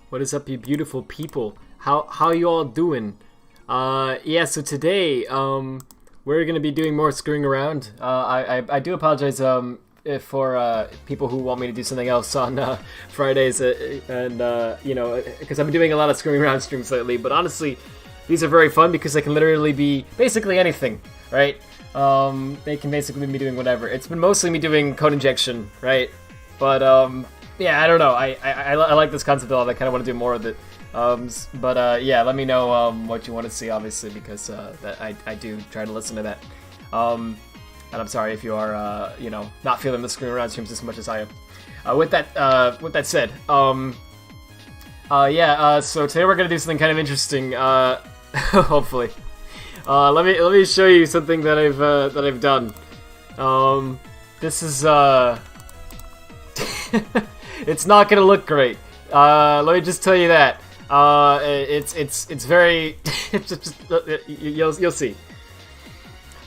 What is up, you beautiful people? How you all doing? Yeah, so today, we're gonna be doing more screwing around. I do apologize, if for people who want me to do something else on Fridays, and you know, because I've been doing a lot of screwing around streams lately. But honestly, these are very fun because they can literally be basically anything, right? They can basically be doing whatever. It's been mostly me doing code injection, right? But yeah, I don't know. I like this concept a lot. I kind of want to do more of it. Yeah, let me know what you want to see, obviously, because that I do try to listen to that. And I'm sorry if you are, you know, not feeling the screwing around streams as much as I am. With that said, yeah. So today we're gonna do something kind of interesting. Hopefully. Let me show you something that I've done. This is it's not gonna look great. Let me just tell you that. It's very you'll see.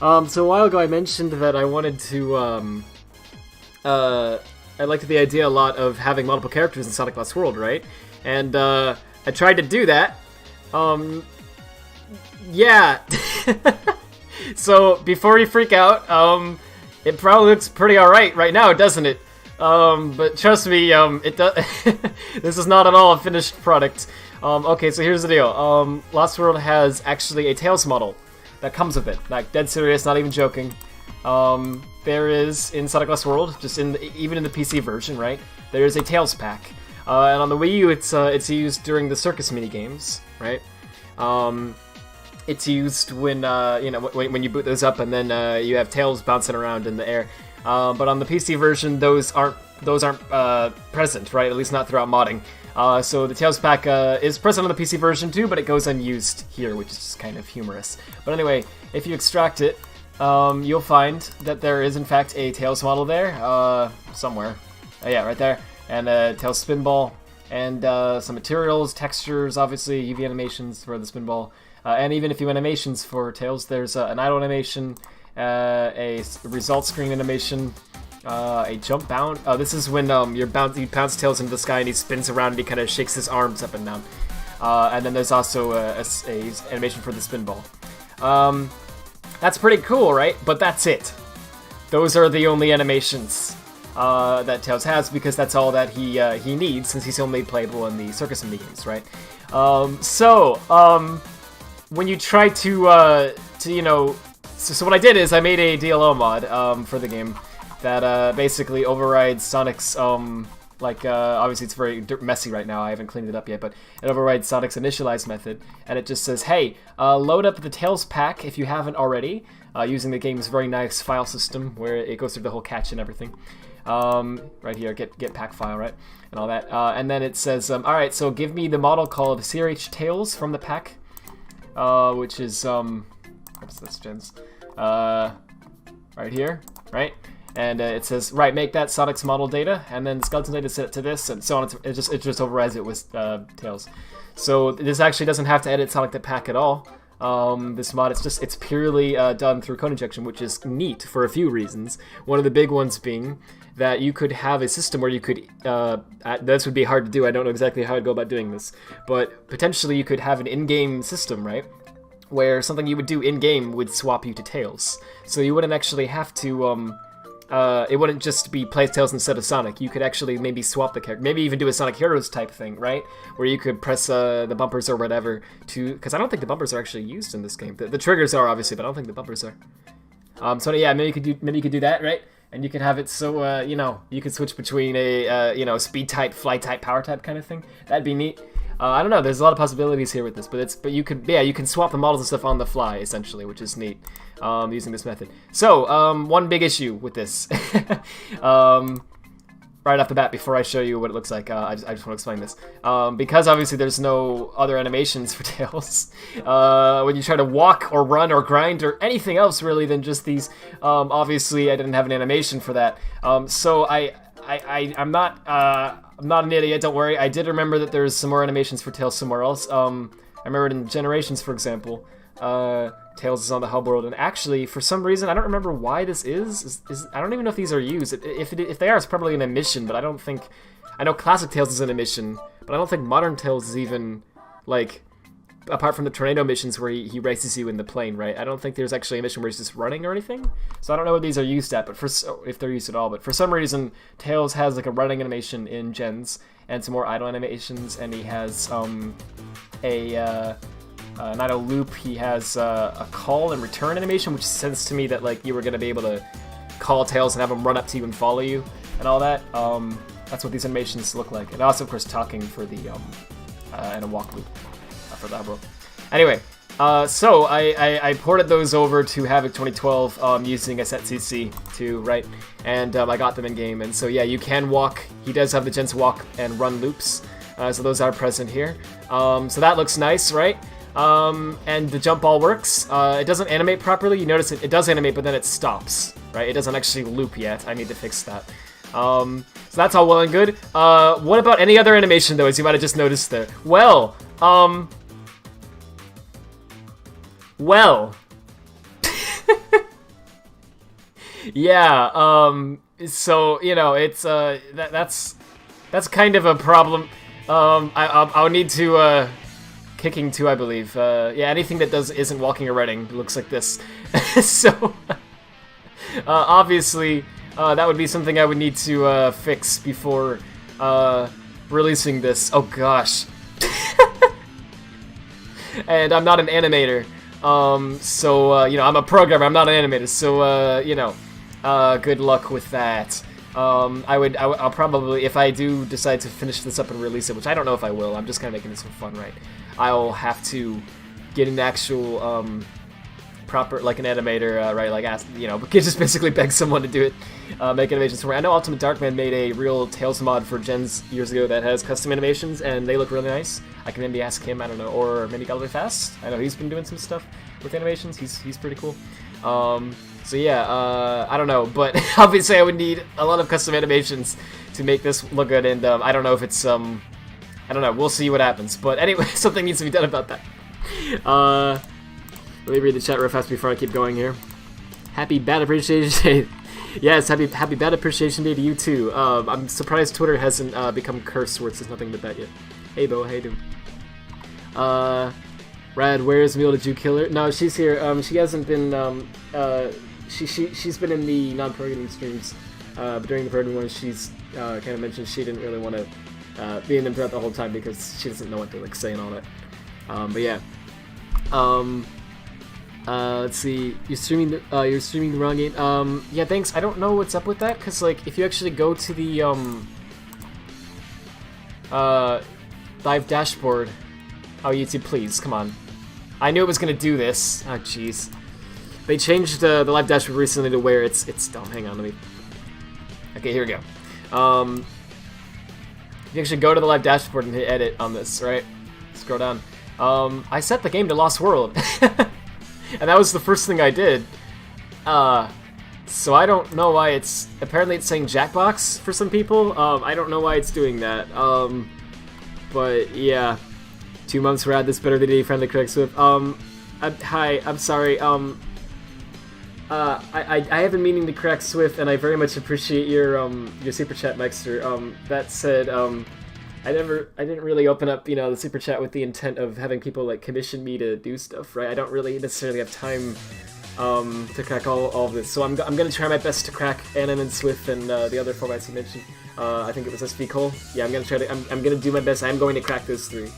So a while ago I mentioned that I wanted to I liked the idea a lot of having multiple characters in Sonic Lost World, right? And I tried to do that. Yeah. So before you freak out, it probably looks pretty alright right now, doesn't it? But trust me, it does. This is not at all a finished product. Okay, so here's the deal. Lost World has actually a Tails model that comes with it. Like, dead serious, not even joking. There is in Sonic Lost World, just even in the PC version, right? There is a Tails pack, and on the Wii U, it's used during the circus mini games, right? It's used when you know, when you boot those up, and then you have Tails bouncing around in the air. But on the PC version, those aren't present, right? At least not throughout modding. So the Tails pack is present on the PC version too, but it goes unused here, which is just kind of humorous. But anyway, if you extract it, you'll find that there is in fact a Tails model there, somewhere. Yeah, right there. And a Tails spinball, and some materials, textures, obviously, UV animations for the spinball. And even if you animations for Tails, there's an idle animation, a result screen animation, a jump bound. This is when you bounce Tails into the sky and he spins around and he kind of shakes his arms up and down. And then there's also a animation for the spinball. That's pretty cool, right? But that's it. Those are the only animations that Tails has, because that's all that he needs, since he's only playable in the circus minigames, right? When you try to you know, so what I did is I made a DLL mod for the game that basically overrides Sonic's obviously it's very messy right now. I haven't cleaned it up yet, but it overrides Sonic's initialize method, and it just says, hey, load up the Tails pack if you haven't already, using the game's very nice file system where it goes through the whole catch and everything. Right here, get pack file, right, and all that, and then it says, all right, so give me the model called CRH Tails from the pack. Which is, oops, that's gens, right here, right? And it says, right, make that Sonic's model data, and then the skeleton data set to this, and so on. It just overrides it with Tails. So this actually doesn't have to edit Sonic the Pack at all. This mod, it's purely done through code injection, which is neat for a few reasons. One of the big ones being that you could have a system where you could, this would be hard to do, I don't know exactly how I'd go about doing this, but potentially you could have an in-game system, right, where something you would do in-game would swap you to Tails. So you wouldn't actually have to, it wouldn't just be play Tails instead of Sonic. You could actually maybe swap the character, maybe even do a Sonic Heroes type thing, right, where you could press the bumpers or whatever to, because I don't think the bumpers are actually used in this game. The triggers are, obviously, but I don't think the bumpers are. So yeah, maybe you could do that, right? And you could have it so, you know, you could switch between a, you know, speed type, flight type, power type kind of thing. That'd be neat. I don't know, there's a lot of possibilities here with this, but you could, yeah, you can swap the models and stuff on the fly, essentially, which is neat, using this method. So, one big issue with this, right off the bat, before I show you what it looks like, I just want to explain this. Because obviously there's no other animations for Tails, when you try to walk or run or grind or anything else really than just these, obviously I didn't have an animation for that. So I'm not an idiot, don't worry. I did remember that there's some more animations for Tails somewhere else. I remember in Generations, for example, Tails is on the hub world, and actually, for some reason, I don't remember why this is I don't even know if these are used. If they are, it's probably an emission, but I don't think... I know Classic Tails is an emission, but I don't think Modern Tails is even, like, apart from the tornado missions where he races you in the plane, right? I don't think there's actually a mission where he's just running or anything. So I don't know what these are used at, but if they're used at all. But for some reason, Tails has like a running animation in Gens and some more idle animations, and he has not a loop. He has a call and return animation, which sends to me that like you were gonna be able to call Tails and have him run up to you and follow you and all that. That's what these animations look like, and also of course talking for the and a walk loop. For that world. Anyway, so I ported those over to Havoc 2012 using SetCC2, right? And I got them in game, and so yeah, you can walk. He does have the Gens walk and run loops, so those are present here. So that looks nice, right? And the jump ball works. It doesn't animate properly. You notice it does animate, but then it stops, right? It doesn't actually loop yet. I need to fix that. So that's all well and good. What about any other animation though, as you might have just noticed there? Well, yeah, so, you know, it's, that's kind of a problem. I'll need to, kicking too, I believe. Yeah, anything that isn't walking or running looks like this. So, obviously, that would be something I would need to, fix before, releasing this. Oh, gosh. And I'm not an animator. So, you know, I'm a programmer, I'm not an animator, so, you know, good luck with that. I'll probably, if I do decide to finish this up and release it, which I don't know if I will, I'm just kind of making this for fun, right? I'll have to get an actual, proper, like an animator, right, like, ask, you know, just basically beg someone to do it, make animations for me. I know Ultimate Darkman made a real Tails mod for Gens years ago that has custom animations, and they look really nice. I can maybe ask him, I don't know, or maybe Galloway Fast. I know he's been doing some stuff with animations. He's pretty cool. So yeah, I don't know, but obviously I would need a lot of custom animations to make this look good, and I don't know if it's I don't know. We'll see what happens. But anyway, something needs to be done about that. Let me read the chat real fast before I keep going here. Happy Bad Appreciation Day. Yes, happy Bad Appreciation Day to you too. I'm surprised Twitter hasn't become cursed where it says nothing but that yet. Hey Bo, how you doing? Rad, where's Mule? Did you kill her? No, she's here. She hasn't been. She's been in the non-programming streams, but during the programming ones, she's kind of mentioned she didn't really want to be in them throughout the whole time because she doesn't know what to like say and all that. But yeah. Let's see. You're streaming the wrong game. Yeah, thanks. I don't know what's up with that because like if you actually go to the live dashboard. Oh, YouTube, please, come on. I knew it was gonna do this. Oh, jeez. They changed the live dashboard recently to where it's. Oh, hang on, let me. Okay, here we go. You actually go to the live dashboard and hit edit on this, right? Scroll down. I set the game to Lost World, and that was the first thing I did. So I don't know why it's. Apparently, it's saying Jackbox for some people. I don't know why it's doing that. But yeah. 2 months rad, this better than a friendly correct Swift. Hi, I'm sorry, I have been meaning to correct Swift, and I very much appreciate your super chat, Mexter. That said, I didn't really open up, you know, the super chat with the intent of having people, like, commission me to do stuff, right? I don't really necessarily have time, to crack all of this, so I'm gonna try my best to crack Anon and Swift and, the other formats you mentioned. I think it was SV Cole. Yeah, I'm gonna do my best. I'm going to crack those three.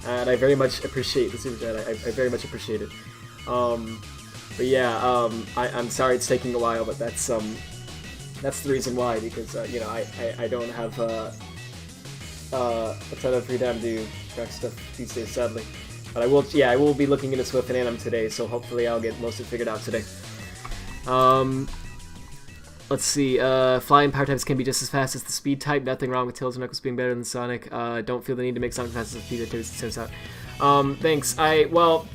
And I very much appreciate the super chat. I very much appreciate it. But yeah, I'm sorry it's taking a while, but that's the reason why, because you know, I don't have a ton of free time to crack stuff these days, sadly. But I will be looking into Swift and Anim today, so hopefully I'll get most of it figured out today. Let's see, flying power types can be just as fast as the speed type. Nothing wrong with Tails and Knuckles being better than Sonic. Don't feel the need to make Sonic fast as speed type. Turns out. Thanks. Well,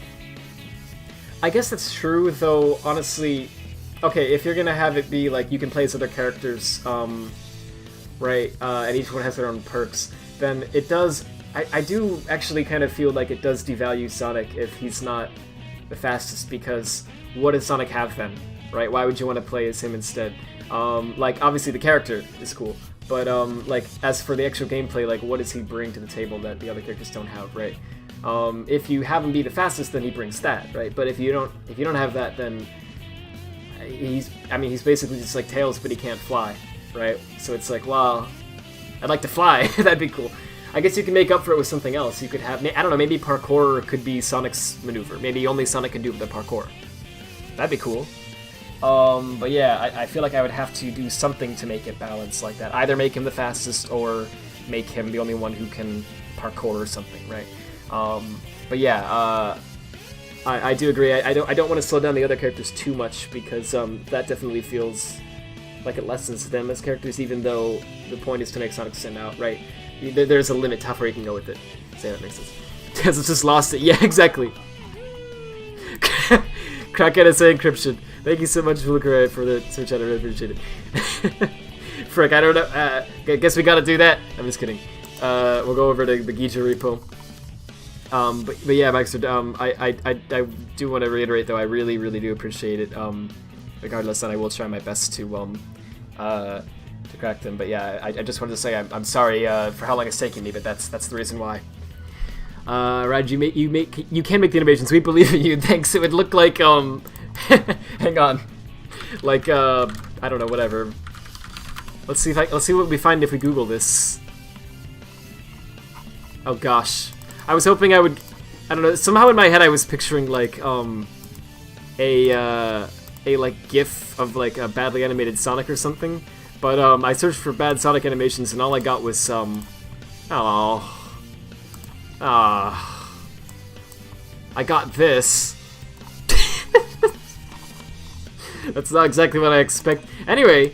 I guess that's true, though, honestly. Okay, if you're gonna have it be, like, you can play as other characters, right, and each one has their own perks, then it does... I do actually kind of feel like it does devalue Sonic if he's not the fastest, because what does Sonic have then, right? Why would you want to play as him instead? Like, obviously the character is cool, But like as for the actual gameplay, like what does he bring to the table that the other characters don't have, right? If you have him be the fastest, then he brings that, right? But if you don't have that, then he's basically just like Tails, but he can't fly, right? So it's like, well, I'd like to fly. That'd be cool. I guess you can make up for it with something else. You could have, I don't know, maybe parkour could be Sonic's maneuver. Maybe only Sonic can do the parkour. That'd be cool. But yeah, I feel like I would have to do something to make it balanced like that. Either make him the fastest or make him the only one who can parkour or something, right? But yeah, I do agree. I don't want to slow down the other characters too much because that definitely feels like it lessens them as characters, even though the point is to make Sonic stand out, right? There's a limit to how far you can go with it. Say that makes sense. Because it's just lost it. Yeah, exactly. Crackhead SA encryption. Thank you so much, Vulcar, for the search out. I really appreciate it. Frick, I don't know. I guess we gotta do that. I'm just kidding. We'll go over to the Gija repo. But yeah, Maxter, I do want to reiterate, though, I really, really do appreciate it. Regardless, and I will try my best to crack them. But yeah, I just wanted to say I'm sorry for how long it's taking me, but that's the reason why. Raj, you can make the animations. We believe in you. Thanks. It would look like hang on, like I don't know, whatever. Let's see what we find if we Google this. Oh gosh, I was hoping I would. I don't know. Somehow in my head I was picturing like a like GIF of like a badly animated Sonic or something. But I searched for bad Sonic animations and all I got was I got this. That's not exactly what I expect. Anyway,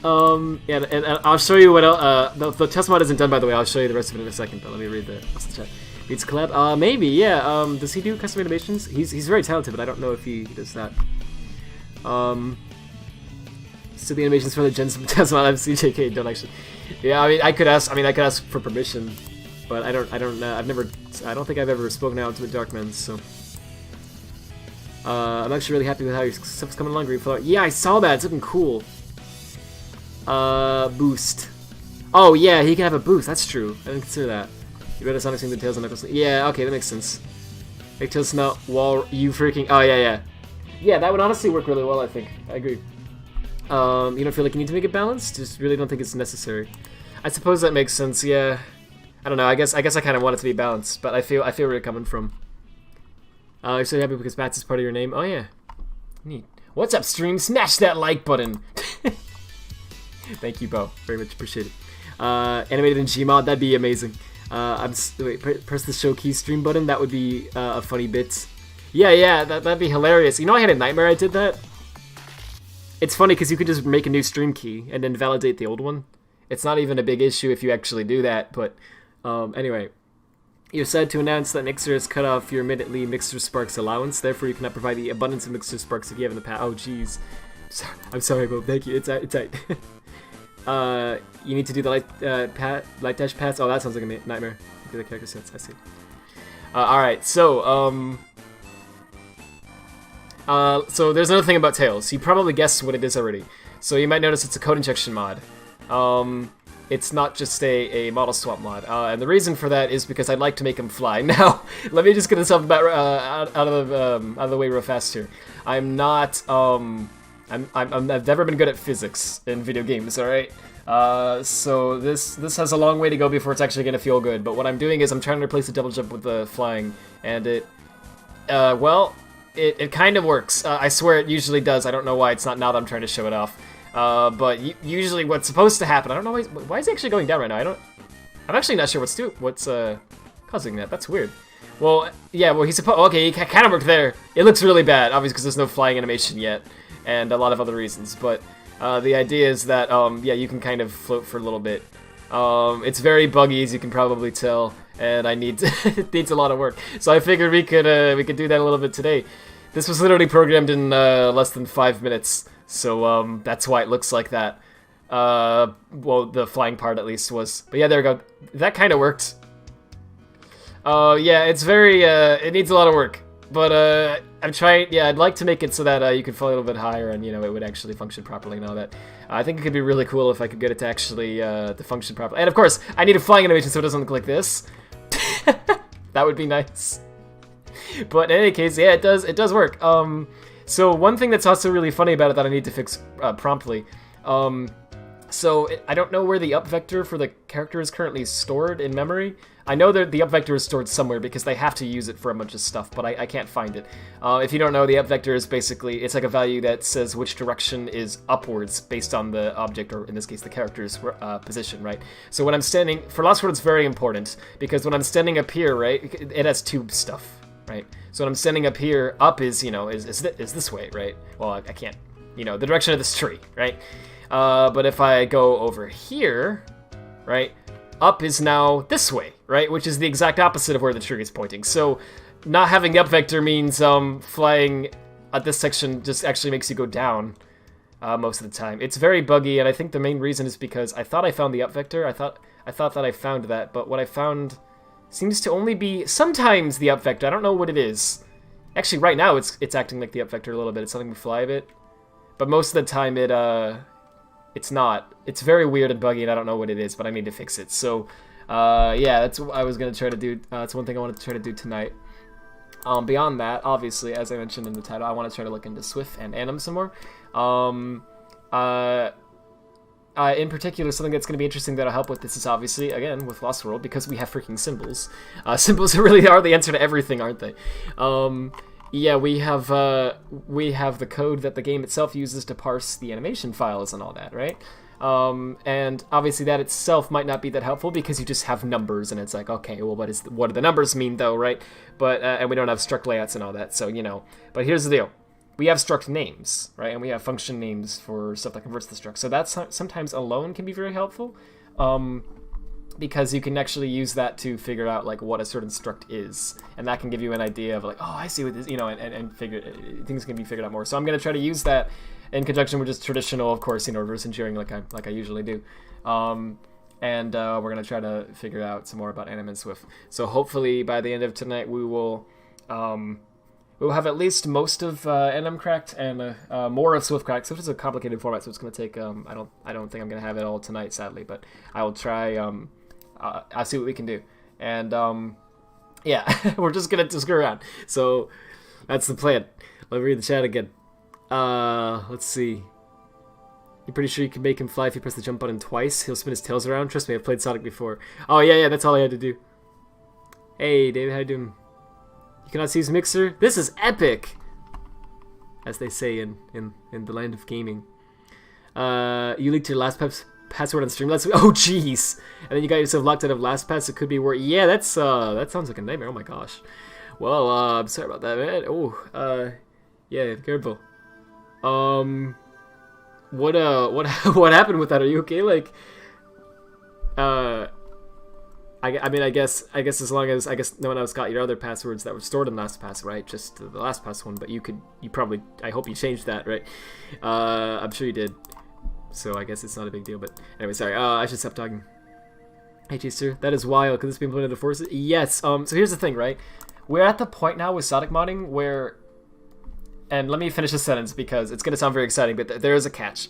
yeah, and I'll show you what else. The test mod isn't done, by the way. I'll show you the rest of it in a second. But let me read the chat. Beats collab. Maybe, yeah. Does he do custom animations? He's very talented, but I don't know if he does that. So the animations for the Gens test mod I'm CJK don't actually. Yeah, I could ask for permission, but I don't think I've ever spoken out to a Darkman, so. I'm actually really happy with how your stuff's coming along, Green Flower. Yeah, I saw that. It's looking cool. Boost. Oh, yeah, he can have a boost. That's true. I didn't consider that. You better Sonic sing the Tails and Knuckles. Yeah, okay, that makes sense. Make Tails smell wall. You freaking. Oh, yeah, yeah. Yeah, that would honestly work really well, I think. I agree. You don't feel like you need to make it balanced? Just really don't think it's necessary. I suppose that makes sense, yeah. I don't know, I guess I kind of want it to be balanced, but I feel where you're coming from. You're so happy because Bats is part of your name? Oh, yeah. Neat. What's up, stream? Smash that like button! Thank you, Bo. Very much appreciate it. Animated in Gmod, that'd be amazing. Wait, press the show key stream button, that would be a funny bit. Yeah, that'd be hilarious. You know I had a nightmare I did that? It's funny because you could just make a new stream key and then validate the old one. It's not even a big issue if you actually do that, but anyway. You're sad to announce that Mixer has cut off your immediately Mixer Sparks allowance, therefore you cannot provide the abundance of Mixer Sparks that you have in the past. Oh, jeez. I'm sorry, Bo. Thank you. It's tight. You need to do the light dash pass. Oh, that sounds like a nightmare. Look at the character sets. I see. Alright, so there's another thing about Tails. You probably guessed what it is already. So you might notice it's a code injection mod. It's not just a model swap mod, and the reason for that is because I'd like to make him fly. Now, let me just get this out of the way real fast here. I'm not I've never been good at physics in video games. All right, so this has a long way to go before it's actually gonna feel good. But what I'm doing is I'm trying to replace the double jump with the flying, and it kind of works. I swear it usually does. I don't know why it's not now that I'm trying to show it off. But usually what's supposed to happen, I don't know why is he actually going down right now? I'm actually not sure what's causing that. That's weird. Well, yeah, well he's supposed, okay, he kind of worked there. It looks really bad, obviously because there's no flying animation yet, and a lot of other reasons, but the idea is that, yeah, you can kind of float for a little bit. It's very buggy, as you can probably tell, and it needs a lot of work. So I figured we could do that a little bit today. This was literally programmed in less than 5 minutes. So, that's why it looks like that. Well, the flying part at least was. But yeah, there we go. That kind of worked. Yeah, it's very, it needs a lot of work. But, I'm trying. Yeah, I'd like to make it so that you could fly a little bit higher, and it would actually function properly and all that. I think it could be really cool if I could get it to actually to function properly. And of course, I need a flying animation so it doesn't look like this. That would be nice. But in any case, yeah, it does work. So one thing that's also really funny about it that I need to fix promptly. So I don't know where the up vector for the character is currently stored in memory. I know that the up vector is stored somewhere because they have to use it for a bunch of stuff, but I can't find it. If you don't know, the up vector is basically, it's like a value that says which direction is upwards based on the object, or in this case, the character's position, right? So when I'm standing, for Lost World, it's very important, because when I'm standing up here, right, it has tube stuff, right? So when I'm standing up here, up is, is this way, right? Well, I can't, the direction of this tree, right? But if I go over here, right, up is now this way, right, which is the exact opposite of where the tree is pointing. So not having the up vector means flying at this section just actually makes you go down most of the time. It's very buggy, and I think the main reason is because I thought I found the up vector. I thought that I found that, but what I found seems to only be sometimes the up vector. I don't know what it is. Actually, right now it's acting like the up vector a little bit. It's letting me fly a bit, but most of the time it's not. It's very weird and buggy, and I don't know what it is, but I need to fix it. So, yeah, that's what I was going to try to do. That's one thing I wanted to try to do tonight. Beyond that, obviously, as I mentioned in the title, I want to try to look into swif and anim some more. In particular, something that's going to be interesting that'll help with this is obviously, again, with Lost World, because we have freaking symbols. Symbols really are the answer to everything, aren't they? Yeah, we have the code that the game itself uses to parse the animation files and all that, right? And obviously that itself might not be that helpful because you just have numbers, and it's like, okay, well, what do the numbers mean though, right? But and we don't have struct layouts and all that, so But here's the deal: we have struct names, right? And we have function names for stuff that converts the struct. So that's sometimes alone can be very helpful. Because you can actually use that to figure out like what a certain struct is, and that can give you an idea of like, oh, I see what this, and figure things can be figured out more. So I'm gonna try to use that in conjunction with just traditional, of course, reverse engineering like I usually do, and we're gonna try to figure out some more about anim and swif. So hopefully by the end of tonight we will we'll have at least most of anim cracked and more of swif cracked. Swif is a complicated format, so it's gonna take I don't think I'm gonna have it all tonight, sadly, but I will try. I'll see what we can do, and yeah, we're just gonna screw around. So that's the plan. Let me read the chat again. Let's see. You're pretty sure you can make him fly if you press the jump button twice? He'll spin his tails around. Trust me, I've played Sonic before. Oh yeah, that's all I had to do. Hey David, how you doing? You cannot see his mixer. This is epic, as they say in the land of gaming. You leaked your password on stream. Oh jeez, and then you got yourself locked out of LastPass. It could be worse. Yeah, that sounds like a nightmare. Oh my gosh. Well, I'm sorry about that, man. Oh, yeah, careful. What happened with that? Are you okay? Like, I mean, I guess as long as no one else got your other passwords that were stored in LastPass, right? Just the LastPass one, but you probably, I hope you changed that, right? I'm sure you did. So I guess it's not a big deal, but anyway, sorry. I should stop talking. Hey, Chaser, that is wild. Could this be implemented to forces? Yes. So here's the thing, right? We're at the point now with Sonic modding where, and let me finish this sentence because it's gonna sound very exciting, but there is a catch.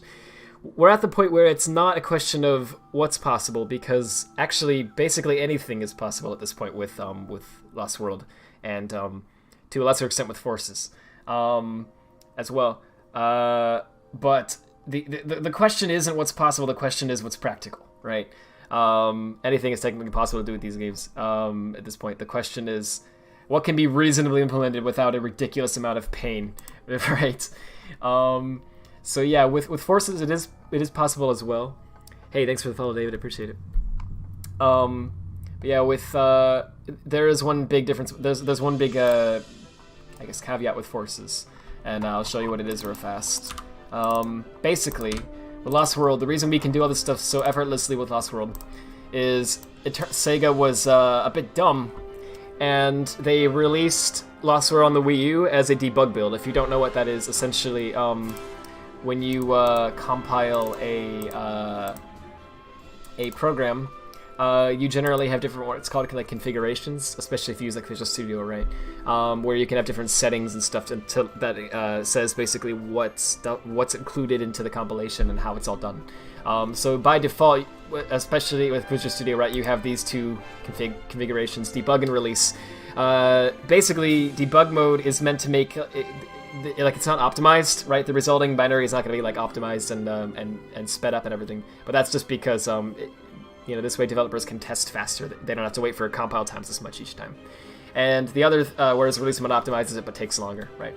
We're at the point where it's not a question of what's possible, because actually, basically anything is possible at this point with Lost World, and to a lesser extent with forces, as well. But the question isn't what's possible, the question is what's practical, right? Anything is technically possible to do with these games at this point. The question is what can be reasonably implemented without a ridiculous amount of pain, right? So yeah, with forces it is possible as well. Hey, thanks for the follow, David. I appreciate it. But yeah, with there is one big difference. There's one big I guess caveat with forces, and I'll show you what it is real fast. Basically, with Lost World, the reason we can do all this stuff so effortlessly with Lost World is Sega was a bit dumb, and they released Lost World on the Wii U as a debug build. If you don't know what that is, essentially, when you compile a program you generally have different, what's called like configurations, especially if you use like Visual Studio, right? Where you can have different settings and stuff that says basically what's included into the compilation and how it's all done. So by default, especially with Visual Studio, right, you have these two configurations, debug and release. Basically, debug mode is meant to make like it's not optimized, right? The resulting binary is not going to be like optimized and sped up and everything. But that's just because you know, this way developers can test faster. They don't have to wait for compile times as much each time. And the other, whereas release mode optimizes it but takes longer, right?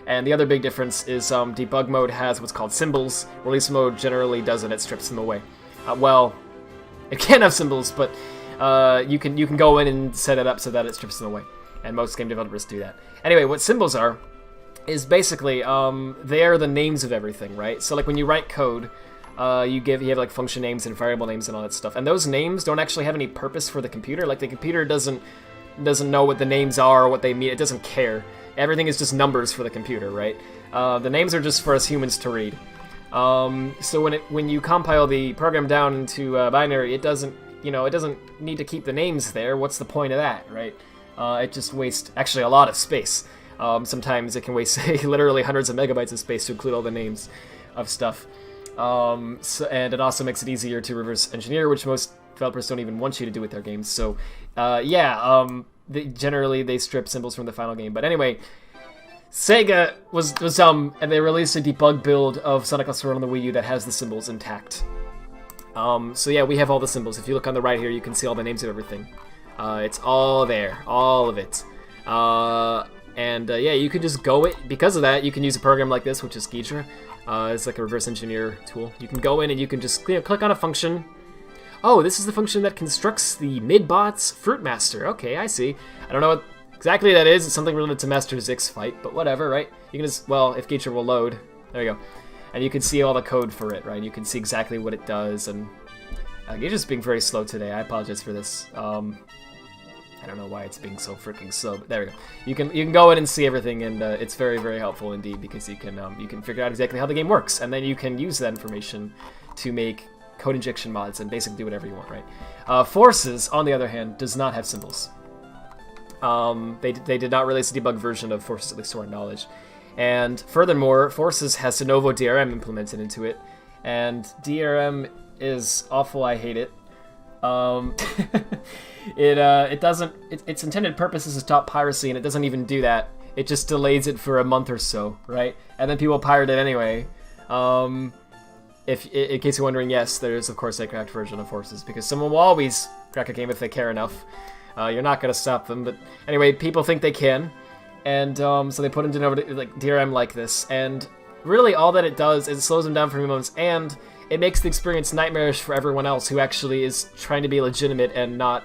And the other big difference is debug mode has what's called symbols. Release mode generally doesn't. It strips them away. Well, it can have symbols, but you can go in and set it up so that it strips them away. And most game developers do that. Anyway, what symbols are is basically they are the names of everything, right? So like when you write code, you have like function names and variable names and all that stuff, and those names don't actually have any purpose for the computer. Like the computer doesn't know what the names are or what they mean. It doesn't care. Everything is just numbers for the computer, right? The names are just for us humans to read. So when you compile the program down into binary, it doesn't need to keep the names there. What's the point of that, right? It just wastes actually a lot of space. Sometimes it can waste literally hundreds of megabytes of space to include all the names of stuff. And it also makes it easier to reverse engineer, which most developers don't even want you to do with their games. So, generally they strip symbols from the final game. But anyway, Sega was dumb, and they released a debug build of Sonic Lost World on the Wii U that has the symbols intact. So yeah, we have all the symbols. If you look on the right here, you can see all the names of everything. It's all there, all of it. Yeah, you can just go it. Because of that, you can use a program like this, which is Ghidra. It's like a reverse engineer tool. You can go in and you can just click on a function. Oh, this is the function that constructs the Midbots Fruit Master. Okay, I see. I don't know what exactly that is. It's something related to Master Zix fight, but whatever, right? You can just, well, if Ghidra will load, there you go. And you can see all the code for it, right? You can see exactly what it does, and Ghidra's being very slow today. I apologize for this. I don't know why it's being so freaking slow, but there we go. You can go in and see everything, and it's very, very helpful indeed, because you can figure out exactly how the game works, and then you can use that information to make code injection mods and basically do whatever you want, right? Forces, on the other hand, does not have symbols. They did not release a debug version of Forces, at least to our knowledge. And furthermore, Forces has de novo DRM implemented into it, and DRM is awful. I hate it. Its intended purpose is to stop piracy, and it doesn't even do that. It just delays it for a month or so, right? And then people pirate it anyway. In case you're wondering, yes, there is of course a cracked version of Forces, because someone will always crack a game if they care enough. You're not gonna stop them, but anyway, people think they can, and so they put into like DRM like this, and really all that it does is it slows them down for a few moments, and it makes the experience nightmarish for everyone else who actually is trying to be legitimate and not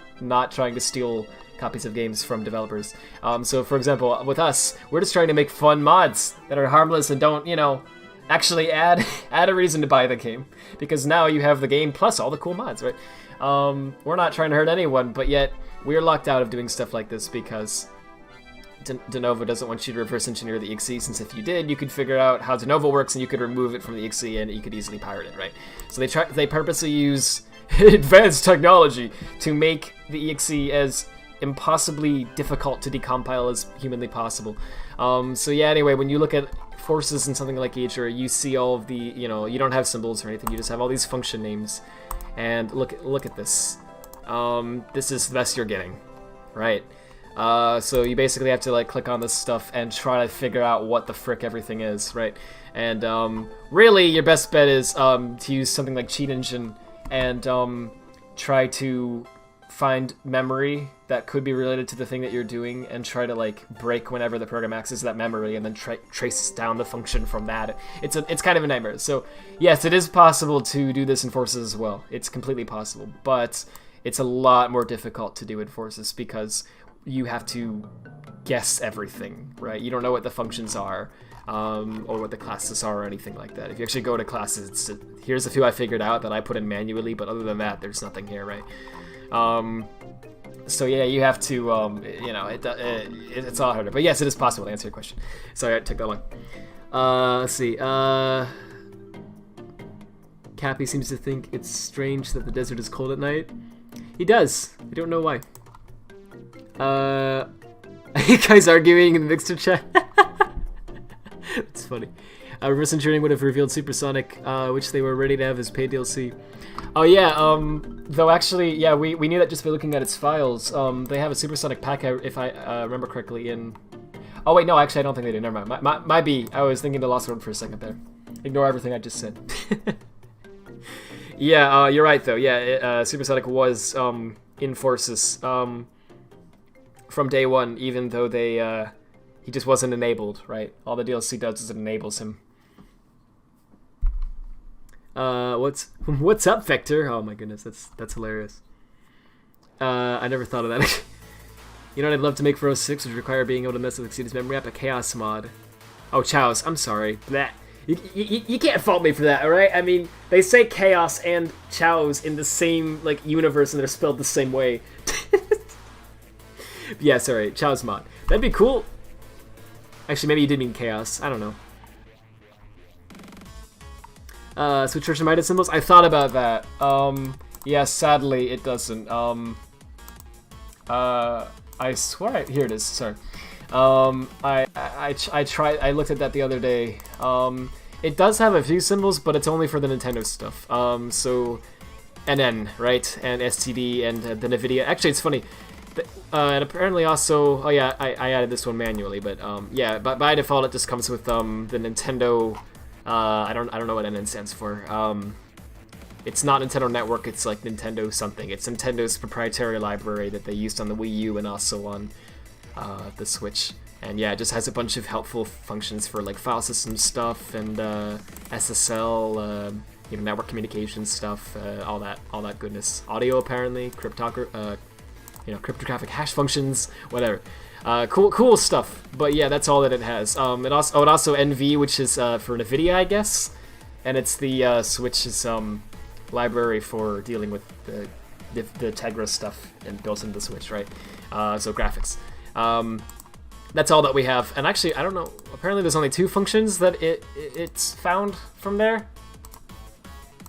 trying to steal copies of games from developers. So, for example, with us, we're just trying to make fun mods that are harmless and don't, actually add a reason to buy the game. Because now you have the game plus all the cool mods, right? We're not trying to hurt anyone, but yet we're locked out of doing stuff like this because de novo doesn't want you to reverse engineer the exe, since if you did, you could figure out how de novo works and you could remove it from the exe and you could easily pirate it, right? So they purposely use advanced technology to make the exe as impossibly difficult to decompile as humanly possible. So yeah, anyway, when you look at Forces and something like Ghidra, you see all of the, you don't have symbols or anything, you just have all these function names. And look at this. This is the best you're getting, right? So you basically have to like click on this stuff and try to figure out what the frick everything is, right? And really, your best bet is to use something like Cheat Engine and try to find memory that could be related to the thing that you're doing, and try to like break whenever the program accesses that memory, and then trace down the function from that. It's kind of a nightmare. So yes, it is possible to do this in Forces as well. It's completely possible, but it's a lot more difficult to do in Forces because you have to guess everything, right? You don't know what the functions are, or what the classes are, or anything like that. If you actually go to classes, here's a few I figured out that I put in manually, but other than that, there's nothing here, right? So yeah, you have to, it's all harder. But yes, it is possible to answer your question. Sorry, I took that long. Let's see. Cappy seems to think it's strange that the desert is cold at night. He does. I don't know why. You guys arguing in the Mixer chat? It's funny. Reverse engineering would have revealed Supersonic, which they were ready to have as paid DLC. Oh yeah, though actually, yeah, we knew that just by looking at its files. They have a Supersonic pack, if I remember correctly, in... Oh wait, no, actually I don't think they did, never mind. My B, I was thinking the Lost World for a second there. Ignore everything I just said. Yeah, you're right though, yeah, Supersonic was, in Forces, from day one, even though they, he just wasn't enabled, right? All the DLC does is it enables him. What's up, Vector? Oh my goodness, that's hilarious. I never thought of that. You know what I'd love to make for 06, which would require being able to mess with Exceed's memory app, a chaos mod. Oh, Chows, I'm sorry. Bleh. You can't fault me for that, alright? I mean, they say chaos and Chows in the same, like, universe, and they're spelled the same way. Yeah, sorry, Chows mod. That'd be cool. Actually, maybe you did mean chaos. I don't know. Switch version Midas symbols? I thought about that. Yeah, sadly, it doesn't. I swear here it is, sorry. I tried, I looked at that the other day. It does have a few symbols, but it's only for the Nintendo stuff. So, NN, right? And STD and the NVIDIA. Actually, it's funny. And apparently also, oh yeah, I added this one manually, but yeah, by default it just comes with the Nintendo. I don't know what NN stands for. It's not Nintendo Network. It's like Nintendo something. It's Nintendo's proprietary library that they used on the Wii U and also on the Switch. And yeah, it just has a bunch of helpful functions for like file system stuff and SSL, you know, network communication stuff, all that goodness. Audio apparently, cryptographic hash functions, whatever. Cool stuff. But yeah, that's all that it has. It also NV, which is for NVIDIA, I guess, and it's the Switch's library for dealing with the Tegra stuff and goes into the Switch, right? So graphics. That's all that we have. And actually, I don't know. Apparently, there's only 2 functions that it's found from there.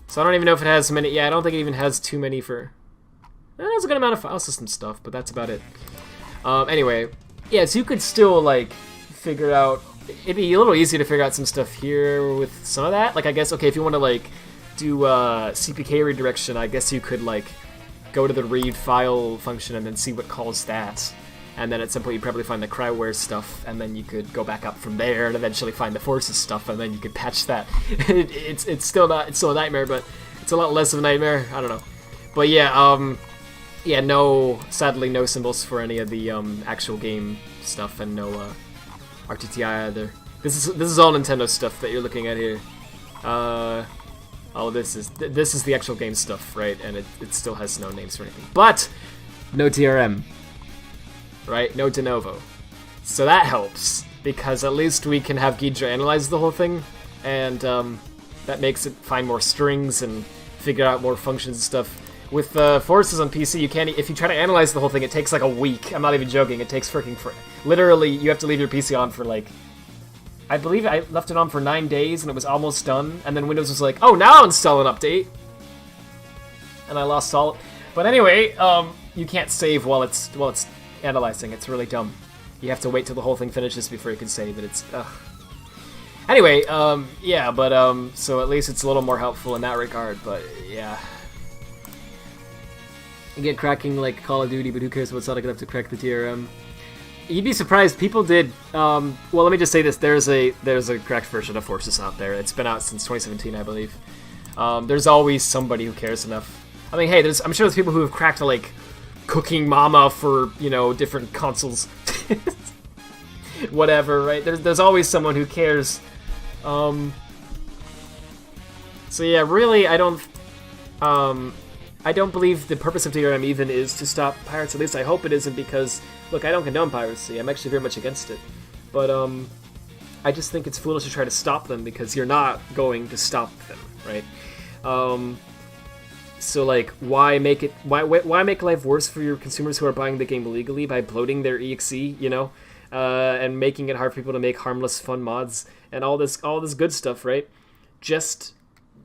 So I don't even know if it has many. Yeah, I don't think it even has too many for. It has a good amount of file system stuff, but that's about it. Anyway, yeah, so you could still, like, figure out... It'd be a little easier to figure out some stuff here with some of that. Like, I guess, okay, if you want to, like, do CPK redirection, I guess you could, like, go to the read file function and then see what calls that. And then at some point you'd probably find the Cryware stuff, and then you could go back up from there and eventually find the Forces stuff, and then you could patch that. It's still a nightmare, but it's a lot less of a nightmare. I don't know. But yeah, yeah, sadly no symbols for any of the actual game stuff, and no RTTI either. This is all Nintendo stuff that you're looking at here. Oh, this is the actual game stuff, right? And it still has no names or anything, but no TRM, right? No de novo, so that helps because at least we can have Ghidra analyze the whole thing, and that makes it find more strings and figure out more functions and stuff. With Forces on PC, you can't. If you try to analyze the whole thing, it takes like a week. I'm not even joking. It takes freaking literally. You have to leave your PC on for like. I believe I left it on for 9 days, and it was almost done. And then Windows was like, "Oh, now install an update," and I lost all. But anyway, you can't save while it's analyzing. It's really dumb. You have to wait till the whole thing finishes before you can save it. It's ugh. Anyway, yeah, but so at least it's a little more helpful in that regard. But yeah. You get cracking like Call of Duty, but who cares about Sonic enough to crack the TRM? You'd be surprised. People did. Well, let me just say this: there's a cracked version of Forces out there. It's been out since 2017, I believe. There's always somebody who cares enough. I mean, hey, I'm sure there's people who have cracked like Cooking Mama for different consoles, whatever, right? There's always someone who cares. So yeah, really, I don't believe the purpose of DRM even is to stop pirates. At least I hope it isn't, because, look, I don't condone piracy. I'm actually very much against it. But, I just think it's foolish to try to stop them, because you're not going to stop them, right? So, like, why make life worse for your consumers who are buying the game illegally by bloating their EXE, and making it hard for people to make harmless, fun mods, and all this good stuff, right? Just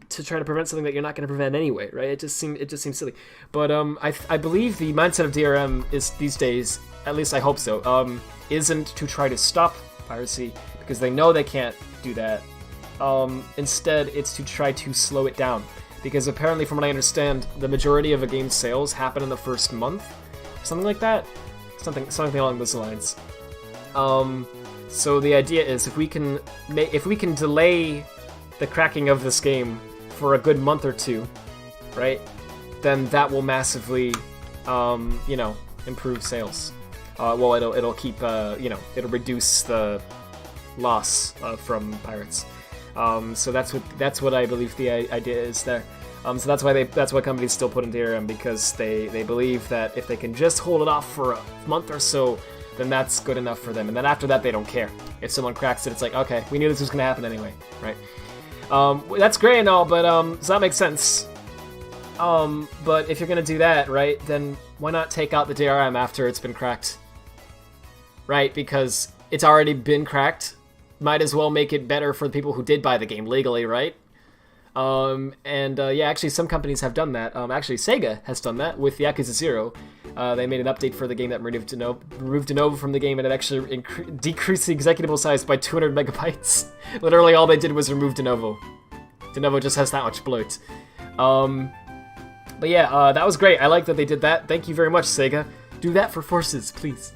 to try to prevent something that you're not going to prevent anyway, right? It just seems silly. But I believe the mindset of DRM is these days, at least I hope so, isn't to try to stop piracy because they know they can't do that. Instead, it's to try to slow it down because apparently, from what I understand, the majority of a game's sales happen in the first month, something like that, something along those lines. So the idea is if we can delay the cracking of this game for a good month or two, right? Then that will massively, improve sales. Well, it'll keep, it'll reduce the loss from pirates. So that's what I believe the idea is there. So that's why companies still put in DRM because they believe that if they can just hold it off for a month or so, then that's good enough for them. And then after that, they don't care. If someone cracks it, it's like, okay, we knew this was going to happen anyway, right? That's great and all, but does that make sense? But if you're going to do that, right, then why not take out the DRM after it's been cracked? Right, because it's already been cracked. Might as well make it better for the people who did buy the game legally, right? Yeah, actually, some companies have done that. Actually, Sega has done that with Yakuza 0. They made an update for the game that removed Denuvo from the game, and it actually decreased the executable size by 200 megabytes. Literally, all they did was remove Denuvo. Denuvo just has that much bloat. But yeah, that was great. I like that they did that. Thank you very much, Sega. Do that for Forces, please.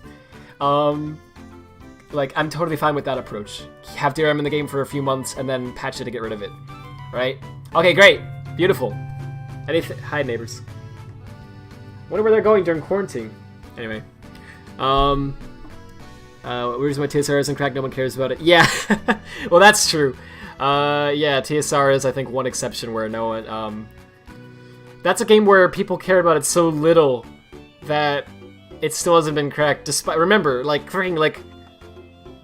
Like, I'm totally fine with that approach. Have DRM in the game for a few months, and then patch it to get rid of it. Right? Okay, great. Beautiful. Hi, neighbors. Wonder where they're going during quarantine. Anyway. Where's my TSR isn't cracked? No one cares about it. Yeah. Well, that's true. Yeah, TSR is, I think, one exception where no one... That's a game where people care about it so little that it still hasn't been cracked. Despite... Remember, like, freaking, like...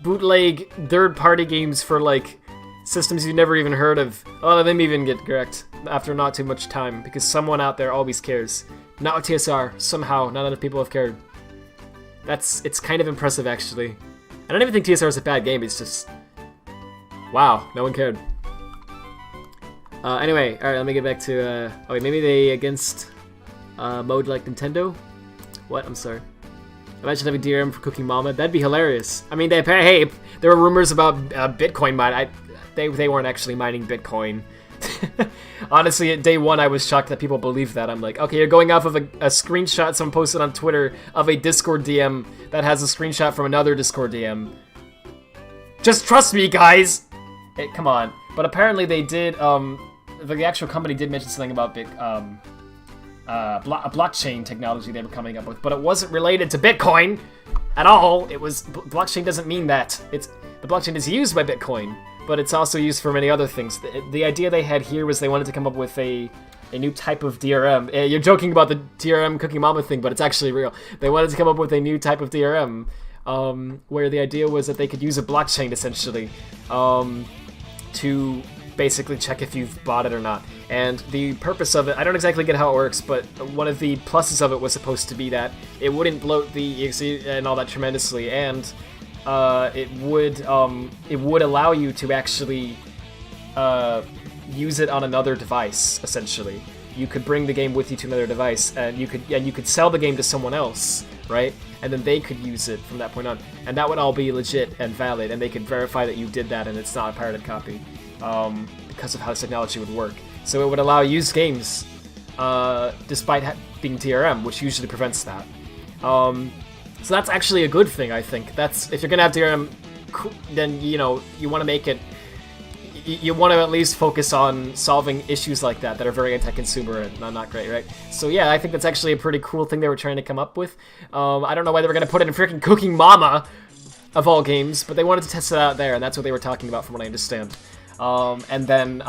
bootleg third-party games for, like, systems you've never even heard of. A lot of them even get cracked after not too much time, because someone out there always cares. Not with TSR. Somehow, not enough people have cared. It's kind of impressive, actually. I don't even think TSR is a bad game, it's just... Wow, no one cared. Anyway, alright, let me get back to, oh wait, maybe they against, mode like Nintendo? What? I'm sorry. Imagine having DRM for Cooking Mama. That'd be hilarious. I mean, hey, there were rumors about Bitcoin mine. They weren't actually mining Bitcoin. Honestly, at day one, I was shocked that people believed that. I'm like, okay, you're going off of a screenshot someone posted on Twitter of a Discord DM that has a screenshot from another Discord DM. Just trust me, guys! Hey, come on. But apparently they did, the actual company did mention something about blockchain technology they were coming up with, but it wasn't related to Bitcoin at all. It was blockchain doesn't mean that. The blockchain is used by Bitcoin, but it's also used for many other things. The idea they had here was they wanted to come up with a new type of DRM. You're joking about the DRM Cooking Mama thing, but it's actually real. They wanted to come up with a new type of DRM, where the idea was that they could use a blockchain essentially to basically check if you've bought it or not. And the purpose of it, I don't exactly get how it works, but one of the pluses of it was supposed to be that it wouldn't bloat the exe and all that tremendously, and it would allow you to actually use it on another device. Essentially, you could bring the game with you to another device, and you could sell the game to someone else, right? And then they could use it from that point on, and that would all be legit and valid, and they could verify that you did that and it's not a pirated copy. Because of how this technology would work. So it would allow used games, despite being DRM, which usually prevents that. So that's actually a good thing, I think. If you're gonna have DRM, then, you want to make it... You want to at least focus on solving issues like that are very anti-consumer and not great, right? So yeah, I think that's actually a pretty cool thing they were trying to come up with. I don't know why they were going to put it in freaking Cooking Mama, of all games, but they wanted to test it out there, and that's what they were talking about from what I understand. And then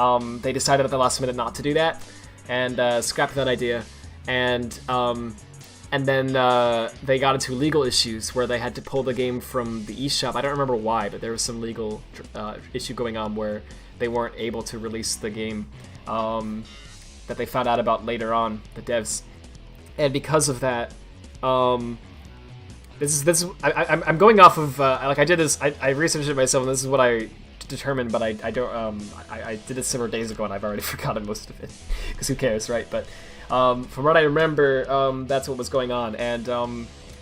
they decided at the last minute not to do that, and scrapped that idea. And then they got into legal issues where they had to pull the game from the eShop. I don't remember why, but there was some legal issue going on where they weren't able to release the game that they found out about later on, the devs. And because of that, I'm going off of like I did this. I researched it myself, and this is what I determine, but I don't. I did it several days ago, and I've already forgotten most of it. Because who cares, right? But from what I remember, that's what was going on, and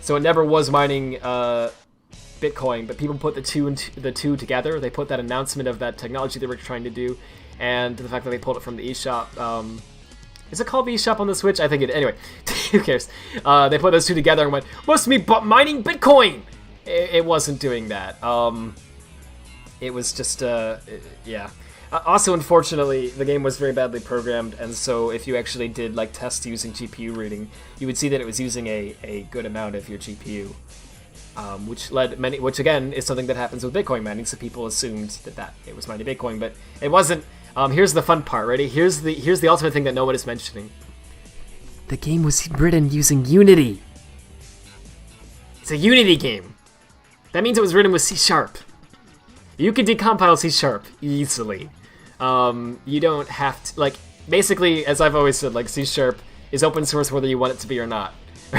so it never was mining Bitcoin, but people put the two together. They put that announcement of that technology they were trying to do, and the fact that they pulled it from the eShop. Is it called the eShop on the Switch? I think it. Anyway, who cares? They put those two together and went, "Must be mining Bitcoin." It wasn't doing that. It was just yeah. Also, unfortunately, the game was very badly programmed, and so if you actually did like tests using GPU reading, you would see that it was using a good amount of your GPU. Which again is something that happens with Bitcoin mining. So people assumed that it was mining Bitcoin, but it wasn't. Here's the fun part. Ready? Here's the ultimate thing that no one is mentioning. The game was written using Unity. It's a Unity game. That means it was written with C#. You can decompile C# easily. You don't have to basically, as I've always said, C# is open source whether you want it to be or not.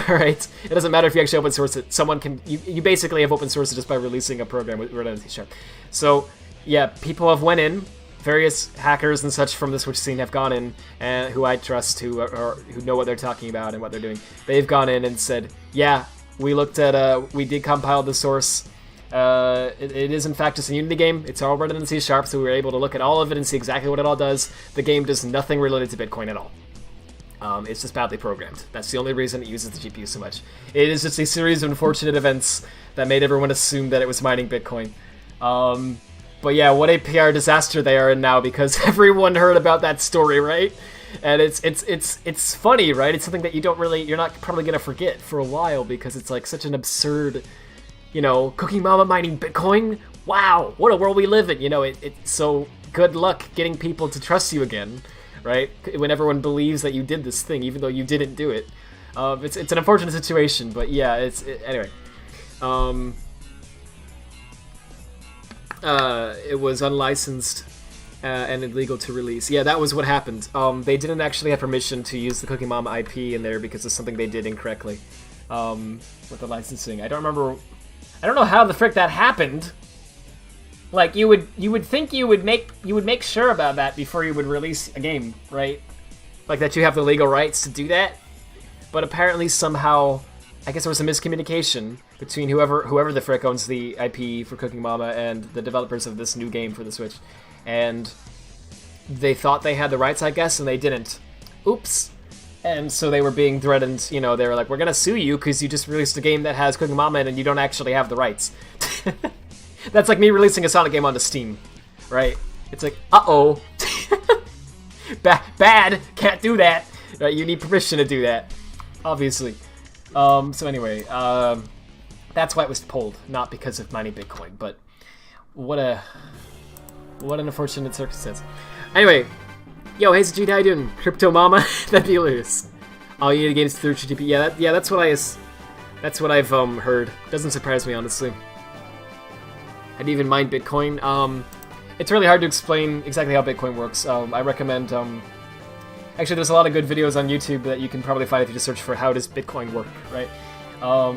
Right? It doesn't matter if you actually open source it. Someone can. You basically have open source it just by releasing a program written in C#. So yeah, people have went in. Various hackers and such from the Switch scene have gone in, and who I trust, who know what they're talking about and what they're doing. They've gone in and said, yeah, we looked at, we decompiled the source. It is in fact just a Unity game. It's all written in C#, so we were able to look at all of it and see exactly what it all does. The game does nothing related to Bitcoin at all. It's just badly programmed. That's the only reason it uses the GPU so much. It is just a series of unfortunate events that made everyone assume that it was mining Bitcoin. But yeah, what a PR disaster they are in now, because everyone heard about that story, right? And it's funny, right? It's something that you're not probably gonna forget for a while, because it's like such an absurd, Cooking Mama mining Bitcoin? Wow, what a world we live in, so good luck getting people to trust you again, right? When everyone believes that you did this thing, even though you didn't do it. It's an unfortunate situation, but yeah, anyway. It was unlicensed and illegal to release. Yeah, that was what happened. They didn't actually have permission to use the Cooking Mama IP in there because of something they did incorrectly with the licensing. I don't know how the frick that happened. Like you would think you would make sure about that before you would release a game, right? Like that you have the legal rights to do that. But apparently somehow, I guess there was a miscommunication between whoever the frick owns the IP for Cooking Mama and the developers of this new game for the Switch. And they thought they had the rights, I guess, and they didn't. Oops. And so they were being threatened, they were like, we're gonna sue you because you just released a game that has Cooking Mama in it and you don't actually have the rights. That's like me releasing a Sonic game onto Steam, right? It's like, uh-oh. Bad, can't do that. Right? You need permission to do that, obviously. So anyway, that's why it was pulled, not because of mining Bitcoin, but what an unfortunate circumstance. Anyway, yo, hey G, how you doing? Crypto Mama? That'd be hilarious. All you need to get is through GDP. Yeah, that's what I've heard. Doesn't surprise me, honestly. I'd even mine Bitcoin. It's really hard to explain exactly how Bitcoin works. I recommend. Actually, there's a lot of good videos on YouTube that you can probably find if you just search for how does Bitcoin work, right?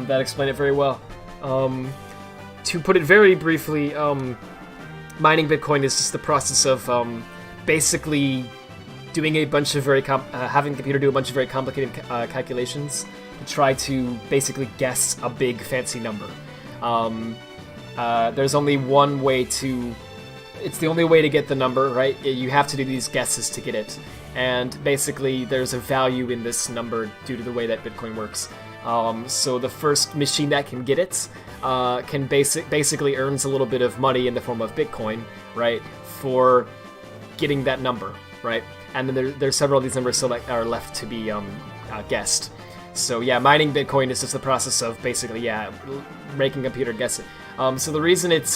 That explain it very well. To put it very briefly, mining Bitcoin is just the process of basically doing a bunch of having the computer do a bunch of very complicated calculations to try to basically guess a big fancy number. There's only one way to. It's the only way to get the number, right? You have to do these guesses to get it. And basically, there's a value in this number due to the way that Bitcoin works. So the first machine that can get it can basically earns a little bit of money in the form of Bitcoin, right, for getting that number, right? And then there's several of these numbers are left to be guessed. So yeah, mining Bitcoin is just the process of basically, making a computer guess it. So the reason it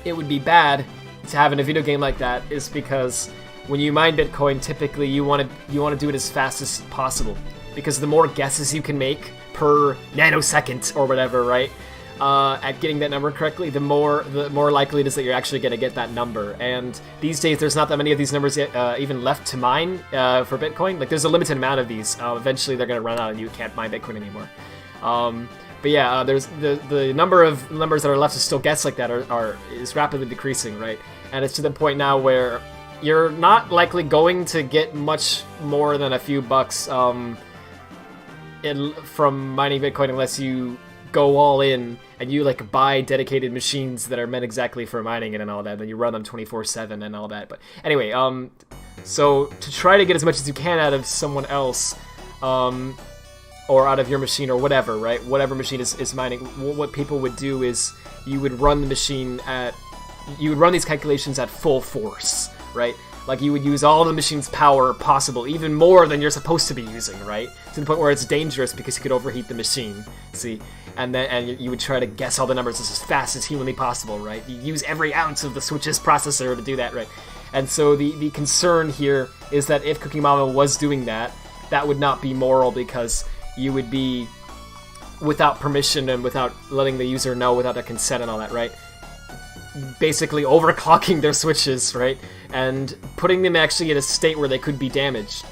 would be bad to have in a video game like that is because when you mine Bitcoin, typically you want to do it as fast as possible, because the more guesses you can make per nanosecond or whatever, right, at getting that number correctly, the more likely it is that you're actually going to get that number. And these days, there's not that many of these numbers yet, even left to mine for Bitcoin. Like, there's a limited amount of these. Eventually, they're going to run out, and you can't mine Bitcoin anymore. But But yeah, there's the number of numbers that are left to still guess like that is rapidly decreasing, right? And it's to the point now where you're not likely going to get much more than a few bucks from mining Bitcoin unless you go all in and you like buy dedicated machines that are meant exactly for mining it and all that, and you run them 24/7 and all that. But anyway, so to try to get as much as you can out of someone else, or out of your machine or whatever, right? Whatever machine is mining, what people would do is you would run the machine you would run these calculations at full force, right? Like you would use all the machine's power possible, even more than you're supposed to be using, right? To the point where it's dangerous because you could overheat the machine, see? And you would try to guess all the numbers as fast as humanly possible, right? You use every ounce of the Switch's processor to do that, right? And so the concern here is that if Cookie Mama was doing that, that would not be moral because you would be, without permission and without letting the user know, without their consent and all that, right? Basically overclocking their switches, right? And putting them actually in a state where they could be damaged.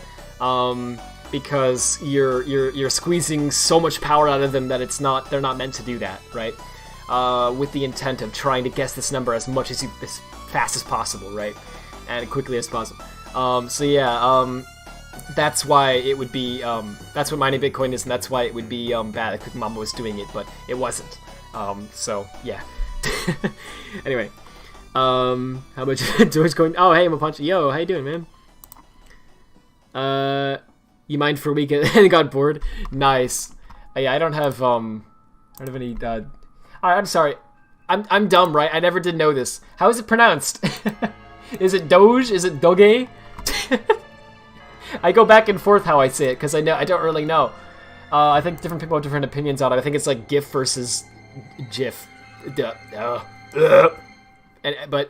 Because you're squeezing so much power out of them that they're not meant to do that, right? With the intent of trying to guess this number as fast as possible, right? And quickly as possible. So yeah, that's why it would be, that's what mining Bitcoin is, and that's why it would be bad if Cookie Mama was doing it, but it wasn't. So, yeah. Anyway, how much Dogecoin? Oh, hey, I'm a punch. Yo, how you doing, man? You mined for a week and got bored? Nice. Yeah, I don't have any, I'm sorry. I'm dumb, right? I never did know this. How is it pronounced? Is it Doge? Is it Doge? I go back and forth how I say it because I don't really know. I think different people have different opinions on it. I think it's like GIF versus GIF. But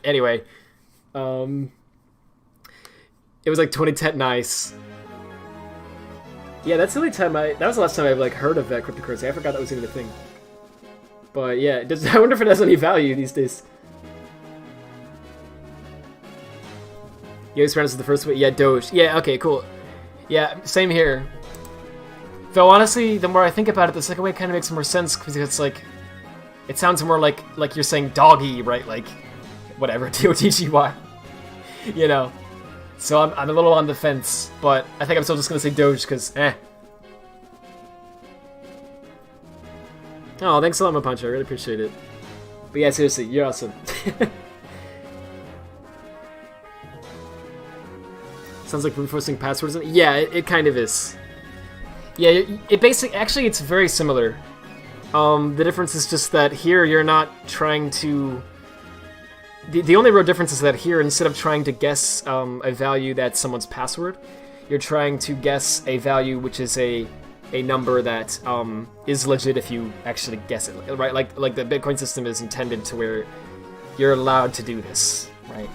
anyway, it was like 2010. Nice. Yeah, that's the only time that was the last time I've like heard of that cryptocurrency. I forgot that was even a thing. But yeah, I wonder if it has any value these days. You always pronounce it the first way. Yeah, Doge. Yeah, okay, cool. Yeah, same here. Though honestly, the more I think about it, the second way kind of makes more sense because it's like, it sounds more like you're saying doggy, right? Like, whatever, D-O-T-G-Y. You know. So I'm a little on the fence, but I think I'm still just gonna say Doge because, Oh, thanks a lot, my punch. I really appreciate it. But yeah, seriously, you're awesome. Sounds like reinforcing passwords. Yeah, it kind of is. Yeah, it basically, actually, it's very similar. The difference is just that here you're not trying to. The only real difference is that here, instead of trying to guess a value that's someone's password, you're trying to guess a value which is a number that is legit if you actually guess it, right? Like the Bitcoin system is intended to where you're allowed to do this, right?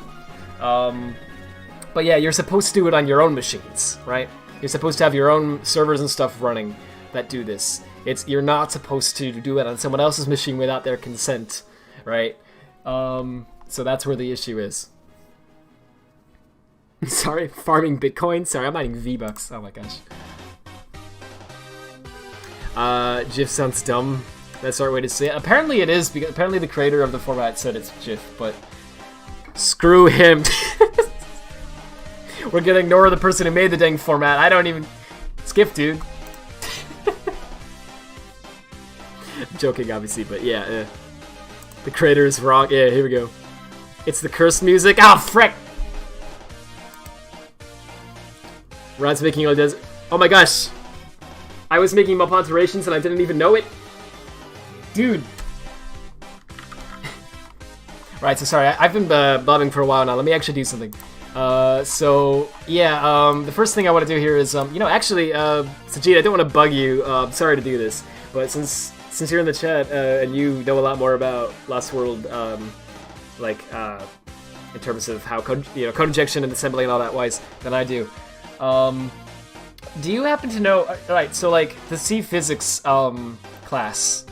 But yeah, you're supposed to do it on your own machines, right? You're supposed to have your own servers and stuff running that do this. You're not supposed to do it on someone else's machine without their consent, right? So that's where the issue is. Sorry, farming Bitcoin? Sorry, I'm mining V-Bucks. Oh my gosh. GIF sounds dumb. That's the right way to say it. Apparently it is, because apparently the creator of the format said it's GIF, but screw him. We're gonna ignore the person who made the dang format. I don't even... Skip, dude. I'm joking, obviously, but yeah. The creator is wrong. Yeah, here we go. It's the cursed music. Oh, frick! Rod's making all does. Oh my gosh! I was making up alterations and I didn't even know it. Dude. Right, so sorry, I've been blabbing for a while now. Let me actually do something. So yeah, the first thing I want to do here is, actually, Sajid, I don't want to bug you. I'm sorry to do this, but since you're in the chat and you know a lot more about Lost World, in terms of how code injection and assembly and all that wise than I do. Do you happen to know? Alright, so like the C physics class,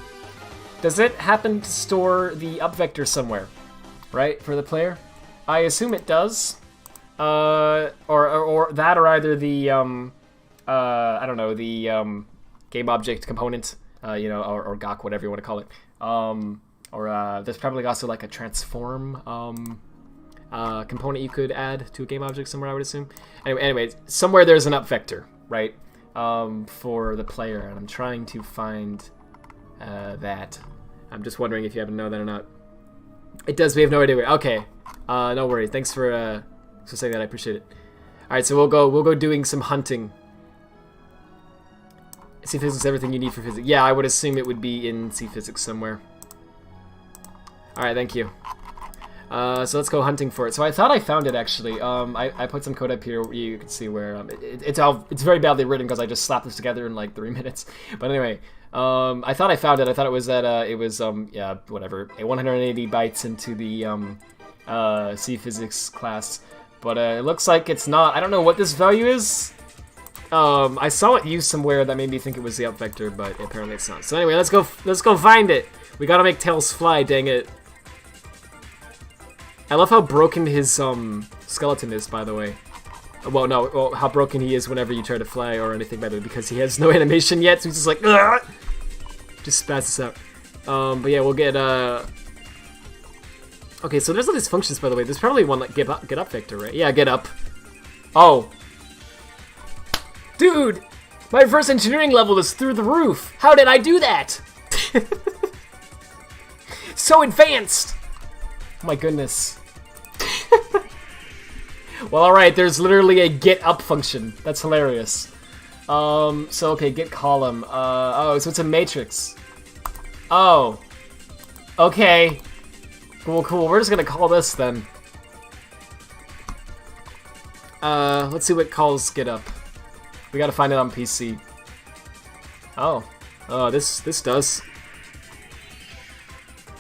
does it happen to store the up vector somewhere, right, for the player? I assume it does, or that, or either the I don't know, the game object component you know, or gawk, whatever you want to call it. Or there's probably also like a transform component you could add to a game object somewhere, I would assume. Anyway, somewhere there's an up vector, right, for the player, and I'm trying to find that. I'm just wondering if you happen to know that or not. It does. We have no idea where. Okay, no worry. Thanks for saying that. I appreciate it. All right, so we'll go doing some hunting. C physics, everything you need for physics. Yeah, I would assume it would be in C physics somewhere. All right, thank you. So let's go hunting for it. So I thought I found it actually. I put some code up here. You can see where it's very badly written because I just slapped this together in like 3 minutes. But anyway, I thought I found it. I thought it was that yeah, whatever, 180 bytes into the C physics class. But it looks like it's not. I don't know what this value is. I saw it used somewhere that made me think it was the up vector, but apparently it's not. So anyway, let's go find it. We gotta make tails fly. Dang it. I love how broken his skeleton is, by the way. Well, no, well, how broken he is whenever you try to fly or anything, by the way, because he has no animation yet, so he's just like, ugh! Just spazzes out. But yeah, we'll get okay, so there's all these functions, by the way. There's probably one like get up vector, right? Yeah, get up. Oh. Dude! My reverse engineering level is through the roof! How did I do that? So advanced! Oh my goodness. Well, alright, there's literally a get up function. That's hilarious. So, okay, get column. Oh, so it's a matrix. Oh. Okay. Cool. We're just gonna call this then. Let's see what calls get up. We gotta find it on PC. Oh. Oh, this does.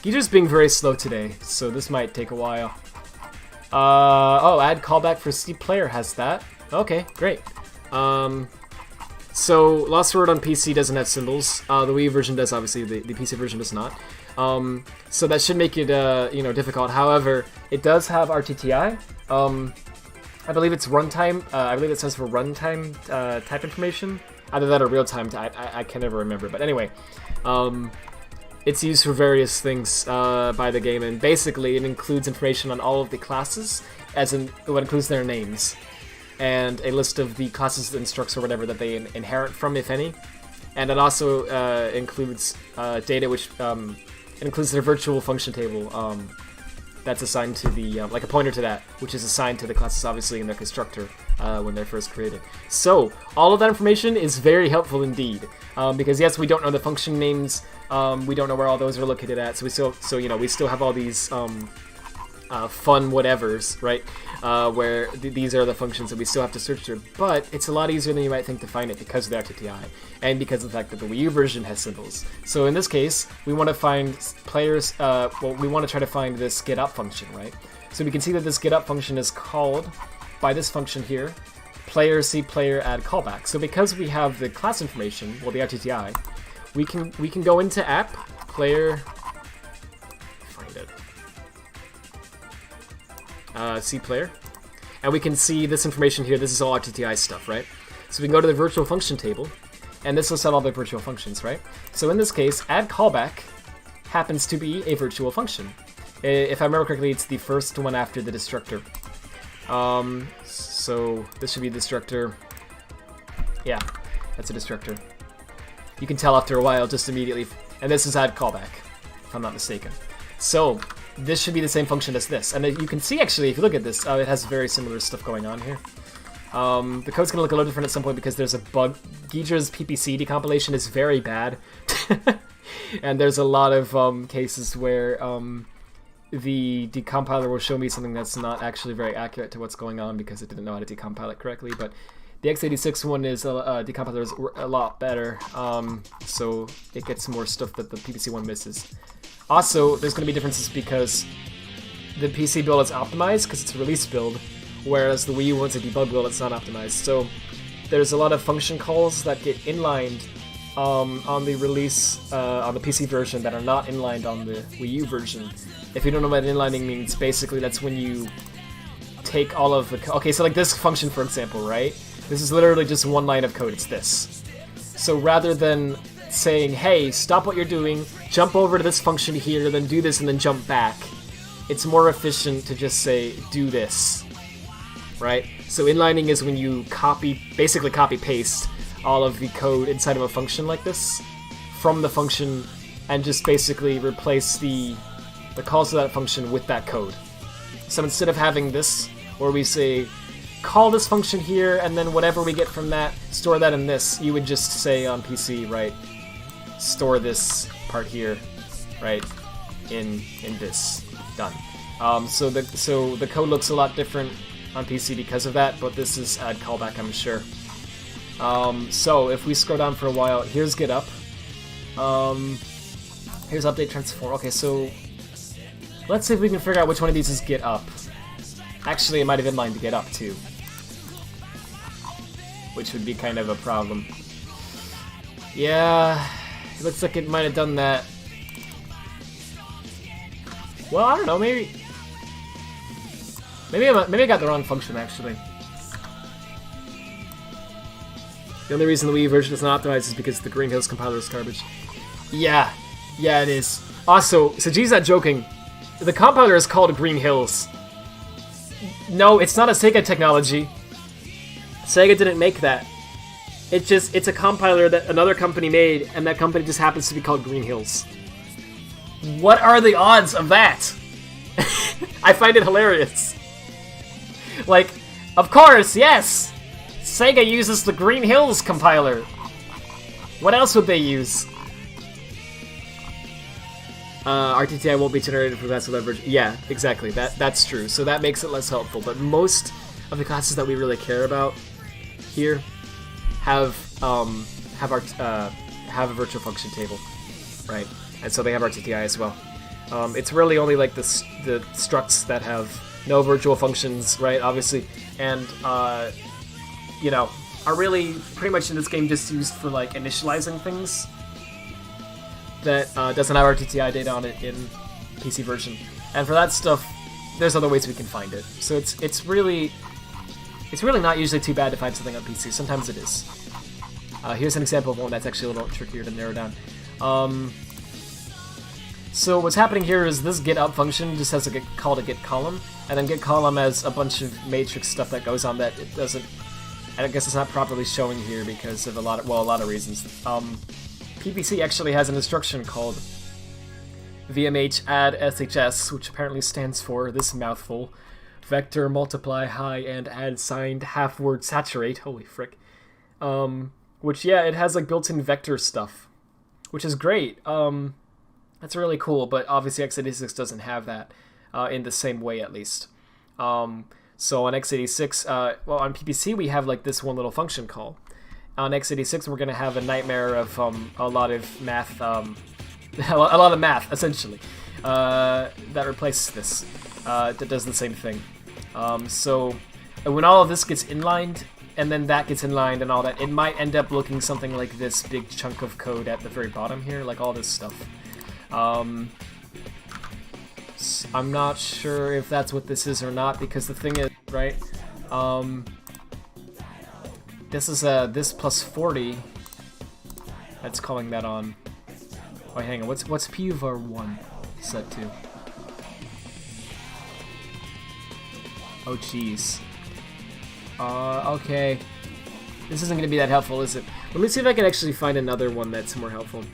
Guijar's being very slow today, so this might take a while. Oh, add callback for C player has that. Okay, great. So Lost Word on PC doesn't have symbols. The Wii version does, obviously. The PC version does not. So that should make it, you know, difficult. However, it does have RTTI. I believe it's runtime. I believe it stands for runtime type information. Either that or real-time. I can never remember. But anyway, it's used for various things by the game, and basically it includes information on all of the classes, as in what includes their names, and a list of the classes, instructs, or whatever that they inherit from, if any. And it also includes data which it includes their virtual function table. That's assigned to the, like a pointer to that, which is assigned to the classes, obviously, in their constructor when they're first created. So, all of that information is very helpful indeed, because yes, we don't know the function names, we don't know where all those are located at, so we still have all these fun whatevers, right, where these are the functions that we still have to search through, but it's a lot easier than you might think to find it because of the RTTI, and because of the fact that the Wii U version has symbols. So in this case, we want to find players, well, we want to try to find this getUp function, right? So we can see that this getUp function is called by this function here, player C player add callback. So because we have the class information, well, the RTTI, we can go into app, player, C player, and we can see this information here. This is all RTTI stuff, right? So we can go to the virtual function table, and this lists out all the virtual functions, right? So in this case, add callback happens to be a virtual function. If I remember correctly, it's the first one after the destructor. So this should be the destructor. Yeah, that's a destructor. You can tell after a while, just immediately, and this is add callback, if I'm not mistaken. So this should be the same function as this, and you can see actually, if you look at this, it has very similar stuff going on here. The code's gonna look a little different at some point because there's a bug. Guijar's PPC decompilation is very bad, and there's a lot of cases where the decompiler will show me something that's not actually very accurate to what's going on because it didn't know how to decompile it correctly. But the x86 one is decompiler is a lot better, so it gets more stuff that the PPC one misses. Also, there's going to be differences because the PC build is optimized because it's a release build, whereas the Wii U one's a debug build, it's not optimized. So there's a lot of function calls that get inlined on the release, on the PC version that are not inlined on the Wii U version. If you don't know what inlining means, basically that's when you take all of the okay, so like this function, for example, right? This is literally just one line of code, it's this. So rather than saying, hey, stop what you're doing, jump over to this function here, then do this, and then jump back. It's more efficient to just say, do this, right? So inlining is when you basically copy-paste all of the code inside of a function like this from the function and just basically replace the calls to that function with that code. So instead of having this, where we say, call this function here, and then whatever we get from that, store that in this, you would just say on PC, right, store this part here, right, in this. Done. So the code looks a lot different on PC because of that, but this is add callback, I'm sure. So if we scroll down for a while, here's get up. Here's update transform. Okay, so let's see if we can figure out which one of these is get up. Actually, it might have inlined to get up too, which would be kind of a problem. Yeah, it looks like it might have done that. Well, I don't know, maybe I got the wrong function, actually. The only reason the Wii version is not optimized is because the Green Hills compiler is garbage. Yeah, it is. Also, so G's not joking, the compiler is called Green Hills. No, it's not a Sega technology. Sega didn't make that. It's a compiler that another company made, and that company just happens to be called Green Hills. What are the odds of that? I find it hilarious. Like, of course, yes! Sega uses the Green Hills compiler. What else would they use? RTTI won't be generated for that SLW version. Yeah, exactly. That's true. So that makes it less helpful. But most of the classes that we really care about here have a virtual function table, right? And so they have RTTI as well. It's really only like the structs that have no virtual functions, right? Obviously, and you know, are really pretty much in this game just used for like initializing things that doesn't have RTTI data on it in PC version. And for that stuff, there's other ways we can find it. So it's really not usually too bad to find something on PC. Sometimes it is. Here's an example of one that's actually a little trickier to narrow down. So what's happening here is this get up function just has a get call to get column, and then get column has a bunch of matrix stuff that goes on that it doesn't. And I guess it's not properly showing here because of a lot of reasons. PPC actually has an instruction called VMH add SHS, which apparently stands for this mouthful: vector multiply high and add signed half word saturate. Holy frick! Which yeah, it has like built-in vector stuff, which is great. That's really cool, but obviously x86 doesn't have that in the same way, at least. So on x86, well, on PPC we have like this one little function call. On x86 we're gonna have a nightmare of a lot of math, a lot of math essentially that replaces this. That does the same thing. So when all of this gets inlined, and then that gets inlined and all that, it might end up looking something like this big chunk of code at the very bottom here, like all this stuff. I'm not sure if that's what this is or not, because the thing is, right, this is this plus 40 that's calling that on. Wait, hang on, what's PUVAR1 set to? Oh jeez. Okay. This isn't gonna be that helpful, is it? Let me see if I can actually find another one that's more helpful.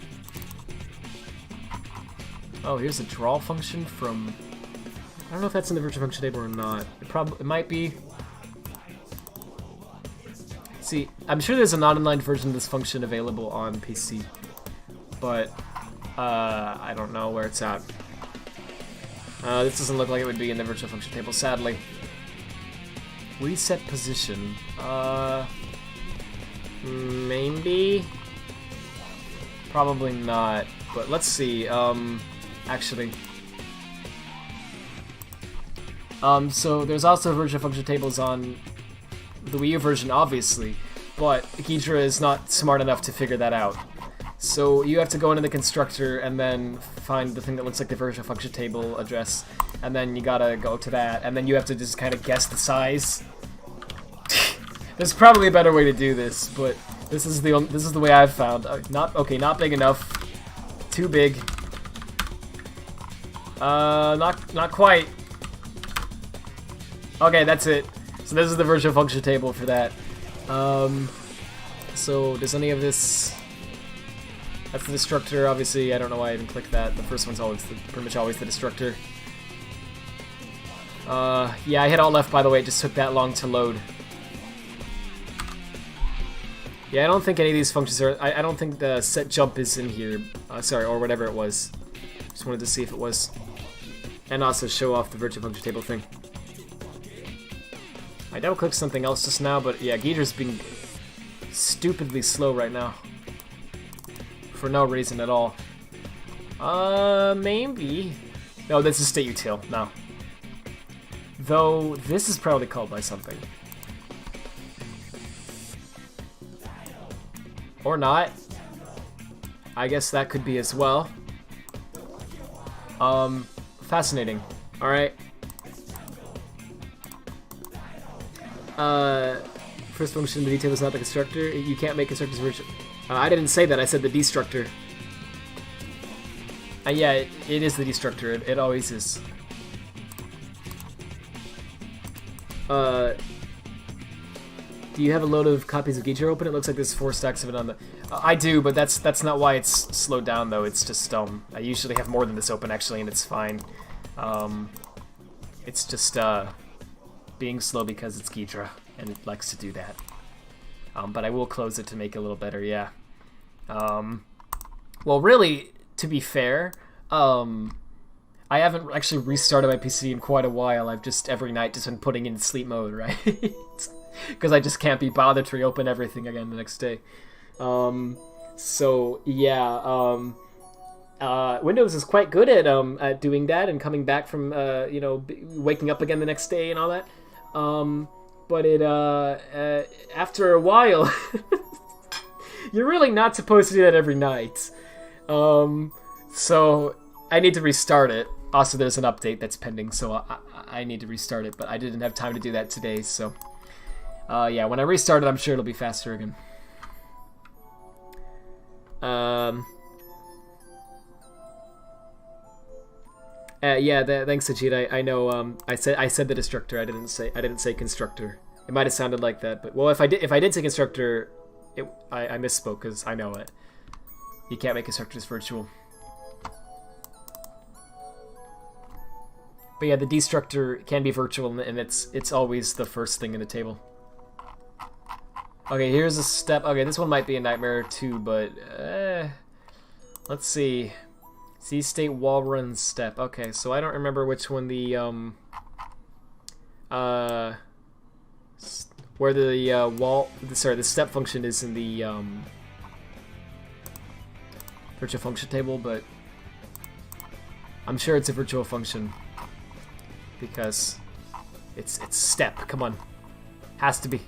Oh, here's a draw function from... I don't know if that's in the virtual function table or not. It might be. See, I'm sure there's a non-inlined version of this function available on PC, but I don't know where it's at. This doesn't look like it would be in the virtual function table, sadly. Reset position. Maybe? Probably not, but let's see. Actually. So there's also virtual function tables on the Wii U version, obviously, but Ghidra is not smart enough to figure that out. So you have to go into the constructor and then find the thing that looks like the virtual function table address, and then you gotta go to that, and then you have to just kind of guess the size. There's probably a better way to do this, but This is the way I've found. Not big enough. Too big. Not quite. Okay, that's it. So this is the virtual function table for that. So does any of this? That's the destructor. Obviously, I don't know why I even clicked that. The first one's always pretty much always the destructor. Yeah, I hit Alt left, by the way. It just took that long to load. Yeah, I don't think any of these functions are... I don't think the set jump is in here. Sorry, or whatever it was. Just wanted to see if it was. And also show off the virtual function table thing. I double-clicked something else just now, but yeah, Ghidorah's being stupidly slow right now. For no reason at all. Maybe... No, this is state util. No. Though, this is probably called by something. Or not. I guess that could be as well. Fascinating. Alright. First function of the detail is not the constructor. You can't make constructors virtual. I didn't say that, I said the destructor. Yeah, it is the destructor. It always is. Do you have a load of copies of Ghidorah open? It looks like there's 4 stacks of it on the... I do, but that's not why it's slowed down, though. It's just, I usually have more than this open, actually, and it's fine. It's just, being slow because it's Ghidorah, and it likes to do that. But I will close it to make it a little better, yeah. Well, really, to be fair, I haven't actually restarted my PC in quite a while. I've just, every night, just been putting in sleep mode, right? Because I just can't be bothered to reopen everything again the next day. So yeah, Windows is quite good at doing that and coming back from you know, waking up again the next day and all that. But it after a while, you're really not supposed to do that every night. So I need to restart it. Also, there's an update that's pending, so I need to restart it. But I didn't have time to do that today, so. Yeah, when I restart it, I'm sure it'll be faster again. Yeah, thanks, Sajid. I know. I said the destructor. I didn't say constructor. It might have sounded like that, but well, if I did say constructor, I misspoke because I know it. You can't make constructors virtual. But yeah, the destructor can be virtual, and it's always the first thing in the table. Okay, here's a step. Okay, this one might be a nightmare too, but let's see. See state wall run step. Okay, so I don't remember which one the where the the step function is in the virtual function table, but I'm sure it's a virtual function because it's step. Come on, has to be.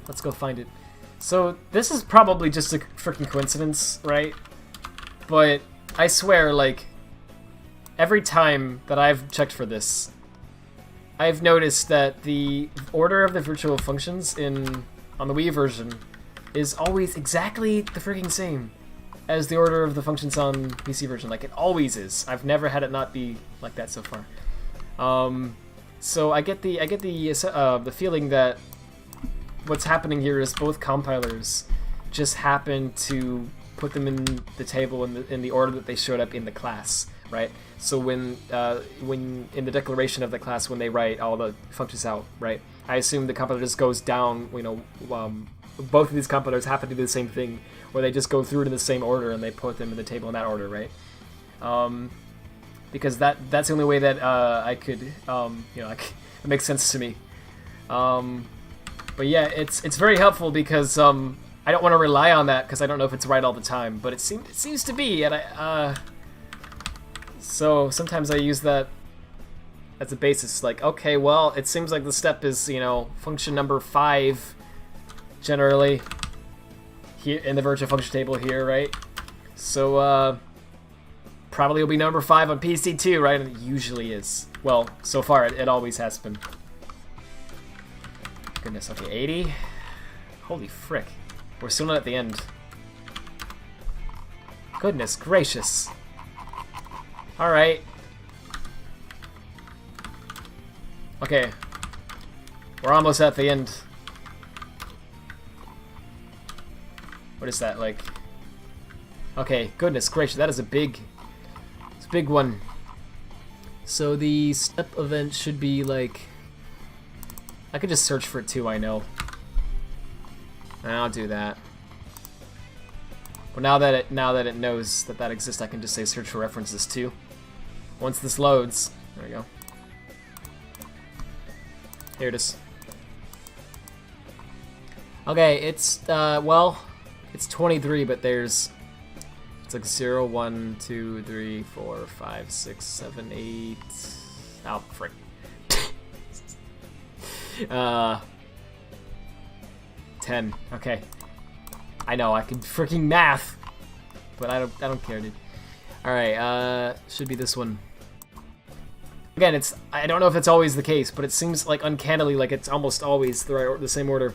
Let's go find it. So this is probably just a freaking coincidence, right? But I swear, like, every time that I've checked for this, I've noticed that the order of the virtual functions on the Wii version is always exactly the freaking same as the order of the functions on PC version. Like, it always is. I've never had it not be like that so far. So I get the feeling that what's happening here is both compilers just happen to put them in the table in the order that they showed up in the class, right? So when in the declaration of the class, when they write all the functions out, right? I assume the compiler just goes down. You know, both of these compilers happen to do the same thing, where they just go through it in the same order and they put them in the table in that order, right? Because that's the only way that I could, you know, it makes sense to me. But yeah, it's very helpful because I don't want to rely on that because I don't know if it's right all the time, but it seems to be, and so sometimes I use that as a basis. Like, okay, well, it seems like the step is, you know, function number 5 generally here in the virtual function table here, right? So probably will be number 5 on PC too, right? And it usually is. Well, so far it always has been. Goodness, okay, 80. Holy frick. We're still not at the end. Goodness gracious. Alright. Okay. We're almost at the end. What is that, like? Okay, goodness gracious, that is it's a big one. So the step event should be like, I could just search for it too, I know. I'll do that. But now that it knows that exists, I can just say search for references too. Once this loads, there we go. Here it is. Okay, it's well, it's 23, but it's like 0, 1, 2, 3, 4, 5, 6, 7, 8. Oh, frick. 10. Okay. I know I can freaking math, but I don't care, dude. All right. Should be this one. Again, I don't know if it's always the case, but it seems like uncannily like it's almost always the same order.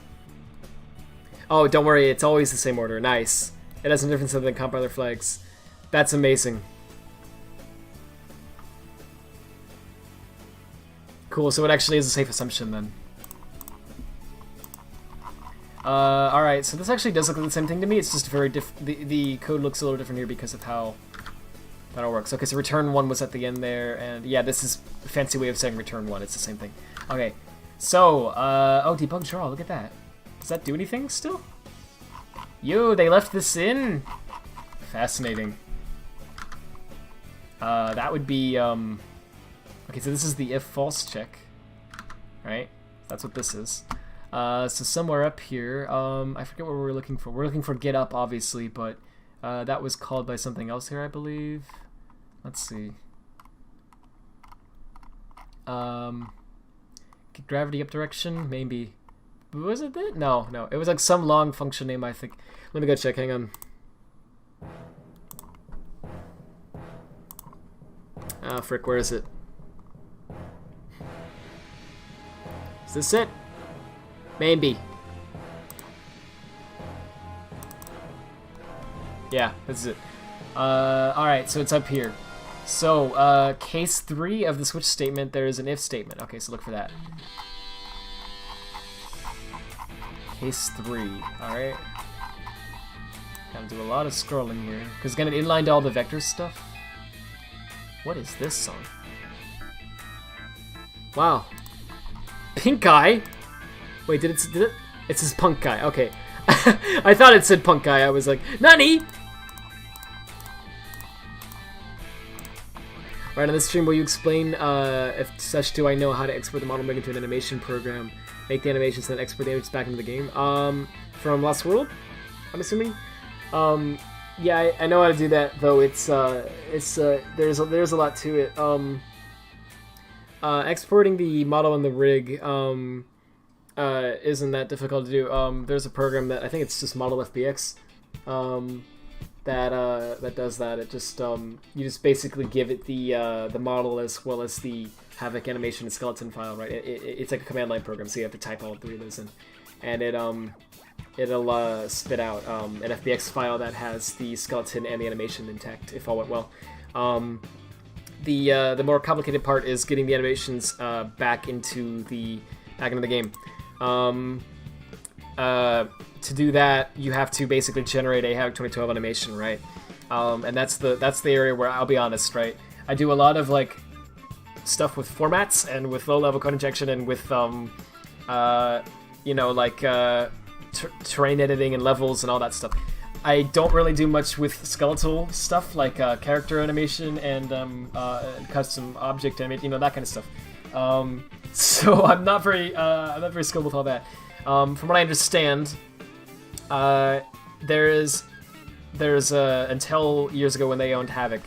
Oh, don't worry, it's always the same order. Nice. It has no difference other than compiler flags. That's amazing. Cool, so it actually is a safe assumption then. Alright, so this actually does look like the same thing to me. It's just very the code looks a little different here because of how that all works. Okay, so return 1 was at the end there, and yeah, this is a fancy way of saying return 1. It's the same thing. Okay, so, oh, debug draw, look at that. Does that do anything still? Yo, they left this in? Fascinating. That would be, okay, so this is the if false check, right? That's what this is. So somewhere up here, I forget what we're looking for. We're looking for get up, obviously, but that was called by something else here, I believe. Let's see. Get gravity up direction, maybe. Was it that? No. It was like some long function name, I think. Let me go check, hang on. Ah, frick, where is it? Is this it? Maybe. Yeah, this is it. Alright, so it's up here. So, case 3 of the switch statement, there is an if statement. Okay, so look for that. Case 3, alright. Gotta do a lot of scrolling here. Because again, it inlined all the vector stuff. What is this song? Wow. Pink Eye? Wait, did it? It says Punk Guy. Okay. I thought it said Punk Guy. I was like, Nani? Alright, on this stream, will you explain if such do I know how to export the model make into an animation program, make the animations, then export the images back into the game? From Lost World, I'm assuming. Yeah, I know how to do that, though. There's a lot to it. Exporting the model and the rig isn't that difficult to do. There's a program that I think it's just Model FBX that does that. It just you just basically give it the model as well as the Havoc animation and skeleton file, right? It's like a command line program, so you have to type all 3 of those in, and it'll spit out an FBX file that has the skeleton and the animation intact if all went well. The more complicated part is getting the animations back into the game. To do that, you have to basically generate a Havoc 2012 animation, right? And that's the area where I'll be honest, right? I do a lot of like stuff with formats and with low-level code injection and with you know, like terrain editing and levels and all that stuff. I don't really do much with skeletal stuff like character animation and custom object animation, you know, that kind of stuff. So I'm not very skilled with all that. From what I understand, there's until years ago when they owned Havoc,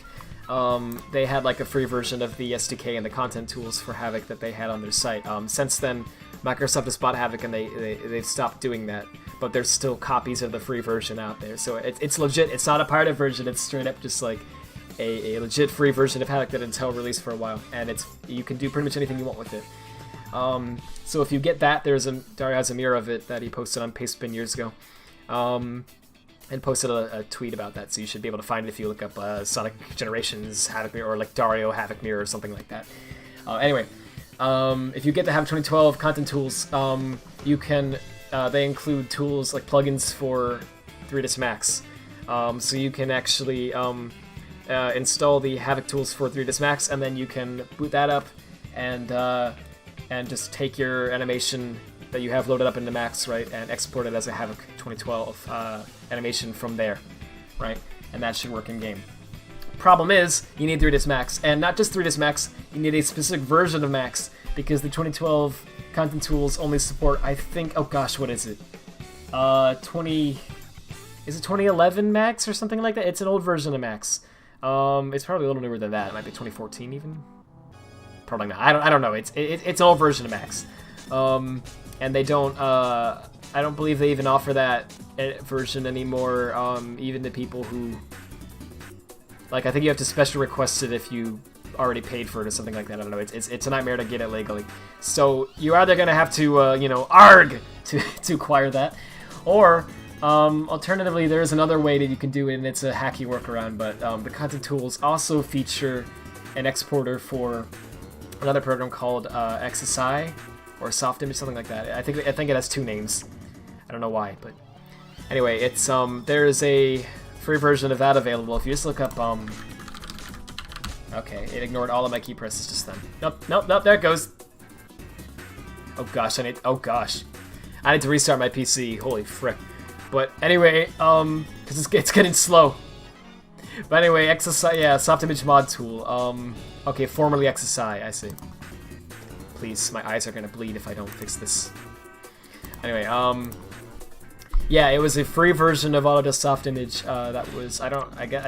they had like a free version of the SDK and the content tools for Havoc that they had on their site. Since then, Microsoft has bought Havoc and they've stopped doing that, but there's still copies of the free version out there. So it's legit. It's not a pirated version. It's straight up just like a legit free version of Havoc that Intel released for a while, and you can do pretty much anything you want with it. So if you get that, Dario has a mirror of it that he posted on Pastebin years ago, and posted a tweet about that. So you should be able to find it if you look up Sonic Generations Havoc Mirror or like Dario Havoc Mirror or something like that. Anyway, if you get the Havoc 2012 content tools, you can. They include tools like plugins for 3ds Max, so you can actually install the Havoc tools for 3ds Max, and then you can boot that up and just take your animation that you have loaded up into Max, right, and export it as a Havoc 2012 animation from there, right, and that should work in game. Problem is, you need 3ds Max, and not just 3ds Max, you need a specific version of Max, because the 2012 content tools only support, I think, oh gosh, what is it? Is it 2011 Max or something like that? It's an old version of Max. It's probably a little newer than that. It might be 2014 even. Probably not. I don't know. It's an old version of Max. And they don't. I don't believe they even offer that version anymore. Even to people who, like, I think you have to special request it if you already paid for it or something like that. I don't know. It's a nightmare to get it legally. So you're either gonna have to ARG to acquire that, or alternatively, there's another way that you can do it, and it's a hacky workaround. But the content tools also feature an exporter for another program called XSI or Soft Image, something like that. I think it has 2 names. I don't know why, but anyway, it's there is a free version of that available. If you just look up okay, it ignored all of my key presses just then. Nope, there it goes. Oh gosh, I need to restart my PC. Holy frick. But anyway, because it's getting slow. But anyway, XSI, yeah, Soft Image Mod Tool. Okay, formerly XSI, I see. Please, my eyes are gonna bleed if I don't fix this. Anyway, yeah, it was a free version of Autodesk Soft Image. That was, I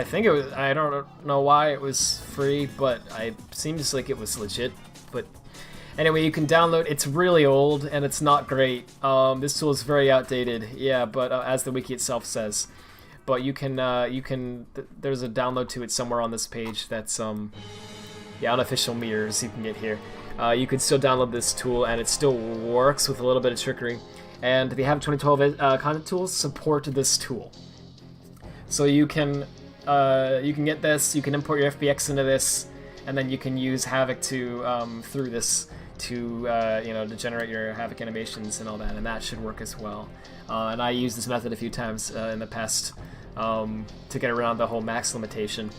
think it was, I don't know why it was free, but it seems like it was legit. But anyway, you can download. It's really old and it's not great. This tool is very outdated. Yeah, but as the wiki itself says. But you can there's a download to it somewhere on this page. That's yeah, unofficial mirrors you can get here. You can still download this tool and it still works with a little bit of trickery. And the Havoc 2012 content tools support this tool. So you can get this. You can import your FBX into this, and then you can use Havoc to through this to to generate your Havoc animations and all that, and that should work as well. And I used this method a few times in the past to get around the whole max limitation.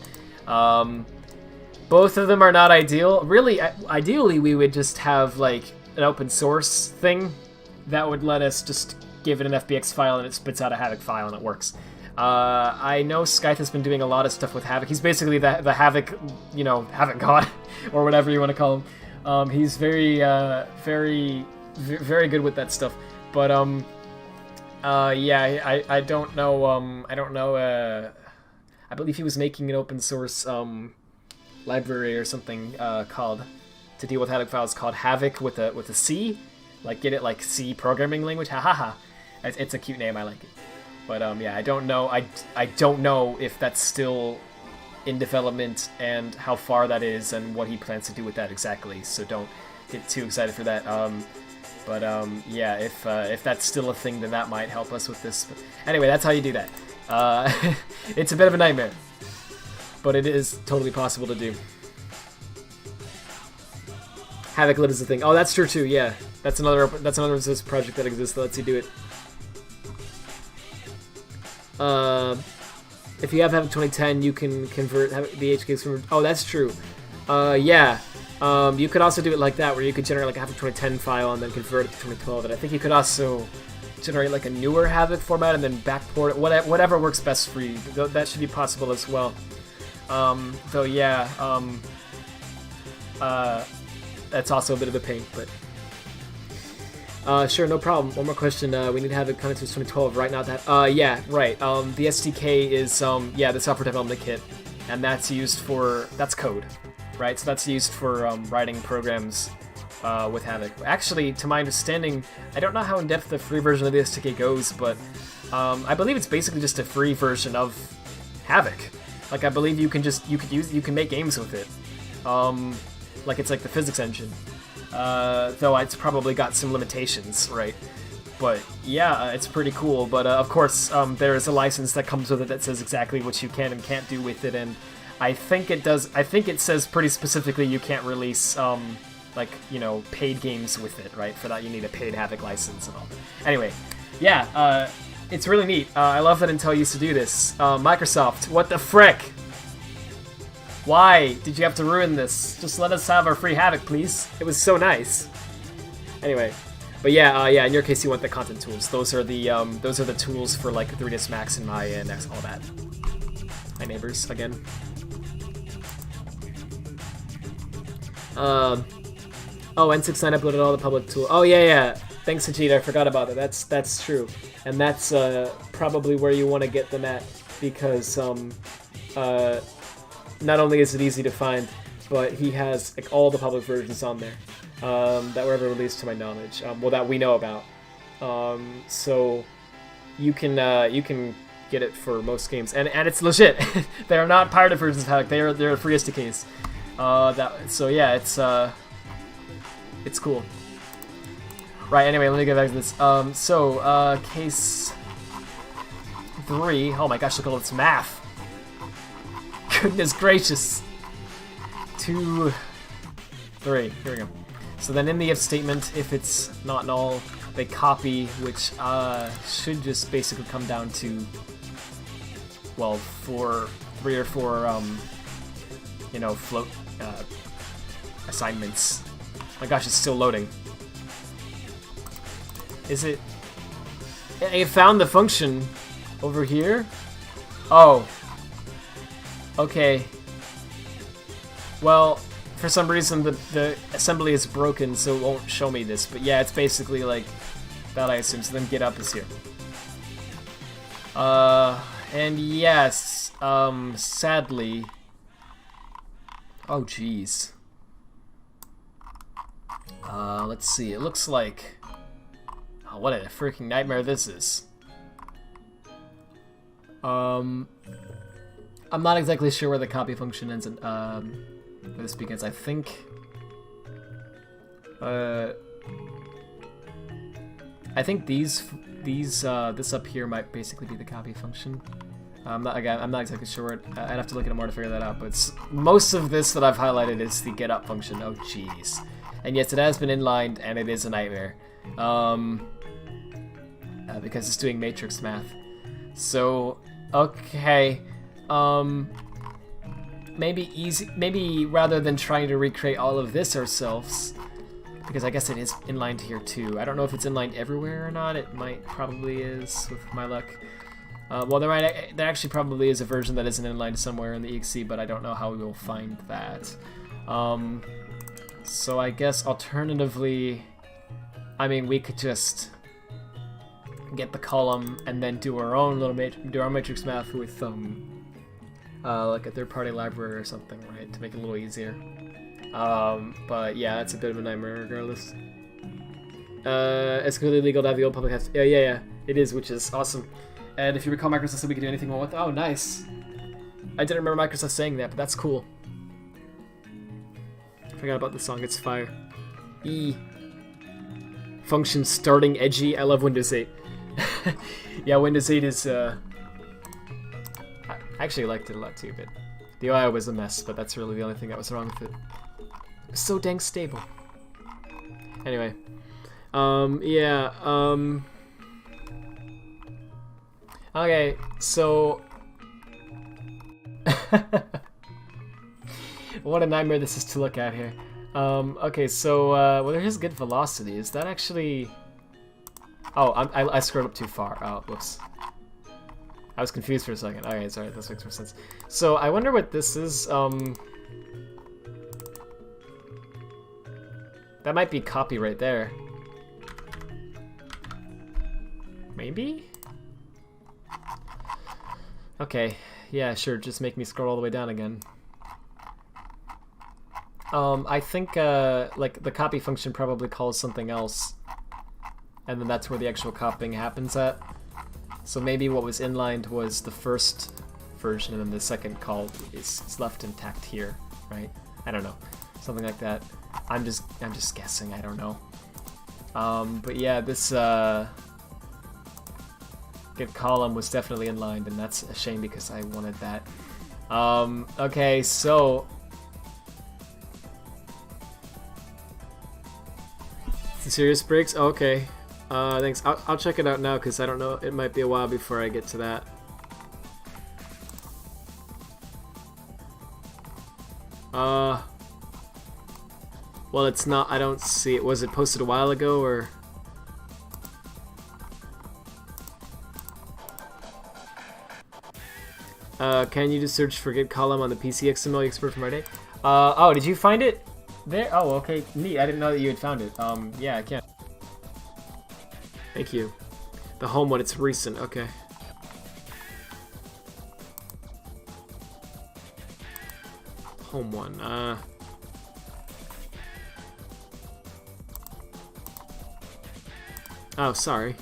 Both of them are not ideal. Really, ideally, we would just have like an open source thing that would let us just give it an FBX file and it spits out a Havoc file and it works. I know Scythe has been doing a lot of stuff with Havoc. He's basically the Havoc, Havoc god, or whatever you want to call him. He's very good with that stuff. But yeah, I don't know. I don't know. I believe he was making an open source library or something called to deal with Havoc files called Havoc with a C. Like, get it, like, C programming language? Ha ha ha. It's a cute name, I like it. But, yeah, I don't know. I don't know if that's still in development and how far that is and what he plans to do with that exactly. So don't get too excited for that. But yeah, if that's still a thing, then that might help us with this. But anyway, that's how you do that. It's a bit of a nightmare. But it is totally possible to do. Havoc Lit is a thing. Oh, that's true too, yeah. That's another project that exists that lets you do it. If you have Havoc 2010, you can convert the HKs from... Oh, that's true. Yeah. You could also do it like that, where you could generate like a Havoc 2010 file and then convert it to 2012. And I think you could also generate like a newer Havoc format and then backport it. Whatever works best for you. That should be possible as well. Though, yeah. That's also a bit of a pain, but... sure, no problem. One more question. We need to have it coming to 2012 right now. Yeah, right. The SDK is, yeah, the software development kit, and that's used for, that's code, right? So that's used for writing programs with Havoc. Actually, to my understanding, I don't know how in-depth the free version of the SDK goes, but I believe it's basically just a free version of Havoc. Like, I believe you can make games with it. Like, it's like the physics engine. though it's probably got some limitations, right? But yeah, it's pretty cool. But of course, there is a license that comes with it that says exactly what you can and can't do with it, and I think it does. I think it says pretty specifically you can't release like, you know, paid games with it, right? For that you need a paid Havoc license and all. Anyway, yeah, it's really neat. I love that Intel used to do this. Microsoft, what the frick? Why did you have to ruin this? Just let us have our free Havoc, please. It was so nice. Anyway. But yeah, yeah. In your case, you want the content tools. Those are the tools for like 3ds Max and Maya and all that. Hi neighbors again. Oh, N69 uploaded all the public tools. Oh yeah, yeah. Thanks, Ajit. I forgot about that. That's true, and that's probably where you want to get them at, because not only is it easy to find, but he has like all the public versions on there. That were ever released to my knowledge, well, that we know about. So you can get it for most games, and it's legit. They are not pirated versions of Havoc. They're free SDKs. So yeah, it's cool. Right. Anyway, let me get back to this. Case 3. Oh my gosh, look at all this math. Goodness gracious. 2, 3. Here we go. So then in the if statement, if it's not null, they copy, which should just basically come down to, well, 3 or 4, you know, float assignments. My gosh, it's still loading. Is it? I found the function over here. Oh. Okay. Well, for some reason the assembly is broken, so it won't show me this. But yeah, it's basically like that, I assume. So then get up is here. And yes, sadly. Oh geez. Let's see. It looks like. Oh, what a freaking nightmare this is. I'm not exactly sure where the copy function ends. This begins. I think. I think this up here might basically be the copy function. I'm not exactly sure. I'd have to look at it more to figure that out. But most of this that I've highlighted is the get up function. Oh jeez. And yes, it has been inlined, and it is a nightmare. Because it's doing matrix math. So okay. Maybe rather than trying to recreate all of this ourselves, because I guess it is inlined here too. I don't know if it's inlined everywhere or not. It probably is with my luck. Well, there actually probably is a version that isn't inlined somewhere in the exe, but I don't know how we will find that. So I guess alternatively, I mean, we could just get the column and then do our own little matrix math with like a third-party library or something, right, to make it a little easier. But yeah, that's a bit of a nightmare regardless. It's clearly legal to have the old public house. Yeah, it is, which is awesome. And if you recall, Microsoft said we could do anything we want. Oh, nice. I didn't remember Microsoft saying that, but that's cool. I forgot about the song. It's fire. E. Function starting edgy. I love Windows 8. Yeah, Windows 8 is, I actually liked it a lot too, but the UI was a mess, but that's really the only thing that was wrong with it. It was so dang stable. Anyway. Yeah, okay, so... What a nightmare this is to look at here. Okay, so, well, there's good velocity. Is that actually... Oh, I scrolled up too far. Oh, whoops. I was confused for a second. Okay, sorry, this makes more sense. So, I wonder what this is, That might be copy right there. Maybe? Okay, yeah, sure, just make me scroll all the way down again. I think, like, the copy function probably calls something else, and then that's where the actual copying happens at. So maybe what was inlined was the first version, and then the second call is left intact here, right? I don't know. Something like that. I'm just guessing. I don't know. But yeah, this get column was definitely in line, and that's a shame because I wanted that. Okay, so serious breaks. Oh, okay. Thanks. I'll check it out now because I don't know. It might be a while before I get to that. Well, it's not. I don't see it. Was it posted a while ago or? Can you just search for get column on the PC XML expert from Friday? Oh, did you find it there? Oh, okay, neat. I didn't know that you had found it. Yeah, I can. Thank you. The home one, it's recent. Okay. Home one. Oh, sorry.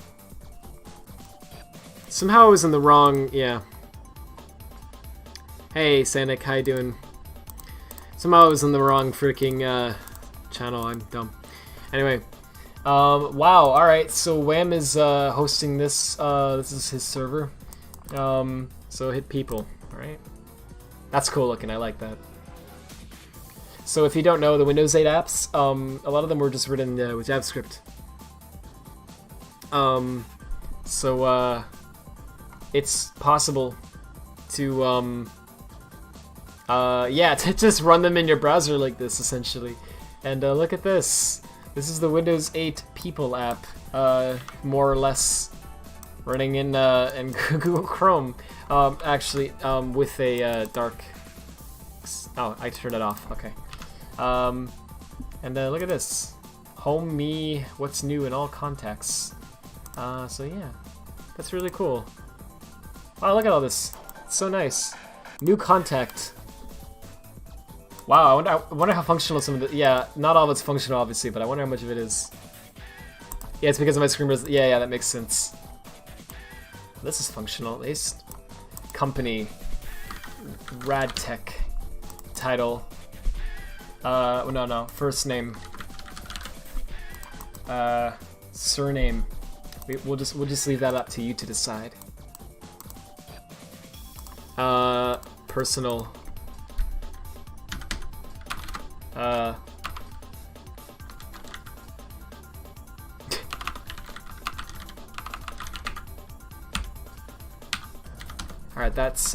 Somehow I was in the wrong. Yeah. Hey, Sanic, how you doing? Somehow I was in the wrong freaking channel. I'm dumb. Anyway, wow. All right, so Wham is hosting this. This is his server. So hit people. All right. That's cool looking. I like that. So if you don't know, the Windows 8 apps, a lot of them were just written with JavaScript. So it's possible to yeah, to just run them in your browser like this, essentially. And look at this. This is the Windows 8 People app, more or less running in Google Chrome. Actually, with a dark. Oh, I turned it off. Okay. And look at this. Home me, what's new in all contexts. So yeah, that's really cool. Wow, look at all this. It's so nice. New contact. Wow, I wonder how functional some of the... Yeah, not all of it's functional, obviously, but I wonder how much of it is. Yeah, it's because of my screen resolution. Yeah, that makes sense. This is functional, at least. Company. Radtech. Title. No. First name. Surname. We'll just leave that up to you to decide. Personal. Alright, that's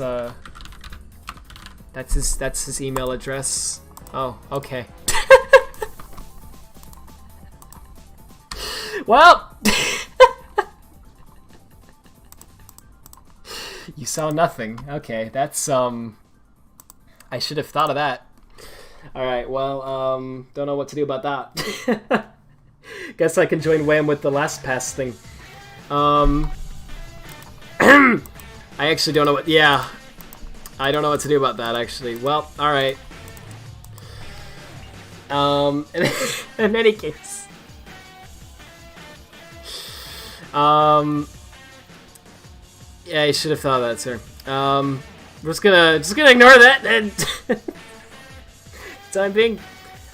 his email address. Oh, okay. Well, you saw nothing. Okay, that's I should have thought of that. Alright, well, don't know what to do about that. Guess I can join Wham with the last pass thing. I actually don't know what... Yeah. I don't know what to do about that, actually. Well, alright. In any case. Yeah, you should have thought of that, sir. We're just gonna ignore that, and... Time being.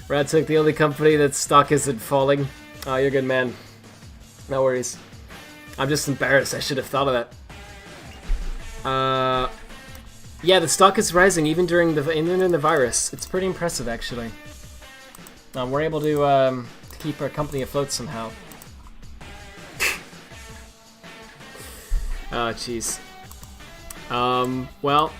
Radtech, the only company that stock isn't falling. Oh, you're a good man. No worries. I'm just embarrassed. I should have thought of that. Yeah, the stock is rising even during the virus. It's pretty impressive, actually. We're able to keep our company afloat somehow. Oh, jeez. Well.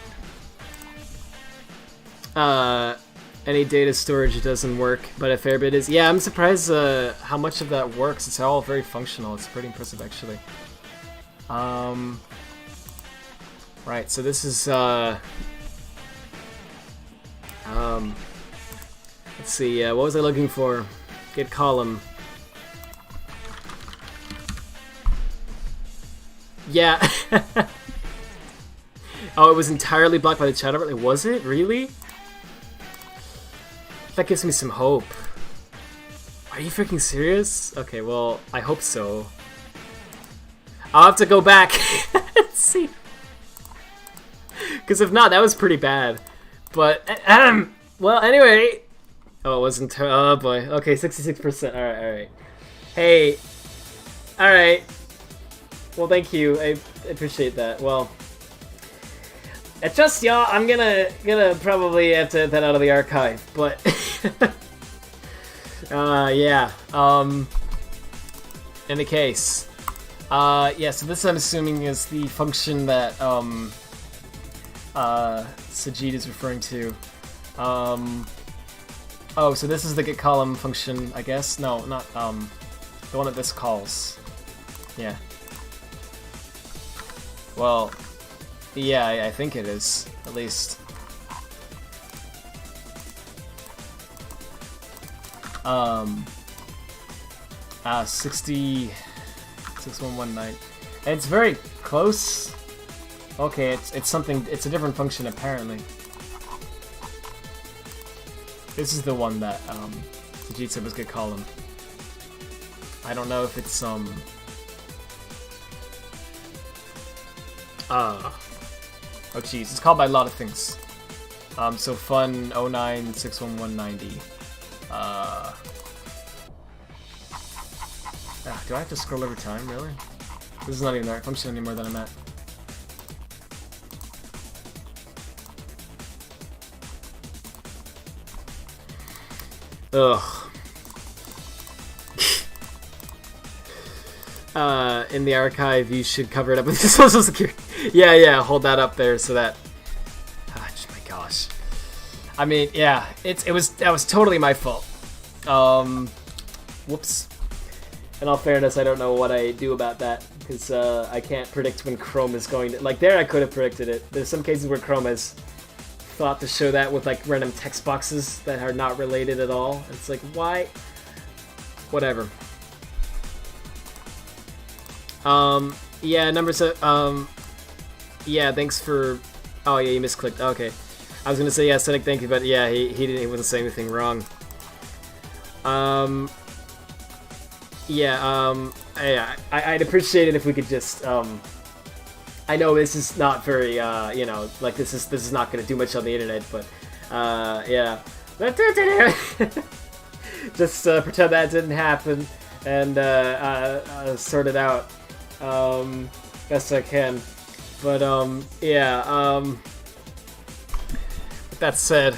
Any data storage doesn't work, but a fair bit is. Yeah, I'm surprised how much of that works. It's all very functional. It's pretty impressive, actually. Right, so this is, let's see, what was I looking for? Get column. Yeah. Oh, it was entirely blocked by the chat overlay. Was it? Really? That gives me some hope. Are you freaking serious? Okay, well, I hope so. I'll have to go back and see. Because if not, that was pretty bad. But, well, anyway, Oh, it wasn't. Oh boy. Okay, 66%. All right, all right. Hey. All right. Well, thank you. I appreciate that. Well, just y'all. I'm gonna probably have to that out of the archive, but yeah. In the case, yeah. So this I'm assuming is the function that Sajid is referring to. Oh, so this is the get column function, I guess. No, not the one that this calls. Yeah. Well, yeah, I think it is, at least. 6119. And it's very close. Okay, it's something. It's a different function apparently. This is the one that Sajid said was get column. I don't know if it's oh jeez, it's called by a lot of things. So fun 09611990. Do I have to scroll over time, really? This is not even the right function anymore that I'm at. Ugh. In the archive, you should cover it up with the Social Security. Yeah, hold that up there so that. Oh my gosh. I mean, yeah, that was totally my fault. Whoops. In all fairness, I don't know what I do about that because I can't predict when Chrome is going to. Like there, I could have predicted it. There's some cases where Chrome has thought to show that with like random text boxes that are not related at all. It's like, why? Whatever. Yeah, numbers. Yeah, thanks for. Oh yeah, you misclicked. Okay, I was gonna say yeah, Cynic, thank you, but yeah, he wasn't saying anything wrong. Yeah. Yeah, I'd appreciate it if we could just. I know this is not very, you know, like this is not gonna do much on the internet, but yeah. Just pretend that didn't happen and sort it out best I can. But yeah. With that said,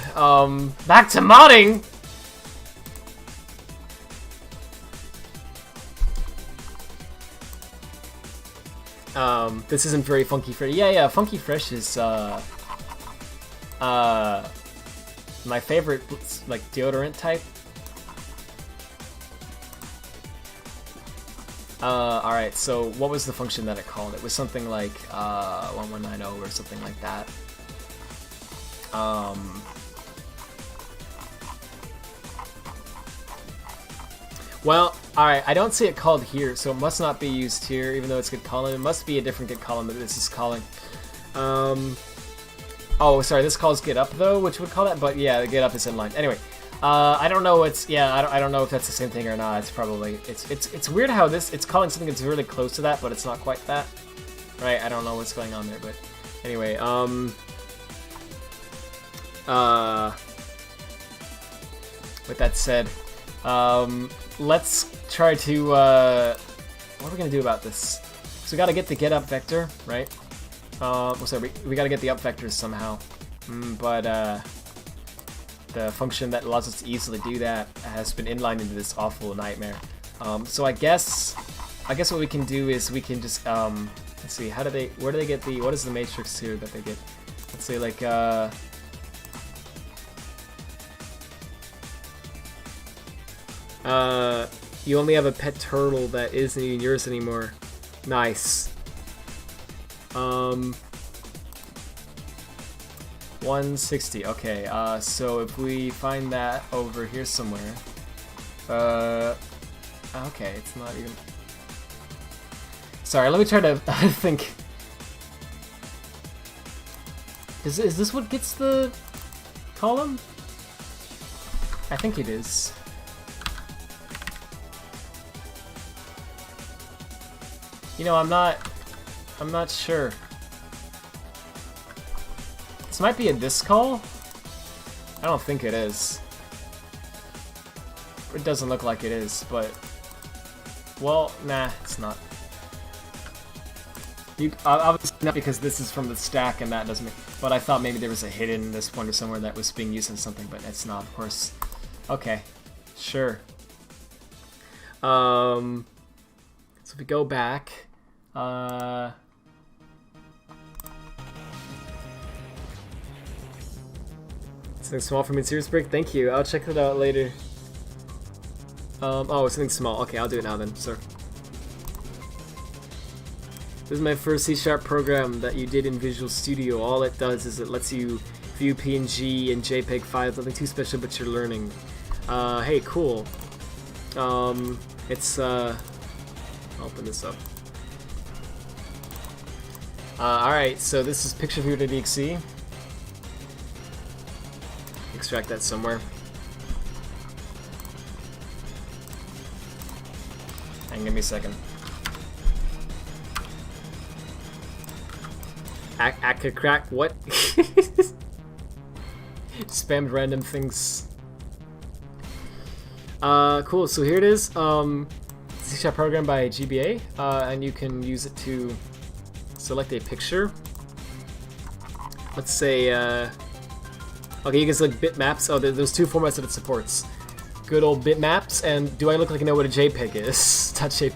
back to modding. This isn't very Funky Fresh. Yeah, Funky Fresh is my favorite, like, deodorant type. Alright, so what was the function that it called? It was something like 1190 or something like that. Well, alright, I don't see it called here, so it must not be used here, even though it's get column. It must be a different get column that this is calling. Oh, sorry, this calls get up though, which would call that, but yeah, the get up is inline. Anyway, I don't know what's, yeah, I don't know if that's the same thing or not. It's probably, it's weird how it's calling something that's really close to that, but it's not quite that. Right, I don't know what's going on there, but anyway, with that said, let's try to, what are we gonna do about this? So we gotta get the get up vector, right? Well, sorry, we gotta get the up vectors somehow. But, the function that allows us to easily do that has been inlined into this awful nightmare. So I guess what we can do is we can just, let's see, where do they get what is the matrix here that they get? Let's say like, you only have a pet turtle that isn't even yours anymore. Nice. 160. Okay. So if we find that over here somewhere, okay, it's not even. Sorry, let me try to think. Is this what gets the column? I think it is. You know, I'm not sure. This might be a disc call? I don't think it is. It doesn't look like it is, but... Well, nah, it's not. Obviously not, because this is from the stack and that doesn't make... But I thought maybe there was a hidden this pointer somewhere that was being used in something, but it's not, of course. Okay, sure. So if we go back... Something small for mid-series break? Thank you, I'll check it out later. Oh, something small. Okay, I'll do it now then, sir. This is my first C# program that you did in Visual Studio. All it does is it lets you view PNG and JPEG files. Nothing too special, but you're learning. Hey, cool. It's, I'll open this up. Alright, so this is picture-viewer.exe. Extract that somewhere. Hang, give me a second. Crack, what? Spammed random things. Cool, so here it is. C# program by GBA, and you can use it to select a picture. Let's say, okay, you can select bitmaps. Oh, there's two formats that it supports. Good old bitmaps, and do I look like I know what a JPEG is? .jpeg.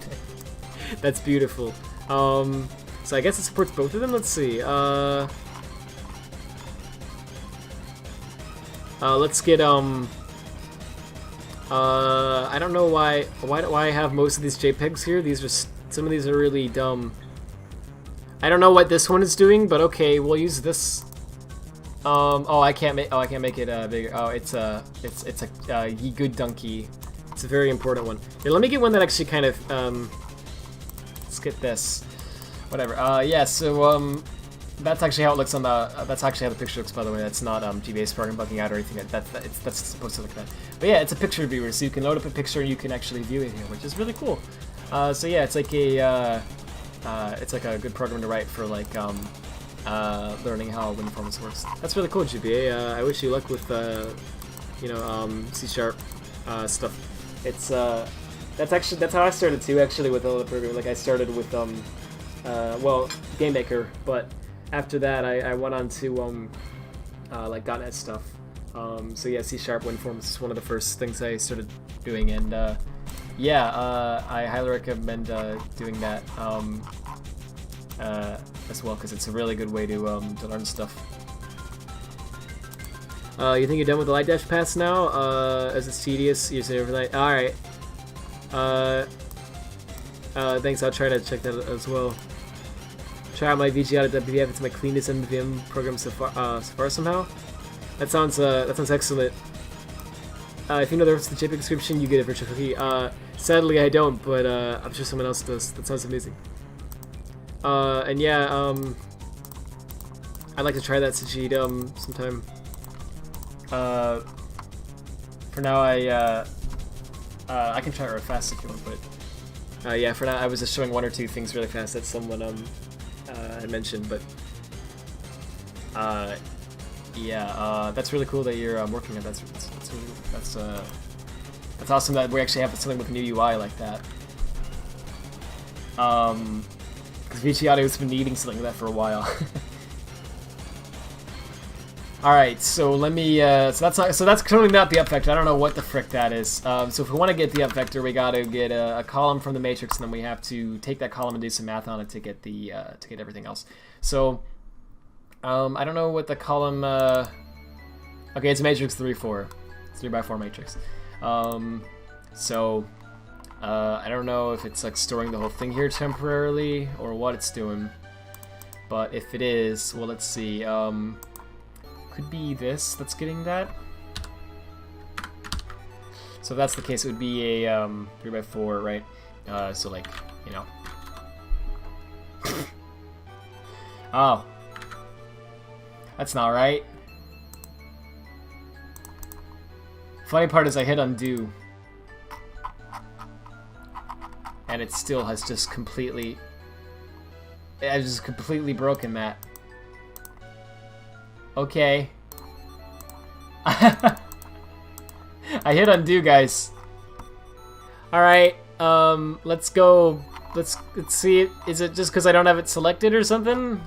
That's beautiful. So I guess it supports both of them. Let's see. Let's get I don't know why I have most of these JPEGs here. These are some of these are really dumb. I don't know what this one is doing, but okay, we'll use this. Oh, I can't make it bigger. Oh, it's a ye good donkey. It's a very important one. Here, let me get one that actually kind of let's get this. Whatever. Yeah. So that's actually how it looks on the. That's actually how the picture looks, by the way. That's not GBA's program bugging out or anything. That's supposed to look like that. But yeah, it's a picture viewer, so you can load up a picture and you can actually view it here, which is really cool. So yeah, it's like a good program to write for like learning how WinForms works. That's really cool, GBA. I wish you luck with you know, C# stuff. It's that's how I started too. Actually, with all the programming, like I started with well, GameMaker, but after that I went on to like .NET stuff. So yeah, C# WinForms is one of the first things I started doing, and yeah, I highly recommend doing that as well, because it's a really good way to learn stuff. You think you're done with the light dash pass now? As it's tedious, you're saying overnight. Alright. Thanks, I'll try to check that as well. Try out my VG.WPF, it's my cleanest MVM program so far somehow. That sounds excellent. If you know the reference to the JPEG description, you get a virtual cookie. Sadly I don't, but I'm sure someone else does. That sounds amazing. And yeah, I'd like to try that Sajid sometime. For now I can try it real fast if you want, but yeah, for now I was just showing one or two things really fast that someone had mentioned, but yeah, that's really cool that you're working on that. That's awesome that we actually have something with a new UI like that. Because VG Audio's been needing something like that for a while. Alright, so let me, so that's currently not the up vector. I don't know what the frick that is. So if we want to get the up vector, we got to get a column from the matrix, and then we have to take that column and do some math on it to get the to get everything else. So I don't know what the column. Okay, it's matrix 3-4, 3x4 matrix. So I don't know if it's like storing the whole thing here temporarily or what it's doing. But if it is, well, let's see. Could be this that's getting that. So if that's the case, it would be a 3x4, right? So like, you know. Oh. That's not right. Funny part is I hit undo. And it still has just completely... It has just completely broken that. Okay. I hit undo, guys. Alright, let's go. Let's see it. Is it just because I don't have it selected or something?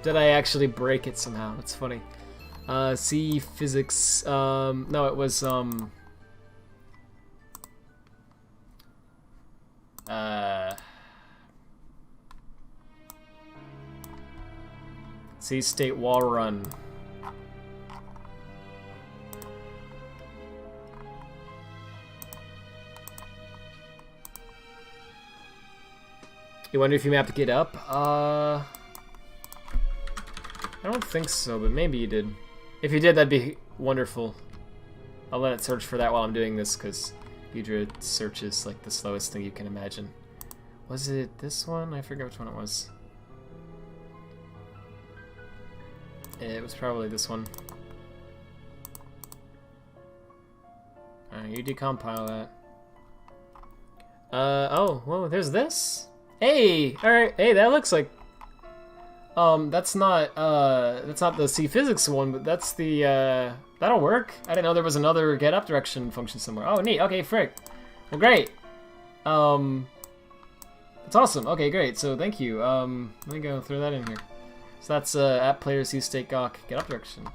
Did I actually break it somehow? That's funny. C physics. No, it was C state wall run. You wonder if you mapped get up? I don't think so, but maybe you did. If you did, that'd be wonderful. I'll let it search for that while I'm doing this, because Ghidra search is like the slowest thing you can imagine. Was it this one? I forget which one it was. It was probably this one. Alright, you decompile that. Oh, whoa, there's this? Hey! Alright, hey, that looks like... that's not the C physics one, but that's the, that'll work. I didn't know there was another get up direction function somewhere. Oh, neat. Okay, frick. Well, great. That's awesome. Okay, great. So, thank you. Let me go throw that in here. So that's, at player C state gawk get up direction.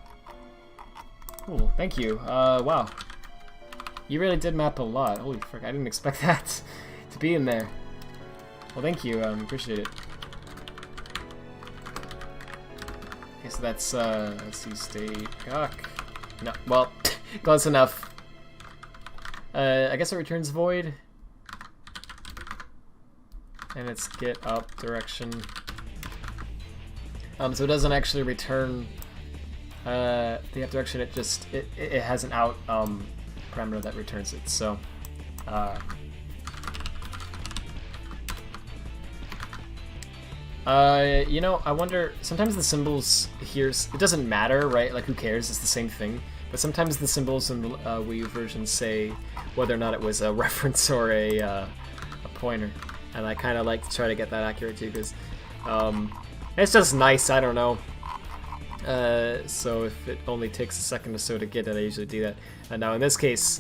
Cool. Thank you. Wow. You really did map a lot. Holy frick, I didn't expect that to be in there. Well, thank you. Appreciate it. Okay, so that's C state gawk. No, well, close enough. I guess it returns void, and it's get up direction. So it doesn't actually return the up direction. It just it has an out parameter that returns it. So. You know, I wonder, sometimes the symbols here, it doesn't matter, right? Like, who cares? It's the same thing. But sometimes the symbols in the Wii U version say whether or not it was a reference or a pointer. And I kind of like to try to get that accurate, too, because it's just nice, I don't know. So if it only takes a second or so to get it, I usually do that. And now in this case,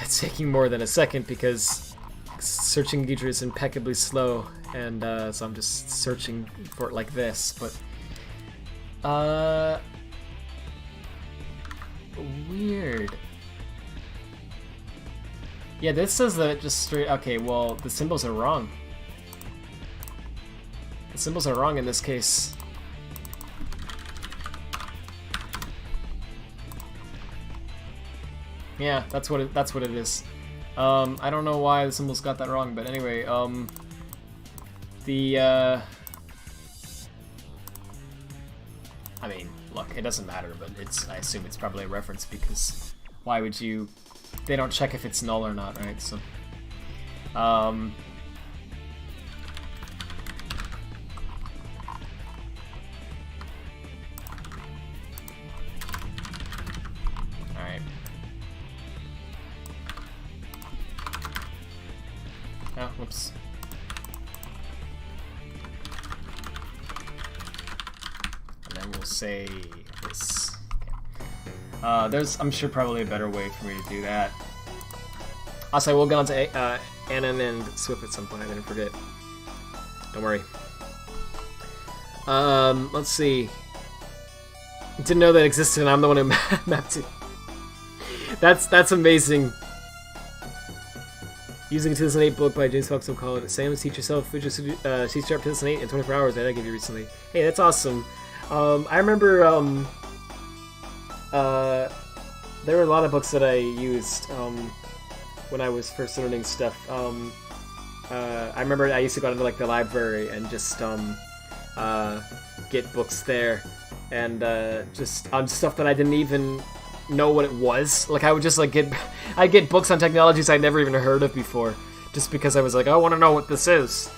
it's taking more than a second because searching Ghidra is impeccably slow. And so I'm just searching for it like this, but weird. Yeah, this says that it just straight. Okay, well, the symbols are wrong. The symbols are wrong in this case. Yeah, that's what it is. I don't know why the symbols got that wrong, but anyway, I mean, look, it doesn't matter, but I assume it's probably a reference because why would you? They don't check if it's null or not, right? So, all right. Oh, whoops. We'll say this. Okay. There's, I'm sure, probably a better way for me to do that. Also, I will get onto Anon and Swif at some point. I didn't forget. Don't worry. Let's see. Didn't know that existed, and I'm the one who mapped it. That's amazing. Using a 2008 book by James Fox will call it Sam's Teach Yourself, which is Teach Sharp 2008 in 24 hours that I gave you recently. Hey, that's awesome. I remember there were a lot of books that I used when I was first learning stuff. I remember I used to go to like the library and just get books there, and just on stuff that I didn't even know what it was. Like I would just like I'd get books on technologies I'd never even heard of before, just because I was like, I want to know what this is,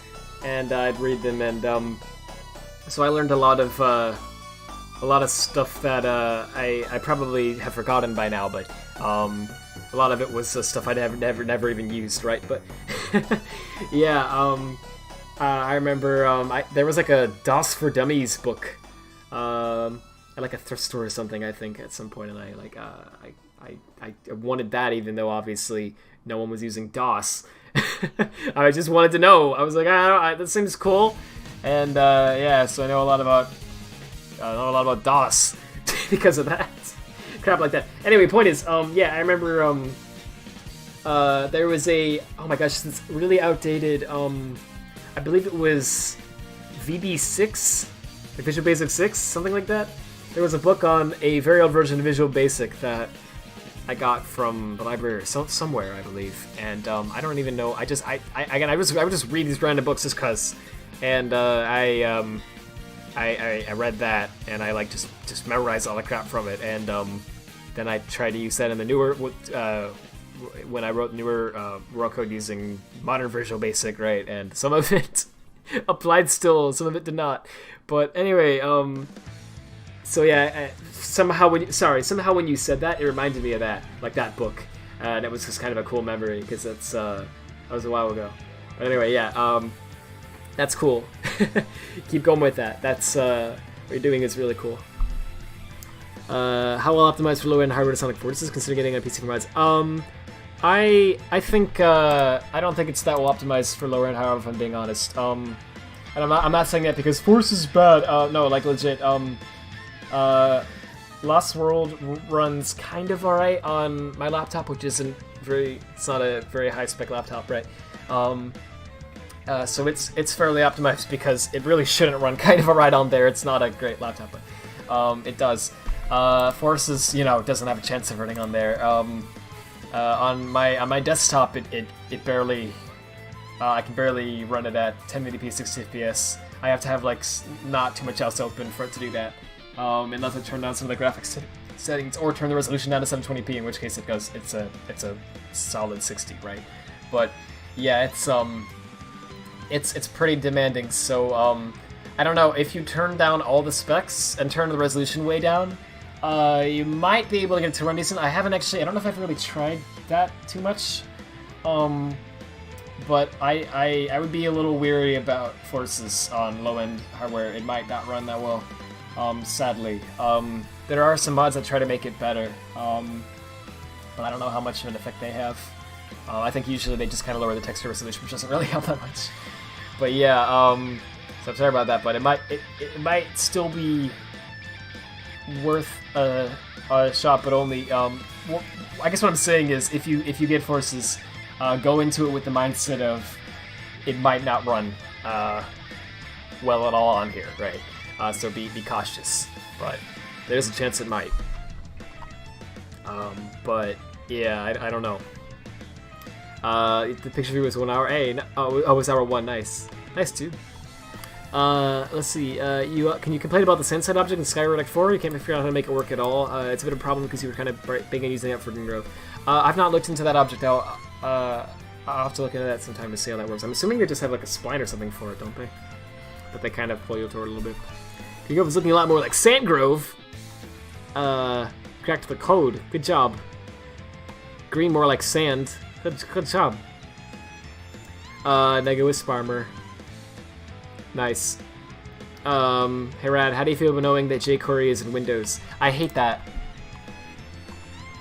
and I'd read them, and so I learned a lot of stuff that I probably have forgotten by now, but a lot of it was stuff I'd never even used, right? But yeah, I remember there was like a DOS for Dummies book, at like a thrift store or something, I think, at some point, and I wanted that, even though obviously no one was using DOS. I just wanted to know. I was like, this seems cool, and yeah, so I know a lot about DOS because of that. Crap like that. Anyway, point is, yeah, I remember there was a, oh my gosh, this really outdated, I believe it was VB6, like Visual Basic 6, something like that. There was a book on a very old version of Visual Basic that I got from the library somewhere, I believe, and I don't even know. I would just read these random books just cause, and I read that and I like just memorized all the crap from it, and then I tried to use that in the newer when I wrote newer raw code using modern Visual Basic, right? And some of it applied still, some of it did not. But anyway, so yeah, somehow when you said that, it reminded me of that, like that book, and it was just kind of a cool memory because that was a while ago. But anyway, yeah, that's cool. Keep going with that. That's what you're doing is really cool. How well optimized for low-end hardware to Sonic Forces, consider getting a PC provides? I think I don't think it's that well optimized for lower end hardware, if I'm being honest. And I'm not saying that because Force is bad. No, like legit. Lost World runs kind of alright on my laptop, which isn't it's not a very high spec laptop, right? So it's fairly optimized because it really shouldn't run kind of alright on there. It's not a great laptop, but it does. Forces, doesn't have a chance of running on there. On my desktop, it barely, I can barely run it at 1080p 60 FPS. I have to have like not too much else open for it to do that, unless I turn down some of the graphics settings or turn the resolution down to 720p, in which case it's a solid 60, right? But yeah, it's pretty demanding. So I don't know, if you turn down all the specs and turn the resolution way down, you might be able to get it to run decent. I don't know if I've really tried that too much, but I would be a little weary about Forces on low-end hardware. It might not run that well, sadly. There are some mods that try to make it better, but I don't know how much of an effect they have. I think usually they just kind of lower the texture resolution, which doesn't really help that much. But yeah, so I'm sorry about that, but it might still be worth a shot, but only well, I guess what I'm saying is if you get Forces, go into it with the mindset of it might not run well at all on here, right? So be cautious, but there's a chance it might. But yeah, I don't know. The picture view was 1 hour. Hey, it was hour 1. Nice too. Let's see, can you complain about the Sandset object in Skyward Act 4? You can't figure out how to make it work at all. It's a bit of a problem because you were kind of big on using it for Grove. I've not looked into that object. I'll have to look into that sometime to see how that works. I'm assuming they just have like a spline or something for it, don't they? But they kind of pull you toward it a little bit. Grove is looking a lot more like Sandgrove. Cracked the code. Good job. Green more like sand. Good job. Nega Wisp Armor. Nice. Hey Rad, how do you feel about knowing that jQuery is in Windows? I hate that.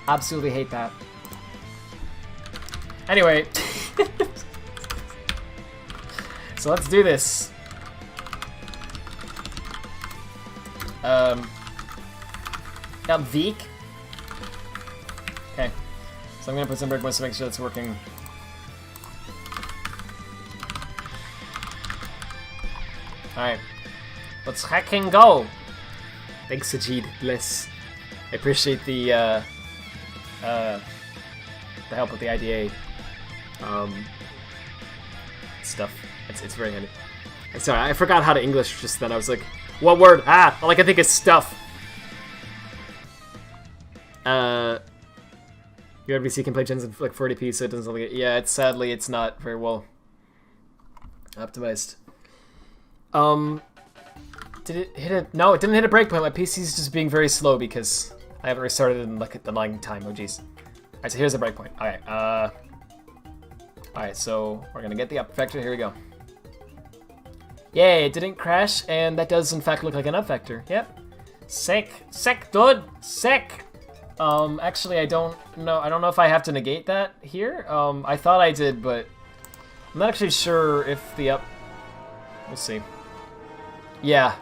Absolutely hate that. Anyway. So let's do this. Veek. Okay. So I'm gonna put some breakpoints to make sure it's working. Alright, let's hack and go! Thanks, Sajid. Bless. I appreciate the help with the IDA stuff. It's very handy. Sorry, I forgot how to English just then. I was like, what word? All I can think is stuff. Your RBC can play gens in like 40p, so it doesn't look like it. Yeah, sadly, it's not very well optimized. Did it hit a... No, it didn't hit a breakpoint. My PC's just being very slow because I haven't restarted in like the long time. Oh, jeez. Alright, so here's the breakpoint. Alright, alright, so we're gonna get the up vector. Here we go. Yay, it didn't crash, and that does in fact look like an up vector. Yep. Sick. Sick, dude. Sick. Actually, I don't know. I don't know if I have to negate that here. I thought I did, but I'm not actually sure if the up. We'll see. Yeah,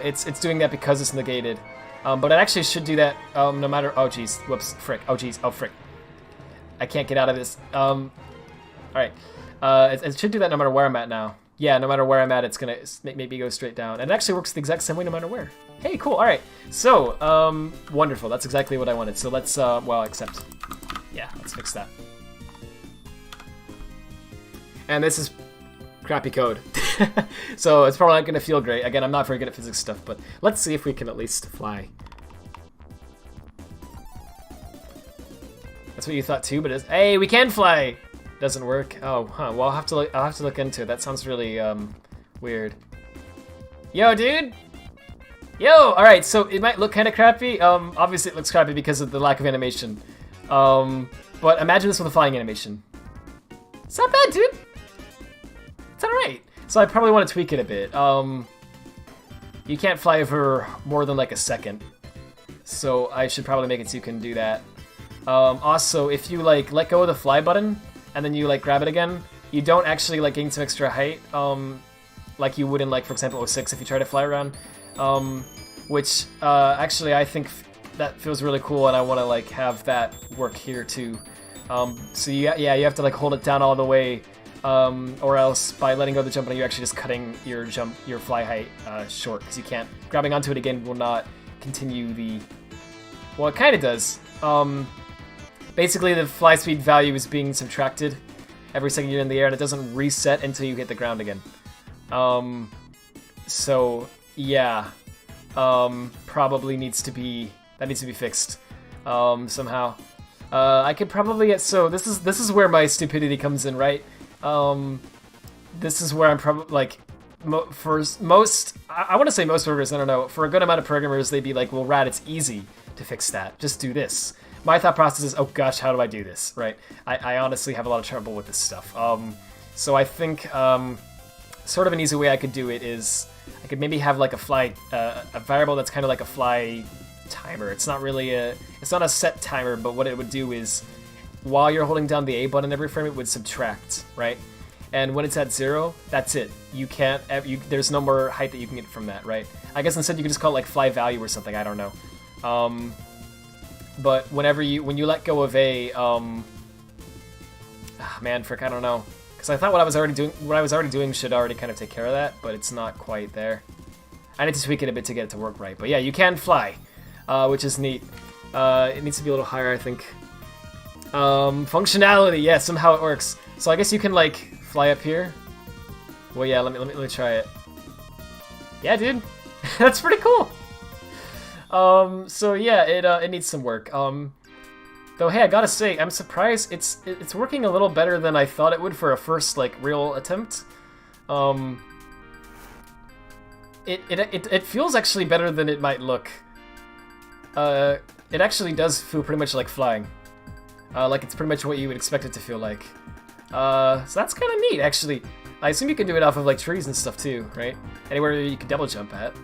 it's doing that because it's negated. But it actually should do that no matter. Oh geez, whoops, frick. Oh geez, oh frick. I can't get out of this. All right. It should do that no matter where I'm at now. Yeah, no matter where I'm at, it's gonna maybe go straight down. And it actually works the exact same way no matter where. Hey, cool. All right. So, wonderful. That's exactly what I wanted. So let's, well, except, yeah, let's fix that. And this is crappy code. So it's probably not gonna feel great. Again, I'm not very good at physics stuff, but let's see if we can at least fly. That's what you thought too, but hey, we can fly. Doesn't work. Oh, huh. Well, I'll have to look into it. That sounds really weird. Yo, dude. Yo. All right. So it might look kind of crappy. Obviously it looks crappy because of the lack of animation. But imagine this with a flying animation. It's not bad, dude. It's all right. So I probably want to tweak it a bit. You can't fly for more than like a second. So I should probably make it so you can do that. Also, if you like let go of the fly button and then you like grab it again, you don't actually like gain some extra height, like you would in like, for example, 06 if you try to fly around. Which actually I think that feels really cool, and I want to like have that work here too. So you have to like hold it down all the way, or else by letting go of the jump, you're actually just cutting your fly height short, because you can't. Grabbing onto it again will not continue the. Well, it kind of does. Basically, the fly speed value is being subtracted every second you're in the air, and it doesn't reset until you hit the ground again. So yeah, probably needs to be fixed somehow. I could probably get. So this is where my stupidity comes in, right? This is where I'm probably like. For most, I want to say most programmers, I don't know. For a good amount of programmers, they'd be like, well, Rad, it's easy to fix that. Just do this. My thought process is, oh gosh, how do I do this, right? I honestly have a lot of trouble with this stuff. So I think sort of an easy way I could do it is I could maybe have like a variable that's kind of like a fly timer. It's not a set timer, but what it would do is while you're holding down the A button every frame, it would subtract, right? And when it's at 0, that's it. You can't. There's no more height that you can get from that, right? I guess instead you could just call it like fly value or something. I don't know. But when you let go of a, man, frick, I don't know. Because I thought what I was already doing should already kind of take care of that, but it's not quite there. I need to tweak it a bit to get it to work right. But yeah, you can fly, which is neat. It needs to be a little higher, I think. Functionality, yeah, somehow it works. So I guess you can like fly up here. Well, yeah, let me try it. Yeah, dude, that's pretty cool. So yeah, it needs some work. Though, hey, I gotta say, I'm surprised it's working a little better than I thought it would for a first like real attempt. It feels actually better than it might look. It actually does feel pretty much like flying. Like it's pretty much what you would expect it to feel like. So that's kind of neat, actually. I assume you can do it off of like trees and stuff too, right? Anywhere you can double jump at.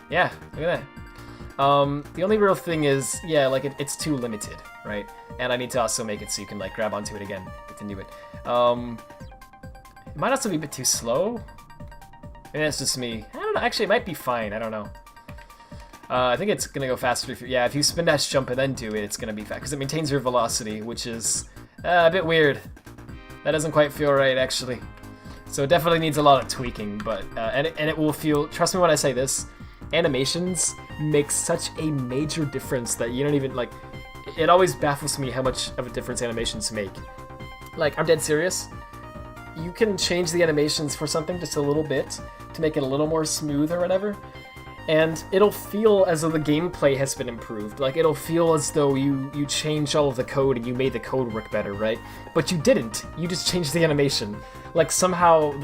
Yeah, look at that. The only real thing is, yeah, like it's too limited, right? And I need to also make it so you can like grab onto it again, continue it. It might also be a bit too slow. Maybe that's just me. I don't know. Actually, it might be fine. I don't know. I think it's gonna go faster if if you spin dash jump and then do it, it's gonna be fast because it maintains your velocity, which is a bit weird. That doesn't quite feel right, actually. So it definitely needs a lot of tweaking, but and it will feel. Trust me when I say this. Animations make such a major difference that you don't even like. It always baffles me how much of a difference animations make. Like, I'm dead serious. You can change the animations for something just a little bit to make it a little more smooth or whatever, and it'll feel as though the gameplay has been improved. Like, it'll feel as though you changed all of the code and you made the code work better, right? But you didn't. You just changed the animation. Like, somehow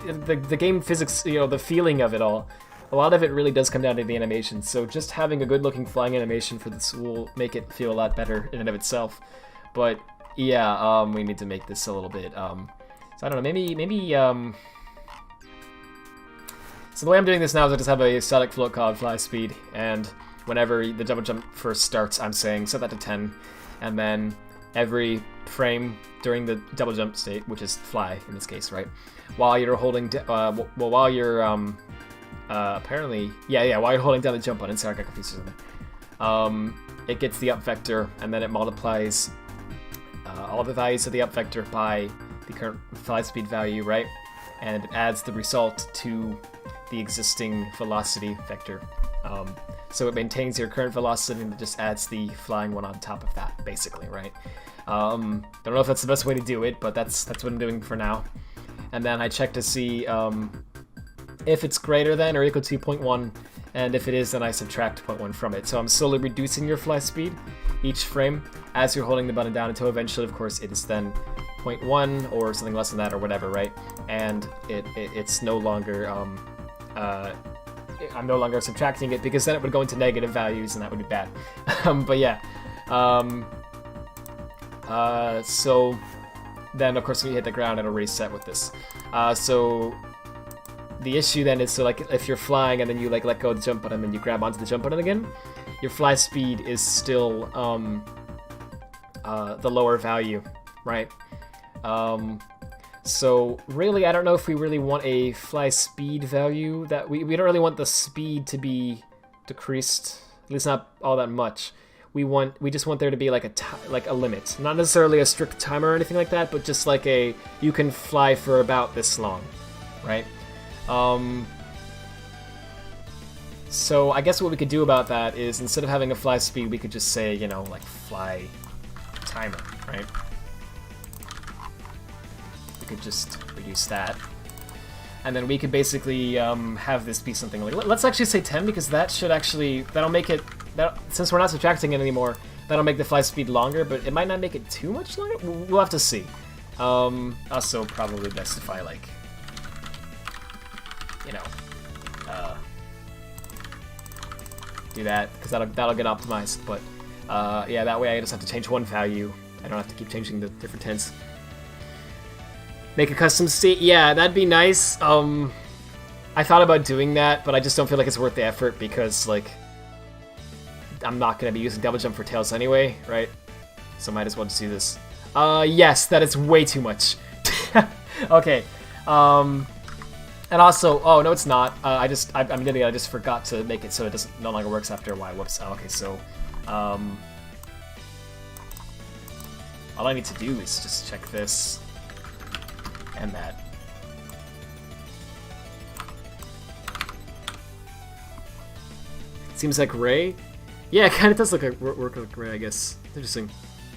the game physics, the feeling of it all. A lot of it really does come down to the animation, so just having a good-looking flying animation for this will make it feel a lot better in and of itself. But yeah, we need to make this a little bit. So I don't know, maybe. So the way I'm doing this now is I just have a static float called fly speed, and whenever the double jump first starts, I'm saying set that to 10, and then every frame during the double jump state, which is fly in this case, right? While you're holding, while you're apparently, while you're holding down the jump button, sorry, I got confused with something. It gets the up vector, and then it multiplies all the values of the up vector by the current fly speed value, right? And it adds the result to the existing velocity vector. So it maintains your current velocity and it just adds the flying one on top of that, basically, right? Don't know if that's the best way to do it, but that's what I'm doing for now. And then I check to see if it's greater than or equal to 0.1, and if it is, then I subtract 0.1 from it. So I'm slowly reducing your fly speed each frame as you're holding the button down until eventually, of course, it is then 0.1 or something less than that or whatever, right? And it's no longer I'm no longer subtracting it, because then it would go into negative values and that would be bad. But yeah, so then of course when you hit the ground, it'll reset with this. So the issue then is, so like if you're flying and then you like let go of the jump button and then you grab onto the jump button again, your fly speed is still the lower value, right? So really, I don't know if we really want a fly speed value. That we don't really want the speed to be decreased, at least not all that much. We just want there to be like a limit, not necessarily a strict timer or anything like that, but just like you can fly for about this long, right? So I guess what we could do about that is, instead of having a fly speed, we could just say, you know, like fly timer, right? We could just reduce that, and then we could basically have this be something like, let's actually say 10, because that'll make it, since we're not subtracting it anymore, that'll make the fly speed longer, but it might not make it too much longer. We'll have to see. Also probably best if I like, you know, do that, because that'll get optimized. But yeah, that way I just have to change one value. I don't have to keep changing the different tens. Make a custom state. Yeah, that'd be nice. I thought about doing that, but I just don't feel like it's worth the effort, because like I'm not gonna be using double jump for tails anyway, right? So might as well just do this. Yes, that is way too much. Okay. And also, oh no, it's not. I'm an idiot. I just forgot to make it so it no longer works after a while. Whoops. Okay, so all I need to do is just check this and that. Seems like Ray. Yeah, it kind of does look like work like Ray, I guess. Interesting.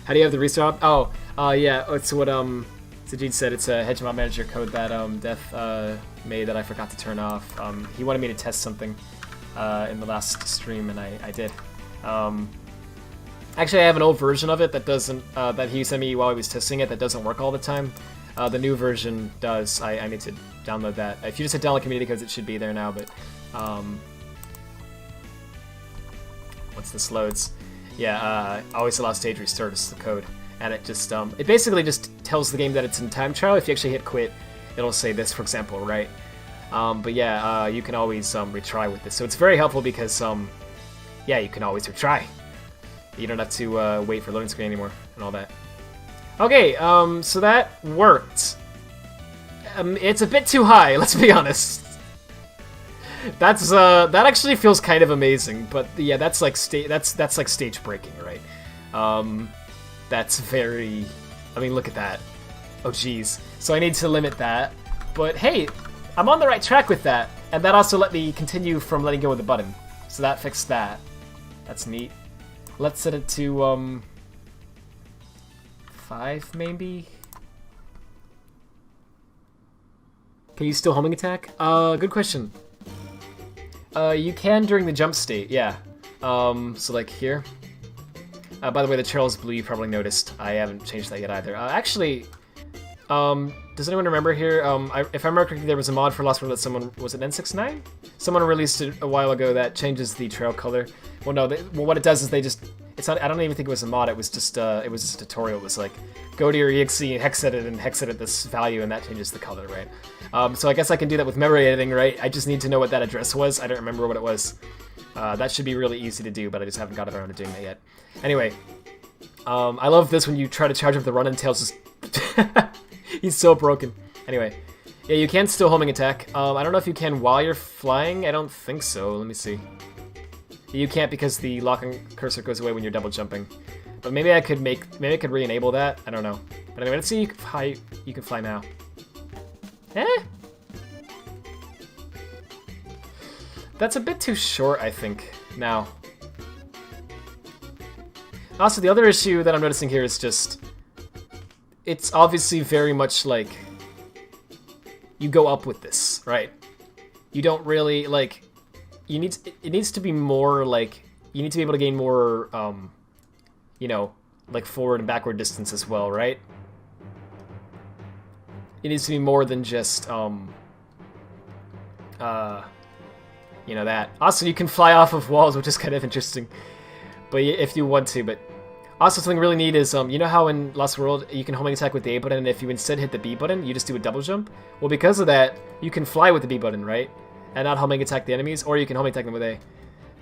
How do you have the restart? Oh, yeah. It's what Sajid said. It's a Hedgemon manager code that Death made that I forgot to turn off. He wanted me to test something in the last stream, and I did. Actually, I have an old version of it that doesn't that he sent me while he was testing it that doesn't work all the time. The new version does. I need to download that. If you just hit download community codes, it should be there now. But once this loads, yeah, always allow stage restart is the code, and it just it basically just tells the game that it's in time trial. If you actually hit quit, it'll say this, for example, right? But yeah, you can always retry with this, so it's very helpful because yeah, you can always retry. You don't have to wait for loading screen anymore and all that. Okay, so that worked. It's a bit too high, let's be honest. That's that actually feels kind of amazing, but yeah, that's like that's like stage breaking, right? That's very. I mean, look at that. Oh, geez. So I need to limit that, but hey, I'm on the right track with that, and that also let me continue from letting go of the button. So that fixed that. That's neat. Let's set it to 5 maybe. Can you still homing attack? Good question. You can during the jump state, yeah. So like here. By the way, the trail is blue, you probably noticed. I haven't changed that yet either. Actually, does anyone remember here? If I remember correctly, there was a mod for Lost World that someone, was it N69? Someone released it a while ago that changes the trail color. Well, no, well, what it does is they just, it's not, I don't even think it was a mod, it was just a tutorial. It was like, go to your exe and hex edit this value, and that changes the color, right? So I guess I can do that with memory editing, right? I just need to know what that address was. I don't remember what it was. That should be really easy to do, but I just haven't got around to doing that yet. Anyway, I love this when you try to charge up the run and tails just... He's so broken. Anyway, yeah, you can still homing attack. I don't know if you can while you're flying. I don't think so. Let me see. You can't because the locking cursor goes away when you're double jumping. But maybe I could re-enable that. I don't know. But anyway, let's see how you can fly now. Eh? That's a bit too short, I think, now. Also, the other issue that I'm noticing here is just... It's obviously very much like... You go up with this, right? You don't really, like... It needs to be more, like... You need to be able to gain more, you know, like forward and backward distance as well, right? It needs to be more than just, you know, that. Also, you can fly off of walls, which is kind of interesting. But if you want to, but... Also, something really neat is, you know how in Lost World, you can homing attack with the A button, and if you instead hit the B button, you just do a double jump? Well, because of that, you can fly with the B button, right? And not homing attack the enemies, or you can homing attack them with A.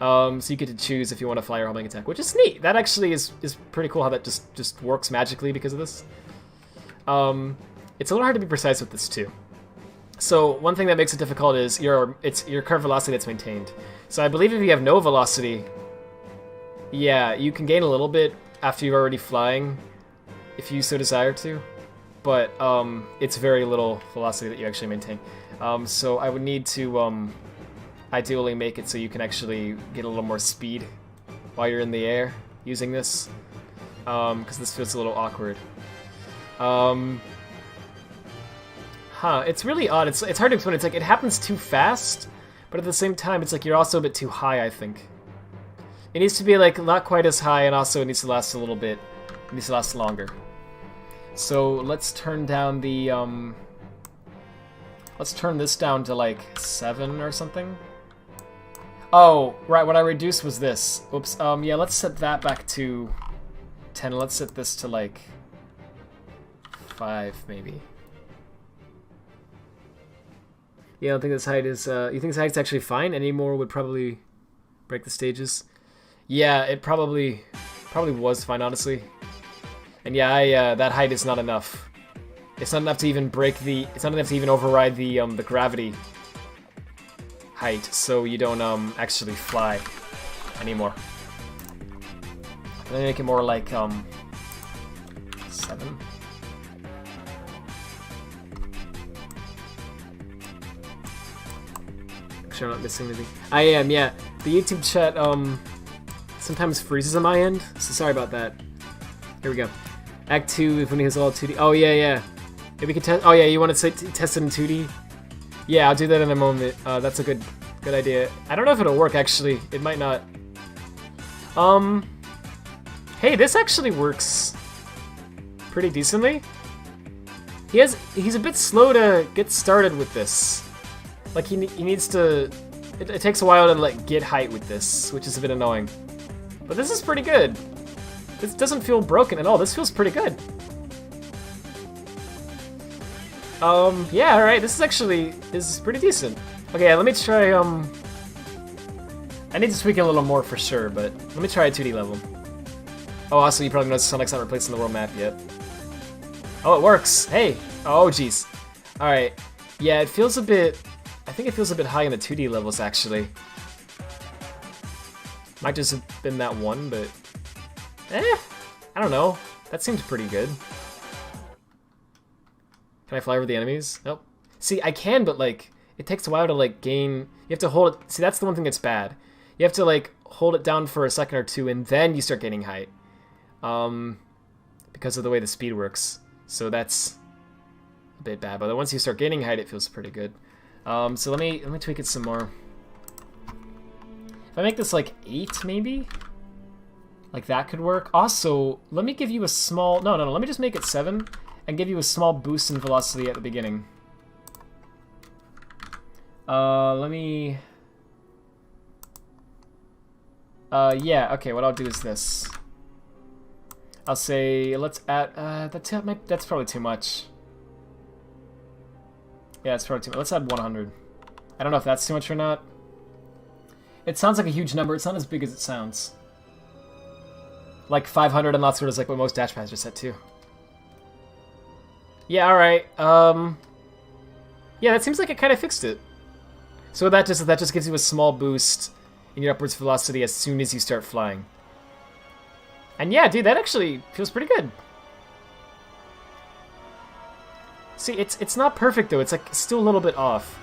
So you get to choose if you want to fly or homing attack, which is neat. That actually is pretty cool how that just works magically because of this. It's a little hard to be precise with this too. So one thing that makes it difficult is your current velocity that's maintained. So I believe if you have no velocity, yeah, you can gain a little bit after you're already flying, if you so desire to. But it's very little velocity that you actually maintain. So I would need to ideally make it so you can actually get a little more speed while you're in the air using this, because this feels a little awkward. It's really odd. It's hard to explain. It's like it happens too fast, but at the same time, it's like you're also a bit too high, I think. It needs to be like not quite as high, and also it needs to last a little bit. It needs to last longer. So let's turn down the let's turn this down to like 7 or something. Oh, right, what I reduced was this. Oops, yeah, let's set that back to 10. Let's set this to like 5, maybe. Yeah, I don't think this height is, you think this height's actually fine? Any more would probably break the stages. Yeah, it probably was fine, honestly. And yeah, that height is not enough. It's not enough to even break the, it's not enough to even override the gravity height, so you don't actually fly anymore. Let me make it more like 7. Make sure I'm not missing anything. I am, yeah. The YouTube chat sometimes freezes on my end, so sorry about that. Here we go. Act 2 when he has all 2D. Oh yeah, yeah. Maybe we can test. Oh yeah, you want to test it in 2D? Yeah, I'll do that in a moment. That's a good idea. I don't know if it'll work, actually. It might not. Hey, this actually works pretty decently. He's a bit slow to get started with this. Like, he needs to... It takes a while to, like, get height with this, which is a bit annoying. But this is pretty good. This doesn't feel broken at all. This feels pretty good. Yeah, alright, this is pretty decent. Okay, let me try, I need to tweak it a little more for sure, but let me try a 2D level. Oh, also, you probably noticed Sonic's not replaced in the world map yet. Oh, it works! Hey! Oh, jeez. Alright. Yeah, it feels a bit... I think it feels a bit high in the 2D levels, actually. Might just have been that one, but... I don't know. That seems pretty good. Can I fly over the enemies? Nope. See, I can, but, like, it takes a while to, like, gain... You have to hold it... See, that's the one thing that's bad. You have to, like, hold it down for a second or two, and then you start gaining height. Because of the way the speed works. So that's a bit bad. But once you start gaining height, it feels pretty good. So let me tweak it some more. If I make this, like, 8, maybe? Like, that could work. Also, let me give you a small... No, let me just make it 7. And give you a small boost in velocity at the beginning. Let me... yeah, okay, what I'll do is this. I'll say, let's add... that's probably too much. Yeah, it's probably too much. Let's add 100. I don't know if that's too much or not. It sounds like a huge number. It's not as big as it sounds. Like 500 and lots sort of is like what most dash pads are set to. Yeah, alright. Yeah, that seems like it kind of fixed it. So that just gives you a small boost in your upwards velocity as soon as you start flying. And yeah, dude, that actually feels pretty good. See, it's not perfect though. It's like still a little bit off.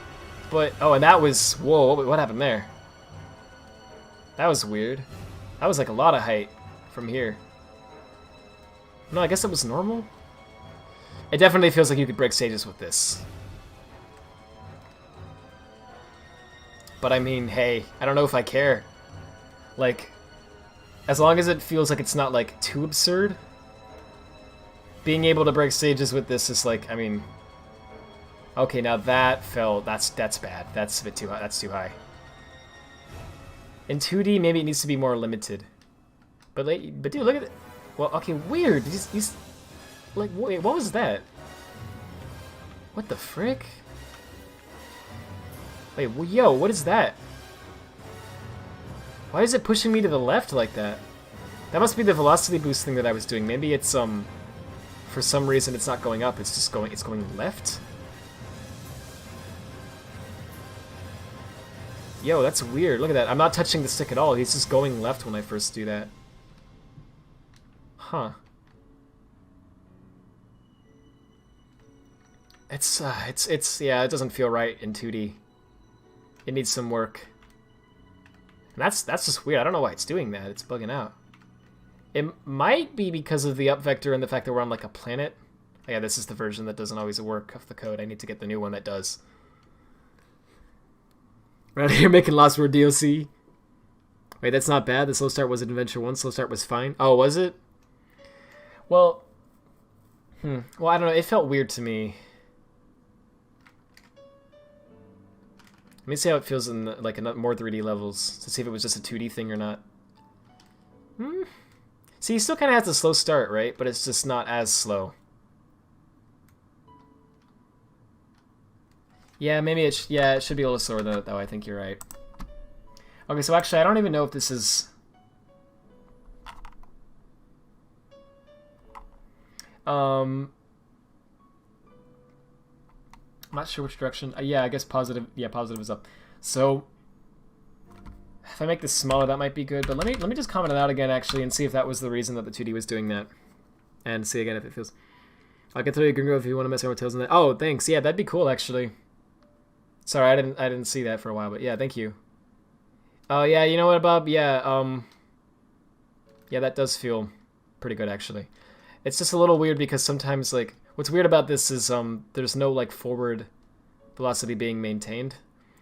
But oh, and that was whoa, what happened there? That was weird. That was like a lot of height from here. No, I guess it was normal. It definitely feels like you could break stages with this. But I mean, hey, I don't know if I care. Like, as long as it feels like it's not like too absurd, being able to break stages with this is like, I mean, okay, now that fell, that's bad. That's a bit too high. That's too high. In 2D, maybe it needs to be more limited. But dude, look at it. Well, okay, weird. He's like, wait, what was that? What the frick? Wait, well, yo, what is that? Why is it pushing me to the left like that? That must be the velocity boost thing that I was doing. Maybe it's for some reason it's not going up. It's just going. It's going left. Yo, that's weird. Look at that. I'm not touching the stick at all. He's just going left when I first do that. Huh. Yeah, it doesn't feel right in 2D. It needs some work. And that's just weird. I don't know why it's doing that. It's bugging out. It might be because of the up vector and the fact that we're on like a planet. Oh, yeah, this is the version that doesn't always work of the code. I need to get the new one that does. Right here making Lost Word DLC. Wait, that's not bad. The slow start was in Adventure 1. Slow start was fine. Oh, was it? Well, well, I don't know. It felt weird to me. Let me see how it feels in like more 3D levels to see if it was just a 2D thing or not. See, he still kind of has a slow start, right? But it's just not as slow. Yeah, maybe it should be a little slower though. I think you're right. Okay, so actually, I don't even know if this is. I'm not sure which direction. Yeah, I guess positive. Yeah, positive is up. So if I make this smaller, that might be good. But let me just comment it out again, actually, and see if that was the reason that the 2D was doing that, and see again if it feels. I'll get through your Gringo if you want to mess around with tails in that. Oh, thanks. Yeah, that'd be cool, actually. Sorry, I didn't see that for a while, but yeah, thank you. Oh yeah, you know what, Bob? Yeah, yeah, that does feel pretty good, actually. It's just a little weird because sometimes, like, what's weird about this is there's no like forward velocity being maintained.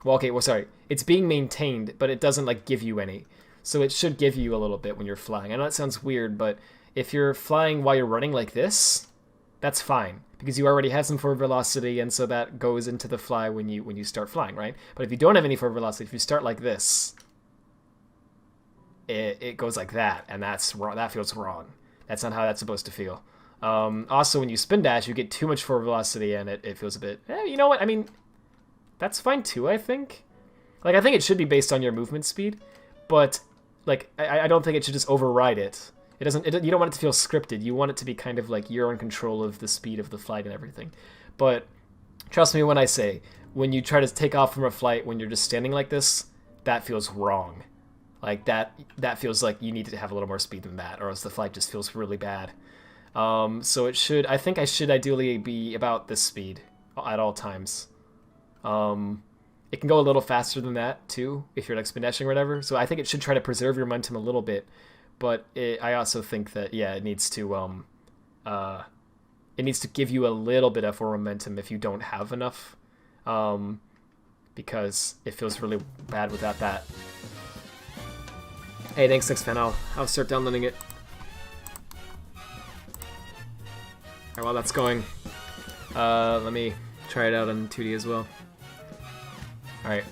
Well, okay, well, sorry, it's being maintained, but it doesn't like give you any. So it should give you a little bit when you're flying. I know that sounds weird, but if you're flying while you're running like this, that's fine because you already have some forward velocity, and so that goes into the fly when you start flying, right? But if you don't have any forward velocity, if you start like this, it goes like that, and that's wrong. That feels wrong. That's not how that's supposed to feel. Also, when you spin dash, you get too much forward velocity, and it feels a bit. You know what? I mean, that's fine too. I think. Like, I think it should be based on your movement speed, but like, I don't think it should just override it. It doesn't. You don't want it to feel scripted. You want it to be kind of like you're in control of the speed of the flight and everything. But trust me when I say, when you try to take off from a flight when you're just standing like this, that feels wrong. Like that feels like you need to have a little more speed than that, or else the flight just feels really bad. So it should. I think I should ideally be about this speed at all times. It can go a little faster than that too if you're like spin dashing or whatever. So I think it should try to preserve your momentum a little bit. But I also think that it needs to give you a little bit of momentum if you don't have enough, because it feels really bad without that. Hey, thanks, Sixfan. I'll start downloading it. Alright, while that's going, let me try it out on 2D as well. Alright.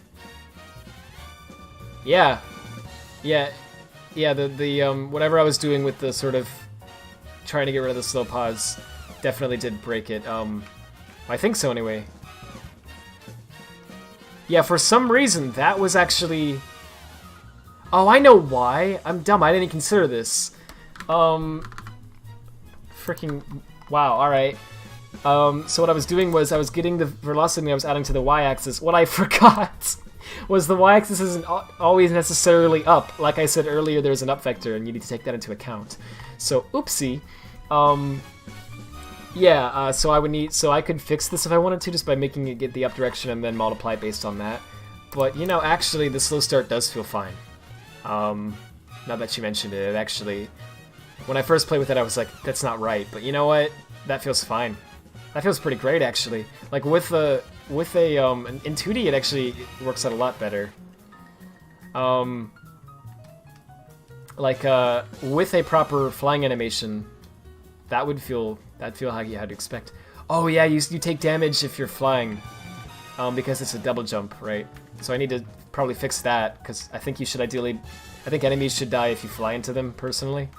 Yeah, the whatever I was doing with the sort of trying to get rid of the slow pause definitely did break it. I think so anyway. Yeah, for some reason that was actually Oh, I know why. I'm dumb. I didn't even consider this. Freaking... Wow, alright. So what I was doing was I was getting the velocity and I was adding to the y-axis. What I forgot was the y-axis isn't always necessarily up. Like I said earlier, there's an up vector, and you need to take that into account. So, oopsie. Yeah, so I could fix this if I wanted to, just by making it get the up direction and then multiply based on that. But, you know, actually, the slow start does feel fine. Now that you mentioned it, it actually... When I first played with it, I was like, that's not right. But you know what? That feels fine. That feels pretty great, actually. Like, in 2D, it actually works out a lot better. With a proper flying animation, that'd feel how you had to expect. Oh yeah, you take damage if you're flying, because it's a double jump, right? So I need to probably fix that, because I think enemies should die if you fly into them, personally.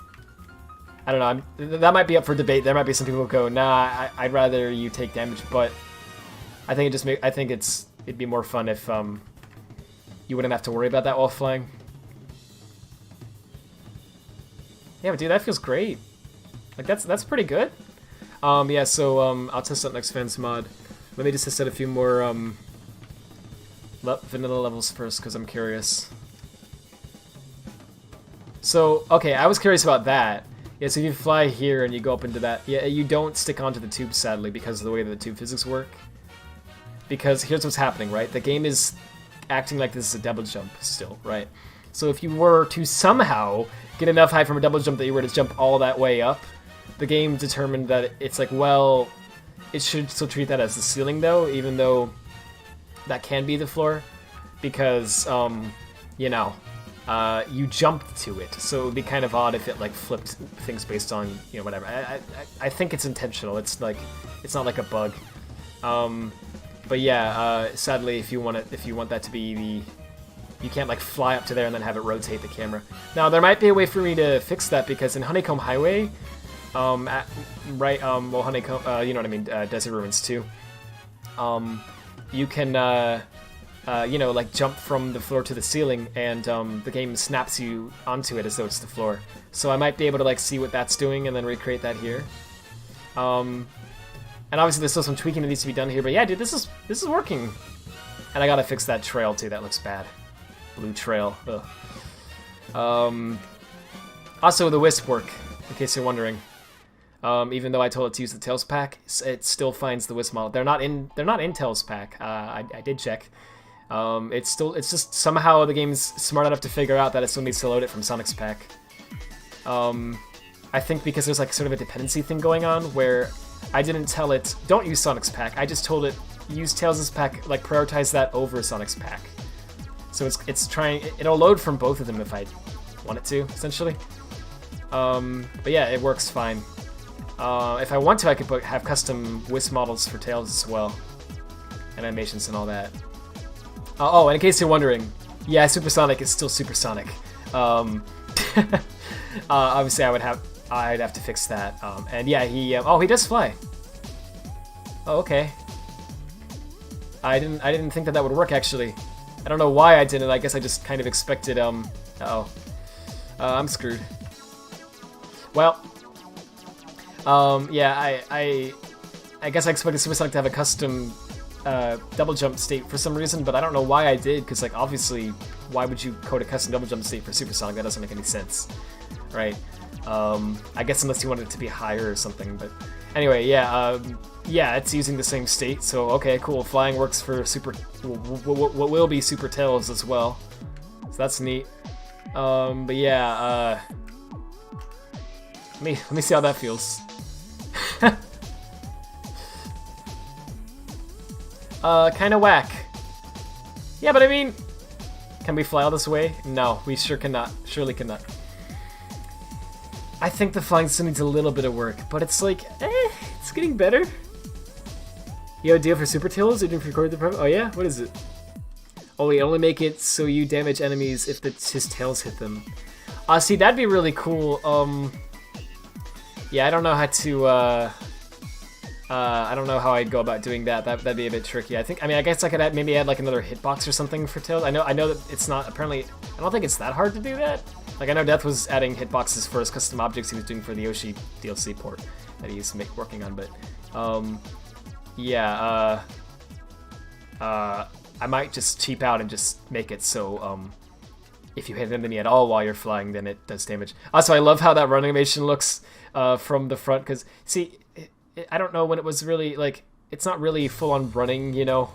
I don't know, that might be up for debate. There might be some people who go, nah, I'd rather you take damage, but I think it'd be more fun if you wouldn't have to worry about that while flying. Yeah, but dude, that feels great. Like that's pretty good. Yeah, so I'll test out next fans mod. Let me just test out a few more vanilla levels first, because I'm curious. So, okay, I was curious about that. Yeah, so if you fly here and you go up into that, yeah, you don't stick onto the tube, sadly, because of the way that the tube physics work. Because here's what's happening, right? The game is acting like this is a double jump still, right? So if you were to somehow get enough height from a double jump that you were to jump all that way up, the game determined that it's like, well, it should still treat that as the ceiling, though, even though that can be the floor, because, you know, you jumped to it, so it would be kind of odd if it like flipped things based on, you know, whatever. I think it's intentional. It's not like a bug. But yeah, sadly, if you want that to be you can't like fly up to there and then have it rotate the camera. Now there might be a way for me to fix that, because in Honeycomb Highway, well, Honeycomb, you know what I mean, Desert Ruins too. You can you know, like jump from the floor to the ceiling, and the game snaps you onto it as though it's the floor. So I might be able to like see what that's doing and then recreate that here. And obviously there's still some tweaking that needs to be done here, but yeah, dude, this is working. And I gotta fix that trail too. That looks bad. Blue trail. Ugh. Also, the Wisp work, in case you're wondering. Even though I told it to use the Tails pack, it still finds the Wisp model. They're not in Tails pack. I did check. It's just somehow the game's smart enough to figure out that it still needs to load it from Sonic's pack. I think because there's like sort of a dependency thing going on where I didn't tell it, don't use Sonic's pack. I just told it, use Tails' pack, like prioritize that over Sonic's pack. So it'll load from both of them if I want it to, essentially. But yeah, it works fine. If I want to, I could have custom Wisp models for Tails as well. And animations and all that. Oh, and in case you're wondering, yeah, Supersonic is still Supersonic. Obviously, I'd have to fix that. And yeah, he does fly. Oh, okay. I didn't think that would work, actually. I don't know why I didn't. I guess I just kind of expected. Uh-oh. I'm screwed. Well. Yeah, I guess I expected Supersonic to have a custom double jump state for some reason, but I don't know why I did, because like obviously, why would you code a custom double jump state for Supersonic? That doesn't make any sense, right? I guess unless you wanted it to be higher or something, but anyway, yeah, yeah, it's using the same state, so okay, cool. Flying works for what will be Super Tails as well, so that's neat. But yeah, let me see how that feels. Kind of whack. Yeah, but I mean, can we fly all this way? No, we sure cannot. Surely cannot. I think the flying still needs a little bit of work, but it's like, it's getting better. You have a deal for Super Tails? You didn't record the problem? Oh yeah? What is it? Oh, wait, only make it so you damage enemies if his tails hit them. See, that'd be really cool. Yeah, I don't know how to, I don't know how I'd go about doing that. That'd be a bit tricky. I guess I could maybe add like another hitbox or something for Tails. I know that it's not, apparently, I don't think it's that hard to do that. Like, I know Death was adding hitboxes for his custom objects he was doing for the Yoshi DLC port that he's working on, but, yeah, I might just cheap out and just make it so, if you hit an enemy at all while you're flying, then it does damage. Also, I love how that run animation looks, from the front, because, see, I don't know when it was really, like, it's not really full-on running, you know?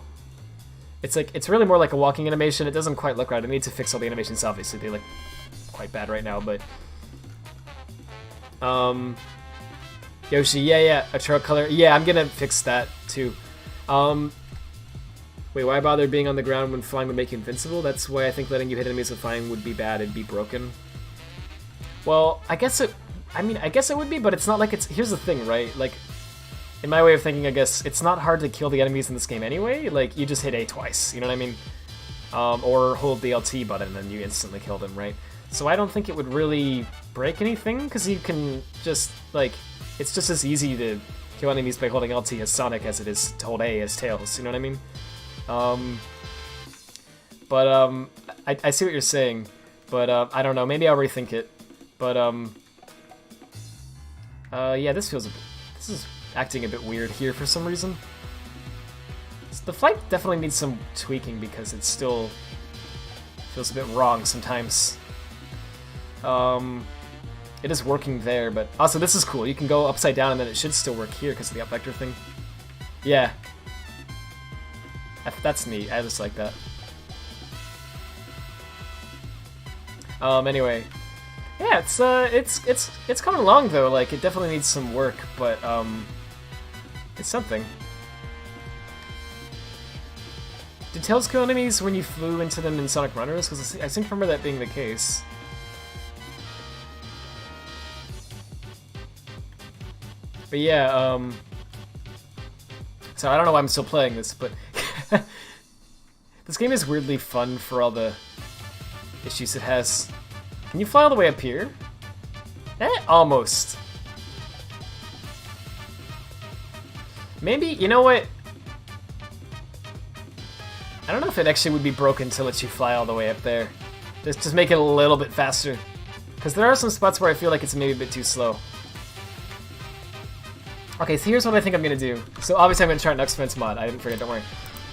It's like, it's really more like a walking animation. It doesn't quite look right. I need to fix all the animations, obviously. They look quite bad right now, but... Yoshi, yeah, a trail color. Yeah, I'm gonna fix that, too. Wait, why bother being on the ground when flying would make you invincible? That's why I think letting you hit enemies with flying would be bad. It'd be broken. Well, I guess it would be, but it's not like it's... Here's the thing, right? Like... In my way of thinking, I guess, it's not hard to kill the enemies in this game anyway. Like, you just hit A twice, you know what I mean? Or hold the LT button and you instantly kill them, right? So I don't think it would really break anything, because you can just, like, it's just as easy to kill enemies by holding LT as Sonic as it is to hold A as Tails, you know what I mean? I see what you're saying, but I don't know, maybe I'll rethink it. But, yeah, this is acting a bit weird here for some reason. The flight definitely needs some tweaking because it still feels a bit wrong sometimes. It is working there, but also this is cool. You can go upside down and then it should still work here because of the up vector thing. Yeah. That's neat. I just like that. Anyway. Yeah, it's coming along though. Like, it definitely needs some work, but it's something. Did Tails kill enemies when you flew into them in Sonic Runners? Because I seem to remember that being the case. But yeah, so I don't know why I'm still playing this, but this game is weirdly fun for all the issues it has. Can you fly all the way up here? Almost. Maybe, you know what? I don't know if it actually would be broken to let you fly all the way up there. Just make it a little bit faster. Because there are some spots where I feel like it's maybe a bit too slow. Okay, so here's what I think I'm going to do. So obviously I'm going to try an X-Fence mod. I didn't forget, don't worry.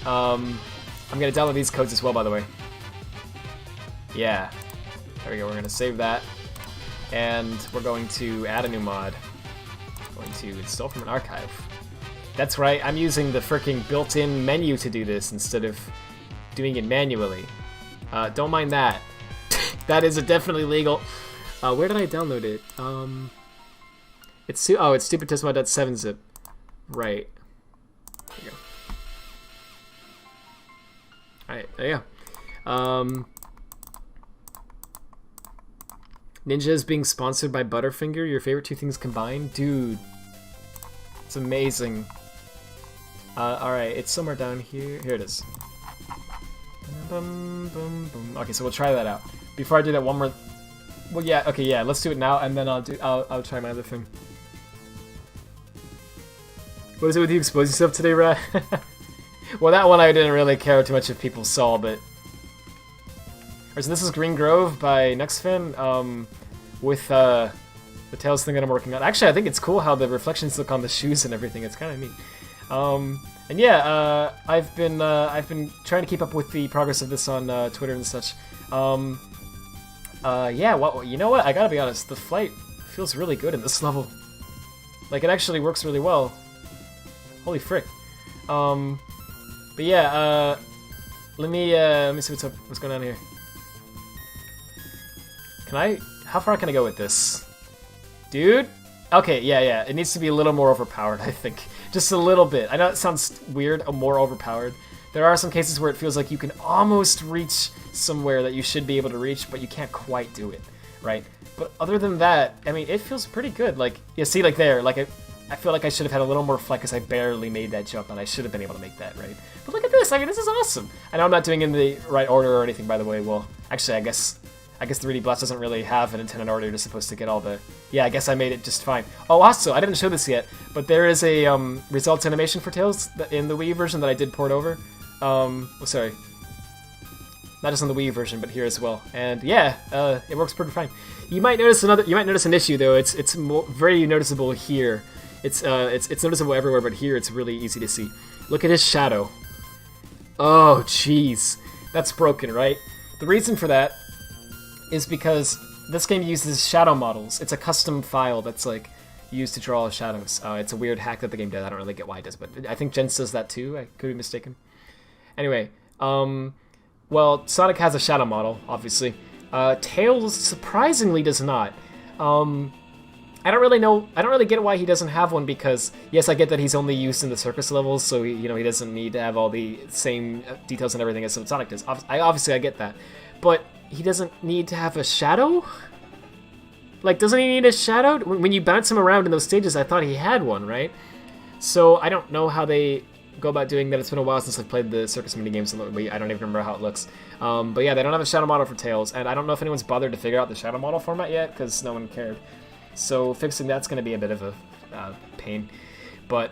I'm going to download these codes as well, by the way. Yeah. There we go, we're going to save that. And we're going to add a new mod. We're going to install from an archive. That's right, I'm using the freaking built-in menu to do this instead of doing it manually. Don't mind that. That is definitely legal. Where did I download it? It's stupidtestmod.7zip. Right. There you go. Alright, there you go. Ninja is being sponsored by Butterfinger, your favorite two things combined? Dude. It's amazing. Alright, it's somewhere down here. Here it is. Okay, so we'll try that out. Before I do that, one more... Well, yeah, okay, yeah, let's do it now, and then I'll try my other thing. What is it with you exposing yourself today, Rad? Well, that one I didn't really care too much if people saw, but... Alright, so this is Green Grove by Nextfin, with the Tails thing that I'm working on. Actually, I think it's cool how the reflections look on the shoes and everything. It's kind of neat. And yeah, I've been trying to keep up with the progress of this on Twitter and such. Yeah, well, you know what? I gotta be honest. The flight feels really good in this level. Like, it actually works really well. Holy frick. But yeah, let me see what's going on here. How far can I go with this? Dude? Okay, yeah, it needs to be a little more overpowered, I think. Just a little bit. I know it sounds weird, more overpowered. There are some cases where it feels like you can almost reach somewhere that you should be able to reach, but you can't quite do it, right? But other than that, I mean, it feels pretty good. Like, you see, like there, like I feel like I should have had a little more flight because I barely made that jump, and I should have been able to make that, right? But look at this. I mean, this is awesome. I know I'm not doing it in the right order or anything, by the way. Well, actually, I guess I guess the 3D Blast doesn't really have an intended order. You're supposed to get all the... Yeah, I guess I made it just fine. Oh, also, I didn't show this yet, but there is a results animation for Tails in the Wii version that I did port over. Sorry. Not just on the Wii version, but here as well. And yeah, it works pretty fine. You might notice an issue though. It's very noticeable here. It's noticeable everywhere, but here it's really easy to see. Look at his shadow. Oh, jeez. That's broken, right? The reason for that is because this game uses shadow models. It's a custom file that's like used to draw shadows. It's a weird hack that the game does. I don't really get why it does, but I think Jens does that too. I could be mistaken. Anyway, well, Sonic has a shadow model, obviously. Tails surprisingly does not. I don't really get why he doesn't have one, because yes, I get that he's only used in the circus levels, so he doesn't need to have all the same details and everything as Sonic does. Obviously, I get that, but he doesn't need to have a shadow. Like, doesn't he need a shadow? When you bounce him around in those stages, I thought he had one, right? So I don't know how they go about doing that. It's been a while since I've played the circus minigames, so I don't even remember how it looks. But yeah, they don't have a shadow model for Tails, and I don't know if anyone's bothered to figure out the shadow model format yet, because no one cared. So fixing that's going to be a bit of a pain. But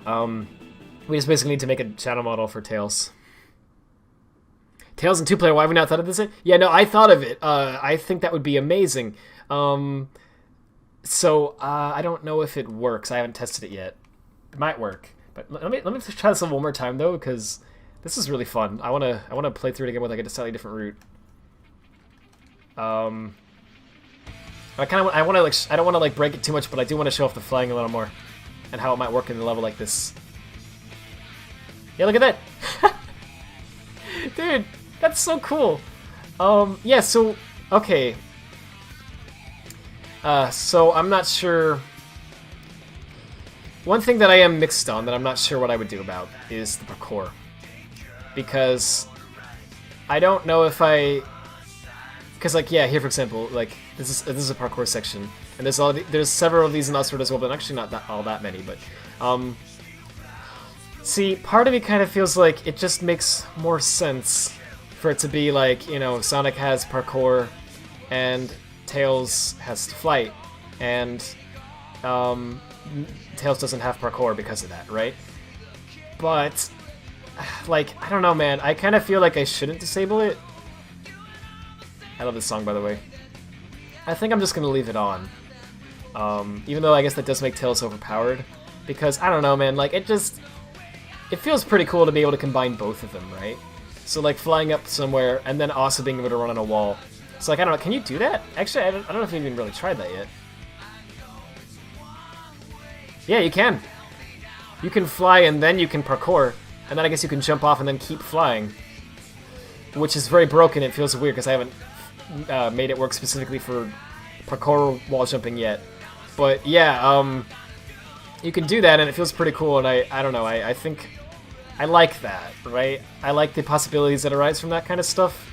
we just basically need to make a shadow model for Tails. Tails in 2-player, why have we not thought of this yet? Yeah, no, I thought of it. I think that would be amazing. So I don't know if it works. I haven't tested it yet. It might work. But let me try this one more time though, because this is really fun. I wanna play through it again with like a slightly different route. I don't want to like break it too much, but I do want to show off the flying a little more and how it might work in a level like this. Yeah, look at that, dude. That's so cool. Yeah. So okay. So I'm not sure. One thing that I am mixed on that I'm not sure what I would do about is the parkour, because I don't know if because like yeah, here for example, like this is a parkour section, and there's several of these in Oxford as well, but actually not all that many. But see, part of me kind of feels like it just makes more sense for it to be like, Sonic has parkour and Tails has flight, and Tails doesn't have parkour because of that, right? But like, I don't know, man. I kind of feel like I shouldn't disable it. I love this song, by the way. I think I'm just gonna leave it on. Even though I guess that does make Tails overpowered, because I don't know, man. Like, it feels pretty cool to be able to combine both of them, right? So like flying up somewhere and then also being able to run on a wall. So like, I don't know, can you do that? Actually, I don't know if you've even really tried that yet. Yeah, you can. You can fly and then you can parkour, and then I guess you can jump off and then keep flying. Which is very broken. It feels weird because I haven't made it work specifically for parkour wall jumping yet. But yeah, you can do that and it feels pretty cool, and I don't know, I think I like that, right? I like the possibilities that arise from that kind of stuff,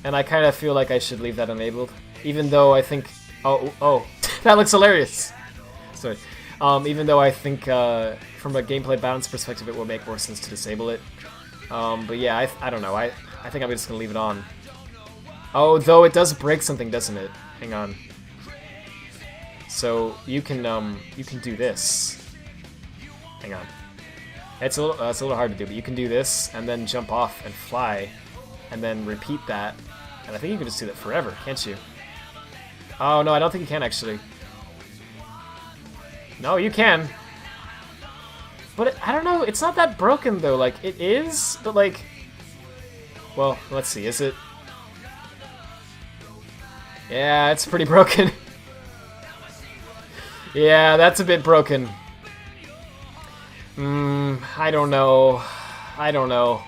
and I kind of feel like I should leave that enabled, even though I think... Oh, that looks hilarious! Sorry. Even though I think from a gameplay balance perspective it will make more sense to disable it. But yeah, I don't know, I think I'm just gonna leave it on. Oh, though it does break something, doesn't it? Hang on. So you can do this. Hang on. It's a little hard to do, but you can do this and then jump off and fly, and then repeat that. And I think you can just do that forever, can't you? Oh no, I don't think you can actually. No, you can. But I don't know, it's not that broken though. Like, it is, but like... Well, let's see, is it... Yeah, it's pretty broken. Yeah, that's a bit broken. I don't know. I don't know.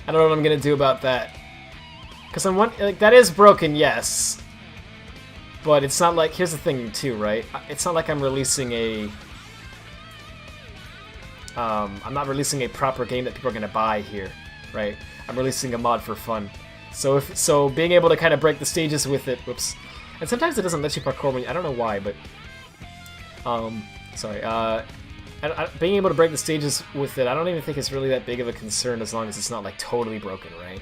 I don't know what I'm gonna do about that. Because like, that is broken, yes. But it's not like... Here's the thing, too, right? It's not like I'm releasing a... I'm not releasing a proper game that people are gonna buy here, right? I'm releasing a mod for fun. So being able to kind of break the stages with it... Whoops. And sometimes it doesn't let you parkour when... I don't know why, but... Sorry. Being able to break the stages with it, I don't even think it's really that big of a concern as long as it's not, like, totally broken, right?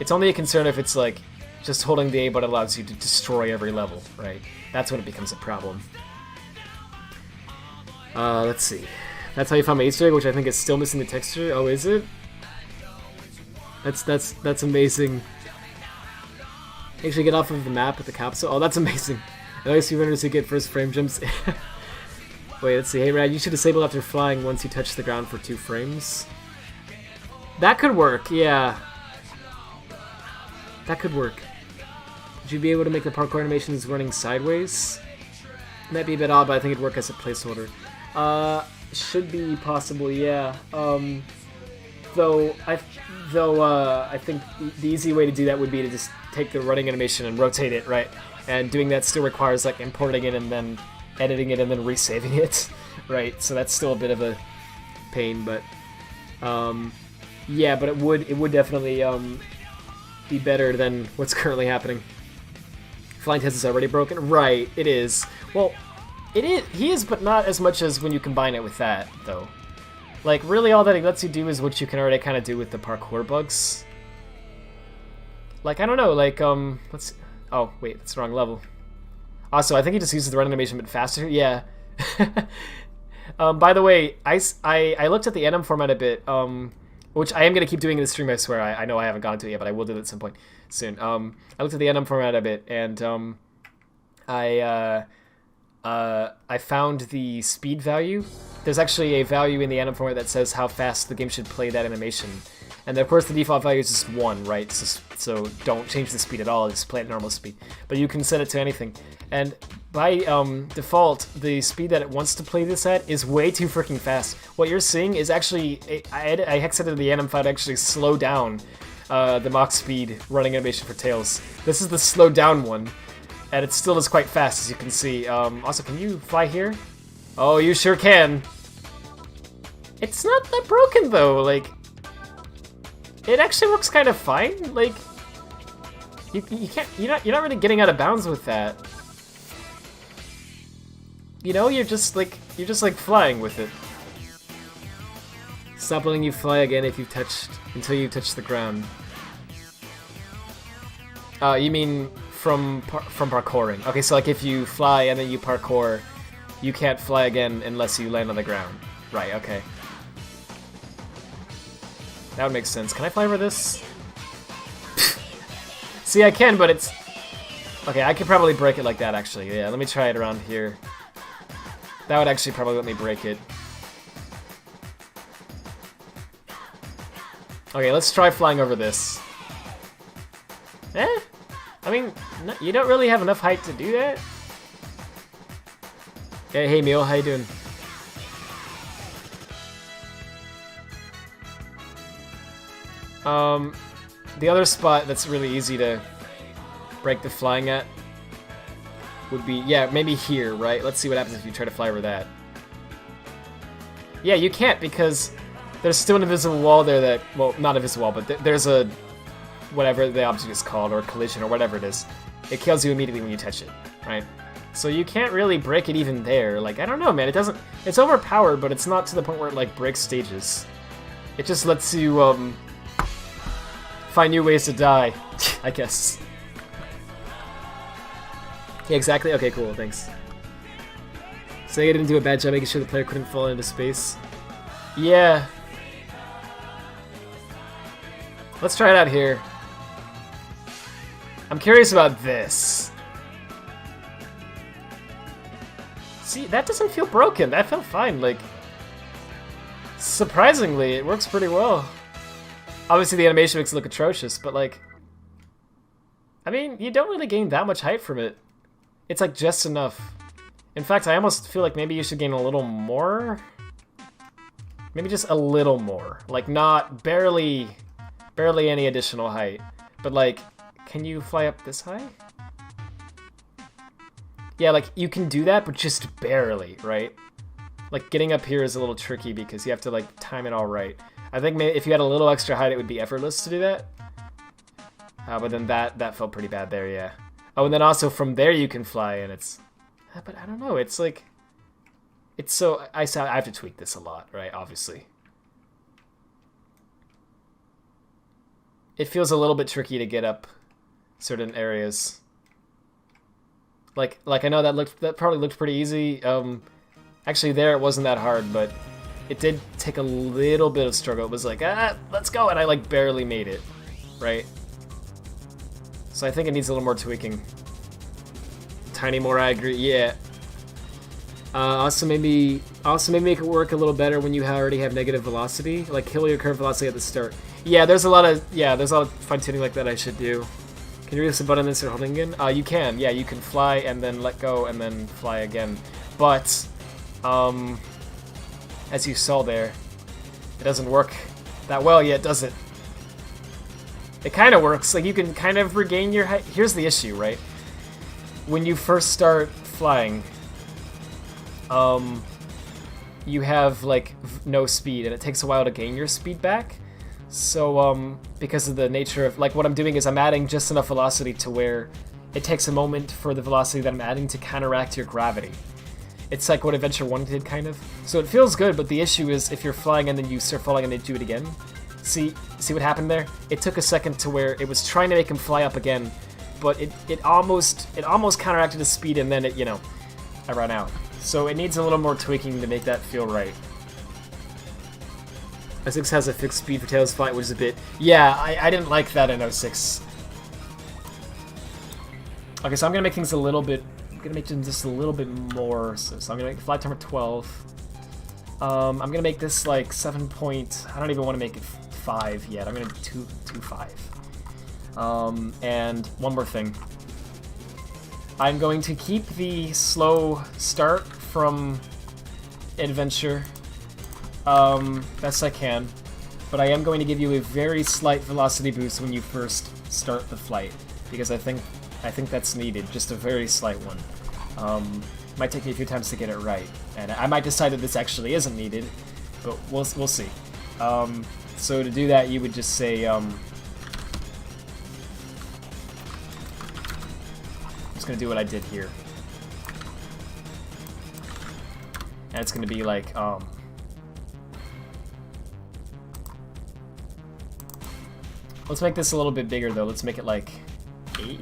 It's only a concern if it's like just holding the A button allows you to destroy every level, right? That's when it becomes a problem. Let's see. That's how you found my Easter egg, which I think is still missing the texture. Oh, is it? That's amazing. Actually, get off of the map with the capsule. Oh, that's amazing. I always see runners who get first frame jumps. Wait, let's see. Hey, Rad, you should disable after flying once you touch the ground for 2 frames. That could work, yeah. That could work. Would you be able to make the parkour animations running sideways? Might be a bit odd, but I think it'd work as a placeholder. Should be possible, yeah. Though I think the easy way to do that would be to just take the running animation and rotate it, right? And doing that still requires like importing it and then editing it and then resaving it, right? So that's still a bit of a pain, but yeah, but it would definitely be better than what's currently happening. Flying test is already broken, right? It is. Well, it is. He is, but not as much as when you combine it with that, though. Like, really all that it lets you do is what you can already kind of do with the parkour bugs. Like, I don't know, like, let's... Oh, wait, that's the wrong level. Also, I think he just uses the run animation a bit faster. Yeah. By the way, I looked at the anim format a bit, which I am going to keep doing in the stream, I swear. I know I haven't gotten to it yet, but I will do it at some point soon. I looked at the anim format a bit, and I found the speed value. There's actually a value in the anim format that says how fast the game should play that animation. And of course the default value is just 1, right? So don't change the speed at all, just play at normal speed. But you can set it to anything. And by default, the speed that it wants to play this at is way too freaking fast. What you're seeing is actually, I hexedited the anim file to actually slow down the Mach speed running animation for Tails. This is the slowed down one. And it still is quite fast, as you can see. Also, can you fly here? Oh, you sure can. It's not that broken, though. Like, it actually works kind of fine. Like, you can't. You're not really getting out of bounds with that. You know, you're just like flying with it. Stop letting you fly again if you've touched until you touch the ground. You mean from parkouring? Okay, so like if you fly and then you parkour, you can't fly again unless you land on the ground. Right? Okay. That would make sense. Can I fly over this? See, I can, but it's... Okay, I could probably break it like that, actually. Yeah, let me try it around here. That would actually probably let me break it. Okay, let's try flying over this. Eh? I mean, no, you don't really have enough height to do that. Yeah, hey, Mio, how you doing? The other spot that's really easy to break the flying at would be, yeah, maybe here, right? Let's see what happens if you try to fly over that. Yeah, you can't because there's still an invisible wall there that, well, not a invisible wall, but there's a, whatever the object is called, or collision, or whatever it is. It kills you immediately when you touch it, right? So you can't really break it even there. Like, I don't know, man, it doesn't, it's overpowered, but it's not to the point where it, like, breaks stages. It just lets you, find new ways to die, I guess. Yeah, exactly. Okay, cool, thanks. Sega didn't do a bad job making sure the player couldn't fall into space. Yeah. Let's try it out here. I'm curious about this. See, that doesn't feel broken. That felt fine. Like, surprisingly, it works pretty well. Obviously, the animation makes it look atrocious, but like, I mean, you don't really gain that much height from it. It's like just enough. In fact, I almost feel like maybe you should gain a little more. Maybe just a little more. Like, not barely any additional height. But like, can you fly up this high? Yeah, like, you can do that, but just barely, right? Like, getting up here is a little tricky because you have to, like, time it all right. I think maybe if you had a little extra height, it would be effortless to do that. But then that felt pretty bad there, yeah. Oh, and then also from there you can fly, and it's... But I don't know, it's like... It's so... I have to tweak this a lot, right? Obviously. it feels a little bit tricky to get up certain areas. Like I know that probably looked pretty easy. Actually there it wasn't that hard, but it did take a little bit of struggle. It was like, let's go, and I like barely made it, right? So I think it needs a little more tweaking. Tiny more, I agree, yeah. Also maybe make it work a little better when you already have negative velocity, like kill your current velocity at the start. Yeah, there's a lot of fine tuning like that I should do. Can you release the button and start holding again? You can, yeah, you can fly and then let go and then fly again. But, as you saw there, it doesn't work that well yet, does it? It kind of works, like you can kind of regain your height. Here's the issue, right? When you first start flying, you have like no speed and it takes a while to gain your speed back. So because of the nature of like what I'm doing is I'm adding just enough velocity to where it takes a moment for the velocity that I'm adding to counteract your gravity. It's like what Adventure 1 did, kind of. So it feels good, but the issue is if you're flying and then you start falling and then do it again. See what happened there? It took a second to where it was trying to make him fly up again, but it almost counteracted the speed, and then I ran out. So it needs a little more tweaking to make that feel right. O6 has a fixed speed for Tails Flight, which is a bit... Yeah, I didn't like that in 06. Okay, so I'm gonna make things a little bit... I'm gonna make them just a little bit more. So I'm gonna make flight timer 12. I'm gonna make this like 7 point... I don't even want to make it 5 yet. I'm gonna do 2.5. And one more thing. I'm going to keep the slow start from Adventure best I can, but I am going to give you a very slight velocity boost when you first start the flight, because I think that's needed, just a very slight one. Might take me a few times to get it right, and I might decide that this actually isn't needed, but we'll see. So to do that, you would just say, I'm just gonna do what I did here, and it's gonna be like, let's make this a little bit bigger though. Let's make it like 8.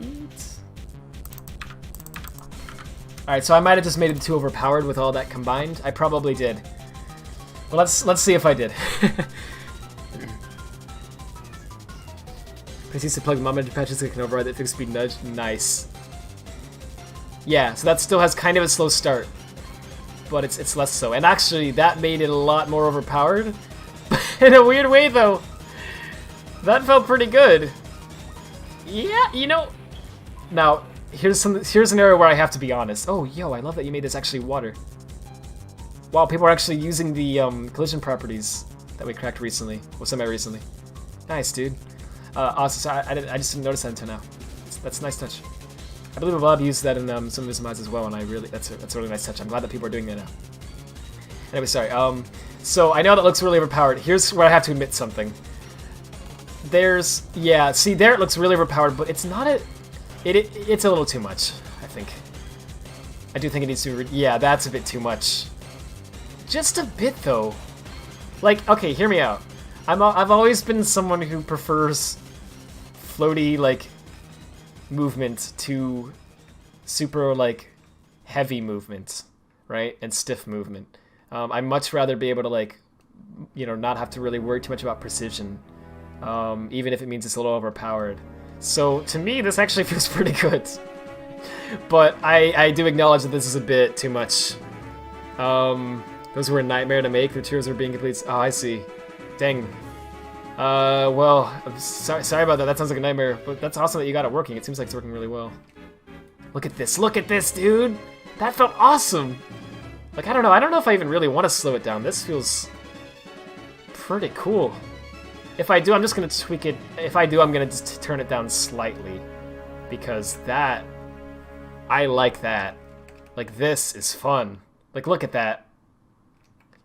Alright, so I might have just made it too overpowered with all that combined. I probably did. Well, let's see if I did. Please use to plug monitor patches that can override the fixed speed nudge. Nice. Yeah, so that still has kind of a slow start, but it's less so. And actually, that made it a lot more overpowered. In a weird way, though. That felt pretty good. Yeah, you know. Now, here's an area where I have to be honest. Oh, yo, I love that you made this actually water. Wow, people are actually using the collision properties that we cracked recently, well, semi-recently. Nice, dude. Awesome. So I just didn't notice that until now. That's a nice touch. I believe Bob used that in some of his mods as well, and that's a really nice touch. I'm glad that people are doing that now. Anyway, sorry. So I know that looks really overpowered. Here's where I have to admit something. Yeah, see there it looks really overpowered, but it's not it's a little too much, I think. I do think it needs to yeah, that's a bit too much. Just a bit though. Like, okay, hear me out. I've always been someone who prefers floaty like movement to super like heavy movement, right? And stiff movement. I'd much rather be able to like, not have to really worry too much about precision. Even if it means it's a little overpowered. So, to me, this actually feels pretty good. But I do acknowledge that this is a bit too much. Those were a nightmare to make. The tours are being complete. Oh, I see. Dang. Well, I'm sorry about that. That sounds like a nightmare. But that's awesome that you got it working. It seems like it's working really well. Look at this. Look at this, dude! That felt awesome! Like, I don't know if I even really want to slow it down. This feels pretty cool. If I do, I'm just going to tweak it. If I do, I'm going to just turn it down slightly. Because that... I like that. Like, this is fun. Like, look at that.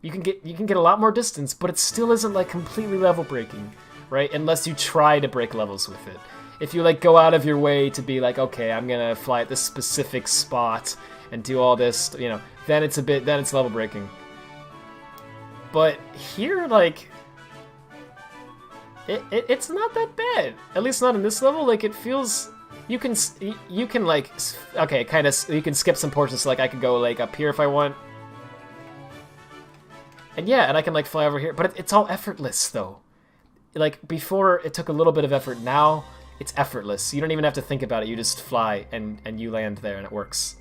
You can get a lot more distance, but it still isn't, like, completely level breaking. Right? Unless you try to break levels with it. If you, like, go out of your way to be like, okay, I'm going to fly at this specific spot and do all this, then it's level breaking. But here, like... it's not that bad. At least not in this level. Like, it feels... You can like... Okay, kind of... You can skip some portions. So, like, I could go, like, up here if I want. And yeah, and I can, like, fly over here. But it's all effortless, though. Like, before, it took a little bit of effort. Now, it's effortless. You don't even have to think about it. You just fly, and you land there, and it works.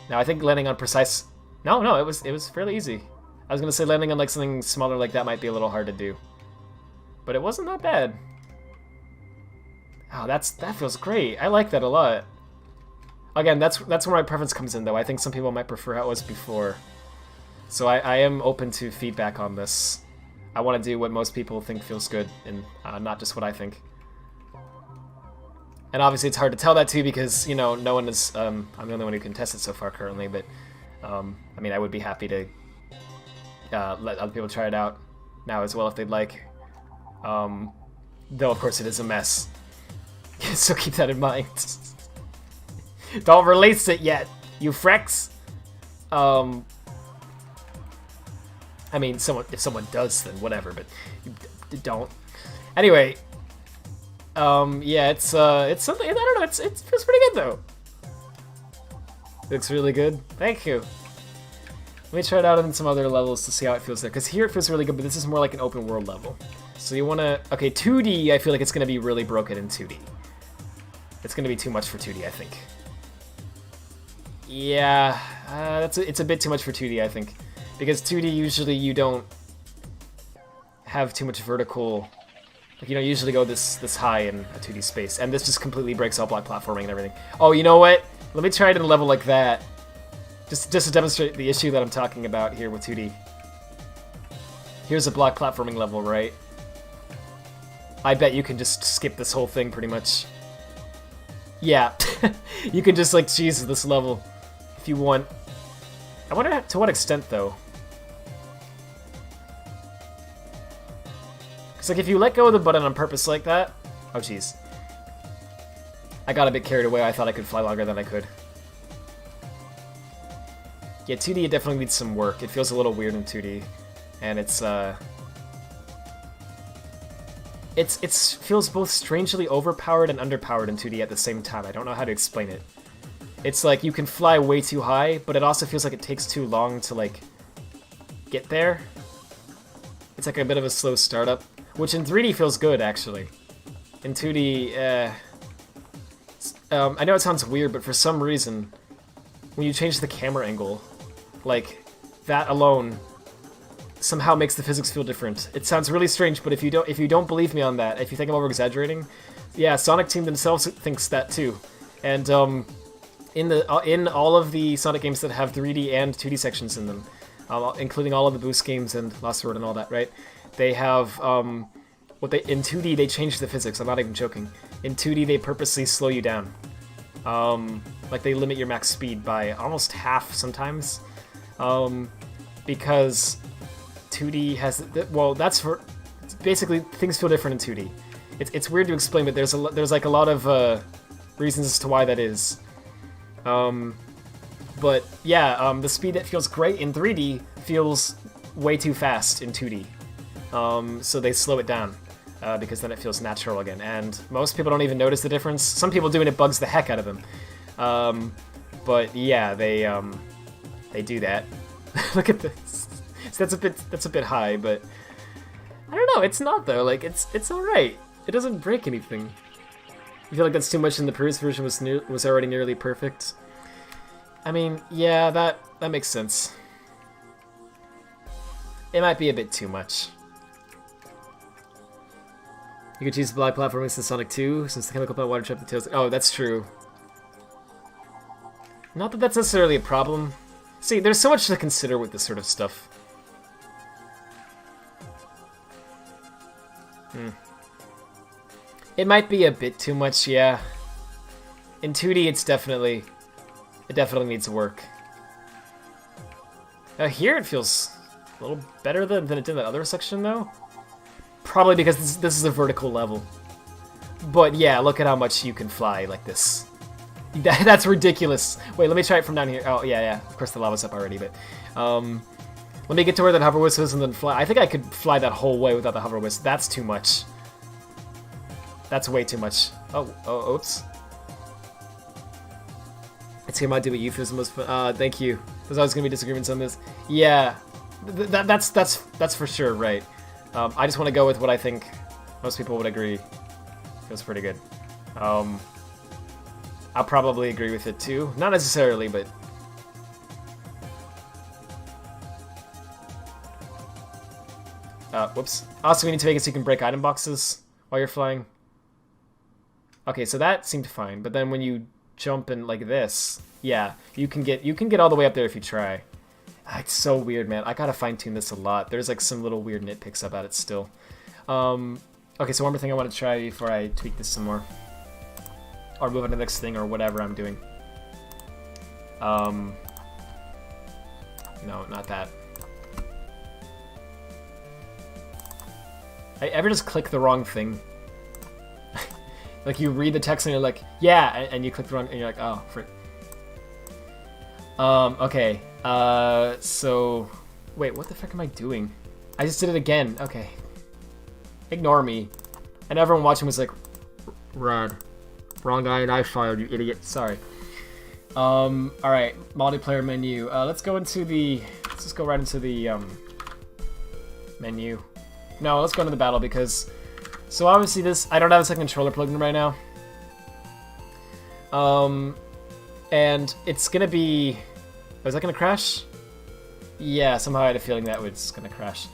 Now, I think landing on precise... No, it was fairly easy. I was going to say landing on, like, something smaller like that might be a little hard to do. But it wasn't that bad. Oh, that feels great. I like that a lot. Again, that's where my preference comes in, though. I think some people might prefer how it was before. So I am open to feedback on this. I want to do what most people think feels good, and not just what I think. And obviously it's hard to tell that, too, because, you know, no one is... I'm the only one who can test it so far currently, but... I mean, I would be happy to let other people try it out now as well if they'd like. Though, of course, it is a mess. So keep that in mind. Don't release it yet, you freaks. I mean, if someone does, then whatever, but you don't. Anyway, yeah, it's something, I don't know, it feels pretty good, though. Looks really good. Thank you. Let me try it out on some other levels to see how it feels there, because here it feels really good, but this is more like an open world level. So you want to... Okay, 2D, I feel like it's going to be really broken in 2D. It's going to be too much for 2D, I think. Yeah, it's a bit too much for 2D, I think. Because 2D, usually you don't have too much vertical... Like, you don't usually go this high in a 2D space, and this just completely breaks all block platforming and everything. Oh, you know what? Let me try it in a level like that. Just to demonstrate the issue that I'm talking about here with 2D. Here's a block platforming level, right? I bet you can just skip this whole thing pretty much. Yeah. You can just, like, cheese this level if you want. I wonder to what extent, though. Because, like, if you let go of the button on purpose like that... Oh, jeez. I got a bit carried away. I thought I could fly longer than I could. Yeah, 2D, it definitely needs some work. It feels a little weird in 2D. And it feels both strangely overpowered and underpowered in 2D at the same time. I don't know how to explain it. It's like you can fly way too high, but it also feels like it takes too long to, like, get there. It's like a bit of a slow startup, which in 3D feels good, actually. In 2D, I know it sounds weird, but for some reason, when you change the camera angle, like, that alone somehow makes the physics feel different. It sounds really strange, but if you don't believe me on that, if you think I'm over-exaggerating, yeah, Sonic Team themselves thinks that too. And in all of the Sonic games that have 3D and 2D sections in them, including all of the Boost games and Lost World and all that, right? They have in 2D they change the physics. I'm not even joking. In 2D they purposely slow you down. Like they limit your max speed by almost half sometimes, because 2D has well, that's for basically things feel different in 2D. It's weird to explain, but there's like a lot of reasons as to why that is. But yeah, the speed that feels great in 3D feels way too fast in 2D. So they slow it down because then it feels natural again. And most people don't even notice the difference. Some people do, and it bugs the heck out of them. But yeah, they do that. Look at this. So that's a bit high, but I don't know. It's not though. Like it's all right. It doesn't break anything. You feel like that's too much, and the previous version was already nearly perfect. I mean, yeah, that makes sense. It might be a bit too much. You could choose the block platforming since Sonic 2, since the chemical plant water trap the tails. Oh, that's true. Not that that's necessarily a problem. See, there's so much to consider with this sort of stuff. It might be a bit too much, yeah. In 2D, it definitely needs work. Here it feels a little better than it did in that other section, though. Probably because this is a vertical level. But yeah, look at how much you can fly like this. That's ridiculous. Wait, let me try it from down here. Oh, yeah. Of course, the lava's up already, but... let me get to where that hover whisk is and then fly. I think I could fly that whole way without the hover whisk. That's too much. That's way too much. Oh, oops. I see my do a euphemism was fun. Thank you. There's always gonna be disagreements on this. Yeah, that's for sure right. I just want to go with what I think most people would agree. Feels pretty good. I'll probably agree with it too. Not necessarily, but. Whoops. Also, we need to make it so you can break item boxes while you're flying. Okay, so that seemed fine, but then when you jump in like this, yeah, you can get all the way up there if you try. It's so weird, man. I gotta fine-tune this a lot. There's like some little weird nitpicks about it still. Okay, so one more thing I want to try before I tweak this some more. Or move on to the next thing or whatever I'm doing. No, not that. I ever just click the wrong thing? Like you read the text and you're like, yeah, and you click the wrong, and you're like, oh, frick. Okay. So, wait, what the fuck am I doing? I just did it again. Okay. Ignore me. And everyone watching was like, Rad, wrong guy and I fired, you idiot. Sorry. Alright, multiplayer menu. Let's just go right into the, menu. No, let's go into the battle because, so obviously I don't have a second controller plugged in right now. And it's gonna be, is that gonna crash? Yeah, somehow I had a feeling that was gonna crash.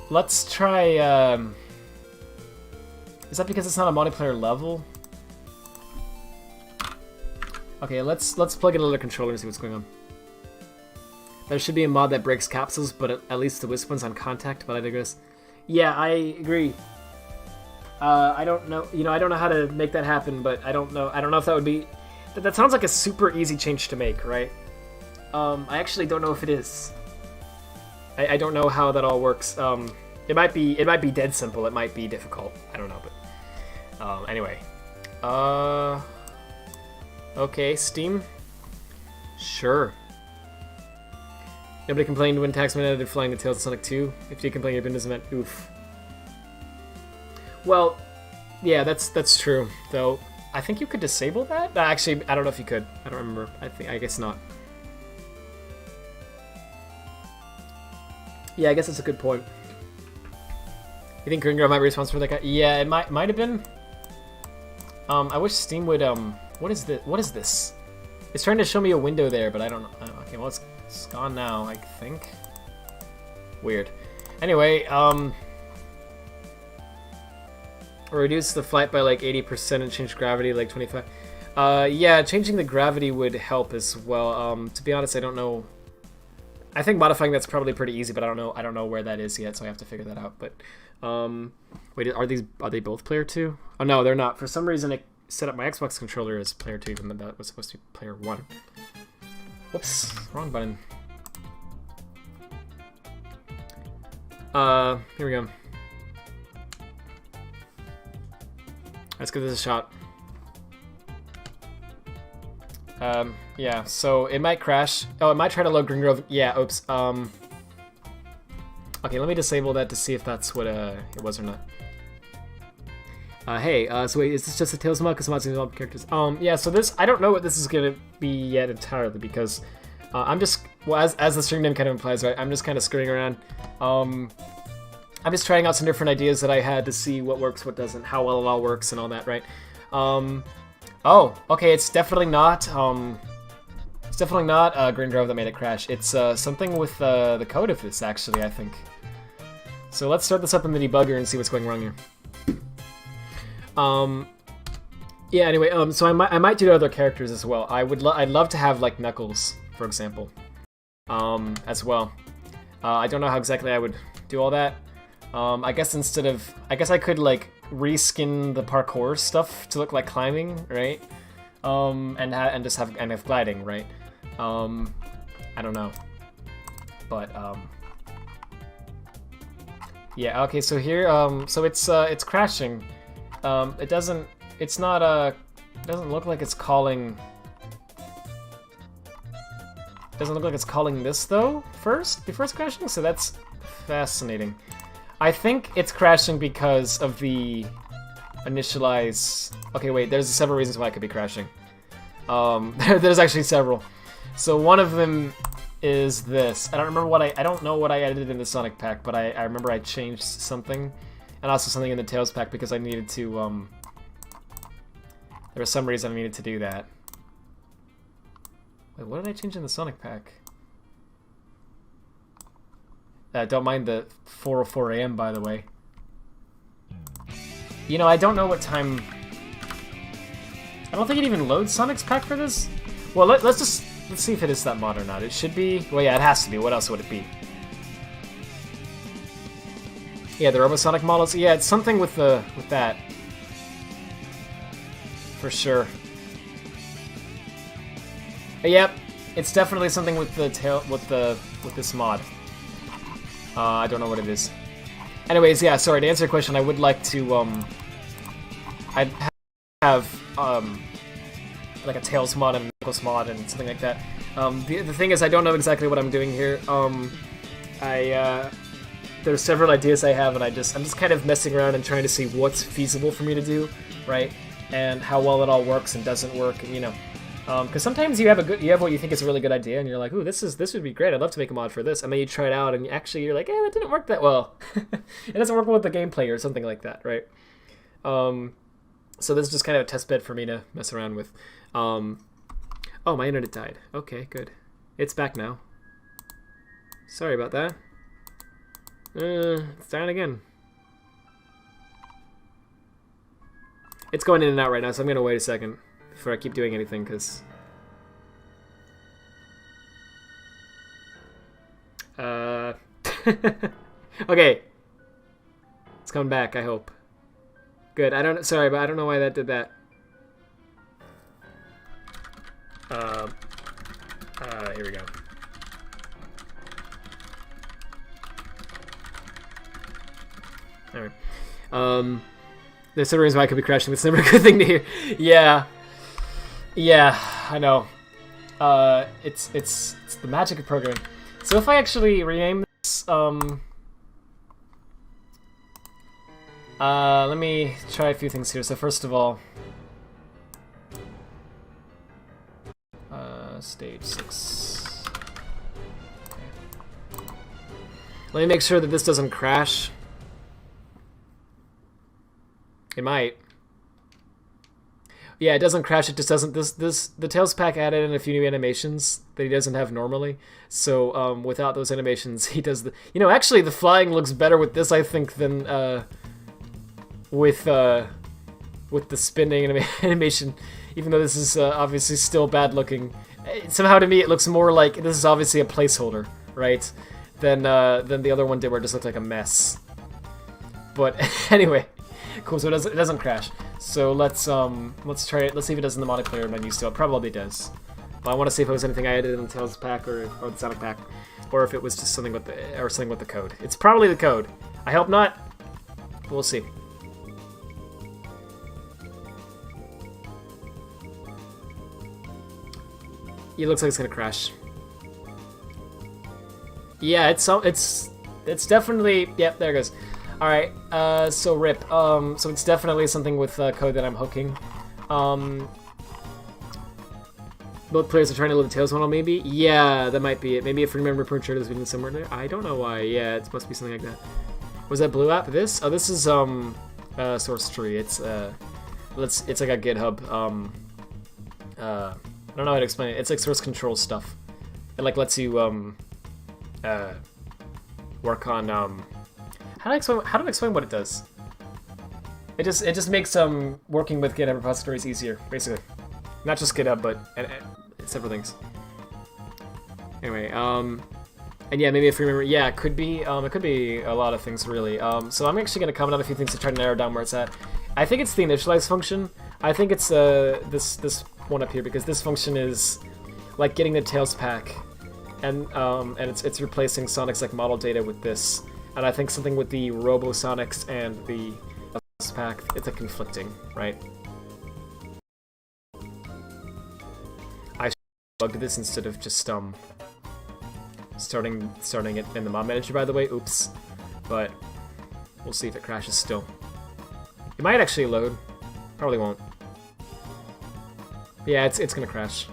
Let's try, is that because it's not a multiplayer level? Okay, let's plug in another controller and see what's going on. There should be a mod that breaks capsules, but at least the wisp one's on contact, but I digress. Yeah, I agree. I don't know, I don't know how to make that happen, but I don't know if that would be, that sounds like a super easy change to make, right? I actually don't know if it is. I don't know how that all works. It might be dead simple, it might be difficult, I don't know, but, anyway. Okay, Steam? Sure. Nobody complained when Taxman edited Flying the Tails in Sonic 2. If you complain, your business meant oof. Well, yeah, that's true. Though I think you could disable that. Actually, I don't know if you could. I don't remember. I guess not. Yeah, I guess that's a good point. You think Green Girl might be responsible for that guy? Yeah, it might have been. I wish Steam would What is this? What is this? It's trying to show me a window there, but I don't know. Okay, well it's gone now, I think. Weird. Anyway, reduce the flight by like 80% and change gravity like 25. Yeah, changing the gravity would help as well. To be honest, I don't know. I think modifying that's probably pretty easy, but I don't know where that is yet, so I have to figure that out. But wait, are they both player 2? Oh no, they're not. For some reason, it set up my Xbox controller as player 2, even though that was supposed to be player 1. Whoops, wrong button. Here we go. Let's give this a shot. Yeah, so it might crash. Oh, it might try to load Green Grove. Yeah, oops. Okay, let me disable that to see if that's what it was or not. Hey, so wait, is this just a Tails mod? Because I'm not seeing all the characters. Yeah, so this, I don't know what this is gonna be yet entirely, because I'm just, well, as the stream name kind of implies, right, I'm just kind of screwing around. I'm just trying out some different ideas that I had to see what works, what doesn't, how well it all works, and all that, right? Oh, okay, it's definitely not, Green Grove that made it crash. It's, something with, the code of this, actually, I think. So let's start this up in the debugger and see what's going wrong here. Yeah, anyway, so I might do other characters as well. I'd love to have, like, Knuckles, for example, as well. I don't know how exactly I would do all that. I guess I could, like, reskin the parkour stuff to look like climbing, right? And just have gliding, right? I don't know. But, yeah, okay, so here, so it's it doesn't look like it's calling... Doesn't look like it's calling this, though, first, before it's crashing, so that's Fascinating. I think it's crashing because of the initialize... Okay, wait, there's several reasons why it could be crashing. There's actually several. So one of them is this. I don't remember what I don't know what I edited in the Sonic pack, but I remember I changed something. And also something in the Tails pack because I needed to, there was some reason I needed to do that. Wait, what did I change in the Sonic pack? Don't mind the 4:04 AM, by the way. You know, I don't know what time... I don't think it even loads Sonic's pack for this. Well, let's see if it is that mod or not. It should be... Well, yeah, it has to be. What else would it be? Yeah, the Robosonic models. Yeah, it's something with that. For sure. Yep, it's definitely something with this mod. I don't know what it is. Anyways, yeah, sorry, to answer your question, I would like to, I'd have, like a Tails mod and Knuckles mod and something like that. The thing is, I don't know exactly what I'm doing here. There's several ideas I have, and I'm just kind of messing around and trying to see what's feasible for me to do, right? And how well it all works and doesn't work, and, you know. Because sometimes you have what you think is a really good idea, and you're like, ooh, this would be great. I'd love to make a mod for this, and then you try it out, and actually you're like, that didn't work that well. It doesn't work well with the gameplay or something like that, right? So this is just kind of a test bed for me to mess around with. Oh, my internet died. Okay, good. It's back now. Sorry about that. It's down again. It's going in and out right now, so I'm gonna wait a second before I keep doing anything, because... Okay. It's coming back, I hope. Good, sorry, but I don't know why that did that. Here we go. Alright. There's some reason why I could be crashing. That's never a good thing to hear. Yeah. Yeah, I know. It's the magic of programming. So if I actually rename this, let me try a few things here. So first of all, stage 6. Okay. Let me make sure that this doesn't crash. It might. Yeah, it doesn't crash. It just doesn't. The Tails pack added in a few new animations that he doesn't have normally. So without those animations, he does the. You know, actually, the flying looks better with this, I think, than with the spinning animation. Even though this is obviously still bad looking, somehow to me it looks more like this is obviously a placeholder, right? Than the other one did, where it just looked like a mess. But anyway. Cool, so it doesn't crash. So let's try it. Let's see if it does in the multiplayer menu still. It probably does. But I want to see if it was anything I added in the Tails pack or the Sonic pack, or if it was just something with the code. It's probably the code. I hope not. We'll see. It looks like it's gonna crash. Yeah, it's definitely. Yep, there it goes. Alright, so RIP. So it's definitely something with code that I'm hooking. Both players are trying to load the Tails model, maybe? Yeah, that might be it. Maybe if I remember Prince Richard has been somewhere there. I don't know why. Yeah, it must be something like that. Was that Blue App? This? Oh, this is, source tree. It's like a GitHub, I don't know how to explain it. It's like source control stuff. It, like, lets you, work on, how do I explain what it does? It just makes working with GitHub repositories easier, basically. Not just GitHub, but several things. Anyway, and yeah, maybe if you remember, yeah, it could be a lot of things really. So I'm actually gonna comment on a few things to try to narrow down where it's at. I think it's the initialize function. I think it's this one up here, because this function is like getting the Tails pack, and it's replacing Sonic's like model data with this. And I think something with the Robosonics and the pack, it's a conflicting, right? I should have bugged this instead of just starting it in the mod manager, by the way. Oops. But we'll see if it crashes still. It might actually load. Probably won't. Yeah, it's gonna crash.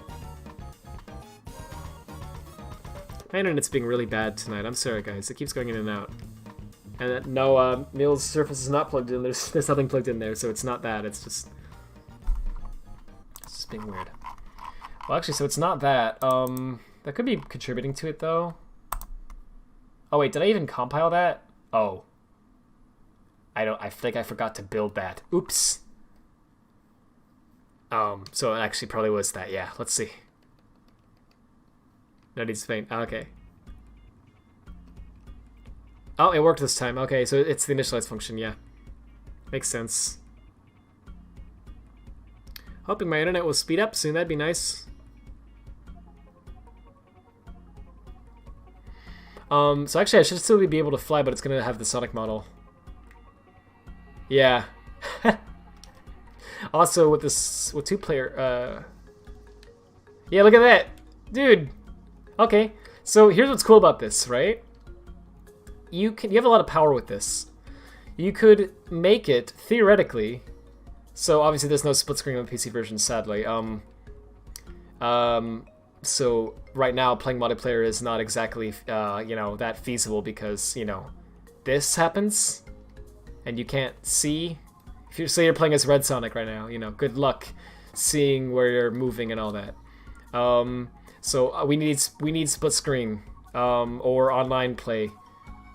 My internet's being really bad tonight. I'm sorry, guys. It keeps going in and out. And no, Neil's Surface is not plugged in. There's nothing plugged in there, so it's not that. It's just being weird. Well, actually, so it's not that. That could be contributing to it, though. Oh wait, did I even compile that? Oh. I think I forgot to build that. Oops. So it actually probably was that. Yeah, let's see. No need to paint. Okay. Oh, it worked this time. Okay, so it's the initialize function, yeah. Makes sense. Hoping my internet will speed up soon, that'd be nice. So actually I should still be able to fly, but it's gonna have the Sonic model. Yeah. Also with this, with 2-player, yeah, look at that! Dude! Okay, so here's what's cool about this, right? You have a lot of power with this. You could make it, theoretically, so obviously there's no split screen on the PC version, sadly. So right now playing multiplayer is not exactly, you know, that feasible because, you know, this happens and you can't see. If you say you're playing as Red Sonic right now, you know, good luck seeing where you're moving and all that. So we need split screen or online play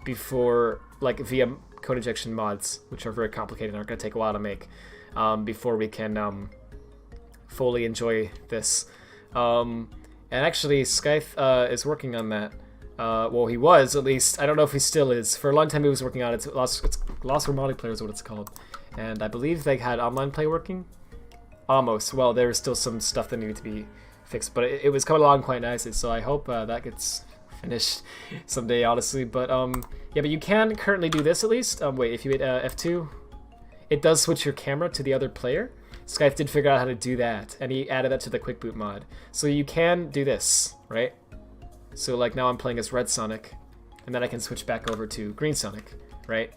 before, like, via code injection mods, which are very complicated and are going to take a while to make, before we can fully enjoy this. And actually, Skythe is working on that. Well, he was, at least. I don't know if he still is. For a long time he was working on it. It's Lost for Multiplayer is what it's called. And I believe they had online play working. Almost. Well, there was still some stuff that needed to be fixed, but it was coming along quite nicely, so I hope that gets finished someday, honestly. But yeah, but you can currently do this at least. Wait, if you hit F2, it does switch your camera to the other player. Skype did figure out how to do that, and he added that to the quick boot mod. So you can do this, right? So like now I'm playing as Red Sonic, and then I can switch back over to Green Sonic, right?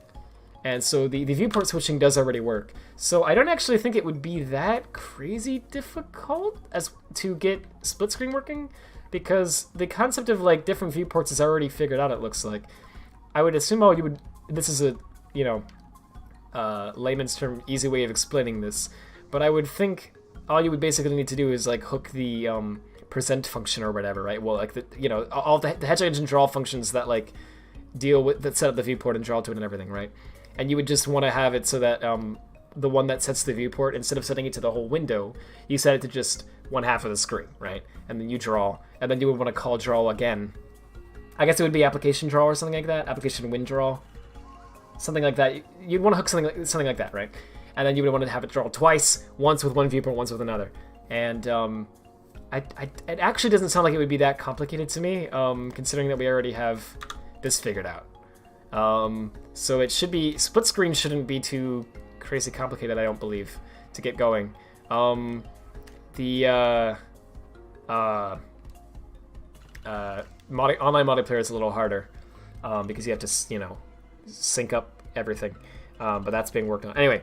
And so the viewport switching does already work. So I don't actually think it would be that crazy difficult as to get split screen working, because the concept of like different viewports is already figured out, it looks like. I would assume all you would, this is a, you know, layman's term, easy way of explaining this, but I would think all you would basically need to do is like hook the present function or whatever, right? Well, like the, you know, all the hedgehog engine draw functions that like deal with, that set up the viewport and draw to it and everything, right? And you would just want to have it so that the one that sets the viewport, instead of setting it to the whole window, you set it to just one half of the screen, right? And then you draw, and then you would want to call draw again. I guess it would be application draw or something like that, application win draw, something like that. You'd want to hook something like that, right? And then you would want to have it draw twice, once with one viewport, once with another. And it actually doesn't sound like it would be that complicated to me, considering that we already have this figured out. So it should be, split screen shouldn't be too crazy complicated, I don't believe, to get going. Online multiplayer is a little harder, because you have to, you know, sync up everything, but that's being worked on. Anyway,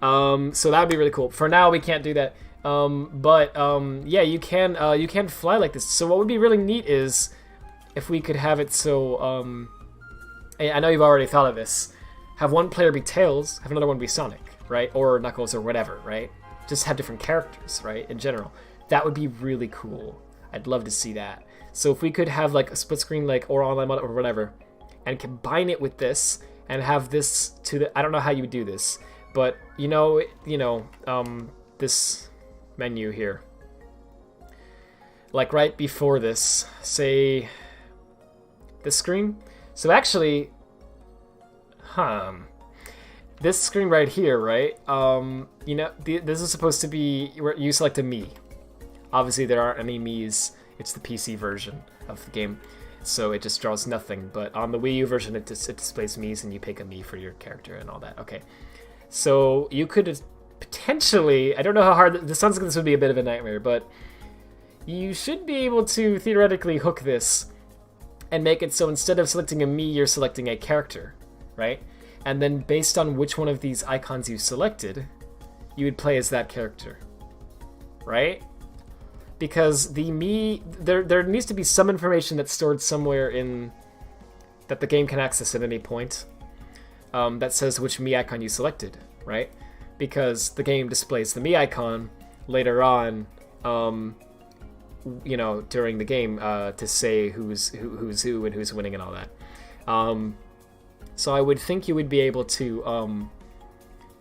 so that would be really cool. For now, we can't do that, but yeah, you can fly like this. So what would be really neat is if we could have it so, I know you've already thought of this, have one player be Tails, have another one be Sonic, right? Or Knuckles or whatever, right? Just have different characters, right? In general. That would be really cool. I'd love to see that. So if we could have like a split screen, like, or online mod or whatever, and combine it with this, and have this to the, I don't know how you would do this, but you know, this menu here, like right before this, say this screen. So actually, this screen right here, right? You know, this is supposed to be where you select a Mii. Obviously, there aren't any Miis. It's the PC version of the game, so it just draws nothing. But on the Wii U version, it displays Miis, and you pick a Mii for your character and all that. Okay, so you could potentially, I don't know how hard, this sounds like this would be a bit of a nightmare, but you should be able to theoretically hook this and make it so instead of selecting a Mii, you're selecting a character, right? And then based on which one of these icons you selected, you would play as that character, right? Because the Mii, there needs to be some information that's stored somewhere in that the game can access at any point, that says which Mii icon you selected, right? Because the game displays the Mii icon later on, you know, during the game, to say who's who and who's winning and all that. So I would think you would be able to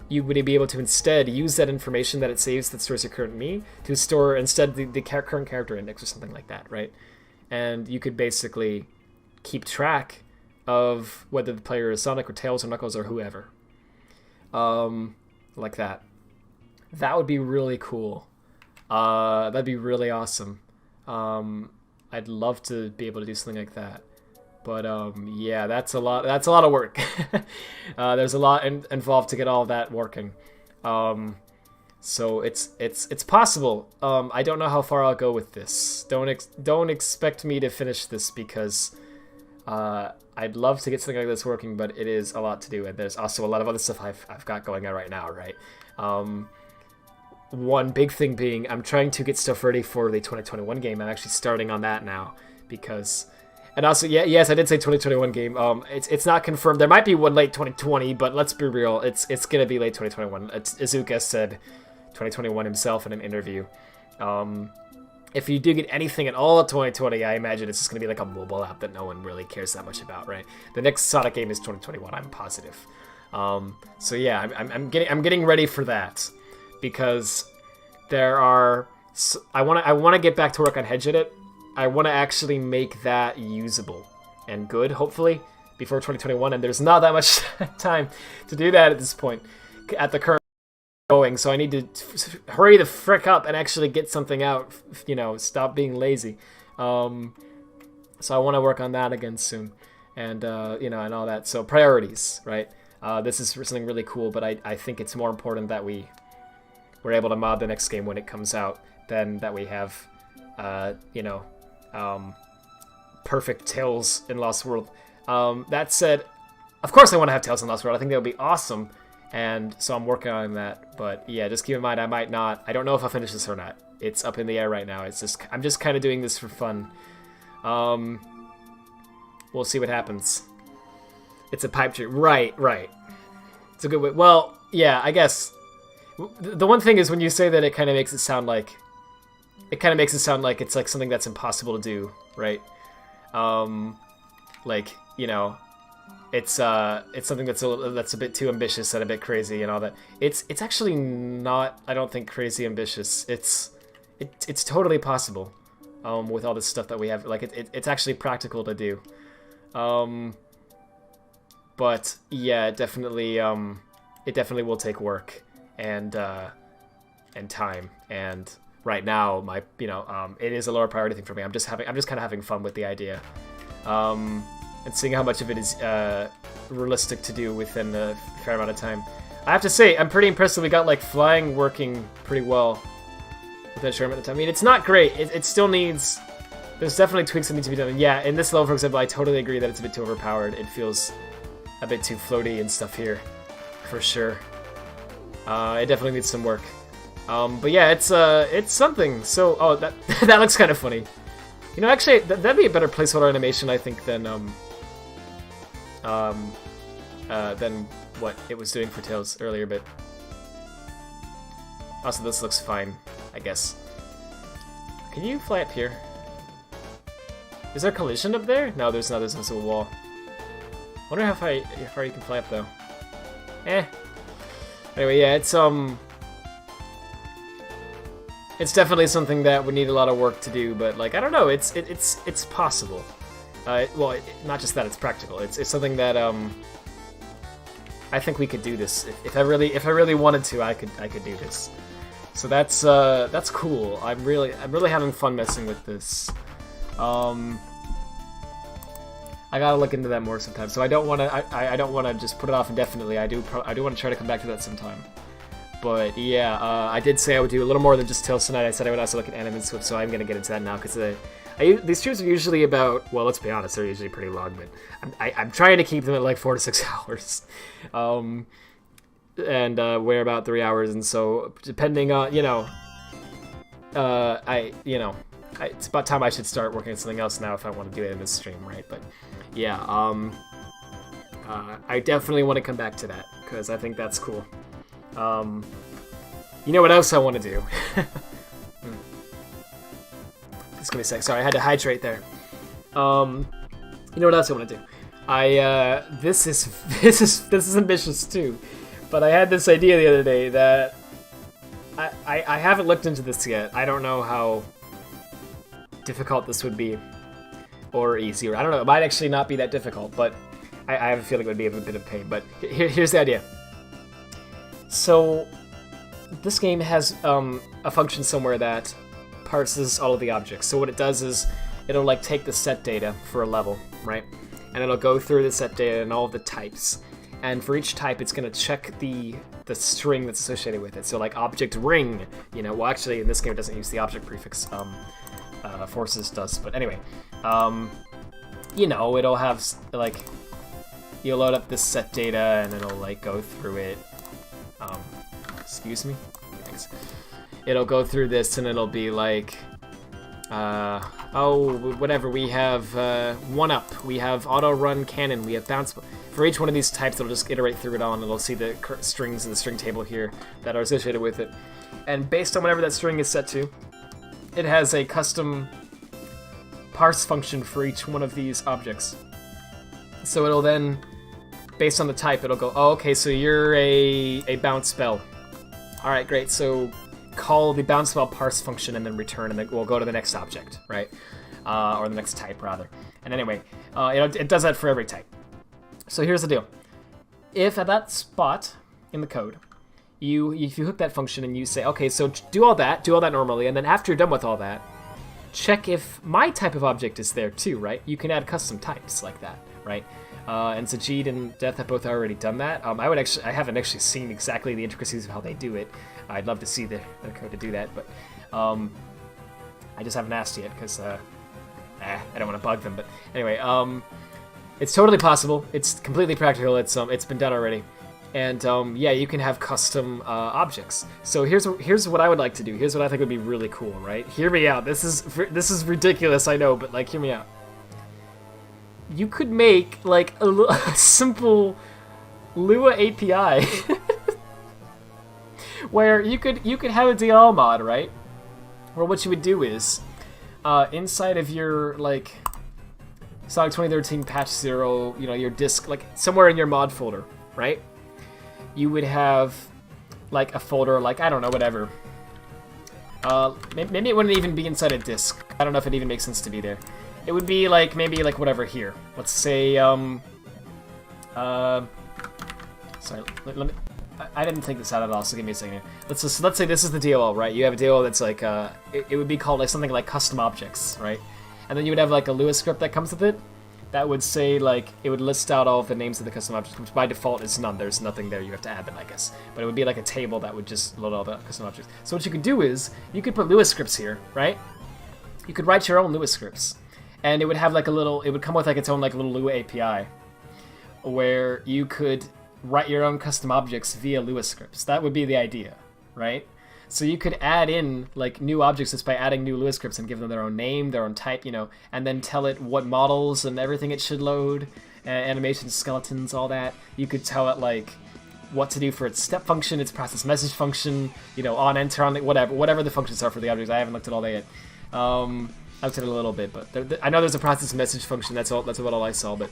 instead use that information that it saves that stores your current Mii to store instead the current character index or something like that, right? And you could basically keep track of whether the player is Sonic or Tails or Knuckles or whoever. Like that. That would be really cool. That'd be really awesome. I'd love to be able to do something like that. But yeah, that's a lot of work. There's a lot involved to get all of that working. So it's possible. I don't know how far I'll go with this. Don't expect me to finish this because I'd love to get something like this working, but it is a lot to do, and there's also a lot of other stuff I've got going on right now, right? One big thing being I'm trying to get stuff ready for the 2021 game. I'm actually starting on that now because, and also yes, I did say 2021 game. It's not confirmed. There might be one late 2020, but let's be real. It's gonna be late 2021. Izuka said 2021 himself in an interview. If you do get anything at all at 2020, I imagine it's just going to be like a mobile app that no one really cares that much about, right? The next Sonic game is 2021, I'm positive. So yeah, I'm getting ready for that because there are. I want to get back to work on Hedge Edit. I want to actually make that usable and good, hopefully, before 2021. And there's not that much time to do that at this point, at the current going, so I need to hurry the frick up and actually get something out, you know, stop being lazy. So I want to work on that again soon, and you know, and all that. So priorities, right? This is something really cool, but I think it's more important that we're able to mod the next game when it comes out than that we have, you know, perfect Tails in Lost World. That said, of course I want to have Tails in Lost World. I think that would be awesome. And so I'm working on that, but yeah, just keep in mind I might not. I don't know if I'll finish this or not. It's up in the air right now. I'm just kind of doing this for fun. We'll see what happens. It's a pipe dream, right? It's a good way. Well, yeah, I guess. The one thing is when you say that, it kind of makes it sound like it's like something that's impossible to do, right? Like, you know. It's something that's a bit too ambitious and a bit crazy and all that. It's actually not, I don't think, crazy ambitious. It's totally possible, with all this stuff that we have. Like it's actually practical to do. But yeah, it definitely will take work and time. And right now, it is a lower priority thing for me. I'm just kind of having fun with the idea. And seeing how much of it is realistic to do within a fair amount of time. I have to say, I'm pretty impressed that we got like flying working pretty well with that short amount of time. I mean, it's not great. It still needs. There's definitely tweaks that need to be done. And yeah, in this level, for example, I totally agree that it's a bit too overpowered. It feels a bit too floaty and stuff here, for sure. It definitely needs some work. But yeah, it's something. So, oh, that that looks kind of funny. You know, actually, that'd be a better placeholder animation, I think, than what it was doing for Tails earlier, but also this looks fine, I guess. Can you fly up here? Is there a collision up there? No, there's not. There's also a wall. Wonder how far you can fly up though. Anyway, yeah, it's definitely something that would need a lot of work to do, but like I don't know, it's possible. Well, not just that, it's practical. It's something that I think we could do this. If I really wanted to, I could do this. So that's cool. I'm really having fun messing with this. I gotta look into that more sometime. So I don't want to just put it off indefinitely. I do want to try to come back to that sometime. But yeah, I did say I would do a little more than just Tails tonight. I said I would also look at Anime and Swift, so I'm gonna get into that now because These streams are usually about, well, let's be honest, they're usually pretty long, but I'm trying to keep them at like 4 to 6 hours. And we're about 3 hours, and so depending on, it's about time I should start working on something else now if I want to do it in this stream, right? But yeah, I definitely want to come back to that because I think that's cool. You know what else I want to do? Just give me a sec. Sorry, I had to hydrate there. You know what else I want to do? This is ambitious too, but I had this idea the other day that I haven't looked into this yet. I don't know how difficult this would be, or easier. I don't know. It might actually not be that difficult, but I have a feeling it would be a bit of pain. But here's the idea. So this game has a function somewhere that parses all of the objects. So what it does is it'll like take the set data for a level, right? And it'll go through the set data and all of the types. And for each type, it's going to check the string that's associated with it. So like object ring, well, actually in this game it doesn't use the object prefix. Forces does, but anyway, it'll have like, you'll load up this set data and it'll like go through it. Excuse me? Thanks. It'll go through this and it'll be like, whatever, we have 1-up, we have auto run cannon, we have bounce. For each one of these types, it'll just iterate through it all and it'll see the strings in the string table here that are associated with it. And based on whatever that string is set to, it has a custom parse function for each one of these objects. So it'll then, based on the type, it'll go, oh, okay, so you're a bounce spell. All right, great. So call the bounce spell parse function and then return, and then we'll go to the next object, right? Or the next type, rather. And anyway, it does that for every type. So here's the deal. If at that spot in the code, if you hook that function and you say, okay, so do all that normally, and then after you're done with all that, check if my type of object is there too, right? You can add custom types like that, right? And Sajid and Death have both already done that. I haven't actually seen exactly the intricacies of how they do it. I'd love to see the code to do that, but I just haven't asked yet because I don't want to bug them. But anyway, it's totally possible. It's completely practical. It's been done already. And yeah, you can have custom objects. So here's what I would like to do. Here's what I think would be really cool, right? Hear me out. This is ridiculous, I know, but like, hear me out. You could make like a simple Lua API where you could have a DL mod, right? Where what you would do is inside of your like Sonic 2013 patch 0, your disk, like somewhere in your mod folder, right? You would have like a folder, like, I don't know, whatever. Maybe it wouldn't even be inside a disk. I don't know if it even makes sense to be there. It would be like, maybe like whatever here. Let's say, sorry, let me, I didn't think this out at all, so give me a second here. Let's say this is the DLL, right? You have a DLL that's like, it would be called like something like custom objects, right? And then you would have like a Lua script that comes with it. That would say, like, it would list out all of the names of the custom objects, which by default is none. There's nothing there. You have to add them, I guess. But it would be like a table that would just load all the custom objects. So what you could do is, you could put Lua scripts here, right? You could write your own Lua scripts. And it would have like it would come with like its own like little Lua API, where you could write your own custom objects via Lua scripts. That would be the idea, right? So you could add in like new objects just by adding new Lua scripts and give them their own name, their own type, and then tell it what models and everything it should load, animations, skeletons, all that. You could tell it like what to do for its step function, its process message function, on, enter, on, whatever the functions are for the objects. I haven't looked at all that yet. I looked at it a little bit, but I know there's a process message function. That's about all I saw, but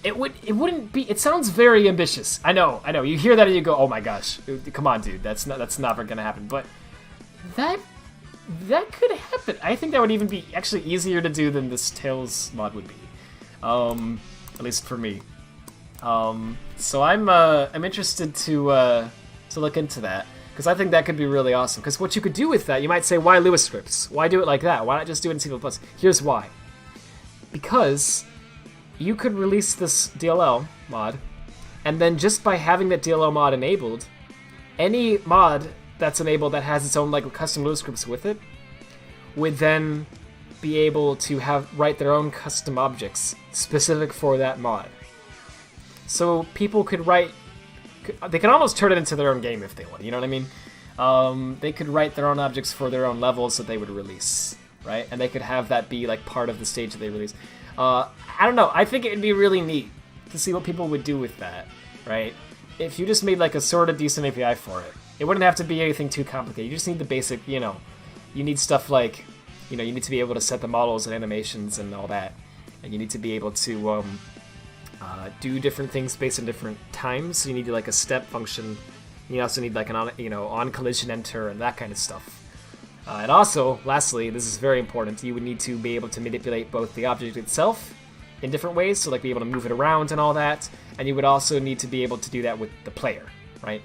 it wouldn't be. It sounds very ambitious. I know. You hear that and you go, "Oh my gosh, come on, dude. That's never gonna happen." But that could happen. I think that would even be actually easier to do than this Tails mod would be, at least for me. So I'm interested to look into that because I think that could be really awesome. Because what you could do with that, you might say, "Why Lua scripts? Why do it like that? Why not just do it in C++?" Here's why. Because you could release this DLL mod, and then just by having that DLL mod enabled, any mod that's enabled that has its own like custom Lua scripts with it would then be able to write their own custom objects specific for that mod. So people could write, they can almost turn it into their own game if they want, you know what I mean? They could write their own objects for their own levels that they would release, right? And they could have that be like part of the stage that they release. I don't know, I think it'd be really neat to see what people would do with that, right? If you just made like a sort of decent API for it, it wouldn't have to be anything too complicated. You just need the basic, you know, you need stuff like, you know, you need to be able to set the models and animations and all that. And you need to be able to do different things based on different times. So you need like a step function. You also need like an on collision enter and that kind of stuff. And also, lastly, this is very important, you would need to be able to manipulate both the object itself in different ways, so like be able to move it around and all that, and you would also need to be able to do that with the player, right?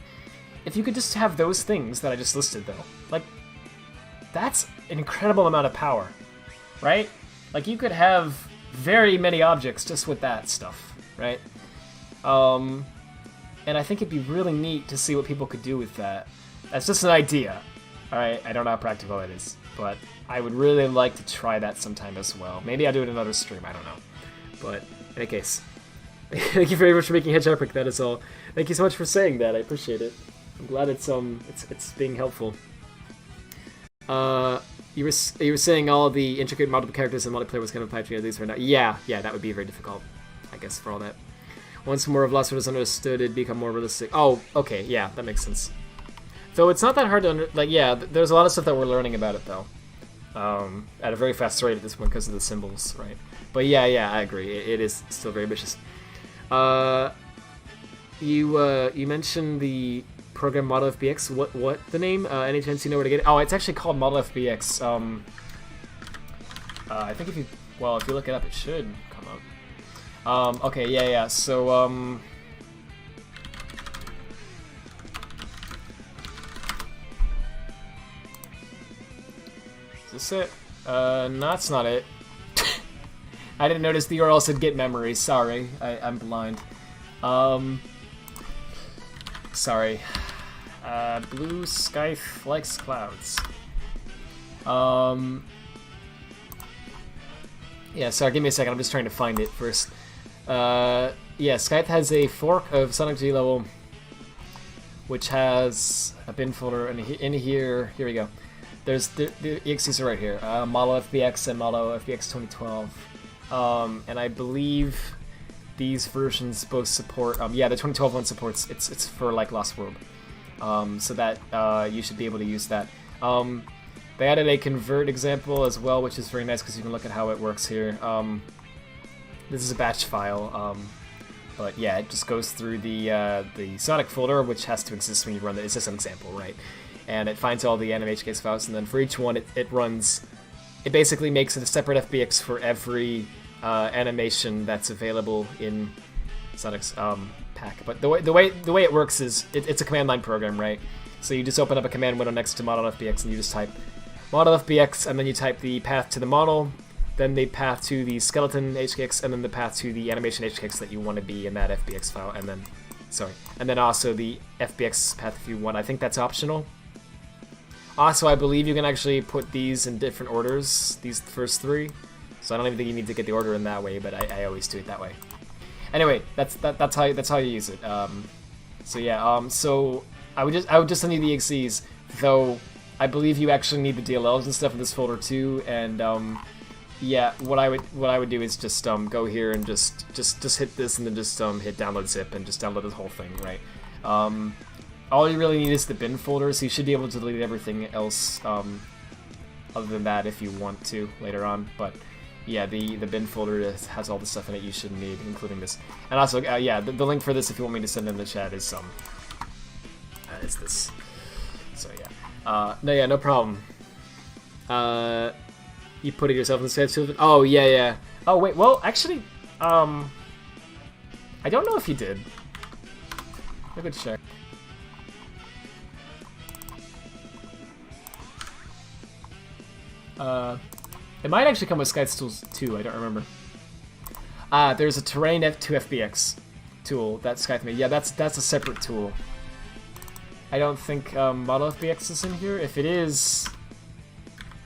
If you could just have those things that I just listed though, like, that's an incredible amount of power, right? Like you could have very many objects just with that stuff, right? And I think it'd be really neat to see what people could do with that. That's just an idea. Alright, I don't know how practical it is, but I would really like to try that sometime as well. Maybe I'll do it in another stream, I don't know. But, in any case, thank you very much for making Hedgehog Prick, that is all. Thank you so much for saying that, I appreciate it. I'm glad it's being helpful. You were saying all the intricate multiple characters in multiplayer was kind of piped together these right now. Yeah, that would be very difficult, I guess, for all that. Once more of Lost was understood, it'd become more realistic. Oh, okay, yeah, that makes sense. Though it's not that hard to there's a lot of stuff that we're learning about it though, at a very fast rate at this point because of the symbols, right? But yeah, I agree. It is still very ambitious. You mentioned the program Model FBX. What the name? Any chance you know where to get it? Oh, it's actually called Model FBX. I think if you look it up, it should come up. Okay, yeah. So is this it? No, that's not it. I didn't notice the URL said get memory. Sorry, I'm blind. Sorry. Blue sky likes clouds. Yeah, sorry, give me a second. I'm just trying to find it first. Yeah, Skype has a fork of Sonic G level, which has a bin folder, and in here we go. There's the EXEs are right here. Model FBX and Model FBX 2012. And I believe these versions both support. Yeah, the 2012 one supports. It's for like Lost World. So that you should be able to use that. They added a convert example as well, which is very nice because you can look at how it works here. This is a batch file. But yeah, it just goes through the Sonic folder, which has to exist when you run it. It's just an example, right? And it finds all the animHKS files, and then for each one, it basically makes it a separate FBX for every animation that's available in Sonic's pack. But the way it works is it's a command line program, right? So you just open up a command window next to Model FBX, and you just type Model FBX, and then you type the path to the model, then the path to the skeleton HKX, and then the path to the animation HKX that you want to be in that FBX file, and then also the FBX path if you want. I think that's optional. Also, I believe you can actually put these in different orders, these first three. So I don't even think you need to get the order in that way, but I always do it that way. Anyway, that's how you use it. So yeah, so I would just send you the exes, though I believe you actually need the DLLs and stuff in this folder too. And yeah, what I would do is just go here and just hit this and then just hit download zip and just download the whole thing, right? All you really need is the bin folder, so you should be able to delete everything else other than that if you want to later on. But yeah, the bin folder has all the stuff in it you should need, including this. And also, yeah, the link for this, if you want me to send in the chat, is this. So yeah, no problem. You put it yourself in the schedule. Oh yeah. Oh wait, well actually, I don't know if you did. I could check. It might actually come with Skype's tools too, I don't remember. There's a Terrain F2FBX tool that Skype made. Yeah, that's a separate tool. I don't think Model FBX is in here. If it is...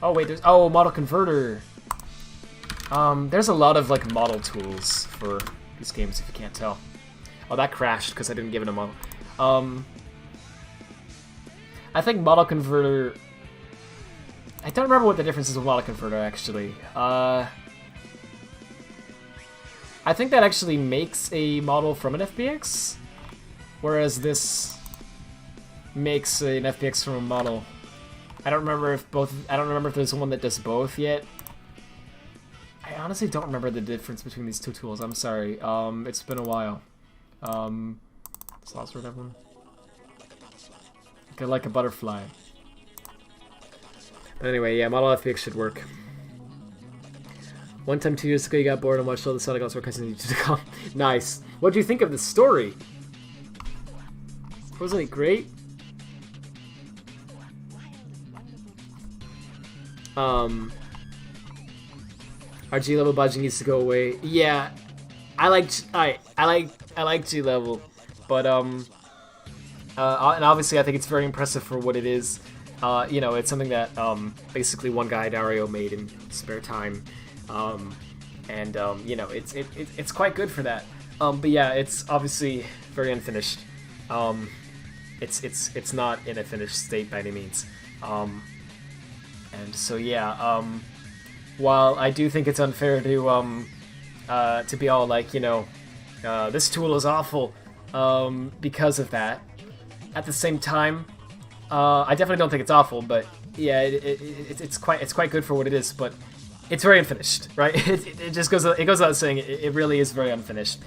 Oh wait, there's... Oh, Model Converter! There's a lot of like model tools for these games if you can't tell. Oh, that crashed because I didn't give it a model. I think model converter. I don't remember what the difference is with model converter actually. I think that actually makes a model from an FBX, whereas this makes an FBX from a model. I don't remember if both. I don't remember if there's one that does both yet. I honestly don't remember the difference between these two tools. I'm sorry. It's been a while. Slots for that one. Like a butterfly. But anyway, yeah, model FBX should work. One time 2 years ago, you got bored and watched all the Sonic All-Star cutscenes to come. Nice. What do you think of the story? Wasn't it great? Our G level budging needs to go away. Yeah, I like G level, but and obviously I think it's very impressive for what it is. You know, it's something that basically one guy, Dario, made in spare time, you know, it's quite good for that. But yeah, it's obviously very unfinished. It's not in a finished state by any means. And so yeah, while I do think it's unfair to be all like, you know, this tool is awful because of that, at the same time, I definitely don't think it's awful, but yeah, it's quite good for what it is, but it's very unfinished, right? It just goes without saying it really is very unfinished.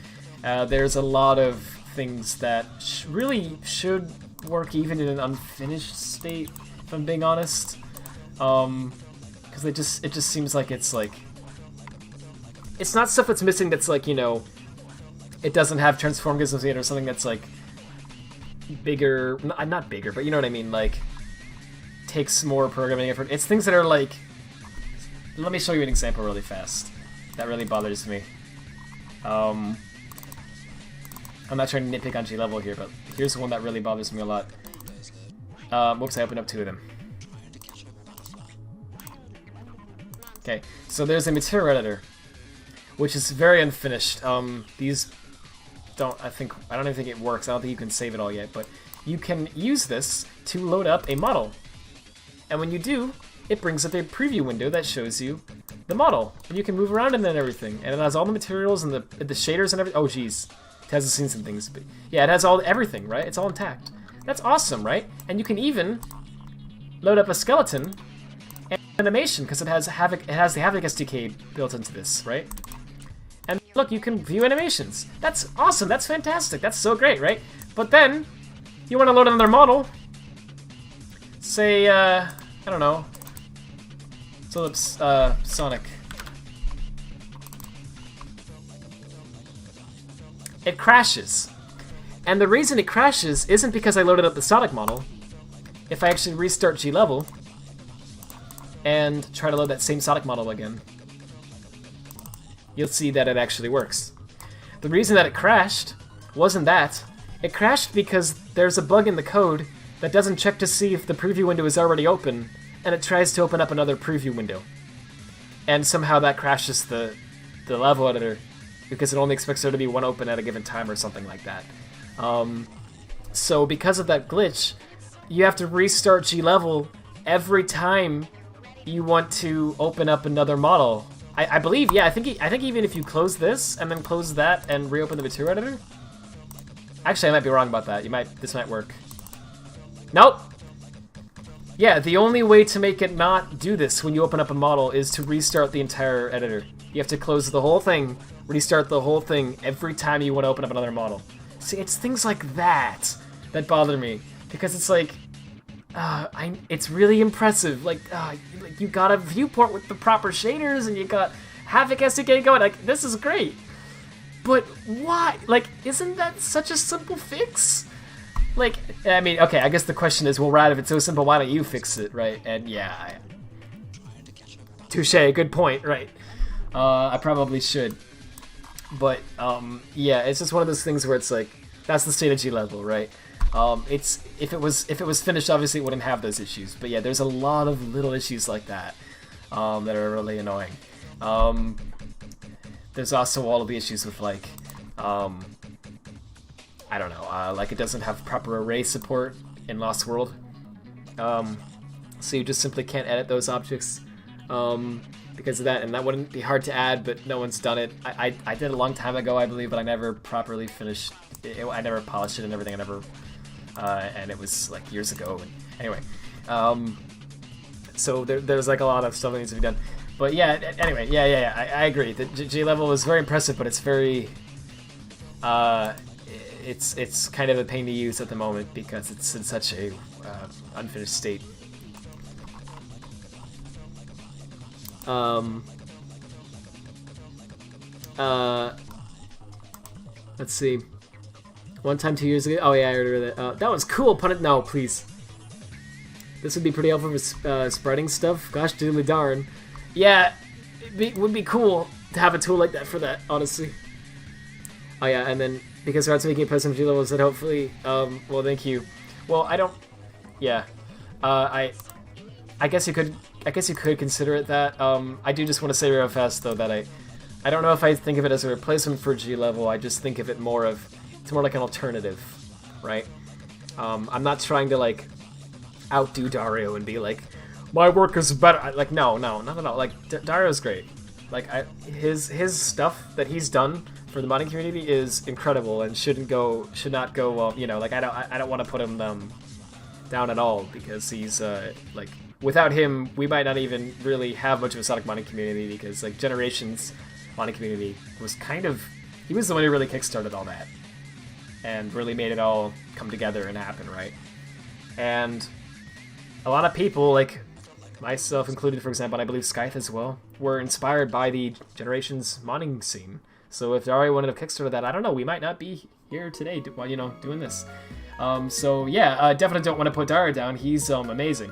There's a lot of things that really should work even in an unfinished state, if I'm being honest. Because it just seems like it's not stuff that's missing that's like, you know, it doesn't have transform gizmos yet or something that's like bigger, not bigger, but you know what I mean, like takes more programming effort. It's things that are like, let me show you an example really fast that really bothers me. I'm not trying to nitpick on G level here, but here's one that really bothers me a lot. Whoops, I opened up 2 of them. Okay, so there's a material editor, which is very unfinished. These I don't even think it works. I don't think you can save it all yet, but you can use this to load up a model. And when you do, it brings up a preview window that shows you the model. And you can move around in it and everything. And it has all the materials and the shaders and everything. Oh, geez. It hasn't seen some things. But yeah, it has everything, right? It's all intact. That's awesome, right? And you can even load up a skeleton and animation, because it has the Havoc SDK built into this, right? And look, you can view animations. That's awesome. That's fantastic. That's so great, right? But then you want to load another model. Say, I don't know. So let's Sonic. It crashes. And the reason it crashes isn't because I loaded up the Sonic model. If I actually restart G level and try to load that same Sonic model again, you'll see that it actually works. The reason that it crashed wasn't that. It crashed because there's a bug in the code that doesn't check to see if the preview window is already open, and it tries to open up another preview window. And somehow that crashes the level editor, because it only expects there to be one open at a given time or something like that. So because of that glitch, you have to restart G level every time you want to open up another model. I believe, yeah, I think even if you close this and then close that and reopen the material editor. Actually, I might be wrong about that. This might work. Nope. Yeah, the only way to make it not do this when you open up a model is to restart the entire editor. You have to close the whole thing, restart the whole thing every time you want to open up another model. See, it's things like that that bother me, because it's like, it's really impressive. Like you got a viewport with the proper shaders, and you got Havoc SDK going. Like, this is great. But why? Like, isn't that such a simple fix? Like, I mean, okay, I guess the question is, well, Rad, if it's so simple, why don't you fix it, right? And yeah, touche, good point, right? I probably should. But, yeah, it's just one of those things where it's like, that's the state of G level, right? If it was finished, obviously it wouldn't have those issues. But yeah, there's a lot of little issues like that that are really annoying. there's also all of the issues with like, I don't know, like it doesn't have proper array support in Lost World. So you just simply can't edit those objects because of that, and that wouldn't be hard to add, but no one's done it. I did it a long time ago, I believe, but I never properly finished it. I never polished it and everything. I never, and it was like years ago. And anyway, so there's like a lot of stuff that needs to be done. But yeah, anyway, yeah, I agree. The G level is very impressive, but it's very, it's kind of a pain to use at the moment because it's in such a unfinished state. Let's see. One time 2 years ago. Oh yeah, I already read that. That was cool. Put it. No, please. This would be pretty helpful for spreading stuff. Gosh, diddly darn. Yeah, it would be cool to have a tool like that for that. Honestly. Oh yeah, and then because we're also making a post on G levels, that hopefully. Well, thank you. Well, I don't. Yeah. I guess you could. I guess you could consider it that. I do just want to say real fast though that I don't know if I think of it as a replacement for G level. I just think of it more of, it's more like an alternative, right? I'm not trying to like outdo Dario and be like, my work is better. Like no, not at all. Like Dario's great. Like his stuff that he's done for the modding community is incredible and should not go. You know, like I don't want to put him down at all because he's like. Without him, we might not even really have much of a Sonic modding community because, like, Generations modding community was kind of... He was the one who really kickstarted all that and really made it all come together and happen, right? And a lot of people, like myself included, for example, and I believe Scythe as well, were inspired by the Generations modding scene. So if Dario wouldn't have kickstarted that, I don't know, we might not be here today, you know, doing this. So yeah, definitely don't want to put Dario down. He's amazing.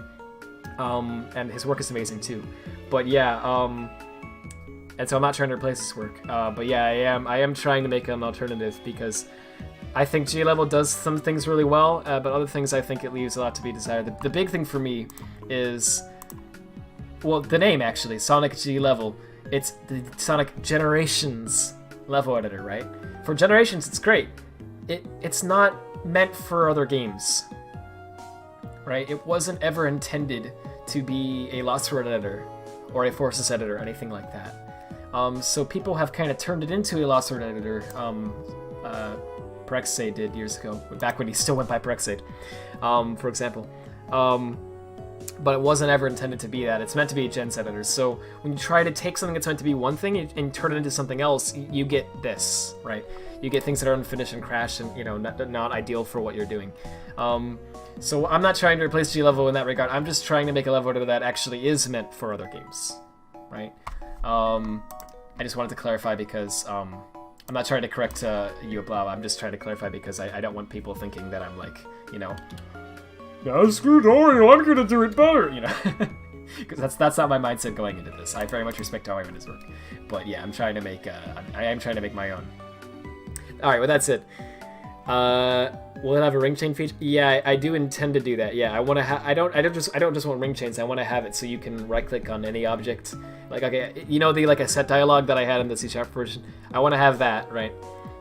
And his work is amazing too. But yeah, and so I'm not trying to replace his work. But yeah, I am trying to make an alternative because I think G level does some things really well, but other things I think it leaves a lot to be desired. The big thing for me is, well, the name actually, Sonic G level. It's the Sonic Generations level editor, right? For Generations, it's great. It's not meant for other games, right? It wasn't ever intended to be a Lost World editor or a Forces editor or anything like that. So people have kind of turned it into a Lost World editor. Perexade did years ago, back when he still went by Perexade, for example. But it wasn't ever intended to be that. It's meant to be a gens editor. So when you try to take something that's meant to be one thing and turn it into something else, you get this, right? You get things that are unfinished and crash and, you know, not ideal for what you're doing. So I'm not trying to replace G level in that regard. I'm just trying to make a level editor that actually is meant for other games, right? I just wanted to clarify because I'm not trying to correct you, Blau. I'm just trying to clarify because I don't want people thinking that I'm like, you know, no, screw Dario, I'm gonna do it better, you know. Because that's not my mindset going into this. I very much respect Dario and his work, but yeah, I'm trying to make I am trying to make my own. All right, well that's it. Will it have a ring chain feature? Yeah, I do intend to do that. Yeah, I want to have. I don't just want ring chains. I want to have it so you can right click on any object. Like, okay, you know the like a set dialogue that I had in the C# version. I want to have that, right?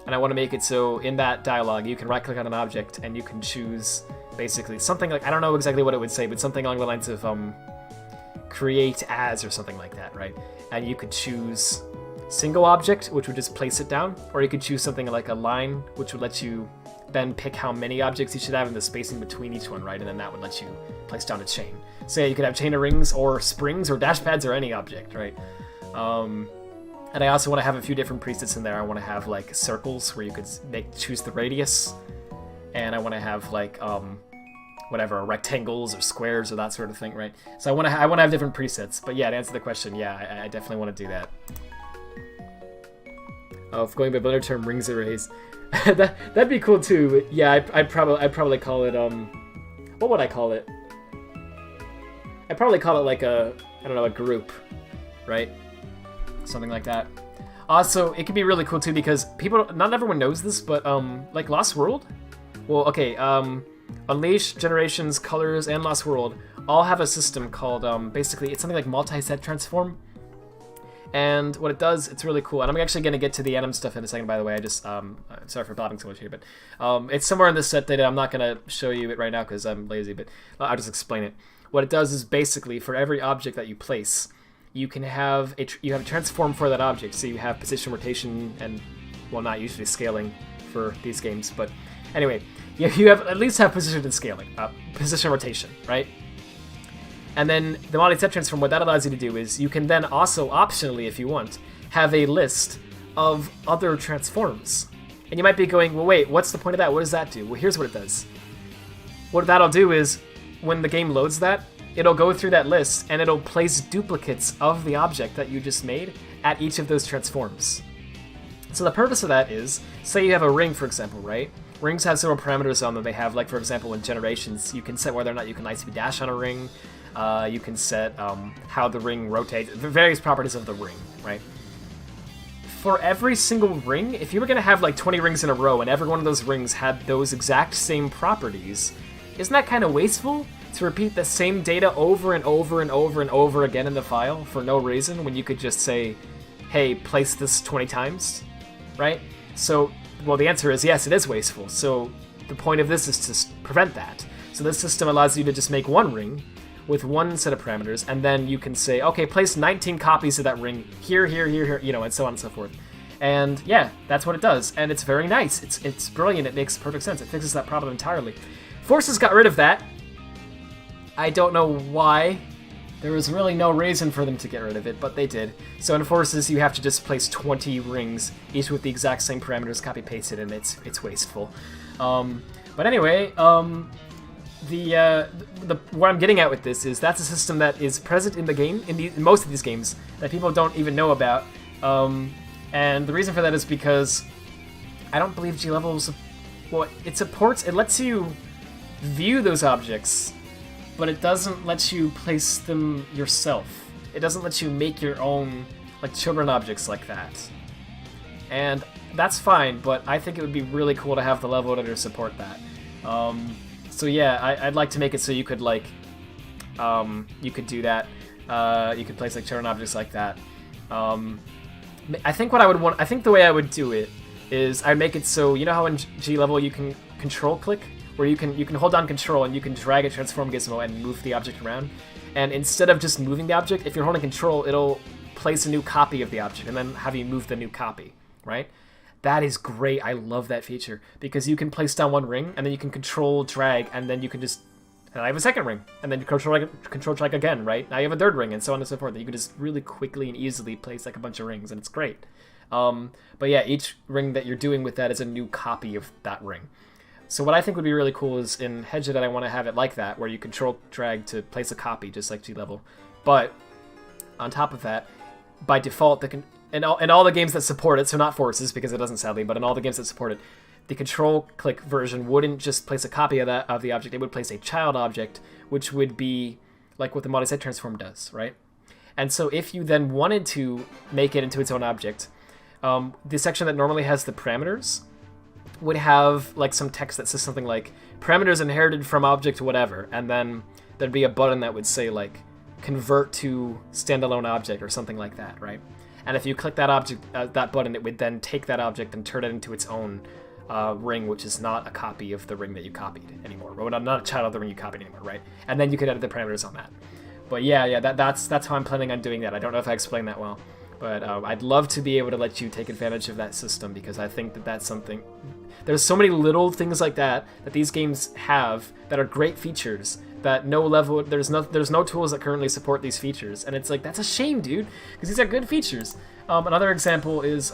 And I want to make it so in that dialogue you can right click on an object and you can choose basically something like, I don't know exactly what it would say, but something along the lines of create as or something like that, right? And you could choose single object, which would just place it down, or you could choose something like a line, which would let you then pick how many objects you should have in the spacing between each one, right? And then that would let you place down a chain. So yeah, you could have chain of rings or springs or dash pads or any object, right? And I also want to have a few different presets in there. I want to have like circles where you could choose the radius, and I want to have like whatever, rectangles or squares or that sort of thing, right? So I want to have different presets. But yeah, to answer the question, yeah, I definitely want to do that. Oh, if going by better term, rings arrays. That'd be cool too. But yeah, I'd probably call it what would I call it? I'd probably call it like a, I don't know, a group, right? Something like that. Also, it could be really cool too because not everyone knows this, but like Lost World. Well, okay, Unleash, Generations, Colors, and Lost World all have a system called basically it's something like multi-set transform. And what it does, it's really cool. And I'm actually going to get to the anim stuff in a second, by the way. I just, sorry for blabbing so much here, but it's somewhere in this set data. I'm not going to show you it right now because I'm lazy, but I'll just explain it. What it does is basically for every object that you place, you can have a transform for that object. So you have position, rotation, and, well, not usually scaling for these games, but anyway, you have at least have position and scaling, position, rotation, right? And then the model set transform, what that allows you to do is you can then also, optionally if you want, have a list of other transforms. And you might be going, well, wait, what's the point of that? What does that do? Well, here's what it does. What that'll do is, when the game loads that, it'll go through that list and it'll place duplicates of the object that you just made at each of those transforms. So the purpose of that is, say you have a ring, for example, right? Rings have several parameters on them. They have, like, for example, in generations, you can set whether or not you can lightspeed dash on a ring. You can set how the ring rotates, the various properties of the ring, right? For every single ring, if you were going to have like 20 rings in a row and every one of those rings had those exact same properties, isn't that kind of wasteful to repeat the same data over and over and over and over again in the file for no reason when you could just say, hey, place this 20 times, right? So, well, the answer is yes, it is wasteful. So the point of this is to prevent that. So this system allows you to just make one ring with one set of parameters, and then you can say, okay, place 19 copies of that ring here, here, here, here, you know, and so on and so forth. And yeah, that's what it does, and it's very nice. It's brilliant. It makes perfect sense. It fixes that problem entirely. Forces got rid of that. I don't know why. There was really no reason for them to get rid of it, but they did. So in Forces, you have to just place 20 rings, each with the exact same parameters, copy-pasted, and it's wasteful. But anyway, what I'm getting at with this is that's a system that is present in the game, in most of these games, that people don't even know about. And the reason for that is because I don't believe G-Level, well, it lets you view those objects, but it doesn't let you place them yourself. It doesn't let you make your own, like, children objects like that. And that's fine, but I think it would be really cool to have the level editor support that. So yeah, I'd like to make it so you could, like, you could do that. You could place, like, children objects like that. I think the way I would do it is I'd make it so, you know how in G-Level you can control click? Where you can hold down control and you can drag a transform gizmo and move the object around. And instead of just moving the object, if you're holding control, it'll place a new copy of the object and then have you move the new copy, right? That is great. I love that feature because you can place down one ring and then you can control drag and then you can just, and I have a second ring and then you control drag again, right? Now you have a third ring and so on and so forth. You can just really quickly and easily place like a bunch of rings and it's great. But yeah, each ring that you're doing with that is a new copy of that ring. So what I think would be really cool is in Hedgehog I want to have it like that, where you control drag to place a copy, just like G-Level. But on top of that, by default, in all the games that support it, so not Forces because it doesn't sadly, but in all the games that support it, the control click version wouldn't just place a copy of the object; it would place a child object, which would be like what the multi-set transform does, right? And so if you then wanted to make it into its own object, the section that normally has the parameters would have like some text that says something like parameters inherited from object whatever, and then there'd be a button that would say like convert to standalone object or something like that, right? And if you click that object, that button, it would then take that object and turn it into its own ring, which is not a copy of the ring that you copied anymore, or not a child of the ring you copied anymore, right? And then you could edit the parameters on that. But yeah, that's how I'm planning on doing that. I don't know if I explained that well, but I'd love to be able to let you take advantage of that system because I think that that's something. There's so many little things like that these games have that are great features that there's no tools that currently support these features, and it's like that's a shame, dude, because these are good features. Another example is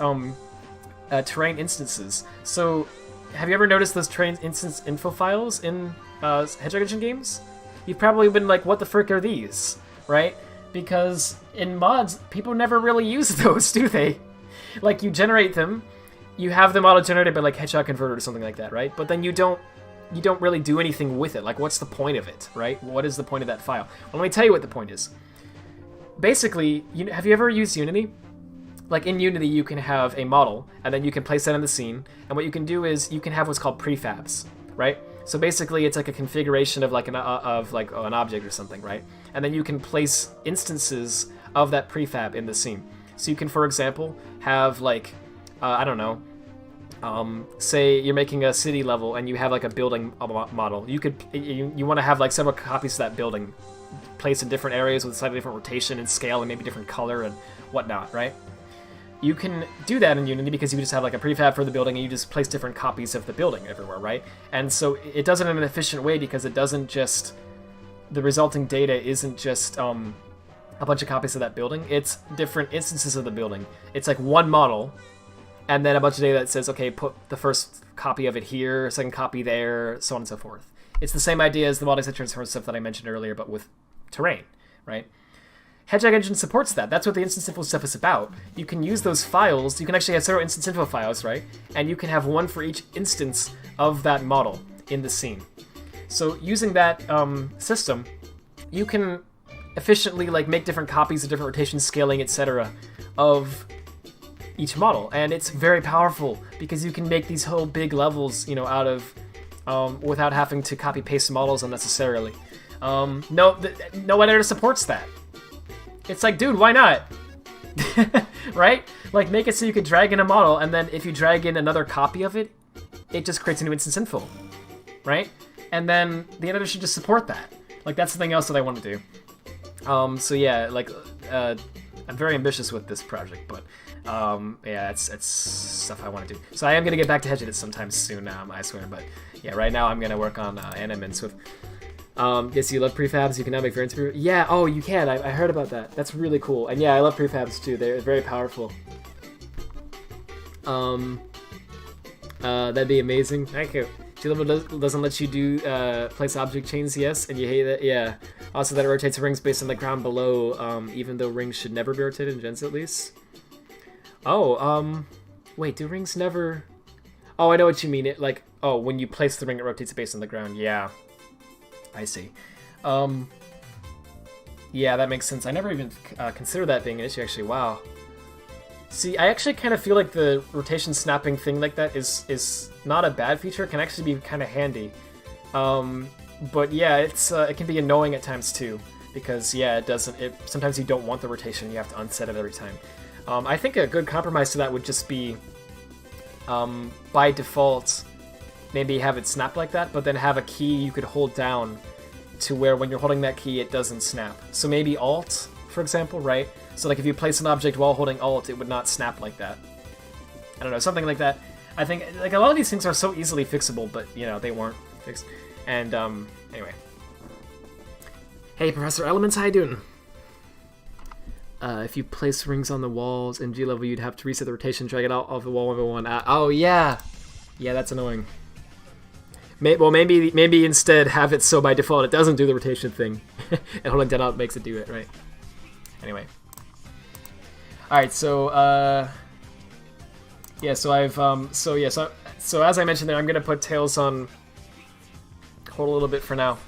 terrain instances. So have you ever noticed those terrain instance info files in Hedgehog Engine games? You've probably been like, what the frick are these, right? Because in mods, people never really use those, do they? Like, you generate them, you have them auto-generated by like Hedgehog Converter or something like that, right? But then you don't really do anything with it. Like, what's the point of it, right? What is the point of that file? Well, let me tell you what the point is. Basically, have you ever used Unity? Like, in Unity, you can have a model, and then you can place that in the scene, and what you can do is you can have what's called prefabs, right? So basically, it's like a configuration of like an object or something, right? And then you can place instances of that prefab in the scene. So you can, for example, have like, I don't know, say you're making a city level and you have like a building model. You want to have like several copies of that building placed in different areas with slightly different rotation and scale and maybe different color and whatnot, right? You can do that in Unity because you just have like a prefab for the building and you just place different copies of the building everywhere, right? And so it does it in an efficient way because it doesn't just, the resulting data isn't just a bunch of copies of that building. It's different instances of the building. It's like one model and then a bunch of data that says, okay, put the first copy of it here, second copy there, so on and so forth. It's the same idea as the multi-site transform stuff that I mentioned earlier, but with terrain, right? Hedgehog Engine supports that. That's what the instance info stuff is about. You can use those files. You can actually have several instance info files, right? And you can have one for each instance of that model in the scene. So using that system, you can efficiently like make different copies of different rotations, scaling, etc. of each model, and it's very powerful because you can make these whole big levels, you know, out of without having to copy paste models unnecessarily. No editor supports that. It's like, dude, why not? Right? Like, make it so you could drag in a model, and then if you drag in another copy of it, it just creates a new instance info, right? And then the editor should just support that. Like, that's something else that I want to do. So yeah, like, I'm very ambitious with this project, but yeah, it's stuff I want to do. So I am gonna get back to Hedge Edit sometime soon, I swear. But yeah, right now I'm gonna work on Anim and Swift. Yes, you love prefabs. You can now make variants. Yeah, oh, you can. I heard about that. That's really cool. And yeah, I love prefabs too. They're very powerful. That'd be amazing. Thank you. G-Level doesn't let you do place object chains, yes, and you hate it. Yeah. Also, that it rotates rings based on the ground below, even though rings should never be rotated in gens at least. Oh, wait, do rings never? Oh, I know what you mean. It like, oh, when you place the ring, it rotates based on the ground. Yeah. I see. Yeah, that makes sense. I never even considered that being an issue, actually. Wow. See, I actually kind of feel like the rotation snapping thing like that is not a bad feature. It can actually be kind of handy. But yeah, it can be annoying at times too, because yeah, sometimes you don't want the rotation. You have to unset it every time. I think a good compromise to that would just be, by default, maybe have it snap like that, but then have a key you could hold down to where when you're holding that key, it doesn't snap. So maybe Alt, for example, right? So like if you place an object while holding Alt, it would not snap like that. I don't know, something like that. I think like a lot of these things are so easily fixable, but you know, they weren't fixed. And anyway. Hey, Professor Elements, how you doing? If you place rings on the walls in G-Level, you'd have to reset the rotation, drag it out of the wall 1x1. Oh yeah! Yeah, that's annoying. Well, maybe instead have it so by default it doesn't do the rotation thing, and holding down Alt makes it do it, right? Anyway. Alright, so, yeah, so I've, so as I mentioned there, I'm gonna put Tails on hold a little bit for now,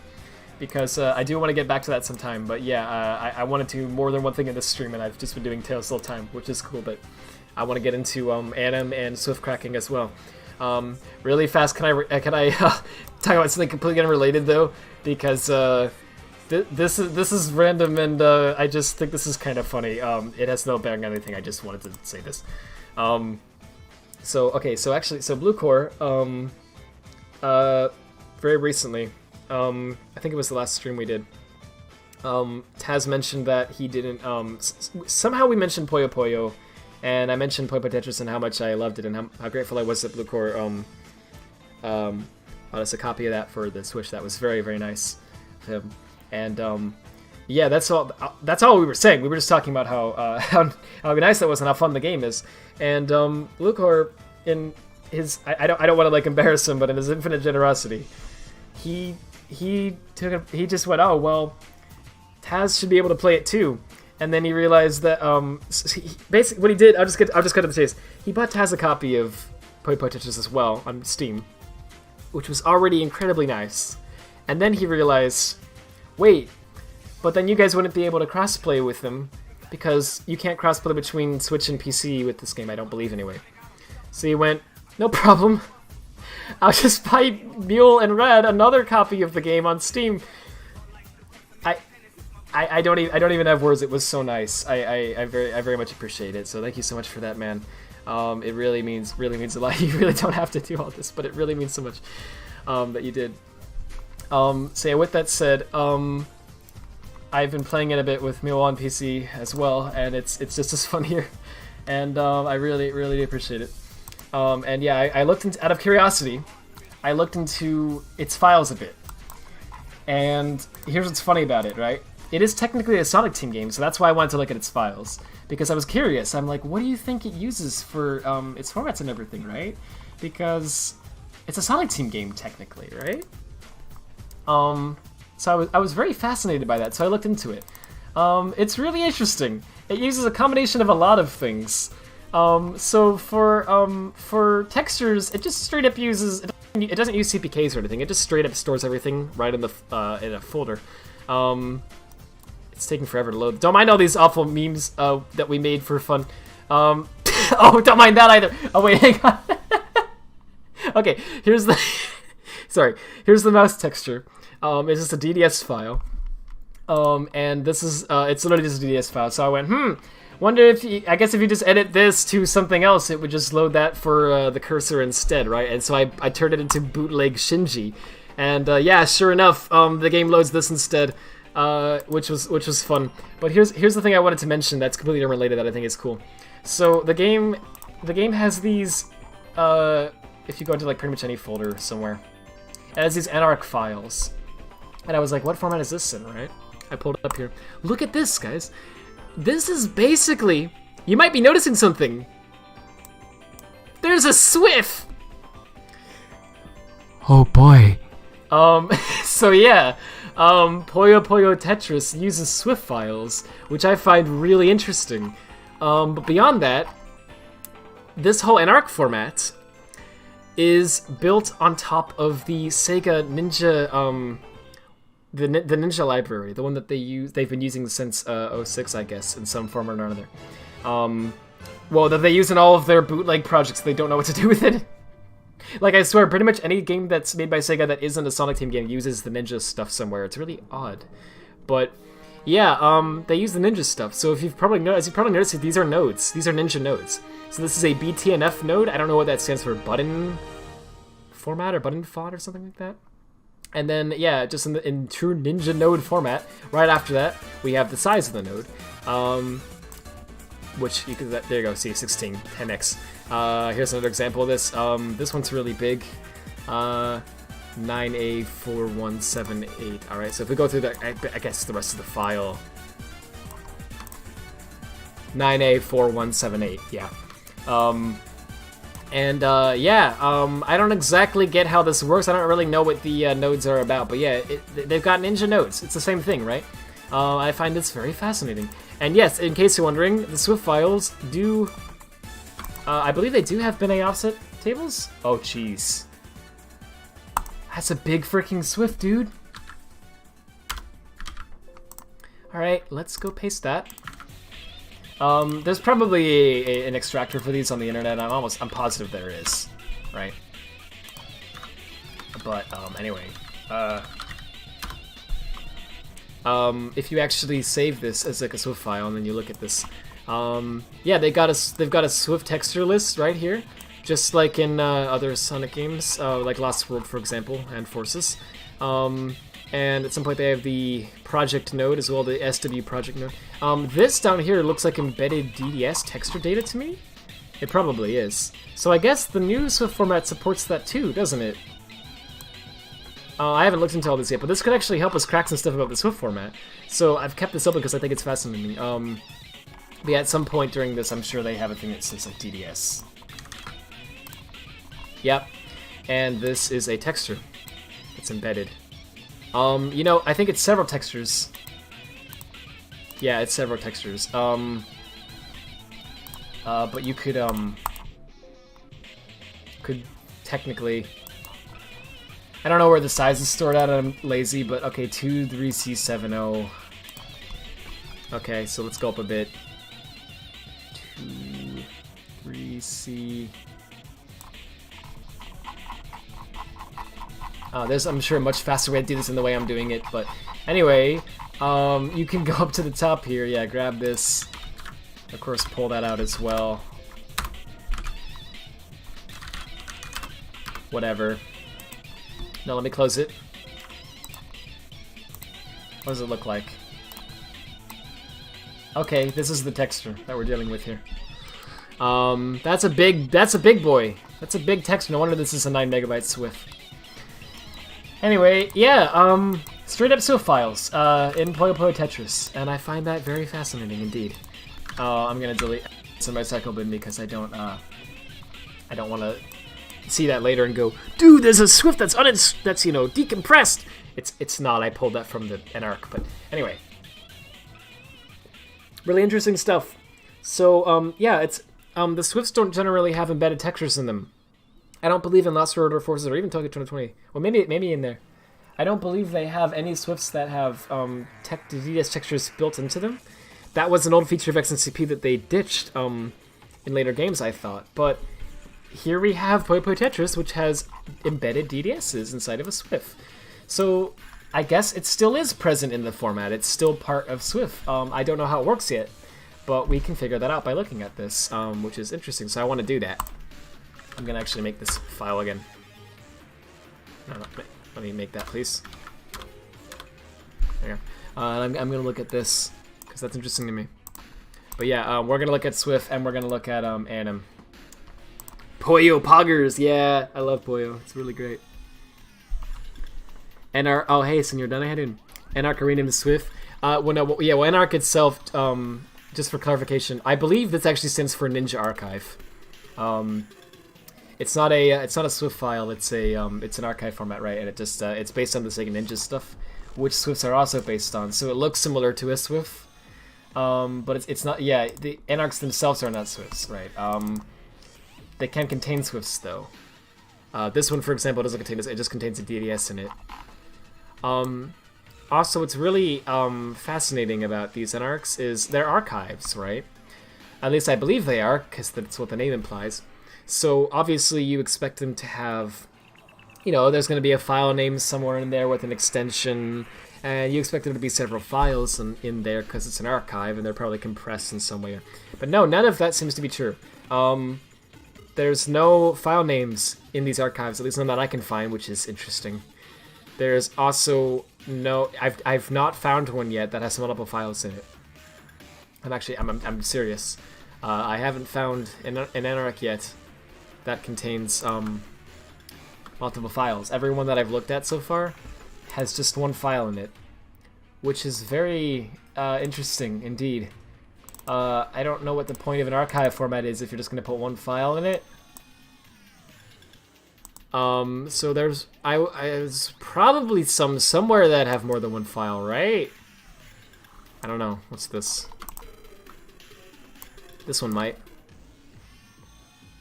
because I do want to get back to that sometime, but yeah, I want to do more than one thing in this stream, and I've just been doing Tails the whole time, which is cool, but I want to get into Anim and Swift cracking as well. Really fast, can I talk about something completely unrelated though? Because this is random, and I just think this is kind of funny. It has no bearing on anything. I just wanted to say this. So Bluecore, very recently, I think it was the last stream we did. Taz mentioned that he didn't. Somehow we mentioned Puyo Puyo. And I mentioned Puyo Puyo Tetris and how much I loved it and how grateful I was that Bluecore bought us a copy of that for the Switch. That was very, very nice of him. And yeah, that's all we were saying. We were just talking about how nice that was and how fun the game is. And Bluecore, in his I don't want to like embarrass him, but in his infinite generosity, he just went, oh well, Taz should be able to play it too. And then he realized that basically what he did, I'll just cut to the chase. He bought Taz a copy of Puyo Puyo Tetris as well on Steam, which was already incredibly nice. And then he realized, wait, but then you guys wouldn't be able to crossplay with them because you can't crossplay between Switch and PC with this game, I don't believe anyway. So he went, no problem. I'll just buy I don't even have words. It was so nice. I very much appreciate it. So thank you so much for that, man. It really means a lot. You really don't have to do all this, but it really means so much that you did. So yeah, with that said, I've been playing it a bit with Mule on PC as well, and it's just as fun here, and I really do appreciate it. And yeah, I looked into, out of curiosity, I looked into its files a bit, and here's what's funny about it, right? It is technically a Sonic Team game, so that's why I wanted to look at its files, because I was curious. I'm like, what do you think it uses for its formats and everything, right? Because it's a Sonic Team game technically, right? So I was very fascinated by that, so I looked into it. It's really interesting. It uses a combination of a lot of things. So for textures, it just straight up uses. It doesn't use CPKs or anything. It just straight up stores everything right in the in a folder. It's taking forever to load. Don't mind all these awful memes that we made for fun. Oh, don't mind that either. Oh wait, hang on. Okay, here's the. Sorry, here's the mouse texture. It's just a DDS file. And this is it's literally just a DDS file. So I went, wonder if I guess if you just edit this to something else, it would just load that for the cursor instead, right? And so I turned it into bootleg Shinji, and yeah, sure enough, the game loads this instead, which was fun. But here's the thing I wanted to mention that's completely unrelated that I think is cool. So the game has these. If you go into like pretty much any folder somewhere, it has these anarch files, and I was like, what format is this in, right? I pulled it up here. Look at this, guys. This is basically, you might be noticing something. There's a swif. Oh boy. So yeah, Puyo Puyo Tetris uses swif files, which I find really interesting. But beyond that, this whole anarch format is built on top of the Sega Ninja, the Ninja library, the one that they've been using since 06, I guess, in some form or another. Well, that they use in all of their bootleg projects. They don't know what to do with it. Like, I swear, pretty much any game that's made by Sega that isn't a Sonic Team game uses the Ninja stuff somewhere. It's really odd. But yeah, they use the Ninja stuff. So if you've probably noticed, these are nodes. These are Ninja nodes. So this is a BTNF node. I don't know what that stands for. Button format or button font or something like that. And then, yeah, just in true Ninja node format, right after that, we have the size of the node, which you can, there you go, see, 16, 10x. Here's another example of this. This one's really big, 9A4178. All right, so if we go through that, I guess the rest of the file, 9A4178, yeah. Yeah, I don't exactly get how this works. I don't really know what the nodes are about, but yeah, they've got Ninja nodes. It's the same thing, right? I find this very fascinating. And yes, in case you're wondering, the swif files do, I believe they do have bin-A offset tables? Oh, jeez. That's a big freaking swif, dude. Alright, let's go paste that. There's probably an extractor for these on the internet. I'm positive there is, right? But anyway, if you actually save this as like a swif file and then you look at this, yeah, they've got a swif texture list right here, just like in other Sonic games, like Lost World, for example, and Forces. And at some point they have the project node as well, the SW project node. This down here looks like embedded DDS texture data to me. It probably is. So I guess the new swif format supports that too, doesn't it? I haven't looked into all this yet, but this could actually help us crack some stuff about the swif format. So I've kept this open because I think it's fascinating. But yeah, at some point during this, I'm sure they have a thing that says like DDS. Yep. And this is a texture. It's embedded. You know, I think it's several textures. Yeah, it's several textures. But you could technically, I don't know where the size is stored at, I'm lazy, but okay, 23C70. Okay, so let's go up a bit. 23C. There's, I'm sure, a much faster way to do this than the way I'm doing it, but anyway, You can go up to the top here. Yeah, grab this. Of course, pull that out as well. Whatever. Now let me close it. What does it look like? Okay, this is the texture that we're dealing with here. That's a big boy. That's a big texture. No wonder this is a 9 megabyte SWIF. Anyway, yeah, straight up SWIF files in Puyo Puyo Tetris, and I find that very fascinating indeed. I'm gonna delete this in my cycle bin because I don't want to see that later and go, dude, there's a SWIF that's you know, decompressed. It's not. I pulled that from the NARC, but anyway, really interesting stuff. So yeah, it's the SWIFs don't generally have embedded textures in them. I don't believe in Lost Order Forces or even Tokyo 2020. Well, maybe in there. I don't believe they have any SWIFs that have DDS textures built into them. That was an old feature of XNCP that they ditched in later games, I thought. But here we have Puyo Puyo Tetris, which has embedded DDSs inside of a SWIF. So I guess it still is present in the format. It's still part of SWIF. I don't know how it works yet, but we can figure that out by looking at this, which is interesting. So I want to do that. I'm going to actually make this file again. No, let me make that, please. There. I'm going to look at this, because that's interesting to me. But yeah, we're going to look at SWIF, and we're going to look at anim. Puyo Poggers! Yeah, I love Puyo. It's really great. Oh, hey, Senor Dunahedun. NARC renamed SWIF. NARC itself, just for clarification, I believe this actually stands for Ninja Archive. It's not a SWIF file. It's an archive format, right? And it just it's based on the Sega Ninja stuff, which SWIFs are also based on. So it looks similar to a SWIF, but it's not. Yeah, the NARCs themselves are not SWIFs, right? They can contain SWIFs though. This one, for example, doesn't contain this. It just contains a DDS in it. Also, what's really fascinating about these NARCs is they're archives, right? At least I believe they are, because that's what the name implies. So obviously you expect them to have, you know, there's going to be a file name somewhere in there with an extension, and you expect there to be several files in there because it's an archive and they're probably compressed in some way. But no, none of that seems to be true. There's no file names in these archives, at least none that I can find, which is interesting. There's also no, I've not found one yet that has multiple files in it. I'm serious. I haven't found an NARC yet that contains multiple files. Everyone that I've looked at so far has just one file in it, which is very interesting indeed. I don't know what the point of an archive format is if you're just going to put one file in it. So there's probably somewhere that have more than one file, right? I don't know. What's this? This one might.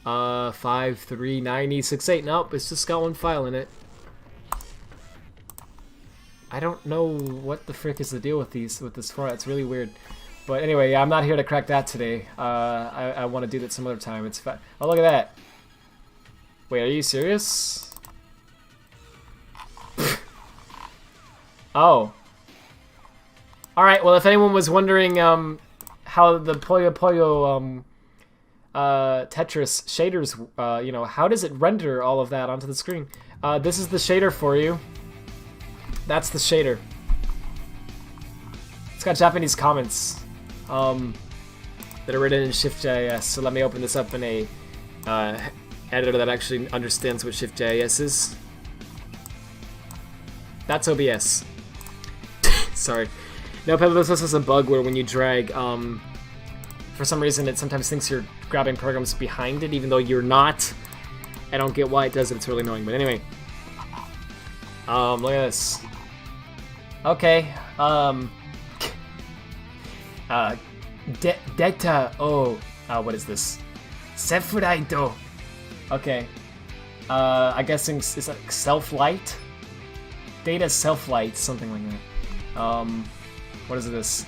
539E68. Nope, it's just got one file in it. I don't know what the frick is the deal with this format. It's really weird. But anyway, yeah, I'm not here to crack that today. I want to do that some other time. It's fun. Oh, look at that. Wait, are you serious? Oh. Alright, well, if anyone was wondering how the Puyo Puyo Tetris shaders, you know, how does it render all of that onto the screen? This is the shader for you. That's the shader. It's got Japanese comments that are written in Shift.js, so let me open this up in a editor that actually understands what Shift.js is. That's OBS. Sorry. No, Pebble, this is a bug where when you drag, for some reason it sometimes thinks you're grabbing programs behind it, even though you're not. I don't get why it does it, it's really annoying, but anyway. Look at this. Okay, Data, what is this? Sefuraito. Okay. I guess it's like self-light? Data self-light, something like that. What is this?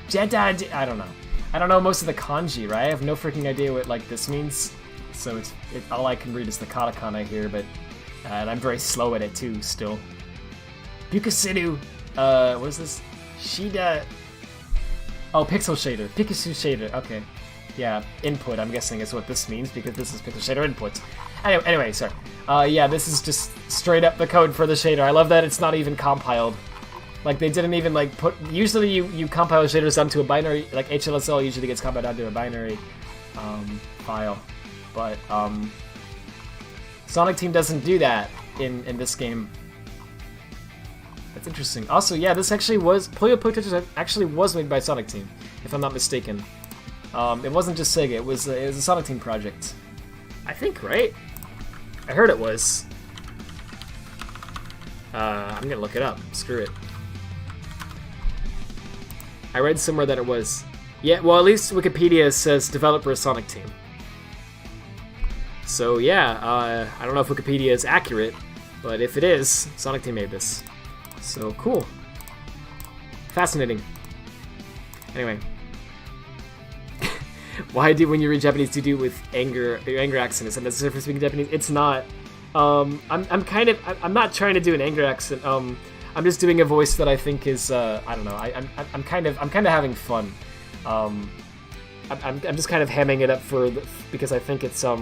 Jedi, I don't know. I don't know most of the kanji, right? I have no freaking idea what like this means. So all I can read is the katakana here, but and I'm very slow at it too, still. Bukasiru, what is this? Shida. Oh, pixel shader. Pikachu shader. Okay. Yeah, input, I'm guessing is what this means, because this is pixel shader input. Anyway, sorry. Yeah, this is just straight up the code for the shader. I love that it's not even compiled. Like, they didn't even, like, put... Usually you compile shaders onto a binary... Like, HLSL usually gets compiled onto a binary file. But, Sonic Team doesn't do that in this game. That's interesting. Also, yeah, this actually was... Puyo Puyo Tetris actually was made by Sonic Team, if I'm not mistaken. It wasn't just Sega, it was a Sonic Team project. I think, right? I heard it was. I'm gonna look it up. Screw it. I read somewhere that it was. Yeah, well, at least Wikipedia says developer Sonic Team. So, yeah, I don't know if Wikipedia is accurate, but if it is, Sonic Team made this. So, cool. Fascinating. Anyway. Why do when you read Japanese do you do with anger? Your anger accent is unnecessary for speaking Japanese. It's not. I'm not trying to do an anger accent. I'm just doing a voice that I think is I don't know. I'm kind of having fun. I'm just kind of hamming it up because I think it's I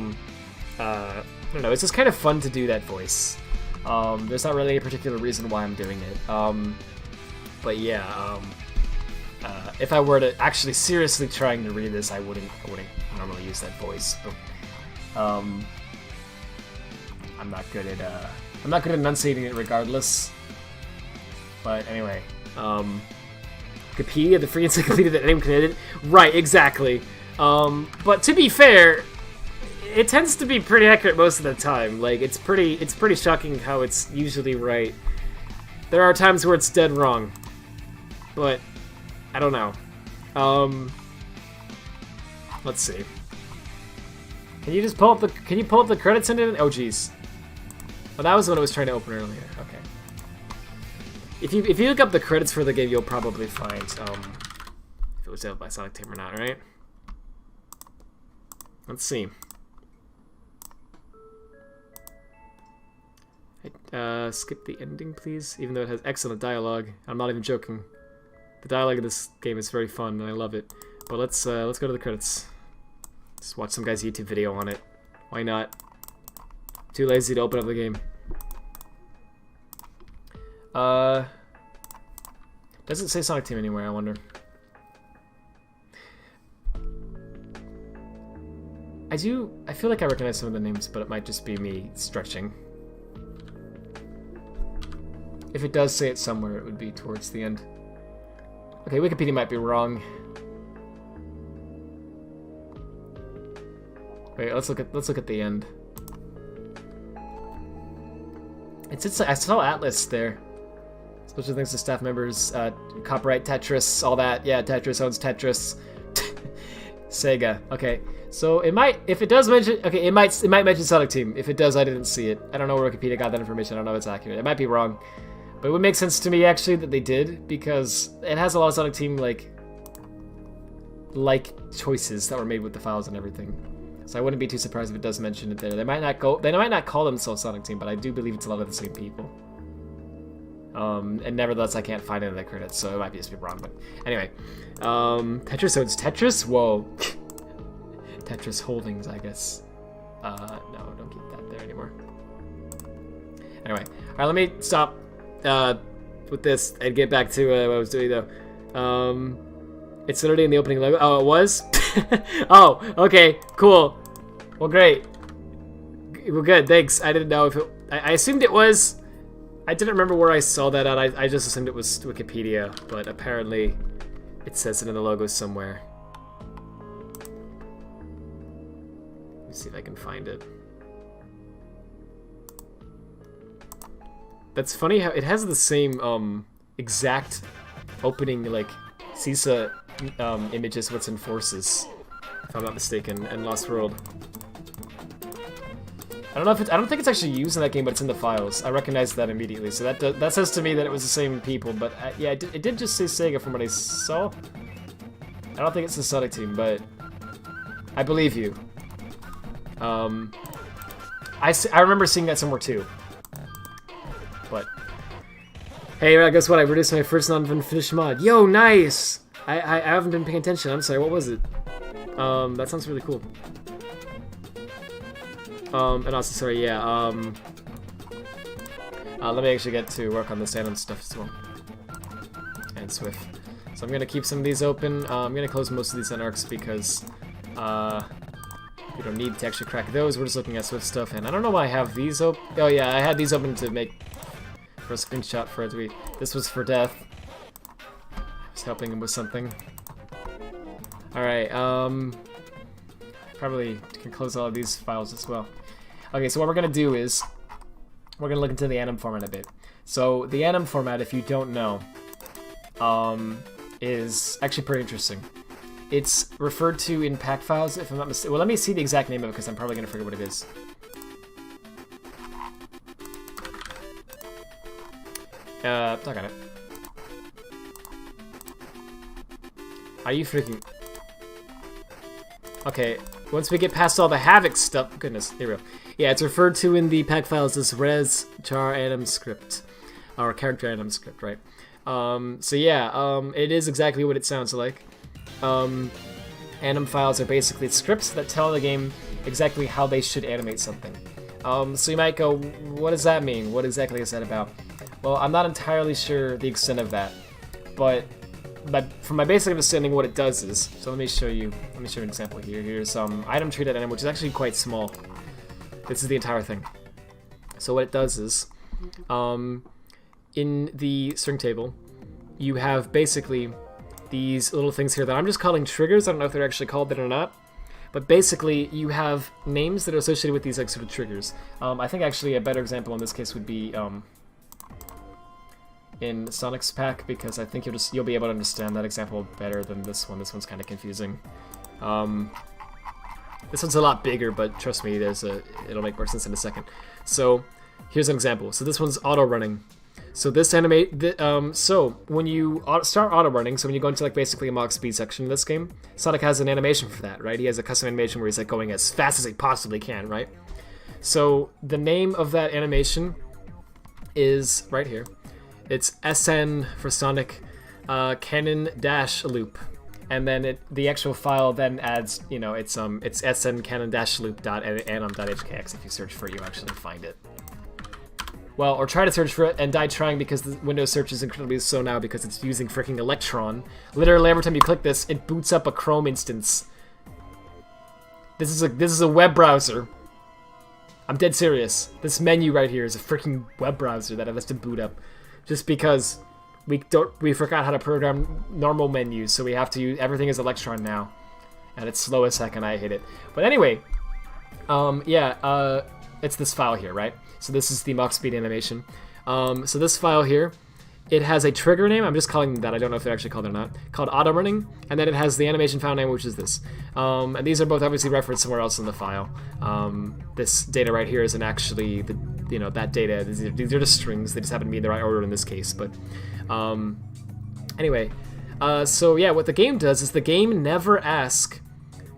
don't know. It's just kind of fun to do that voice. There's not really a particular reason why I'm doing it. But yeah. If I were to actually seriously trying to read this, I wouldn't normally use that voice. But, I'm not good at enunciating it regardless. But anyway, Wikipedia, the free encyclopedia that anyone can edit. Right, exactly. But to be fair, it tends to be pretty accurate most of the time. Like it's pretty shocking how it's usually right. There are times where it's dead wrong, but. I don't know. Let's see. Can you pull up the credits in it? Oh jeez. Well, that was what I was trying to open earlier. Okay. If you look up the credits for the game, you'll probably find if it was developed by Sonic Team or not, right? Let's see. Skip the ending, please. Even though it has excellent dialogue, I'm not even joking. The dialogue of this game is very fun, and I love it. But let's go to the credits. Just watch some guy's YouTube video on it. Why not? Too lazy to open up the game. Doesn't say Sonic Team anywhere, I wonder. I feel like I recognize some of the names, but it might just be me stretching. If it does say it somewhere, it would be towards the end. Okay, Wikipedia might be wrong. Wait, let's look at the end. I saw Atlas there. Special thanks to staff members, copyright Tetris, all that. Yeah, Tetris owns Tetris. Sega. Okay, so it might, if it does mention, okay, it might mention Sonic Team. If it does, I didn't see it. I don't know where Wikipedia got that information. I don't know if it's accurate. It might be wrong. But it would make sense to me, actually, that they did, because it has a lot of Sonic Team, like choices that were made with the files and everything. So I wouldn't be too surprised if it does mention it there. They might not call themselves Sonic Team, but I do believe it's a lot of the same people. And nevertheless, I can't find any of the credits, so it might just be wrong. But anyway, Tetris owns Tetris? Whoa. Tetris Holdings, I guess. No, don't keep that there anymore. Anyway, all right, let me stop with this and get back to what I was doing though. It's literally in the opening logo. Oh, it was? Oh, okay, cool. Well, great. Well, good, thanks. I didn't know if it... I assumed it was... I didn't remember where I saw that at. I just assumed it was Wikipedia, but apparently it says it in the logo somewhere. Let me see if I can find it. That's funny how it has the same exact opening, like CISA image as what's in Forces, if I'm not mistaken, and Lost World. I don't know if I don't think it's actually used in that game, but it's in the files. I recognized that immediately, so that says to me that it was the same people. But yeah, it did just say Sega from what I saw. I don't think it's the Sonic Team, but I believe you. I remember seeing that somewhere too. But Hey, guess what? I reduced my first non-finished mod. Yo, nice! I haven't been paying attention. I'm sorry, what was it? That sounds really cool. And also, sorry, yeah, let me actually get to work on this anim stuff as well. And swif. So I'm gonna keep some of these open. I'm gonna close most of these anarchs because, we don't need to actually crack those. We're just looking at swif stuff, and I don't know why I have these open. Oh yeah, I had these open to make for a screenshot for a tweet. This was for death. I was helping him with something. Alright, probably can close all of these files as well. Okay, so what we're gonna do is we're gonna look into the anim format a bit. So the anim format, if you don't know, is actually pretty interesting. It's referred to in pack files, if I'm not mistaken. Well, let me see the exact name of it because I'm probably gonna forget what it is. I got it. Are you freaking... Okay, once we get past all the Havoc stuff... Goodness, here we go. Yeah, it's referred to in the pack files as res char anim script. Or character anim script, right? So yeah, it is exactly what it sounds like. Anim files are basically scripts that tell the game exactly how they should animate something. So you might go, what does that mean? What exactly is that about? Well, I'm not entirely sure the extent of that, but from my basic understanding, what it does is, so let me show you an example here. Here's item tree anim, which is actually quite small. This is the entire thing. So what it does is, in the string table, you have basically these little things here that I'm just calling triggers. I don't know if they're actually called that or not. But basically, you have names that are associated with these like sort of triggers. I think actually a better example in this case would be in Sonic's pack, because I think you'll be able to understand that example better than this one. This one's kind of confusing. This one's a lot bigger, but trust me, it'll make more sense in a second. So here's an example. So this one's auto running. So this so when you start auto running, so when you go into like basically a Mach speed section in this game, Sonic has an animation for that, right? He has a custom animation where he's like going as fast as he possibly can, right? So the name of that animation is right here. It's SN for Sonic Canon dash loop, and then the actual file then adds, you know, it's SN Canon dash loop .anim.hkx. If you search for it, you actually find it. Well, or try to search for it and die trying, because the Windows search is incredibly slow now because it's using freaking Electron. Literally every time you click this, it boots up a Chrome instance. This is a web browser. I'm dead serious. This menu right here is a freaking web browser that has to boot up, just because we forgot how to program normal menus, so we have to use everything is Electron now, and it's slow as heck, and I hate it. But anyway, it's this file here, right? So this is the Mach speed animation. So this file here, it has a trigger name. I'm just calling them that. I don't know if they're actually called it or not. Called auto running, and then it has the animation file name, which is this. And these are both obviously referenced somewhere else in the file. This data right here isn't actually that data. These are just strings. They just happen to be in the right order in this case. But anyway, so yeah, what the game does is the game never asks.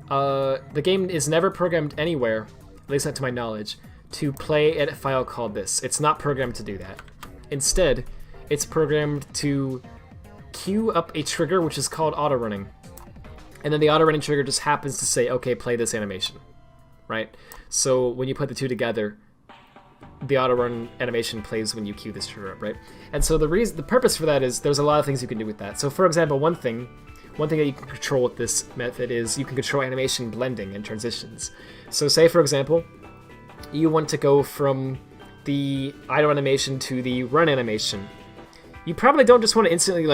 The game is never programmed anywhere, at least not to my knowledge, to play a file called this. It's not programmed to do that. Instead, it's programmed to queue up a trigger which is called auto running. And then the auto running trigger just happens to say, okay, play this animation, right? So when you put the two together, the auto run animation plays when you queue this trigger up, right? And so the purpose for that is there's a lot of things you can do with that. So for example, one thing that you can control with this method is you can control animation blending and transitions. So say for example, you want to go from the idle animation to the run animation. You probably don't just want to instantly,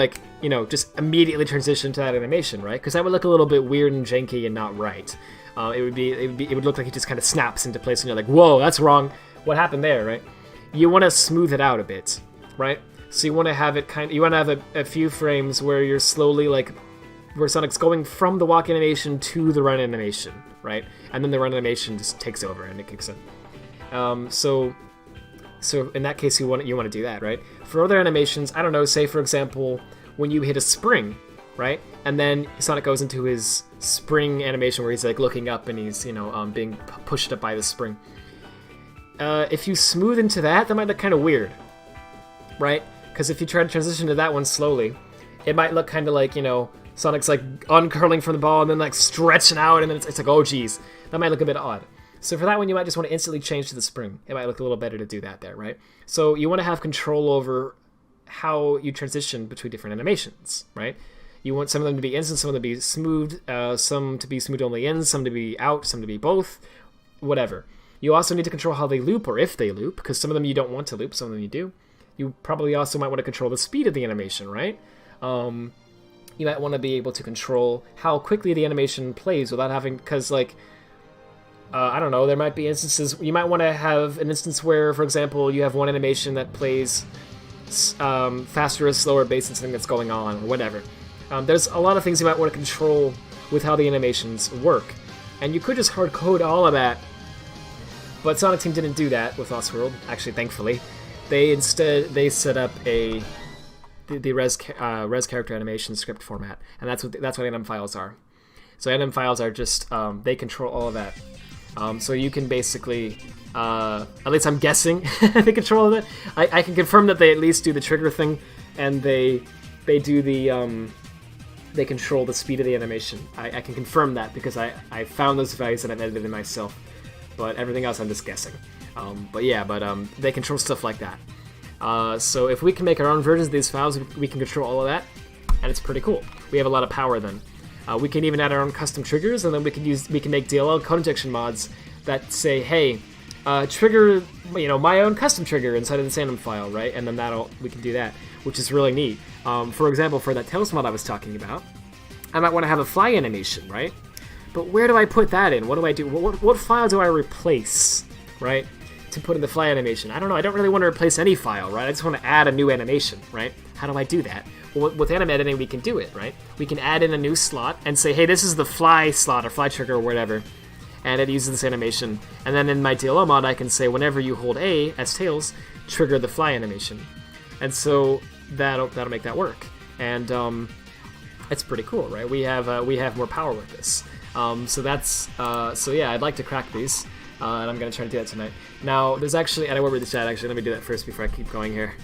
just immediately transition to that animation, right? Because that would look a little bit weird and janky and not right. It would look like it just kind of snaps into place, and you're like, whoa, that's wrong. What happened there, right? You want to smooth it out a bit, right? So you want to have it you want to have a few frames where you're slowly where Sonic's going from the walk animation to the run animation, right? And then the run animation just takes over and it kicks in. So in that case, you want to do that, right? For other animations, I don't know, say for example, when you hit a spring, right? And then Sonic goes into his spring animation where he's like looking up and he's, being pushed up by the spring. If you smooth into that might look kind of weird, right? Because if you try to transition to that one slowly, it might look kind of like, you know, Sonic's like uncurling from the ball and then like stretching out, and then it's like, oh geez, that might look a bit odd. So for that one, you might just want to instantly change to the spring. It might look a little better to do that there, right? So you want to have control over how you transition between different animations, right? You want some of them to be instant, some of them to be smooth, some to be smooth only in, some to be out, some to be both, whatever. You also need to control how they loop, or if they loop, because some of them you don't want to loop, some of them you do. You probably also might want to control the speed of the animation, right? You might want to be able to control how quickly the animation plays without having, because like, I don't know, there might be instances, you might want to have an instance where, for example, you have one animation that plays faster or slower based on something that's going on, or whatever. There's a lot of things you might want to control with how the animations work. And you could just hard code all of that, but Sonic Team didn't do that with Lost World, actually, thankfully. They set up the res character animation script format, and that's what anim files are. So anim files are just, they control all of that. So you can basically, at least I'm guessing, they control it. I can confirm that they at least do the trigger thing, and they do the, they control the speed of the animation. I can confirm that because I found those values and I've edited it myself. But everything else I'm just guessing. They control stuff like that. So if we can make our own versions of these files, we can control all of that, and it's pretty cool. We have a lot of power then. We can even add our own custom triggers, and then we can make DLL code injection mods that say, hey, trigger, you know, my own custom trigger inside of this anim file, right? And then we can do that, which is really neat. For example, for that Tails mod I was talking about, I might want to have a fly animation, right? But where do I put that in? What do I do? What file do I replace, right, to put in the fly animation? I don't know. I don't really want to replace any file, right? I just want to add a new animation, right? How do I do that? Well, with anim editing, we can do it, right? We can add in a new slot and say, hey, this is the fly slot or fly trigger or whatever, and it uses this animation. And then in my DLL mod, I can say, whenever you hold A as Tails, trigger the fly animation. And so that'll make that work. And it's pretty cool, right? We have more power with this. So yeah, I'd like to crack these, and I'm gonna try to do that tonight. Now, there's actually, and I will read the chat actually. Let me do that first before I keep going here.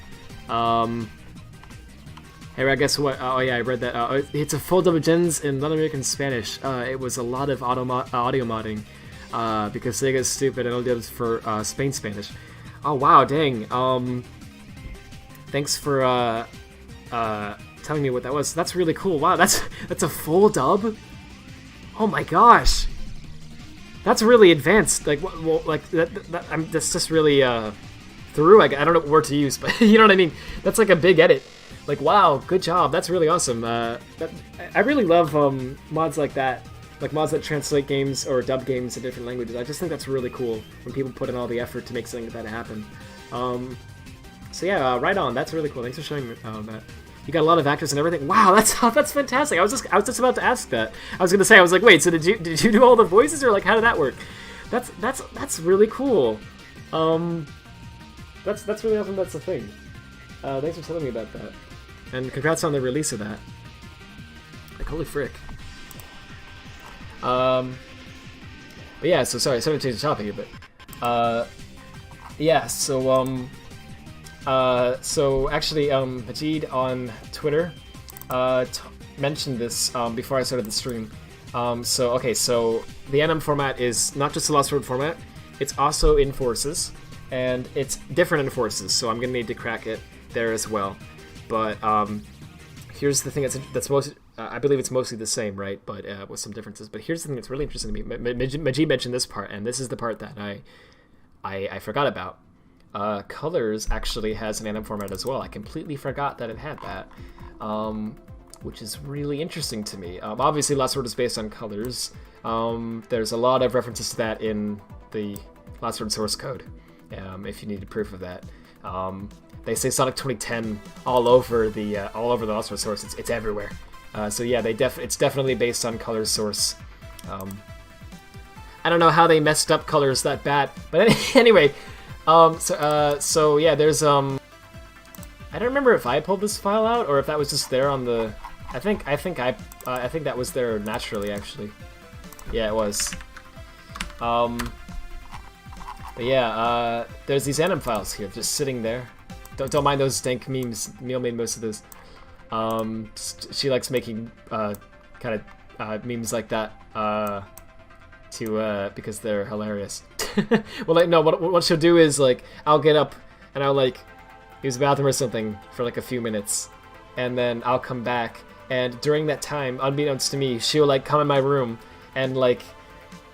Hey, I guess what? Oh yeah, I read that. It's a full dub of gens in Latin American Spanish. It was a lot of audio modding, because Sega's stupid and only dubs for Spain Spanish. Oh wow, dang. Thanks for telling me what that was. That's really cool. Wow, that's a full dub. Oh my gosh, that's really advanced. Like, well, like that's just really through. I don't know what word to use, but you know what I mean. That's like a big edit. Like, wow, good job. That's really awesome. I really love mods like that, like mods that translate games or dub games to different languages. I just think that's really cool when people put in all the effort to make something like that happen. So yeah, right on. That's really cool. Thanks for showing me that. You got a lot of actors and everything. Wow, that's fantastic. I was just about to ask that. I was gonna say, I was like, wait, so did you do all the voices, or like how did that work? That's really cool. That's really awesome. That's the thing. Thanks for telling me about that, and congrats on the release of that. Like, holy frick. But yeah, so sorry to change the topic here, but yeah, so actually, Majid on Twitter mentioned this before I started the stream. So the anim format is not just the Lost World format, it's also in Forces, and it's different in Forces, so I'm going to need to crack it there as well. But here's the thing that's most, I believe it's mostly the same, right, but with some differences. But here's the thing that's really interesting to me. Majid mentioned this part, and this is the part that I forgot about. Colors actually has an anim format as well. I completely forgot that it had that, which is really interesting to me. Obviously, Lost World is based on Colors. There's a lot of references to that in the Lost World source code, if you needed proof of that. They say Sonic 2010 all over the Lost World source. It's everywhere. So yeah, it's definitely based on Colors source. I don't know how they messed up Colors that bad, but anyway. So yeah, there's I don't remember if I pulled this file out or if that was just there on the. I think that was there naturally, actually. Yeah, it was. But yeah, there's these anim files here just sitting there. don't mind those dank memes. Neil made most of those. She likes making kind of memes like that because they're hilarious. Well, like, no, what she'll do is like I'll get up and I'll like use the bathroom or something for like a few minutes, and then I'll come back, and during that time, unbeknownst to me, she'll like come in my room and like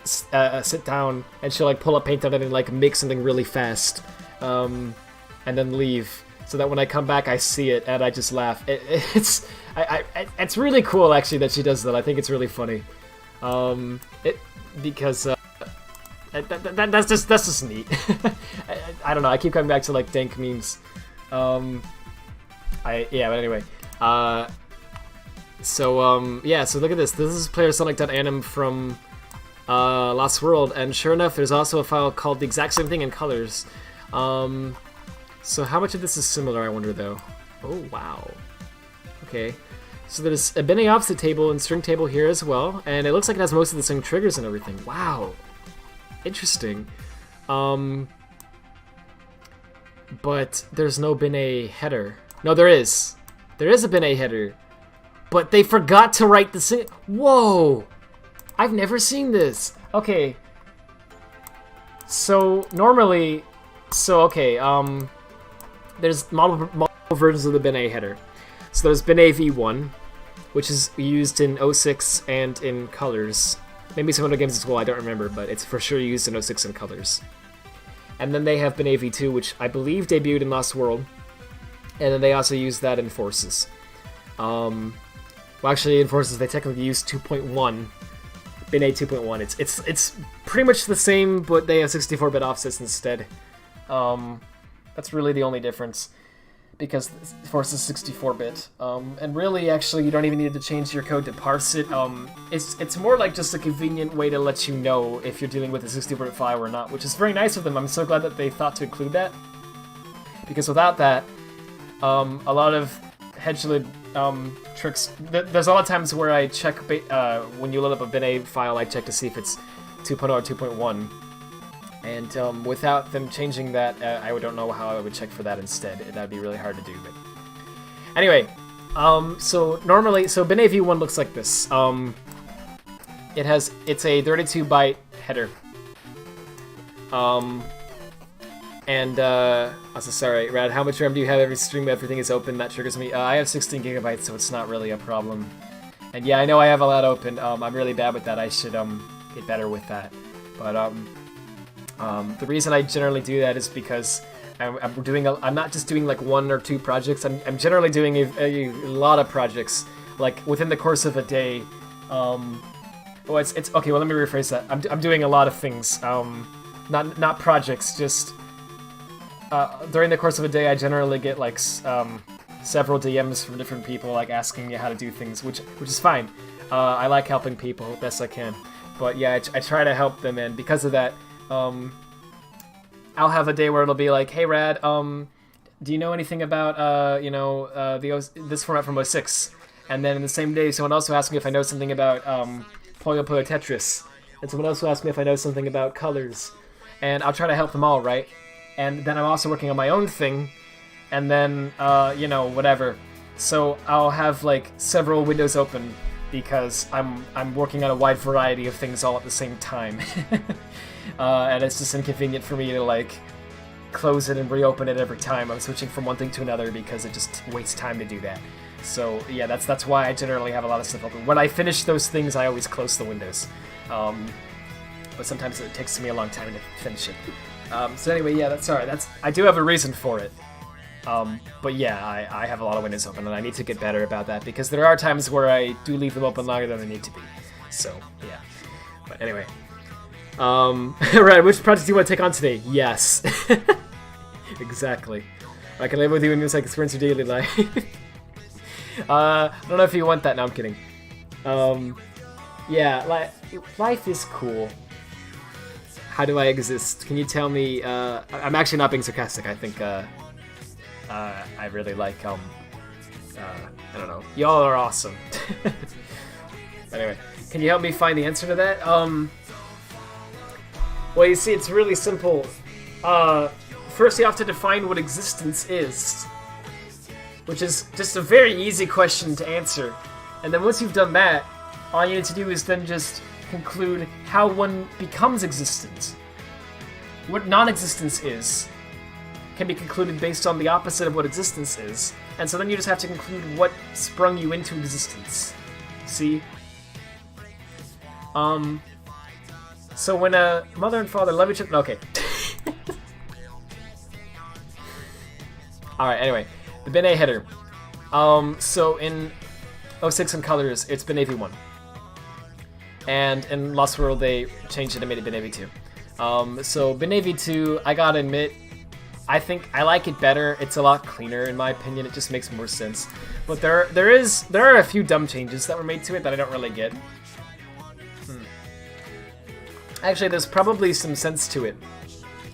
sit down, and she'll like pull up paint on it and like make something really fast, and then leave, so that when I come back I see it and I just laugh. It's really cool actually that she does that. I think it's really funny, because that's just neat. I don't know. I keep coming back to like dank memes. But anyway. So look at this. This is playersonic.anim from Lost World, and sure enough, there's also a file called the exact same thing in colors. So how much of this is similar, I wonder, though? Oh, wow. Okay. So there's a binning offset table and string table here as well, and it looks like it has most of the same triggers and everything. Wow. Interesting. But there's no bin-A header. No, there is. There is a bin-A header. But they forgot to write the Whoa! I've never seen this. Okay. So, normally... there's multiple versions of the bin-A header. So there's bin-A v1, which is used in 06 and in colors. Maybe some other games as well, I don't remember, but it's for sure used in 06 and colors. And then they have bin-A v2, which I believe debuted in Lost World. And then they also use that in Forces. Well, actually, in Forces, they technically use 2.1. bin-A 2.1. It's pretty much the same, but they have 64-bit offsets instead. That's really the only difference, because Forces 64-bit. And really, actually, you don't even need to change your code to parse it. It's more like just a convenient way to let you know if you're dealing with a 64-bit file or not, which is very nice of them. I'm so glad that they thought to include that, because without that, a lot of hedge-lib tricks. There's a lot of times where I check when you load up a bin-A file, I check to see if it's 2.0 or 2.1. And without them changing that, I don't know how I would check for that instead. That would be really hard to do. But anyway, so normally, bin-A v1 looks like this. It's a 32-byte header. Sorry, Rad, how much RAM do you have every stream? Everything is open, that triggers me. I have 16 gigabytes, so it's not really a problem. And yeah, I know I have a lot open. I'm really bad with that. I should get better with that. But the reason I generally do that is because I'm not just doing like 1 or 2 projects. I'm generally doing a lot of projects, like within the course of a day. It's okay. Well, let me rephrase that. I'm doing a lot of things. Not projects, just during the course of a day, I generally get like several DMs from different people, like asking me how to do things, which is fine. I like helping people best I can, but yeah, I try to help them, and because of that, I'll have a day where it'll be like, hey Rad, do you know anything about this format from 06? And then in the same day, someone else will ask me if I know something about Puyo Puyo Tetris, and someone else will ask me if I know something about colors, and I'll try to help them all, right? And then I'm also working on my own thing, and then, whatever. So I'll have, like, several windows open, because I'm working on a wide variety of things all at the same time. And it's just inconvenient for me to, like, close it and reopen it every time. I'm switching from one thing to another, because it just wastes time to do that. So, yeah, that's why I generally have a lot of stuff open. When I finish those things, I always close the windows. But sometimes it takes me a long time to finish it. So anyway, yeah, I do have a reason for it. But yeah, I have a lot of windows open, and I need to get better about that, because there are times where I do leave them open longer than they need to be. So, yeah. But anyway. Right, which project do you want to take on today? Yes. Exactly. I can live with you and it's like experience your daily life. I don't know if you want that. No, I'm kidding. Yeah, life is cool. How do I exist? Can you tell me? I'm actually not being sarcastic. I think I really like I don't know. Y'all are awesome. Anyway, can you help me find the answer to that? Well, you see, it's really simple. first you have to define what existence is, which is just a very easy question to answer. And then once you've done that, all you need to do is then just conclude how one becomes existent. What non-existence is can be concluded based on the opposite of what existence is. And so then you just have to conclude what sprung you into existence. See? So when a mother and father love each other... Okay. Alright, anyway. The bin A header. So in 06 in colors, it's bin AV1. And in Lost World, they changed it and made it bin AV2. So bin AV2, I gotta admit, I think I like it better. It's a lot cleaner, in my opinion. It just makes more sense. But there are a few dumb changes that were made to it that I don't really get. Actually, there's probably some sense to it.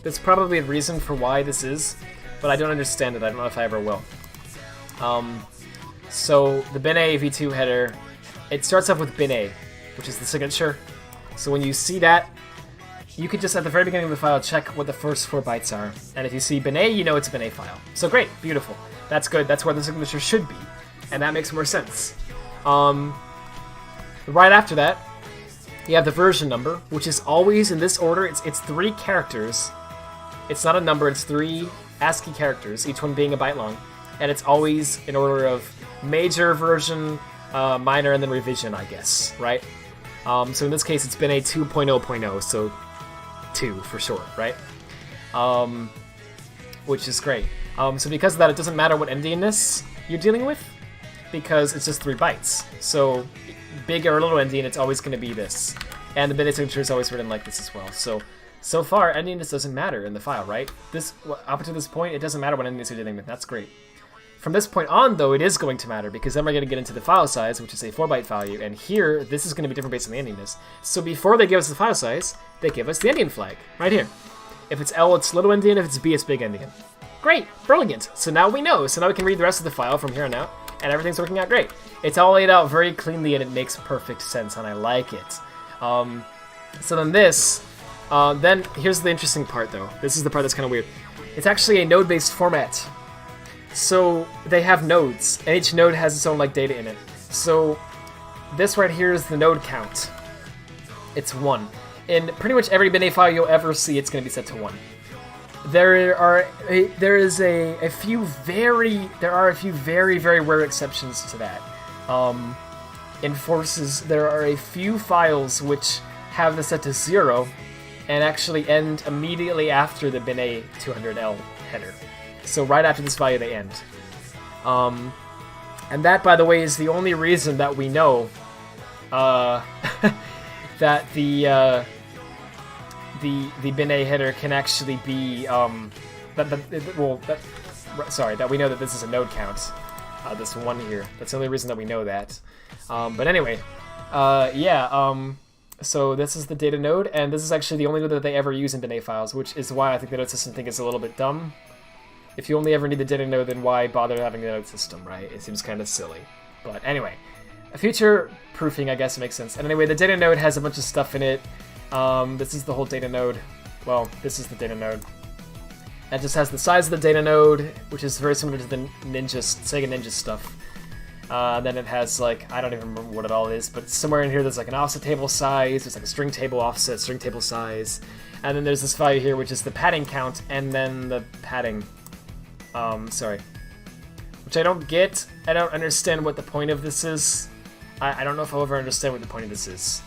There's probably a reason for why this is, but I don't understand it. I don't know if I ever will. So the bin A v2 header, it starts off with bin A, which is the signature. So when you see that, you could just at the very beginning of the file check what the first 4 bytes are, and if you see bin A, you know it's a bin A file. So great, beautiful. That's good. That's where the signature should be, and that makes more sense. Right after that, you have the version number, which is always in this order. It's 3 characters. It's not a number, it's 3 ASCII characters, each one being a byte long. And it's always in order of major, version, minor, and then revision, I guess, right? So in this case, it's been a 2.0.0, so 2 for short, right? Which is great. So because of that, it doesn't matter what endianness you're dealing with, because it's just 3 bytes. So big or little endian, it's always going to be this. And the bin signature is always written like this as well. So far, endianness doesn't matter in the file, right? Up to this point, it doesn't matter what endianness you're dealing with. That's great. From this point on, though, it is going to matter, because then we're going to get into the file size, which is a 4-byte value, and here, this is going to be different based on the endianness. So before they give us the file size, they give us the endian flag, right here. If it's L, it's little endian. If it's B, it's big endian. Great, brilliant. So now we know. So now we can read the rest of the file from here on out, and everything's working out great. It's all laid out very cleanly, and it makes perfect sense, and I like it. So then this, then here's the interesting part, though. This is the part that's kind of weird. It's actually a node-based format. So they have nodes, and each node has its own like data in it. So this right here is the node count. It's 1. In pretty much every bin A file you'll ever see, it's going to be set to 1. There are a few very very rare exceptions to that. In Forces, there are a few files which have this set to 0 and actually end immediately after the bin A 200L header. So right after this value, they end. And that, by the way, is the only reason that we know that the bin A header can actually be that we know that this is a node count. This one here. That's the only reason that we know that. But anyway, so this is the data node, and this is actually the only node that they ever use in bin A files, which is why I think the node system thing is a little bit dumb. If you only ever need the data node, then why bother having the node system, right? It seems kind of silly. But anyway, future proofing, I guess, makes sense. And anyway, the data node has a bunch of stuff in it. This is the whole data node. Well, this is the data node. It just has the size of the data node, which is very similar to the Sega Ninja stuff. Then it has, like, I don't even remember what it all is, but somewhere in here there's like an offset table size, there's like a string table offset, string table size, and then there's this value here, which is the padding count, and then the padding. Which I don't get. I don't understand what the point of this is. I don't know if I'll ever understand what the point of this is.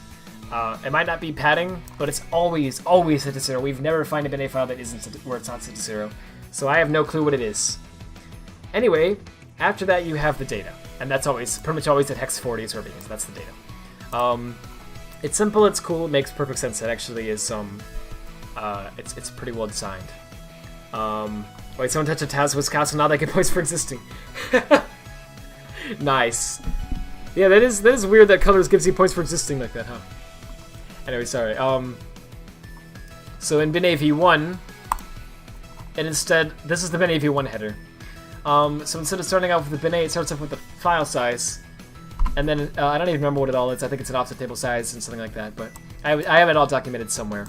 It might not be padding, but it's always set to 0. We've never found a bin A file that isn't where it's not set to 0. So I have no clue what it is. Anyway, after that you have the data. And that's pretty much always at hex 40 is where it begins. That's the data. It's simple, it's cool, it makes perfect sense. It actually is, it's pretty well designed. Wait, someone touched a Taz Wisconsin, now they get points for existing. Nice. Yeah, that is weird that colors gives you points for existing like that, huh? Anyway, sorry. So in bin AV1, and instead, this is the bin AV1 header. So instead of starting off with the bin A, it starts off with the file size, and then I don't even remember what it all is. I think it's an offset table size and something like that, but I have it all documented somewhere.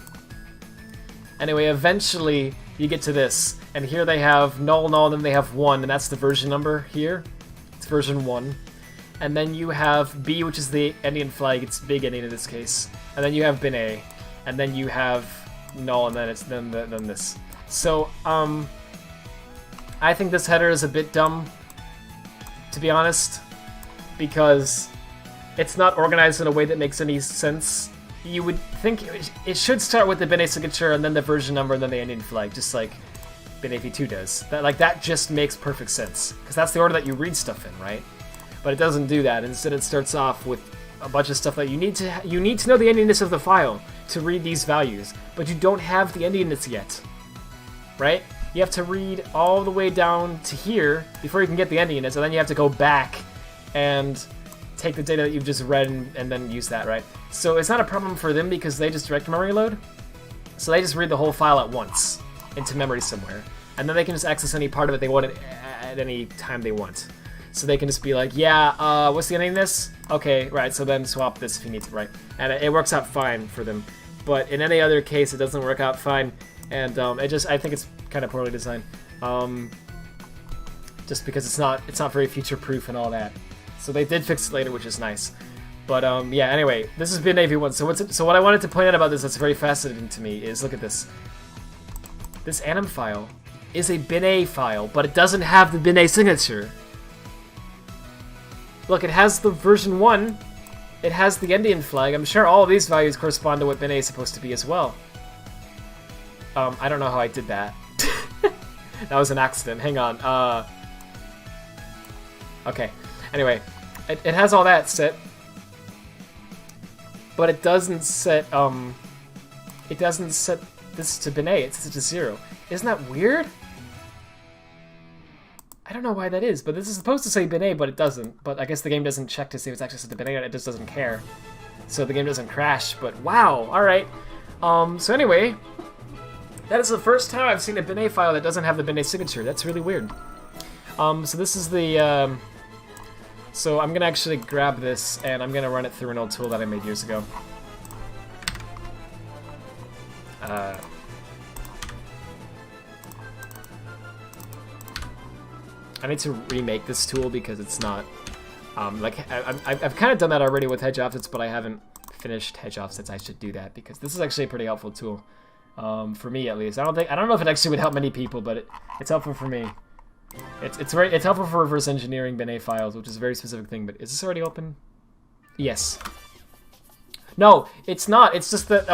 Anyway, eventually you get to this. and here they have null, null, and then they have 1, and that's the version number here. It's version 1. And then you have B, which is the Indian flag. It's big Indian in this case. And then you have bin A, and then you have null, and then it's then this. So I think this header is a bit dumb, to be honest, because it's not organized in a way that makes any sense. You would think it should start with the bin A signature and then the version number and then the Indian flag, just like bin AP2 does. That just makes perfect sense, because that's the order that you read stuff in, right? But it doesn't do that. Instead, it starts off with a bunch of stuff that you need to know the endianness of the file to read these values, but you don't have the endianness yet, right? You have to read all the way down to here before you can get the endianness, and then you have to go back and take the data that you've just read and then use that, right? So it's not a problem for them because they just direct memory load. So they just read the whole file at once into memory somewhere, and then they can just access any part of it they want at any time they want. So they can just be like, yeah, what's the ending of this? Okay, right, so then swap this if you need to, right? And it works out fine for them. But in any other case, it doesn't work out fine. And I think it's kind of poorly designed. Just because it's not very future-proof and all that. So they did fix it later, which is nice. But yeah, anyway, this has been AV1. So what I wanted to point out about this that's very fascinating to me is, look at this. This anim file is a bin A file, but it doesn't have the bin A signature. Look, it has the version 1, it has the Indian flag. I'm sure all of these values correspond to what bin A is supposed to be as well. I don't know how I did that. That was an accident. Hang on. Okay. Anyway, it has all that set, but it doesn't set this to bin A. It sets it to 0. Isn't that weird? I don't know why that is, but this is supposed to say bin A, but it doesn't. But I guess the game doesn't check to see if it's actually set to bin A, and it just doesn't care. So the game doesn't crash, but wow, alright. So anyway, that is the first time I've seen a bin A file that doesn't have the bin A signature. That's really weird. So this is the, so I'm gonna actually grab this, and I'm gonna run it through an old tool that I made years ago. I need to remake this tool because it's not, I've kind of done that already with hedge offsets, but I haven't finished hedge offsets. I should do that because this is actually a pretty helpful tool, for me at least. I don't know if it actually would help many people, but it's helpful for me. It's helpful for reverse engineering bin A files, which is a very specific thing. But is this already open? Yes. No, it's not. It's just that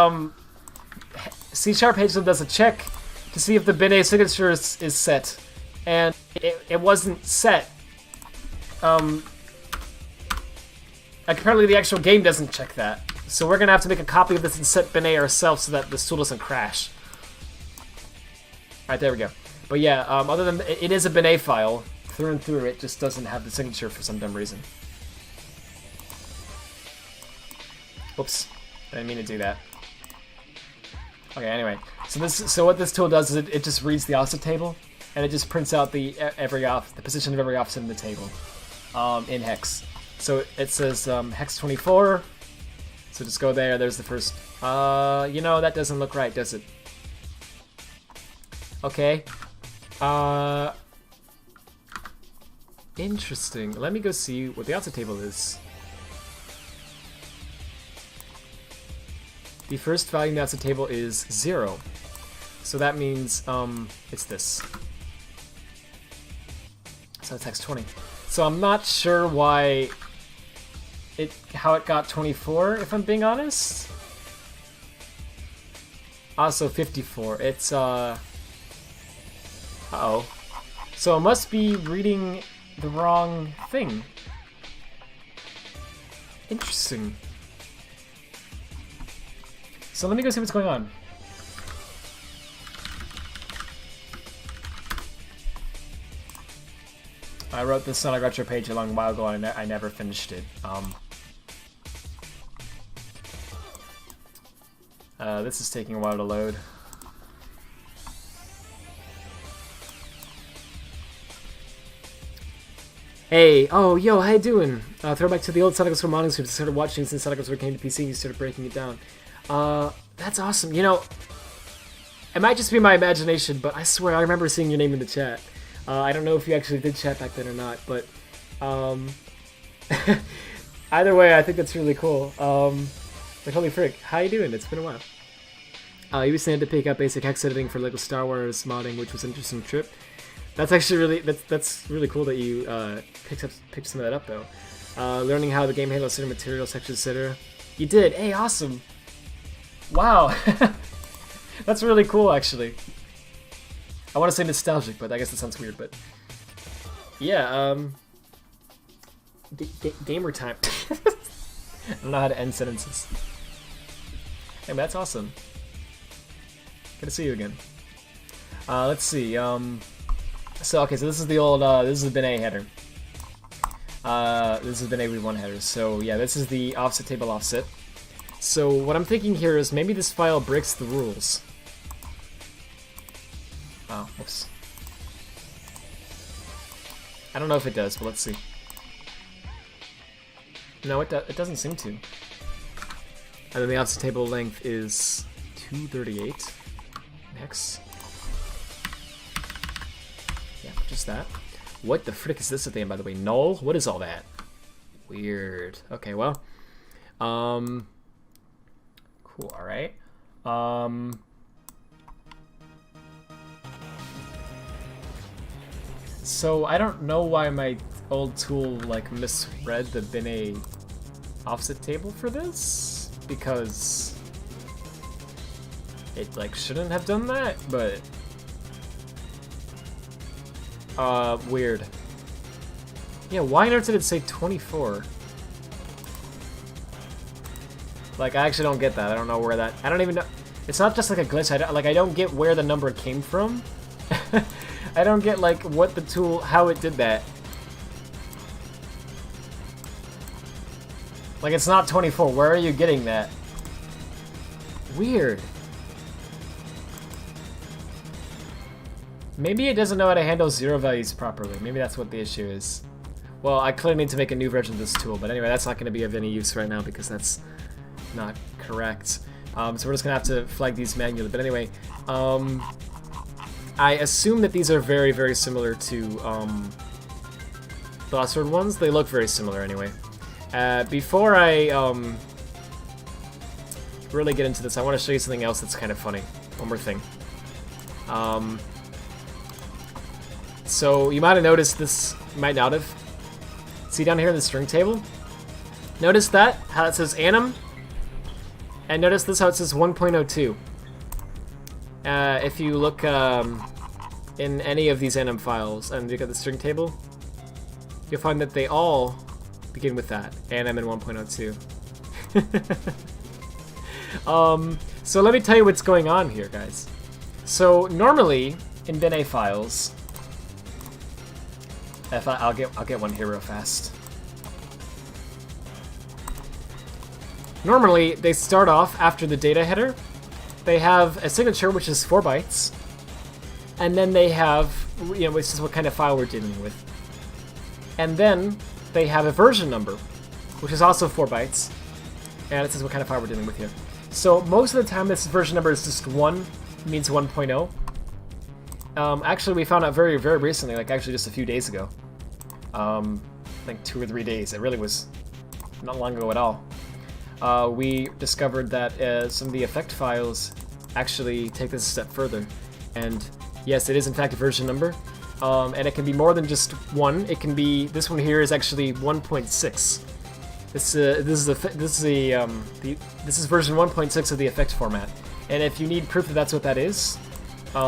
C# HLM does a check to see if the bin A signature is set. And it wasn't set. Apparently the actual game doesn't check that. So we're gonna have to make a copy of this and set bin A ourselves so that this tool doesn't crash. Alright, there we go. But yeah, other than it is a bin A file, through and through, it just doesn't have the signature for some dumb reason. Whoops, I didn't mean to do that. Okay, anyway, so what this tool does is it just reads the offset table. And it just prints out the position of every offset in the table in hex. So it says hex 24. So just go there. There's the first. You know, that doesn't look right, does it? Okay. Interesting. Let me go see what the offset table is. The first value in the offset table is 0. So that means it's this. So it's hex 20. So I'm not sure how it got 24, if I'm being honest. Also 54. It's uh-oh. So it must be reading the wrong thing. Interesting. So let me go see what's going on. I wrote this Sonic Retro page a long while ago and I never finished it. This is taking a while to load. Hey, oh, yo, how you doing? Throwback to the old Sonic Swim mornings we started watching since Sonic Swim came to PC and you started breaking it down. That's awesome. You know, It might just be my imagination, but I swear I remember seeing your name in the chat. I don't know if you actually did chat back then or not, but either way, I think that's really cool. Like, holy frick, how you doing? It's been a while. You recently had to pick up basic hex editing for LEGO Star Wars modding, which was an interesting trip. That's actually really that's really cool that you picked some of that up though. Learning how the game handles certain materials, textures, etc. You did. Hey, awesome. Wow, that's really cool actually. I want to say nostalgic, but I guess that sounds weird. But yeah, gamer time. I don't know how to end sentences. Hey, that's awesome. Good to see you again. Let's see. So okay, so this is the old. This is the bin A header. This is bin A v1 header. So yeah, this is the offset table offset. So what I'm thinking here is maybe this file breaks the rules. Oh, whoops. I don't know if it does, but let's see. No, it doesn't seem to. And then the offset table length is 238 hex. Yeah, just that. What the frick is this thing, by the way? Null? What is all that? Weird. Okay, well. Cool, alright. So I don't know why my old tool like misread the bin A offset table for this, because it like shouldn't have done that, but weird. Yeah, why on earth did it say 24? Like, I actually don't get that. I don't know where that. I don't even know. It's not just like a glitch. I don't get where the number came from. I don't get like what the tool, how it did that. Like, it's not 24. Where are you getting that? Weird. Maybe it doesn't know how to handle zero values properly. Maybe that's what the issue is. Well, I clearly need to make a new version of this tool, but anyway, that's not going to be of any use right now because that's not correct. So we're just going to have to flag these manually. But anyway, I assume that these are very, very similar to the Lost Sword ones. They look very similar anyway. Before I really get into this, I want to show you something else that's kind of funny. One more thing. So you might have noticed this, you might not have. See down here in the string table? Notice that, how it says anim? And notice this, how it says 1.02. If you look in any of these anim files and look at the string table, you'll find that they all begin with that, anim and 1.02. So let me tell you what's going on here, guys. So normally in bin A files, I'll get one here real fast. Normally they start off after the data header. They have a signature which is 4 bytes, and then they have, you know, which is what kind of file we're dealing with. And then they have a version number, which is also 4 bytes, and it says what kind of file we're dealing with here. So most of the time this version number is just 1, means 1.0. Actually, we found out very, very recently, like actually just a few days ago. Like 2 or 3 days. It really was not long ago at all. We discovered that some of the effect files actually take this a step further. And yes, it is in fact a version number. And it can be more than just 1. It can be, this one here is actually 1.6. This is version 1.6 of the effect format. And if you need proof that that's what that is, it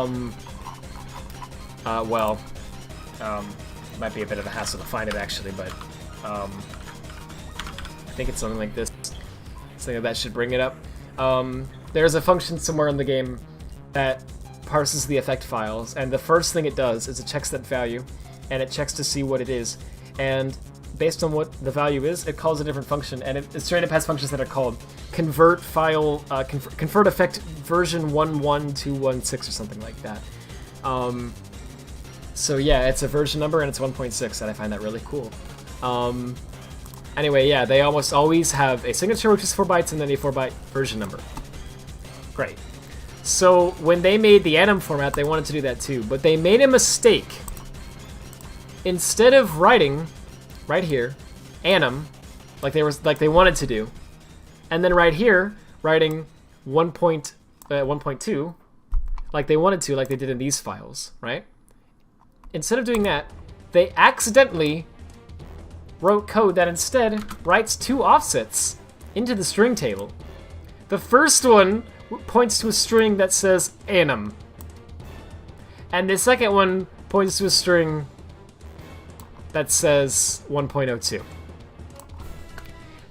might be a bit of a hassle to find it actually, but I think it's something like this. Something that should bring it up. There's a function somewhere in the game that parses the effect files, and the first thing it does is it checks that value, and it checks to see what it is. And based on what the value is, it calls a different function, and it straight up has functions that are called convert file, convert effect version 11216 or something like that. So yeah, it's a version number and it's 1.6, and I find that really cool. Anyway, yeah, they almost always have a signature which is 4 bytes and then a 4 byte version number. Great. So when they made the anim format, they wanted to do that too, but they made a mistake. Instead of writing right here, anim, like they wanted to do, and then right here writing 1.2, like they wanted to, like they did in these files, right? Instead of doing that, they accidentally wrote code that instead writes 2 offsets into the string table. The first one points to a string that says anim, and the second one points to a string that says 1.02.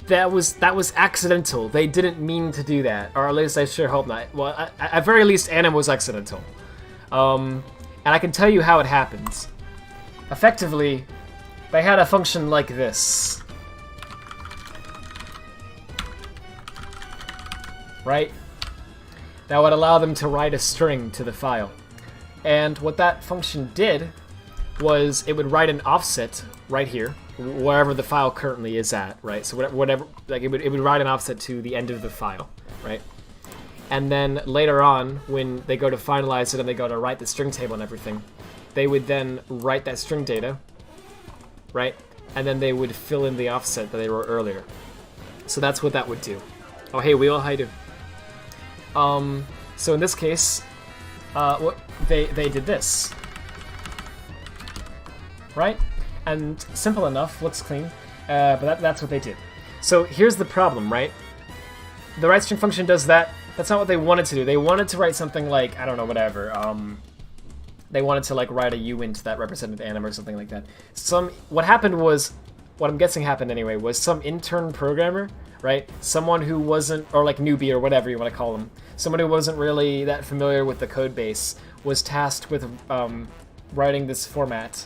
That was accidental. They didn't mean to do that, or at least I sure hope not. Well, at very least, anim was accidental. And I can tell you how it happens. Effectively, they had a function like this. Right? That would allow them to write a string to the file. And what that function did was it would write an offset right here, wherever the file currently is at, right? So whatever, like it would write an offset to the end of the file, right? And then later on, when they go to finalize it and they go to write the string table and everything, they would then write that string data, right? And then they would fill in the offset that they wrote earlier. So that's what that would do. Oh, hey, Wheel, how you doing? So in this case, what they did this, right? And simple enough, looks clean, but that's what they did. So here's the problem, right? The write string function does that. That's not what they wanted to do. They wanted to write something like, I don't know, whatever. They wanted to like write a uint that represented anim or something like that. What happened was, what I'm guessing happened anyway, was some intern programmer, right? Someone who wasn't, or like newbie or whatever you want to call them, someone who wasn't really that familiar with the code base was tasked with writing this format,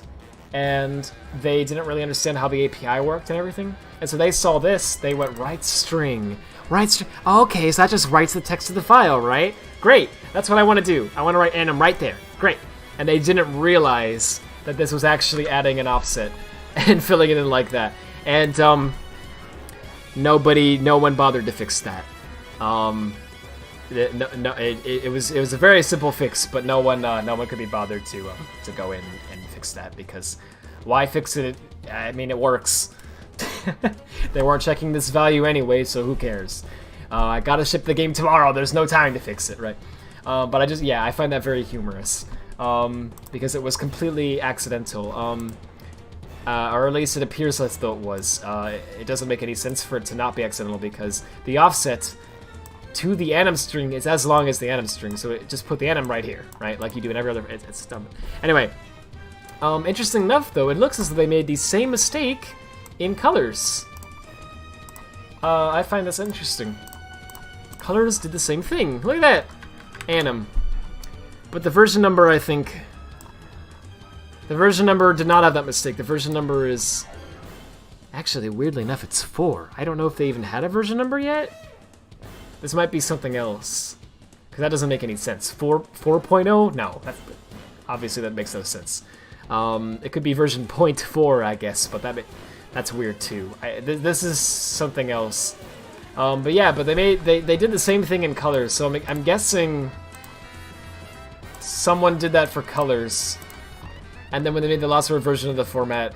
and they didn't really understand how the API worked and everything. And so they saw this, they went, write string. Oh, okay, so that just writes the text of the file, right? Great, that's what I want to do. I want to write anim right there, great. And they didn't realize that this was actually adding an offset and filling it in like that. And no one bothered to fix that. It was a very simple fix, but no one could be bothered to go in and fix that, because why fix it? I mean, it works. They weren't checking this value anyway, so who cares? I gotta ship the game tomorrow. There's no time to fix it, right? But I find that very humorous, because it was completely accidental. Or at least it appears as though it was. It doesn't make any sense for it to not be accidental, because the offset to the anim string is as long as the anim string, so it just put the anim right here, right? Like you do in every other. It's dumb. Anyway, interesting enough though, it looks as though they made the same mistake in colors. I find this interesting. Colors did the same thing. Look at that, anim. But the version number, I think. The version number did not have that mistake. The version number is... Actually, weirdly enough, it's 4. I don't know if they even had a version number yet. This might be something else, because that doesn't make any sense. 4.0? No. Obviously, that makes no sense. It could be version 0.4, I guess, but that's weird, too. This is something else. But yeah, but they did the same thing in colors, so I'm guessing someone did that for colors. And then when they made the last word version of the format,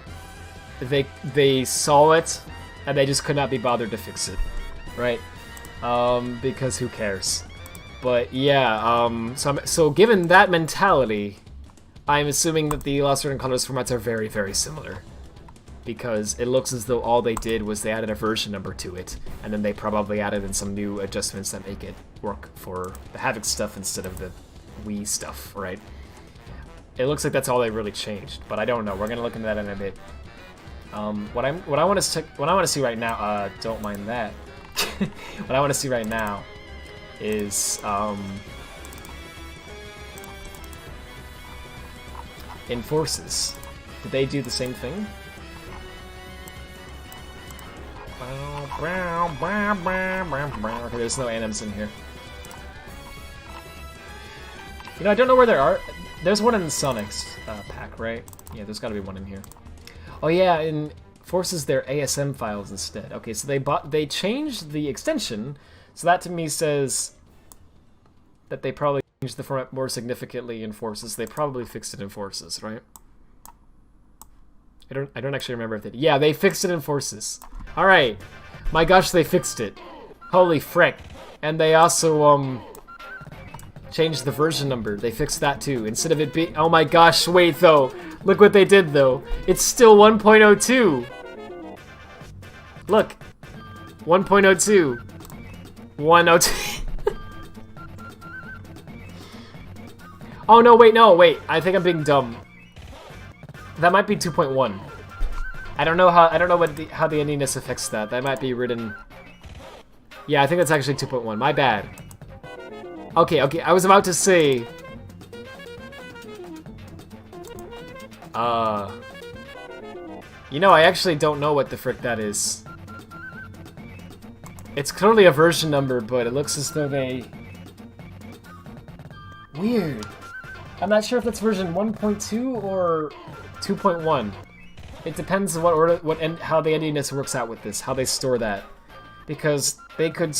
they saw it, and they just could not be bothered to fix it, right? Because who cares? But yeah, so given that mentality, I'm assuming that the last word and colors formats are very, very similar. Because it looks as though all they did was they added a version number to it, and then they probably added in some new adjustments that make it work for the Havoc stuff instead of the Wii stuff, right? It looks like that's all they really changed, but I don't know. We're gonna look into that in a bit. What I want to see right now. Don't mind that. What I want to see right now is in forces. Did they do the same thing? Okay, there's no anims in here. You know, I don't know where there are. There's one in the Sonic's pack, right? Yeah, there's got to be one in here. Oh yeah, in Forces they're ASM files instead. Okay, so they changed the extension, so that to me says that they probably changed the format more significantly in Forces. They probably fixed it in Forces, right? I don't actually remember if they did. Yeah, they fixed it in Forces. Alright. My gosh, they fixed it. Holy frick. And they also, changed the version number. They fixed that too. Instead of it being... Oh my gosh, wait though. Look what they did though. It's still 1.02. Look. 1.02. 102. Oh no, wait. I think I'm being dumb. That might be 2.1. I don't know how the endiness affects that. That might be written. Yeah, I think that's actually 2.1. My bad. Okay, I was about to say you know, I actually don't know what the frick that is. It's clearly a version number, but it looks as though they... Weird. I'm not sure if it's version 1.2 or 2.1. It depends on how the endiness works out with this, how they store that. Because they could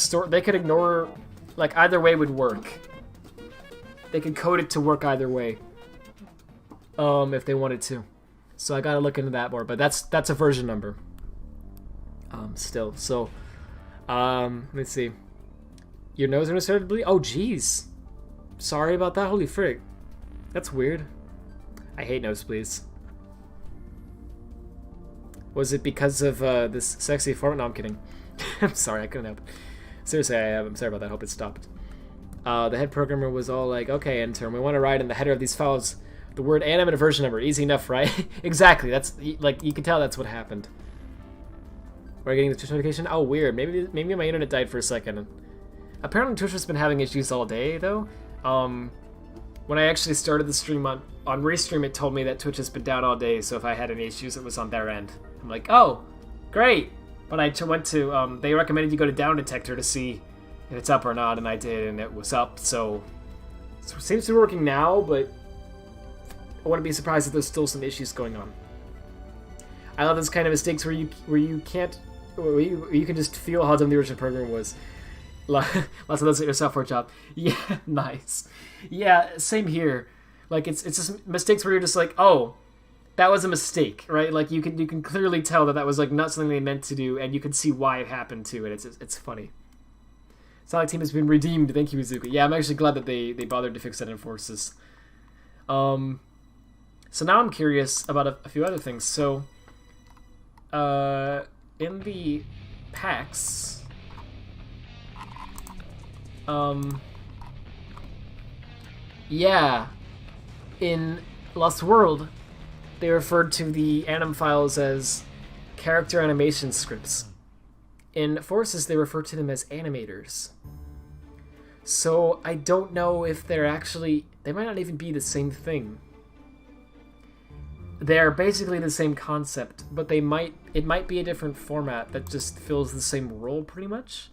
ignore, like, either way would work. They could code it to work either way. If they wanted to. So I gotta look into that more, but that's a version number. Still, so, let's see. Your nose when it started to bleed? Oh, jeez. Sorry about that, holy frick. That's weird. I hate nosebleeds. Was it because of this sexy format? No, I'm kidding. I'm sorry, I couldn't help it. Seriously, I'm sorry about that. I hope it stopped. The head programmer was all like, okay, intern, we want to write in the header of these files the word anim and a version number. Easy enough, right? Exactly. That's, like, you can tell that's what happened. We're getting the Twitch notification? Oh, weird. Maybe my internet died for a second. Apparently Twitch has been having issues all day, though. When I actually started the stream on Restream, it told me that Twitch has been down all day, so if I had any issues, it was on their end. I'm like, oh, great. But I went to, they recommended you go to Down Detector to see if it's up or not, and I did, and it was up, so it seems to be working now, but I wouldn't be surprised if there's still some issues going on. I love this kind of mistakes where you can just feel how dumb the original program was. Lots of those at your software job. Yeah, nice. Yeah, same here. Like it's just mistakes where you're just like, oh, that was a mistake, right? Like you can clearly tell that was like not something they meant to do, and you can see why it happened too, and it's funny. Sonic Team has been redeemed. Thank you, Izuka. Yeah, I'm actually glad that they bothered to fix that in Forces. So now I'm curious about a few other things. So, in the packs, yeah, in Lost World, they referred to the anim files as character animation scripts. In Forces, they refer to them as animators. So I don't know if they're actually... They might not even be the same thing. They're basically the same concept, but it might be a different format that just fills the same role, pretty much.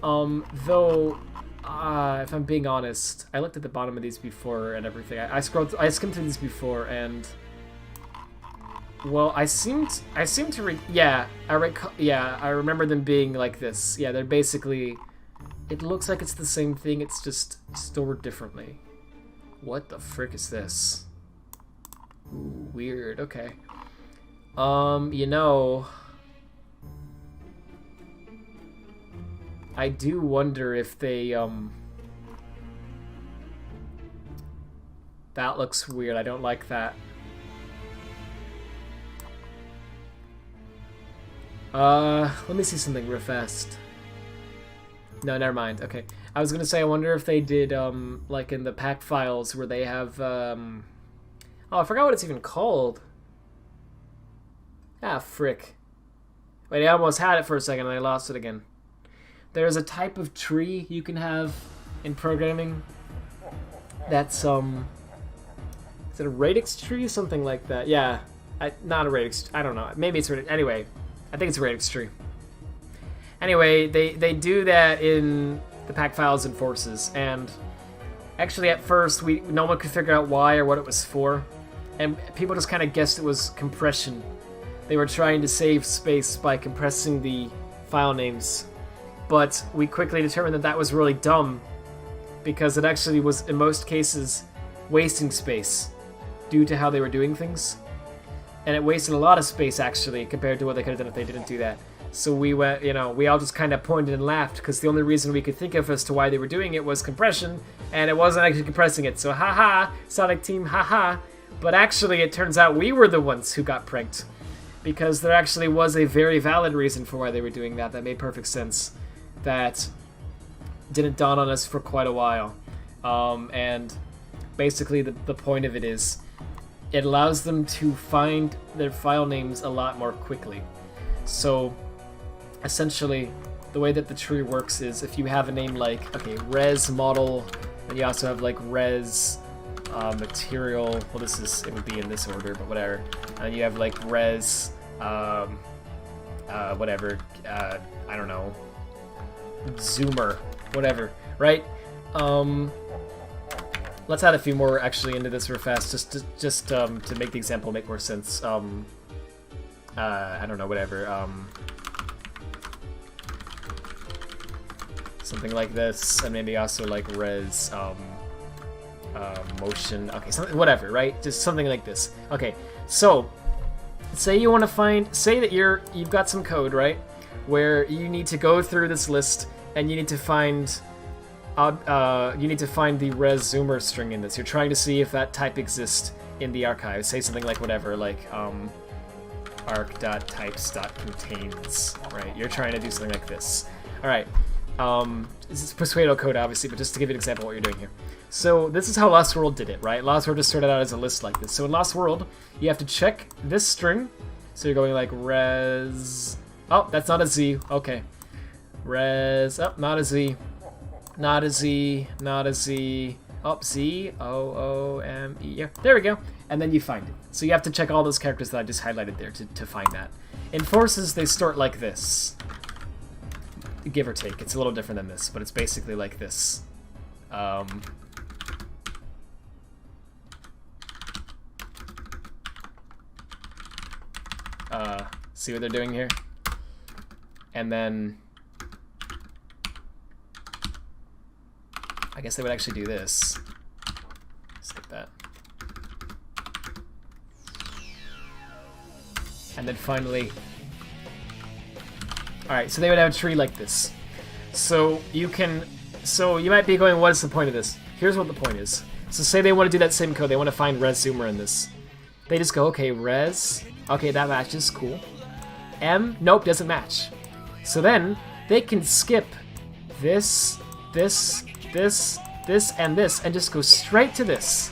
Though, if I'm being honest, I looked at the bottom of these before and everything. I skimmed through these before, and... Well, I seem to I remember them being like this. Yeah, they're basically... It looks like it's the same thing, it's just stored differently. What the frick is this? Ooh, weird, okay. You know... I do wonder if they, That looks weird, I don't like that. Let me see something real fast. No, never mind. Okay. I was gonna say, I wonder if they did, like in the pack files where they have, Oh, I forgot what it's even called. Ah, frick. Wait, I almost had it for a second and I lost it again. There's a type of tree you can have in programming that's, is it a radix tree? Something like that. Yeah. Not a radix, I don't know. Maybe it's radix. Anyway, I think it's a radix tree. Anyway, they do that in the pack files and Forces, and actually at first no one could figure out why or what it was for, and people just kind of guessed it was compression. They were trying to save space by compressing the file names, but we quickly determined that was really dumb because it actually was, in most cases, wasting space due to how they were doing things. And it wasted a lot of space, actually, compared to what they could have done if they didn't do that. So we went, we all just kind of pointed and laughed, because the only reason we could think of as to why they were doing it was compression, and it wasn't actually compressing it. So haha, Sonic Team, haha. But actually, it turns out we were the ones who got pranked, because there actually was a very valid reason for why they were doing that. That made perfect sense. That didn't dawn on us for quite a while. And basically, the point of it is, it allows them to find their file names a lot more quickly. So, essentially, the way that the tree works is if you have a name like, okay, res model, and you also have like res material, well, it would be in this order, but whatever. And you have like res, whatever, I don't know, zoomer, whatever, right? Let's add a few more actually into this real fast, just to make the example make more sense. I don't know, whatever. Something like this, and maybe also like res motion. Okay, something, whatever, right? Just something like this. Okay, so say you want to find, say that you've got some code, right, where you need to go through this list and you need to find the res zoomer string in this. You're trying to see if that type exists in the archive. Say something like whatever, like arc.types.contains, right? You're trying to do something like this. All right. This is Persuado code, obviously, but just to give you an example of what you're doing here. So this is how Lost World did it, right? Lost World just started out as a list like this. So in Lost World, you have to check this string. So you're going like res... Oh, that's not a Z. Okay. Res... Oh, not a Z. Not a Z. Not a Z. Oh, Z. O-O-M-E. Yeah, there we go. And then you find it. So you have to check all those characters that I just highlighted there to find that. In Forces, they start like this. Give or take. It's a little different than this, but it's basically like this. See what they're doing here? And then I guess they would actually do this. Skip that. And then finally, alright, so they would have a tree like this. So you might be going, what is the point of this? Here's what the point is. So say they want to do that same code, they want to find res zoomer in this. They just go, okay, res, okay, that matches, cool. M, nope, doesn't match. So then they can skip this, this, this, this, and this, and just go straight to this.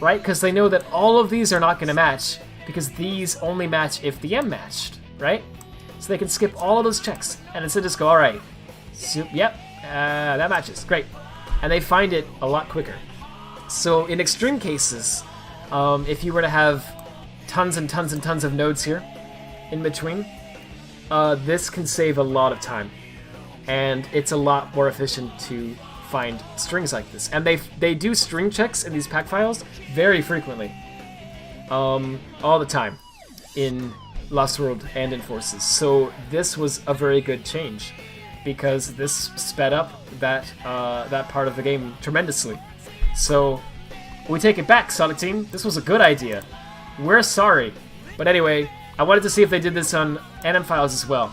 Right? Because they know that all of these are not going to match, because these only match if the M matched, right? So they can skip all of those checks, and instead just go, alright, so, yep, that matches, great. And they find it a lot quicker. So in extreme cases, if you were to have tons and tons and tons of nodes here in between, this can save a lot of time. And it's a lot more efficient to find strings like this. And they do string checks in these pack files very frequently. All the time in Lost World and in Forces. So this was a very good change, because this sped up that part of the game tremendously. So we take it back, Sonic Team. This was a good idea. We're sorry. But anyway, I wanted to see if they did this on NM files as well.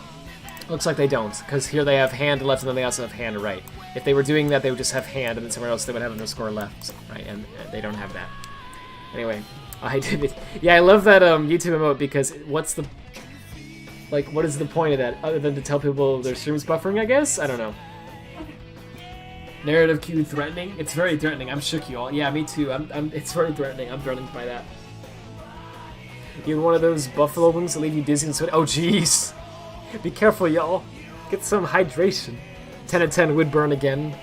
Looks like they don't, because here they have hand left and then they also have hand right. If they were doing that, they would just have hand, and then somewhere else they would have underscore left, right? And they don't have that. Anyway, I did it. Yeah, I love that YouTube emote, because what is the point of that, other than to tell people their stream's buffering, I guess? I don't know. Narrative queue threatening? It's very threatening. I'm shook, you all. Yeah, me too. It's very threatening. I'm threatened by that. You have one of those buffalo wings that leave you dizzy and sweaty? Oh, jeez. Be careful, y'all. Get some hydration. 10 out of 10 would burn again.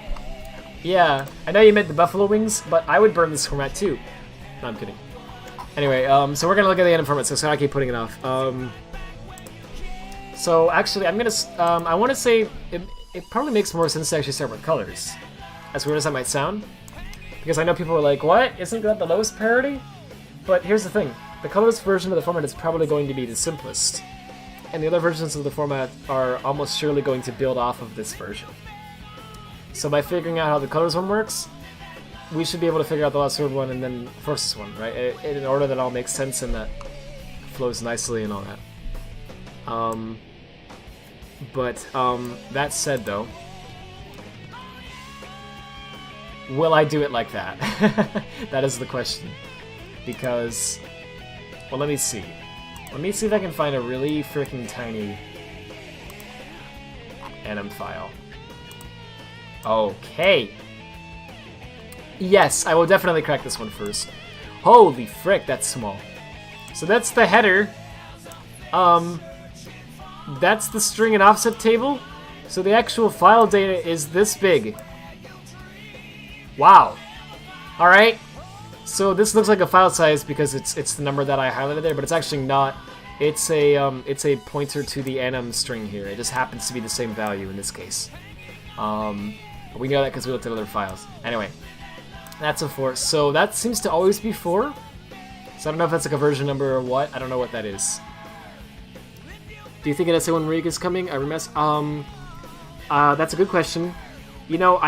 Yeah, I know you meant the buffalo wings, but I would burn this format too. No, I'm kidding. Anyway, so we're gonna look at the end format, so I keep putting it off. So actually, I'm gonna, I want to say it probably makes more sense to actually start with colors. As weird as that might sound. Because I know people are like, what? Isn't that the lowest priority? But here's the thing. The colors version of the format is probably going to be the simplest. And the other versions of the format are almost surely going to build off of this version. So by figuring out how the colors one works, we should be able to figure out the Lost Sword one and then Forces one, right? In order that all makes sense and that flows nicely and all that. That said though, will I do it like that? That is the question. Because, well, let me see. Let me see if I can find a really freaking tiny anim file. Okay. Yes, I will definitely crack this one first. Holy frick, that's small. So that's the header. That's the string and offset table. So the actual file data is this big. Wow. Alright. So this looks like a file size because it's the number that I highlighted there, but it's actually not. It's a pointer to the anim string here. It just happens to be the same value in this case. We know that because we looked at other files. Anyway, that's a 4. So that seems to always be 4. So I don't know if that's like a version number or what. I don't know what that is. Do you think an SA1 rig is coming? I remess. That's a good question. You know,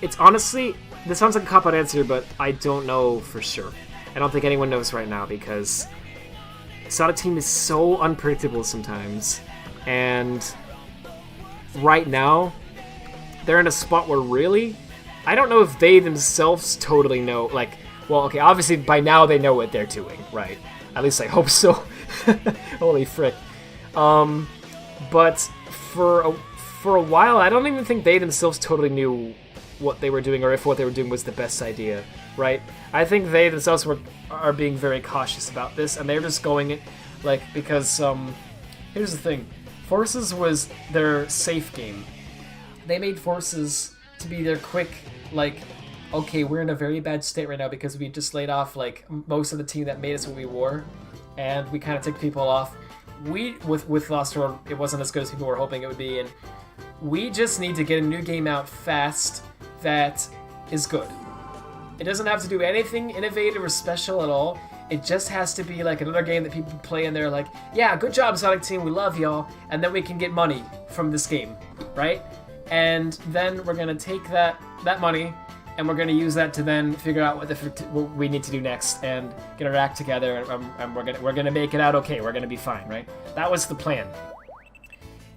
it's honestly, this sounds like a cop-out answer, but I don't know for sure. I don't think anyone knows right now because Sonic Team is so unpredictable sometimes, and right now they're in a spot where really, I don't know if they themselves totally know, like, well, okay, obviously by now they know what they're doing, right? At least I hope so. Holy frick. But for a while, I don't even think they themselves totally knew what they were doing or if what they were doing was the best idea, right? I think they themselves are being very cautious about this, and they're just going it, like, because, here's the thing. Forces was their safe game. They made Forces to be their quick, like, okay, we're in a very bad state right now because we just laid off, like, most of the team that made us what we were, and we kind of took people off. With Lost World, it wasn't as good as people were hoping it would be, and we just need to get a new game out fast that is good. It doesn't have to do anything innovative or special at all. It just has to be like another game that people play and they're like, yeah, good job, Sonic Team, we love y'all, and then we can get money from this game, right? And then we're gonna take that money and we're gonna use that to then figure out what we need to do next and get our act together, and we're gonna make it out okay. We're gonna be fine, right? That was the plan.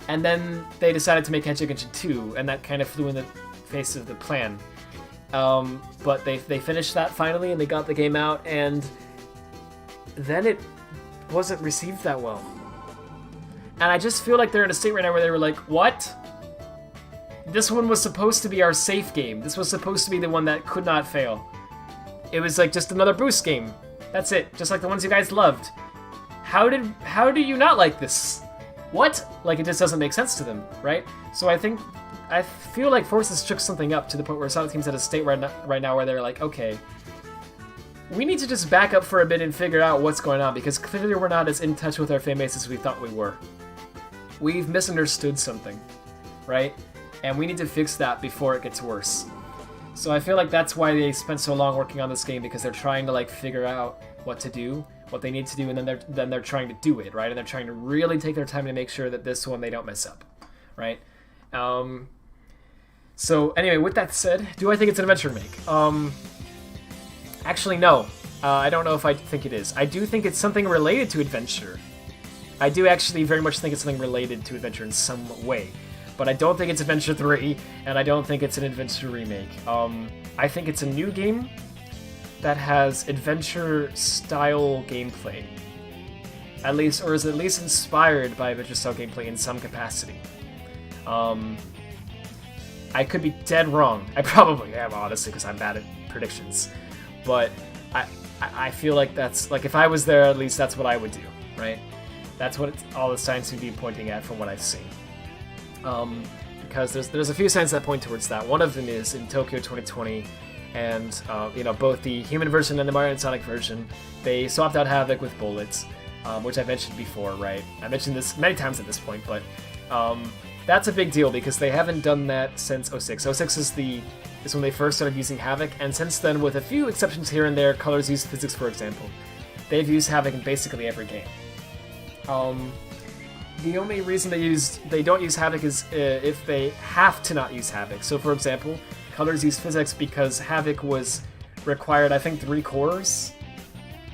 And then they decided to make Henshin 2, and that kind of flew in the face of the plan. But they finished that finally, and they got the game out, and then it wasn't received that well. And I just feel like they're in a state right now where they were like, what? This one was supposed to be our safe game. This was supposed to be the one that could not fail. It was like just another boost game. That's it. Just like the ones you guys loved. How do you not like this? What? Like, it just doesn't make sense to them, right? So I feel like Forces shook something up to the point where Sonic Team's at a state right now where they're like, okay, we need to just back up for a bit and figure out what's going on, because clearly we're not as in touch with our fan base as we thought we were. We've misunderstood something, right? And we need to fix that before it gets worse. So I feel like that's why they spent so long working on this game, because they're trying to like figure out what to do, what they need to do, and then they're trying to do it, right? And they're trying to really take their time to make sure that this one they don't mess up, right? So anyway, with that said, do I think it's an adventure remake? Actually, no. I don't know if I think it is. I do think it's something related to adventure. I do actually very much think it's something related to adventure in some way. But I don't think it's Adventure 3, and I don't think it's an adventure remake. I think it's a new game that has adventure-style gameplay. At least, or is at least inspired by adventure-style gameplay in some capacity. I could be dead wrong. I probably am, honestly, because I'm bad at predictions. But I feel like that's, like, if I was there, at least that's what I would do, right? That's what all the signs seem to be pointing at from what I've seen. Because there's a few signs that point towards that. One of them is in Tokyo 2020, and you know, both the human version and the Mario and Sonic version, they swapped out Havoc with bullets, which I mentioned before, right? I mentioned this many times at this point, but that's a big deal because they haven't done that since 06. 06 is when they first started using Havoc, and since then, with a few exceptions here and there, Colors use physics, for example, they've used Havoc in basically every game. The only reason they don't use Havoc is if they have to not use Havoc. So, for example, Colors used physics because Havoc was required, I think, 3 cores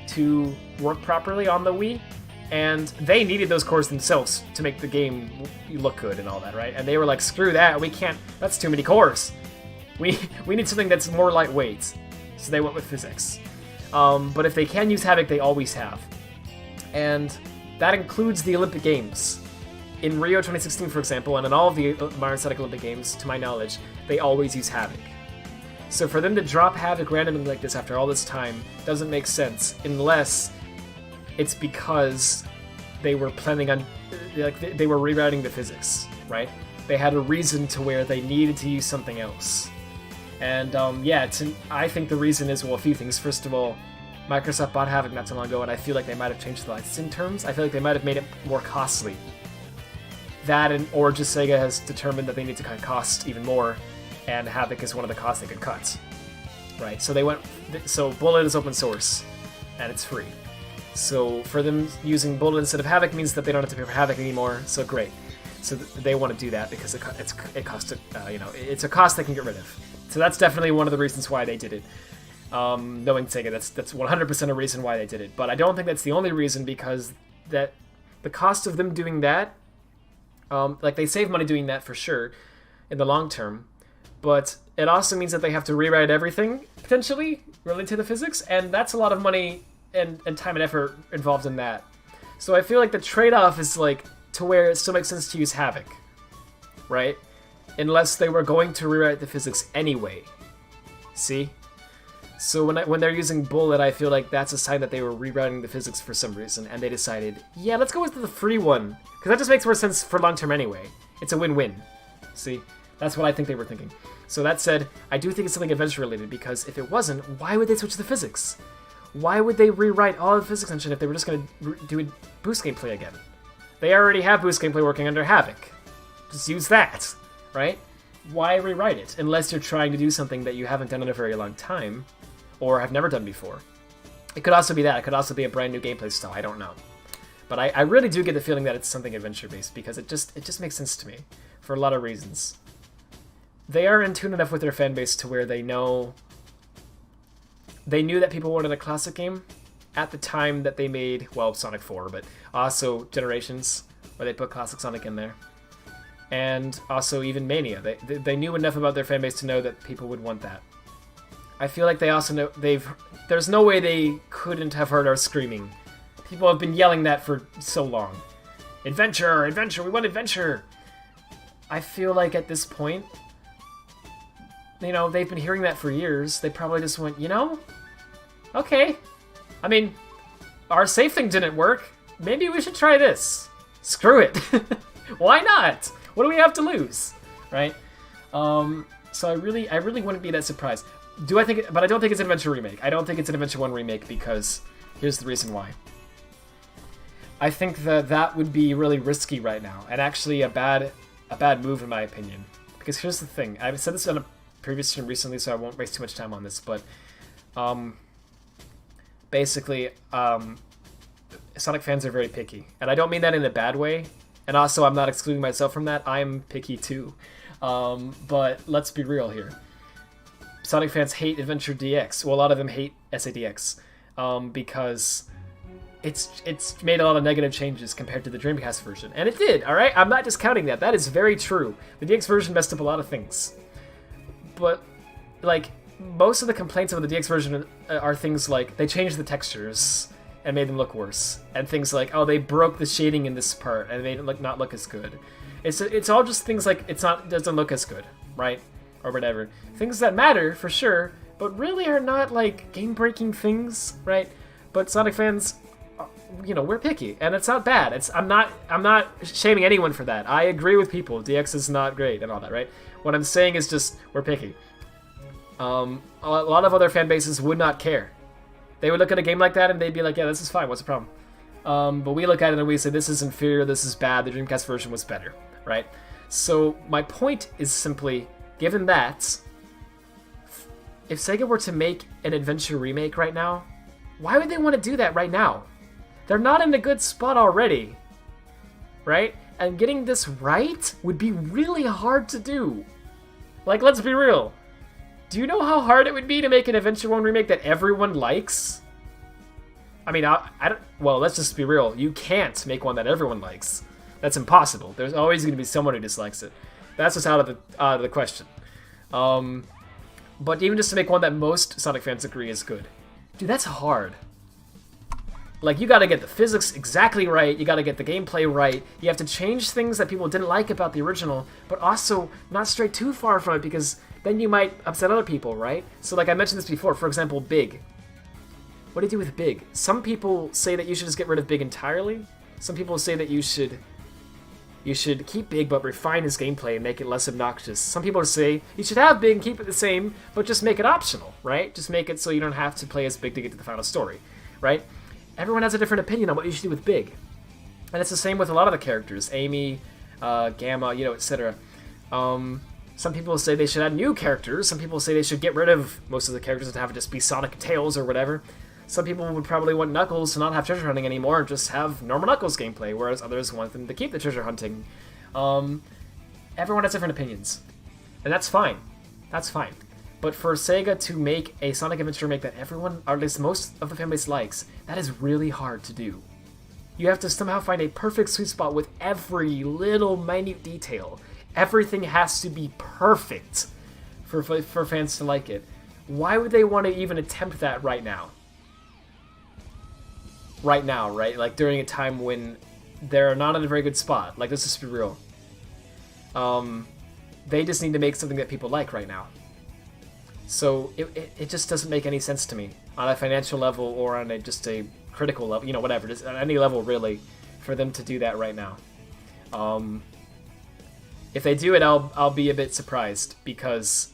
to work properly on the Wii, and they needed those cores themselves to make the game look good and all that, right? And they were like, screw that, we can't, that's too many cores. We need something that's more lightweight. So they went with physics. But if they can use Havoc, they always have. And that includes the Olympic Games. In Rio 2016, for example, and in all of the Mario Static Olympic Games, to my knowledge, they always use Havoc. So for them to drop Havoc randomly like this after all this time doesn't make sense, unless it's because they were planning on, like, they were rewriting the physics, right? They had a reason to where they needed to use something else. And yeah, I think the reason is, well, a few things. First of all, Microsoft bought Havoc not too long ago, and I feel like they might have changed the licensing terms. I feel like they might have made it more costly. That, or just Sega has determined that they need to cut costs even more, and Havoc is one of the costs they could cut. Right, so Bullet is open source, and it's free. So for them using Bullet instead of Havoc means that they don't have to pay for Havoc anymore, so great. So they want to do that because it's a cost they can get rid of. So that's definitely one of the reasons why they did it. Knowing Sega, that's 100% a reason why they did it. But I don't think that's the only reason, because that the cost of them doing that, like, they save money doing that for sure in the long term, but it also means that they have to rewrite everything, potentially, related to the physics, and that's a lot of money and time and effort involved in that. So I feel like the trade-off is, like, to where it still makes sense to use Havoc, right? Unless they were going to rewrite the physics anyway. See? So when they're using Bullet, I feel like that's a sign that they were rewriting the physics for some reason, and they decided, yeah, let's go with the free one, because that just makes more sense for long-term anyway. It's a win-win. See? That's what I think they were thinking. So that said, I do think it's something adventure-related, because if it wasn't, why would they switch the physics? Why would they rewrite all the physics engine if they were just going to do a boost gameplay again? They already have boost gameplay working under Havoc. Just use that, right? Why rewrite it, unless you're trying to do something that you haven't done in a very long time, or have never done before? It could also be that. It could also be a brand new gameplay style. I don't know. But I really do get the feeling that it's something adventure-based, because it just makes sense to me, for a lot of reasons. They are in tune enough with their fan base to where they knew that people wanted a classic game at the time that they made, well, Sonic 4, but also Generations, where they put classic Sonic in there. And also even Mania. They knew enough about their fan base to know that people would want that. I feel like they also know there's no way they couldn't have heard our screaming. People have been yelling that for so long. Adventure! Adventure! We want adventure! I feel like at this point, they've been hearing that for years. They probably just went, okay. I mean, our safe thing didn't work. Maybe we should try this. Screw it. Why not? What do we have to lose? Right? So I really wouldn't be that surprised. But I don't think it's an Adventure remake. I don't think it's an Adventure 1 remake, because here's the reason why. I think that would be really risky right now, and actually a bad move in my opinion. Because here's the thing. I've said this on a previous stream recently, so I won't waste too much time on this, but basically, Sonic fans are very picky. And I don't mean that in a bad way. And also, I'm not excluding myself from that. I'm picky too. But let's be real here. Sonic fans hate Adventure DX. Well, a lot of them hate SADX. Because it's made a lot of negative changes compared to the Dreamcast version. And it did, alright? I'm not discounting that. That is very true. The DX version messed up a lot of things. But, like, most of the complaints about the DX version are things like they changed the textures and made them look worse, and things like, oh, they broke the shading in this part and made it not look as good. It's all just things like it doesn't look as good, right, or whatever. Things that matter for sure, but really are not like game-breaking things, right? But Sonic fans, we're picky, and it's not bad. I'm not shaming anyone for that. I agree with people. DX is not great and all that, right? What I'm saying is just we're picky. A lot of other fan bases would not care. They would look at a game like that and they'd be like, yeah, this is fine, what's the problem? But we look at it and we say, this is inferior, this is bad, the Dreamcast version was better, right? So my point is simply, given that, if Sega were to make an Adventure remake right now, why would they want to do that right now? They're not in a good spot already, right? And getting this right would be really hard to do. Like, let's be real. Do you know how hard it would be to make an Adventure 1 remake that everyone likes? I mean, I don't... Well, let's just be real. You can't make one that everyone likes. That's impossible. There's always going to be someone who dislikes it. That's just out of the question. But even just to make one that most Sonic fans agree is good. Dude, that's hard. Like, you gotta get the physics exactly right, you gotta get the gameplay right, you have to change things that people didn't like about the original, but also not stray too far from it, because then you might upset other people, right? So like I mentioned this before, for example, Big. What do you do with Big? Some people say that you should just get rid of Big entirely. Some people say that you should keep Big but refine his gameplay and make it less obnoxious. Some people say you should have Big and keep it the same, but just make it optional, right? Just make it so you don't have to play as Big to get to the final story, right? Everyone has a different opinion on what you should do with Big. And it's the same with a lot of the characters. Amy, Gamma, you know, etc. Some people say they should add new characters. Some people say they should get rid of most of the characters and have it just be Sonic and Tails or whatever. Some people would probably want Knuckles to not have treasure hunting anymore and just have normal Knuckles gameplay, whereas others want them to keep the treasure hunting. Everyone has different opinions. And that's fine. That's fine. But for Sega to make a Sonic Adventure remake that everyone, or at least most of the fanbase likes, that is really hard to do. You have to somehow find a perfect sweet spot with every little minute detail. Everything has to be perfect for fans to like it. Why would they want to even attempt that right now? Right now, right? Like during a time when they're not in a very good spot. Like, let's just be real. They just need to make something that people like right now. So it just doesn't make any sense to me on a financial level or on just a critical level, you know, whatever, just on any level really, for them to do that right now. If they do it, I'll be a bit surprised because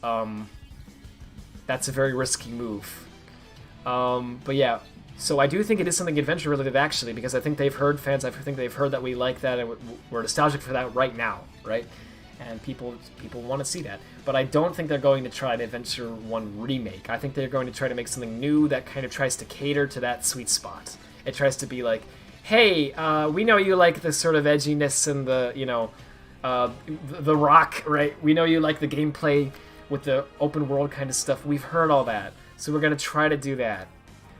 that's a very risky move. But yeah, so I do think it is something adventure related actually, because I think they've heard fans. I think they've heard that we like that and we're nostalgic for that right now, right? And people want to see that. But I don't think they're going to try an Adventure 1 remake. I think they're going to try to make something new that kind of tries to cater to that sweet spot. It tries to be like, hey, we know you like the sort of edginess and the, you know, the rock, right? We know you like the gameplay with the open world kind of stuff. We've heard all that. So we're going to try to do that.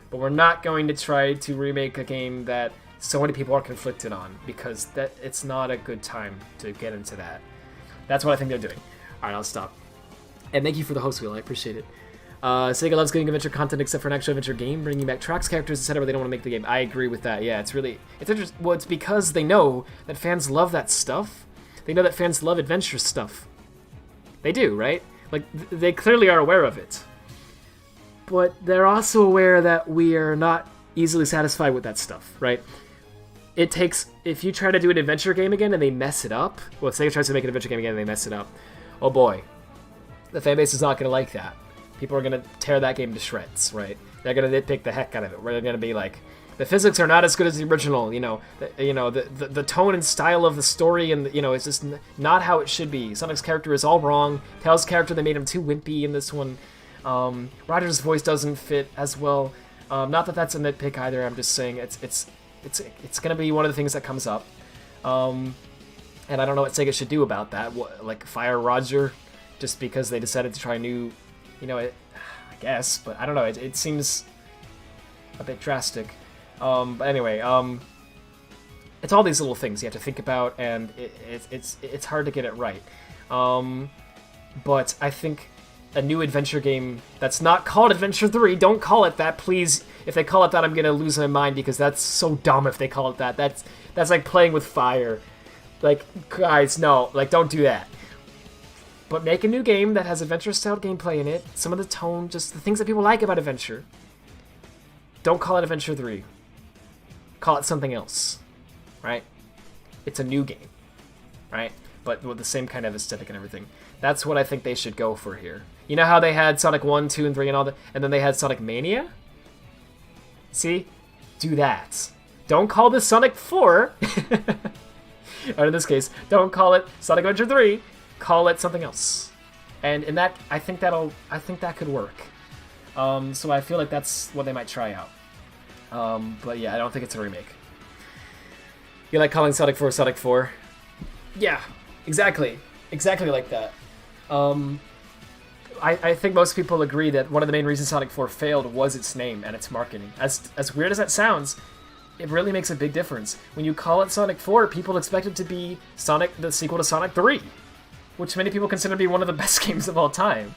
But we're not going to try to remake a game that so many people are conflicted on, because it's not a good time to get into that. That's what I think they're doing. Alright, I'll stop. And thank you for the host wheel, I appreciate it. Sega loves getting adventure content except for an actual adventure game, bringing back tracks, characters, etc., but they don't want to make the game. I agree with that, yeah, it's interesting. Well, it's because they know that fans love that stuff. They know that fans love adventure stuff. They do, right? Like, they clearly are aware of it. But they're also aware that we are not easily satisfied with that stuff, right? It takes, if you try to do an adventure game again and they mess it up, well, if Sega tries to make an adventure game again and they mess it up, oh boy, the fanbase is not going to like that. People are going to tear that game to shreds, right? They're going to nitpick the heck out of it. Where they're going to be like, the physics are not as good as the original, the tone and style of the story, and it's just not how it should be. Sonic's character is all wrong. Tails' character, they made him too wimpy in this one. Roger's voice doesn't fit as well. Not that that's a nitpick either. I'm just saying it's going to be one of the things that comes up. And I don't know what Sega should do about that. Like, fire Roger just because they decided to try new, I guess. But I don't know. It seems a bit drastic. But anyway, it's all these little things you have to think about, and it's hard to get it right. But I think a new adventure game that's not called Adventure 3, don't call it that, please. If they call it that, I'm gonna lose my mind, because that's so dumb if they call it that. That's like playing with fire. Like, guys, no, like, don't do that. But make a new game that has adventure-style gameplay in it, some of the tone, just the things that people like about adventure. Don't call it Adventure 3. Call it something else, right? It's a new game, right? But with the same kind of aesthetic and everything. That's what I think they should go for here. You know how they had Sonic 1, 2, and 3 and all that, and then they had Sonic Mania? See? Do that. Don't call this Sonic 4. Or in this case, don't call it Sonic Adventure 3. Call it something else. And in that, I think that could work. So I feel like that's what they might try out. But yeah, I don't think it's a remake. You like calling Sonic 4 Sonic 4? Yeah, exactly. Exactly like that. I think most people agree that one of the main reasons Sonic 4 failed was its name and its marketing. As weird as that sounds, it really makes a big difference. When you call it Sonic 4, people expect it to be Sonic, the sequel to Sonic 3, which many people consider to be one of the best games of all time.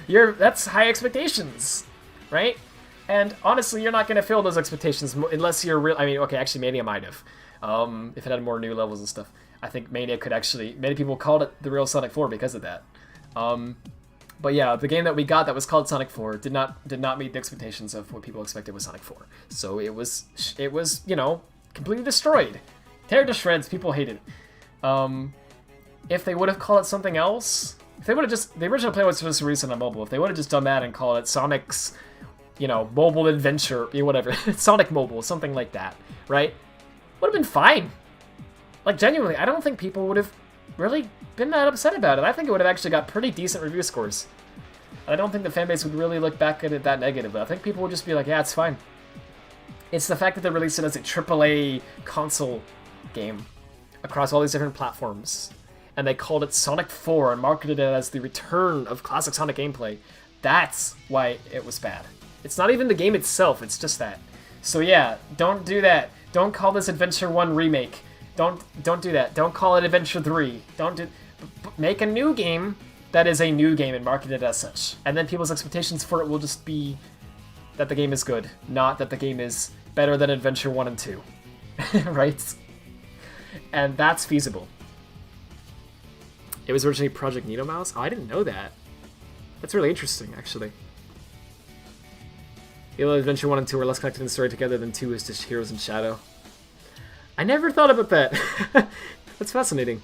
That's high expectations, right? And honestly, you're not going to fill those expectations unless you're real. I mean, okay, actually, Mania might have, if it had more new levels and stuff. I think Mania could actually. Many people called it the real Sonic 4 because of that. But yeah, the game that we got that was called Sonic 4 did not meet the expectations of what people expected with Sonic 4. So it was completely destroyed, tear to shreds. People hated it. If they would have called it something else, if they would have just the original play was supposed to release on mobile. If they would have just done that and called it Sonic's, mobile adventure, whatever, Sonic Mobile, something like that, right? Would have been fine. Like genuinely, I don't think people would have really been that upset about it. I think it would have actually got pretty decent review scores. I don't think the fanbase would really look back at it that negatively. I think people would just be like, yeah, it's fine. It's the fact that they released it as a AAA console game across all these different platforms, and they called it Sonic 4 and marketed it as the return of classic Sonic gameplay. That's why it was bad. It's not even the game itself, it's just that. So yeah, don't do that. Don't call this Adventure 1 remake. Don't do that. Don't call it Adventure 3. Make a new game that is a new game and market it as such. And then people's expectations for it will just be that the game is good, not that the game is better than Adventure 1 and 2. Right? And that's feasible. It was originally Project Needle Mouse? Oh, I didn't know that. That's really interesting, actually. Halo Adventure 1 and 2 are less connected in the story together than 2 is just Heroes in Shadow. I never thought about that. That's fascinating.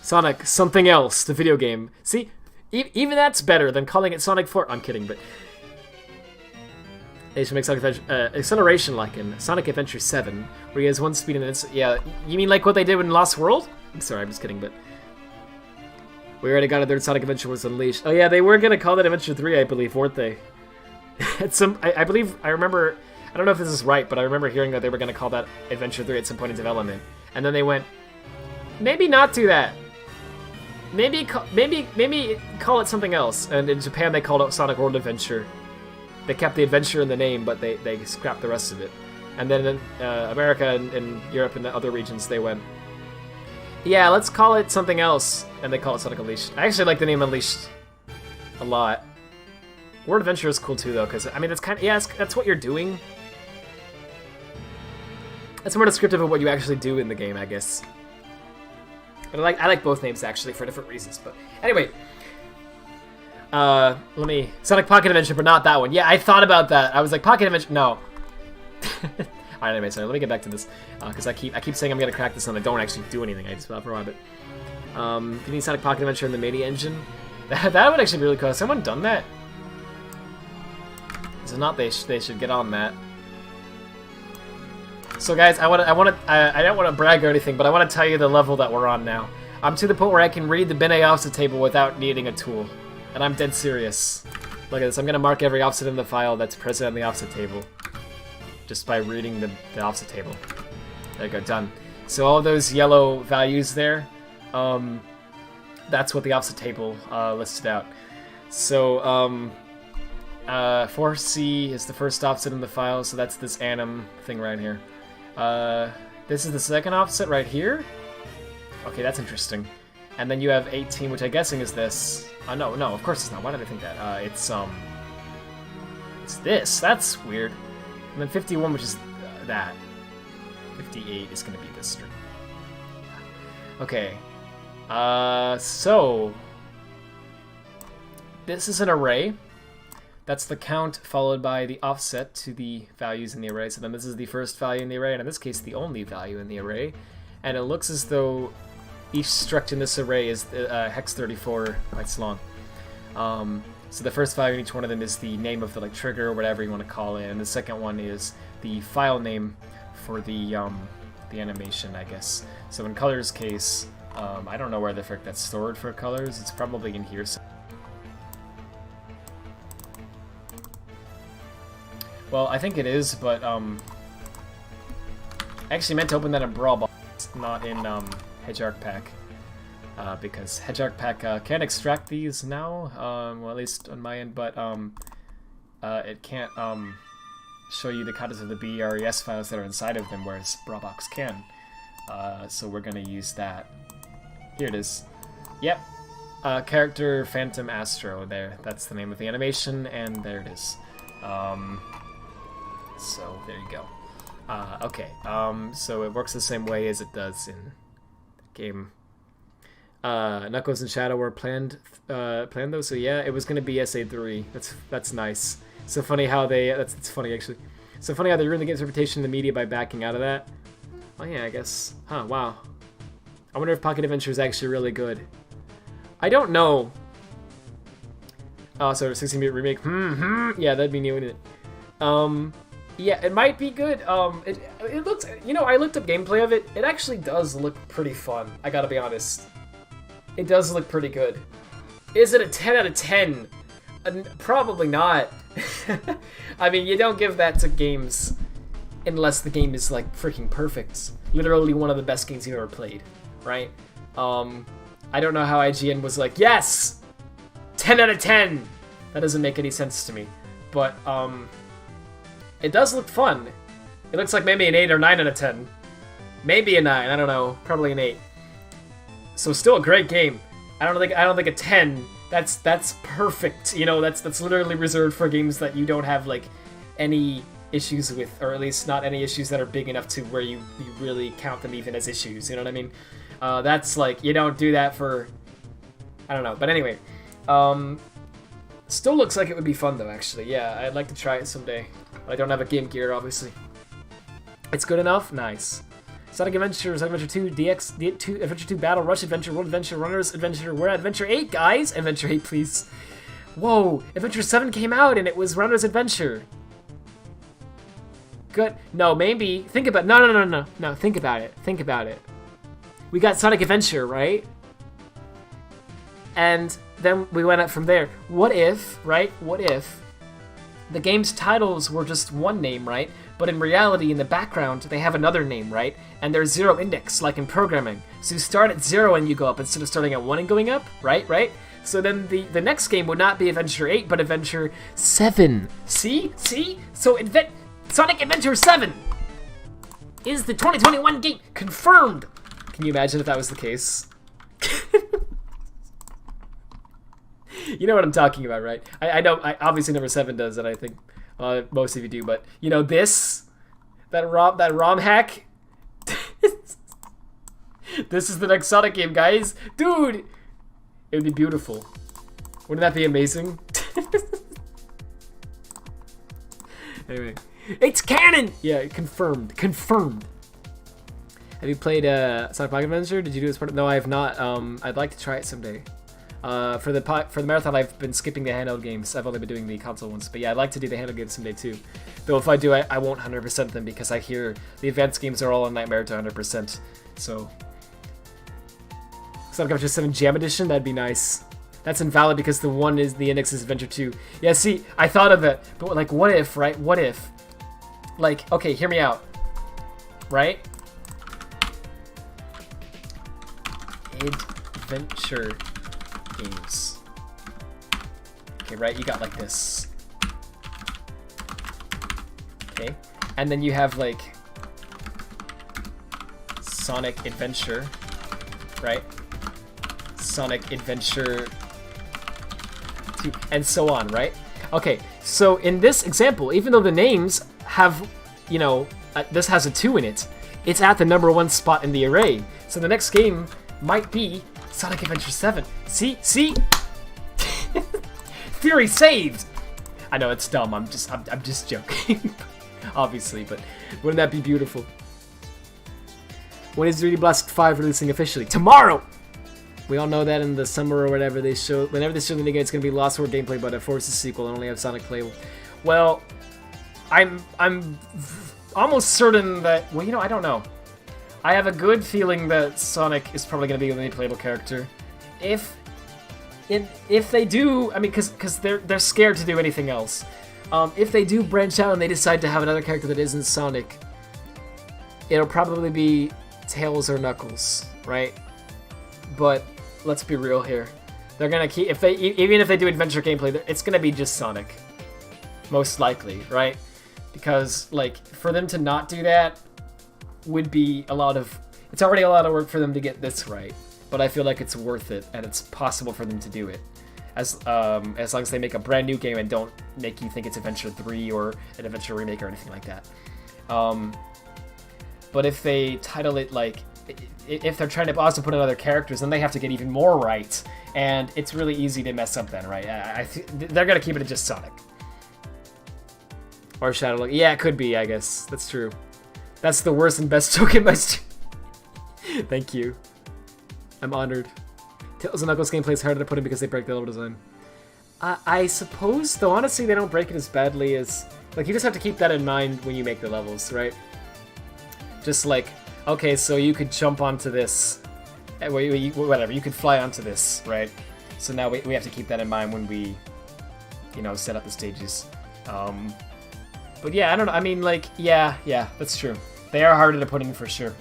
Sonic Something Else, the video game. See, even that's better than calling it Sonic 4. I'm kidding, but they should make Sonic Acceleration like in Sonic Adventure 7, where he has one speed and an instant. Yeah, you mean like what they did in Lost World? I'm sorry, I'm just kidding, but we already got a third Sonic Adventure was Unleashed. Oh yeah, they were gonna call that Adventure 3, I believe, weren't they? I believe, I remember, I don't know if this is right, but I remember hearing that they were gonna call that Adventure 3 at some point in development, and then they went, maybe not do that. Maybe call it something else. And in Japan, they called it Sonic World Adventure. They kept the adventure in the name, but they scrapped the rest of it. And then in America and Europe and the other regions, they went, yeah, let's call it something else. And they call it Sonic Unleashed. I actually like the name Unleashed a lot. World Adventure is cool too, though, because I mean, it's kind of that's what you're doing. That's more descriptive of what you actually do in the game, I guess. But I like both names actually for different reasons. But anyway, Sonic Pocket Adventure, but not that one. Yeah, I thought about that. I was like, Pocket Adventure, no. Alright, anyway, sorry. Let me get back to this because I keep saying I'm gonna crack this and I don't actually do anything. I just for a while, but you need Sonic Pocket Adventure in the Mania engine. That would actually be really cool. Has someone done that? If not, they should get on that. So guys, I don't want to brag or anything, but I want to tell you the level that we're on now. I'm to the point where I can read the Binay offset table without needing a tool. And I'm dead serious. Look at this, I'm going to mark every offset in the file that's present on the offset table. Just by reading the offset table. There you go, done. So all those yellow values there, that's what the offset table listed out. So, 4C is the first offset in the file, so that's this anim thing right here. This is the second offset right here. Okay, that's interesting. And then you have 18, which I'm guessing is this. No, of course it's not. Why did I think that? It's this. That's weird. And then 51, which is that. 58 is gonna be this string. Okay. So this is an array. That's the count followed by the offset to the values in the array. So then this is the first value in the array, and in this case the only value in the array. And it looks as though each struct in this array is hex 34 bytes long. So the first value in each one of them is the name of the trigger or whatever you want to call it, and the second one is the file name for the animation, I guess. So in colors case, I don't know where the frick that's stored for colors. It's probably in here. Well, I think it is, but I actually meant to open that in Brawl Ball, not in Hedgehog Pack. because Hedgehog Pack can't extract these now, well, at least on my end, but it can't show you the contents of the BRES files that are inside of them, whereas Brawlbox can. So we're gonna use that. Here it is. Yep. Character Phantom Astro. There. That's the name of the animation, and there it is. So there you go. Okay. So it works the same way as it does in the game. Knuckles and Shadow were planned though. So yeah, it was gonna be SA3. That's nice. So funny how they. It's funny actually. So funny how they ruined the game's reputation in the media by backing out of that. Oh yeah, I guess. Huh, wow. I wonder if Pocket Adventure is actually really good. I don't know. Oh, so 16-bit remake. Yeah, that'd be new, wouldn't it? Yeah, it might be good. It looks, you know, I looked up gameplay of it. It actually does look pretty fun. I gotta be honest. It does look pretty good. Is it a 10 out of 10? Probably not. I mean, you don't give that to games unless the game is like freaking perfect. Literally one of the best games you've ever played, right? I don't know how IGN was like, yes! 10 out of 10! That doesn't make any sense to me. But, it does look fun. It looks like maybe an 8 or 9 out of 10. Maybe a 9, I don't know. Probably an 8. So still a great game. I don't think a 10, that's perfect. You know, that's literally reserved for games that you don't have, like, any issues with, or at least not any issues that are big enough to where you really count them even as issues, you know what I mean? That's like, you don't do that for, I don't know, but anyway, still looks like it would be fun though, actually. Yeah, I'd like to try it someday, but I don't have a Game Gear, obviously. It's good enough? Nice. Sonic Adventure, Sonic Adventure 2, DX2, Adventure 2, Battle, Rush Adventure, World Adventure, Runners Adventure, we're at Adventure 8, guys! Adventure 8, please. Whoa, Adventure 7 came out and it was Runner's Adventure. Good. No, maybe. Think about it. No, think about it. Think about it. We got Sonic Adventure, right? And then we went up from there. What if, right? What if the game's titles were just one name, right? But in reality, in the background, they have another name, right? And there's zero index, like in programming. So you start at 0 and you go up instead of starting at 1 and going up, right? Right? So then the next game would not be Adventure 8, but Adventure 7. See? So Sonic Adventure 7 is the 2021 game. Confirmed! Can you imagine if that was the case? You know what I'm talking about, right? I know, obviously number 7 does, and I think most of you do, but, you know, that ROM hack, this is the next Sonic game, guys. Dude! It would be beautiful. Wouldn't that be amazing? Anyway. It's canon! Yeah, confirmed. Confirmed. Have you played Sonic Pocket Adventure? Did you do this part? No, I have not. I'd like to try it someday. For the marathon, I've been skipping the handheld games. I've only been doing the console ones. But yeah, I'd like to do the handheld games someday too. Though if I do, I won't 100% them because I hear the advanced games are all a nightmare to 100%. So Sonic Adventure 7 Jam Edition, that'd be nice. That's invalid because the one is the index is Adventure 2. Yeah, see, I thought of it, but like, what if, right? What if? Like, okay, hear me out. Right? Adventure games. Okay, right? You got like this. Okay, and then you have like Sonic Adventure, right? Sonic Adventure 2, and so on, right? Okay, so in this example, even though the names have, you know, this has a 2 in it, it's at the number 1 spot in the array. So the next game might be Sonic Adventure 7. See? Theory saved! I know, it's dumb. I'm just joking. Obviously, but wouldn't that be beautiful? When is 3D Blast 5 releasing officially? Tomorrow! We all know that in the summer or whatever they show, whenever they show the new game, it's gonna be Lost World gameplay, but a Forces sequel and only have Sonic playable. Well, I'm almost certain that, well, you know, I don't know. I have a good feeling that Sonic is probably gonna be the only playable character. If they do, I mean, because they're scared to do anything else. If they do branch out and they decide to have another character that isn't Sonic, it'll probably be Tails or Knuckles, right? But let's be real here. They're gonna keep even if they do adventure gameplay, it's gonna be just Sonic, most likely, right? Because like for them to not do that would be it's already a lot of work for them to get this right, but I feel like it's worth it and it's possible for them to do it. As long as they make a brand new game and don't make you think it's Adventure 3 or an Adventure remake or anything like that. But if they title it like, if they're trying to also put in other characters, then they have to get even more right, and it's really easy to mess up then, right? They're gonna keep it at just Sonic. Or Shadow. Yeah, it could be, I guess. That's true. That's the worst and best joke in my stream. Thank you. I'm honored. Tails and Knuckles gameplay is harder to put in because they break the level design. I suppose, though honestly they don't break it as badly as... Like, you just have to keep that in mind when you make the levels, right? Just like, okay, so you could jump onto this... Whatever, you could fly onto this, right? So now we have to keep that in mind when we, you know, set up the stages. But yeah, I don't know, I mean, like, yeah, that's true. They are harder to put in for sure.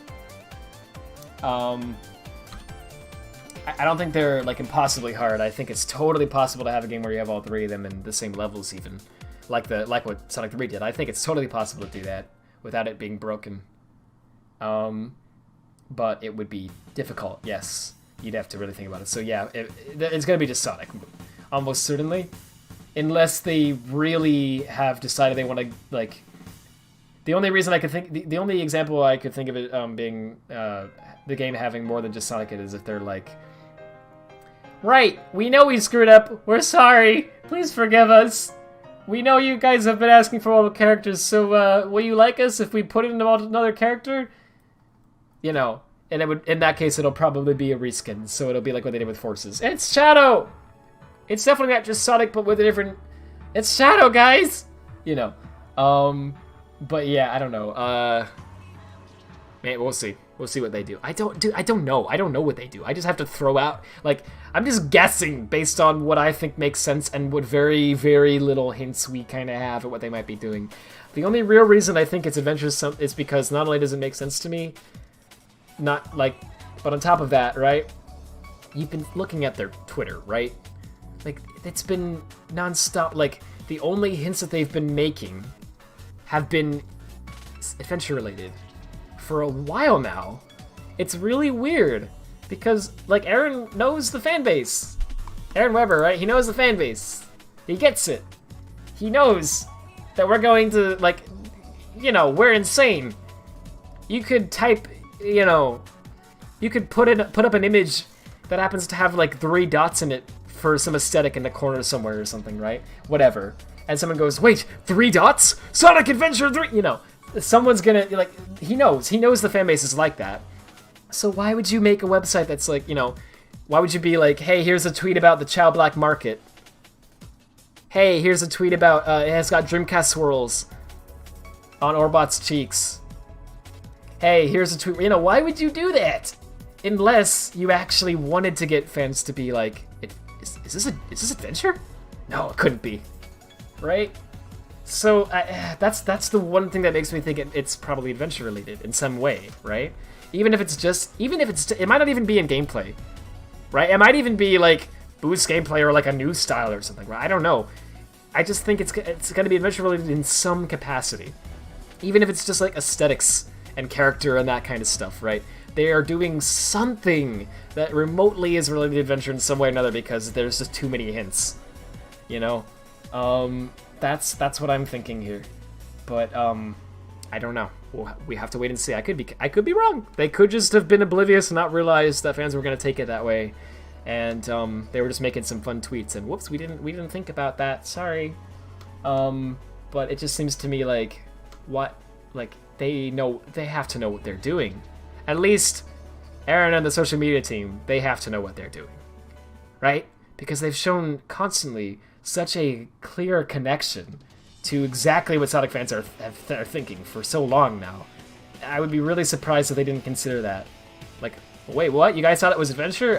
I don't think they're like impossibly hard. I think it's totally possible to have a game where you have all three of them in the same levels, even like what Sonic 3 did. I think it's totally possible to do that without it being broken. But it would be difficult. Yes, you'd have to really think about it. So yeah, it's gonna be just Sonic, almost certainly, unless they really have decided they want to like. The only reason I could think, the only example I could think of it being the game having more than just Sonic is if they're like, right, we know we screwed up, we're sorry, please forgive us. We know you guys have been asking for all the characters, so will you like us if we put in another character? You know, and it would, in that case, it'll probably be a reskin, so it'll be like what they did with Forces. It's Shadow! It's definitely not just Sonic, but with a different... It's Shadow, guys! You know, but yeah, I don't know. Man, we'll see. We'll see what they do. I don't know. I don't know what they do. I just have to throw out, like, I'm just guessing based on what I think makes sense and what very, very little hints we kind of have at what they might be doing. The only real reason I think it's adventuresome is because not only does it make sense to me, but on top of that, right? You've been looking at their Twitter, right? Like, it's been nonstop. Like, the only hints that they've been making have been adventure related for a while now. It's really weird because like Aaron knows the fan base. Aaron Weber, right? He knows the fan base. He gets it. He knows that we're going to like, you know, we're insane. You could type, you know, you could put up an image that happens to have like 3 dots in it for some aesthetic in the corner somewhere or something, right? Whatever. And someone goes, wait, 3 dots? Sonic Adventure 3! You know, someone's gonna, like, he knows the fan base is like that. So why would you make a website that's like, you know, why would you be like, hey, here's a tweet about the Chow Black Market. Hey, here's a tweet about, it has got Dreamcast swirls on Orbot's cheeks. Hey, here's a tweet, you know, why would you do that? Unless you actually wanted to get fans to be like, is this adventure? No, it couldn't be. Right? So that's the one thing that makes me think it's probably adventure related in some way, right? Even if it might not even be in gameplay, right? It might even be like boost gameplay or like a new style or something, right? I don't know. I just think it's going to be adventure related in some capacity, even if it's just like aesthetics and character and that kind of stuff, right? They are doing something that remotely is related to adventure in some way or another because there's just too many hints, you know. That's what I'm thinking here, but I don't know. We have to wait and see. I could be wrong. They could just have been oblivious and not realize that fans were going to take it that way, and they were just making some fun tweets. And whoops, we didn't think about that. Sorry. But it just seems to me like they have to know what they're doing. At least Aaron and the social media team, they have to know what they're doing, right? Because they've shown constantly such a clear connection to exactly what Sonic fans are thinking for so long now. I would be really surprised if they didn't consider that. Like, wait, what? You guys thought it was adventure?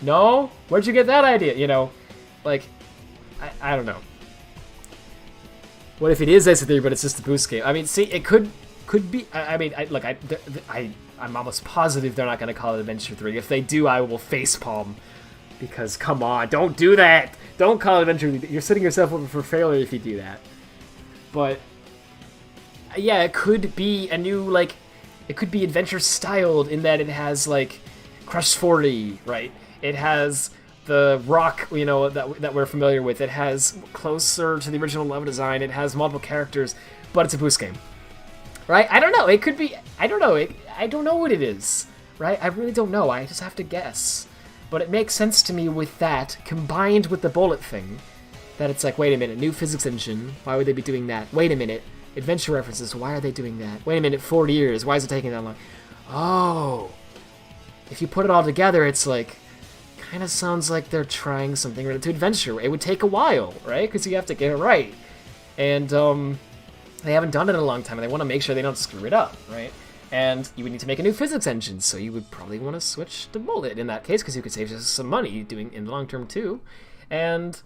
No? Where'd you get that idea? You know, like, I don't know. What if it is S3, but it's just a boost game? I mean, see, it could be. I I'm almost positive they're not going to call it Adventure 3. If they do, I will facepalm. Because, come on, don't do that! Don't call it Adventure 3. You're setting yourself up for failure if you do that. But, yeah, it could be a new, like, it could be adventure-styled in that it has, like, Crush 40, right? It has the rock, you know, that we're familiar with. It has closer to the original level design. It has multiple characters, but it's a boost game. Right? I don't know. It could be... I don't know. I don't know what it is. Right? I really don't know. I just have to guess. But it makes sense to me with that, combined with the bullet thing, that it's like, wait a minute, new physics engine. Why would they be doing that? Wait a minute. Adventure references. Why are they doing that? Wait a minute. 4 years. Why is it taking that long? Oh. If you put it all together, it's like... kind of sounds like they're trying something related to adventure. It would take a while, right? Because you have to get it right. And, they haven't done it in a long time, and they want to make sure they don't screw it up, right? And you would need to make a new physics engine, so you would probably want to switch to bullet in that case, because you could save just some money doing in the long term too. And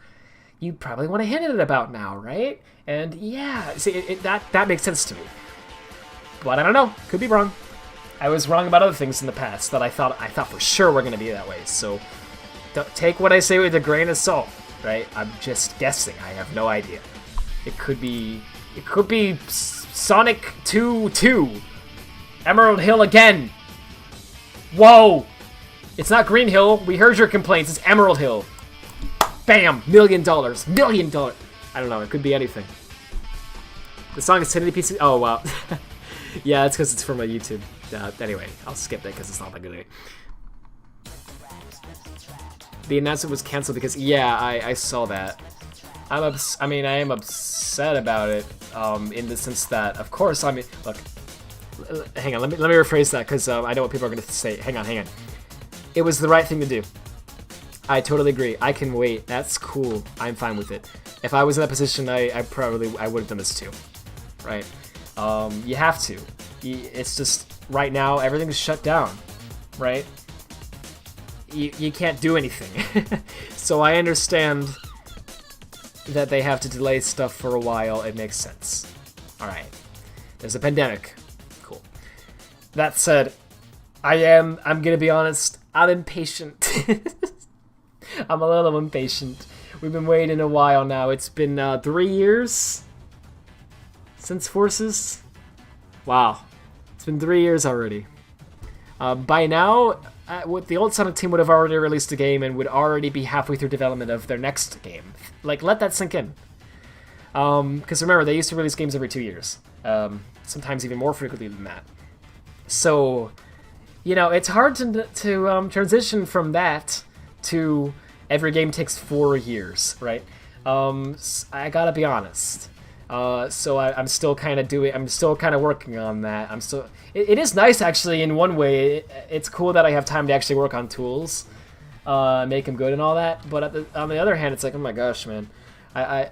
you probably want to hit it about now, right? And yeah, see, that makes sense to me. But I don't know, could be wrong. I was wrong about other things in the past that I thought for sure were going to be that way. So don't take what I say with a grain of salt, right? I'm just guessing. I have no idea. It could be Sonic 2. Emerald Hill again. Whoa! It's not Green Hill. We heard your complaints. It's Emerald Hill. Bam! $1 million. $1 million. I don't know. It could be anything. The song is 1080 PC. Oh, wow. Yeah, it's because it's from my YouTube. Anyway, I'll skip that because it's not that good. The announcement was canceled because, yeah, I saw that. I am upset about it, in the sense that, of course, I mean, look, hang on, let me rephrase that, because I know what people are going to say. Hang on. It was the right thing to do. I totally agree. I can wait. That's cool. I'm fine with it. If I was in that position, I would have done this too, right? You have to. It's just, right now, everything's shut down, right? You can't do anything. So I understand that they have to delay stuff for a while. It makes sense. Alright. There's a pandemic. Cool. That said, I'm gonna be honest, I'm impatient. I'm a little impatient. We've been waiting a while now. It's been 3 years since Forces. Wow. It's been 3 years already. By now, the old Sonic team would have already released a game and would already be halfway through development of their next game. Like, let that sink in. Because remember, they used to release games every 2 years. Sometimes even more frequently than that. So, you know, it's hard to transition from that to every game takes 4 years, right? I gotta be honest. So I'm still kind of working on that. It is nice, actually, in one way. It's cool that I have time to actually work on tools, make them good and all that. But on the other hand, it's like, oh my gosh, man, I'm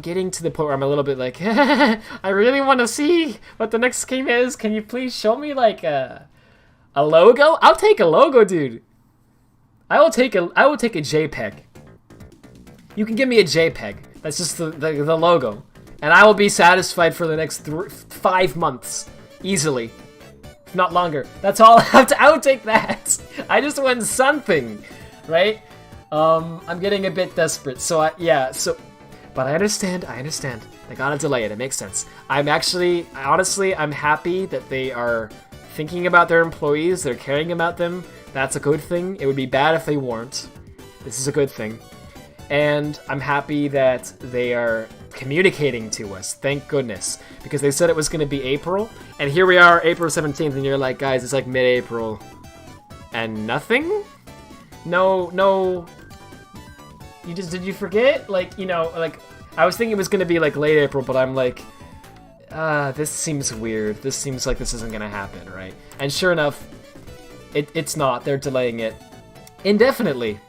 getting to the point where I'm a little bit like, I really want to see what the next game is. Can you please show me like a logo? I'll take a logo, dude. I will take a JPEG. You can give me a JPEG. That's just the logo. And I will be satisfied for the next 5 months. Easily. If not longer. That's all I have to... I would take that. I just want something. Right? I'm getting a bit desperate. So, but I understand. They gotta delay it. It makes sense. Honestly, I'm happy that they are thinking about their employees. They're caring about them. That's a good thing. It would be bad if they weren't. This is a good thing. And I'm happy that they are communicating to us. Thank goodness. Because they said it was going to be April. And here we are, April 17th, and you're like, guys, it's like mid-April. And nothing? No. Did you forget? Like, you know, like, I was thinking it was going to be like late April, but I'm like, this seems weird. This seems like this isn't going to happen, right? And sure enough, it's not. They're delaying it indefinitely.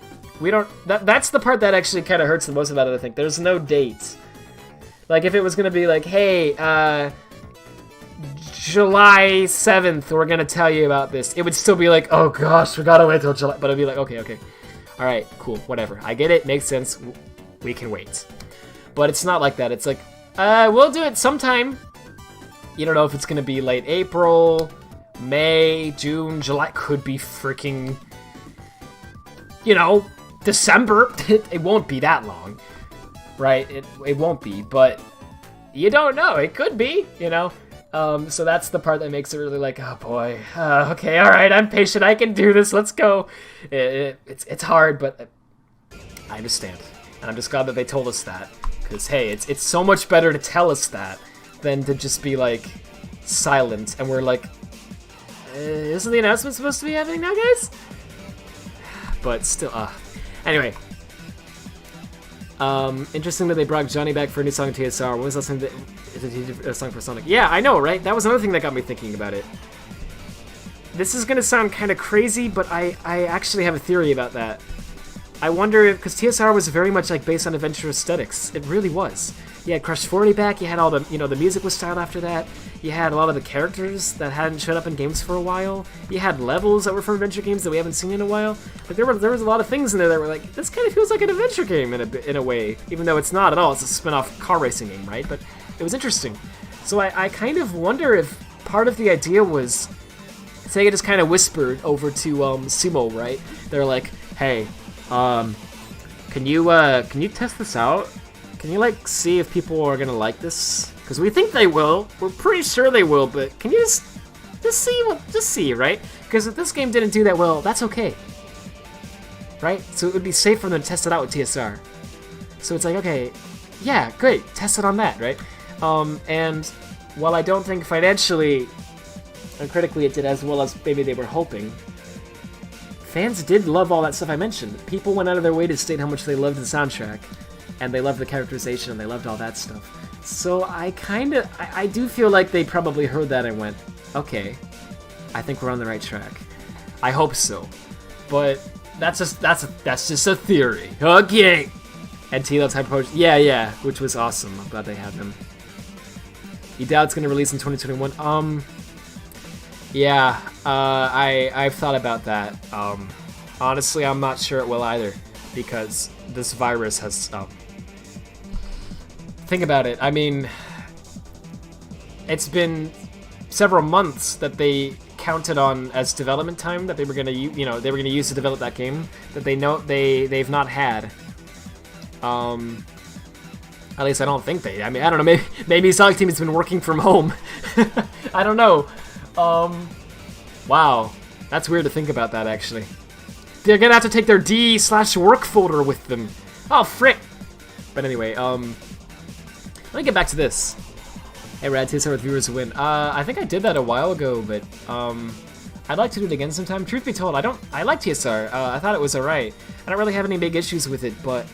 We don't... That's the part that actually kind of hurts the most about it, I think. There's no date. Like, if it was going to be like, hey, July 7th, we're going to tell you about this, it would still be like, oh gosh, we gotta wait till July. But it'd be like, okay. Alright, cool, whatever. I get it, makes sense. We can wait. But it's not like that. It's like, we'll do it sometime. You don't know if it's going to be late April, May, June, July, could be freaking, you know, December. It won't be that long, right? It won't be, but you don't know. It could be, you know? So that's the part that makes it really like, oh boy, okay, all right, I'm patient, I can do this, let's go. It's hard, but I understand, and I'm just glad that they told us that, because hey, it's so much better to tell us that than to just be like silent, and we're like, isn't the announcement supposed to be happening now, guys? But still, anyway. Interesting that they brought Johnny back for a new song in TSR. When was the last time that he did a song for Sonic? Yeah, I know, right? That was another thing that got me thinking about it. This is gonna sound kind of crazy, but I actually have a theory about that. I wonder if, because TSR was very much like based on adventure aesthetics. It really was. You had Crush 40 back, you had all the, you know, the music was styled after that. You had a lot of the characters that hadn't showed up in games for a while. You had levels that were from adventure games that we haven't seen in a while. Like there was a lot of things in there that were like, this kind of feels like an adventure game in a way, even though it's not at all. It's a spin-off car racing game, right? But it was interesting. So I kind of wonder if part of the idea was Sega just kind of whispered over to Simo, right? They're like, hey, can you test this out? Can you like see if people are gonna like this? Because we think they will. We're pretty sure they will, but can you just see, right? Because if this game didn't do that well, that's okay, right? So it would be safe for them to test it out with TSR. So it's like, okay, yeah, great, test it on that, right? And while I don't think financially and critically it did as well as maybe they were hoping, fans did love all that stuff I mentioned. People went out of their way to state how much they loved the soundtrack, and they loved the characterization, and they loved all that stuff. So I do feel like they probably heard that and went, okay, I think we're on the right track. I hope so. But that's just a theory. Okay. And T-Lot's approach, yeah, which was awesome. I'm glad they had him. You doubt it's gonna release in 2021? Yeah, I've thought about that. Honestly, I'm not sure it will either, because this virus has, think about it. I mean, it's been several months that they counted on as development time that they were gonna, use to develop that game that they've not had. At least I don't think they. I mean, I don't know. Maybe Sonic Team has been working from home. I don't know. Wow, that's weird to think about that. Actually, they're gonna have to take their D/work folder with them. Oh frick! But anyway, let me get back to this. Hey, Rad, TSR with viewers win. I think I did that a while ago, but I'd like to do it again sometime. Truth be told, I like TSR. I thought it was alright. I don't really have any big issues with it, but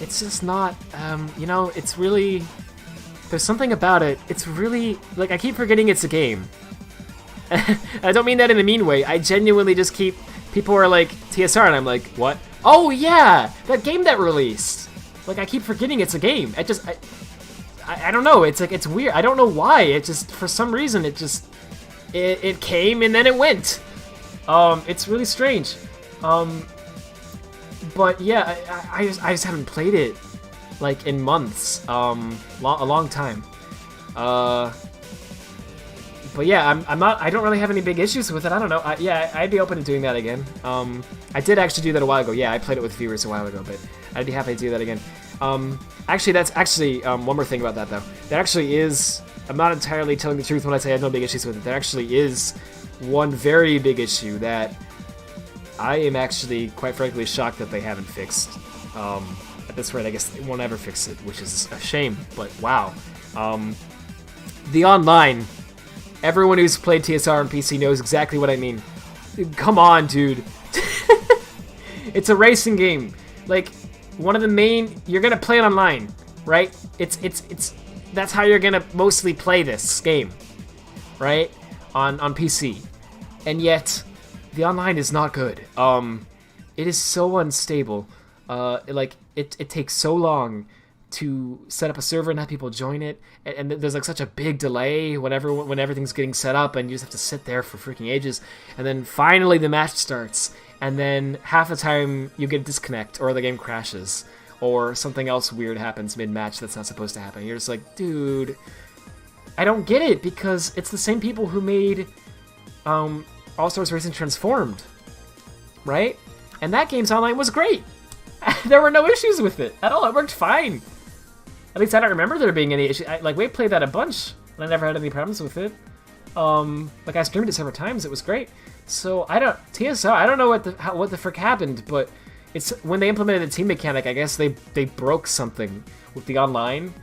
it's just not. It's really. There's something about it. It's really like I keep forgetting it's a game. I don't mean that in a mean way. I genuinely just keep. People are like TSR, and I'm like, what? Oh yeah, that game that released. Like I keep forgetting it's a game. I don't know. It's like it's weird. I don't know why. It just for some reason it came and then it went. It's really strange. But yeah, I just haven't played it like in months. A long time. But yeah, I don't really have any big issues with it. I don't know. I'd be open to doing that again. I did actually do that a while ago. Yeah, I played it with viewers a while ago, but I'd be happy to do that again. Actually, that's actually one more thing about that though. There actually is. I'm not entirely telling the truth when I say I have no big issues with it. There actually is one very big issue that I am actually, quite frankly, shocked that they haven't fixed. At this rate, I guess they won't ever fix it, which is a shame. But wow, the online. Everyone who's played TSR on PC knows exactly what I mean. Come on, dude. It's a racing game. Like, one of the main... You're gonna play it online, right? That's how you're gonna mostly play this game, right? On PC. And yet, the online is not good. It is so unstable. It takes so long to set up a server and have people join it, and there's like such a big delay when everything's getting set up, and you just have to sit there for freaking ages, and then finally the match starts, and then half the time you get a disconnect or the game crashes or something else weird happens mid-match that's not supposed to happen. You're just like, dude, I don't get it, because it's the same people who made All-Stars Racing Transformed, right? And that game's online was great. There were no issues with it at all. It worked fine. At least I don't remember there being any issues. Like, we played that a bunch, and I never had any problems with it. Like, I streamed it several times. It was great. So, TSR, I don't know what the frick happened, but it's when they implemented the team mechanic, I guess they broke something with the online.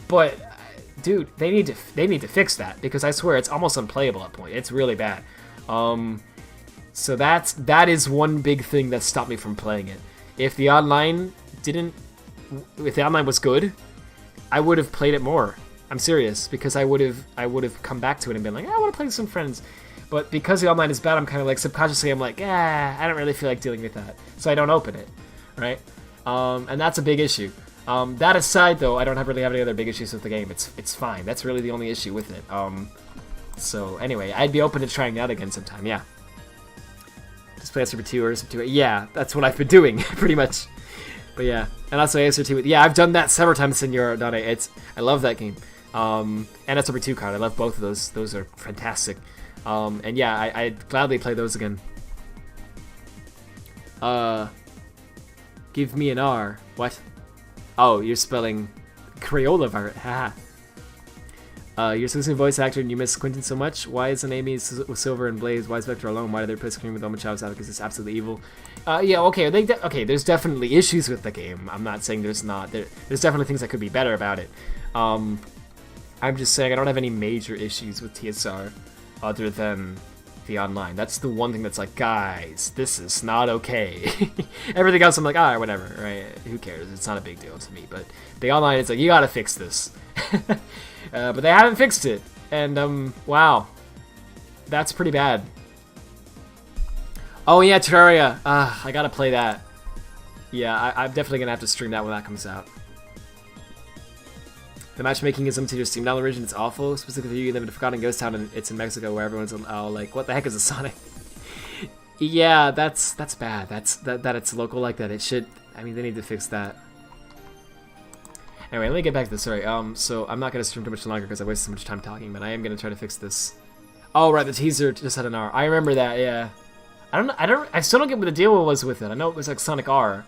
But, dude, they need to fix that, because I swear it's almost unplayable at point. It's really bad. So that is one big thing that stopped me from playing it. If the online was good, I would have played it more. I'm serious, because I would have come back to it and been like, I want to play with some friends. But because the online is bad, I'm kind of like, subconsciously, I'm like, I don't really feel like dealing with that. So I don't open it, right? And that's a big issue. That aside, though, I don't really have any other big issues with the game. It's fine. That's really the only issue with it. So anyway, I'd be open to trying that again sometime, yeah. Just play SR2 or SR2. Yeah, that's what I've been doing, pretty much. But yeah, and also SR2. Yeah, I've done that several times, Senor Dane. I love that game. And SR2 card. I love both of those. Those are fantastic. And yeah, I'd gladly play those again. Give me an R. What? Oh, you're spelling Crayola art. Haha. You're a voice actor and you miss Quentin so much. Why isn't Amy with Silver and Blaze? Why is Vector alone? Why did they put Scream with Oma Chavez out? Because it's absolutely evil. Yeah, okay. Okay, there's definitely issues with the game. I'm not saying there's not. There's definitely things that could be better about it. I'm just saying I don't have any major issues with TSR other than the online. That's the one thing that's like, guys, this is not okay. Everything else I'm like, whatever, right? Who cares? It's not a big deal to me. But the online, it's like, you gotta fix this. But they haven't fixed it, and wow, that's pretty bad. Oh yeah, Terraria. I gotta play that. Yeah, I'm definitely gonna have to stream that when that comes out. The matchmaking is limited to your Steam download region. It's awful. Specifically, you live in a forgotten ghost town, and it's in Mexico, where everyone's like, "What the heck is a Sonic?" Yeah, that's bad. That it's local like that. It should. I mean, they need to fix that. Anyway, let me get back to the story. So I'm not gonna stream too much longer because I wasted so much time talking, but I am gonna try to fix this. Oh right, the teaser just had an R. I remember that. Yeah. I still don't get what the deal was with it. I know it was like Sonic R,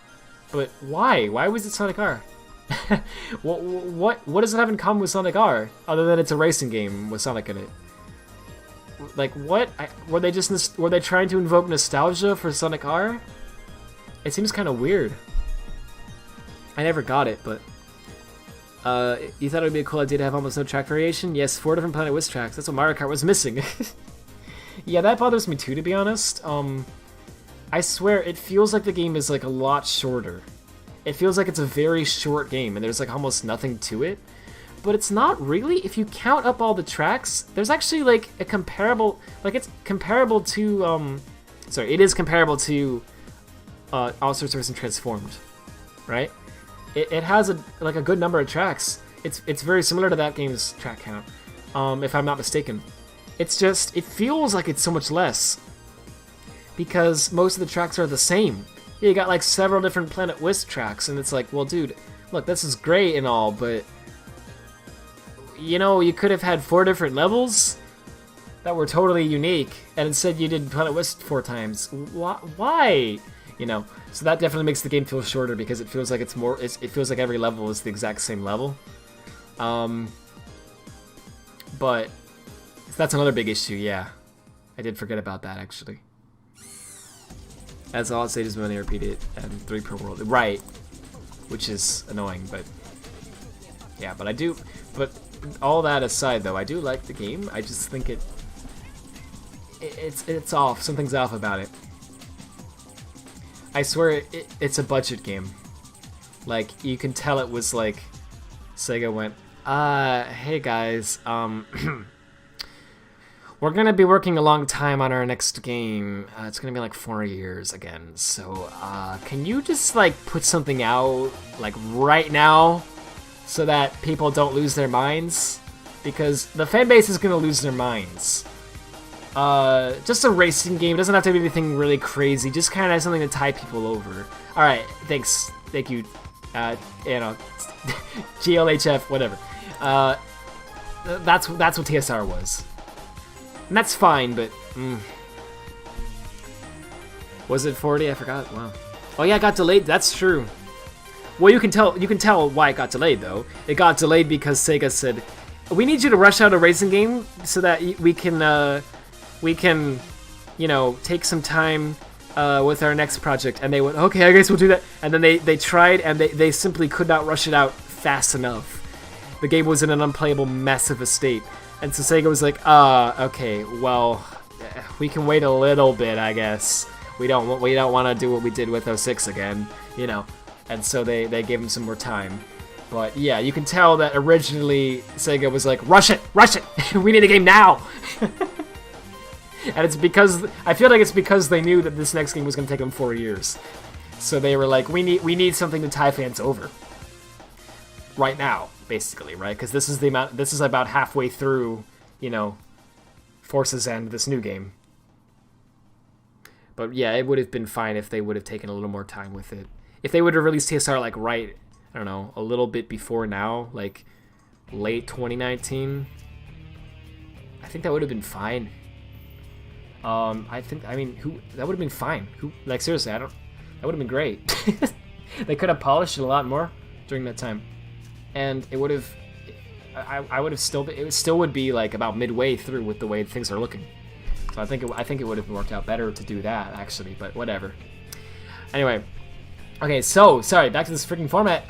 but why? Why was it Sonic R? What does it have in common with Sonic R other than it's a racing game with Sonic in it? Like what? Were they trying to invoke nostalgia for Sonic R? It seems kind of weird. I never got it, but. You thought it would be a cool idea to have almost no track variation? Yes, 4 different Planet Wiz tracks. That's what Mario Kart was missing. Yeah, that bothers me too, to be honest. I swear, it feels like the game is like a lot shorter. It feels like it's a very short game, and there's like almost nothing to it. But it's not really. If you count up all the tracks, there's actually like a comparable... Like, it's comparable to... Sorry, it is comparable to All-Stars Racing Transformed, right? It has a good number of tracks. It's very similar to that game's track count, if I'm not mistaken. It's just, it feels like it's so much less, because most of the tracks are the same. Yeah, you got like several different Planet Wisp tracks, and it's like, well dude, look, this is great and all, but you know, you could have had 4 different levels that were totally unique, and instead you did Planet Wisp 4 times. Why? You know, so that definitely makes the game feel shorter, because it feels like it feels like every level is the exact same level. But that's another big issue, yeah. I did forget about that, actually. As all stages when they repeat it, and 3 per world. Right. Which is annoying, but... Yeah, but all that aside, though, I do like the game. I just think it's off. Something's off about it. I swear it's a budget game. Like, you can tell it was like, Sega went, hey guys, we're gonna be working a long time on our next game. It's gonna be like 4 years again, so, can you just, like, put something out, like, right now, so that people don't lose their minds? Because the fan base is gonna lose their minds. Just a racing game. It doesn't have to be anything really crazy. Just kind of something to tie people over. Alright, thanks. Thank you. You know, GLHF, whatever. that's what TSR was. And that's fine, but... Was it 40? I forgot. Wow. Oh yeah, it got delayed. That's true. Well, you can tell why it got delayed, though. It got delayed because Sega said, we need you to rush out a racing game so that we can, you know, take some time with our next project. And they went, okay, I guess we'll do that. And then they tried, and they simply could not rush it out fast enough. The game was in an unplayable mess of a state. And so Sega was like, okay, well, we can wait a little bit, I guess. We don't want to do what we did with 06 again, you know. And so they gave him some more time. But yeah, you can tell that originally Sega was like, rush it! We need a game now! And it's because, I feel like it's because they knew that this next game was going to take them 4 years. So they were like, we need something to tie fans over. Right now, basically, right? Because this is about halfway through, you know, Force's End, this new game. But yeah, it would have been fine if they would have taken a little more time with it. If they would have released TSR like right, I don't know, a little bit before now, like late 2019, I think that would have been fine. I mean, that would have been fine. Like seriously, that would have been great. They could have polished it a lot more during that time, and it would have, it still would be like about midway through with the way things are looking. So I think it would have worked out better to do that actually, but whatever. Anyway. Okay, so, sorry, back to this freaking format.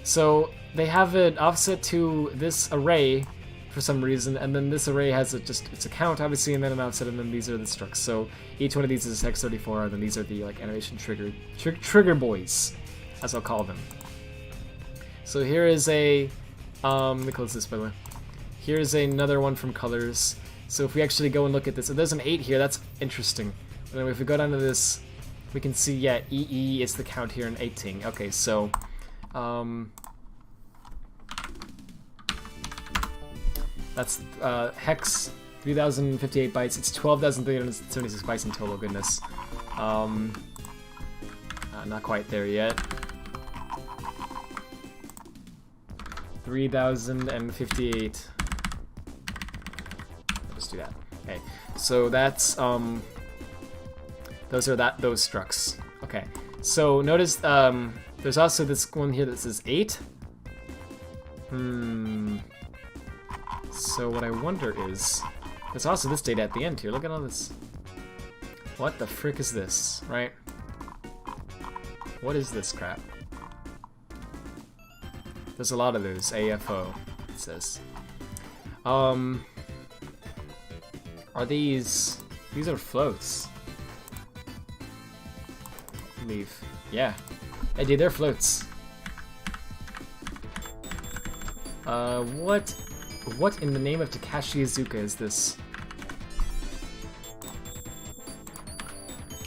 So, they have an offset to this array for some reason, and then this array has its a count, obviously, and then an offset, and then these are the structs. So, each one of these is a X34, and then these are the, like, animation trigger boys, as I'll call them. So, here is a, let me close this, by the way. Here's another one from colors. So, if we actually go and look at this, so there's an 8 here, that's interesting. And then if we go down to this, we can see, yeah, EE is the count here in 18. Okay, so, that's hex 3058 bytes. It's 12,376 bytes in total. Goodness. Not quite there yet. 3,058. Let's do that. Okay, so that's those structs. Okay, so notice there's also this one here that says 8. So what I wonder is, there's also this data at the end here. Look at all this. What the frick is this, right? What is this crap? There's a lot of those. AFO, it says. Are these are floats. Leave. Yeah. Hey dude, they're floats. What in the name of Takashi Iizuka is this?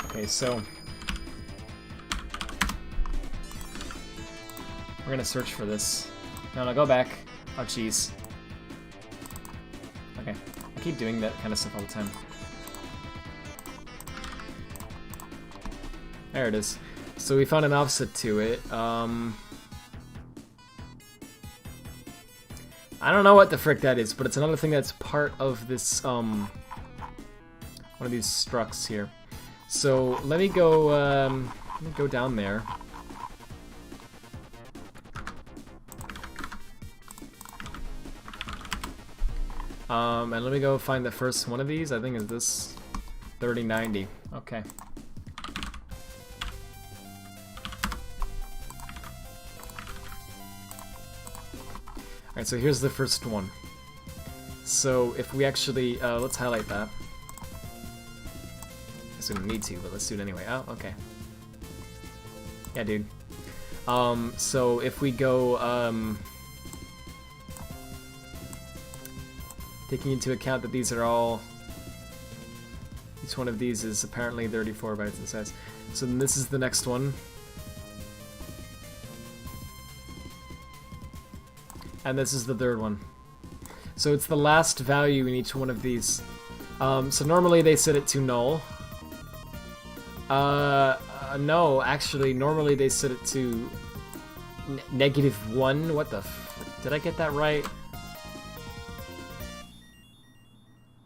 Okay, so we're gonna search for this. No, go back. Oh jeez. Okay. I keep doing that kind of stuff all the time. There it is. So we found an offset to it. I don't know what the frick that is, but it's another thing that's part of this, one of these structs here. So let me go down there. And let me go find the first one of these. I think is this 3090. Okay. Alright, so here's the first one. So if we actually, let's highlight that. I guess we don't need to, but let's do it anyway. Oh, okay. Yeah, dude. So if we go, taking into account that these are all, each one of these is apparently 34 bytes in size. So then this is the next one. And this is the third one. So it's the last value in each one of these. So normally they set it to null. No, actually, normally they set it to -1. What the f... Did I get that right?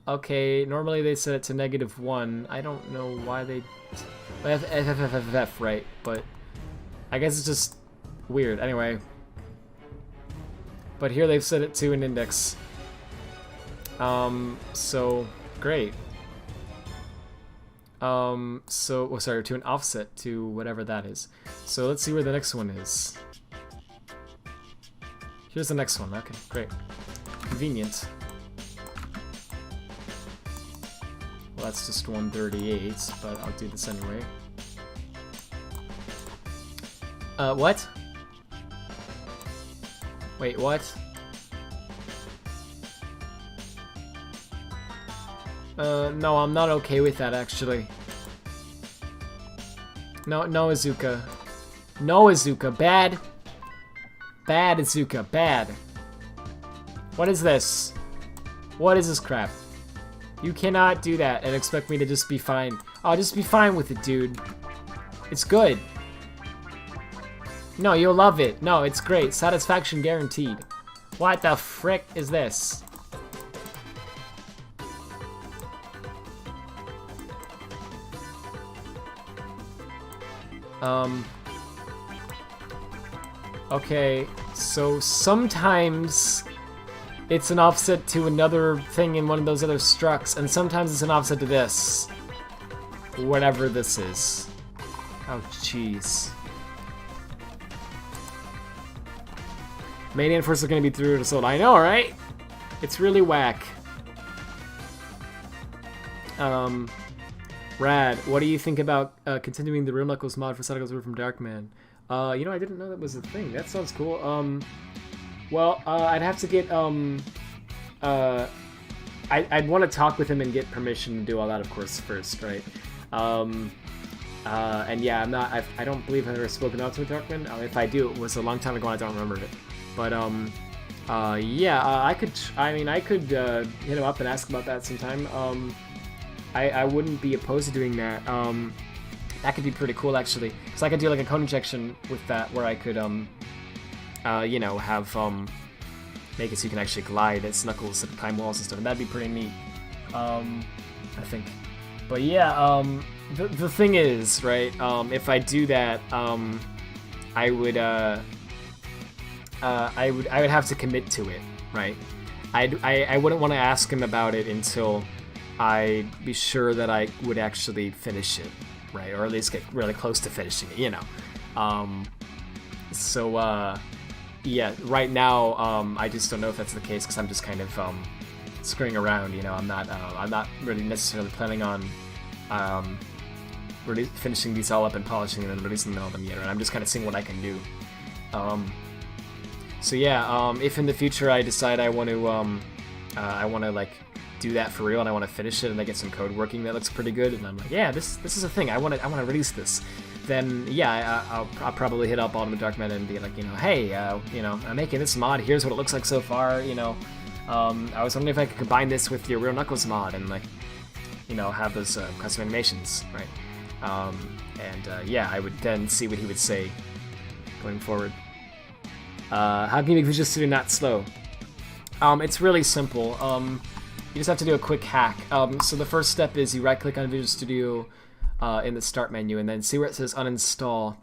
Okay, normally they set it to -1. I don't know why they... F, right, but I guess it's just weird. Anyway. But here they've set it to an index. So, great. So, oh, sorry, to an offset, to whatever that is. So let's see where the next one is. Here's the next one. Okay, great. Convenient. Well, that's just 138, but I'll do this anyway. What? Wait, what? No, I'm not okay with that, actually. No, no, Azuka. No, Azuka. Bad. Bad, Azuka. Bad. What is this? What is this crap? You cannot do that and expect me to just be fine. I'll just be fine with it, dude. It's good. No, you'll love it. No, it's great. Satisfaction guaranteed. What the frick is this? Okay, so sometimes it's an offset to another thing in one of those other structs, and sometimes it's an offset to this. Whatever this is. Oh, jeez. Mania and Force are gonna be through to sold. I know, right? It's really whack. Rad, what do you think about continuing the Real Knuckles mod for Sonic Word from Darkman? You know, I didn't know that was a thing. That sounds cool. Well, I'd have to get, I'd want to talk with him and get permission to do all that, of course, first, right? And yeah, I don't believe I've ever spoken out to Darkman. If I do, it was a long time ago, I don't remember it. But, yeah, I could hit him up and ask about that sometime. I wouldn't be opposed to doing that. That could be pretty cool, actually. Because I could do, like, a code injection with that, where I could, you know, have, make it so you can actually glide at Snuckles at time walls and stuff, and that'd be pretty neat, I think. But yeah, the thing is, right, if I do that, I would have to commit to it, right? I wouldn't want to ask him about it until I'd be sure that I would actually finish it, right? Or at least get really close to finishing it, you know? Yeah, right now, I just don't know if that's the case, because I'm just kind of, screwing around, you know? I'm not really necessarily planning on, really finishing these all up and polishing them and releasing all of them yet, and I'm just kind of seeing what I can do. So yeah, if in the future I decide I want to, like, do that for real and I want to finish it and I get some code working that looks pretty good, and I'm like, yeah, this is a thing, I want to release this, then yeah, I'll probably hit up Ultimate Darkman and be like, you know, hey, you know, I'm making this mod, here's what it looks like so far, you know, I was wondering if I could combine this with your Real Knuckles mod and, like, you know, have those custom animations, right? Yeah, I would then see what he would say going forward. How can you make Visual Studio not slow? It's really simple. You just have to do a quick hack. So the first step is you right-click on Visual Studio in the Start menu, and then see where it says Uninstall.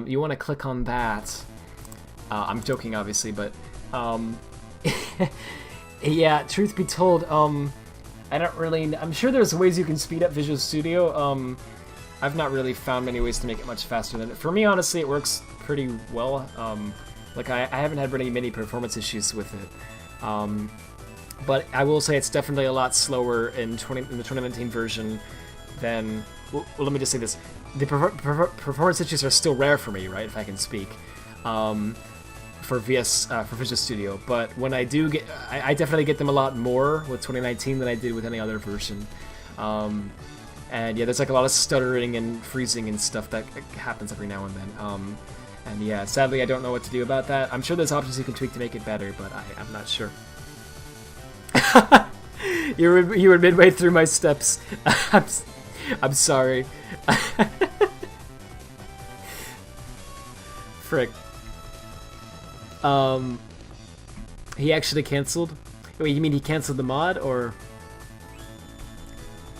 You want to click on that. I'm joking, obviously, but yeah. Truth be told, I don't really. I'm sure there's ways you can speed up Visual Studio. I've not really found many ways to make it much faster than it. For me, honestly, it works pretty well. Like I haven't had many performance issues with it. But I will say it's definitely a lot slower in the 2019 version than... Well, let me just say this. The performance issues are still rare for me, right, if I can speak, for Visual Studio. But when I do get... I definitely get them a lot more with 2019 than I did with any other version. And yeah, there's like a lot of stuttering and freezing and stuff that happens every now and then. And yeah, sadly I don't know what to do about that. I'm sure there's options you can tweak to make it better, but I'm not sure. you were midway through my steps. I'm sorry. Frick. He actually canceled? Wait, you mean he canceled the mod, or?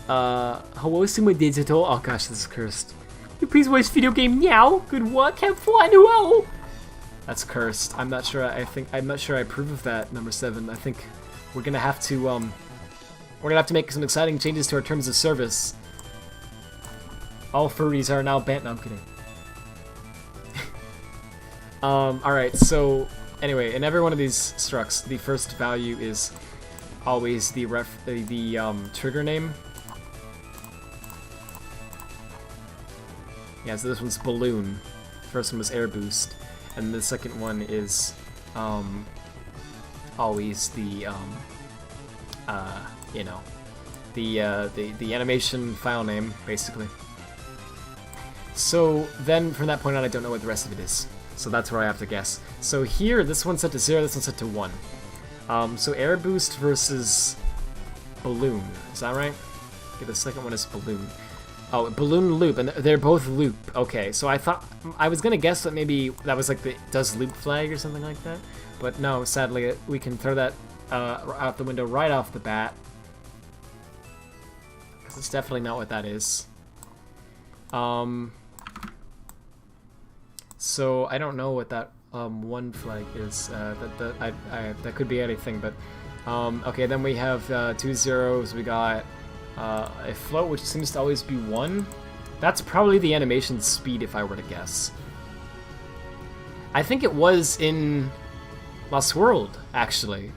Hello, Sumo Digital. Oh gosh, this is cursed. You please watch video game now. Good work. Have fun. Whoa. That's cursed. I'm not sure. I'm not sure I approve of that. Number 7. I think we're gonna have to make some exciting changes to our terms of service. All furries are now banned. No, I'm kidding. Alright, so anyway, in every one of these structs, the first value is always the trigger name. Yeah, so this one's balloon. First one was air boost, and the second one is always the you know, the animation file name, basically. So then from that point on, I don't know what the rest of it is. So that's where I have to guess. So here, this one's set to 0, this one's set to 1. So air boost versus balloon. Is that right? Okay, the second one is balloon. Oh, balloon loop, and they're both loop. Okay, so I thought I was gonna guess that maybe that was like the does loop flag or something like that, but no. Sadly, we can throw that out the window right off the bat, because it's definitely not what that is. So I don't know what that one flag is. That could be anything, but okay. Then we have 2 zeros. We got a float, which seems to always be 1. That's probably the animation speed, if I were to guess. I think it was in Lost World, actually.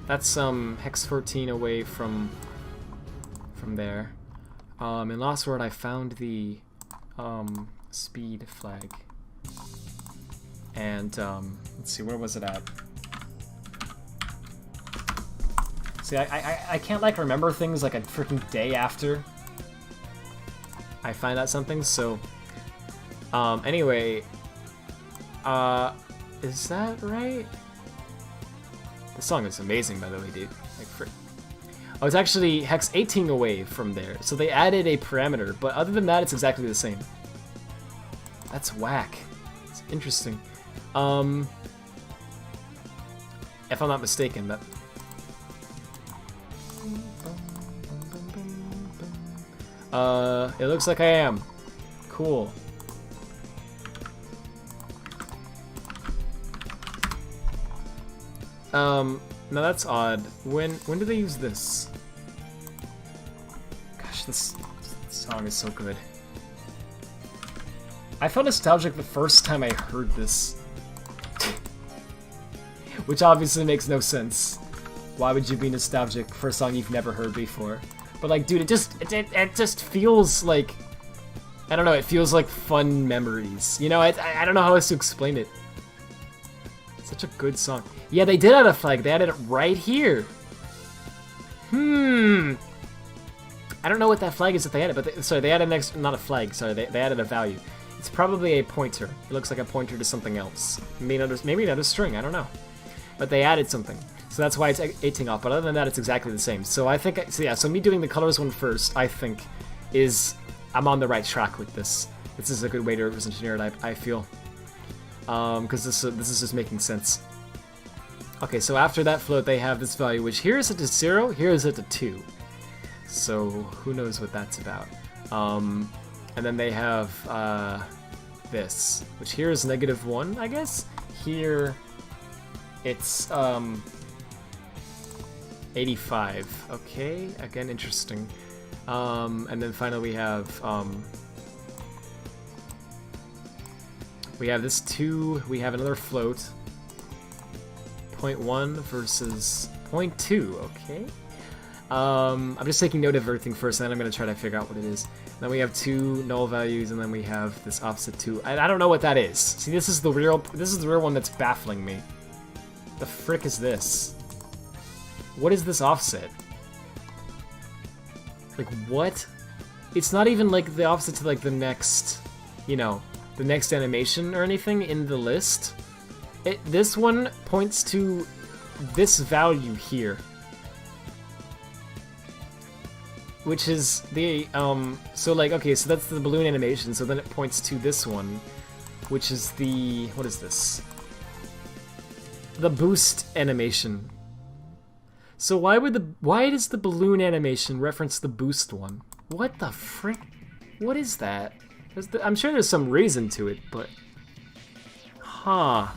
That's hex 14 away from there. In Lost World, I found the speed flag, and let's see, where was it at? See, I can't like remember things like a freaking day after I find out something. So anyway, is that right? The song is amazing, by the way, dude. Like, frick. Oh, it's actually hex 18 away from there. So they added a parameter, but other than that, it's exactly the same. That's whack. It's interesting. If I'm not mistaken, that... it looks like I am. Cool. Now that's odd. When do they use this? Gosh, this song is so good. I felt nostalgic the first time I heard this. Which obviously makes no sense. Why would you be nostalgic for a song you've never heard before? But like, dude, it just feels like, I don't know, it feels like fun memories. You know, I don't know how else to explain it. Such a good song. Yeah, they did add a flag. They added it right here. I don't know what that flag is that they added, but sorry, they added not a flag. Sorry, they added a value. It's probably a pointer. It looks like a pointer to something else. Maybe not a string. I don't know. But they added something, so that's why it's 18 off. But other than that, it's exactly the same. So I think, so yeah. So me doing the colors one first, I think, I'm on the right track with this. This is a good way to reverse engineer it. I feel. Because this is just making sense. Okay, so after that float, they have this value, which here is set to 0, here is set to 2. So who knows what that's about. And then they have this, which here is -1, I guess. Here, it's 85. Okay, again, interesting. And then finally we have this 2, we have another float. 0.1 versus 0.2, okay? I'm just taking note of everything first, and then I'm going to try to figure out what it is. Then we have 2 null values, and then we have this offset 2. I don't know what that is. See, this is the real one that's baffling me. The frick is this? What is this offset? Like, what? It's not even like the offset to like the next, you know, the next animation or anything in the list. This one points to this value here, which is the so like, okay, so that's the balloon animation, so then it points to this one, which is the, what is this? The boost animation. So why does the balloon animation reference the boost one? What the frick? What is that? I'm sure there's some reason to it, but huh.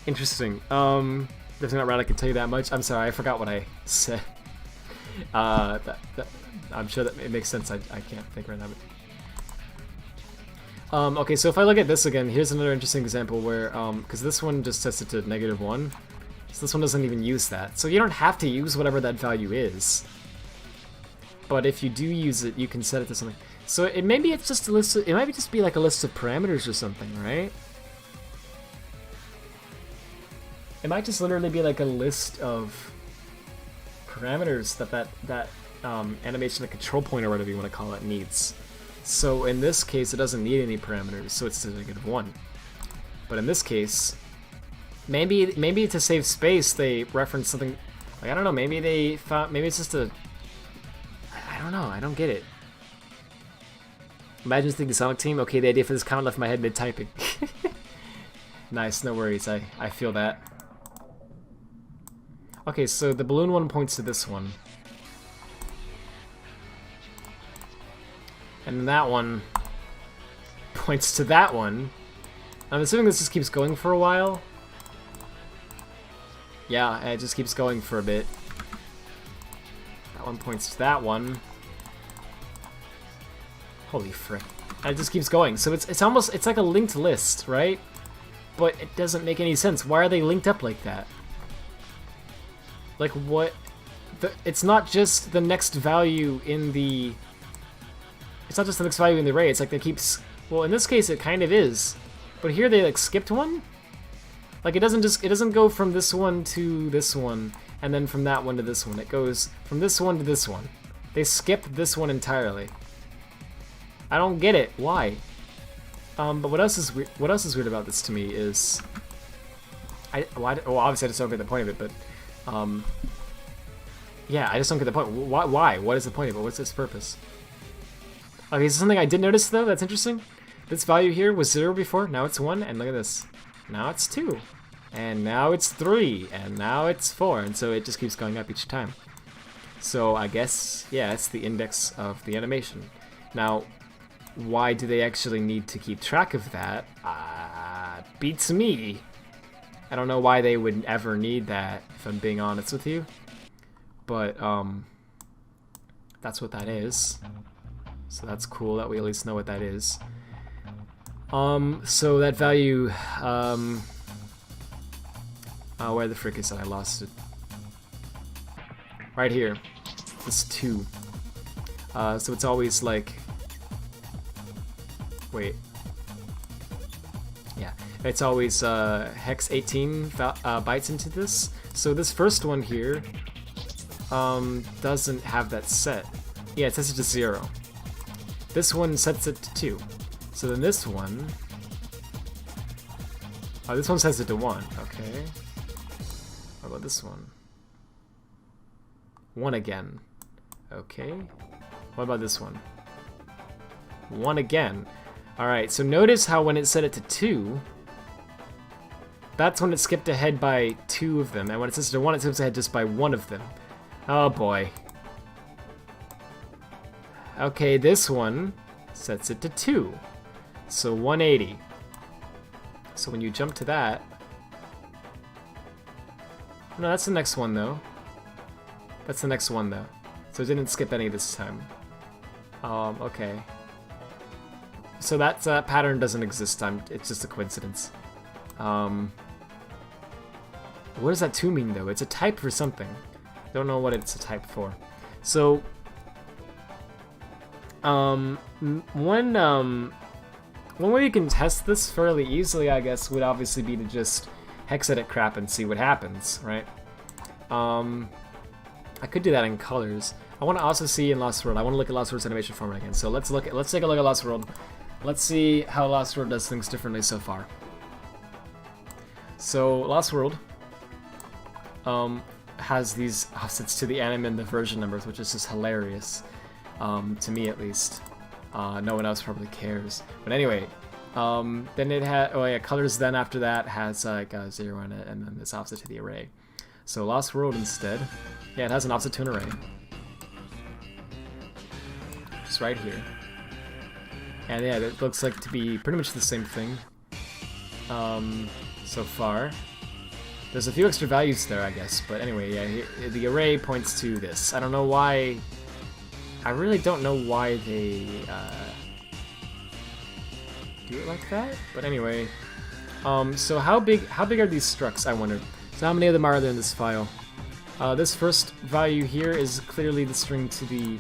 Interesting. Definitely not right, I can tell you that much. I'm sorry, I forgot what I said. I'm sure that it makes sense. I can't think right now. Okay, so if I look at this again, here's another interesting example where, because this one just sets it to -1, so this one doesn't even use that. So you don't have to use whatever that value is. But if you do use it, you can set it to something. So maybe it's just a list of, it might just be like a list of parameters or something, right? It might just literally be like a list of parameters that animation, the control point or whatever you want to call it, needs. So in this case, it doesn't need any parameters, so it's to -1. But in this case, maybe to save space, they reference something. Like, I don't know. Maybe they found. Maybe it's just a. I don't know. I don't get it. Imagine thinking Sonic Team. Okay, the idea for this comment left my head mid typing. Nice. No worries. I feel that. Okay, so the balloon one points to this one. And that one points to that one. I'm assuming this just keeps going for a while. Yeah, it just keeps going for a bit. That one points to that one. Holy frick. And it just keeps going. So it's like a linked list, right? But it doesn't make any sense. Why are they linked up like that? Like what? It's not just the next value in the... It's not just the next value in the array, it's like they keep... Well, in this case, it kind of is. But here they, like, skipped one? Like, it doesn't go from this one to this one, and then from that one to this one. It goes from this one to this one. They skipped this one entirely. I don't get it. Why? But what else is weird about this to me is... well, obviously I just don't get the point of it, but... yeah, I just don't get the point. Why? What is the point of it? What's its purpose? Okay, so something I did notice, though, that's interesting. This value here was 0 before, now it's 1, and look at this. Now it's 2, and now it's 3, and now it's 4, and so it just keeps going up each time. So I guess, yeah, it's the index of the animation. Now, why do they actually need to keep track of that? Beats me. I don't know why they would ever need that, if I'm being honest with you. But, that's what that is. So that's cool that we at least know what that is. So that value, where the frick is it? I lost it. Right here. This 2. So it's always like... Wait. Yeah. It's always hex 18 bytes into this. So this first one here doesn't have that set. Yeah, it sets it to 0. This one sets it to 2. So then this one... Oh, this one sets it to 1. Okay. What about this one? 1 again. Okay. What about this one? 1 again. Alright, so notice how when it set it to 2, that's when it skipped ahead by 2 of them. And when it sets it to 1, it skips ahead just by 1 of them. Oh boy. Okay, this one sets it to 2. So 180. So when you jump to that... No, that's the next one, though. That's the next one, though. So it didn't skip any this time. Okay. So that pattern doesn't exist. It's just a coincidence. What does that 2 mean, though? It's a type for something. Don't know what it's a type for. So... one way you can test this fairly easily, I guess, would obviously be to just hex edit crap and see what happens, right? I could do that in colors. I want to also see in Lost World. I want to look at Lost World's animation format again. So let's take a look at Lost World. Let's see how Lost World does things differently so far. So Lost World has these offsets to the anim and the version numbers, which is just hilarious. To me at least. No one else probably cares. But anyway, Then it had, oh yeah, colors then after that has like a 0 in it, and then it's offset to the array. So Lost World instead, yeah, it has an offset to an array. Just right here. And yeah, it looks like to be pretty much the same thing so far. There's a few extra values there, I guess, but anyway, yeah, the array points to this. I don't know why, I really don't know why they do it like that, but anyway. So how big are these structs, I wonder? So how many of them are there in this file? This first value here is clearly the string to the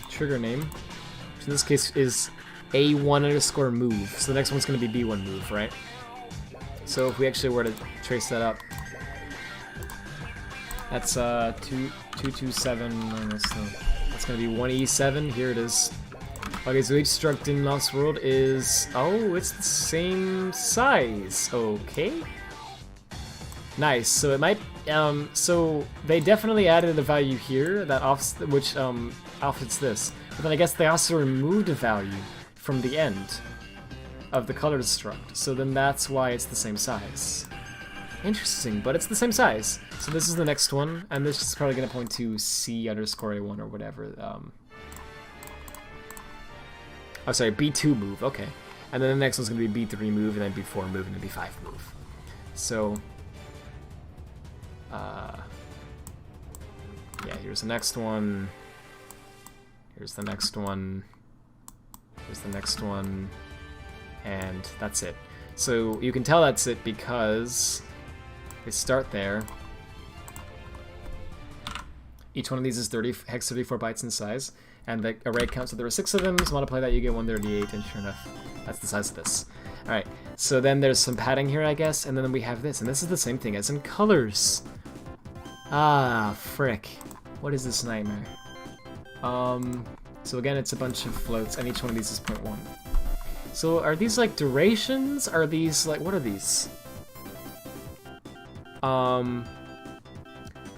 trigger name, which in this case is A1_move. So the next one's going to be B1 move, right? So if we actually were to trace that up, that's 227 minus, that's going to be 1E7. Here it is. Okay, so each struct in Lost World is, oh, it's the same size. Okay. Nice. So it might, so they definitely added a value here that which offsets this. But then I guess they also removed a value from the end of the color struct. So then that's why it's the same size. Interesting, but it's the same size. So this is the next one, and this is probably going to point to C_A1 or whatever. Oh, sorry, B2 move, okay. And then the next one's going to be B3 move, and then B4 move, and then B5 move. So, yeah, here's the next one. Here's the next one. Here's the next one. And that's it. So you can tell that's it because they start there. Each one of these is hex 34 bytes in size, and the array counts, so there are 6 of them, so multiply that, you get 138, and sure enough, that's the size of this. Alright, so then there's some padding here, I guess, and then we have this, and this is the same thing as in colors. Ah, frick. What is this nightmare? So again, it's a bunch of floats, and each one of these is 0.1. So are these like durations? Are these like, what are these?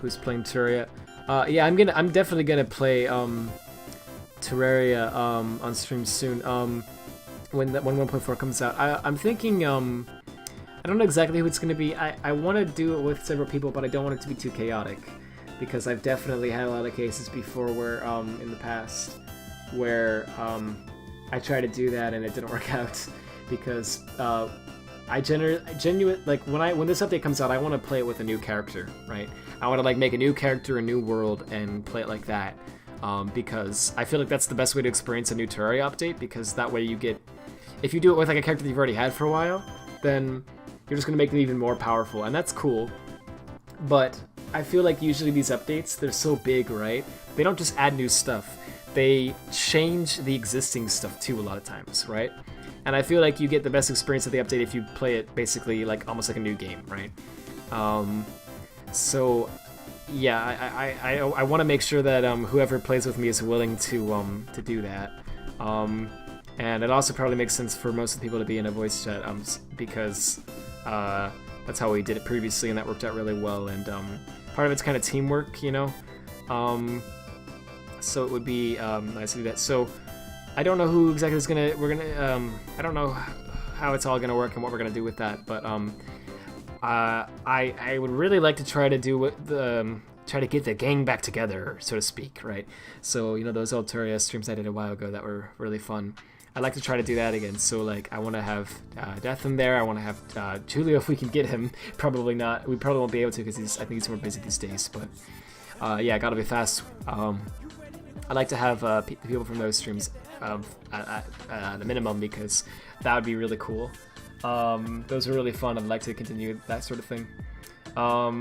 Who's playing Terraria? Yeah, I'm definitely gonna play Terraria on stream soon. When 1.4 comes out, I'm thinking I don't know exactly who it's gonna be. I want to do it with several people, but I don't want it to be too chaotic, because I've definitely had a lot of cases before where in the past where I tried to do that and it didn't work out because I genuinely like when this update comes out, I want to play it with a new character, right? I want to like make a new character, a new world, and play it like that. Because I feel like that's the best way to experience a new Terraria update, because that way you get, if you do it with like a character that you've already had for a while, then you're just going to make them even more powerful, and that's cool. But I feel like usually these updates, they're so big, right? They don't just add new stuff. They change the existing stuff too a lot of times, right? And I feel like you get the best experience of the update if you play it basically like almost like a new game, right? So yeah, I want to make sure that whoever plays with me is willing to do that. And it also probably makes sense for most of the people to be in a voice chat, because that's how we did it previously, and that worked out really well. And part of it's kind of teamwork, you know. So it would be nice to do that. So I don't know who exactly is gonna. I don't know how it's all gonna work and what we're gonna do with that. But I would really like to try to do try to get the gang back together, so to speak, right? So you know those old Terraria streams I did a while ago that were really fun. I'd like to try to do that again. So like I want to have Death in there. I want to have Julio if we can get him. Probably not. We probably won't be able to because I think he's more busy these days. But yeah, gotta be fast. I'd like to have the people from those streams at the minimum, because that would be really cool. Those are really fun. I'd like to continue that sort of thing.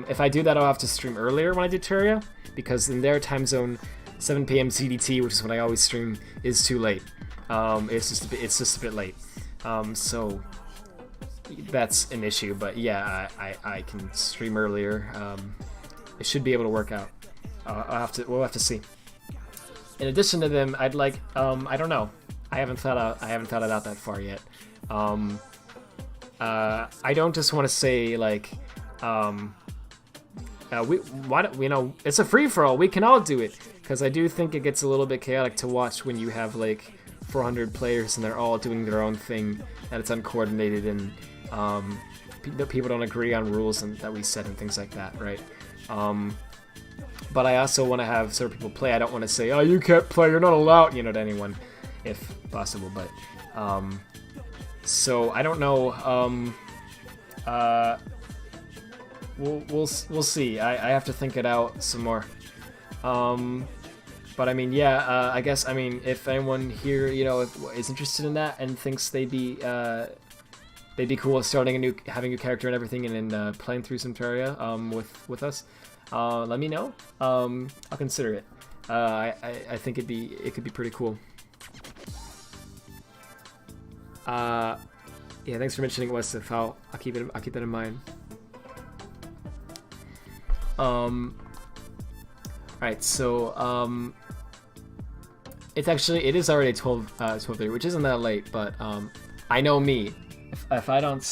If I do that, I'll have to stream earlier when I do Terraria, because in their time zone, 7 p.m. CDT, which is when I always stream, is too late. It's just a bit late. So that's an issue. But yeah, I can stream earlier. It should be able to work out. We'll have to see. In addition to them, I'd like I don't know. I haven't thought it out that far yet. I don't just want to say like it's a free for all. We can all do it, because I do think it gets a little bit chaotic to watch when you have like 400 players and they're all doing their own thing, and it's uncoordinated, and people don't agree on rules and that we set and things like that, right? But I also want to have certain people play. I don't want to say, oh, you can't play, you're not allowed, you know, to anyone, if possible. But so I don't know. We'll see. I have to think it out some more. But I mean, yeah. I guess, I mean, if anyone here, you know, is interested in that and thinks they'd be cool with having a new character and everything, and then playing through some Terraria with us, let me know. I'll consider it. I think it could be pretty cool. Yeah, thanks for mentioning West of I'll keep that in mind. Alright, so it is already 12:30, which isn't that late, but I know me. If I don't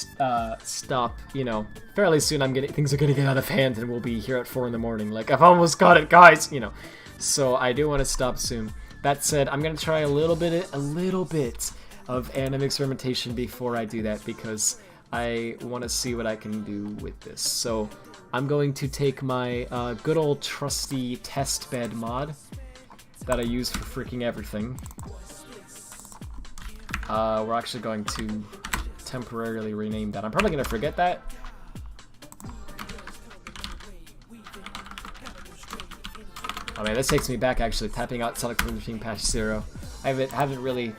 stop, you know, fairly soon, things are gonna get out of hand, and we'll be here at 4 in the morning. Like, I've almost got it, guys, you know. So I do want to stop soon. That said, I'm gonna try a little bit of anime experimentation before I do that, because I want to see what I can do with this. So I'm going to take my good old trusty test bed mod that I use for freaking everything. We're actually going to temporarily rename that. I'm probably going to forget that. Oh man, this takes me back actually, tapping out Sonic 13 Patch 0. I haven't really...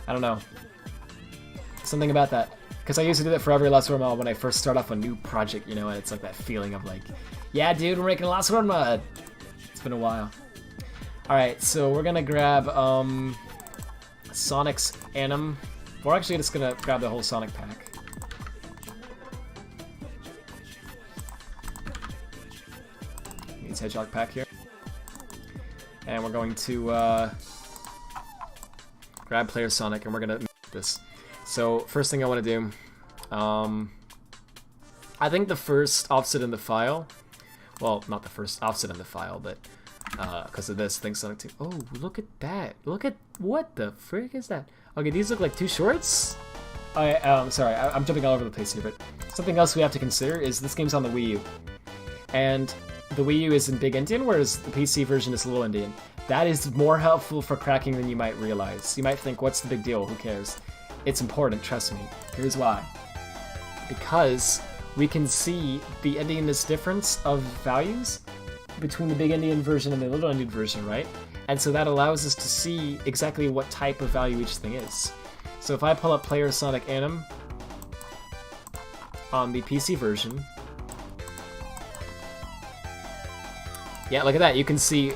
I don't know. Something about that. Because I used to do that for every Last Word mod when I first start off a new project, you know, and it's like that feeling of like, yeah dude, we're making a Last Word mod! It's been a while. Alright, so we're gonna grab Sonic's Anim. We're actually just gonna grab the whole Sonic pack. Needs Hedgehog pack here. And we're going to grab Player Sonic, and we're gonna make this. So first thing I want to do, I think the first offset in the file, well, not the first offset in the file, but because of this, think Sonic 2. Oh, look at that! Look at what the frick is that? Okay, these look like 2 shorts. Sorry, I'm jumping all over the place here, but something else we have to consider is this game's on the Wii U, and the Wii U is in Big Endian, whereas the PC version is Little Endian. That is more helpful for cracking than you might realize. You might think, what's the big deal? Who cares? It's important, trust me. Here's why. Because we can see the Endianness difference of values between the Big Endian version and the Little Endian version, right? And so that allows us to see exactly what type of value each thing is. So if I pull up Player Sonic Anim on the PC version, yeah, look at that. You can see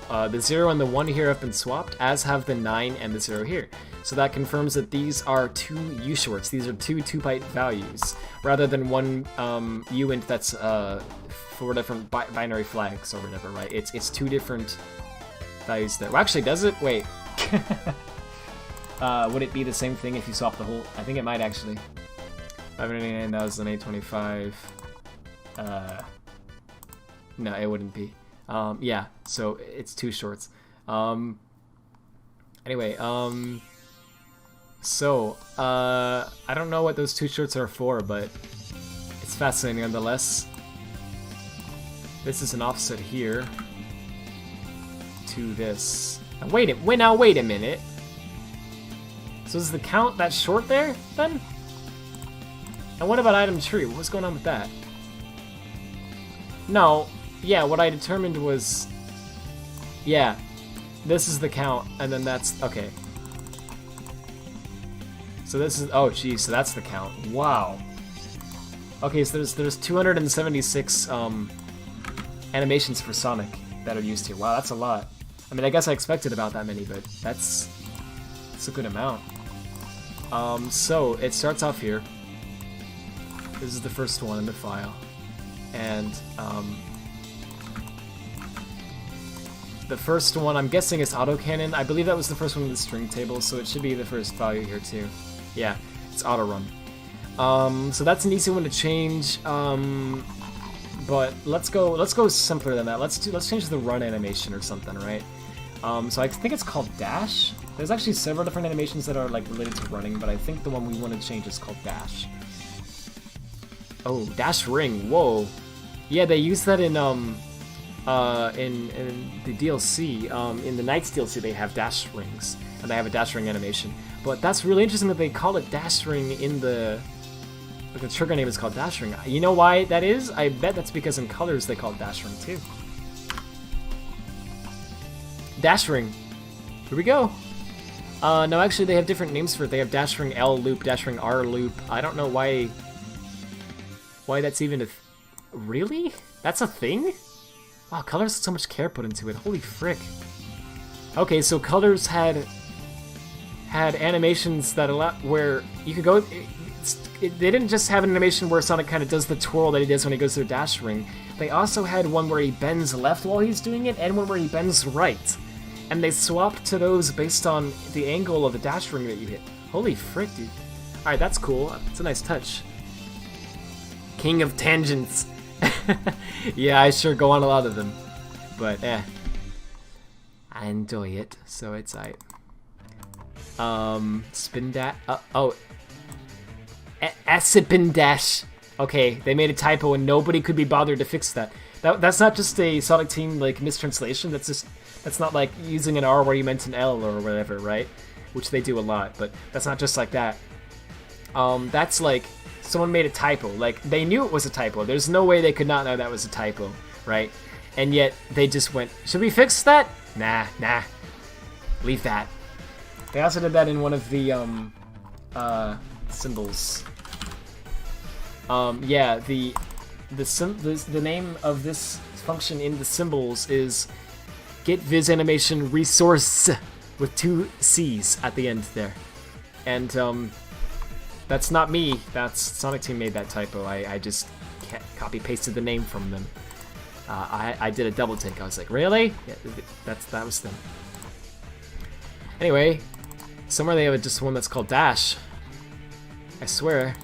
the 0 and the 1 here have been swapped, as have the 9 and the 0 here. So that confirms that these are 2 U-shorts. These are 2 2-byte values, rather than one uint that's for different binary flags or whatever, right? It's 2 different values there. Well, actually, does it? Wait. Would it be the same thing if you swap the whole? I think it might actually. 589,825. No, it wouldn't be. Yeah, so it's 2 shorts. Anyway, so, I don't know what those 2 shorts are for, but it's fascinating nonetheless. This is an offset here to this. Now, wait a minute. So is the count that short there, then? And what about item tree? What's going on with that? No, yeah, what I determined was, yeah, this is the count, and then that's, okay. So this is, oh geez, so that's the count. Wow. Okay, so there's 276 animations for Sonic that are used here. Wow, that's a lot. I mean, I guess I expected about that many, but that's a good amount. So it starts off here. This is the first one in the file, and the first one I'm guessing is autocannon. I believe that was the first one in the string table, so it should be the first value here too. Yeah, it's auto run. So that's an easy one to change. But let's go simpler than that. Let's change the run animation or something, right? So I think it's called dash. There's actually several different animations that are like related to running, but I think the one we want to change is called dash. Oh, dash ring. Whoa. Yeah, they use that in the DLC. In the Knights DLC, they have dash rings, and they have a dash ring animation. But that's really interesting that they call it dash ring in the. Like the trigger name is called dash ring. You know why that is? I bet that's because in colors they call it dash ring too. Dash ring. Here we go. No, actually they have different names for it. They have dash ring L loop, dash ring R loop. I don't know why that's even a really? That's a thing? Wow, Colors had so much care put into it. Holy frick. Okay, so Colors had animations that where you could go. They didn't just have an animation where Sonic kind of does the twirl that he does when he goes to the dash ring. They also had one where he bends left while he's doing it, and one where he bends right. And they swapped to those based on the angle of the dash ring that you hit. Holy frick, dude. Alright, that's cool. It's a nice touch. King of tangents. Yeah, I sure go on a lot of them. But, I enjoy it, so it's alright. Spin dash. Acipin dash. Okay, they made a typo and nobody could be bothered to fix that. That's not just a Sonic Team like mistranslation. That's not like using an R where you meant an L or whatever, right? Which they do a lot, but that's not just like that. That's like someone made a typo. Like they knew it was a typo. There's no way they could not know that was a typo, right? And yet they just went, should we fix that? Nah. Leave that. They also did that in one of the symbols. Yeah, the name of this function in the symbols is get viz animation resource with 2 C's at the end there. And that's not me. That's Sonic Team made that typo. I just copy pasted the name from them. I did a double take. I was like, really? Yeah, that was them. Anyway, somewhere they have just one that's called dash. I swear.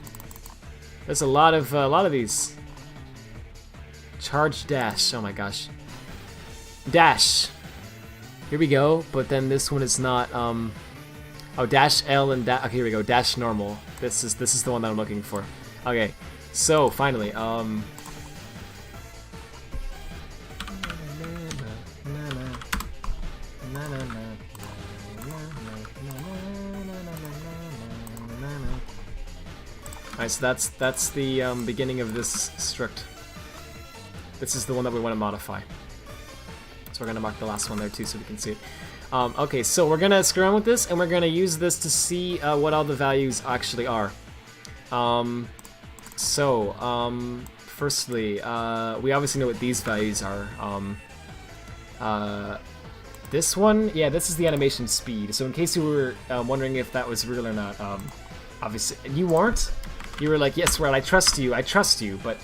There's a lot of these. Charge dash. Oh my gosh. Dash. Here we go. But then this one is not. Oh, dash L and dash. Okay, here we go. Dash normal. This is the one that I'm looking for. Okay. So finally, Alright, so that's the beginning of this struct. This is the one that we want to modify. So we're going to mark the last one there too so we can see it. Okay, so we're going to screw around with this, and we're going to use this to see what all the values actually are. Firstly, we obviously know what these values are. This one, yeah, this is the animation speed. So in case you were wondering if that was real or not, obviously, you weren't? You were like, yes, Red, I trust you, but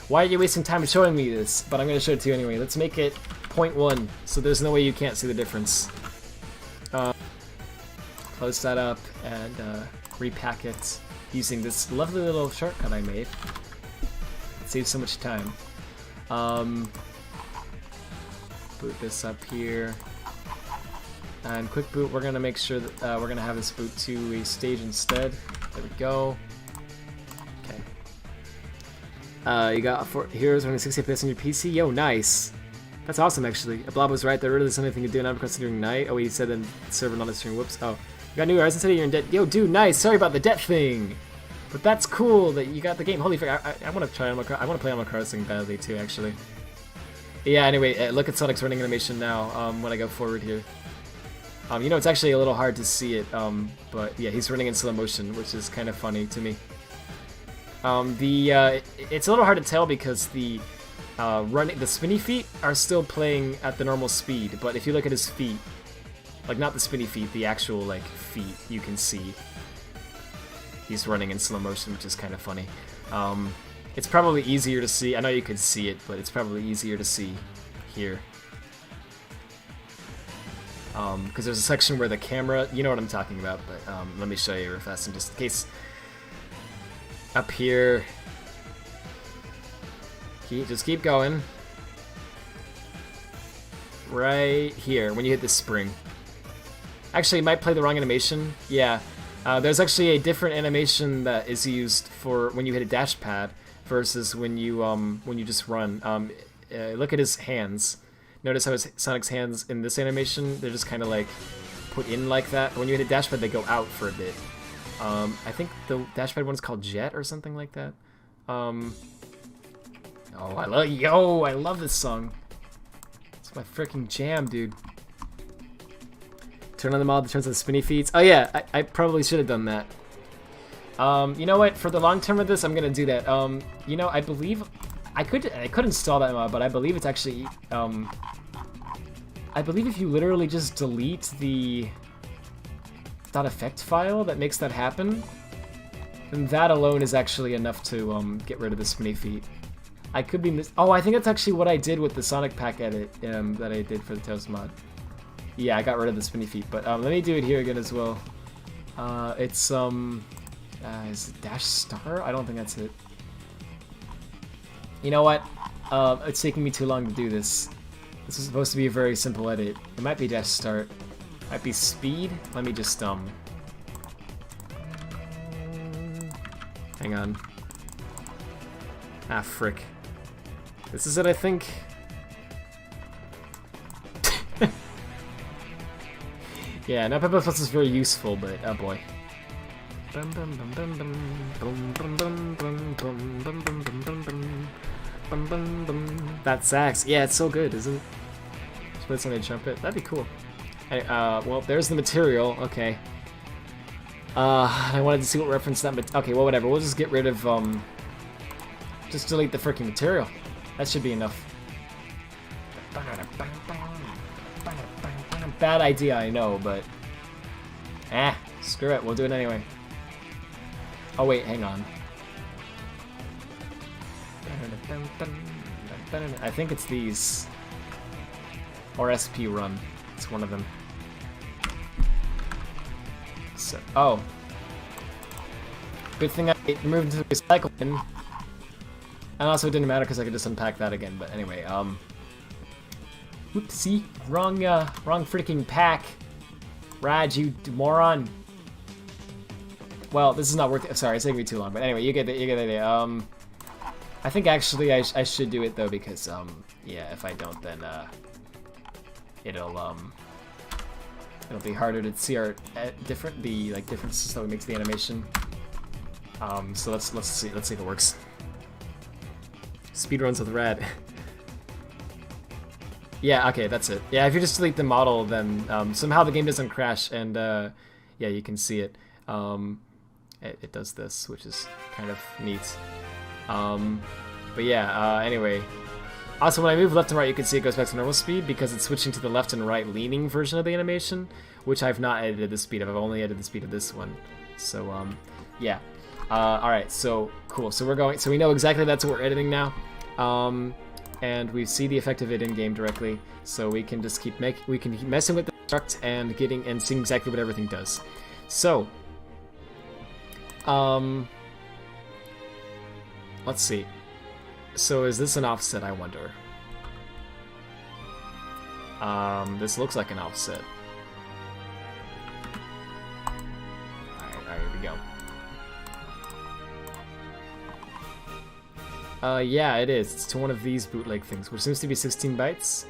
why are you wasting time showing me this? But I'm going to show it to you anyway. Let's make it 0.1, so there's no way you can't see the difference. Close that up and repack it using this lovely little shortcut I made. It saves so much time. Boot this up here. And quick boot, we're going to make sure that we're going to have this boot to a stage instead. There we go. You got Heroes running 60 FPS on your PC? Yo, nice. That's awesome, actually. Blob was right. There really isn't anything to do now considering night. Oh, he said then server not stream. Whoops. Oh, you got new hours instead of you're in debt. Yo, dude, nice. Sorry about the debt thing. But that's cool that you got the game. Holy frick. I want to try Animal Crossing. I want to play Animal Crossing badly, too, actually. Yeah, anyway, look at Sonic's running animation now when I go forward here. You know, it's actually a little hard to see it, but yeah, he's running in slow motion, which is kind of funny to me. It's a little hard to tell because the spinny feet are still playing at the normal speed, but if you look at his feet, like not the spinny feet, the actual like feet, you can see he's running in slow motion, which is kind of funny. It's probably easier to see. I know you could see it, but it's probably easier to see here. Because there's a section where the camera, you know what I'm talking about, but let me show you real fast in just in case. Up here. Just keep going. Right here, when you hit the spring. Actually, it might play the wrong animation. Yeah. There's actually a different animation that is used for when you hit a dash pad versus when you just run. Look at his hands. Notice how Sonic's hands in this animation, they're just kind of like put in like that. But when you hit a dash pad, they go out for a bit. I think the dash pad one's called Jet or something like that. Oh, I love this song. It's my freaking jam, dude. Turn on the mod that turns on the spinny feeds. Oh yeah, I probably should have done that. You know what? For the long term of this, I'm gonna do that. You know, I believe I could install that mod, but I believe it's actually I believe if you literally just delete the .effect file that makes that happen, then that alone is actually enough to get rid of the spinny feet. I could be oh, I think that's actually what I did with the Sonic Pack edit that I did for the Toast mod. Yeah, I got rid of the spinny feet, but let me do it here again as well. It's is it Dash Star? I don't think that's it. You know what? It's taking me too long to do this. This is supposed to be a very simple edit. It might be Dash Start. Might be Speed. Let me just hang on. Ah, frick. This is it, I think. Yeah, no, Peppa Plus is very useful, but oh boy. That sax, yeah, it's so good, isn't it? Just put something to trumpet. That'd be cool. Hey, well, there's the material. Okay. I wanted to see what reference that. Okay, well, whatever. We'll just get rid of just delete the freaking material. That should be enough. Bad idea, I know, but screw it. We'll do it anyway. Oh wait, hang on. I think it's these. Or SP Run. It's one of them. So, oh. Good thing I moved into the recycle bin. And also it didn't matter because I could just unpack that again, but anyway, Oopsie. Wrong freaking pack. Raj, you moron. Well, this is not worth it. Sorry, it's taking me too long, but anyway, you get the idea. I think actually I should do it though because yeah, if I don't then it'll be harder to see our differences that we make to the animation. So let's see if it works. Speedruns with Rad. Yeah, okay, that's it. Yeah, if you just delete the model, then somehow the game doesn't crash, and yeah, you can see it. It does this, which is kind of neat. But yeah, anyway. Also, when I move left and right, you can see it goes back to normal speed because it's switching to the left and right leaning version of the animation, which I've not edited the speed of. I've only edited the speed of this one. So, yeah. Alright, so, cool. So we know exactly that's what we're editing now. And we see the effect of it in-game directly, so we can just keep messing with the construct and seeing exactly what everything does. So, let's see. So is this an offset, I wonder? This looks like an offset. Alright, here we go. Yeah, it is. It's to one of these bootleg things, which seems to be 16 bytes.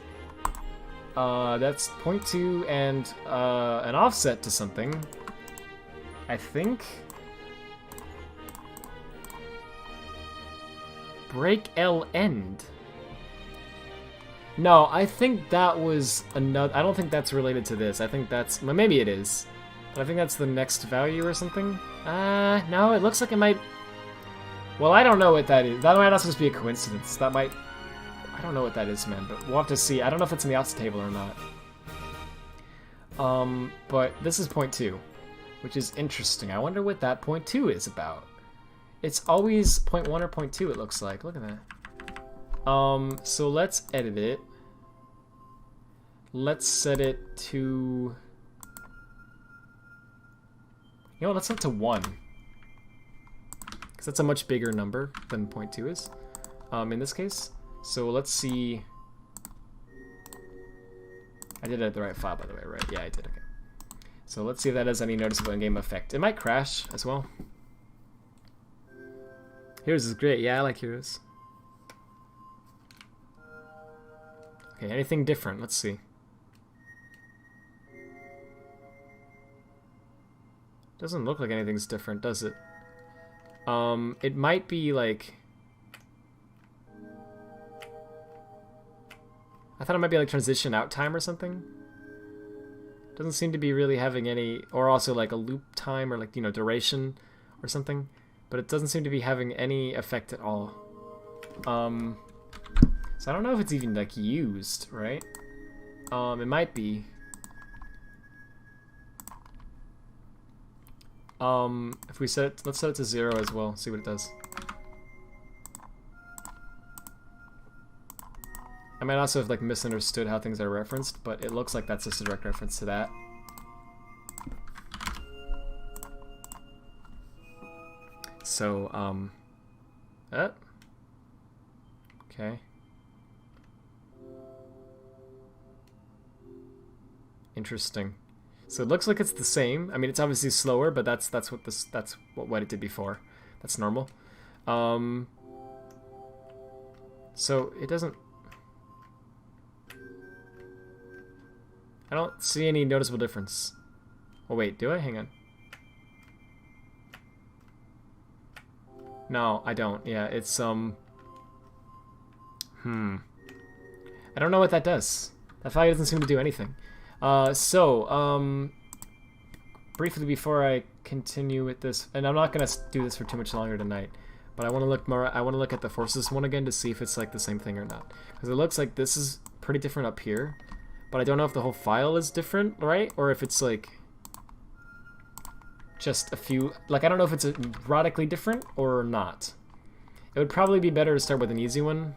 That's 0.2 and an offset to something. I think. Break L end. No, I think that was another. I don't think that's related to this. I think that's. Well, maybe it is. But I think that's the next value or something. No, it looks like it might. Well, I don't know what that is. That might also just be a coincidence. That might... I don't know what that is, man, but we'll have to see. I don't know if it's in the offset table or not. But this is 0.2, which is interesting. I wonder what that 0.2 is about. It's always 0.1 or 0.2, it looks like. Look at that. So let's edit it. Let's set it to... You know what, let's set it to 1. Because that's a much bigger number than 0.2 is, in this case. So let's see. I did it at the right file, by the way, right? Yeah, I did, okay. So let's see if that has any noticeable in-game effect. It might crash as well. Heroes is great. Yeah, I like Heroes. Okay, anything different? Let's see. Doesn't look like anything's different, does it? It might be like... I thought it might be like transition out time or something. Doesn't seem to be really having any... Or also like a loop time or like, you know, duration or something. But it doesn't seem to be having any effect at all. So I don't know if it's even like used, right? It might be. If we set it, let's set it to 0 as well, see what it does. I might also have like misunderstood how things are referenced, but it looks like that's just a direct reference to that. So, okay. Interesting. So it looks like it's the same. I mean, it's obviously slower, but that's what it did before. That's normal. So it doesn't. I don't see any noticeable difference. Oh wait, do I? Hang on. No, I don't. Yeah, it's I don't know what that does. That value doesn't seem to do anything. Briefly before I continue with this, and I'm not gonna do this for too much longer tonight, but I want to look more. I want to look at the forces one again to see if it's like the same thing or not, because it looks like this is pretty different up here, but I don't know if the whole file is different, right? Or if it's like just a few. Like I don't know if it's radically different or not. It would probably be better to start with an easy one.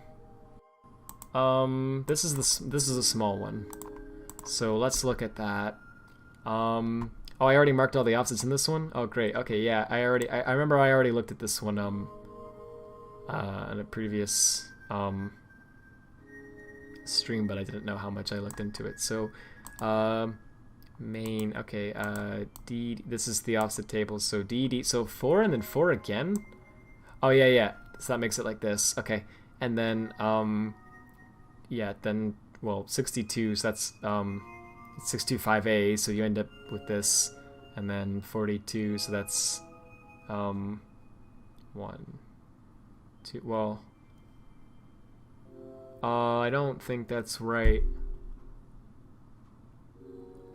This is a small one. So let's look at that. Oh, I already marked all the offsets in this one. Oh, great. Okay, yeah, I remember I already looked at this one in a previous stream, but I didn't know how much I looked into it. So, main. Okay, D. This is the offset table. So D. So 4 and then 4 again. Oh yeah, yeah. So that makes it like this. Okay, and then yeah, then. Well, 62, so that's 625A, so you end up with this, and then 42, so that's 1, 2, well, I don't think that's right.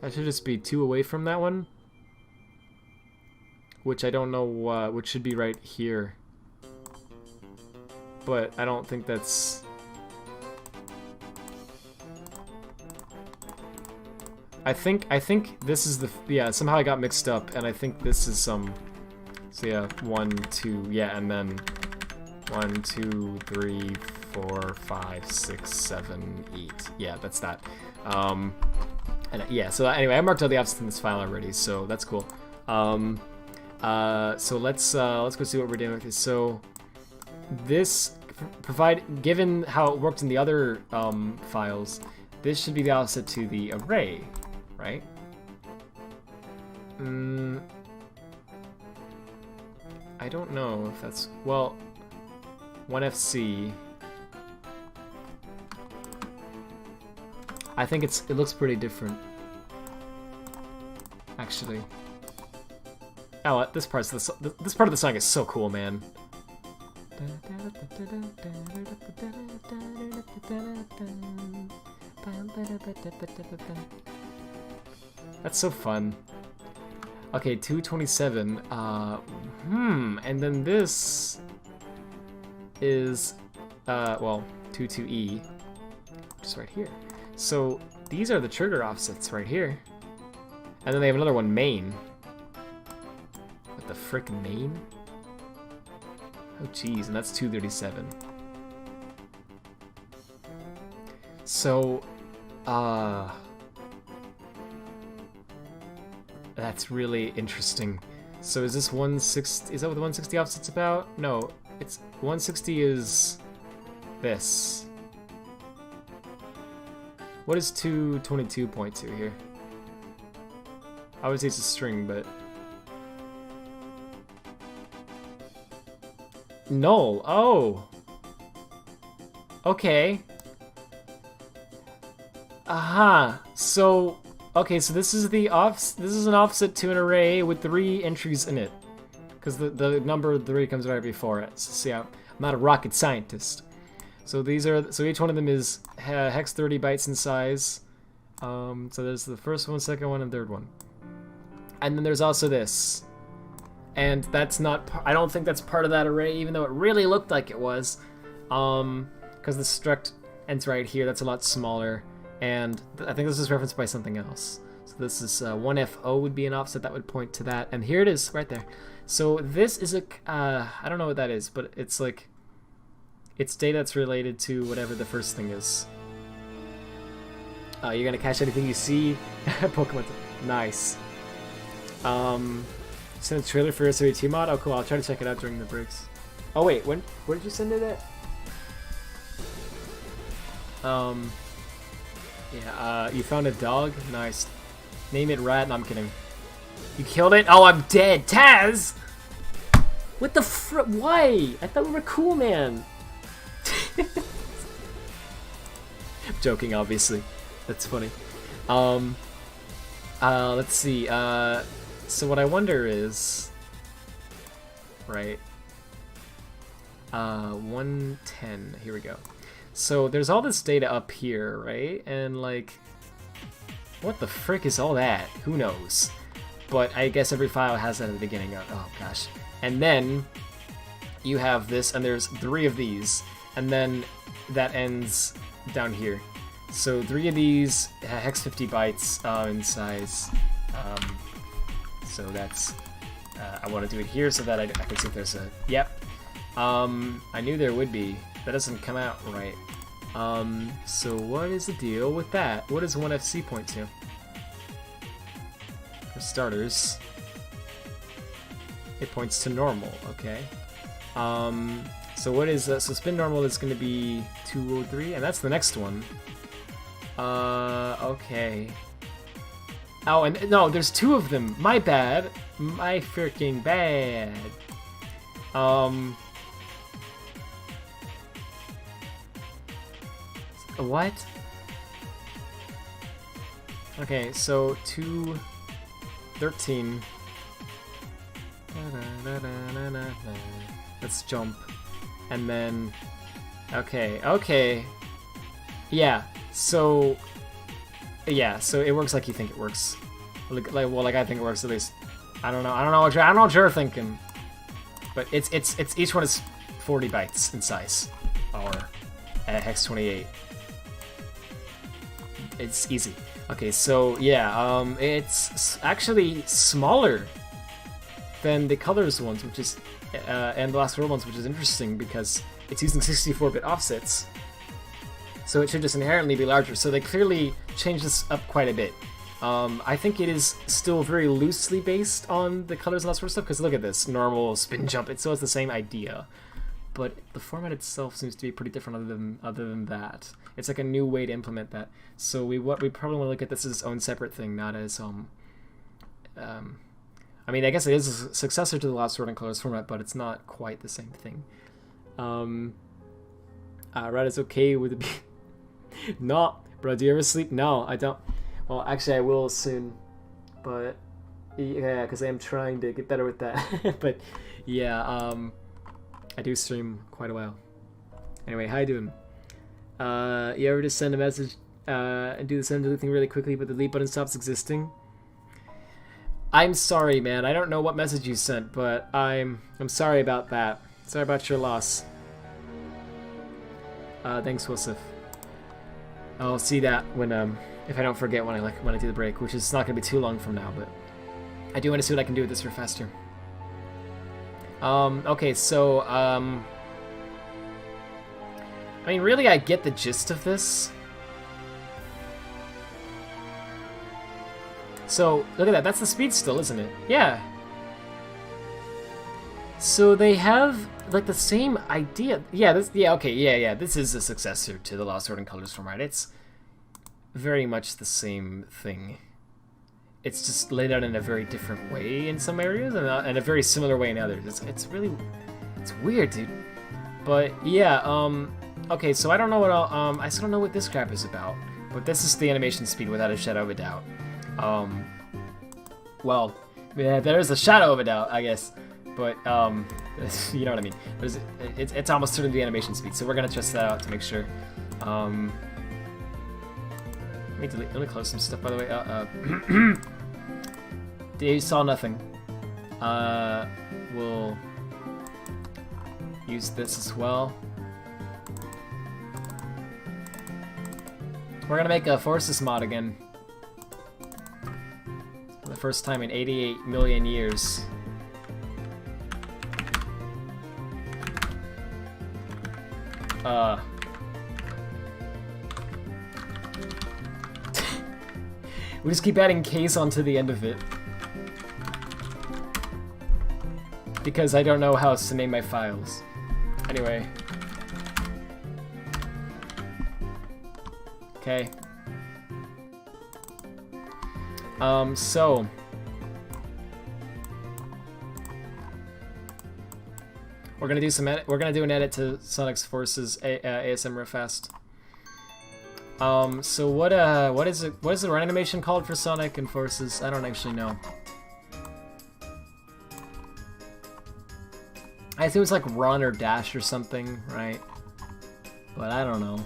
That should just be 2 away from that one, which I don't know which should be right here, but I don't think that's... I think this is the, yeah, somehow I got mixed up, and I think this is so yeah, 1, 2, yeah, and then 1, 2, 3, 4, 5, 6, 7, 8, yeah, that's that. And yeah, so anyway, I marked all the offsets in this file already, so that's cool. So let's go see what we're doing with this. So this given how it worked in the other files, this should be the offset to the array. Right? I don't know if that's... Well, 1FC... I think it looks pretty different. Actually. Oh, this part of the song is so cool, man. That's so fun. Okay, 227. And then this is, well, 22E, which is right here. So these are the trigger offsets right here. And then they have another one, main. What the frick, main? Oh, geez, and that's 237. So, that's really interesting. So is this 160? Is that what the 160 offset's about? No, it's 160 is this. What is 222.2 here? Obviously it's a string, but... Null. Oh. Okay. Aha. So, okay, so this is the this is an offset to an array with 3 entries in it. Because the number 3 comes right before it. So, see, I'm not a rocket scientist. So these are, so each one of them is hex 30 bytes in size. So there's the first one, second one, and third one. And then there's also this. And that's not, I don't think that's part of that array, even though it really looked like it was. Because the struct ends right here, that's a lot smaller. And I think this is referenced by something else. So this is 1FO would be an offset that would point to that. And here it is, right there. So this is a, I don't know what that is, but it's like, it's data that's related to whatever the first thing is. You're gonna catch anything you see. Pokemon. Nice. Send a trailer for SLW mod? Oh cool, I'll try to check it out during the breaks. Oh wait, where did you send it at? Yeah, you found a dog? Nice. Name it Rat? No, I'm kidding. You killed it? Oh, I'm dead! Taz! What the why? I thought we were cool, man. Joking, obviously. That's funny. Let's see. So what I wonder is, right? 110. Here we go. So there's all this data up here, right? And like, what the frick is all that? Who knows? But I guess every file has that at the beginning. Oh gosh. And then you have this, and there's 3 of these, and then that ends down here. So 3 of these hex 50 bytes in size. So that's, I want to do it here so that I can see if there's a, yep. I knew there would be. That doesn't come out right. So what is the deal with that? What does 1FC point to? For starters, it points to normal, okay. So what is, so spin normal is going to be 203, and that's the next one. Okay. Oh, and no, there's 2 of them. My bad. My freaking bad. What? Okay, so 213. Let's jump. And then, okay. Yeah, so it works like you think it works. Like I think it works at least. I don't know what you're thinking. But it's each one is 40 bytes in size, or hex 28. It's easy. Okay, so yeah, it's actually smaller than the colors ones, which is and the last world ones, which is interesting because it's using 64-bit offsets. So it should just inherently be larger. So they clearly changed this up quite a bit. I think it is still very loosely based on the colors and that sort of stuff, because look at this, normal, spin, jump, it still has the same idea. But the format itself seems to be pretty different other than that. It's like a new way to implement that. So we probably want to look at this as its own separate thing, not as I mean, I guess it is a successor to the Lost Sword and Colors format, but it's not quite the same thing. Red is okay with the No, bro, do you ever sleep? No, I don't. Well, actually, I will soon. But, yeah, because I am trying to get better with that. But, yeah, I do stream quite a while. Anyway, how you doing? You ever just send a message and do the send delete thing really quickly, but the delete button stops existing? I'm sorry, man. I don't know what message you sent, but I'm sorry about that. Sorry about your loss. Thanks, Wilsif. I'll see that when if I don't forget when I do the break, which is not gonna be too long from now, but I do want to see what I can do with this for faster. Okay, so I mean, really, I get the gist of this. So look at that. That's the speed still, isn't it? Yeah. So they have like the same idea. Yeah. Okay. Yeah. This is a successor to the Lost Sword and Colors format. It's very much the same thing. it's just laid out in a very different way in some areas, and a very similar way in others. It's really, it's weird, dude. But yeah, okay, so I don't know what I still don't know what this crap is about, but this is the animation speed without a shadow of a doubt. Well, yeah, there is a shadow of a doubt, I guess, but you know what I mean. It's almost certainly the animation speed, so we're gonna test that out to make sure. Let me close some stuff, by the way. They saw nothing. We'll use this as well. We're gonna make a Forces mod again. For the first time in 88 million years. We just keep adding case onto the end of it. Because I don't know how else to name my files. Anyway. Okay. So. We're gonna do some edit. We're gonna do an edit to Sonic's Forces ASM real fast. So what is it? What is the run animation called for Sonic and Forces? I don't actually know. I think it was like run or dash or something, right? But I don't know.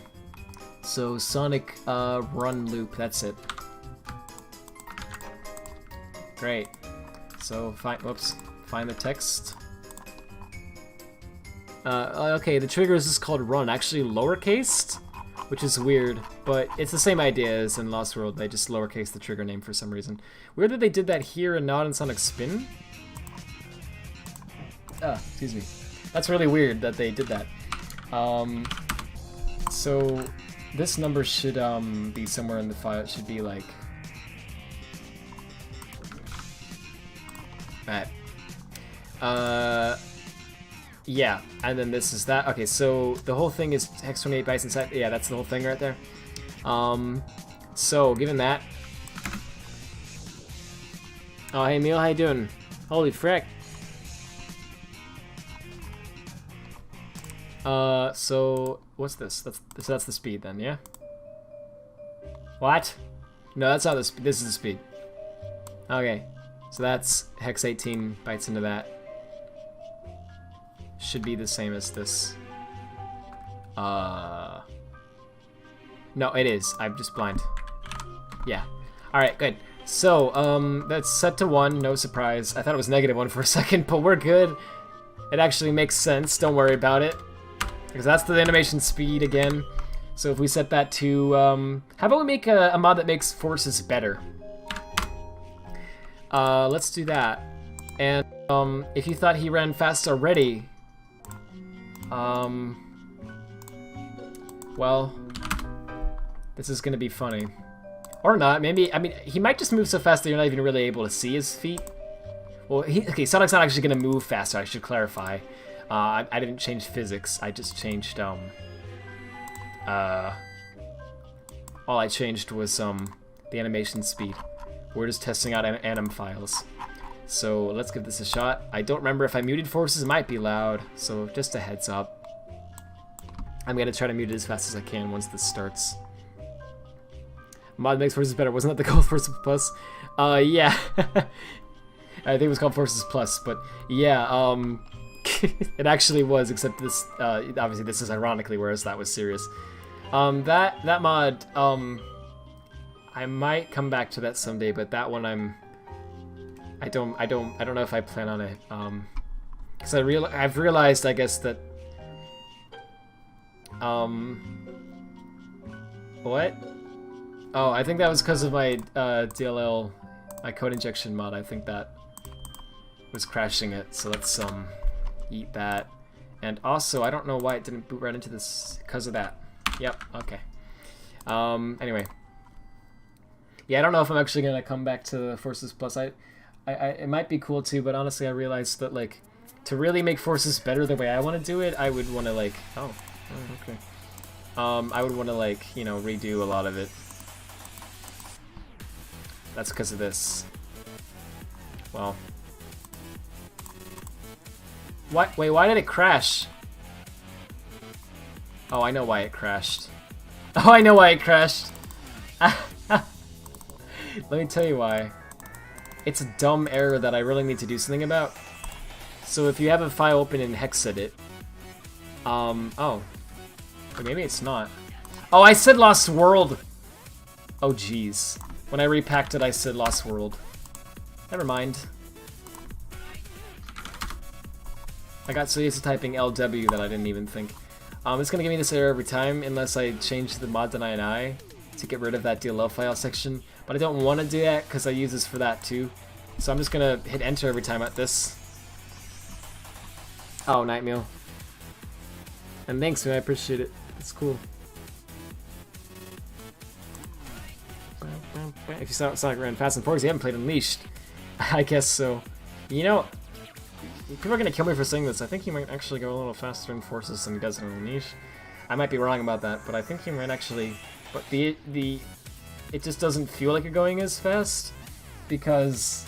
So Sonic run loop, that's it. Great. So find the text. Okay, the trigger is just called run, actually lowercased, which is weird, but it's the same idea as in Lost World. They just lowercase the trigger name for some reason. Weird that they did that here and not in Sonic Spin. Excuse me. That's really weird that they did that. So this number should be somewhere in the file. It should be like that. Yeah, and then this is that. Okay, so the whole thing is hex 28 bytes inside. Yeah, that's the whole thing right there. So given that. Oh, hey Emil, how you doing? Holy frick. So what's this? That's the speed then, yeah? What? No, that's not the speed. This is the speed. Okay, so that's hex 18 bytes into that. Should be the same as this. No, it is. I'm just blind. Yeah. Alright, good. So, that's set to 1, no surprise. I thought it was -1 for a second, but we're good. It actually makes sense, don't worry about it. Because that's the animation speed again. So if we set that to, how about we make a mod that makes Forces better? Let's do that. And, if you thought he ran fast already, well, this is gonna be funny. Or not, maybe, I mean, he might just move so fast that you're not even really able to see his feet. Well, okay, Sonic's not actually gonna move faster, I should clarify. I didn't change physics, I just changed, all I changed was, the animation speed. We're just testing out anim files. So let's give this a shot. I don't remember if I muted Forces, it might be loud, so just a heads up. I'm gonna try to mute it as fast as I can once this starts. Mod makes Forces better, wasn't that the called Forces Plus? Yeah. I think it was called Forces Plus, but yeah, it actually was, except this, obviously this is ironically, whereas that was serious. That mod, I might come back to that someday, but that one I don't know if I plan on it. Because I've realized, I guess, that what? Oh, I think that was because of my DLL, my code injection mod. I think that was crashing it. So let's eat that. And also, I don't know why it didn't boot right into this because of that. Yep. Okay. Anyway. Yeah, I don't know if I'm actually gonna come back to Forces Plus. It might be cool too, but honestly, I realized that like to really make Forces better the way I want to do it, I would want to like okay. I would want to like redo a lot of it. That's because of this. Well. What? Wait, why did it crash? Oh, I know why it crashed. Oh, I know why it crashed. Let me tell you why. It's a dumb error that I really need to do something about. So if you have a file open in hexedit, oh. But maybe it's not. Oh, I said Lost World! Oh, jeez. When I repacked it, I said Lost World. Never mind. I got so used to typing LW that I didn't even think. It's gonna give me this error every time unless I change the mod.ini to get rid of that DLL file section. But I don't want to do that because I use this for that too. So I'm just gonna hit enter every time at this. Oh, Night Meal. And thanks, man. I appreciate it. It's cool. If you saw Sonic ran Fast and Furious, you haven't played Unleashed. I guess so. You know, people are gonna kill me for saying this. I think he might actually go a little faster in Forces than he does in Unleashed. I might be wrong about that, but I think he might actually. But it just doesn't feel like you're going as fast because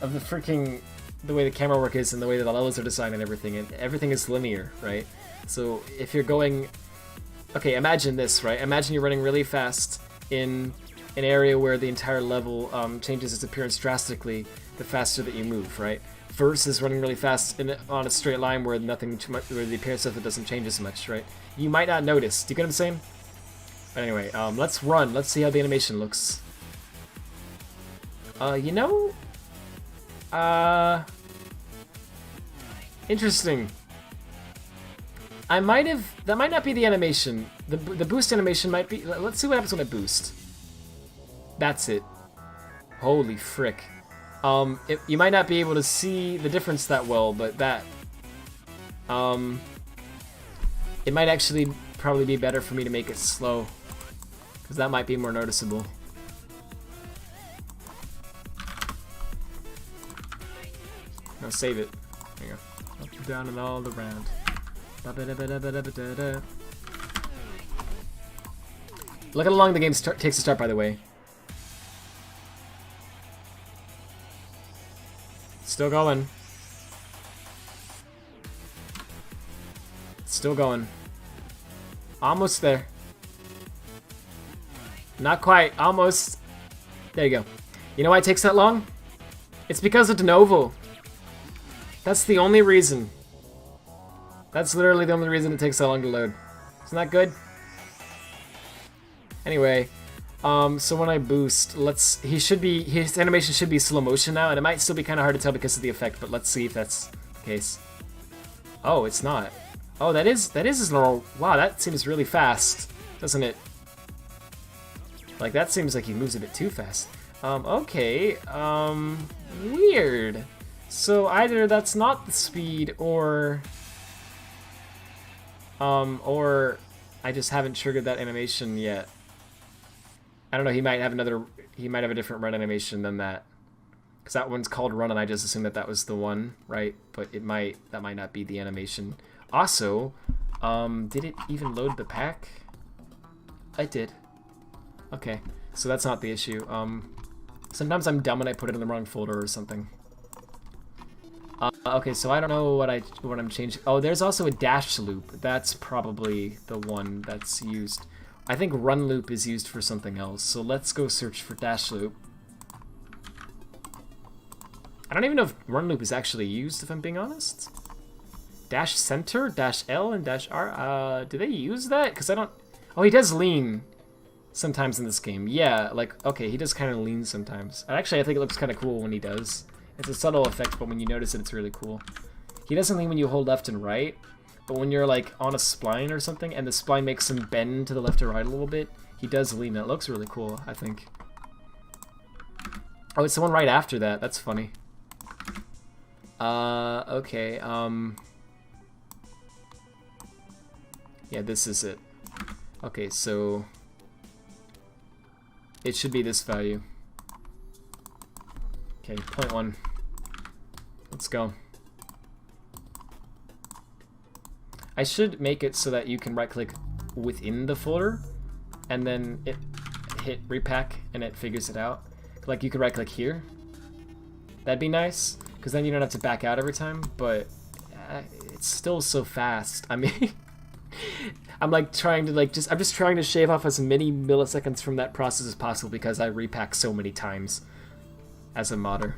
of the way the camera work is and the way that the levels are designed and everything. And everything is linear, right? So if you're going, okay, imagine this, right? Imagine you're running really fast in an area where the entire level changes its appearance drastically the faster that you move, right? Versus running really fast on a straight line where nothing too much, where the appearance of it doesn't change as much, right? You might not notice. Do you get what I'm saying? But anyway, let's run. Let's see how the animation looks. You know, interesting. That might not be the animation. The boost animation might be. Let's see what happens when I boost. That's it. Holy frick. You might not be able to see the difference that well, but that, it might actually probably be better for me to make it slow, because that might be more noticeable. Now save it. There you go. Up, down, and all around. Look at how long the game takes to start, by the way. Still going. Still going. Almost there. Not quite. Almost. There you go. You know why it takes that long? It's because of de novo. That's the only reason. That's literally the only reason it takes so long to load. Isn't that good? Anyway, so when I boost, his animation should be slow motion now, and it might still be kind of hard to tell because of the effect, but let's see if that's the case. Oh, it's not. Oh, that is his normal. Wow, that seems really fast, doesn't it? Like, that seems like he moves a bit too fast. Okay, weird. So either that's not the speed, or I just haven't triggered that animation yet. I don't know, he might have a different run animation than that. Because that one's called run, and I just assumed that that was the one, right? But that might not be the animation. Also, did it even load the pack? It did. Okay, so that's not the issue. Sometimes I'm dumb and I put it in the wrong folder or something. Okay, so I don't know what I'm changing. Oh, there's also a dash loop. That's probably the one that's used. I think run loop is used for something else. So let's go search for dash loop. I don't even know if run loop is actually used, if I'm being honest. Dash center, dash L, and dash R. Do they use that? Because I don't. Oh, he does lean sometimes in this game. Yeah, like, okay, he does kind of lean sometimes. Actually, I think it looks kind of cool when he does. It's a subtle effect, but when you notice it, it's really cool. He doesn't lean when you hold left and right, but when you're like on a spline or something, and the spline makes him bend to the left or right a little bit, he does lean. It looks really cool, I think. Oh, it's the one right after that. That's funny. Okay, yeah, this is it. Okay, so it should be this value. Okay, 0.1. Let's go. I should make it so that you can right-click within the folder, and then hit repack, and it figures it out. Like, you could right-click here, That'd be nice, because then you don't have to back out every time, but it's still so fast. I mean, I'm like trying to I'm just trying to shave off as many milliseconds from that process as possible because I repack so many times as a modder.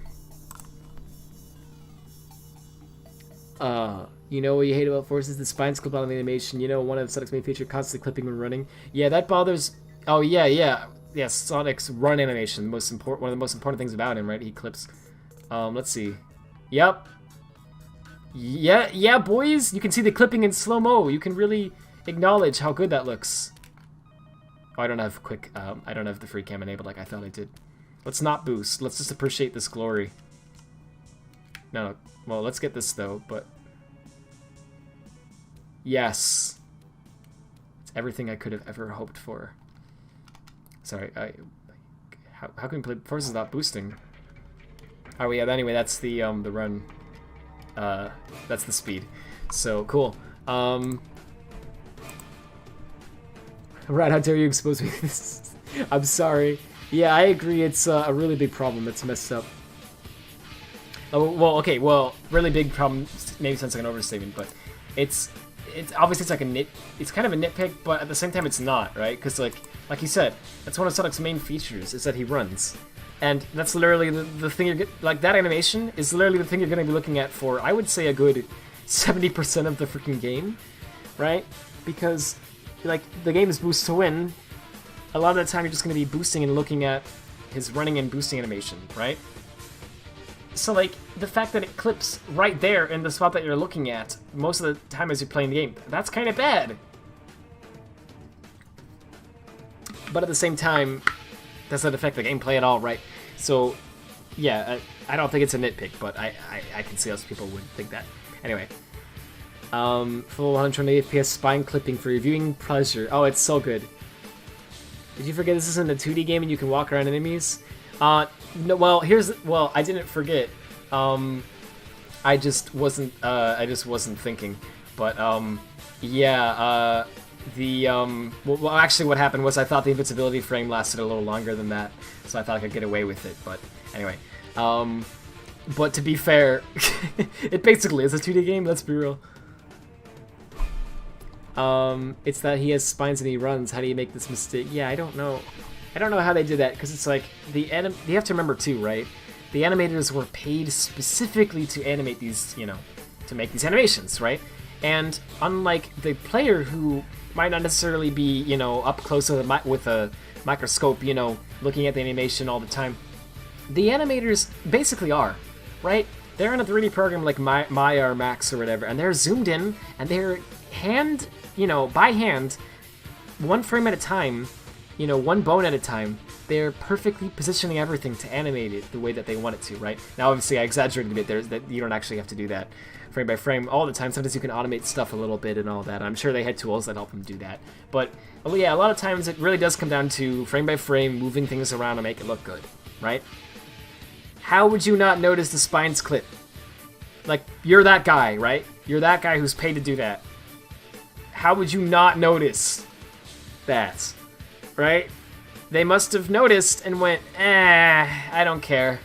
You know what you hate about Forces? The spines clip on the animation. You know, one of Sonic's main feature, constantly clipping when running. Yeah, that bothers... Oh, yeah. Yes, Sonic's run animation. One of the most important things about him, right? He clips. Let's see. Yep. Yeah, boys! You can see the clipping in slow-mo. You can really acknowledge how good that looks. Oh, I don't have I don't have the free cam enabled like I thought I did. Let's not boost. Let's just appreciate this glory. No. Well, let's get this, though, but... Yes. It's everything I could have ever hoped for. Sorry, how can we play Forces without boosting? Oh, yeah, anyway, that's the run. That's the speed. So, cool. Right, how dare you expose me to this? I'm sorry. Yeah, I agree, it's a really big problem. It's messed up. Oh, well, okay, well, really big problem, maybe sounds like an overstatement, but it's obviously it's like it's kind of a nitpick, but at the same time it's not, right? Because like you said, that's one of Sonic's main features, is that he runs. And that's literally the thing like that animation is literally the thing you're going to be looking at for, I would say, a good 70% of the freaking game, right? Because, like, the game is boost to win. A lot of the time you're just going to be boosting and looking at his running and boosting animation, right? So, like, the fact that it clips right there in the spot that you're looking at most of the time as you're playing the game, that's kind of bad. But at the same time, doesn't affect the gameplay at all, right? So, yeah, I don't think it's a nitpick, but I can see how people would think that. Anyway. Full 120 FPS spine clipping for your viewing pleasure. Oh, it's so good. Did you forget this isn't a 2D game and you can walk around enemies? No, well, I didn't forget. I just wasn't thinking. But, yeah, well, actually what happened was I thought the invincibility frame lasted a little longer than that, so I thought I could get away with it, but anyway. But to be fair, it basically is a 2D game, let's be real. It's that he has spines and he runs. How do you make this mistake? Yeah, I don't know. I don't know how they did that, because it's like, you have to remember too, right? The animators were paid specifically to animate these, you know, to make these animations, right? And unlike the player who might not necessarily be, you know, up close with a microscope, you know, looking at the animation all the time, the animators basically are, right? They're in a 3D program like Maya or Max or whatever, and they're zoomed in, and they're by hand, one frame at a time, you know, one bone at a time, they're perfectly positioning everything to animate it the way that they want it to, right? Now, obviously, I exaggerated a bit there, that you don't actually have to do that frame by frame all the time. Sometimes you can automate stuff a little bit and all that. I'm sure they had tools that help them do that. But, well, yeah, a lot of times it really does come down to frame by frame, moving things around to make it look good, right? How would you not notice the spines clip? Like, you're that guy, right? You're that guy who's paid to do that. How would you not notice that, right? They must have noticed and went, I don't care,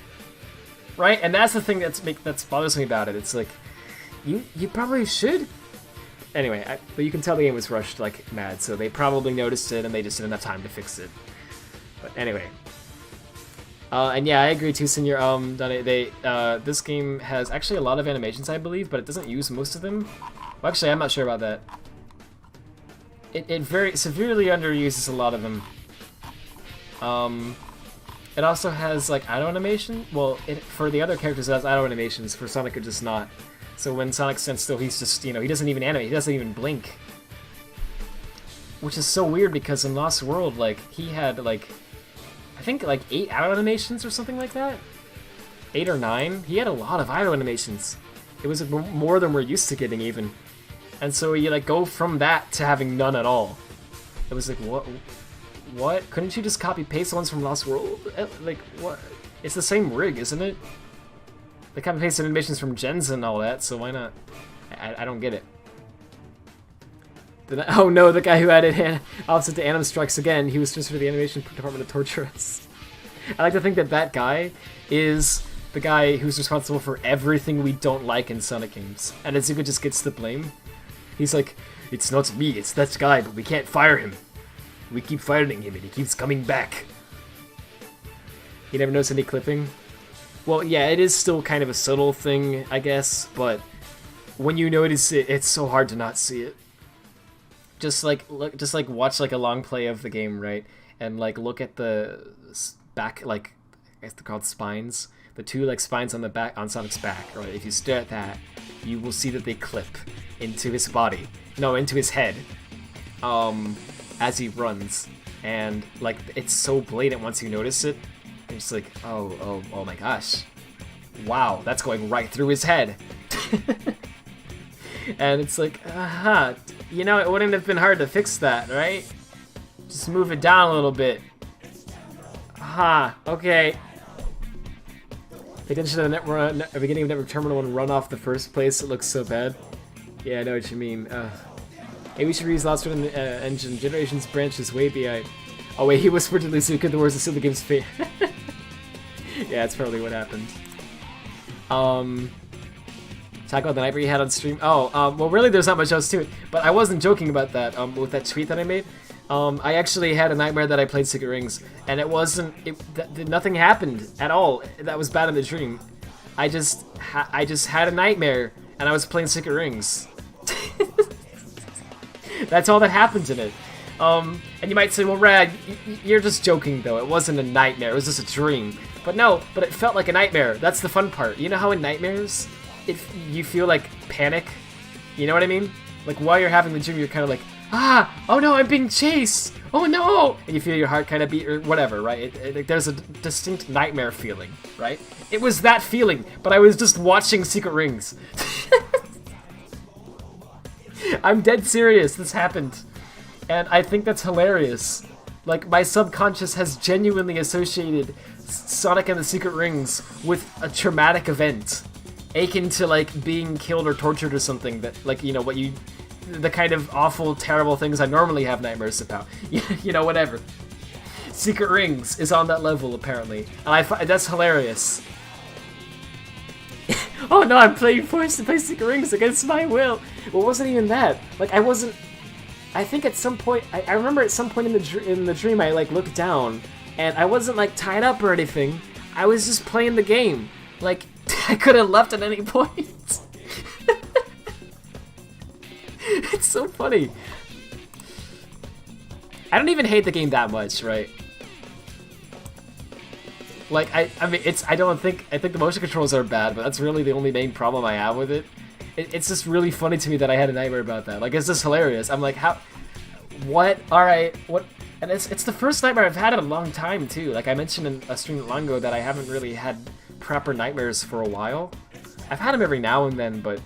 right? And that's the thing that's bothers me about it. It's like, you probably should. Anyway, but you can tell the game was rushed like mad, so they probably noticed it and they just didn't have time to fix it. But anyway. And yeah, I agree too, Senor. This game has actually a lot of animations, I believe, but it doesn't use most of them. Well, actually, I'm not sure about that. It very severely underuses a lot of them. It also has like idle animation. Well, for the other characters, it has idle animations. For Sonic, it does not. So when Sonic stands still, he's just, you know, he doesn't even animate. He doesn't even blink. Which is so weird because in Lost World, like, he had like, I think like 8 idle animations or something like that. 8 or 9. He had a lot of idle animations. It was more than we're used to getting even. And so you like go from that to having none at all. It was like, what? Couldn't you just copy paste the ones from Lost World? Like, what? It's the same rig, isn't it? They copy paste animations from Gens and all that, so why not? I don't get it. Oh no, the guy who added opposite to Anim Strikes Again, he was just for the animation department to torture us. I like to think that that guy is the guy who's responsible for everything we don't like in Sonic games. And Izuku just gets the blame. He's like, it's not me, it's that guy, but we can't fire him. We keep firing him and he keeps coming back. You never notice any clipping? Well, yeah, it is still kind of a subtle thing, I guess, but when you notice it, it's so hard to not see it. Just like watch like a long play of the game, right? And like look at the back, like I guess they're called spines. The two like spines on the back on Sonic's back, right? If you stare at that, you will see that they clip into his body, no, into his head, as he runs, and like it's so blatant once you notice it. It's like, oh my gosh, wow, that's going right through his head. And it's like, you know, it wouldn't have been hard to fix that, right? Just move it down a little bit. Okay. Pay attention to the beginning of Network Terminal and run off the first place. It looks so bad. Yeah, I know what you mean. Hey, we should reuse Lost One engine. Generations branch is way behind. Oh wait, he whispered to Luzuka the words to seal the game's fate. Yeah, that's probably what happened. Talk about the nightmare you had on stream. Well, really, there's not much else to it. But I wasn't joking about that. With that tweet that I made, I actually had a nightmare that I played Secret Rings, and it wasn't. Nothing happened at all. That was bad in the dream. I just had a nightmare, and I was playing Secret Rings. That's all that happens in it. And you might say, well, Rad, you're just joking, though. It wasn't a nightmare. It was just a dream. But no, but it felt like a nightmare. That's the fun part. You know how in nightmares, if you feel like panic, you know what I mean? Like while you're having the dream, you're kind of like, oh no, I'm being chased. Oh no! And you feel your heart kind of beat or whatever, right? There's a distinct nightmare feeling, right? It was that feeling, but I was just watching Secret Rings. I'm dead serious. This happened. And I think that's hilarious. Like, my subconscious has genuinely associated Sonic and the Secret Rings with a traumatic event, akin to like being killed or tortured or something that, like, you know, the kind of awful, terrible things I normally have nightmares about. You know, whatever. Secret Rings is on that level, apparently, and that's hilarious. Oh no, I'm forced to play Secret Rings against my will. Well, it wasn't even that. Like, I think at some point, I remember at some point in the dream, I like looked down, and I wasn't like tied up or anything. I was just playing the game. Like, I could have left at any point. It's so funny. I don't even hate the game that much, right? Like, I mean, I think the motion controls are bad, but that's really the only main problem I have with it. It's just really funny to me that I had a nightmare about that. Like, it's just hilarious. I'm like, how? What? Alright, what? And it's the first nightmare I've had in a long time, too. Like, I mentioned in a stream long ago that I haven't really had proper nightmares for a while. I've had them every now and then, but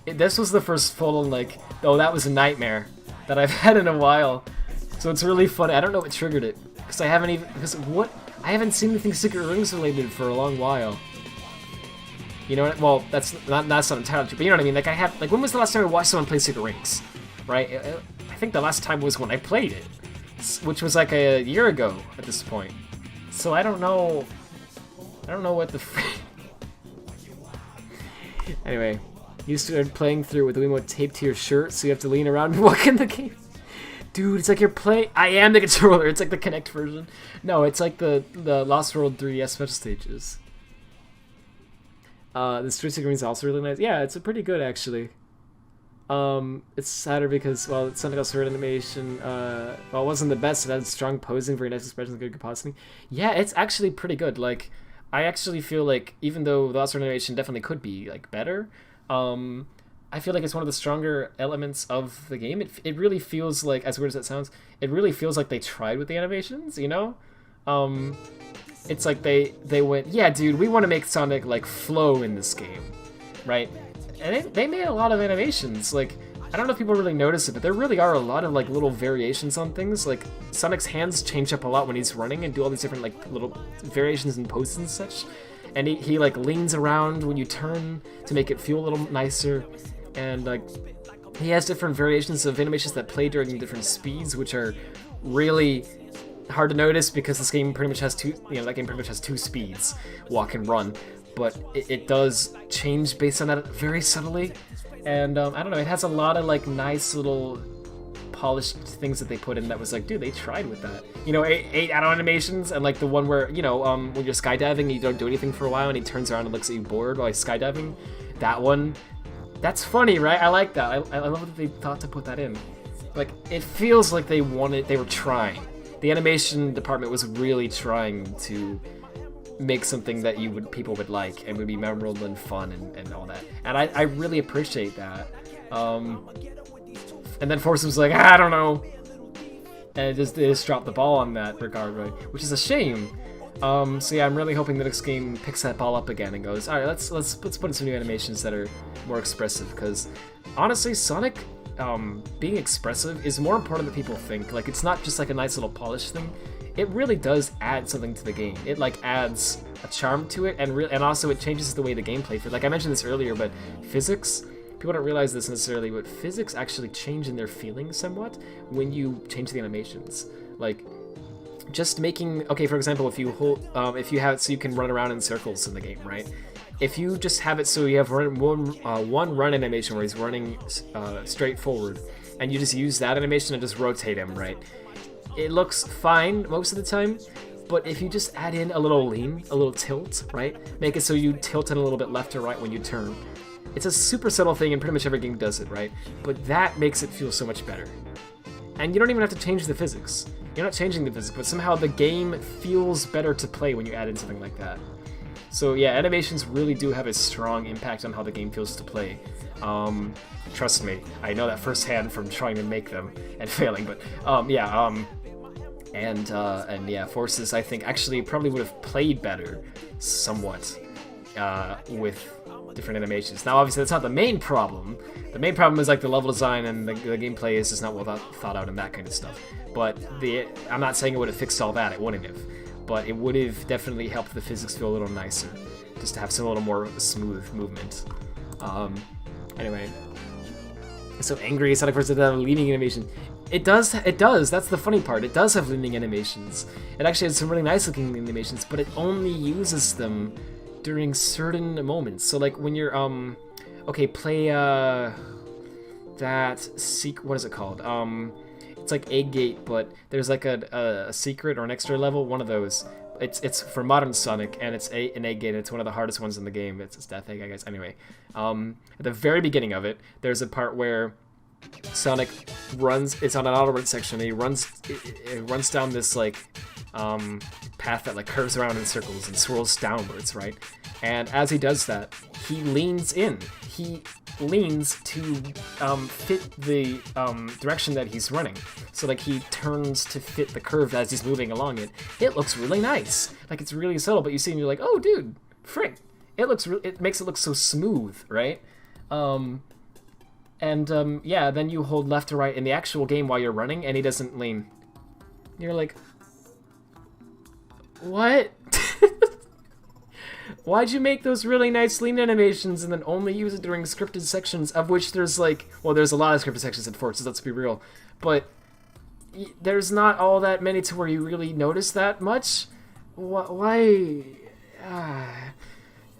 this was the first full-on, like, oh, that was a nightmare that I've had in a while. So it's really funny. I don't know what triggered it, because I haven't seen anything Secret Rings related for a long while. You know what? Well, that's not entirely true, but you know what I mean? Like, when was the last time I watched someone play Secret Rings? Right? I think the last time was when I played it, which was like a year ago at this point. So I don't know what the Anyway, you started playing through with the Wiimote taped to your shirt, so you have to lean around and walk in the game. Dude, it's like you're playing. I am the controller. It's like the Kinect version. No, it's like the Lost World 3DS special stages. The Street Secret is also really nice. Yeah, it's pretty good actually. It's sadder because, well, it's something else for animation. Well, it wasn't the best. It had strong posing, very nice expressions, good compositing. Yeah, it's actually pretty good. Like, I actually feel like even though the Lost World animation definitely could be like better, I feel like it's one of the stronger elements of the game. It really feels like, as weird as that sounds, it really feels like they tried with the animations, you know? It's like they went, yeah, dude, we want to make Sonic, like, flow in this game, right? And they made a lot of animations. Like, I don't know if people really notice it, but there really are a lot of, like, little variations on things. Like, Sonic's hands change up a lot when he's running and do all these different, like, little variations in poses and such. And he like, leans around when you turn to make it feel a little nicer. And, like, he has different variations of animations that play during different speeds, which are really hard to notice because this game pretty much has two, that game pretty much has two speeds, walk and run, but it does change based on that very subtly, and I don't know, it has a lot of like nice little polished things that they put in that was like, dude, they tried with that. 8 add-on animations, and like the one where, when you're skydiving, you don't do anything for a while, and he turns around and looks at you bored while he's skydiving. That one, that's funny, right? I like that. I love that they thought to put that in. Like, it feels like they were trying. The animation department was really trying to make something that people would like and would be memorable and fun and all that. And I really appreciate that. And then Force was like, I don't know, and they just dropped the ball on that regard, right? Which is a shame. So yeah, I'm really hoping the next game picks that ball up again and goes, all right, let's put in some new animations that are more expressive. Because honestly, Sonic being expressive is more important than people think. Like, it's not just like a nice little polish thing. It really does add something to the game. It like adds a charm to it, and also it changes the way the gameplay feels. Like I mentioned this earlier, but physics. People don't realize this necessarily, but physics actually change in their feeling somewhat when you change the animations. Like, just making, okay, for example, if you have it so you can run around in circles in the game, right? If you just have it so you have one run animation where he's running straight forward, and you just use that animation and just rotate him, right? It looks fine most of the time, but if you just add in a little lean, a little tilt, right? Make it so you tilt it a little bit left or right when you turn. It's a super subtle thing, and pretty much every game does it, right? But that makes it feel so much better. And you don't even have to change the physics. You're not changing the physics, but somehow the game feels better to play when you add in something like that. So yeah, animations really do have a strong impact on how the game feels to play. Trust me, I know that firsthand from trying to make them and failing, but and yeah, Forces, I think, actually probably would have played better somewhat with different animations. Now, obviously, that's not the main problem. The main problem is like the level design and the gameplay is just not well thought out and that kind of stuff. But I'm not saying it would have fixed all that. It wouldn't have. But it would have definitely helped the physics feel a little nicer, just to have some little more smooth movement. Anyway, so angry Sonic Forces have a leaning animation. It does. That's the funny part. It does have leaning animations. It actually has some really nice looking animations, but it only uses them during certain moments. So like when you're okay, play that what is it called? It's like Egg Gate, but there's like a secret or an extra level, one of those. It's for modern Sonic, and it's an Egg Gate, and it's one of the hardest ones in the game. It's Death Egg, I guess. Anyway, at the very beginning of it, there's a part where Sonic runs. It's on an auto run section, and he runs down this like path that like curves around in circles and swirls downwards, right? And as he does that, he leans in. He leans to fit the direction that he's running. So like he turns to fit the curve as he's moving along it. It looks really nice. Like it's really subtle, but you see and you're like, oh dude, frick. It makes it look so smooth, right? Yeah, then you hold left or right in the actual game while you're running, and he doesn't lean. You're like, what? Why'd you make those really nice lean animations and then only use it during scripted sections, of which there's like, well, there's a lot of scripted sections in Forces, let's be real, but there's not all that many to where you really notice that much? Why?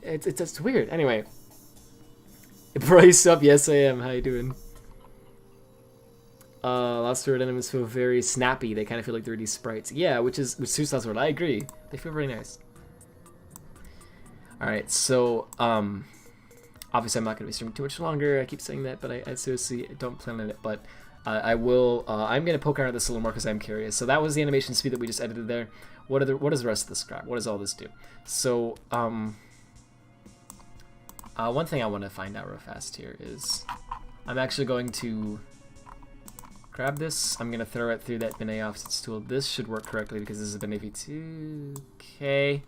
It's just weird. Anyway. Brace up, yes I am. How you doing? Lost World enemies feel very snappy. They kind of feel like 3D sprites. Yeah, which suits Lost World. I agree. They feel very nice. Alright, so, obviously I'm not going to be streaming too much longer. I keep saying that, but I seriously don't plan on it. But I will, I'm going to poke around at this a little more because I'm curious. So that was the animation speed that we just edited there. What does the rest of this grab? What does all this do? So, one thing I want to find out real fast here is I'm actually going to grab this. I'm going to throw it through that bin A offsets tool. This should work correctly because this is a bin AV2. Okay.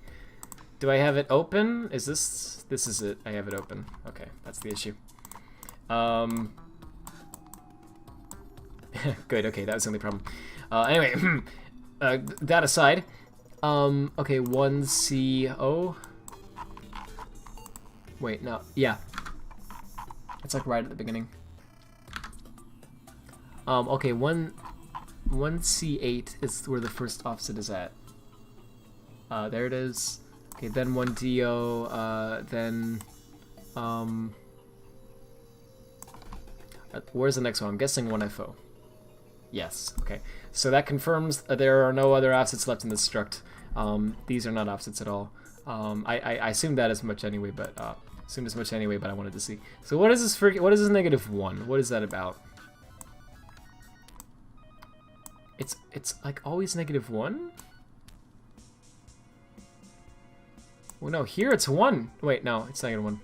Do I have it open? Is this is it? I have it open. Okay, that's the issue. Good, okay, that was the only problem. Anyway, that aside, okay, 1CO. Wait, no, yeah. It's like right at the beginning. Okay, 1 1C8 is where the first offset is at. There it is. Okay, then 1DO, then, where's the next one? I'm guessing 1FO. Yes, okay. So that confirms there are no other offsets left in this struct. These are not offsets at all. I assumed that as much anyway, but, I wanted to see. So what is this what is this -1? What is that about? It's like always -1? Well, no, here it's 1. Wait, no, it's -1.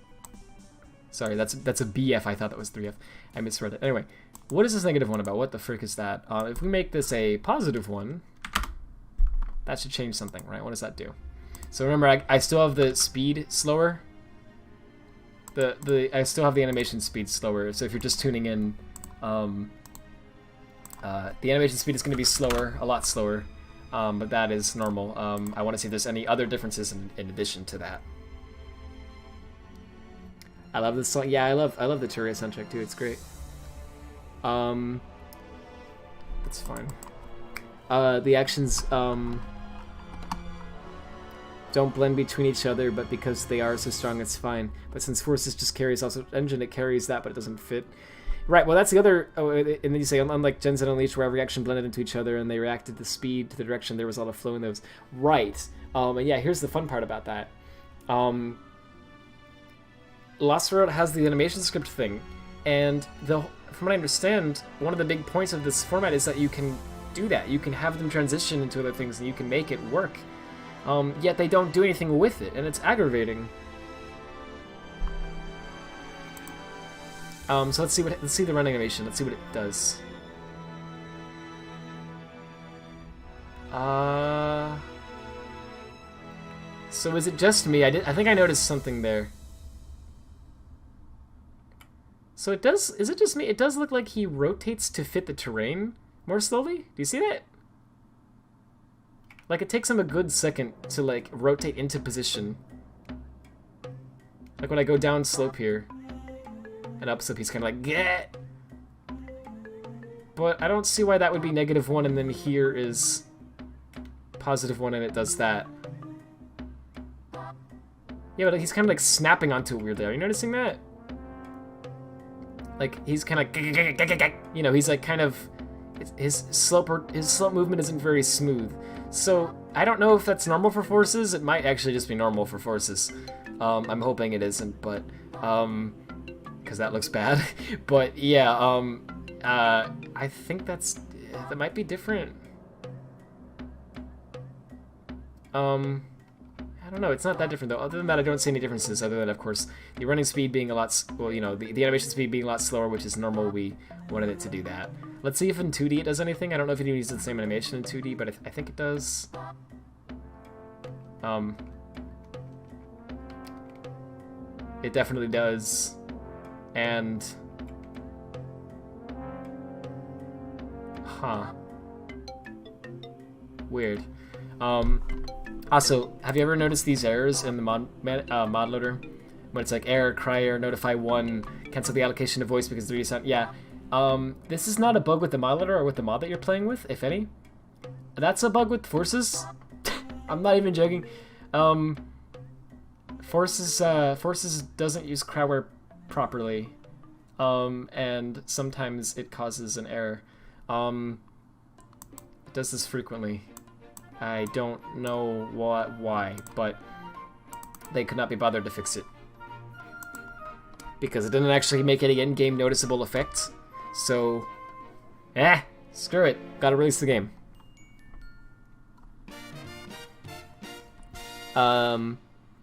Sorry, that's a BF. I thought that was 3F. I misread it. Anyway, what is this -1 about? What the frick is that? If we make this a +1, that should change something, right? What does that do? So remember, I still have the speed slower. I still have the animation speed slower. So if you're just tuning in, the animation speed is going to be slower, a lot slower. But that is normal. I want to see if there's any other differences in addition to that. I love this song. Yeah, I love the Turia soundtrack too. It's great. That's fine. The actions don't blend between each other, but because they are so strong, it's fine. But since Forces just carries also engine, it carries that, but it doesn't fit. Right, well that's the other, and then you say, unlike Gen Z Unleashed, where every action blended into each other and they reacted to speed, to the direction, there was a lot of flow in those. Right, and yeah, here's the fun part about that. Lost World has the animation script thing, and from what I understand, one of the big points of this format is that you can do that. You can have them transition into other things and you can make it work. Yet they don't do anything with it, and it's aggravating. So let's see the run animation. Let's see what it does. So is it just me? I think I noticed something there. So it does. Is it just me? It does look like he rotates to fit the terrain more slowly. Do you see that? Like it takes him a good second to like rotate into position. Like when I go down slope here. And up slope, he's kind of like, get. But I don't see why that would be -1, and then here is +1, and it does that. Yeah, but he's kind of like snapping onto it weirdly. Are you noticing that? Like he's kind of, you know, he's like kind of, his slope movement isn't very smooth. So I don't know if that's normal for Forces. It might actually just be normal for Forces. I'm hoping it isn't, but because that looks bad. But yeah, I think that might be different. I don't know, it's not that different though. Other than that, I don't see any differences, other than, of course, the running speed being a lot, well, you know, the animation speed being a lot slower, which is normal. We wanted it to do that. Let's see if in 2D it does anything. I don't know if it even uses the same animation in 2D, but I think it does. It definitely does. And... huh. Weird. Also, have you ever noticed these errors in the mod loader? When it's like error, cry error, notify 1, cancel the allocation of voice because the 3D sound. Yeah. This is not a bug with the mod loader or with the mod that you're playing with, if any. That's a bug with Forces. I'm not even joking. Forces doesn't use crowdware properly, and sometimes it causes an error. It does this frequently. I don't know why, but they could not be bothered to fix it. Because it didn't actually make any in-game noticeable effects. So, screw it. Gotta release the game.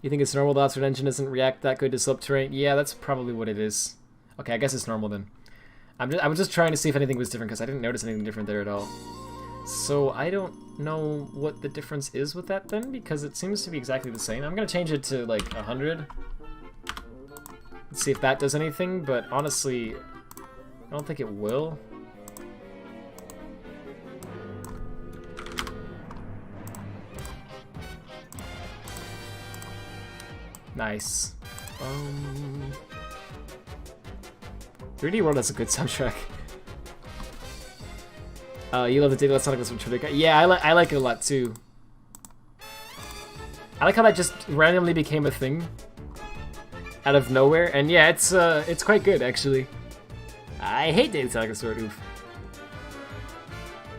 You think it's normal the Oxford engine doesn't react that good to slope terrain? Yeah, that's probably what it is. Okay, I guess it's normal then. I was just trying to see if anything was different because I didn't notice anything different there at all. So I don't know what the difference is with that then, because it seems to be exactly the same. I'm gonna change it to like 100. Let's see if that does anything, but honestly, I don't think it will. Nice. 3D World has a good soundtrack. You love the Daily Sonic with Twitter. Yeah, I like it a lot too. I like how that just randomly became a thing out of nowhere, and yeah, it's quite good actually. I hate Daily Sonic Sword. Oof.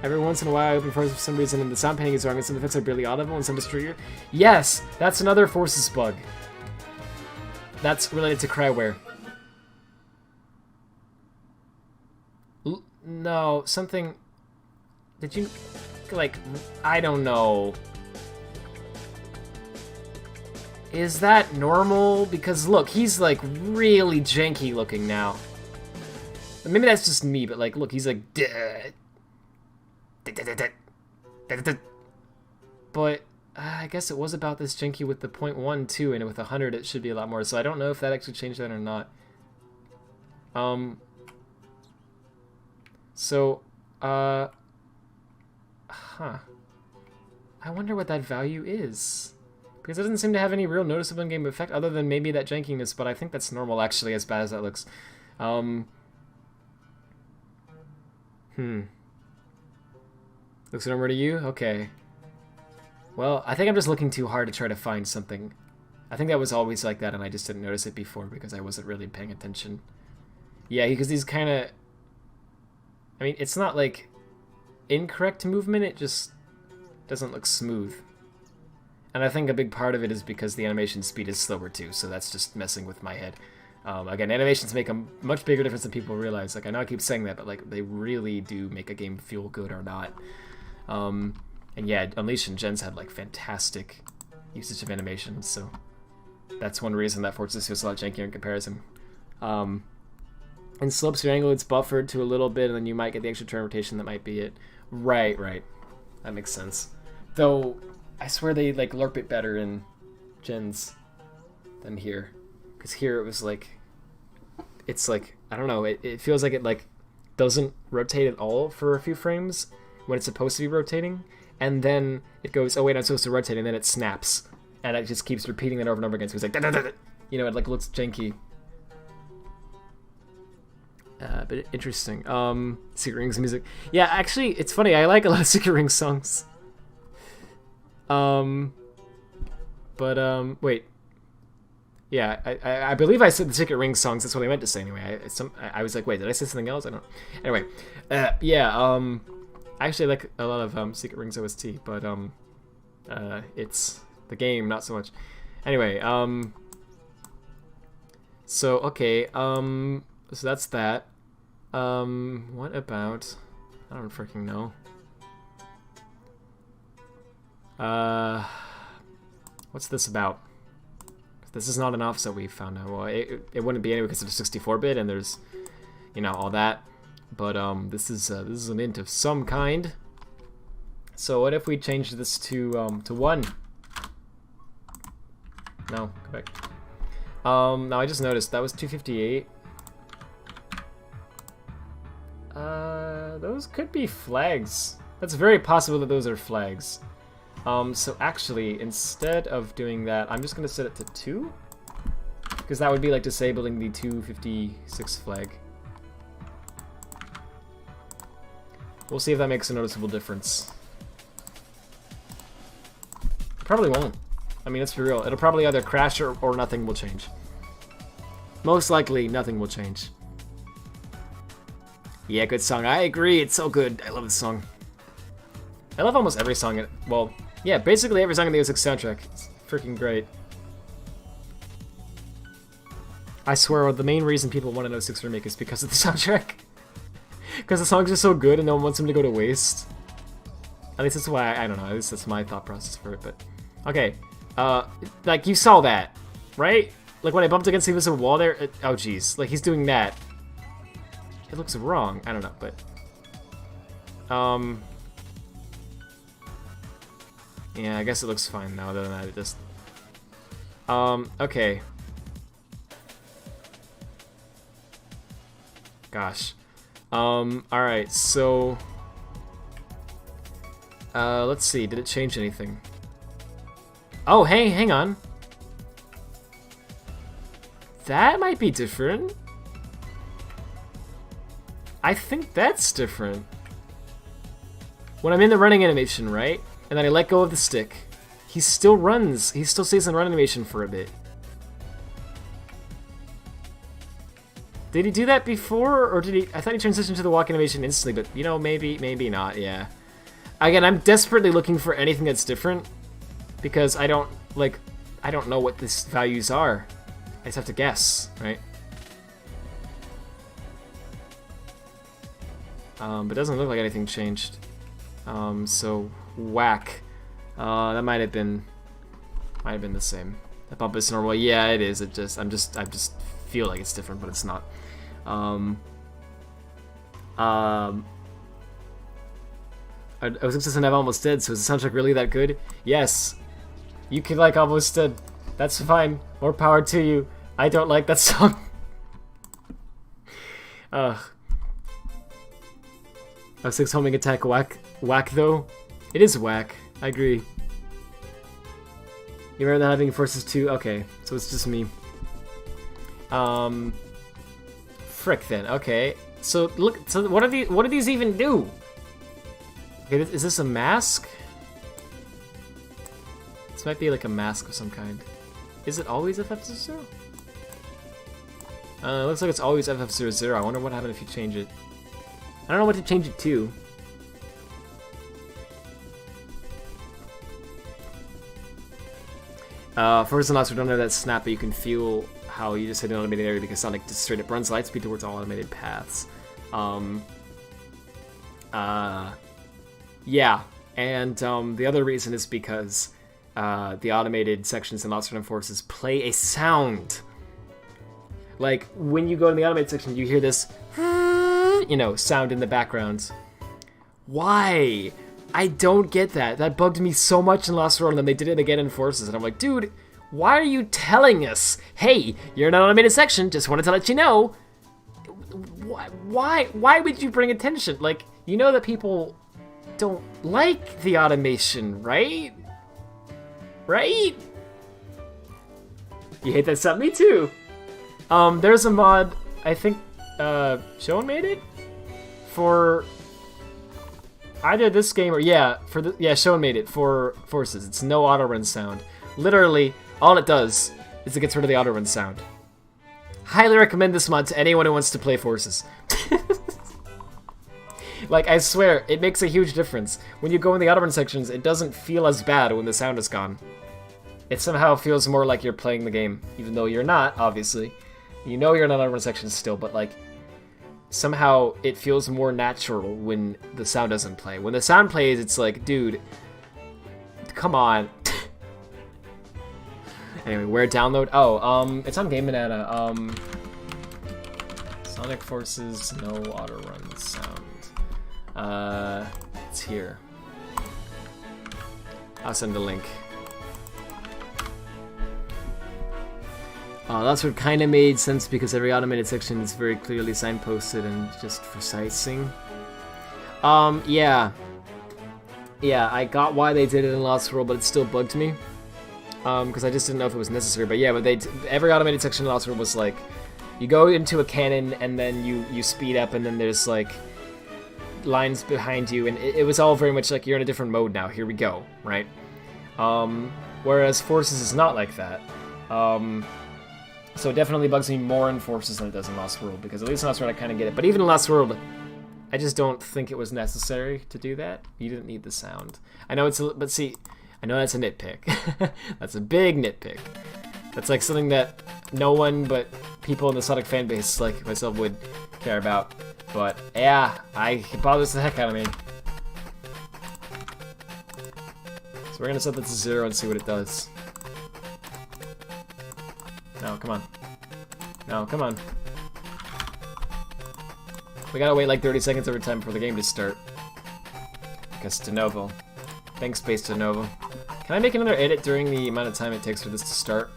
Every once in a while, I open Forces for some reason, and the sound panning is wrong, and some effects are barely audible, and some destroy. Yes, that's another Forces bug. That's related to Cryware. No, something. Did you like? I don't know. Is that normal? Because look, he's like really janky looking now. Maybe that's just me, but like, look, he's like. But I guess it was about this janky with the 0.1 too, and with 100 it should be a lot more. So I don't know if that actually changed that or not. So, huh. I wonder what that value is. Because it doesn't seem to have any real noticeable in-game effect other than maybe that jankiness, but I think that's normal actually, as bad as that looks. Looks normal to you? Okay. Well, I think I'm just looking too hard to try to find something. I think that was always like that and I just didn't notice it before because I wasn't really paying attention. Yeah, because these kind of... I mean, it's not like incorrect movement, it just doesn't look smooth. And I think a big part of it is because the animation speed is slower too, so that's just messing with my head. Again, animations make a much bigger difference than people realize. Like, I know I keep saying that, but like, they really do make a game feel good or not. And yeah, Unleashed and Gens had like fantastic usage of animations, so that's one reason that Forza feels a lot jankier in comparison. In slopes or angle, it's buffered to a little bit, and then you might get the extra turn rotation that might be it. Right. That makes sense. Though, I swear they like LARP it better in Gens than here. Because here it was like, it's like, I don't know, it feels like it like doesn't rotate at all for a few frames when it's supposed to be rotating, and then it goes, oh wait, I'm supposed to rotate, and then it snaps, and it just keeps repeating that over and over again, so it's like, you know, it like looks janky. But interesting. Secret Rings music. Yeah, actually, it's funny, I like a lot of Secret Rings songs. Wait. Yeah, I believe I said the Secret Rings songs. That's what I meant to say anyway. I was like, wait, did I say something else? I don't know. Anyway, yeah, I actually like a lot of Secret Rings OST, but it's the game, not so much. Anyway, so okay, so that's that. What about? I don't freaking know. What's this about? This is not an offset we found out. Well, it wouldn't be anyway because it's 64-bit and there's, you know, all that. But this is an int of some kind. So what if we change this to 1? No, go back. Now I just noticed that was 258. Those could be flags. That's very possible that those are flags. So actually, instead of doing that, I'm just going to set it to 2. Because that would be like disabling the 256 flag. We'll see if that makes a noticeable difference. Probably won't. I mean, let's be real. It'll probably either crash or nothing will change. Most likely, nothing will change. Yeah, good song. I agree. It's so good. I love this song. I love almost every song. Well, yeah, basically every song in the OS soundtrack. It's freaking great. I swear, the main reason people want an 06 remake is because of the soundtrack. Because the songs are so good and no one wants them to go to waste. At least that's why, I don't know, at least that's my thought process for it, but... Okay, like, you saw that, right? Like, when I bumped against the invisible wall there, oh jeez, like, he's doing that. It looks wrong, I don't know, but... Yeah, I guess it looks fine now, other than that, it just... Okay. Gosh. Alright, so... let's see, did it change anything? Oh, hey, hang on. That might be different. I think that's different. when I'm in the running animation, right, and then I let go of the stick, he still runs. He still stays in run animation for a bit. Did he do that before, or did he? I thought he transitioned to the walk animation instantly, but you know, maybe not. Yeah. Again, I'm desperately looking for anything that's different because I don't know what these values are. I just have to guess, right? But it doesn't look like anything changed. So whack. That might have been the same. That bump is normal. Yeah, it is. I just feel like it's different, but it's not. I was consistent. I'm almost dead. So is the soundtrack really that good? Yes. You can like almost dead. That's fine. More power to you. I don't like that song. Ugh. Oh, 6 homing attack whack though. It is whack. I agree. You remember that having forces too? Okay, so it's just me. Frick then. Okay. So look. So what do these even do? Okay, is this a mask? This might be like a mask of some kind. Is it always FF00? It looks like it's always FF00. I wonder what happened if you change it. I don't know what to change it to. First and last, we don't have that snap, but you can feel how you just hit an automated area because Sonic just straight up runs light speed towards all automated paths. Yeah, and the other reason is because the automated sections in Lost Random Forces play a sound. Like, when you go in the automated section, you hear this, sound in the background. Why? I don't get that. That bugged me so much in Lost World, and then they did it again in Forces, and I'm like, dude, why are you telling us? Hey, you're in an automated section, just wanted to let you know. Why would you bring attention? Like, you know that people don't like the automation, right? Right? You hate that stuff? Me too. There's a mod, I think, Shown made it? For either this game or, Shown made it for Forces. It's no auto run sound. Literally, all it does is it gets rid of the auto run sound. Highly recommend this mod to anyone who wants to play Forces. Like, I swear, it makes a huge difference. When you go in the auto run sections, it doesn't feel as bad when the sound is gone. It somehow feels more like you're playing the game, even though you're not, obviously. You know you're in an auto run section still, but like, somehow it feels more natural when the sound doesn't play. When the sound plays, it's like, dude, come on. Anyway, where download? Oh, it's on Game Banana. Sonic Forces, no auto run sound. It's here. I'll send a link. That's what kind of made sense because every automated section is very clearly signposted and just precising. Yeah. Yeah, I got why they did it in Lost World, but it still bugged me. Because I just didn't know if it was necessary. But yeah, every automated section in Lost World was like, you go into a cannon and then you speed up and then there's like lines behind you, and it was all very much like you're in a different mode now. Here we go, right? Whereas Forces is not like that. So it definitely bugs me more in Forces than it does in Lost World, because at least in Lost World I kind of get it. But even in Lost World, I just don't think it was necessary to do that. You didn't need the sound. I know but see, I know that's a nitpick. That's a big nitpick. That's like something that no one but people in the Sonic fan base like myself would care about. But yeah, it bothers the heck out of me. So we're gonna set that to 0 and see what it does. No, come on. No, come on. We gotta wait like 30 seconds every time for the game to start. Because de novo. Thanks, Space de novo. Can I make another edit during the amount of time it takes for this to start?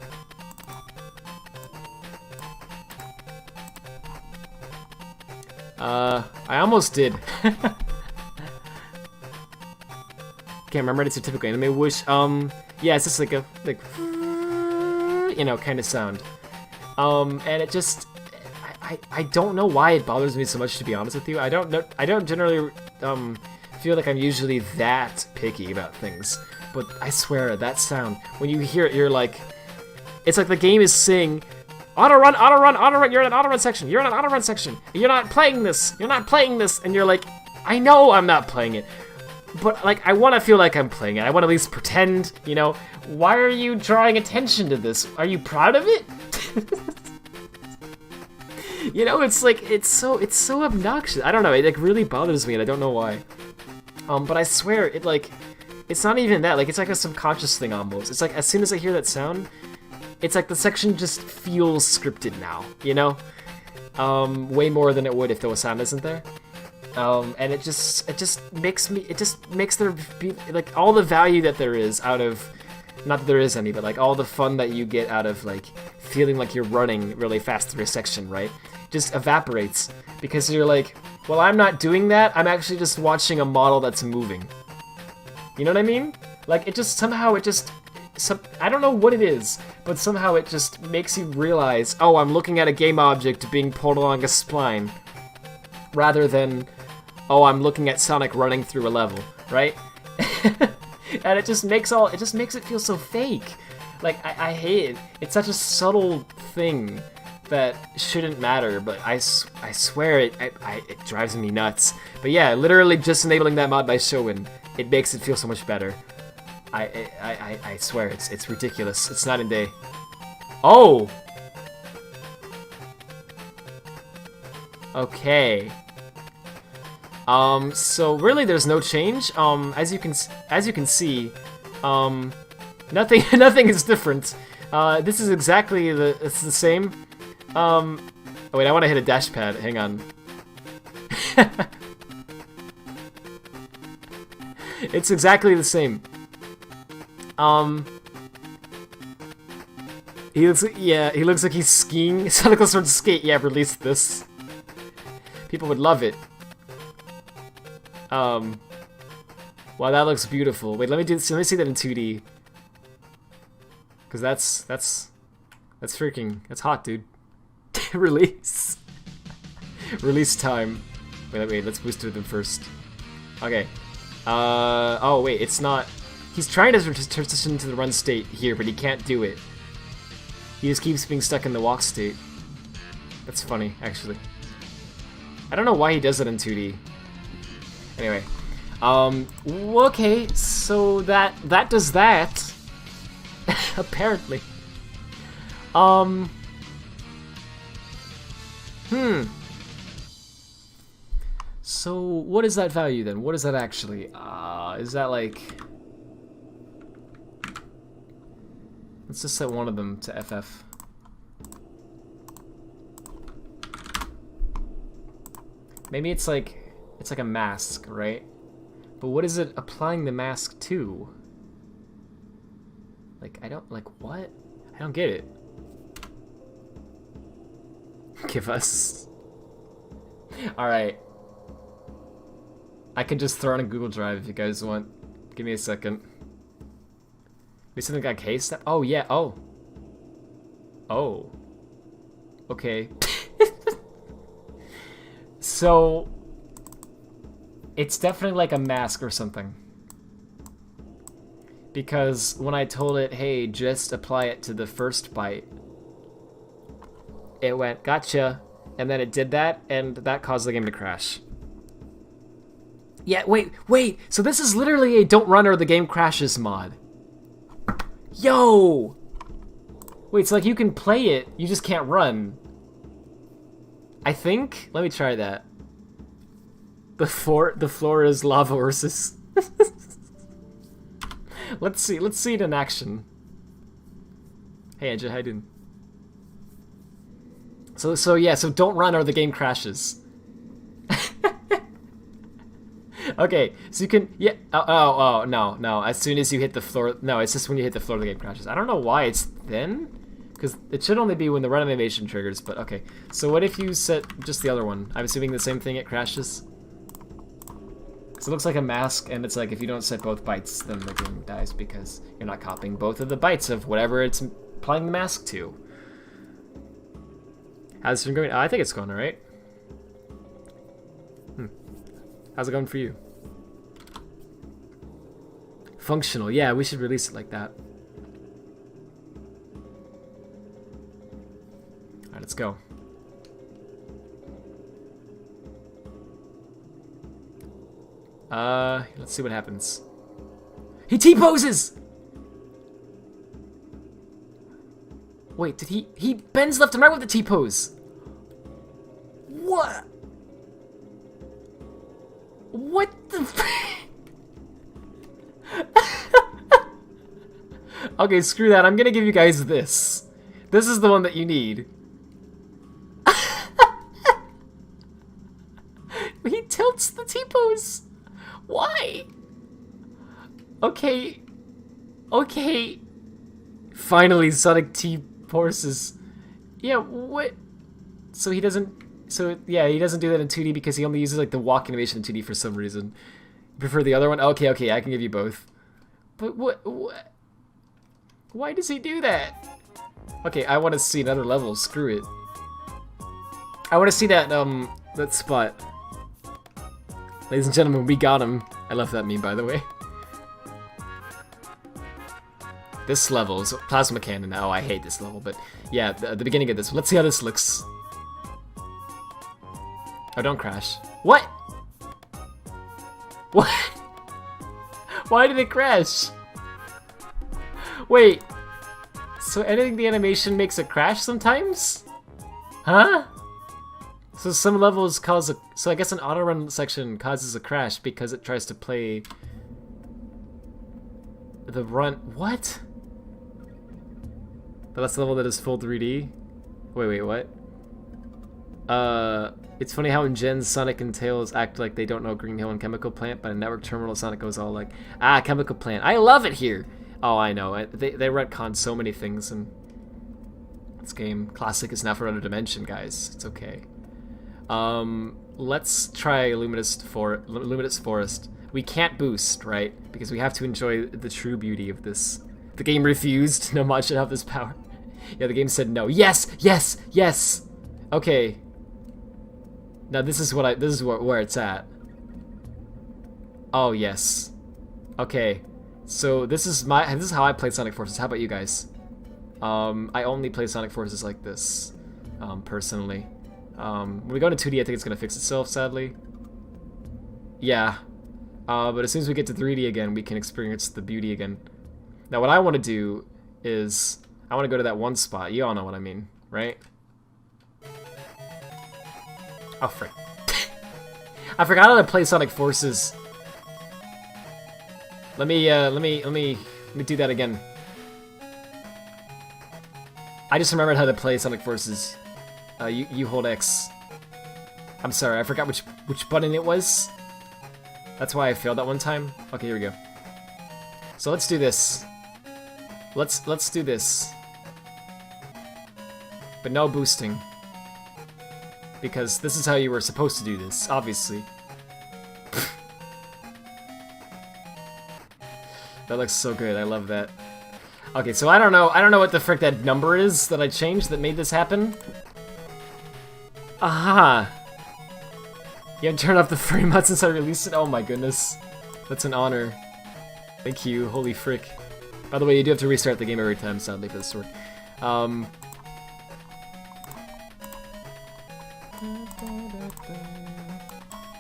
I almost did. Can't remember it's a typical anime whoosh. Yeah, it's just like a kind of sound. And it just, I don't know why it bothers me so much, to be honest with you. I don't generally feel like I'm usually that picky about things, but I swear, that sound, when you hear it, you're like... It's like the game is saying, auto run, auto run, auto run, you're in an auto run section, you're in an auto run section, you're not playing this, you're not playing this, and you're like, I know I'm not playing it, but like, I want to feel like I'm playing it, I want to at least pretend, you know, why are you drawing attention to this? Are you proud of it? You know, it's like, it's so obnoxious. I don't know, it like really bothers me and I don't know why. But I swear, it like, it's not even that, like it's like a subconscious thing almost. It's like, as soon as I hear that sound, it's like the section just feels scripted now, you know? Way more than it would if the sound isn't there. And it just makes there be, like, all the value that there is out of, not that there is any, but like all the fun that you get out of like feeling like you're running really fast through a section, right? Just evaporates because you're like, well, I'm not doing that. I'm actually just watching a model that's moving. You know what I mean? Like it just somehow I don't know what it is, but somehow it just makes you realize, oh, I'm looking at a game object being pulled along a spline, rather than, oh, I'm looking at Sonic running through a level, right? And it just makes it feel so fake. Like, I hate it. It's such a subtle thing that shouldn't matter, but I swear it drives me nuts. But yeah, literally just enabling that mod by Showin, it makes it feel so much better. I swear, it's ridiculous. It's night and day. Oh! Okay. So really there's no change. As you can see, nothing is different. This is exactly it's the same. Oh wait, I want to hit a dash pad. Hang on. It's exactly the same. He looks like he's skiing. Sonic will start to skate. Yeah, release this. People would love it. Wow, that looks beautiful. Wait, let me see that in 2D. Cause that's hot, dude. Release. Release time. Wait, let's boost them first. Okay. Oh wait, it's not. He's trying to transition to the run state here, but he can't do it. He just keeps being stuck in the walk state. That's funny, actually. I don't know why he does it in 2D. Anyway, okay, so that does that. Apparently. So what is that value then? What is that actually? Is that like? Let's just set one of them to FF. Maybe it's like a mask, right? But what is it applying the mask to? Like, what? I don't get it. Give us. Alright. I can just throw on a Google Drive if you guys want. Give me a second. We something got case? Oh, yeah. Oh. Oh. Okay. So, it's definitely like a mask or something. Because when I told it, hey, just apply it to the first byte, it went, gotcha, and then it did that, and that caused the game to crash. Yeah, wait, so this is literally a don't run or the game crashes mod. Yo! Wait, so like you can play it, you just can't run. I think? Let me try that. The floor is lava versus. Let's see it in action. Hey Andrew, how you doing? So yeah, so don't run or the game crashes. Okay, so you can, yeah, oh, no, as soon as you hit the floor, no, it's just when you hit the floor the game crashes. I don't know why it's then, because it should only be when the run animation triggers, but okay. So what if you set just the other one? I'm assuming the same thing, it crashes? So it looks like a mask, and it's like if you don't set both bytes, then the game dies because you're not copying both of the bytes of whatever it's applying the mask to. How's it going? I think it's going alright. How's it going for you? Functional. Yeah, we should release it like that. Alright, let's go. Let's see what happens. He T-poses! Wait, did he bends left and right with the T-pose. What? What the Okay, screw that. I'm gonna give you guys this. This is the one that you need. He tilts the T-pose. Why? Okay. Okay. Finally, Sonic T-poses. Yeah, what? So he doesn't... So, yeah, he doesn't do that in 2D because he only uses, like, the walk animation in 2D for some reason. You prefer the other one? Okay, okay, I can give you both. But what? Why does he do that? Okay, I want to see another level. Screw it. I want to see that, that spot. Ladies and gentlemen, we got him. I love that meme, by the way. This level is Plasma Cannon. Oh, I hate this level, but yeah, the beginning of this. Let's see how this looks. Oh, don't crash. What? What? Why did it crash? Wait. So editing the animation makes it crash sometimes? Huh? So some levels cause a... So I guess an auto-run section causes a crash because it tries to play... the run... What? But that's the level that is full 3D? Wait, what? It's funny how in Gens, Sonic and Tails act like they don't know Green Hill and Chemical Plant, but in Network Terminal, Sonic goes all like, ah, Chemical Plant. I love it here! Oh, I know. They retcon so many things in this game. Classic is now for another dimension, guys. It's okay. Let's try Luminous Forest. We can't boost, right? Because we have to enjoy the true beauty of this. The game refused. No mod should have this power. Yeah, the game said no. Yes, yes, yes. Okay. Now this is where it's at. Oh yes. Okay. So this is how I play Sonic Forces. How about you guys? I only play Sonic Forces like this, personally. When we go into 2D, I think it's gonna fix itself, sadly. Yeah. But as soon as we get to 3D again, we can experience the beauty again. Now, what I want to do is I want to go to that one spot. You all know what I mean, right? Oh, frick. I forgot how to play Sonic Forces. Let me do that again. I just remembered how to play Sonic Forces. You hold X. I'm sorry, I forgot which button it was. That's why I failed that one time. Okay, here we go. So let's do this. Let's do this. But no boosting. Because this is how you were supposed to do this, obviously. That looks so good. I love that. Okay, so I don't know what the frick that number is that I changed that made this happen. Aha! You haven't turned off the frame rate since I released it? Oh my goodness. That's an honor. Thank you, holy frick. By the way, you do have to restart the game every time, sadly, for this to work.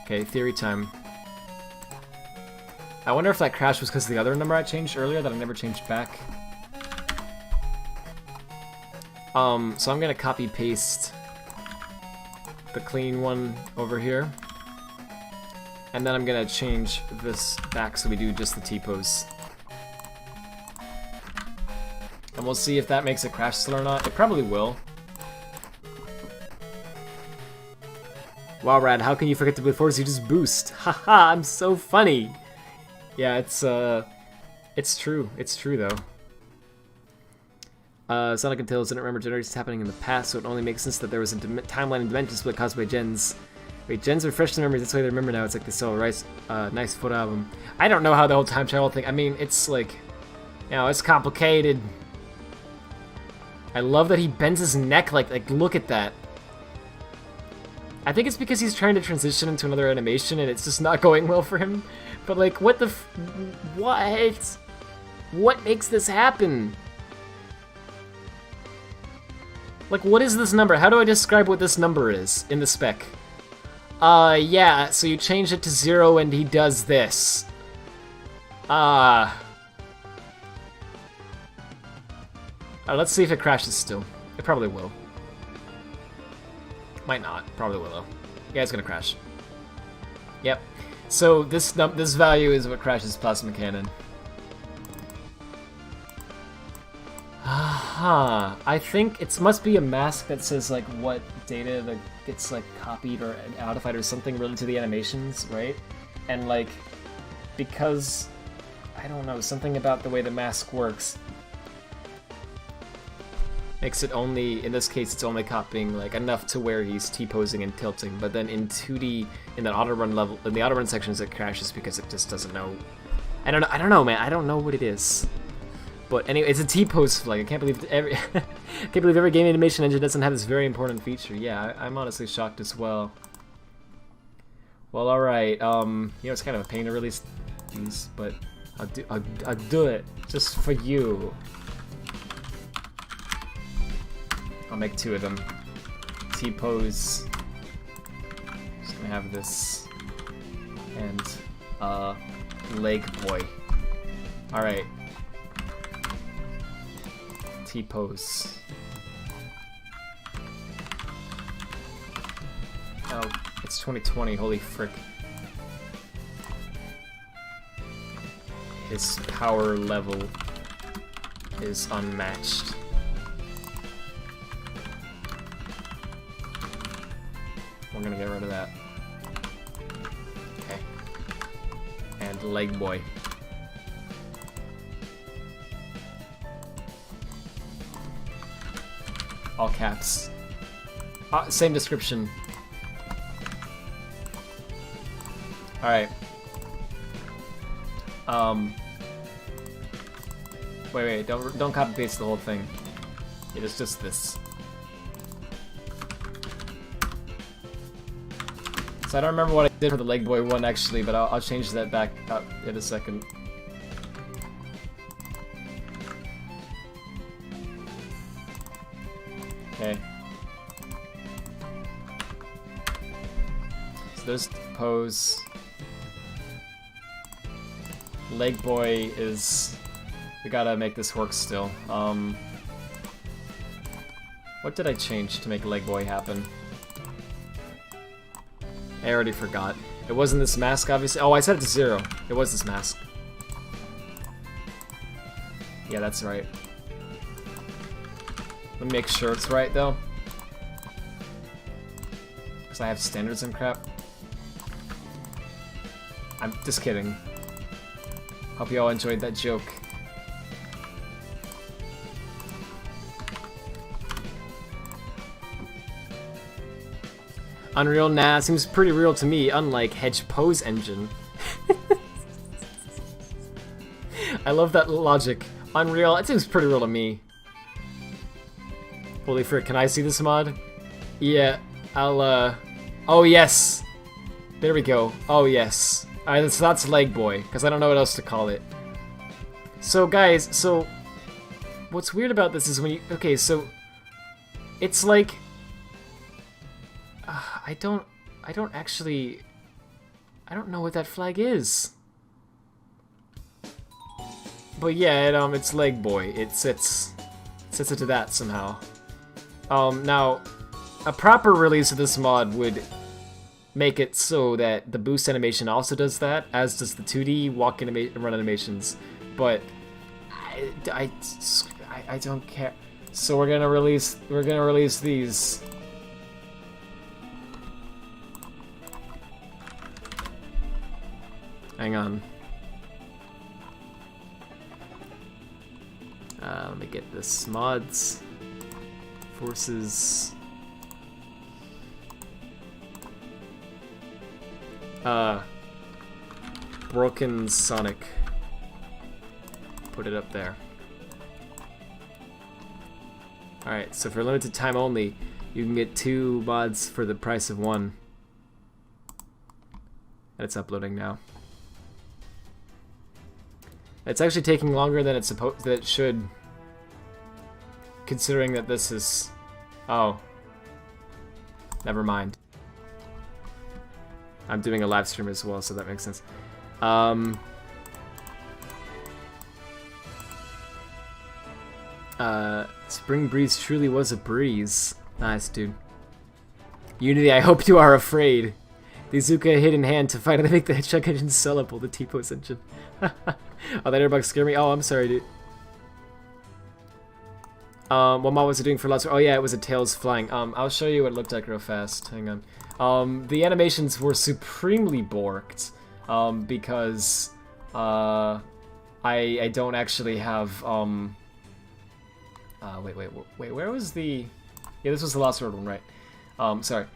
Okay, theory time. I wonder if that crash was because of the other number I changed earlier that I never changed back. So I'm gonna copy paste the clean one over here. And then I'm gonna change this back so we do just the T-pose. And we'll see if that makes it crash still or not. It probably will. Wow, Rad, how can you forget to play Force? You just boost. Haha, I'm so funny. Yeah, it's true. It's true, though. Sonic and Tails didn't remember generations happening in the past, so it only makes sense that there was a timeline and dimension split caused by gens. Wait, gens are fresh to memories, that's why they remember now. It's like they saw a nice photo album. I don't know how the whole time travel thing, I mean, it's like, you know, it's complicated. I love that he bends his neck, like look at that. I think it's because he's trying to transition into another animation and it's just not going well for him. But like, what the what? What makes this happen? Like, what is this number? How do I describe what this number is in the spec? Yeah, so you change it to 0 and he does this. Let's see if it crashes still. It probably will. Might not. Probably will though. Yeah, it's gonna crash. Yep. So this value is what crashes Plasma Cannon. Aha. I think it must be a mask that says like what data that gets like copied or modified or something related to the animations, right? And like because I don't know, something about the way the mask works makes it only, in this case, it's only copying like enough to where he's T-posing and tilting, but then in 2D, in that auto run level, in the auto run sections, it crashes because it just doesn't know. I don't know, man. I don't know what it is. But anyway, it's a T-pose flag. I can't believe every game animation engine doesn't have this very important feature. Yeah, I'm honestly shocked as well. Well, all right. You know, it's kind of a pain to release these, but I'll do it just for you. I'll make 2 of them. T-pose. Just gonna have this. And, leg boy. Alright. T-pose. Oh, it's 2020, holy frick. His power level is unmatched. We're gonna get rid of that. Okay. And leg boy. All caps. Same description. Alright. Wait, don't copy paste the whole thing. It is just this. So I don't remember what I did for the leg boy one actually, but I'll change that back up in a second. Okay. So there's pose. Leg boy is... We gotta make this work still. What did I change to make leg boy happen? I already forgot. It wasn't this mask, obviously. Oh, I set it to 0. It was this mask. Yeah, that's right. Let me make sure it's right, though. Because I have standards and crap. I'm just kidding. Hope you all enjoyed that joke. Unreal? Nah, seems pretty real to me, unlike Hedge Pose Engine. I love that logic. Unreal, it seems pretty real to me. Holy frick, can I see this mod? Yeah, I'll, Oh, yes! There we go. Oh, yes. Alright, so that's Leg Boy, because I don't know what else to call it. So, guys, so... What's weird about this is when you... Okay, so... It's like... I don't actually... I don't know what that flag is. But yeah, it's Leg Boy. It sets it to that somehow. Now, a proper release of this mod would make it so that the boost animation also does that, as does the 2D walk run animations. But I don't care. So we're gonna release these. Hang on. Let me get this mods. Forces. Broken Sonic. Put it up there. Alright, so for limited time only, You can get 2 mods for the price of 1. And it's uploading now. It's actually taking longer than it should, considering that this is... Oh. Never mind. I'm doing a live stream as well, so that makes sense. Spring breeze truly was a breeze. Nice, dude. Unity, I hope you are afraid. The Izuka hidden hand to finally make the check engine sellable, the T-pose engine. Oh, that airbox scared me? Oh, I'm sorry, dude. What mod was it doing for lots of... Oh yeah, it was a Tails flying. I'll show you what it looked like real fast. Hang on. The animations were supremely borked. Because... I don't actually have... wait, where was the... Yeah, this was the Lost World one, right? Sorry.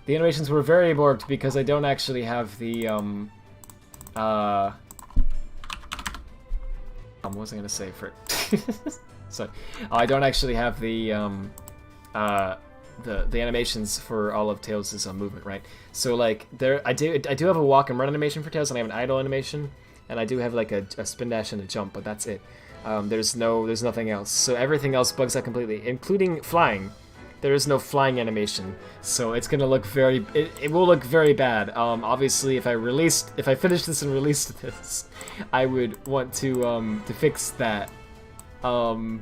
The animations were very borked because I don't actually have the, what was I gonna say for it? Sorry. I don't actually have the animations for all of Tails' movement, right? So, like, I do have a walk and run animation for Tails, and I have an idle animation, and I do have, like, a spin dash and a jump, but that's it. There's nothing else. So everything else bugs out completely, including flying. There is no flying animation, so it's gonna look very... It will look very bad. Obviously, if I finished this and released this, I would want to fix that. But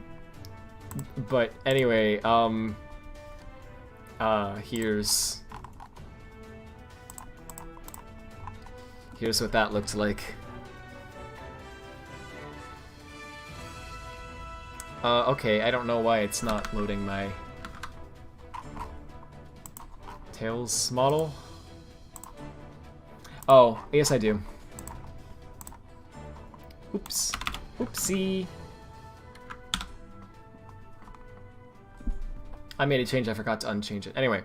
anyway, here's what that looked like. Okay, I don't know why it's not loading my Tails model. Oh, yes I do. Oops. Oopsie. I made a change, I forgot to unchange it. Anyway.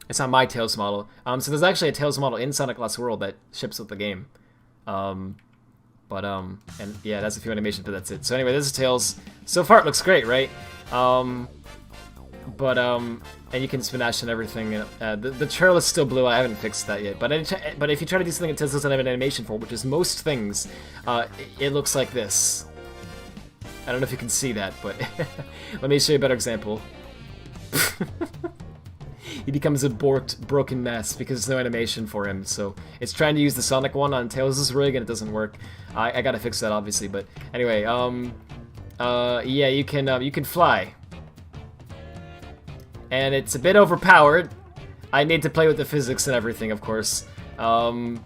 It's not my Tails model. So there's actually a Tails model in Sonic Lost World that ships with the game. And yeah, it has a few animations, but that's it. So anyway, this is Tails. So far it looks great, right? And you can spin dash and everything. The trail is still blue. I haven't fixed that yet. But if you try to do something that Tails doesn't have an animation for, which is most things, it looks like this. I don't know if you can see that, but let me show you a better example. He becomes a broken mess because there's no animation for him. So it's trying to use the Sonic one on Tails' rig and it doesn't work. I gotta fix that obviously, but anyway, yeah, you can fly. And it's a bit overpowered. I need to play with the physics and everything, of course. I'm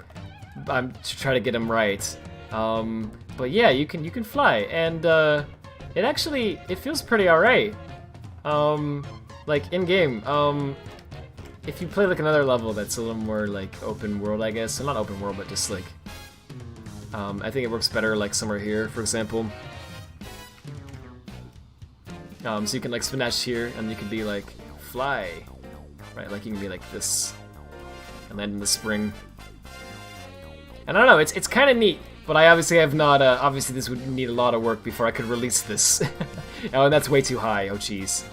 trying to get them right. But yeah, you can fly, and it feels pretty alright. Like in game. If you play like another level that's a little more like open world, I guess. Well, not open world, but just like. I think it works better like somewhere here, for example. So you can like spin dash here, and you can be like fly, right? Like you can be like this, and land in the spring. And I don't know, it's kind of neat, but I obviously have not. Obviously, this would need a lot of work before I could release this. Oh, and that's way too high. Oh, jeez.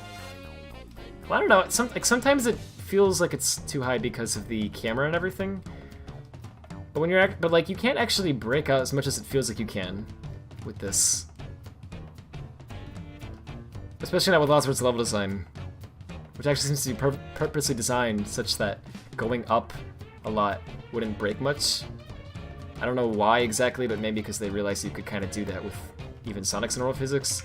Well, I don't know. Sometimes it feels like it's too high because of the camera and everything. But when but like you can't actually break out as much as it feels like you can with this. Especially not with Lost World's level design, which actually seems to be purposely designed such that going up a lot wouldn't break much. I don't know why exactly, but maybe because they realized you could kind of do that with even Sonic's normal physics.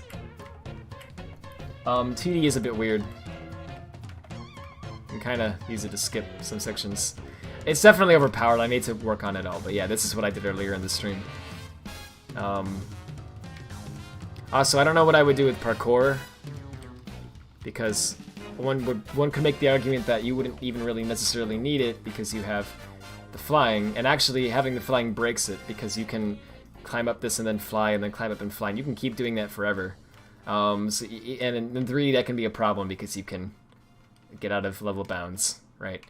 2D is a bit weird. You can kind of use it to skip some sections. It's definitely overpowered. I need to work on it all, but yeah, this is what I did earlier in the stream. Also, I don't know what I would do with parkour, because one could make the argument that you wouldn't even really necessarily need it because you have the flying, and actually having the flying breaks it because you can climb up this and then fly and then climb up and fly, and you can keep doing that forever. And in 3 that can be a problem because you can get out of level bounds, right?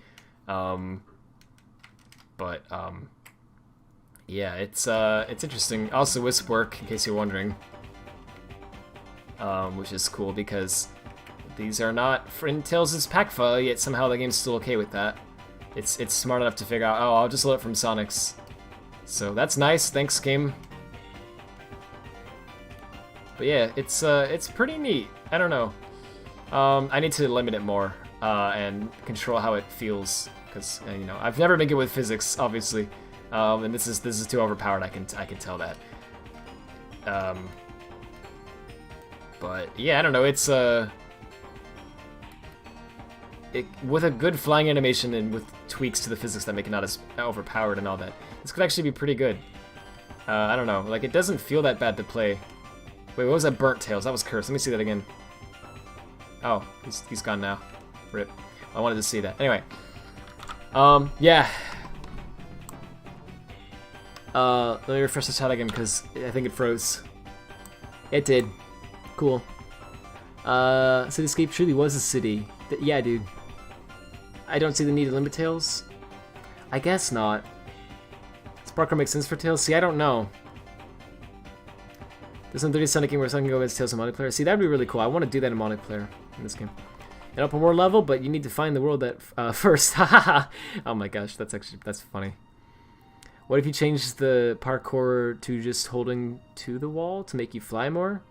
Yeah, it's interesting. Also, Wisp work, in case you're wondering, which is cool because these are not in Tails' pack file, yet somehow the game's still okay with that. It's smart enough to figure out, oh, I'll just load it from Sonic's. So that's nice, thanks game. But yeah, it's pretty neat. I don't know. I need to limit it more and control how it feels, because you know, I've never been good with physics, obviously, and this is too overpowered. I can tell that. But yeah, I don't know. It's with a good flying animation and with tweaks to the physics that make it not as overpowered and all that, this could actually be pretty good. I don't know. Like, it doesn't feel that bad to play. Wait, what was that? Burnt Tails. That was cursed. Let me see that again. Oh, he's gone now. Rip. I wanted to see that. Anyway. Yeah. Let me refresh the chat again because I think it froze. It did. Cool. Cityscape truly was a city. Yeah, dude. I don't see the need to limit Tails. I guess not. Sparkle makes sense for Tails? See, I don't know. There's some 30 Sonic game where Sonic can go against Tails in multiplayer. See, that'd be really cool. I want to do that in multiplayer in this game. An open world level, but you need to find the world that first. Oh my gosh, that's funny. What if you change the parkour to just holding to the wall to make you fly more?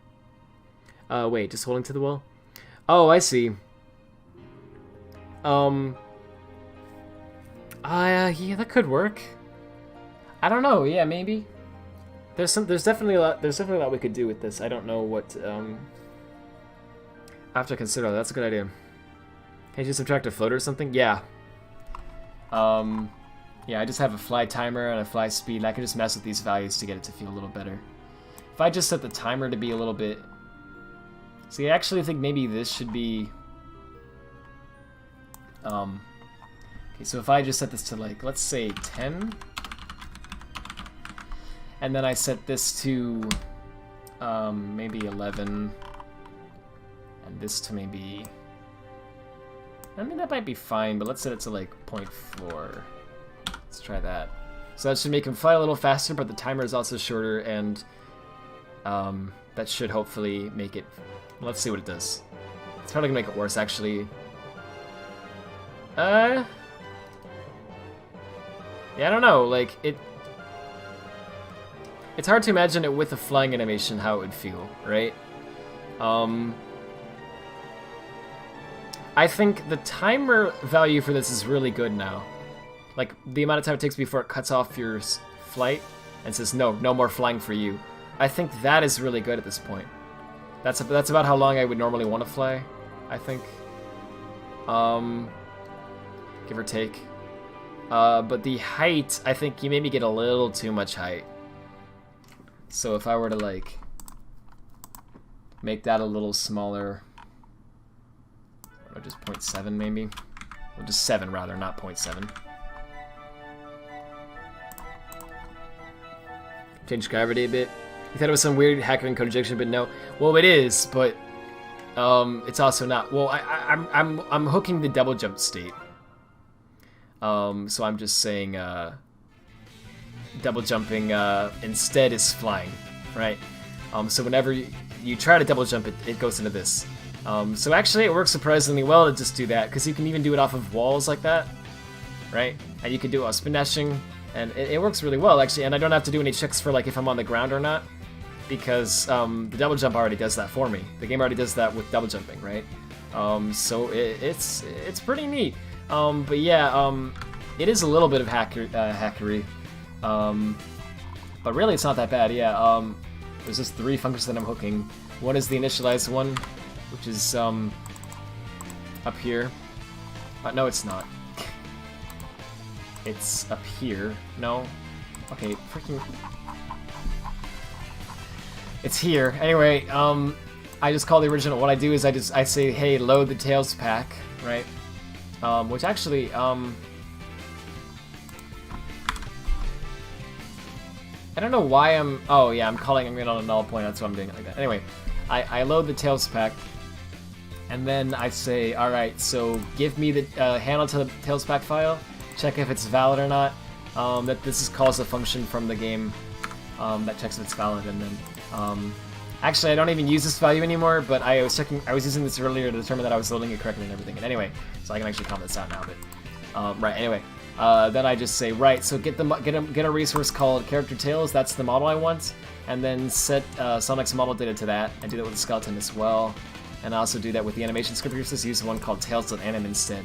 Wait, just holding to the wall? Oh, I see. Yeah, that could work. I don't know. Yeah, maybe. There's definitely a lot we could do with this. I don't know what. I have to consider that. That's a good idea. Can you just subtract a float or something? Yeah. Yeah, I just have a fly timer and a fly speed. And I can just mess with these values to get it to feel a little better. If I just set the timer to be a little bit. See, I actually think maybe this should be. Okay, so if I just set this to, like, let's say 10, and then I set this to maybe 11, and this to maybe, I mean, that might be fine, but let's set it to like 0.4. Let's try that. So that should make him fly a little faster, but the timer is also shorter, and that should hopefully make it, let's see what it does. It's probably gonna make it worse, actually. Yeah, I don't know, like, it's hard to imagine it with a flying animation how it would feel, right? I think the timer value for this is really good now. Like, the amount of time it takes before it cuts off your flight and says, no more flying for you. I think that is really good at this point. That's about how long I would normally want to fly, I think. Give or take. But the height, I think you maybe get a little too much height. So if I were to, like, make that a little smaller, or just 0.7 maybe? Well, just 7 rather, not 0.7. Change gravity a bit. You thought it was some weird hacker and contradiction, but no. Well, it is, but it's also not. Well, I'm hooking the double jump state. So I'm just saying double jumping instead is flying, right? So whenever you try to double jump, it goes into this. So actually it works surprisingly well to just do that, because you can even do it off of walls like that, right? And you can do it while spin dashing, and it works really well actually, and I don't have to do any checks for like if I'm on the ground or not, because the double jump already does that for me. The game already does that with double jumping, right? So it's pretty neat. But yeah, it is a little bit of hackery. But really it's not that bad, yeah. There's just 3 functions that I'm hooking. One is the initialize one, which is up here. No, it's not. It's up here. No. Okay, freaking. It's here. Anyway, I just call the original. What I do is I say, hey, load the Tails pack, right? Which actually, I don't know why oh yeah, I'm calling it on a null point, that's why I'm doing it like that. Anyway, I load the Tails pack, and then I say, alright, so give me the handle to the Tails pack file, check if it's valid or not, that this calls a function from the game that checks if it's valid, and then Actually, I don't even use this value anymore, but I was using this earlier to determine that I was loading it correctly and everything. And anyway, so I can actually comment this out now, but, right, anyway. Then I just say, right, so get a resource called character tails, that's the model I want, and then set Sonic's model data to that. I do that with the skeleton as well, and I also do that with the animation script here, so use one called tails.anim instead.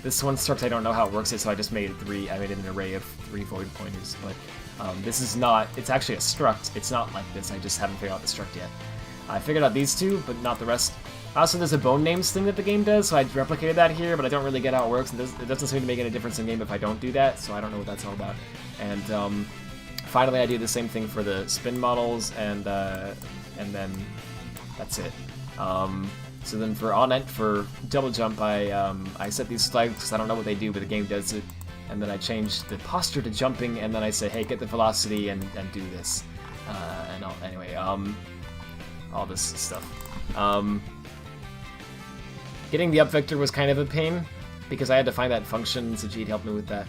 This one struct, I don't know how it works, so I just made I made it an array of 3 void pointers, but this is not, it's actually a struct, it's not like this, I just haven't figured out the struct yet. I figured out these two, but not the rest. Also, there's a bone names thing that the game does, so I replicated that here, but I don't really get how it works, and it doesn't seem to make any difference in game if I don't do that, so I don't know what that's all about. And finally, I do the same thing for the spin models, and then that's it. So then for double jump, I set these flags because I don't know what they do, but the game does it, and then I change the posture to jumping, and then I say, hey, get the velocity and do this, anyway, all this stuff. Getting the up vector was kind of a pain, because I had to find that function, so G'd helped me with that.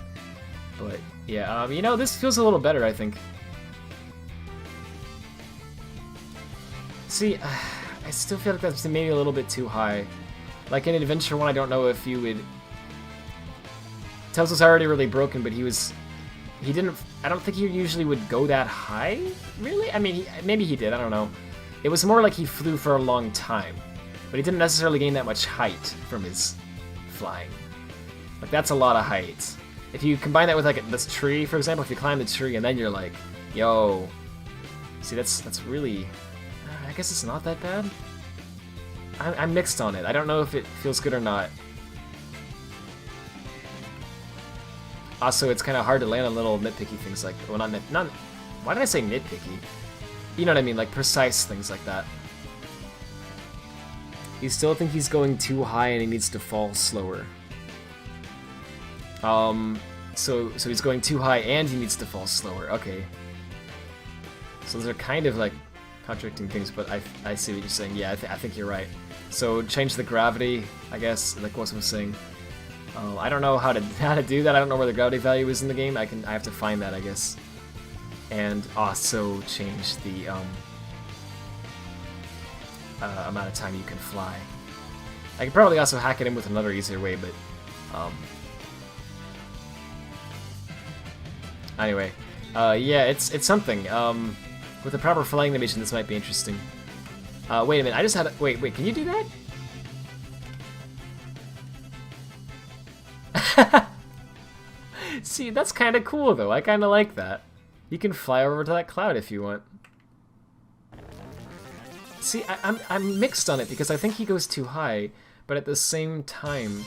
But, yeah, you know, this feels a little better, I think. See, I still feel like that's maybe a little bit too high. Like in Adventure 1, I don't know if you would... Tails was already really broken, but he didn't... I don't think he usually would go that high, really? I mean, maybe he did, I don't know. It was more like he flew for a long time. But he didn't necessarily gain that much height from his flying. Like, that's a lot of height. If you combine that with, like, this tree, for example, if you climb the tree and then you're like, yo... See, that's really... I guess it's not that bad. I'm mixed on it. I don't know if it feels good or not. Also, it's kind of hard to land on little nitpicky things like... Well, not... Why did I say nitpicky? You know what I mean, like precise things like that. You still think he's going too high and he needs to fall slower. So he's going too high and he needs to fall slower. Okay. So those are kind of like contradicting things, but I see what you're saying. Yeah, I think you're right. So change the gravity, I guess, like what I was saying. I don't know how to do that. I don't know where the gravity value is in the game. I have to find that, I guess. And also change the amount of time you can fly. I could probably also hack it in with another easier way, but anyway, yeah, it's something. With the proper flying animation, this might be interesting. Wait a minute, I just had wait, can you do that? See, that's kind of cool though. I kind of like that. You can fly over to that cloud if you want. See, I'm mixed on it because I think he goes too high, but at the same time,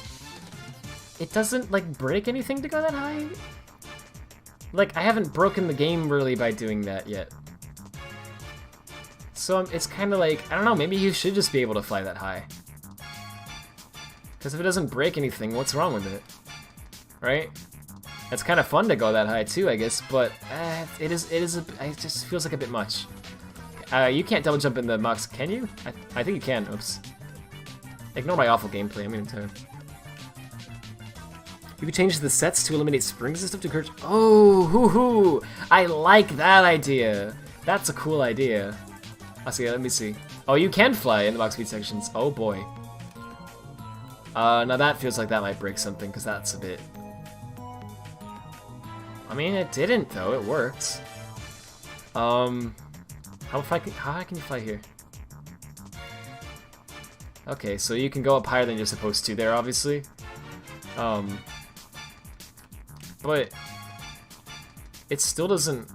it doesn't like break anything to go that high. Like, I haven't broken the game really by doing that yet. So it's kind of like, I don't know, maybe you should just be able to fly that high. Because if it doesn't break anything, what's wrong with it? Right? It's kind of fun to go that high too, I guess, but it just feels like a bit much. You can't double jump in the Mox, can you? I think you can. Oops. Ignore my awful gameplay. I'm gonna You can change the sets to eliminate springs and stuff to encourage. Oh, hoo-hoo! I like that idea. That's a cool idea. Let's see. Let me see. Oh, you can fly in the box speed sections. Oh boy. Now that feels like that might break something because that's a bit. I mean, it didn't though. It worked. How high can you fly here? Okay, so you can go up higher than you're supposed to there, obviously. But it still doesn't.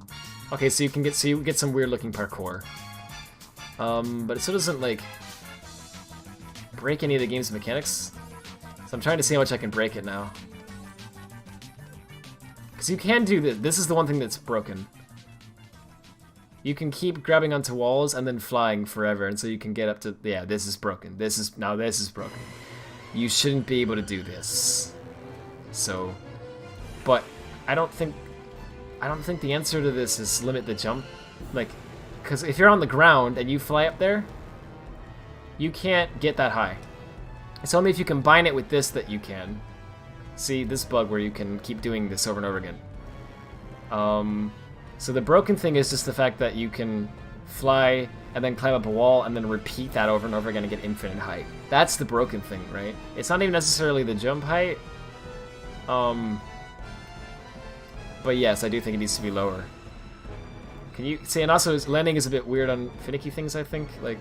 Okay, so you get some weird looking parkour. But it still doesn't like break any of the game's mechanics. So I'm trying to see how much I can break it now. Because you can do this. This is the one thing that's broken. You can keep grabbing onto walls and then flying forever, and so you can get up to. Yeah, this is broken. This is broken. You shouldn't be able to do this. So, but I don't think the answer to this is limit the jump, like, because if you're on the ground and you fly up there, you can't get that high. It's only if you combine it with this that you can. See this bug where you can keep doing this over and over again. So the broken thing is just the fact that you can fly and then climb up a wall and then repeat that over and over again and get infinite height. That's the broken thing, right? It's not even necessarily the jump height. But yes, I do think it needs to be lower. Can you see? And also, landing is a bit weird on finicky things, I think. Like,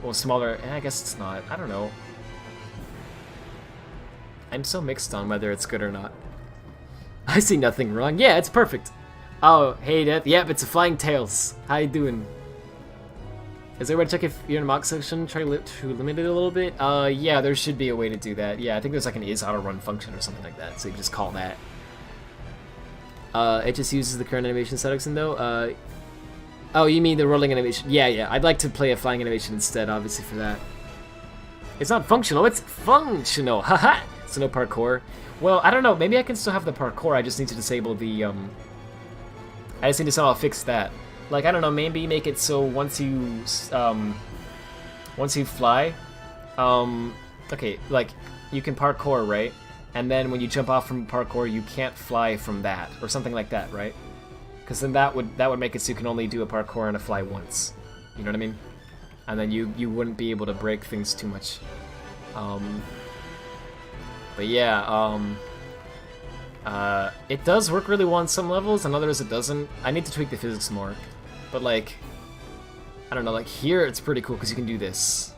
well, smaller. I guess it's not. I don't know. I'm so mixed on whether it's good or not. I see nothing wrong. Yeah, it's perfect. Oh, hey, Death. Yep, it's a Flying Tails. How you doing? Is there a way to check if you're in a mock section? Try to limit it a little bit? Yeah, there should be a way to do that. Yeah, I think there's like an is auto run function or something like that, so you just call that. It just uses the current animation settings though. Oh, you mean the rolling animation? Yeah. I'd like to play a flying animation instead, obviously, for that. It's not functional, it's functional. Haha! So no parkour. Well, I don't know, maybe I can still have the parkour, I just need to disable the, I just need to somehow fix that. Like, I don't know, maybe make it so once you fly, okay, like, you can parkour, right? And then when you jump off from parkour, you can't fly from that, or something like that, right? Because then that would make it so you can only do a parkour and a fly once. You know what I mean? And then you wouldn't be able to break things too much. But yeah, it does work really well on some levels, on others it doesn't. I need to tweak the physics more. But like, I don't know, like here it's pretty cool because you can do this.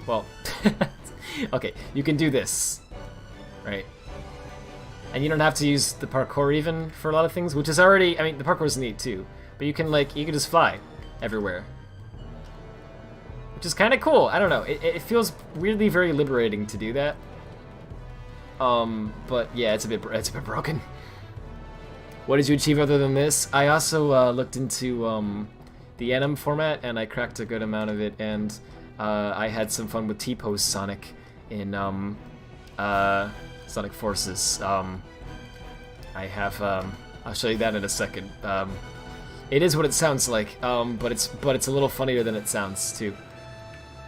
Well, okay, you can do this. Right. And you don't have to use the parkour even for a lot of things, which is already, I mean, the parkour is neat too. But you can like, you can just fly everywhere. Which is kind of cool. I don't know. It feels weirdly very liberating to do that. But yeah, it's a bit broken. What did you achieve other than this? I also looked into the anim format and I cracked a good amount of it, and I had some fun with T-pose Sonic in Sonic Forces. I have I'll show you that in a second. It is what it sounds like, but it's a little funnier than it sounds too.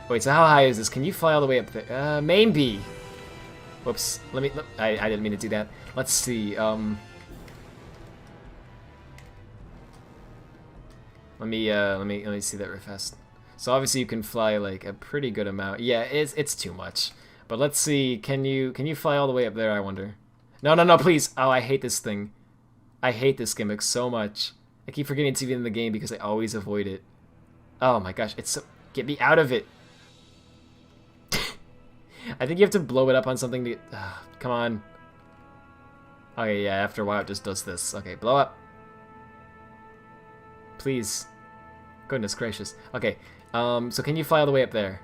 Wait, so how high is this? Can you fly all the way up there? Maybe. Whoops. I didn't mean to do that. Let's see. Let me see that real fast. So obviously you can fly like a pretty good amount. Yeah, it's too much. But let's see. Can you fly all the way up there? I wonder. No, please. Oh, I hate this thing. I hate this gimmick so much. I keep forgetting it's even in the game because I always avoid it. Oh my gosh, it's so... Get me out of it. I think you have to blow it up on something to... come on. Okay, yeah, after a while it just does this. Okay, blow up. Please. Goodness gracious. Okay, so can you fly all the way up there?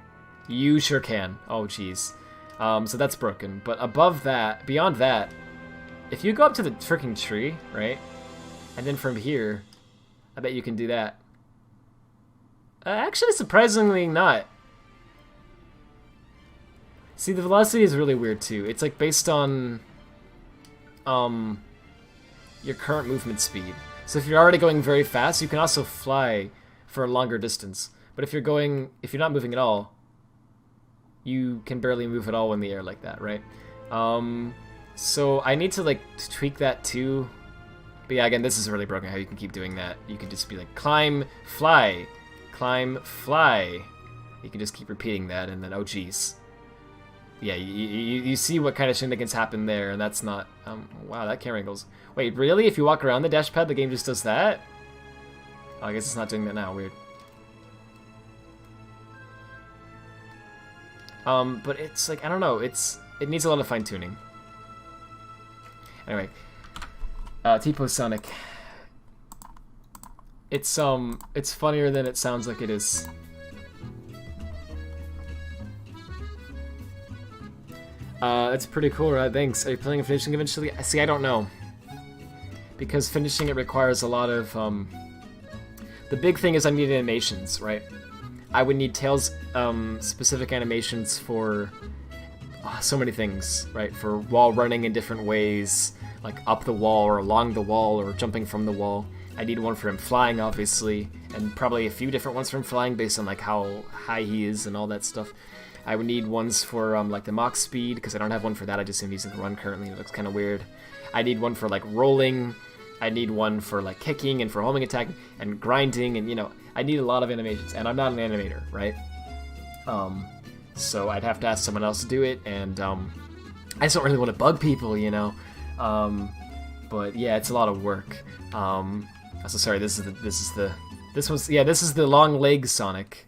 You sure can. Oh, jeez. So that's broken. But above that, beyond that, if you go up to the freaking tree, right? And then from here, I bet you can do that. Actually, surprisingly not. See, the velocity is really weird too. It's like based on your current movement speed. So if you're already going very fast, you can also fly for a longer distance. But if you're not moving at all, you can barely move at all in the air like that, right? So I need to like tweak that too. But yeah, again, this is really broken how you can keep doing that. You can just be like, climb, fly, climb, fly. You can just keep repeating that, and then, oh geez. Yeah, you see what kind of shenanigans happen there, and that's not... wow, that camera angle's... Wait, really? If you walk around the dash pad, the game just does that? Oh, I guess it's not doing that now. Weird. But it's like, I don't know, it needs a lot of fine-tuning. Anyway, T-pose Sonic. It's funnier than it sounds like it is. That's pretty cool, right? Thanks. Are you planning on finishing eventually? See, I don't know. Because finishing it requires a lot of, the big thing is I need animations, right? I would need Tails, specific animations for so many things, right? For wall running in different ways, like up the wall or along the wall or jumping from the wall. I need one for him flying, obviously, and probably a few different ones for him flying based on like how high he is and all that stuff. I would need ones for like the Mach speed, because I don't have one for that. I just am using the run currently. It looks kind of weird. I need one for like rolling. I need one for like kicking and for homing attack and grinding, and you know, I need a lot of animations, and I'm not an animator, right? So I'd have to ask someone else to do it, and I just don't really want to bug people, you know. But yeah, it's a lot of work. So sorry, this is the long leg Sonic,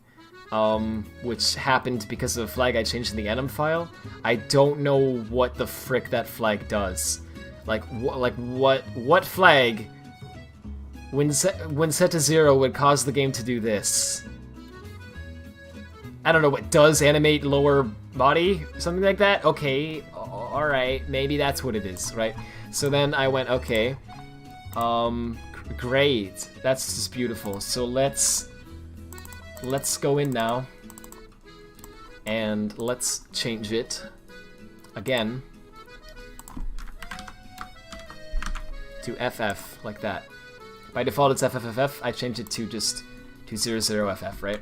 which happened because of a flag I changed in the enum file. I don't know what the frick that flag does. Like what flag when set to 0 would cause the game to do this? I don't know, what does animate lower body? Something like that? Okay, alright, maybe that's what it is, right? So then I went, okay, great, that's just beautiful. So let's go in now, and let's change it again to FF, like that. By default it's FFFF, I changed it to just 200FF, right?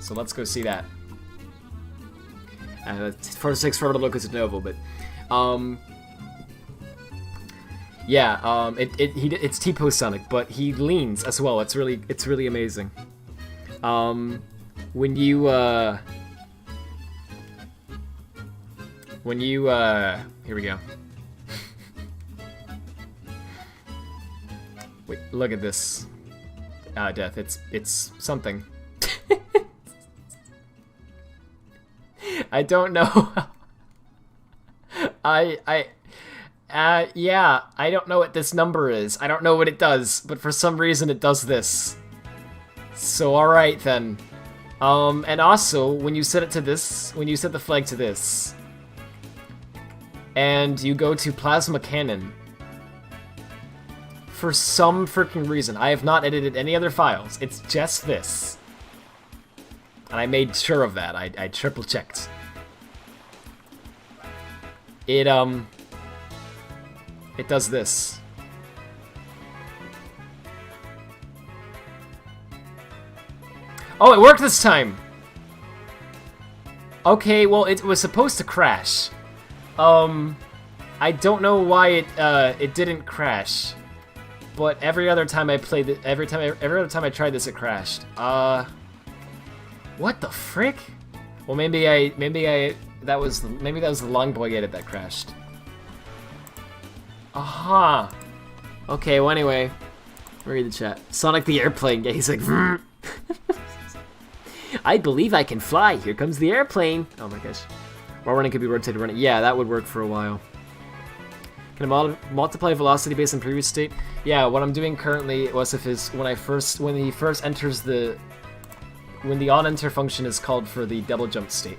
So let's go see that. 46 for Locus de Novo, but yeah, it's T-pose Sonic, but he leans as well. It's really amazing. When you here we go. Wait, look at this. Death. It's something. I don't know. Yeah, I don't know what this number is. I don't know what it does, but for some reason it does this. So alright then. And also, when you set it to this, when you set the flag to this, and you go to Plasma Cannon, for some freaking reason, I have not edited any other files, it's just this. And I made sure of that, I triple checked. It does this. Oh, it worked this time! Okay, well, it was supposed to crash. I don't know why it didn't crash. But every other time I played it, every other time I tried this, it crashed. What the frick? Well, maybe that was the Long Boy edit that crashed. Aha. Okay, well anyway, read the chat. Sonic the Airplane. Yeah, he's like, vroom. I believe I can fly. Here comes the airplane. Oh my gosh. While running could be rotated running. Yeah, that would work for a while. Can I multiply velocity based on previous state? Yeah, what I'm doing currently, Wasif, is when he first enters when the on-enter function is called for the double jump state,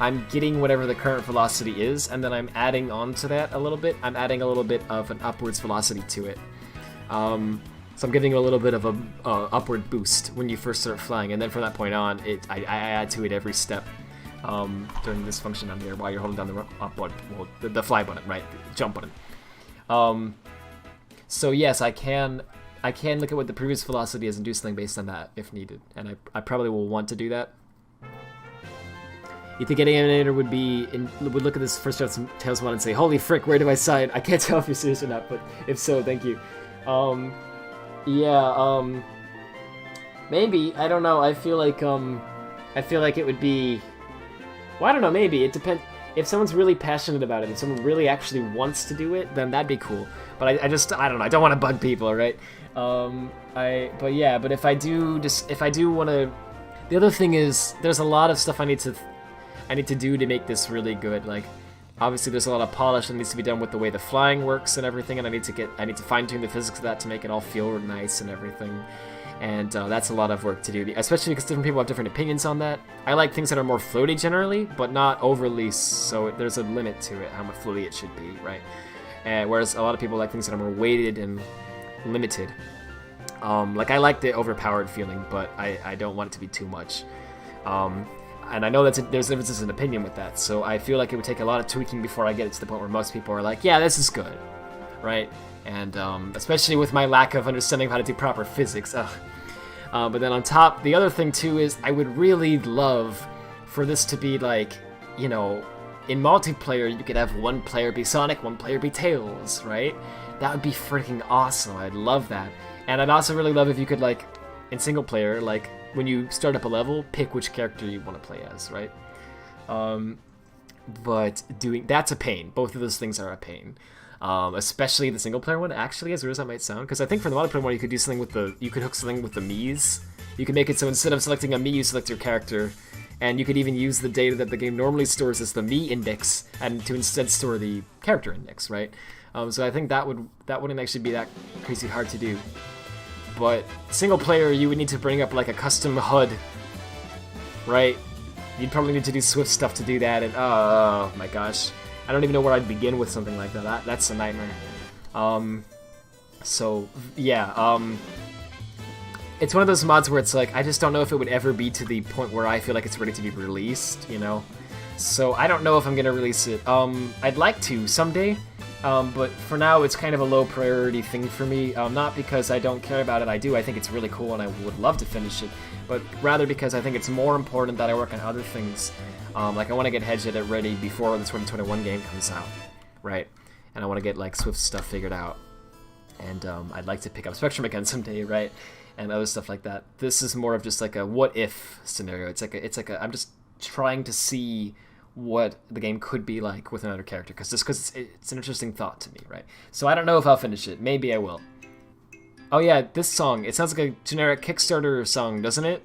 I'm getting whatever the current velocity is, and then I'm adding on to that a little bit. I'm adding a little bit of an upwards velocity to it. So I'm giving it a little bit of a upward boost when you first start flying, and then from that point on, I add to it every step during this function on here while you're holding down the up button, well, the fly button, right, the jump button. So yes, I can look at what the previous velocity is and do something based on that if needed, and I probably will want to do that. You think any animator would look at this first Tails mod and say, "Holy frick, where do I sign?" I can't tell if you're serious or not, but if so, thank you. Yeah, maybe, I don't know. I feel like it would be, well, I don't know, maybe it depends. If someone's really passionate about it, if someone really actually wants to do it, then that'd be cool. But I don't know. I don't want to bug people, right? But if I do want to, the other thing is there's a lot of stuff I need to do to make this really good. Like, obviously there's a lot of polish that needs to be done with the way the flying works and everything, and I need to fine-tune the physics of that to make it all feel nice and everything. And that's a lot of work to do, especially because different people have different opinions on that. I like things that are more floaty generally, but not overly, so there's a limit to it, how much floaty it should be, right? Whereas a lot of people like things that are more weighted and limited. Like, I like the overpowered feeling, but I don't want it to be too much. And I know there's differences in opinion with that, so I feel like it would take a lot of tweaking before I get it to the point where most people are like, yeah, this is good, right? And especially with my lack of understanding how to do proper physics. But then on top, the other thing too is I would really love for this to be like, you know, in multiplayer, you could have one player be Sonic, one player be Tails, right? That would be freaking awesome. I'd love that. And I'd also really love if you could, like, in single player, like, when you start up a level, pick which character you want to play as, right? But that's a pain. Both of those things are a pain. Especially the single player one, actually, as weird as that might sound. Because I think for the multiplayer one, you could do something with you could hook something with the Miis. You could make it so instead of selecting a Mii, you select your character. And you could even use the data that the game normally stores as the Mii index, and to instead store the character index, right? So I think that wouldn't actually be that crazy hard to do. But single player, you would need to bring up like a custom HUD, right? You'd probably need to do Swift stuff to do that, and oh my gosh, I don't even know where I'd begin with something like that. That's a nightmare. So yeah, it's one of those mods where it's like I just don't know if it would ever be to the point where I feel like it's ready to be released, you know. So I don't know if I'm gonna release it. I'd like to someday. But for now, it's kind of a low priority thing for me, not because I don't care about it, I do, I think it's really cool and I would love to finish it, but rather because I think it's more important that I work on other things. Like I want to get Hedge Edit ready before the 2021 game comes out, right? And I want to get like Swift stuff figured out, and I'd like to pick up Spectrum again someday, right? And other stuff like that. This is more of just like a what-if scenario. It's like a I'm just trying to see what the game could be like with another character, because it's an interesting thought to me, right? So I don't know if I'll finish it. Maybe I will. Oh yeah, this song. It sounds like a generic Kickstarter song, doesn't it?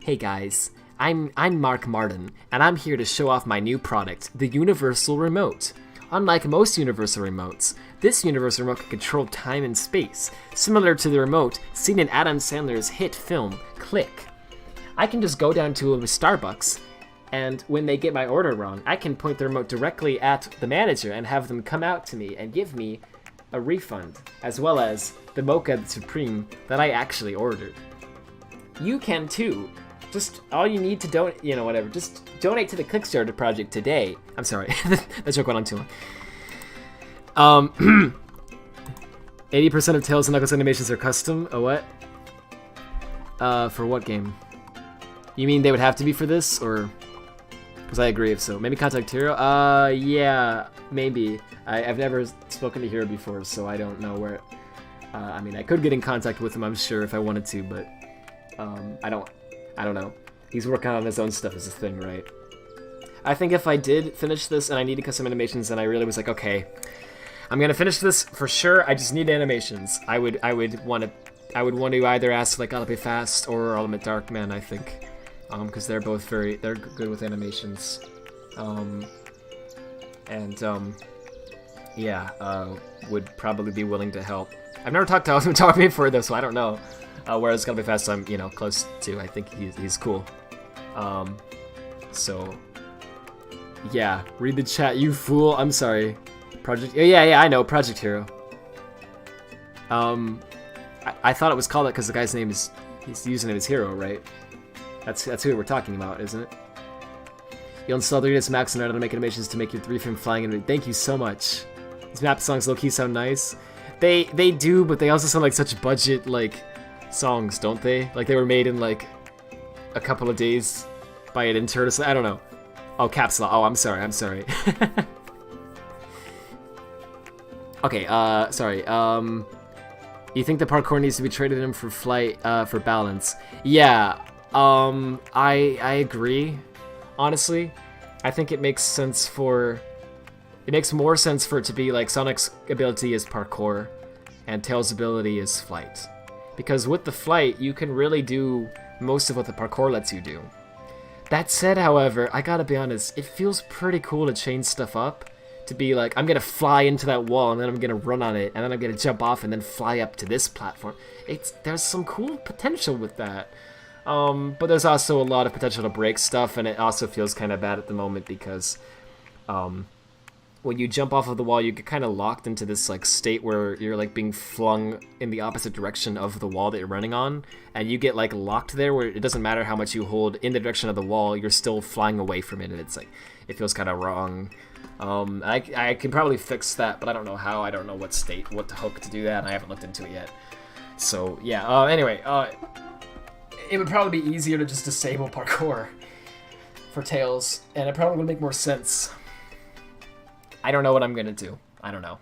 Hey guys, I'm Mark Martin, and I'm here to show off my new product, the Universal Remote. Unlike most Universal Remotes, this Universal Remote can control time and space, similar to the remote seen in Adam Sandler's hit film, Click. I can just go down to a Starbucks, and when they get my order wrong, I can point the remote directly at the manager and have them come out to me and give me a refund, as well as the Mocha Supreme that I actually ordered. You can too. Just all you need to whatever. Just donate to the Kickstarter project today. I'm sorry, that joke went on too long. 80% of Tails and Knuckles animations are custom. A what? For what game? You mean they would have to be for this, or? Because I agree if so. Maybe contact Hero? Yeah, maybe. I've never spoken to Hero before, so I don't know where... I mean, I could get in contact with him, I'm sure, if I wanted to, but... I don't know. He's working on his own stuff as a thing, right? I think if I did finish this and I needed custom animations, and I really was like, okay, I'm gonna finish this for sure, I just need animations. I would want to either ask, like, Be Fast or Ultimate Darkman, I think. Because they're both they're good with animations, would probably be willing to help. I've never talked to Ultimate Darkman before though, so I don't know. Whereas Be Fast, I'm close to. I think he's cool. So yeah, read the chat, you fool. I'm sorry. Project. Yeah, I know Project Hero. I thought it was called that because the guy's name is his username is Hero, right? That's who we're talking about, isn't it? You'll install 3ds Max in order to make animations to make your 3-frame flying animation. Thank you so much. These map songs low-key sound nice. They do, but they also sound like such budget, like, songs, don't they? Like they were made in, like, a couple of days by an intern or something. I don't know. Oh, Caps Lock. Oh, I'm sorry. Okay, sorry. You think the parkour needs to be traded in for flight, for balance? Yeah. I agree, honestly. I think it makes more sense for it to be like Sonic's ability is parkour and Tails' ability is flight. Because with the flight, you can really do most of what the parkour lets you do. That said, however, I gotta be honest, it feels pretty cool to change stuff up. To be like, I'm gonna fly into that wall and then I'm gonna run on it and then I'm gonna jump off and then fly up to this platform. There's some cool potential with that. But there's also a lot of potential to break stuff, and it also feels kind of bad at the moment because when you jump off of the wall, you get kind of locked into this like state where you're like being flung in the opposite direction of the wall that you're running on, and you get like locked there where it doesn't matter how much you hold in the direction of the wall, you're still flying away from it, and it's like, it feels kind of wrong. I can probably fix that, but I don't know how. I don't know what to hook to do that, and I haven't looked into it yet. So yeah, anyway, it would probably be easier to just disable parkour for Tails, and it probably would make more sense. I don't know what I'm gonna do. I don't know.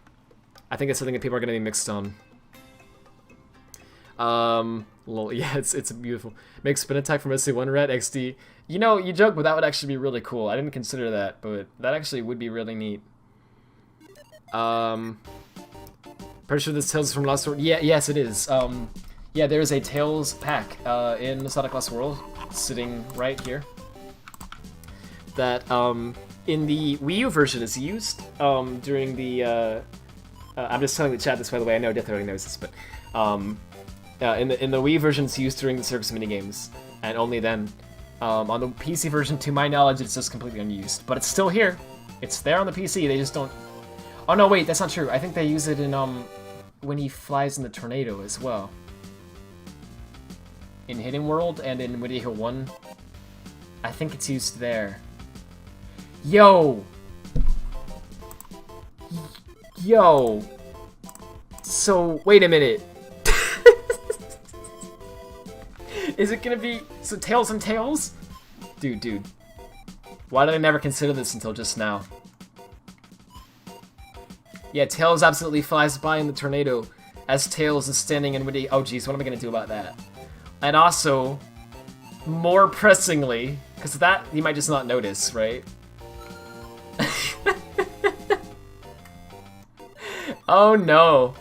I think it's something that people are gonna be mixed on. Well, yeah, it's beautiful. Make spin attack from SC1 red XD. You know, you joke, but that would actually be really cool. I didn't consider that, but that actually would be really neat. Pretty sure this Tails is from Lost World. Yeah, yes, it is. Yeah, there is a Tails pack in Sonic Lost World sitting right here. That in the Wii U version is used during the. I'm just telling the chat this, by the way. I know Death already knows this, but in the Wii version, it's used during the circus minigames, and only then. On the PC version, to my knowledge, it's just completely unused, but it's still here. It's there on the PC. They just don't. Oh no, wait, that's not true. I think they use it in when he flies in the tornado as well. In Hidden World and in Woody Hill 1, I think it's used there. Yo! Yo! So, wait a minute. Is it gonna be... So, Tails and Tails? Dude. Why did I never consider this until just now? Yeah, Tails absolutely flies by in the tornado as Tails is standing in Woody... Oh, jeez, what am I gonna do about that? And also, more pressingly, because that you might just not notice, right? Oh no.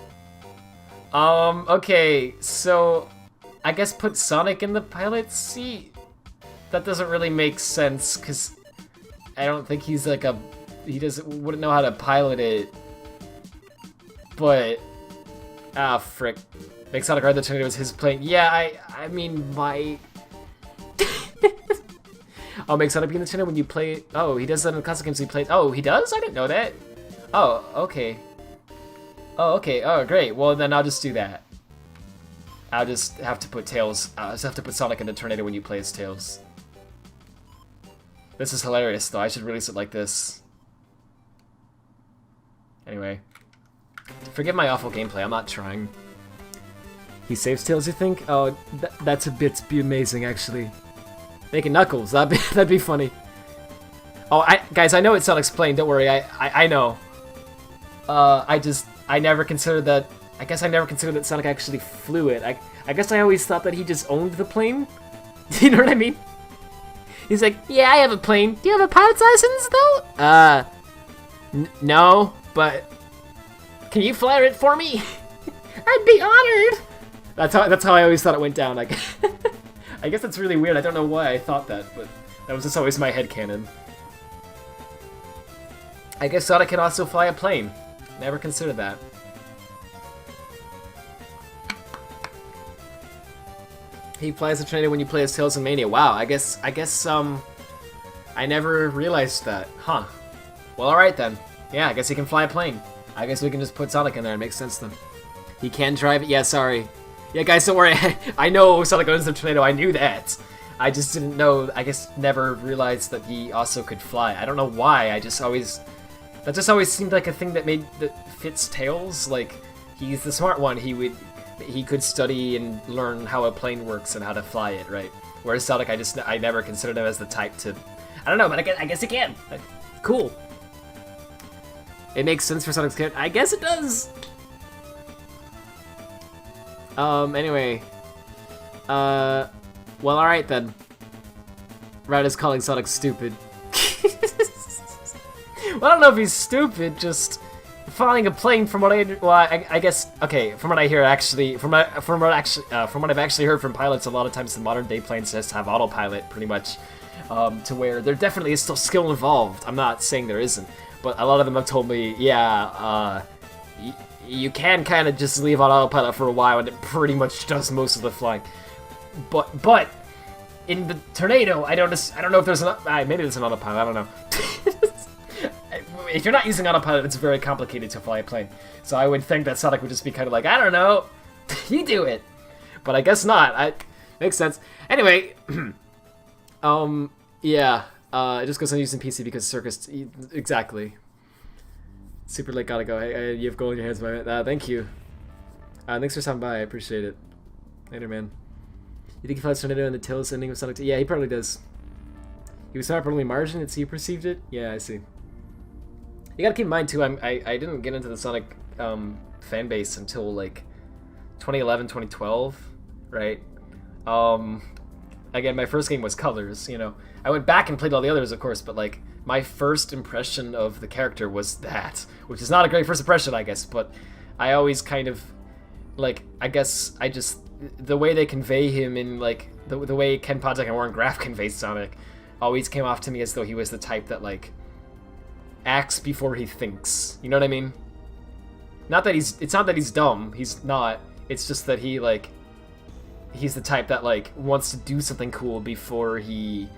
Okay, so I guess put Sonic in the pilot seat? That doesn't really make sense, because I don't think he's like a... He wouldn't know how to pilot it. But... Ah, frick. Make Sonic ride the tornado was his plane. Yeah, I mean, my... Oh, make Sonic be in the tornado when you play... Oh, he does that in the classic games he plays... Oh, he does? I didn't know that. Oh, okay. Oh, okay. Oh, great. Well, then I'll just do that. I'll just have to put Tails... I'll just have to put Sonic in the tornado when you play as Tails. This is hilarious, though. I should release it like this. Anyway. Forgive my awful gameplay. I'm not trying. He saves Tails, you think? Oh, that's a bit be actually. Making Knuckles, that'd be funny. Oh, guys, I know it's not explained. Don't worry, I know. I never considered that. I guess I never considered that Sonic actually flew it. I guess I always thought that he just owned the plane. You know what I mean? He's like, yeah, I have a plane. Do you have a pilot's license though? No, but can you fly it for me? I'd be honored. That's how I always thought it went down. I guess that's really weird. I don't know why I thought that, but that was just always my headcanon. I guess Sonic can also fly a plane. Never considered that. He flies the tornado when you play as Tails in Mania. Wow, I guess I never realized that. Huh. Well, alright then. Yeah, I guess he can fly a plane. I guess we can just put Sonic in there. It makes sense then. He can drive it? Yeah, sorry. Yeah, guys, don't worry. I know Sonic owns the tornado. I knew that. I just didn't know, I guess, never realized that he also could fly. I don't know why. That just always seemed like a thing that fits Tails. Like, he's the smart one. He could study and learn how a plane works and how to fly it, right? Whereas Sonic, I never considered him as the type to... I don't know, but I guess he can. Cool. It makes sense for Sonic's character. I guess it does. Anyway. Well, alright then. Rad is calling Sonic stupid. Well, I don't know if he's stupid, just flying a plane from what I guess, okay, from what I hear actually, from what I've actually heard from pilots, a lot of times the modern day planes just have autopilot pretty much, to where there definitely is still skill involved. I'm not saying there isn't, but a lot of them have told me, yeah, you can kind of just leave on autopilot for a while and it pretty much does most of the flying. But in the tornado, I don't know if there's maybe there's an autopilot, I don't know. If you're not using autopilot, it's very complicated to fly a plane. So I would think that Sonic would just be kind of like, I don't know, you do it. But I guess not. Makes sense. Anyway, yeah, it just goes on using PC because Circus, exactly. Super late, gotta go. Hey, you have gold in your hands, man. Thank you. Thanks for stopping by, I appreciate it. Later, man. You think he flies Tornado in the Tails ending of Sonic 2? Yeah, he probably does. He was not properly margined, it's he perceived it? Yeah, I see. You gotta keep in mind, too, I didn't get into the Sonic fan base until, like, 2011, 2012, right? Again, my first game was Colors, you know. I went back and played all the others, of course, but, like, my first impression of the character was that, which is not a great first impression, I guess, but I always kind of, like, I guess I just, the way they convey him in, like, the way Ken Podtek and Warren Graff conveys Sonic always came off to me as though he was the type that, like, acts before he thinks. You know what I mean? Not that it's not that he's dumb. He's not. It's just that he, like, he's the type that, like, wants to do something cool before he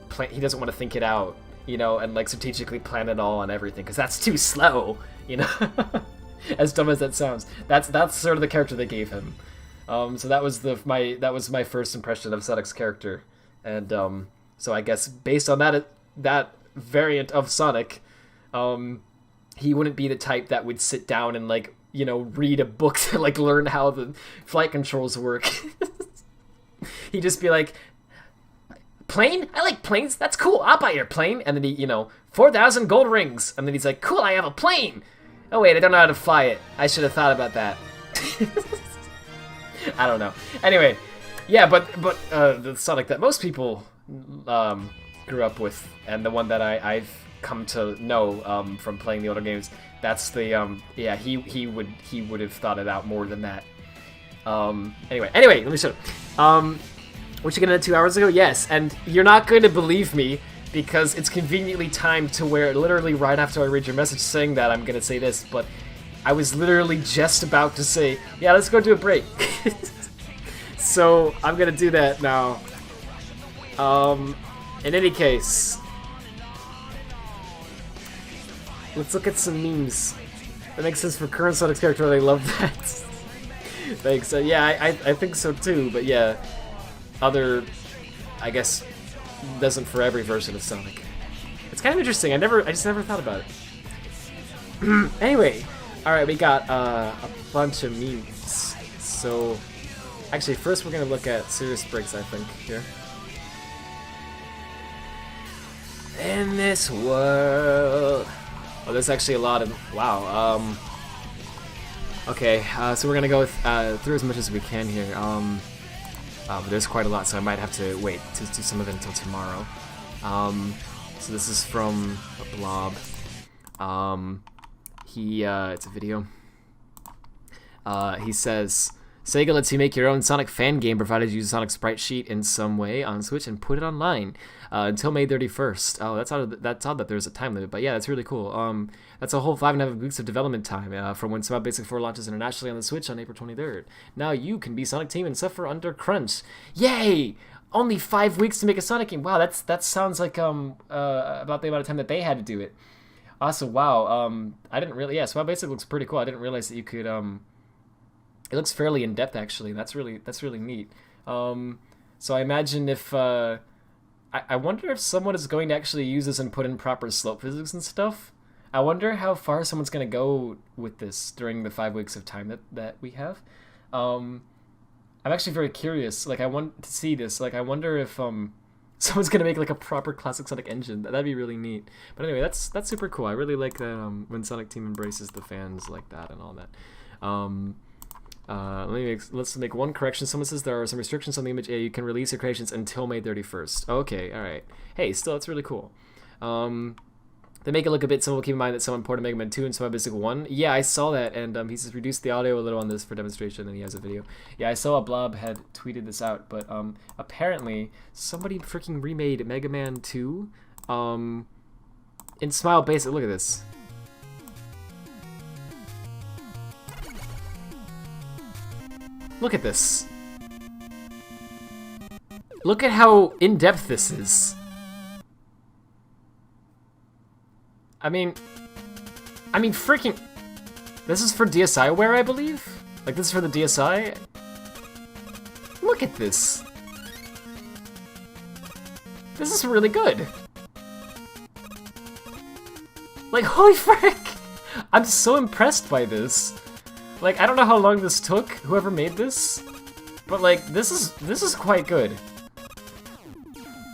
doesn't want to think it out, you know, and, like, strategically plan it all and everything, because that's too slow, you know? As dumb as that sounds. That's sort of the character they gave him. So that was my first impression of Sonic's character, and so I guess based on that variant of Sonic, he wouldn't be the type that would sit down and, like, you know, read a book to, like, learn how the flight controls work. He'd just be like, plane? I like planes. That's cool. I'll buy your plane. And then he, you know, 4,000 gold rings. And then he's like, cool, I have a plane. Oh, wait, I don't know how to fly it. I should have thought about that. I don't know. Anyway, yeah, but the Sonic that most people grew up with, and the one that I've come to know from playing the older games, that's the yeah, he would have thought it out more than that. Anyway, let me show you. What you got into 2 hours ago? Yes, and you're not going to believe me because it's conveniently timed to where literally right after I read your message saying that I'm going to say this, but I was literally just about to say, yeah, let's go do a break. So I'm going to do that now. In any case, let's look at some memes. That makes sense for current Sonic's character. I love that. Thanks. Yeah, I think so too. But yeah, other, I guess, doesn't for every version of Sonic. It's kind of interesting. I just never thought about it. Anyway, all right, we got a bunch of memes. So, actually, first we're gonna look at serious breaks. I think here. In this world. Oh, there's actually a lot of... Wow. Okay, so we're gonna go through as much as we can here. But there's quite a lot, so I might have to wait to do some of it until tomorrow. So this is from a blob. It's a video. He says, Sega lets you make your own Sonic fan game provided you use a Sonic sprite sheet in some way on Switch and put it online until May 31st. Oh, that's odd that there's a time limit, but yeah, that's really cool. That's a whole 5.5 weeks of development time from when Sonic Basic 4 launches internationally on the Switch on April 23rd. Now you can be Sonic Team and suffer under crunch. Yay! Only 5 weeks to make a Sonic game. Wow, that sounds like about the amount of time that they had to do it. Also, wow. I didn't really. Yeah, Sonic Basic looks pretty cool. I didn't realize that you could. It looks fairly in depth actually. That's really neat. So I imagine if I wonder if someone is going to actually use this and put in proper slope physics and stuff. I wonder how far someone's going to go with this during the 5 weeks of time that we have. I'm actually very curious. Like, I want to see this. Like, I wonder if someone's going to make like a proper classic Sonic engine. That'd be really neat. But anyway, that's super cool. I really like that when Sonic Team embraces the fans like that and all that. Let's make one correction. Someone says there are some restrictions on the image. You can release your creations until May 31st. Okay, all right. Hey, still, that's really cool. They make it look a bit simple. Keep in mind that someone ported Mega Man 2 and Sonic Basic 1. Yeah, I saw that, and he's just reduced the audio a little on this for demonstration, and he has a video. Yeah, I saw a blob had tweeted this out, but apparently somebody freaking remade Mega Man 2 in Smile Basic. Look at this. Look at this. Look at how in-depth this is. I mean, freaking... This is for DSiWare, I believe? Like, this is for the DSi? Look at this. This is really good. Like, holy frick! I'm so impressed by this. Like, I don't know how long this took, whoever made this, but like, this is quite good.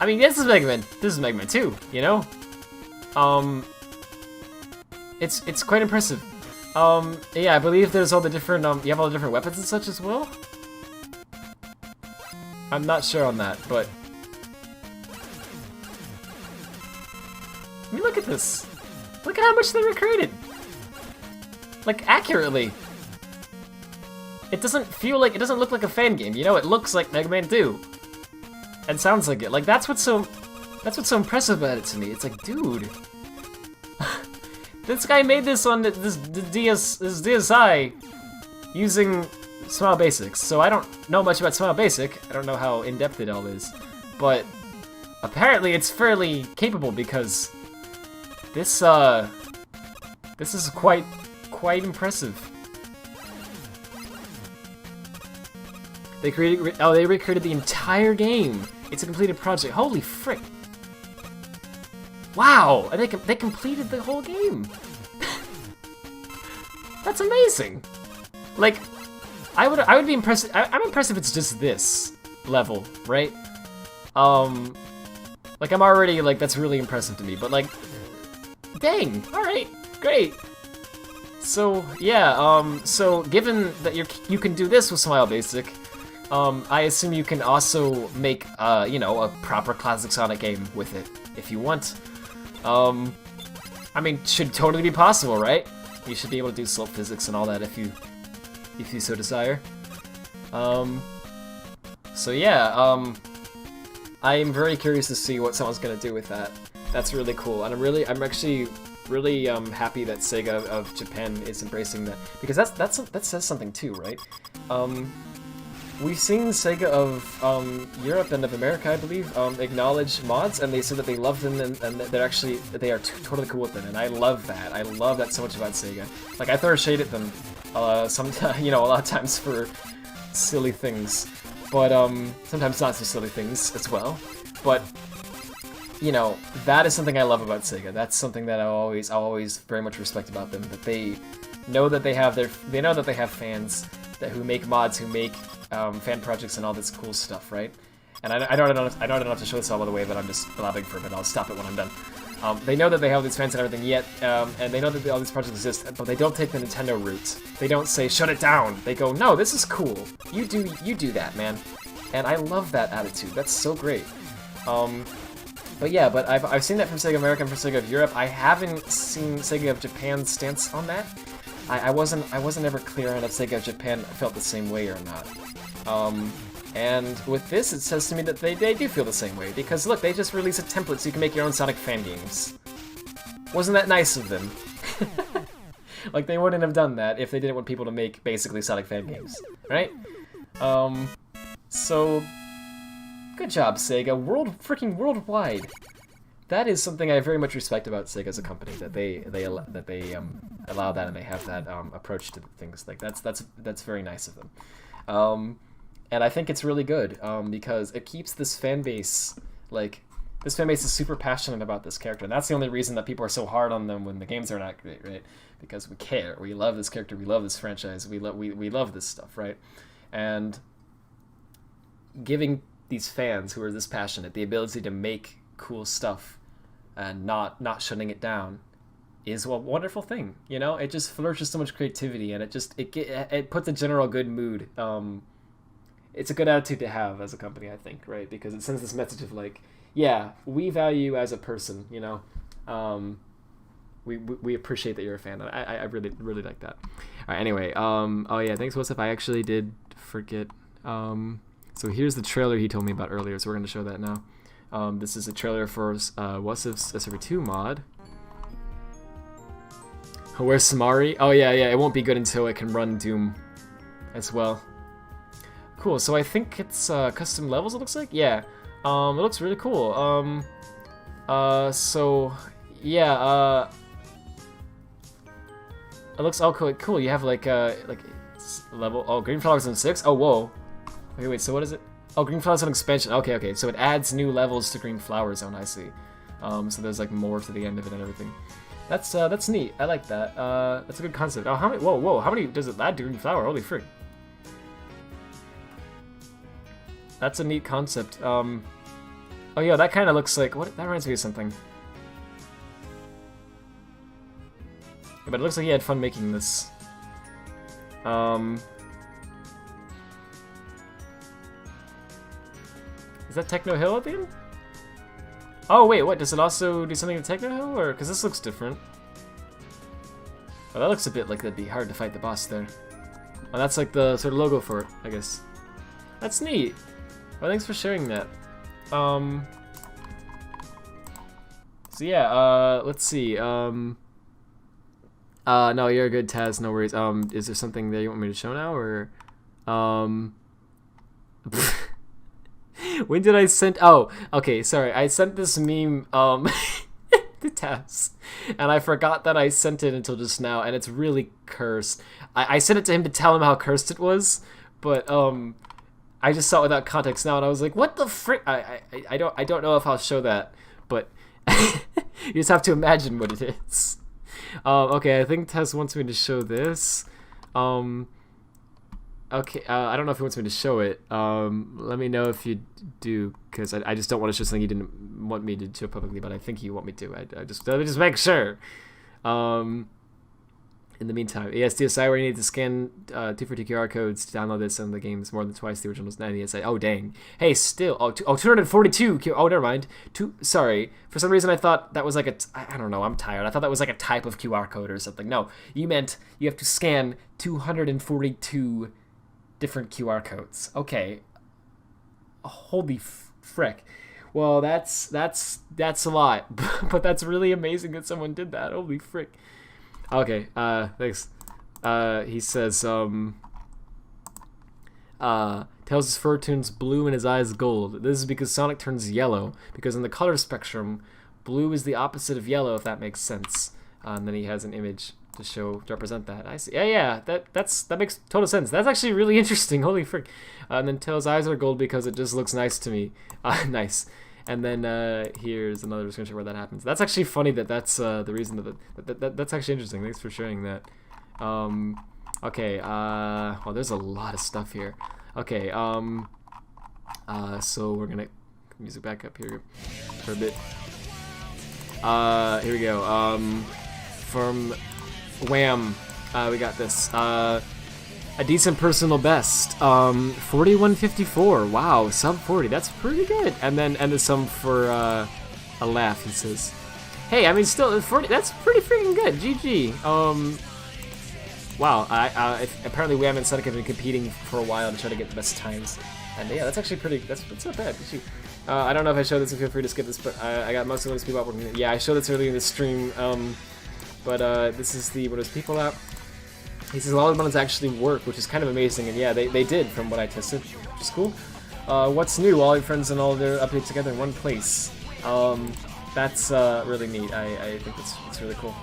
I mean, this is Mega Man. This is Mega Man 2, you know? It's quite impressive. Yeah, I believe there's all the different, you have all the different weapons and such as well? I'm not sure on that, but... I mean, look at this. Look at how much they recreated. Like, accurately. It doesn't feel like, it doesn't look like a fan game, you know? It looks like Mega Man 2. And sounds like it. Like, that's what's so impressive about it to me. It's like, dude. This guy made this on this DSi using Smile Basics. So I don't know much about Smile Basic. I don't know how in-depth it all is. But apparently it's fairly capable because this is quite impressive. They recreated the entire game. It's a completed project. Holy frick! Wow, and they completed the whole game. That's amazing. Like, I would be impressed. I'm impressed if it's just this level, right? Like I'm already like that's really impressive to me. But like, dang! All right, great. So yeah, so given that you can do this with Smile Basic. I assume you can also make, you know, a proper classic Sonic game with it, if you want. I mean, should totally be possible, right? You should be able to do slope physics and all that if you so desire. So yeah, I am very curious to see what someone's gonna do with that. That's really cool, and I'm actually really happy that Sega of Japan is embracing that, because that says something too, right? We've seen Sega of Europe and of America, I believe, acknowledge mods, and they said that they love them, and they are totally cool with them, and I love that. I love that so much about Sega. Like, I throw shade at them, you know, a lot of times for silly things, but sometimes not so silly things as well. But you know, that is something I love about Sega. That's something that I'll always very much respect about them. That they know that they have fans who make mods, who make fan projects and all this cool stuff, right? And I don't have to show this all by the way, but I'm just blabbing for a bit. I'll stop it when I'm done. They know that they have these fans and everything, yet, and they know that all these projects exist, but they don't take the Nintendo route. They don't say, shut it down. They go, no, this is cool. You do that, man. And I love that attitude. That's so great. But yeah, but I've seen that from Sega America and from Sega of Europe. I haven't seen Sega of Japan's stance on that. I wasn't ever clear on if Sega of Japan felt the same way or not. And with this, it says to me that they do feel the same way, because look, they just released a template so you can make your own Sonic fan games. Wasn't that nice of them? Like, they wouldn't have done that if they didn't want people to make basically Sonic fan games, right? So good job, Sega. Freaking worldwide. That is something I very much respect about Sega as a company, that they allow that and they have that approach to things. Like that's very nice of them. And I think it's really good because it keeps this fan base, like, this fan base is super passionate about this character, and that's the only reason that people are so hard on them when the games are not great, right? Because we care, we love this character, we love this franchise, we love this stuff, right? And giving these fans who are this passionate the ability to make cool stuff and not shutting it down is a wonderful thing, you know? It just flourishes so much creativity, and it puts a general good mood. It's a good attitude to have as a company, I think, right? Because it sends this message of like, yeah, we value you as a person, you know? We appreciate that you're a fan. I really like that. All right, anyway, oh yeah, thanks, Wasif. I actually did forget. So here's the trailer he told me about earlier, so we're going to show that now. This is a trailer for Wasif's SLW mod. Where's Samari? Oh yeah, it won't be good until it can run Doom as well. Cool, so I think it's custom levels, it looks like? Yeah, it looks really cool. So, yeah, it looks all cool. You have like level, oh, Green Flowers on 6? Oh, whoa. Okay, wait, so what is it? Oh, Green Flower Zone expansion. Okay, so it adds new levels to Green Flower Zone, I see. So there's like more to the end of it and everything. That's neat. I like that. That's a good concept. Oh, how many? Whoa! How many does it add to Green Flower? Holy frick! That's a neat concept. So, yeah, I think it's custom levels, it looks like? Yeah, it looks all cool. So I think it's custom levels. So, yeah, it looks all cool. So that's a neat concept. Oh yeah, that kind of looks like what? That reminds me of something. Yeah, but it looks like he had fun making this. Is that Techno Hill at the end? Oh wait, what? Does it also do something to Techno Hill, or because this looks different? Oh, that looks a bit like that'd be hard to fight the boss there. Oh, that's like the sort of logo for it, I guess. That's neat. Well, thanks for sharing that. So yeah, let's see. No, you're good, Taz. No worries. Is there something that you want me to show now, or when did I send? Oh, okay. Sorry, I sent this meme to Taz, and I forgot that I sent it until just now, and it's really cursed. I sent it to him to tell him how cursed it was, but I just saw it without context now, and I was like, what the frick? I don't know if I'll show that, but you just have to imagine what it is. Okay, I think Tess wants me to show this. Okay, I don't know if he wants me to show it. Let me know if you do, because I just don't want to show something you didn't want me to show publicly, but I think you want me to. Let me just make sure. In the meantime, ESDSI, where you need to scan 242 QR codes to download this, and the game is more than twice the original's 90 ESI. Oh, dang. Hey, still. 242 Oh, never mind. Sorry. For some reason, I thought that was like I don't know. I'm tired. I thought that was like a type of QR code or something. No, you meant you have to scan 242 different QR codes. Okay. Holy frick. Well, that's a lot. But that's really amazing that someone did that. Holy frick. Okay, thanks. He says, Tails' fur turns blue and his eyes gold. This is because Sonic turns yellow, because in the color spectrum, blue is the opposite of yellow, if that makes sense. And then he has an image to represent that. I see. Yeah, that makes total sense. That's actually really interesting. Holy frick. And then Tails' eyes are gold because it just looks nice to me. Nice. And then here's another screenshot where that happens. That's actually funny that's the reason that's actually interesting. Thanks for sharing that. Okay, well, there's a lot of stuff here. Okay, so we're gonna music back up here for a bit. Here we go. From Wham, we got this. A decent personal best, 4154. Wow, sub 40. That's pretty good. And then some for a laugh. He says, "Hey, I mean, still 40. That's pretty freaking good. GG." Wow. Apparently Wham and Sonic have been competing for a while to try to get the best times. And yeah, that's actually pretty. That's not bad. I don't know if I showed this. So feel free to skip this. But I got most of those people out working. Yeah, I showed this earlier in the stream. But this is the Windows People app. He says a lot of the buttons actually work, which is kind of amazing, and yeah, they did from what I tested, which is cool. What's new? All your friends and all their updates together in one place. That's really neat. I think it's really cool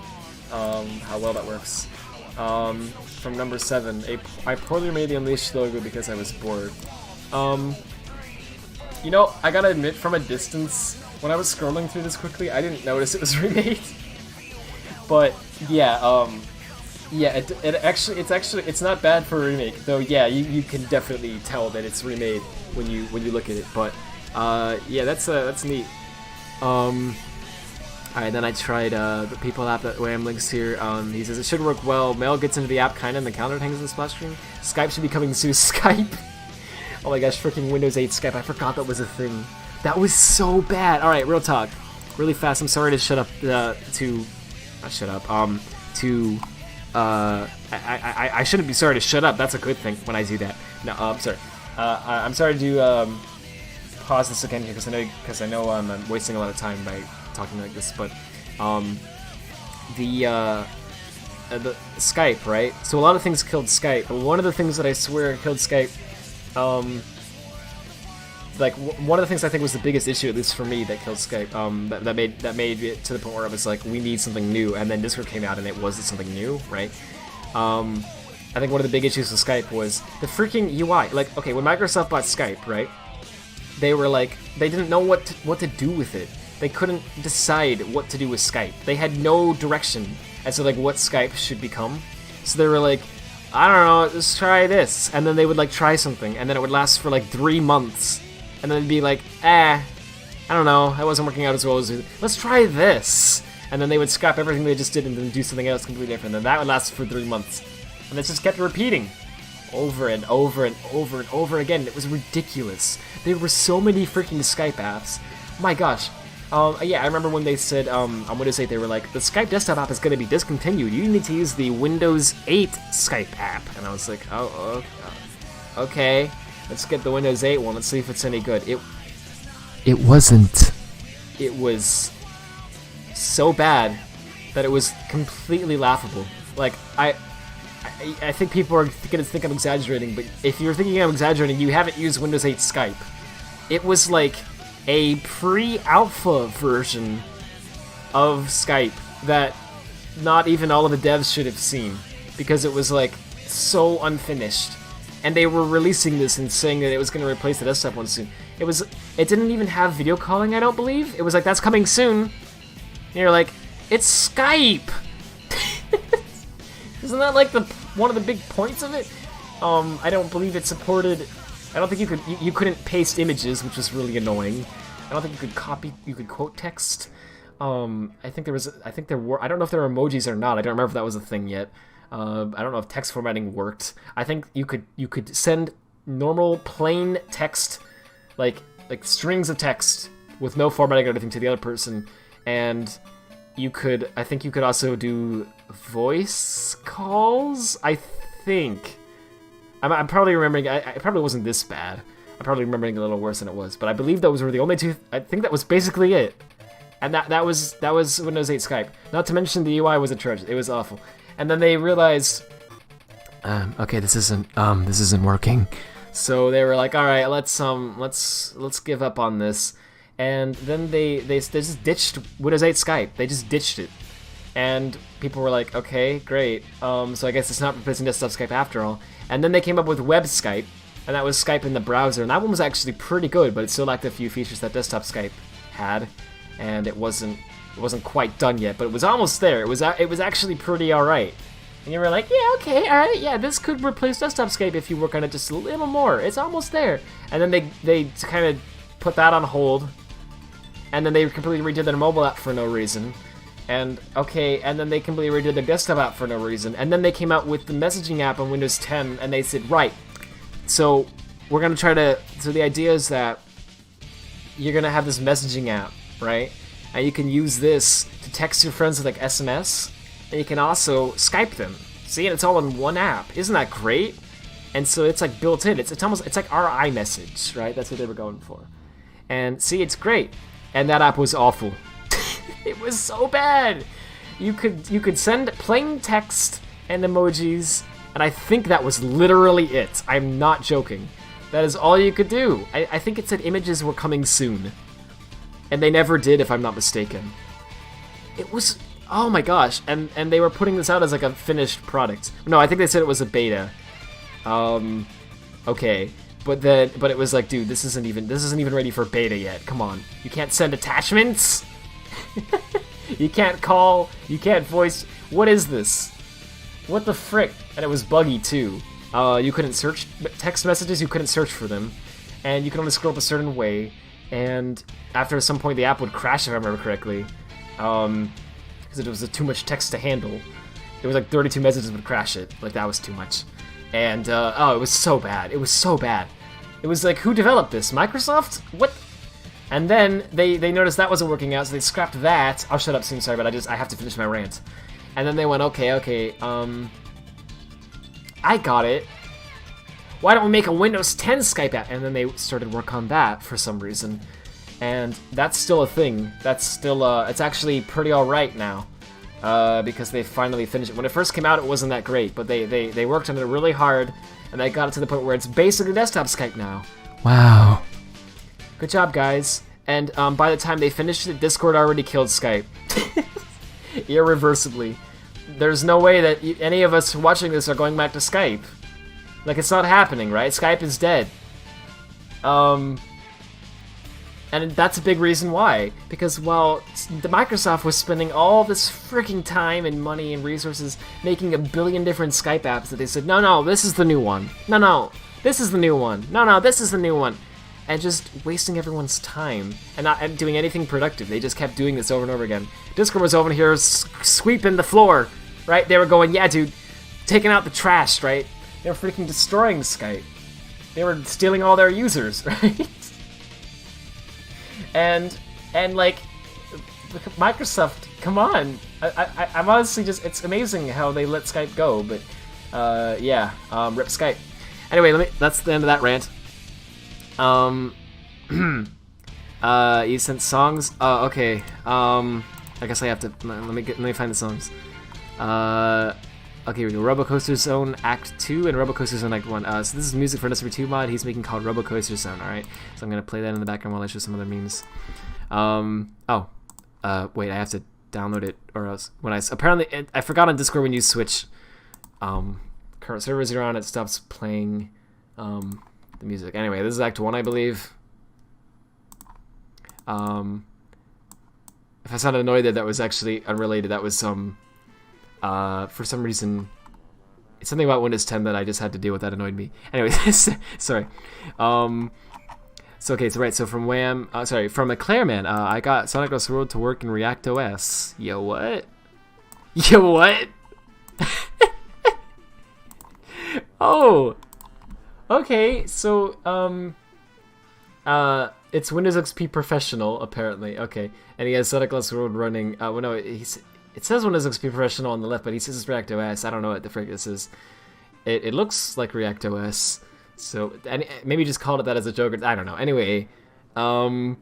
how well that works. From number 7, I poorly made the Unleashed logo because I was bored. You know, I gotta admit, from a distance, when I was scrolling through this quickly, I didn't notice it was remade. But yeah, yeah, it's not bad for a remake, though. Yeah, you can definitely tell that it's remade when you look at it. But yeah, that's neat. Alright, then I tried the People app that Wham links here. He says it should work well. Mail gets into the app kinda, and the calendar hangs in the splash screen. Skype should be coming soon. Skype. Oh my gosh, freaking Windows 8 Skype. I forgot that was a thing. That was so bad. Alright, real talk, really fast. I'm sorry to shut up. I shouldn't be sorry to shut up. That's a good thing when I do that. No, I'm sorry. I'm sorry to pause this again here because I know I'm wasting a lot of time by talking like this. But the Skype, right? So a lot of things killed Skype, but one of the things that I swear killed Skype, like one of the things I think was the biggest issue, at least for me, that killed Skype, that made it to the point where I was like, we need something new, and then Discord came out and it wasn't something new, right? I think one of the big issues with Skype was the freaking UI. Like, okay, when Microsoft bought Skype, right? They were like, they didn't know what to do with it. They couldn't decide what to do with Skype. They had no direction as to like what Skype should become. So they were like, I don't know, let's try this, and then they would like try something, and then it would last for like 3 months. And then it'd be like, I I don't know, it wasn't working out as well as, let's try this. And then they would scrap everything they just did and then do something else completely different. And that would last for 3 months. And it just kept repeating over and over and over and over again. It was ridiculous. There were so many freaking Skype apps. My gosh. Yeah, I remember when they said on Windows 8, they were like, the Skype desktop app is going to be discontinued. You need to use the Windows 8 Skype app. And I was like, oh, okay. Let's get the Windows 8 one. Let's see if it's any good. It wasn't. It was so bad that it was completely laughable. Like, I think people are gonna think I'm exaggerating, but if you're thinking I'm exaggerating, you haven't used Windows 8 Skype. It was like a pre-alpha version of Skype that not even all of the devs should have seen, because it was like so unfinished. And they were releasing this and saying that it was going to replace the desktop one soon. It didn't even have video calling, I don't believe. It was like, that's coming soon. And you're like, it's Skype! Isn't that like one of the big points of it? I don't believe it supported. I don't think you couldn't paste images, which was really annoying. I don't think you could quote text. I think there were, I don't know if there were emojis or not. I don't remember if that was a thing yet. I don't know if text formatting worked. I think you could send normal plain text, like strings of text with no formatting or anything to the other person, and I think you could also do voice calls. I think. I'm probably remembering. I probably wasn't this bad. I'm probably remembering a little worse than it was, but I believe those were the only two. I think that was basically it, and that was Windows 8 Skype. Not to mention the UI was atrocious. It was awful. And then they realized, okay, this isn't working. So they were like, all right, let's give up on this. And then they just ditched Windows 8 Skype. They just ditched it. And people were like, okay, great. So I guess it's not replacing desktop Skype after all. And then they came up with web Skype, and that was Skype in the browser. And that one was actually pretty good, but it still lacked a few features that desktop Skype had, and it wasn't quite done yet, but it was almost there. It was actually pretty alright. And you were like, yeah, okay, alright, yeah, this could replace desktop Skype if you work on it just a little more. It's almost there. And then they kind of put that on hold, and then they completely redid their mobile app for no reason. And then they completely redid their desktop app for no reason. And then they came out with the messaging app on Windows 10, and they said, right, so we're going to try to, so the idea is that you're going to have this messaging app, right? And you can use this to text your friends with like SMS, and you can also Skype them. See, and it's all in one app. Isn't that great? And so it's like built in. It's like our iMessage, right? That's what they were going for. And see, it's great. And that app was awful. It was so bad. You could send plain text and emojis, and I think that was literally it. I'm not joking. That is all you could do. I think it said images were coming soon. And they never did, if I'm not mistaken. It was, oh my gosh, and they were putting this out as like a finished product. No, I think they said it was a beta. Okay, but it was like, dude, this isn't even ready for beta yet. Come on, you can't send attachments. You can't call. You can't voice. What is this? What the frick? And it was buggy too. You couldn't search text messages. You couldn't search for them, and you could only scroll up a certain way. And after some point, the app would crash, if I remember correctly, because it was too much text to handle. It was like 32 messages would crash it. Like, that was too much. And, it was so bad. It was so bad. It was like, who developed this? Microsoft? What? And then they noticed that wasn't working out, so they scrapped that. I'll shut up soon, sorry, but I have to finish my rant. And then they went, okay, I got it. Why don't we make a Windows 10 Skype app? And then they started work on that for some reason. And that's still a thing. That's still, it's actually pretty alright now. Because they finally finished it. When it first came out, it wasn't that great, but they worked on it really hard, and they got it to the point where it's basically desktop Skype now. Wow. Good job, guys. And by the time they finished it, Discord already killed Skype. Irreversibly. There's no way that any of us watching this are going back to Skype. Like, it's not happening, right? Skype is dead. And that's a big reason why. Because while the Microsoft was spending all this freaking time and money and resources making a billion different Skype apps, that they said, no, this is the new one. No, this is the new one. No, this is the new one. and just wasting everyone's time and not doing anything productive. They just kept doing this over and over again. Discord was over here sweeping the floor, right? They were going, yeah, dude, taking out the trash, right? They were freaking destroying Skype. They were stealing all their users, right? and like, Microsoft, come on. I'm honestly just, it's amazing how they let Skype go, but yeah, rip Skype. Anyway, that's the end of that rant. You sent songs? Oh, okay. I guess I have to, let me find the songs. Okay, we go Robocoaster Zone Act 2 and Robocoaster Zone Act 1. So this is music for an SLW2 mod he's making called Robocoaster Zone, alright? So I'm gonna play that in the background while I show some other memes. Wait, I have to download it, or else when apparently I forgot on Discord when you switch current servers you're on, it stops playing the music. Anyway, this is Act 1, I believe. If I sounded annoyed that was actually unrelated, that was for some reason, it's something about Windows 10 that I just had to deal with that annoyed me. Anyway, sorry. So okay, so from Wham, from Eclairman, I got Sonic Lost World to work in React OS. Yo, what? Yo, what? Oh, okay. So it's Windows XP Professional apparently. Okay, and he has Sonic Lost World running. Well, no, it says Windows XP Professional on the left, but he says it's React OS. I don't know what the frick this is. It looks like React OS. So, and maybe just called it that as a joke, or I don't know. Anyway, but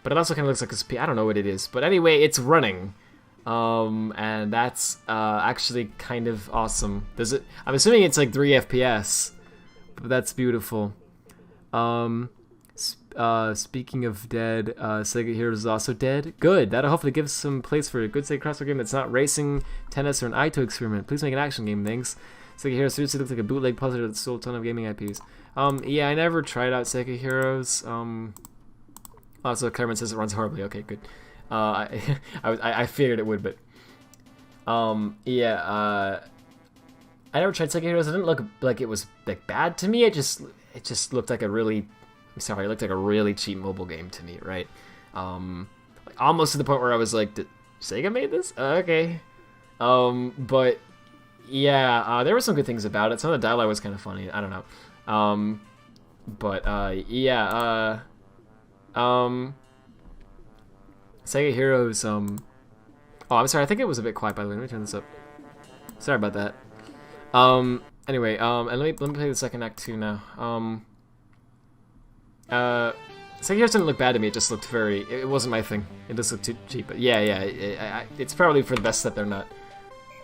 it also kind of looks like a SP. I don't know what it is. But anyway, it's running. And that's actually kind of awesome. I'm assuming it's like 3 FPS. But that's beautiful. Speaking of dead, Sega Heroes is also dead. Good. That'll hopefully give some place for a good Sega crossover game that's not racing, tennis, or an Ito experiment. Please make an action game, thanks. Sega Heroes seriously looks like a bootleg puzzler that stole a ton of gaming IPs. Yeah, I never tried out Sega Heroes. Also, Cameron says it runs horribly. Okay, good. I figured it would, but yeah. I never tried Sega Heroes. It didn't look like it was like bad to me. It just looked like a really, it looked like a really cheap mobile game to me, right? Like almost to the point where I was like, did Sega made this? Okay. But yeah, there were some good things about it. Some of the dialogue was kind of funny. I don't know. But yeah. Sega Heroes. Oh, I'm sorry. I think it was a bit quiet by the way. Let me turn this up. Sorry about that. Anyway. And let me play the second act too now. Sega Heroes didn't look bad to me. It just looked very. It wasn't my thing. It just looked too cheap. But yeah. It's probably for the best that they're not.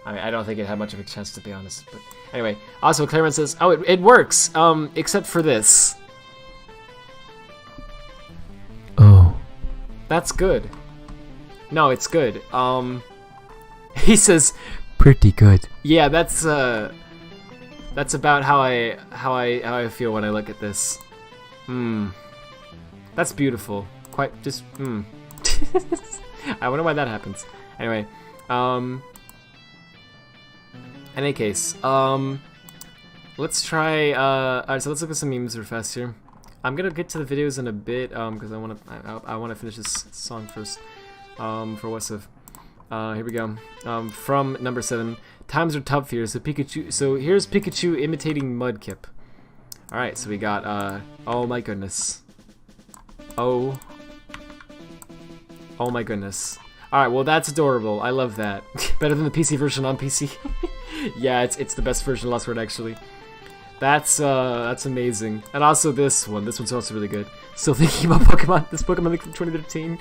I don't think it had much of a chance, to be honest. But anyway, also Claremont says, "Oh, it works. Except for this." Oh, that's good. No, it's good. He says, "Pretty good." Yeah, that's about how I feel when I look at this. That's beautiful. Quite just. I wonder why that happens. Anyway, in any case, let's try. Alright, so let's look at some memes real fast here. I'm gonna get to the videos in a bit, because I wanna finish this song first. For what's of. Here we go. From number 7. Times are tough here. So Pikachu. So here's Pikachu imitating Mudkip. All right. So we got. Oh my goodness. Oh my goodness. All right. Well, that's adorable. I love that. Better than the PC version on PC. Yeah, it's the best version of Lost World actually. That's amazing. And also this one. This one's also really good. Still thinking about Pokemon. This Pokemon League from 2013.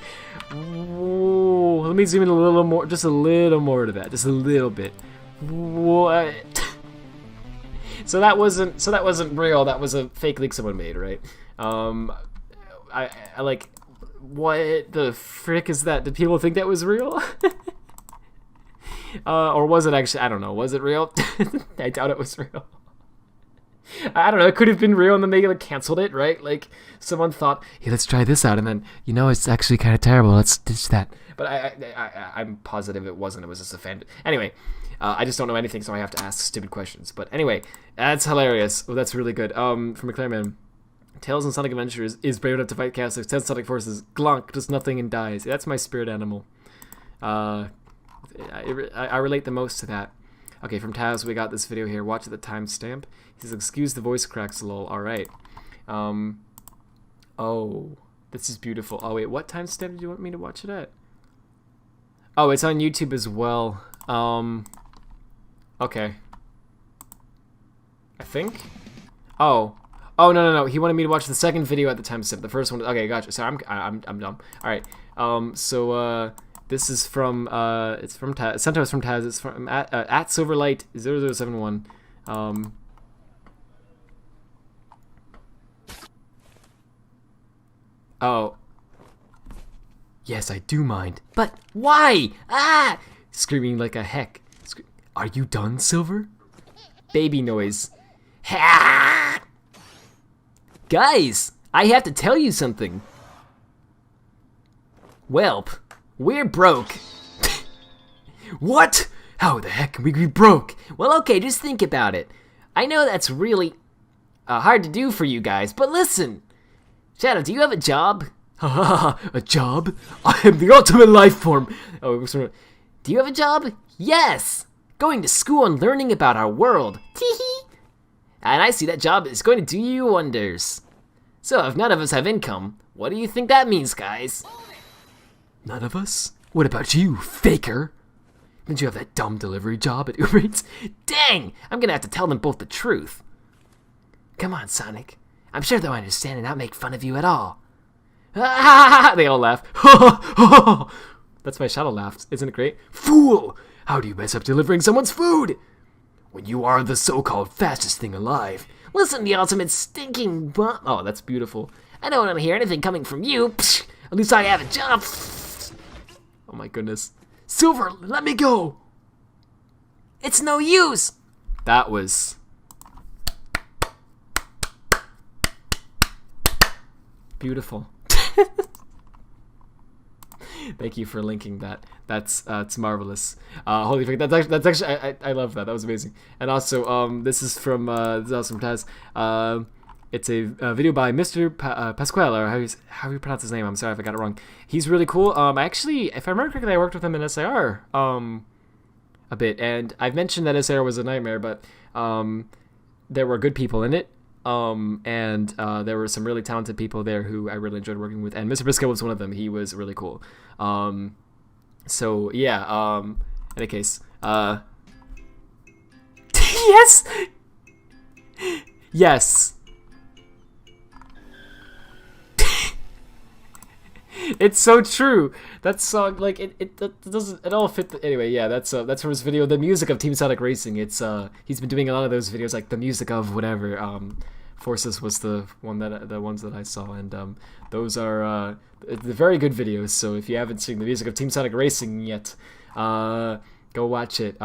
Whoa, let me zoom in a little more, just a little more to that, just a little bit. What? So that wasn't real. That was a fake leak someone made, right? I like, what the frick is that? Did people think that was real? Or was it actually? I don't know. Was it real? I doubt it was real. I don't know, it could have been real and then they like canceled it, right? Like someone thought, hey, let's try this out, and then, you know, it's actually kind of terrible, let's ditch that. But I'm positive it wasn't, it was just a fan. Anyway, I just don't know anything, so I have to ask stupid questions. But anyway, that's hilarious. Oh, that's really good. From McLaren, Tails in Sonic Adventures is brave enough to fight chaos, extends Sonic forces. Glonk does nothing and dies. That's my spirit animal. I relate the most to that. Okay, from Taz, we got this video here. Watch at the timestamp. He says, "Excuse the voice cracks, lol." All right. Oh, this is beautiful. Oh wait, what timestamp did you want me to watch it at? Oh, it's on YouTube as well. Okay. I think. Oh, no. He wanted me to watch the second video at the timestamp. The first one. Okay, gotcha. So I'm dumb. All right. This is from it's from Taz. Sent to us from Taz. It's from at Silverlight 0071. Oh. Yes, I do mind. But why? Ah! Screaming like a heck. Are you done, Silver? Baby noise. Ha! Guys, I have to tell you something. Welp, we're broke. What? How the heck can we be broke? Well, okay, just think about it. I know that's really hard to do for you guys, but listen. Shadow, do you have a job? A job? I am the ultimate life form. Oh, do you have a job? Yes. Going to school and learning about our world. Teehee. And I see that job is going to do you wonders. So if none of us have income, what do you think that means, guys? None of us? What about you, faker? Didn't you have that dumb delivery job at Uber Eats? Dang! I'm gonna have to tell them both the truth. Come on, Sonic. I'm sure they'll understand and not make fun of you at all. They all laugh. That's my Shadow laughs. Isn't it great? Fool! How do you mess up delivering someone's food? When you are the so-called fastest thing alive. Listen, the ultimate stinking bum. Oh, that's beautiful. I don't want to hear anything coming from you. Psh, at least I have a job. Oh my goodness. Silver, let me go. It's no use. That was... beautiful. Thank you for linking that. That's it's marvelous. Holy fuck, that's actually I love that. That was amazing. And also, this is from Taz. It's a video by Mr. Pasquale, or how you pronounce his name. I'm sorry if I got it wrong. He's really cool. Actually, if I remember correctly, I worked with him in SIR a bit, and I've mentioned that SIR was a nightmare, but there were good people in it. And there were some really talented people there who I really enjoyed working with, and Mr. Briscoe was one of them. He was really cool. So yeah, in any case, yes! Yes! It's so true. That song, like, it doesn't at all fit. Anyway, yeah, that's from his video, The Music of Team Sonic Racing. It's he's been doing a lot of those videos, like The Music of whatever. Forces was the ones that I saw, and those are the very good videos. So if you haven't seen The Music of Team Sonic Racing yet, go watch it.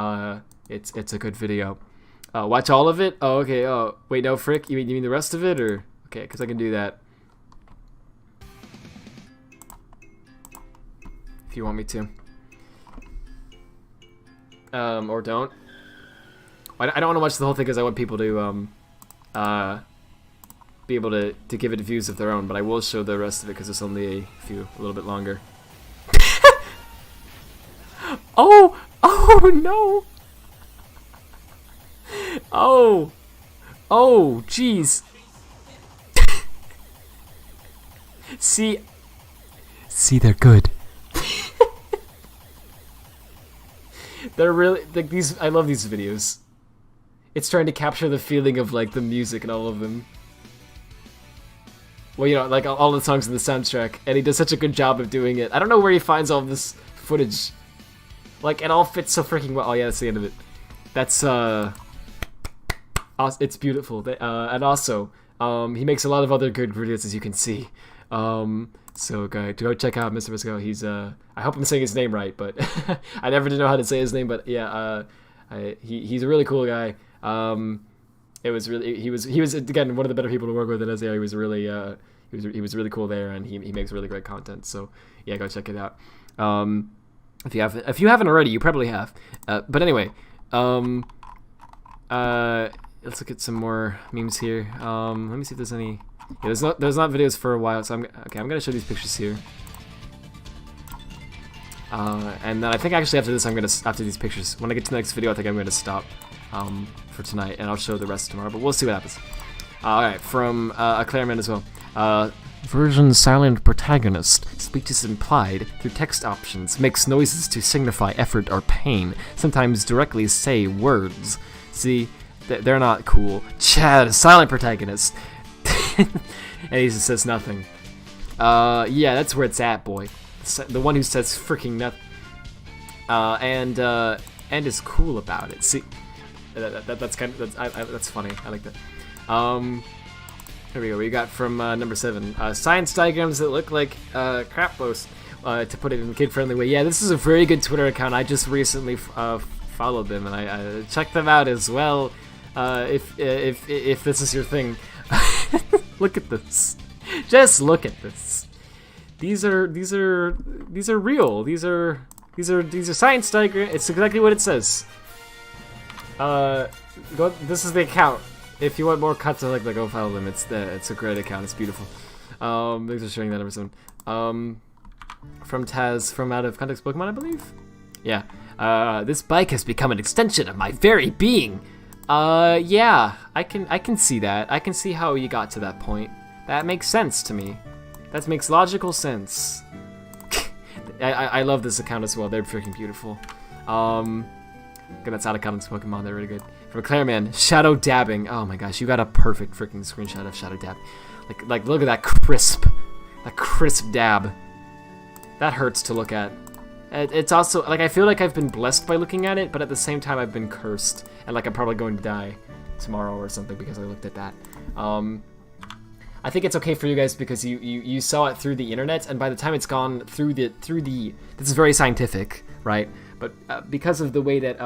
It's a good video. Watch all of it. Oh, okay. Oh, wait, no, Frick. You mean the rest of it, or okay? Because I can do that. If you want me to, or don't. I don't want to watch the whole thing because I want people to be able to give it views of their own. But I will show the rest of it because it's only a little bit longer. Oh no! Oh, jeez. See, they're good. They're really, like, these, I love these videos. It's trying to capture the feeling of, like, the music and all of them. Well, you know, like, all the songs in the soundtrack, and he does such a good job of doing it. I don't know where he finds all this footage. Like, it all fits so freaking well. Oh, yeah, that's the end of it. That's, it's beautiful. And also, he makes a lot of other good videos, as you can see. So go check out Mr. Bisco. He's I hope I'm saying his name right, but I never did know how to say his name. But yeah, he's a really cool guy. It was really he was again one of the better people to work with at SAR. He was really he was really cool there, and he makes really great content. So yeah, go check it out. If you haven't already, you probably have. But anyway, let's look at some more memes here. Let me see if there's any Yeah, there's not videos for a while, so I'm gonna show these pictures here. And then I think actually after this, after these pictures, when I get to the next video, I think I'm gonna stop for tonight, and I'll show the rest tomorrow. But we'll see what happens. All right, from a Clareman as well. Version silent protagonist. Speech is implied through text options. Makes noises to signify effort or pain. Sometimes directly say words. See, they're not cool. Chad, silent protagonist. And he just says nothing. Yeah, that's where it's at, boy. The one who says freaking nothing. And is cool about it. See, that's funny. I like that. Here we go. We got from number 7. Science diagrams that look like crap posts. To put it in a kid-friendly way. Yeah, this is a very good Twitter account. I just recently followed them, and I checked them out as well. If this is your thing, look at this. Just look at this. These are real. These are science diagrams. It's exactly what it says. This is the account. If you want more cuts, go follow them. It's a great account. It's beautiful. Thanks for sharing that, number 7. From Taz from Out of Context Pokemon, I believe. Yeah. This bike has become an extension of my very being. Yeah. I can see that. I can see how you got to that point. That makes sense to me. That makes logical sense. I love this account as well. They're freaking beautiful. That's Out of Context Pokemon. They're really good. From a Clareman, shadow dabbing. Oh my gosh, you got a perfect freaking screenshot of shadow dab. Like look at that crisp dab. That hurts to look at. It's also I feel like I've been blessed by looking at it, but at the same time I've been cursed, and I'm probably going to die tomorrow or something because I looked at that. I think it's okay for you guys because you saw it through the internet, and by the time it's gone through the this is very scientific, right? But because of the way that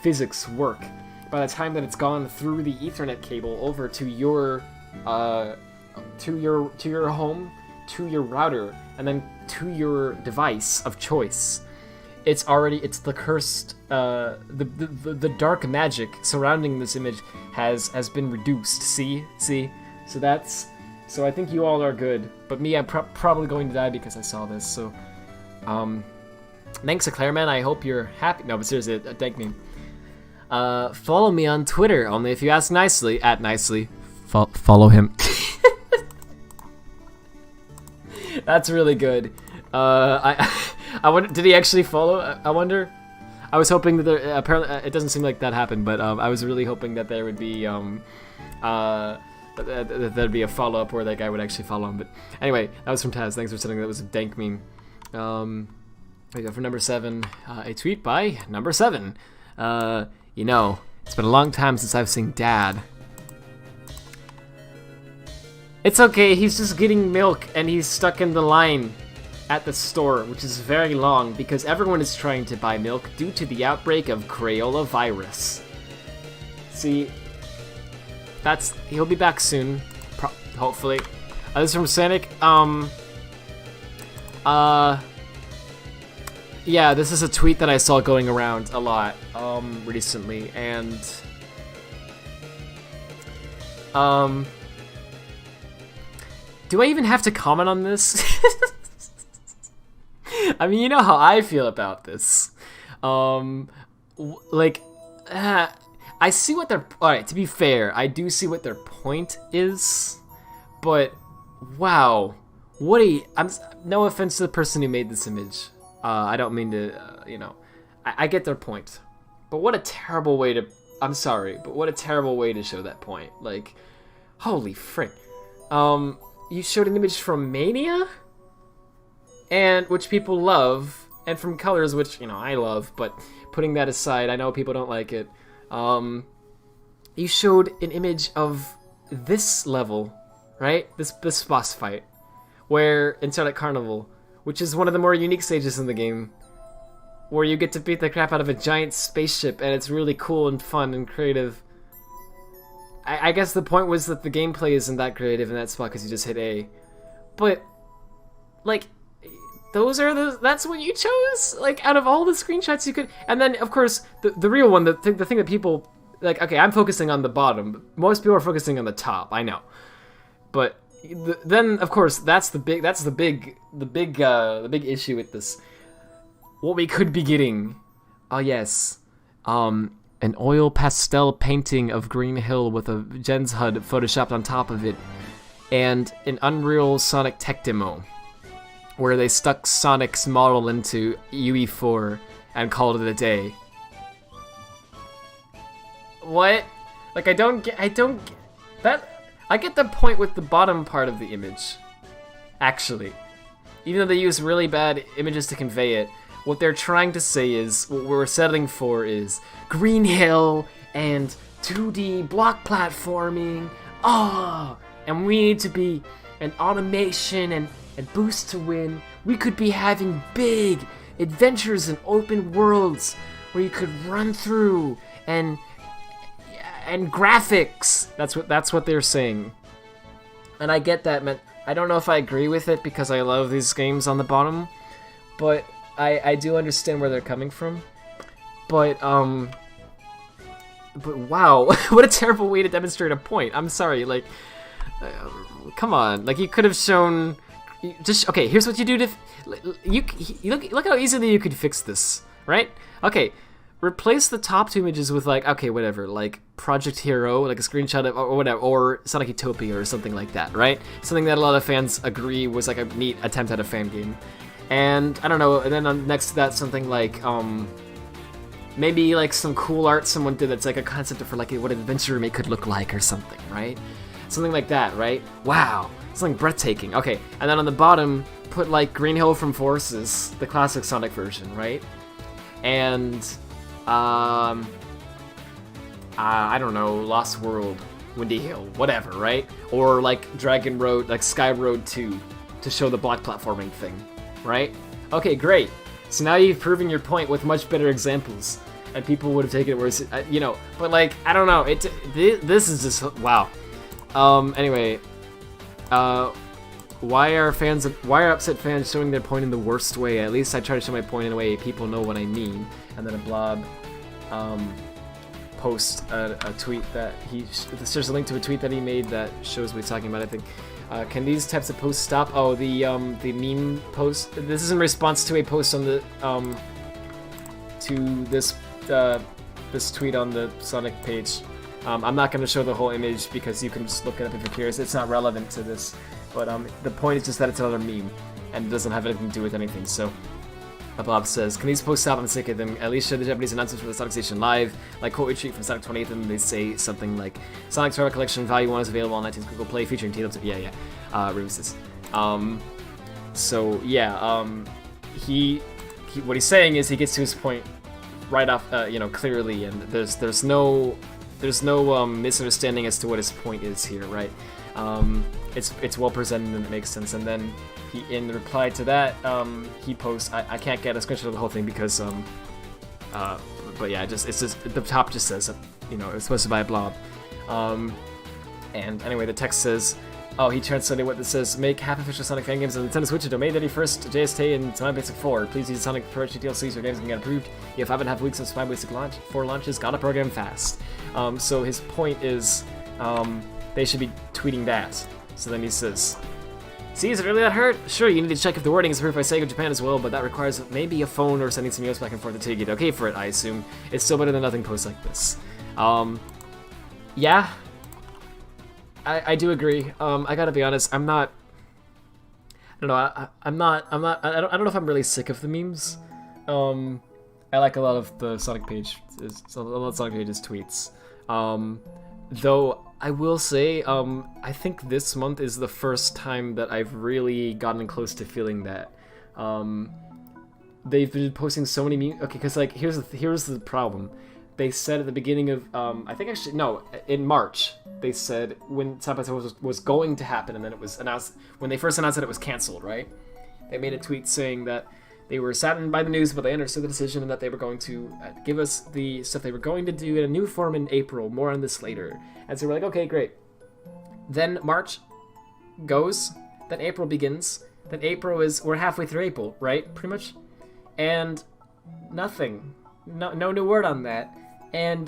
physics work, by the time that it's gone through the Ethernet cable over to your home, to your router, and then to your device of choice, it's the cursed the dark magic surrounding this image has been reduced. See, so I think you all are good, but me, I'm probably going to die because I saw this. So thanks to Clareman. I hope you're happy. No, but seriously, thank me. Follow me on Twitter, only if you ask nicely, @nicely. Follow him. That's really good. I wonder, did he actually follow? I wonder. I was hoping that there, apparently it doesn't seem like that happened, but I was really hoping that there would be there'd be a follow-up where that guy would actually follow him. But anyway, that was from Taz. Thanks for sending that. Was a dank meme. We go for number 7. A tweet by number 7. You know, it's been a long time since I've seen Dad. It's okay, he's just getting milk and he's stuck in the line at the store, which is very long because everyone is trying to buy milk due to the outbreak of Crayola virus. See, he'll be back soon, hopefully. This is from Sonic. Yeah, this is a tweet that I saw going around a lot recently, and do I even have to comment on this? I mean, you know how I feel about this. I see what their... Alright, to be fair, I do see what their point is, but wow. No offense to the person who made this image. I don't mean to, I get their point. But what a terrible way to... I'm sorry, but what a terrible way to show that point. Like, holy frick. You showed an image from Mania? And which people love, and from Colors, which, I love, but putting that aside, I know people don't like it. You showed an image of this level, right? This boss fight, where in Starlight Carnival, which is one of the more unique stages in the game, where you get to beat the crap out of a giant spaceship, and it's really cool and fun and creative. I guess the point was that the gameplay isn't that creative in that spot because you just hit A. But, like, that's what you chose? Like, out of all the screenshots you could... And then, of course, the real one, the thing that people... Like, okay, I'm focusing on the bottom. Most people are focusing on the top, I know. But then, of course, that's the big issue with this. What we could be getting, oh yes, an oil pastel painting of Green Hill with a Jen's HUD photoshopped on top of it, and an Unreal Sonic tech demo, where they stuck Sonic's model into UE4 and called it a day. What? Like, I don't get that. I get the point with the bottom part of the image, actually. Even though they use really bad images to convey it, what they're trying to say is, what we're settling for is Green Hill and 2D block platforming. And we need to be an automation and boost to win. We could be having big adventures and open worlds where you could run through and graphics. That's what they're saying. And I get that, man. I don't know if I agree with it because I love these games on the bottom, but I do understand where they're coming from. But wow, what a terrible way to demonstrate a point. I'm sorry, like, come on, like, you could have shown. Just okay. Here's what you do to look how easily you could fix this, right? Okay. Replace the top two images with, like, okay, whatever, like Project Hero, like a screenshot of, or whatever, or Sonic Utopia or something like that, right? Something that a lot of fans agree was like a neat attempt at a fan game. And I don't know, and then next to that, something like maybe like some cool art someone did that's like a concept for like what an adventure remake could look like or something, right? Something like that, right? Wow, something breathtaking. Okay, and then on the bottom, put like Green Hill from Forces, the classic Sonic version, right? And I don't know, Lost World, Windy Hill, whatever, right? Or like Dragon Road, like Sky Road 2, to show the block platforming thing, right? Okay, great. So now you've proven your point with much better examples, and people would have taken it worse, you know. But like, I don't know. This is just wow. Anyway, why are upset fans showing their point in the worst way? At least I try to show my point in a way people know what I mean. And then a blob post a tweet that there's a link to a tweet that he made that shows what he's talking about, I think. Can these types of posts stop? Oh, the meme post. This is in response to a post on the to this tweet on the Sonic page. I'm not going to show the whole image because you can just look it up if you're curious. It's not relevant to this, but the point is just that it's another meme and it doesn't have anything to do with anything. So Bob says, can these posts stop? I'm sick of them. At least show the Japanese announcements for the Sonic Station Live. Like, quote retreat from Sonic 28th, and they say something like, Sonic Survival Collection Value 1 is available on iTunes Google Play, featuring Tales of... releases. So, yeah, he what he's saying is he gets to his point right off, clearly, and there's no misunderstanding as to what his point is here, right? It's well presented and it makes sense, and then in reply to that, he posts. I can't get a screenshot of the whole thing because but yeah, it's just the top just says it's supposed to be a blob. And anyway, the text says, oh, he translated what this says: make half official Sonic fan games on Nintendo Switch until May 31st, JST and Sonic Basic 4. Please use Sonic Pro DLCs or games can get approved. You have 5.5 weeks since Sonic Basic 4 launches. Gotta program fast. So his point is, they should be tweeting that. So then he says, see, is it really that hurt? Sure, you need to check if the wording is approved by Sega Japan as well, but that requires maybe a phone or sending some emails back and forth until you get okay for it, I assume. It's still better than nothing posts like this. Yeah, I do agree. I gotta be honest, I don't know if I'm really sick of the memes. I like a lot of the Sonic Page's tweets. Though I will say, I think this month is the first time that I've really gotten close to feeling that. They've been posting so many memes. Okay, because like here's the problem. They said at the beginning of in March they said when Sonic was going to happen, and then it was announced when they first announced that it was canceled. Right? They made a tweet saying that they were saddened by the news, but they understood the decision and that they were going to give us the stuff they were going to do in a new form in April. More on this later. And so we're like, okay, great. Then March goes, then April begins, then we're halfway through April, right? Pretty much. And nothing. No new word on that. And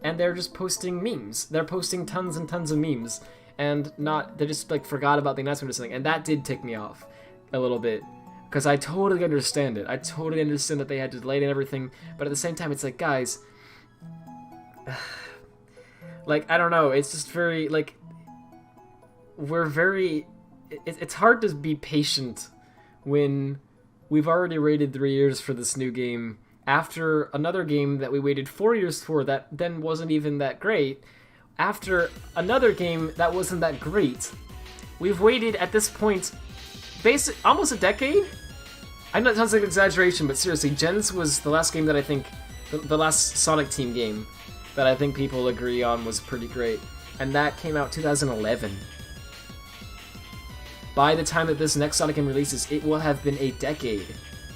they're just posting memes. They're posting tons and tons of memes. and they just like forgot about the announcement or something, and that did tick me off a little bit, because I totally understand it. I totally understand that they had to delay it and everything, but at the same time, it's like, guys, like, I don't know, it's just very, like, it's hard to be patient when we've already waited 3 years for this new game after another game that we waited 4 years for that then wasn't even that great, after another game that wasn't that great. We've waited at this point almost a decade? I know it sounds like an exaggeration, but seriously, Gens was the last game that I think, the last Sonic Team game that I think people agree on was pretty great, and that came out 2011. By the time that this next Sonic game releases, it will have been a decade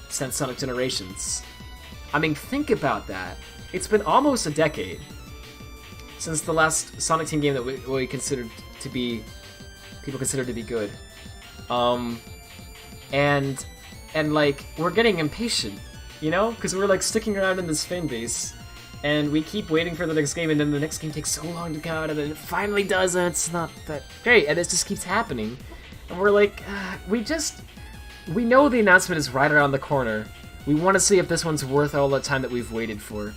since Sonic Generations. I mean, think about that. It's been almost a decade since the last Sonic Team game that we considered to be, people considered to be good. And like, we're getting impatient, you know? Because we're like sticking around in this fan base, and we keep waiting for the next game, and then the next game takes so long to come out, and then it finally does, and it's not that great, and it just keeps happening. And we're like, we know the announcement is right around the corner. We want to see if this one's worth all the time that we've waited for.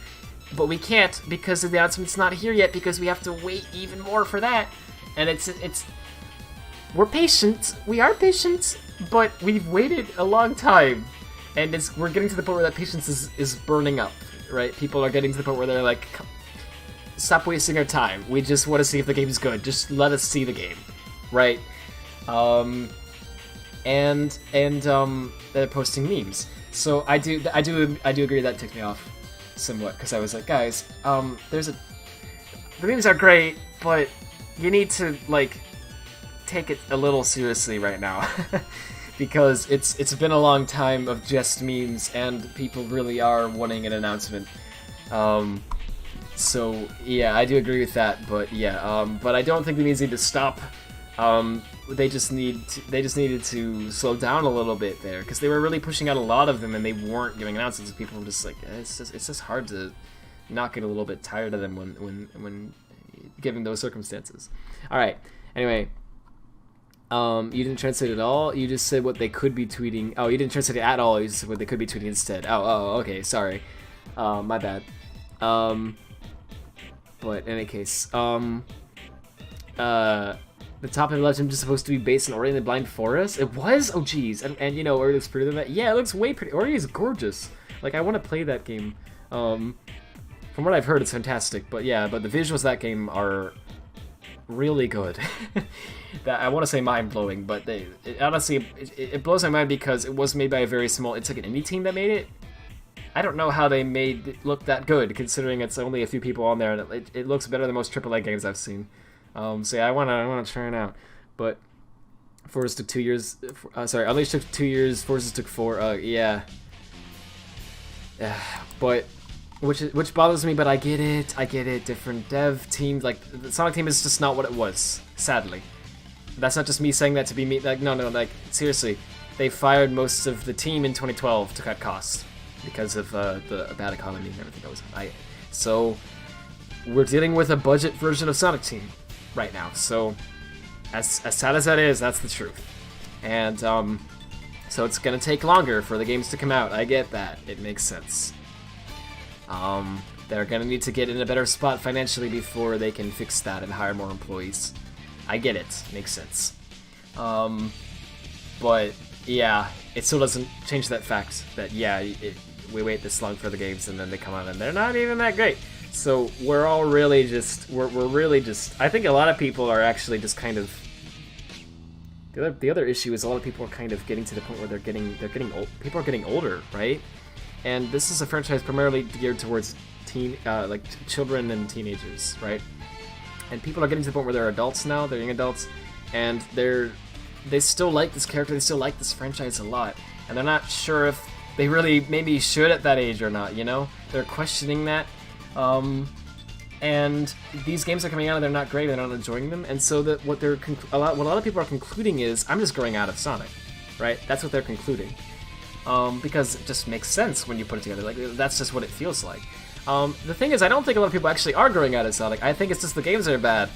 But we can't, because the announcement's not here yet, because we have to wait even more for that. And we're patient. We are patient, but we've waited a long time. And we're getting to the point where that patience is burning up, right? People are getting to the point where they're like, stop wasting our time. We just want to see if the game's good. Just let us see the game, right? They're posting memes. So I do agree that ticked me off somewhat, because I was like, guys, the memes are great, but you need to like take it a little seriously right now, because it's been a long time of just memes, and people really are wanting an announcement. So yeah, I do agree with that, but yeah, but I don't think the memes need to stop. They just needed to slow down a little bit there, because they were really pushing out a lot of them, and they weren't giving announcements. People were just like, it's just hard to not get a little bit tired of them when given those circumstances. All right. Anyway, you didn't translate at all. You just said what they could be tweeting. Oh, you didn't translate it at all. You just said what they could be tweeting instead. Oh, okay. Sorry. My bad. But in any case, the top of the legend is supposed to be based in Ori and the Blind Forest. It was? Oh, geez. And you know, Ori looks prettier than that. Yeah, it looks way pretty. Ori is gorgeous. Like, I want to play that game. From what I've heard, it's fantastic. But yeah, but the visuals of that game are really good. That I want to say mind-blowing, but honestly, it blows my mind because it was made by a very small... It's like an indie team that made it. I don't know how they made it look that good, considering it's only a few people on there, and it looks better than most AAA games I've seen. So yeah, I wanna try it out, but Forza took 2 years. Sorry, Unleashed took 2 years. Forza took 4. Yeah. But which bothers me. But I get it. Different dev teams. Like the Sonic team is just not what it was. Sadly, that's not just me saying that to be me. Like no. Like seriously, they fired most of the team in 2012 to cut costs because of the bad economy and everything that was. So we're dealing with a budget version of Sonic Team right now, so as sad as that is, that's the truth. And so it's gonna take longer for the games to come out. I get that, it makes sense. They're gonna need to get in a better spot financially before they can fix that and hire more employees. I get it, makes sense. But yeah, it still doesn't change that fact that yeah, we wait this long for the games and then they come out and they're not even that great. So we're all really just, we're really just, I think a lot of people are actually just kind of, the other issue is a lot of people are kind of getting to the point where they're getting old, people are getting older, right? And this is a franchise primarily geared towards like children and teenagers, right? And people are getting to the point where they're adults now, they're young adults, and they still like this character, they still like this franchise a lot, and they're not sure if they really maybe should at that age or not, you know? They're questioning that. And these games are coming out and they're not great, they're not enjoying them, and so that what a lot of people are concluding is, I'm just growing out of Sonic, right? That's what they're concluding. Because it just makes sense when you put it together, like, that's just what it feels like. The thing is, I don't think a lot of people actually are growing out of Sonic, I think it's just the games are bad.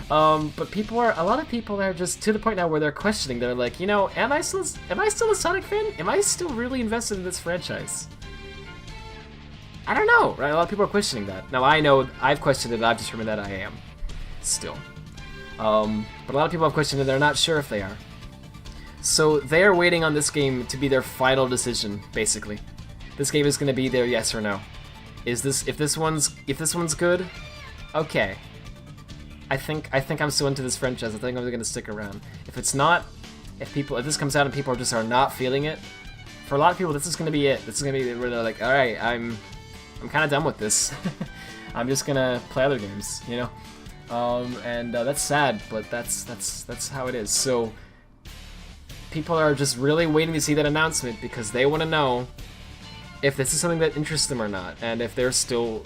But a lot of people are just to the point now where they're questioning. They're like, you know, am I still a Sonic fan? Am I still really invested in this franchise? I don't know, right? A lot of people are questioning that. Now I know I've questioned it. I've determined that I am still. But a lot of people have questioned it. They're not sure if they are. So they are waiting on this game to be their final decision, basically. This game is going to be their yes or no. If this one's good, okay. I think I'm still into this franchise. I think I'm going to stick around. If it's not, if this comes out and people are not feeling it, for a lot of people this is going to be it. This is going to be where they're like, all right, I'm kind of done with this. I'm just going to play other games, you know. And that's sad, but that's how it is. So people are just really waiting to see that announcement because they want to know if this is something that interests them or not, and if they're still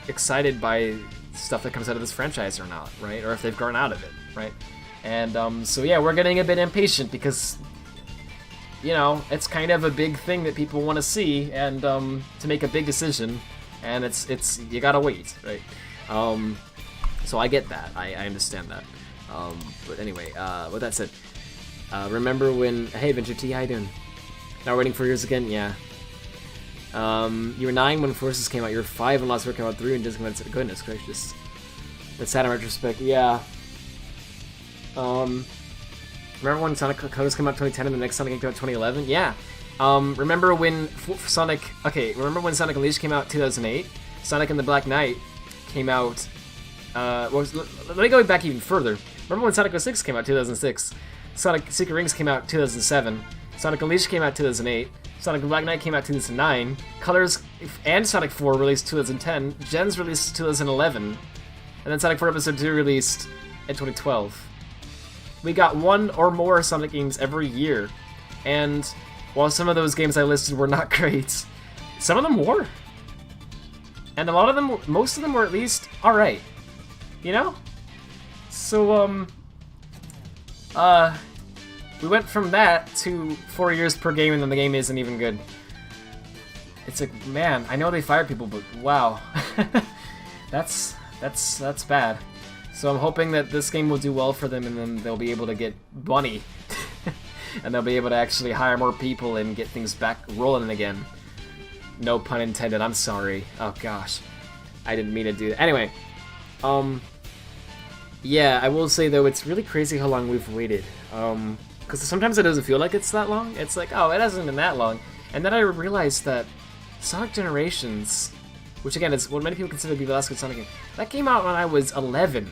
excited by stuff that comes out of this franchise or not, right? Or if they've grown out of it, right? And so yeah, we're getting a bit impatient because, you know, it's kind of a big thing that people want to see, and to make a big decision, and it's you gotta wait, right? So I get that, I understand that. But anyway, with that said, remember when? Hey, Adventure T, how you doing? Now waiting for yours again, yeah. You were 9 when Forces came out. You were 5 when Lost World came out. 3 when Disney went. Goodness gracious, that's sad in retrospect. Yeah. Remember when Sonic Colors came out 2010 and the next Sonic game came out 2011? Yeah. Remember when Sonic? Okay. Remember when Sonic Unleashed came out 2008? Sonic and the Black Knight came out. Let me go back even further. Remember when Sonic 06 came out 2006? Sonic Secret Rings came out 2007. Sonic Unleashed came out 2008. Sonic and Black Knight came out 2009. Colors and Sonic 4 released 2010. Gens released 2011. And then Sonic 4 Episode 2 released in 2012. We got one or more Sonic games every year. And while some of those games I listed were not great, some of them were. And a lot of them, most of them were at least alright. You know? So, we went from that to 4 years per game, and then the game isn't even good. It's like, man, I know they fired people, but wow. that's bad. So I'm hoping that this game will do well for them, and then they'll be able to get money. And they'll be able to actually hire more people and get things back rolling again. No pun intended, I'm sorry. Oh gosh. I didn't mean to do that. Anyway, yeah, I will say though, it's really crazy how long we've waited. Because sometimes it doesn't feel like it's that long. It's like, oh, it hasn't been that long. And then I realized that Sonic Generations, which again is what many people consider to be the last good Sonic game, that came out when I was 11.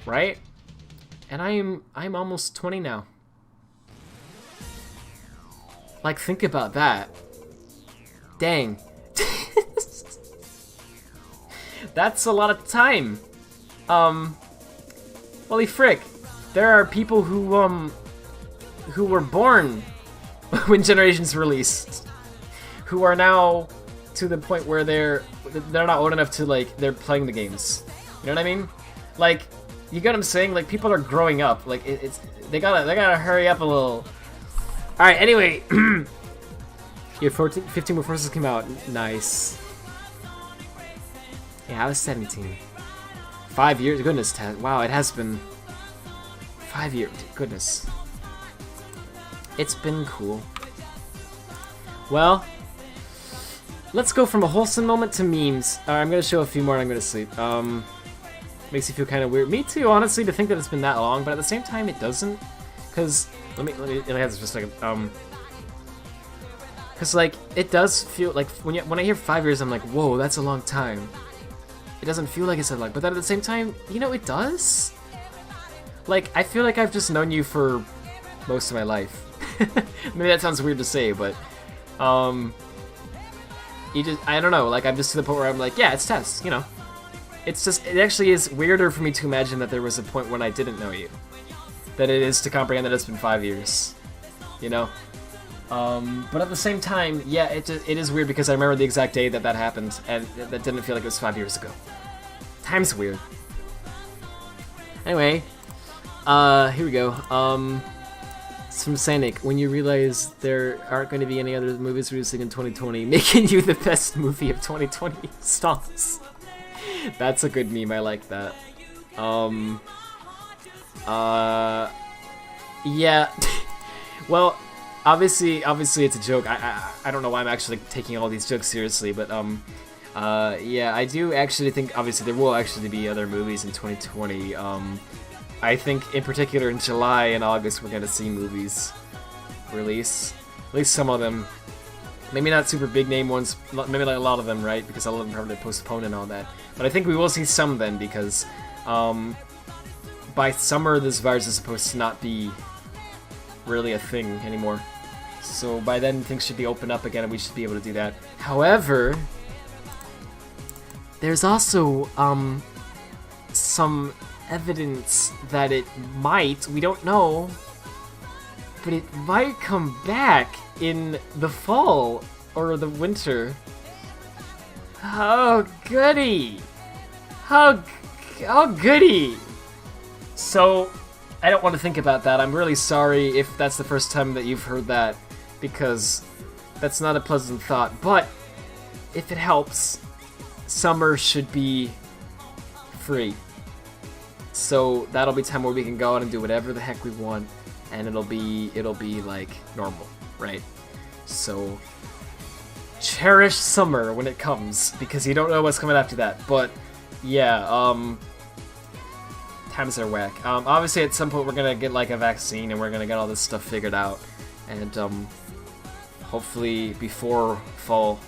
Right? And I'm almost 20 now. Like, think about that. Dang. That's a lot of time. Holy frick. There are people who were born when Generations released, who are now to the point where they're not old enough to, like, they're playing the games. You know what I mean? Like, you get what I'm saying? Like, people are growing up. Like, they gotta hurry up a little. All right. Anyway, your 15 more Forces came out. Nice. Yeah, I was 17. 5 years. Goodness, wow, it has been 5 years. Goodness. It's been cool. Well, let's go from a wholesome moment to memes. I'm gonna show a few more and I'm gonna sleep. Makes you feel kind of weird. Me too, honestly, to think that it's been that long, but at the same time, it doesn't. Cause let me have this for a second. Cause like it does feel like when I hear 5 years, I'm like, whoa, that's a long time. It doesn't feel like it's that long, but then at the same time, you know, it does. Like, I feel like I've just known you for most of my life. Maybe that sounds weird to say, but I don't know, like, I'm just to the point where I'm like, yeah, it's Tess, you know. It's just, it actually is weirder for me to imagine that there was a point when I didn't know you than it is to comprehend that it's been 5 years, you know. But at the same time, yeah, it is weird because I remember the exact day that happened, and that didn't feel like it was 5 years ago. Time's weird. Anyway, here we go. It's from Sanic. When you realize there aren't going to be any other movies releasing in 2020, making you the best movie of 2020 stalls. That's a good meme. I like that. Yeah. Well, obviously it's a joke. I don't know why I'm actually taking all these jokes seriously, but yeah, I do actually think obviously there will actually be other movies in 2020. I think in particular in July and August we're gonna see movies release, at least some of them. Maybe not super big name ones, maybe like a lot of them, right? Because a lot of them probably postponed and all that. But I think we will see some then, because by summer this virus is supposed to not be really a thing anymore. So by then things should be open up again and we should be able to do that. However, there's also some evidence that it might, we don't know, but it might come back in the fall or the winter. Oh goody! Oh goody! So, I don't want to think about that. I'm really sorry if that's the first time that you've heard that, because that's not a pleasant thought. But, if it helps, summer should be free. So, that'll be time where we can go out and do whatever the heck we want, and it'll be like normal, right? So, cherish summer when it comes, because you don't know what's coming after that. But, yeah, times are whack. Obviously, at some point, we're gonna get like a vaccine, and we're gonna get all this stuff figured out, and hopefully before fall.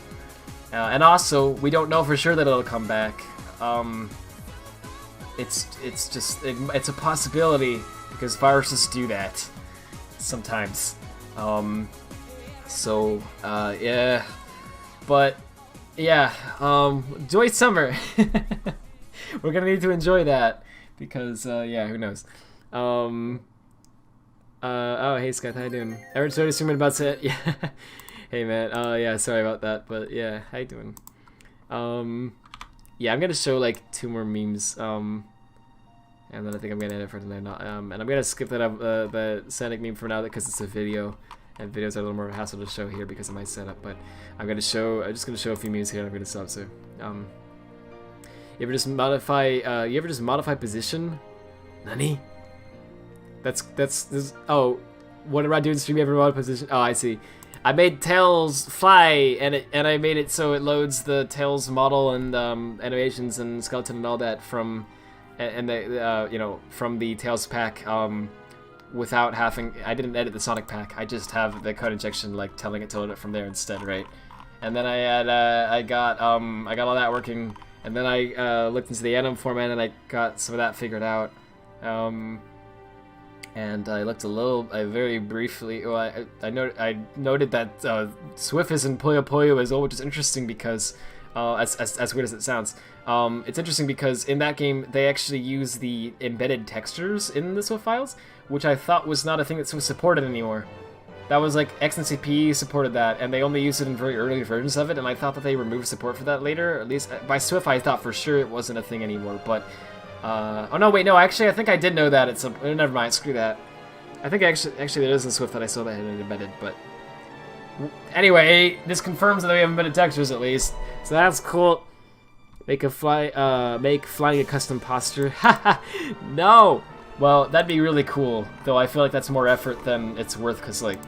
And also, we don't know for sure that it'll come back. It's a possibility, because viruses do that sometimes. Yeah, but yeah, enjoy summer. We're gonna need to enjoy that. Because, yeah, who knows. Oh, hey, Scott, how you doing? Ever started streaming about it? Yeah. Hey, man. Yeah, sorry about that, but yeah, how you doing? Yeah, I'm gonna show, like, 2 more memes, and then I think I'm gonna end it for tonight. And I'm gonna skip that the Sonic meme for now, because it's a video, and videos are a little more of a hassle to show here because of my setup, but I'm just gonna show a few memes here, and I'm gonna stop, so, You ever just modify position? Nani? This. Oh, what am I doing? Stream ever modify position? Oh, I see. I made Tails fly, and I made it so it loads the Tails model and animations and skeleton and all that from, from the Tails pack. Without having, I didn't edit the Sonic pack. I just have the code injection, like telling it to load it from there instead, right? And then I got all that working. And then I looked into the anim format and I got some of that figured out. And I looked very briefly. Well, I noted that swif is in Puyo Puyo as well, which is interesting because, as weird as it sounds, it's interesting because in that game they actually use the embedded textures in the swif files, which I thought was not a thing that Swif supported anymore. That was like X and CP supported that, and they only used it in very early versions of it, and I thought that they removed support for that later. At least by Swif, I thought for sure it wasn't a thing anymore. But oh no, wait, no, actually, I think I did know that. It's never mind, screw that. I think actually there is a Swif that I saw that had it embedded. But anyway, this confirms that we have embedded textures at least, so that's cool. Make flying a custom posture. Haha, no. Well, that'd be really cool, though. I feel like that's more effort than it's worth, cause like.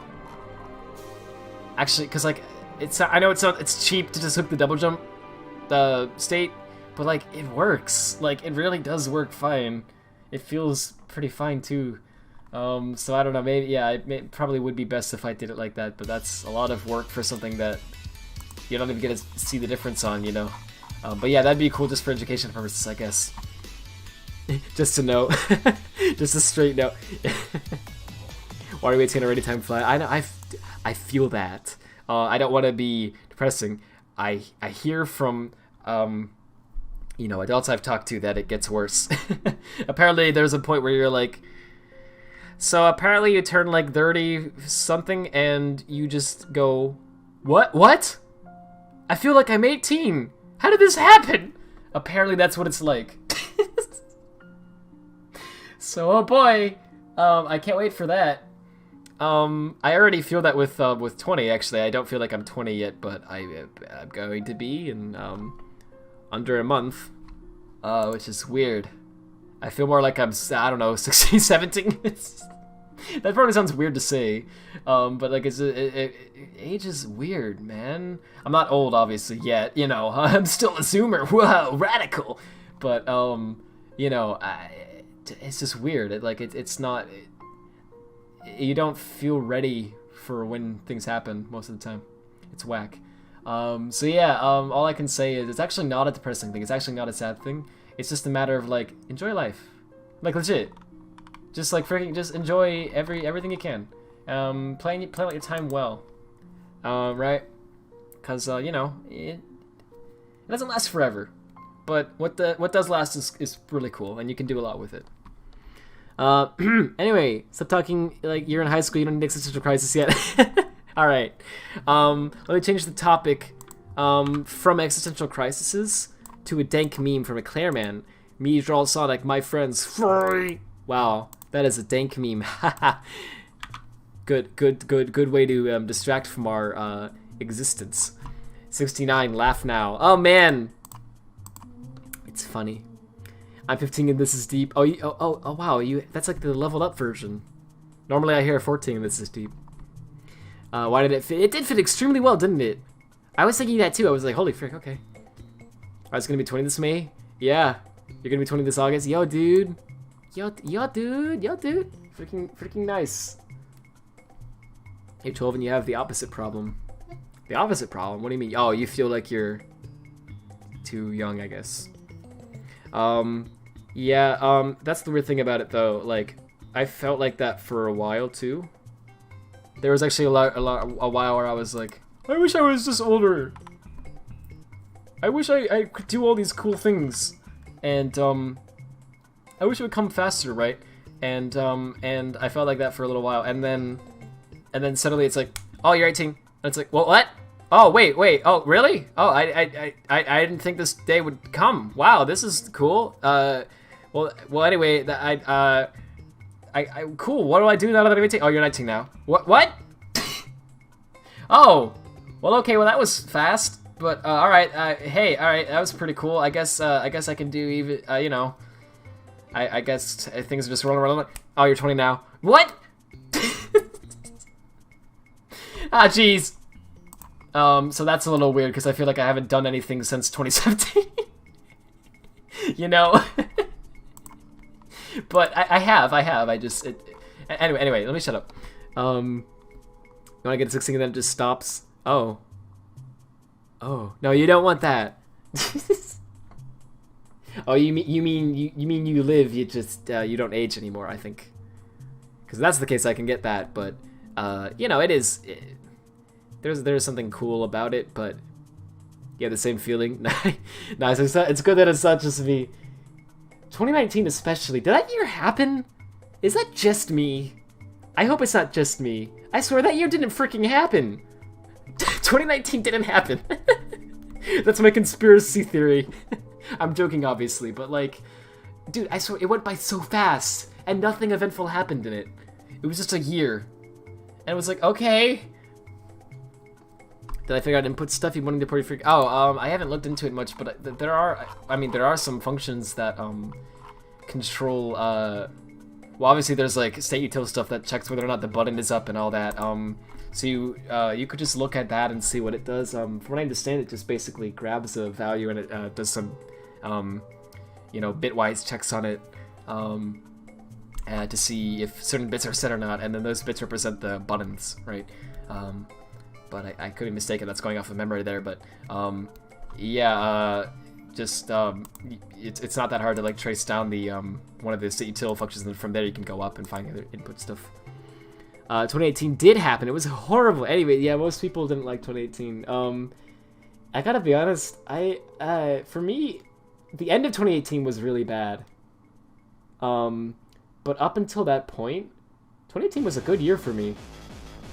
Actually, because like, I know it's cheap to just hook the double jump state, but like, it works. Like, it really does work fine. It feels pretty fine too. So I don't know, maybe, yeah, it probably would be best if I did it like that, but that's a lot of work for something that you don't even get to see the difference on, you know? But yeah, that'd be cool just for education purposes, I guess. Just to know. Just a straight note. Why are we waiting on a ready time fly? I feel that. I don't want to be depressing. I hear from adults I've talked to that it gets worse. Apparently there's a point where you're like, so apparently you turn like 30 something and you just go, what? I feel like I'm 18. How did this happen? Apparently that's what it's like. So, oh boy, I can't wait for that. I already feel that with 20, actually. I don't feel like I'm 20 yet, but I'm going to be in under a month, which is weird. I feel more like I'm, I don't know, 16, 17. That probably sounds weird to say, but like age is weird, man. I'm not old, obviously, yet. You know, I'm still a Zoomer. Whoa, radical. But you know, it's just weird. It's not. You don't feel ready for when things happen most of the time. It's whack. So yeah, all I can say is it's actually not a depressing thing. It's actually not a sad thing. It's just a matter of like enjoy life, like legit. Just like freaking, just enjoy everything you can. Play out your time well, right? Because you know it doesn't last forever, but what does last is really cool, and you can do a lot with it. Anyway, stop talking like you're in high school. You don't need existential crisis yet. All right. Let me change the topic from existential crises to a dank meme from a Clareman. Me draw Sonic, my friends. Free. Wow, that is a dank meme. Good way to distract from our existence. 69, laugh now. Oh man, it's funny. I'm 15 and this is deep. Oh wow, that's like the leveled up version. Normally I hear 14 and this is deep. Why did it fit? It did fit extremely well, didn't it? I was thinking that too. I was like, holy frick, okay. I was gonna be 20 this May. Yeah, you're gonna be 20 this August. Yo, dude. Yo, dude. Freaking nice. You're 12 and you have the opposite problem. The opposite problem? What do you mean? Oh, you feel like you're too young, I guess. Yeah, that's the weird thing about it though. Like, I felt like that for a while too. There was actually a while where I was like, I wish I was just older. I wish I could do all these cool things, and I wish it would come faster, right? And I felt like that for a little while, and then suddenly it's like, oh, you're 18. And it's like, well, what? Oh, wait, oh, really? Oh, I didn't think this day would come. Wow, this is cool. Well, anyway, cool. What do I do now that I'm 18? Oh, you're 19 now. What? Oh, well, okay. Well, that was fast. But all right. Hey, all right. That was pretty cool. I guess I can do even. You know. I guess things are just rolling around. Oh, you're 20 now. What? Ah, jeez. So that's a little weird because I feel like I haven't done anything since 2017. You know. But I have. Anyway, let me shut up. You want to get to 16 and then it just stops? Oh, no, you don't want that. Oh, you mean you live, you just you don't age anymore, I think. Because if that's the case, I can get that, but you know, there's something cool about it, but yeah, the same feeling. Nice. It's good that it's not just me. 2019 especially. Did that year happen? Is that just me? I hope it's not just me. I swear that year didn't freaking happen. 2019 didn't happen. That's my conspiracy theory. I'm joking, obviously, but like, dude, I swear it went by so fast, and nothing eventful happened in it. It was just a year, and it was like, okay. Did I figure out input stuff you wanted to put your I haven't looked into it much, but there are some functions that control well, obviously there's like state util stuff that checks whether or not the button is up and all that. So you could just look at that and see what it does. From what I understand, it just basically grabs a value and it does some you know, bitwise checks on it to see if certain bits are set or not, and then those bits represent the buttons, right? But I could be mistaken, that's going off of memory there, but yeah, just it's not that hard to like trace down the one of the state util functions, and from there you can go up and find other input stuff. 2018 did happen. It was horrible. Anyway, yeah, most people didn't like 2018. I gotta be honest, for me, the end of 2018 was really bad. But up until that point, 2018 was a good year for me.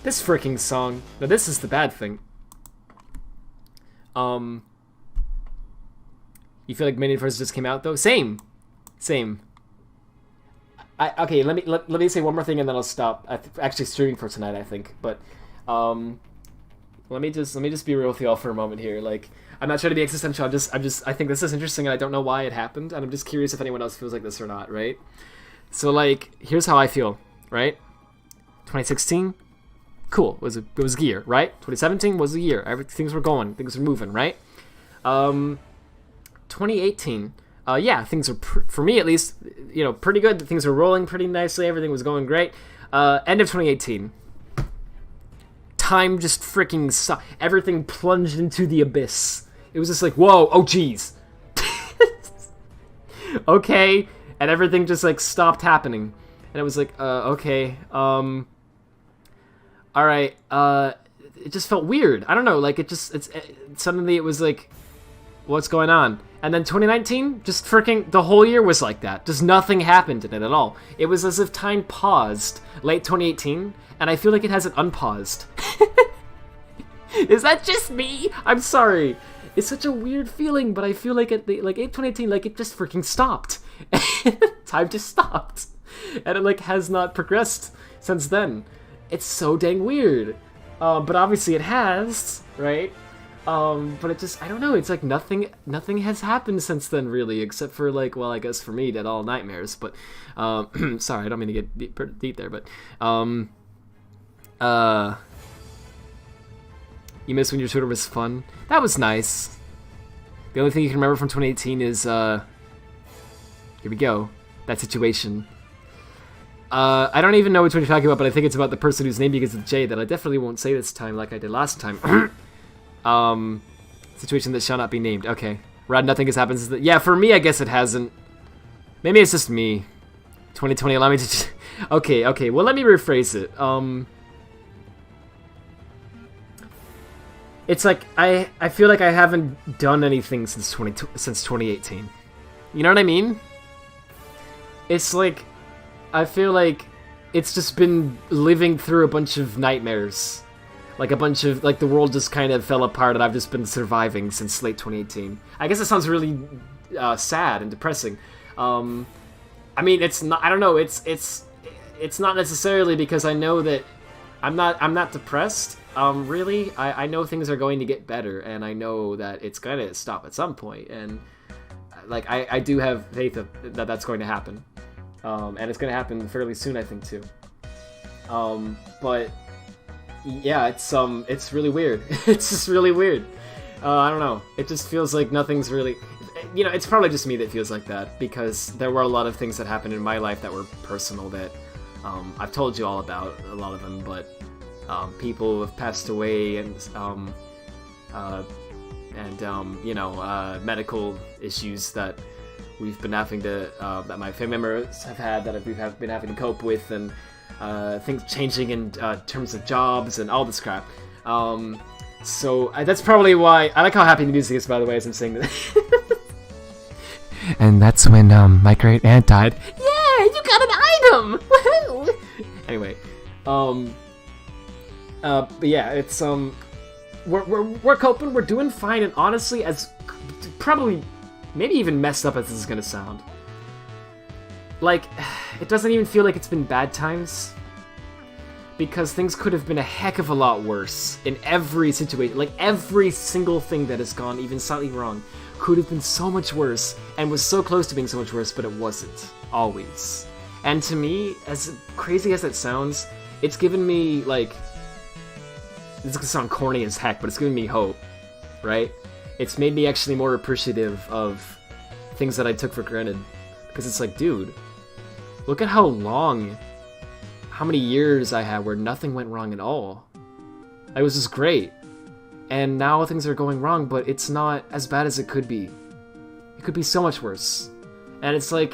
This freaking song. Now this is the bad thing. You feel like Minion Force just came out though? Same. Okay, let me say one more thing and then I'll stop. Actually streaming for tonight, I think. But let me just be real with y'all for a moment here. Like, I'm not trying to be existential. I think this is interesting, and I don't know why it happened, and I'm just curious if anyone else feels like this or not, right? So, like, here's how I feel, right? 2016, cool. It was a year, right? 2017 was a year. Things were going. Things were moving, right? 2018, yeah, things were, for me at least, pretty good. Things were rolling pretty nicely. Everything was going great. End of 2018. Time just freaking stopped. Everything plunged into the abyss. It was just like, whoa, oh geez. Okay. And everything just like stopped happening. And it was like, okay. Alright. It just felt weird. I don't know, like suddenly it was like, what's going on? And then 2019, just freaking, the whole year was like that. Just nothing happened in it at all. It was as if time paused late 2018, and I feel like it hasn't unpaused. Is that just me? I'm sorry. It's such a weird feeling, but I feel like at 2018, like it just freaking stopped. Time just stopped. And it like has not progressed since then. It's so dang weird. But obviously it has, right? But it just, I don't know, it's like nothing has happened since then, really, except for, like, well, I guess for me, Dead All Nightmares, but, sorry, I don't mean to get deep there, but, you miss when your Twitter was fun? That was nice. The only thing you can remember from 2018 is, here we go, that situation. I don't even know which one you're talking about, but I think it's about the person whose name begins with J that I definitely won't say this time like I did last time. Situation that shall not be named. Okay. Rad, nothing has happened since the... Yeah, for me, I guess it hasn't. Maybe it's just me. 2020, allow me to... Okay, well, let me rephrase it. It's like, I feel like I haven't done anything since 2018. You know what I mean? It's like, I feel like it's just been living through a bunch of nightmares. Like a bunch of, like the world just kind of fell apart and I've just been surviving since late 2018. I guess it sounds really sad and depressing. I mean, it's not, I don't know, it's not necessarily because I know that I'm not depressed. Really, I know things are going to get better and I know that it's going to stop at some point. And like, I do have faith that that's going to happen. And it's going to happen fairly soon, I think, too. But yeah, it's really weird. It's just really weird. I don't know. It just feels like nothing's really... it's probably just me that feels like that, because there were a lot of things that happened in my life that were personal that I've told you all about, a lot of them, but people have passed away and medical issues that we've been having to... that my family members have had, that we've been having to cope with, and... things changing in terms of jobs and all this crap. So that's probably why I like how happy the music is, by the way, as I'm saying that. And that's when my great aunt died. Yeah, you got an item. Woohoo! Anyway, but yeah, it's we're coping, we're doing fine, and honestly, as probably maybe even messed up as this is gonna sound. Like, it doesn't even feel like it's been bad times, because things could have been a heck of a lot worse in every situation. Like, every single thing that has gone even slightly wrong could have been so much worse, and was so close to being so much worse, but it wasn't. Always. And to me, as crazy as that sounds, it's given me, like... This is gonna sound corny as heck, but it's given me hope, right? It's made me actually more appreciative of things that I took for granted. Because it's like, dude... Look at how many years I had where nothing went wrong at all. It was just great. And now things are going wrong, but it's not as bad as it could be. It could be so much worse. And it's like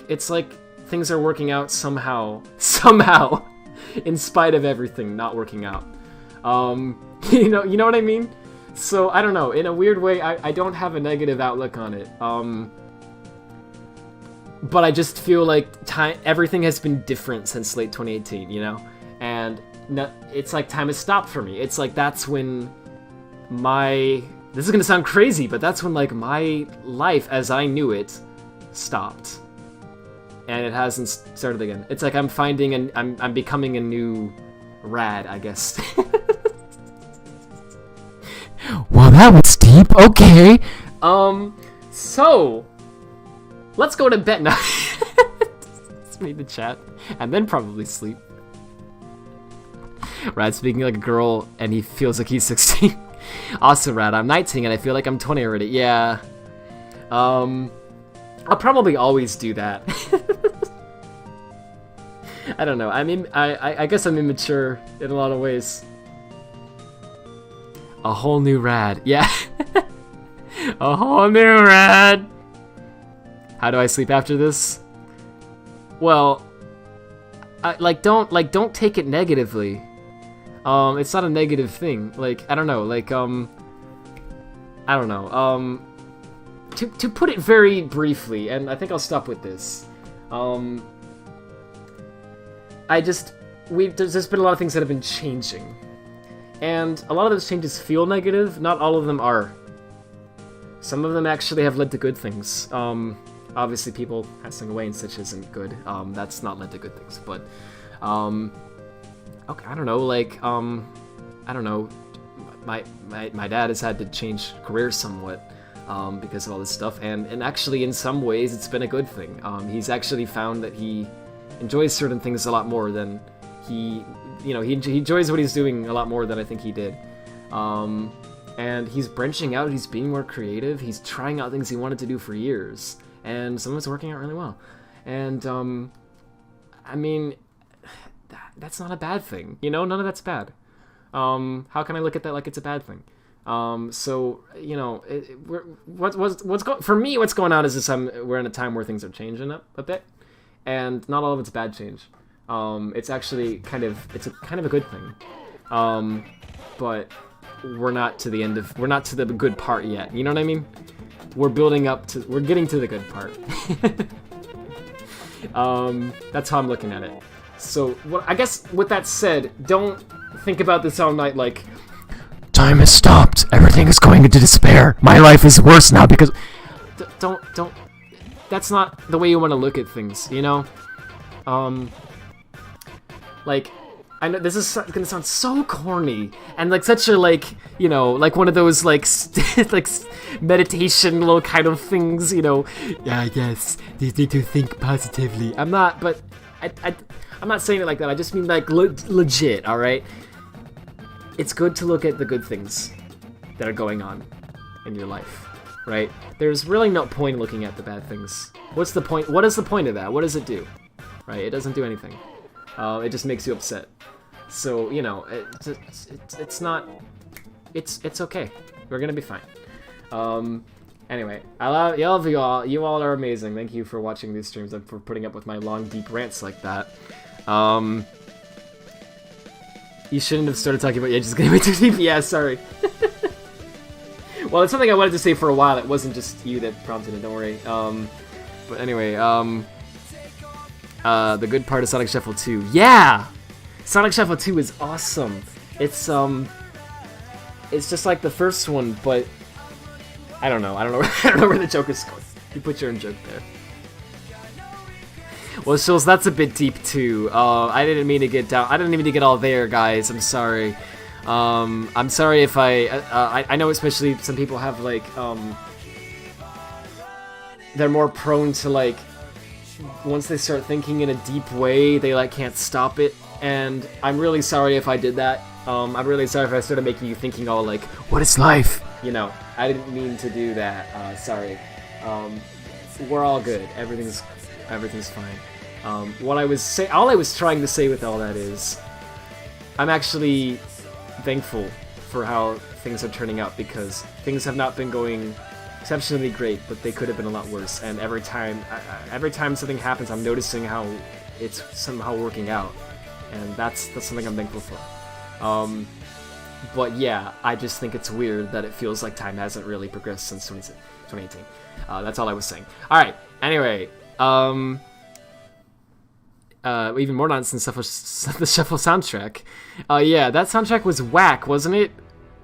things are working out somehow, in spite of everything not working out. You know what I mean? So, I don't know, in a weird way, I don't have a negative outlook on it. But I just feel like everything has been different since late 2018, And it's like time has stopped for me. It's like that's when this is gonna sound crazy, but that's when like my life as I knew it stopped. And it hasn't started again. It's like I'm becoming a new Rad, I guess. Well, that was deep. deep. Okay. So let's go to bed now. Let's read the chat and then probably sleep. Rad speaking like a girl and he feels like he's 16. Also, Rad, I'm 19 and I feel like I'm 20 already. Yeah. I'll probably always do that. I don't know. I mean, I guess I'm immature in a lot of ways. A whole new Rad. Yeah. A whole new Rad. How do I sleep after this? Well, don't take it negatively. It's not a negative thing. Like, I don't know. Like, I don't know. To put it very briefly, and I think I'll stop with this. There's been a lot of things that have been changing. And a lot of those changes feel negative, not all of them are. Some of them actually have led to good things. Obviously people passing away and such isn't good. That's not led to good things, but, okay, I don't know, like, I don't know, my dad has had to change careers somewhat, because of all this stuff, and actually in some ways it's been a good thing. He's actually found that he enjoys certain things a lot more than he enjoys what he's doing a lot more than I think he did. And he's branching out, he's being more creative, he's trying out things he wanted to do for years, and some of it's working out really well. And, I mean, that's not a bad thing, you know, none of that's bad. How can I look at that like it's a bad thing? So, you know, for me, what's going on is this, we're in a time where things are changing a bit, and not all of it's bad change. It's actually kind of a good thing. But we're not to the good part yet, you know what I mean? We're getting to the good part. That's how I'm looking at it. So, I guess with that said, don't think about this all night like, time has stopped, everything is going into despair, my life is worse now because... Don't, that's not the way you want to look at things, you know? Like, I know this is gonna sound so corny, and like such a, like, you know, like one of those, like, like, meditation little kind of things, you know? Yeah, yes, you need to think positively. I'm not, but, I'm not saying it like that, I just mean, like, legit, alright? It's good to look at the good things that are going on in your life, right? There's really no point in looking at the bad things. What's the point? What is the point of that? What does it do? Right? It doesn't do anything. It just makes you upset. So, you know, it's not... It's okay. We're gonna be fine. Anyway, I love you all. You all are amazing. Thank you for watching these streams and for putting up with my long, deep rants like that. You shouldn't have started talking about just getting way too deep. Yeah, sorry. Well, it's something I wanted to say for a while. It wasn't just you that prompted it, don't worry. But anyway, the good part of Sonic Shuffle 2. Yeah! Sonic Shuffle 2 is awesome. It's just like the first one, but I don't know. I don't know where the joke is going. You put your own joke there. Well, Shills, that's a bit deep too. I didn't mean to get down. I didn't mean to get all there, guys. I'm sorry. I'm sorry if I know especially some people have, like, they're more prone to, like, once they start thinking in a deep way, they, like, can't stop it. And I'm really sorry if I did that. I'm really sorry if I started making you thinking all, like, what is life? You know, I didn't mean to do that. Sorry. We're all good. Everything's fine. All I was trying to say with all that is, I'm actually thankful for how things are turning out, because things have not been going exceptionally great, but they could have been a lot worse. And every time something happens, I'm noticing how it's somehow working out, and that's something I'm thankful for. But yeah, I just think it's weird that it feels like time hasn't really progressed since 2018. That's all I was saying. All right. Anyway. Even more nonsense stuff was the Shuffle soundtrack. Yeah, that soundtrack was whack, wasn't it?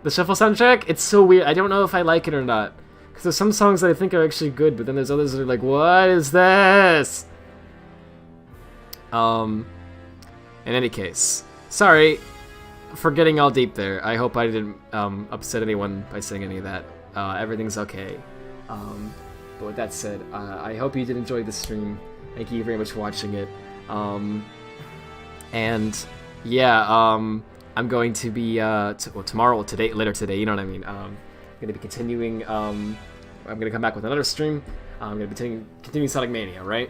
The Shuffle soundtrack? It's so weird. I don't know if I like it or not. Because there's some songs that I think are actually good, but then there's others that are like, what is this? In any case, sorry for getting all deep there. I hope I didn't upset anyone by saying any of that. Everything's okay. But with that said, I hope you did enjoy the stream. Thank you very much for watching it. And yeah, I'm going to be tomorrow, later today. You know what I mean. I'm going to be continuing. I'm going to come back with another stream. I'm going to be continuing Sonic Mania, right?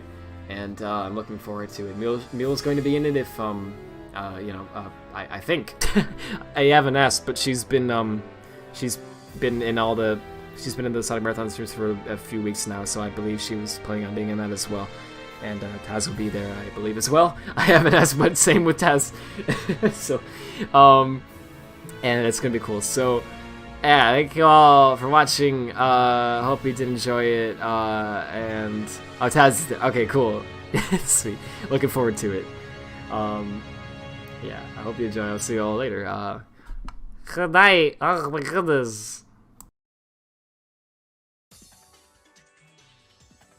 And I'm looking forward to it. Mule's going to be in it if I think I haven't asked, but she's been in the Sonic Marathon streams for a few weeks now, so I believe she was planning on being in that as well. And Taz will be there, I believe, as well. I haven't asked, but same with Taz. So, and it's gonna be cool. So, yeah, thank you all for watching. Hope you did enjoy it. And Taz is there. Okay, cool. Sweet. Looking forward to it. Yeah, I hope you enjoy. I'll see you all later. Good night. Oh my goodness.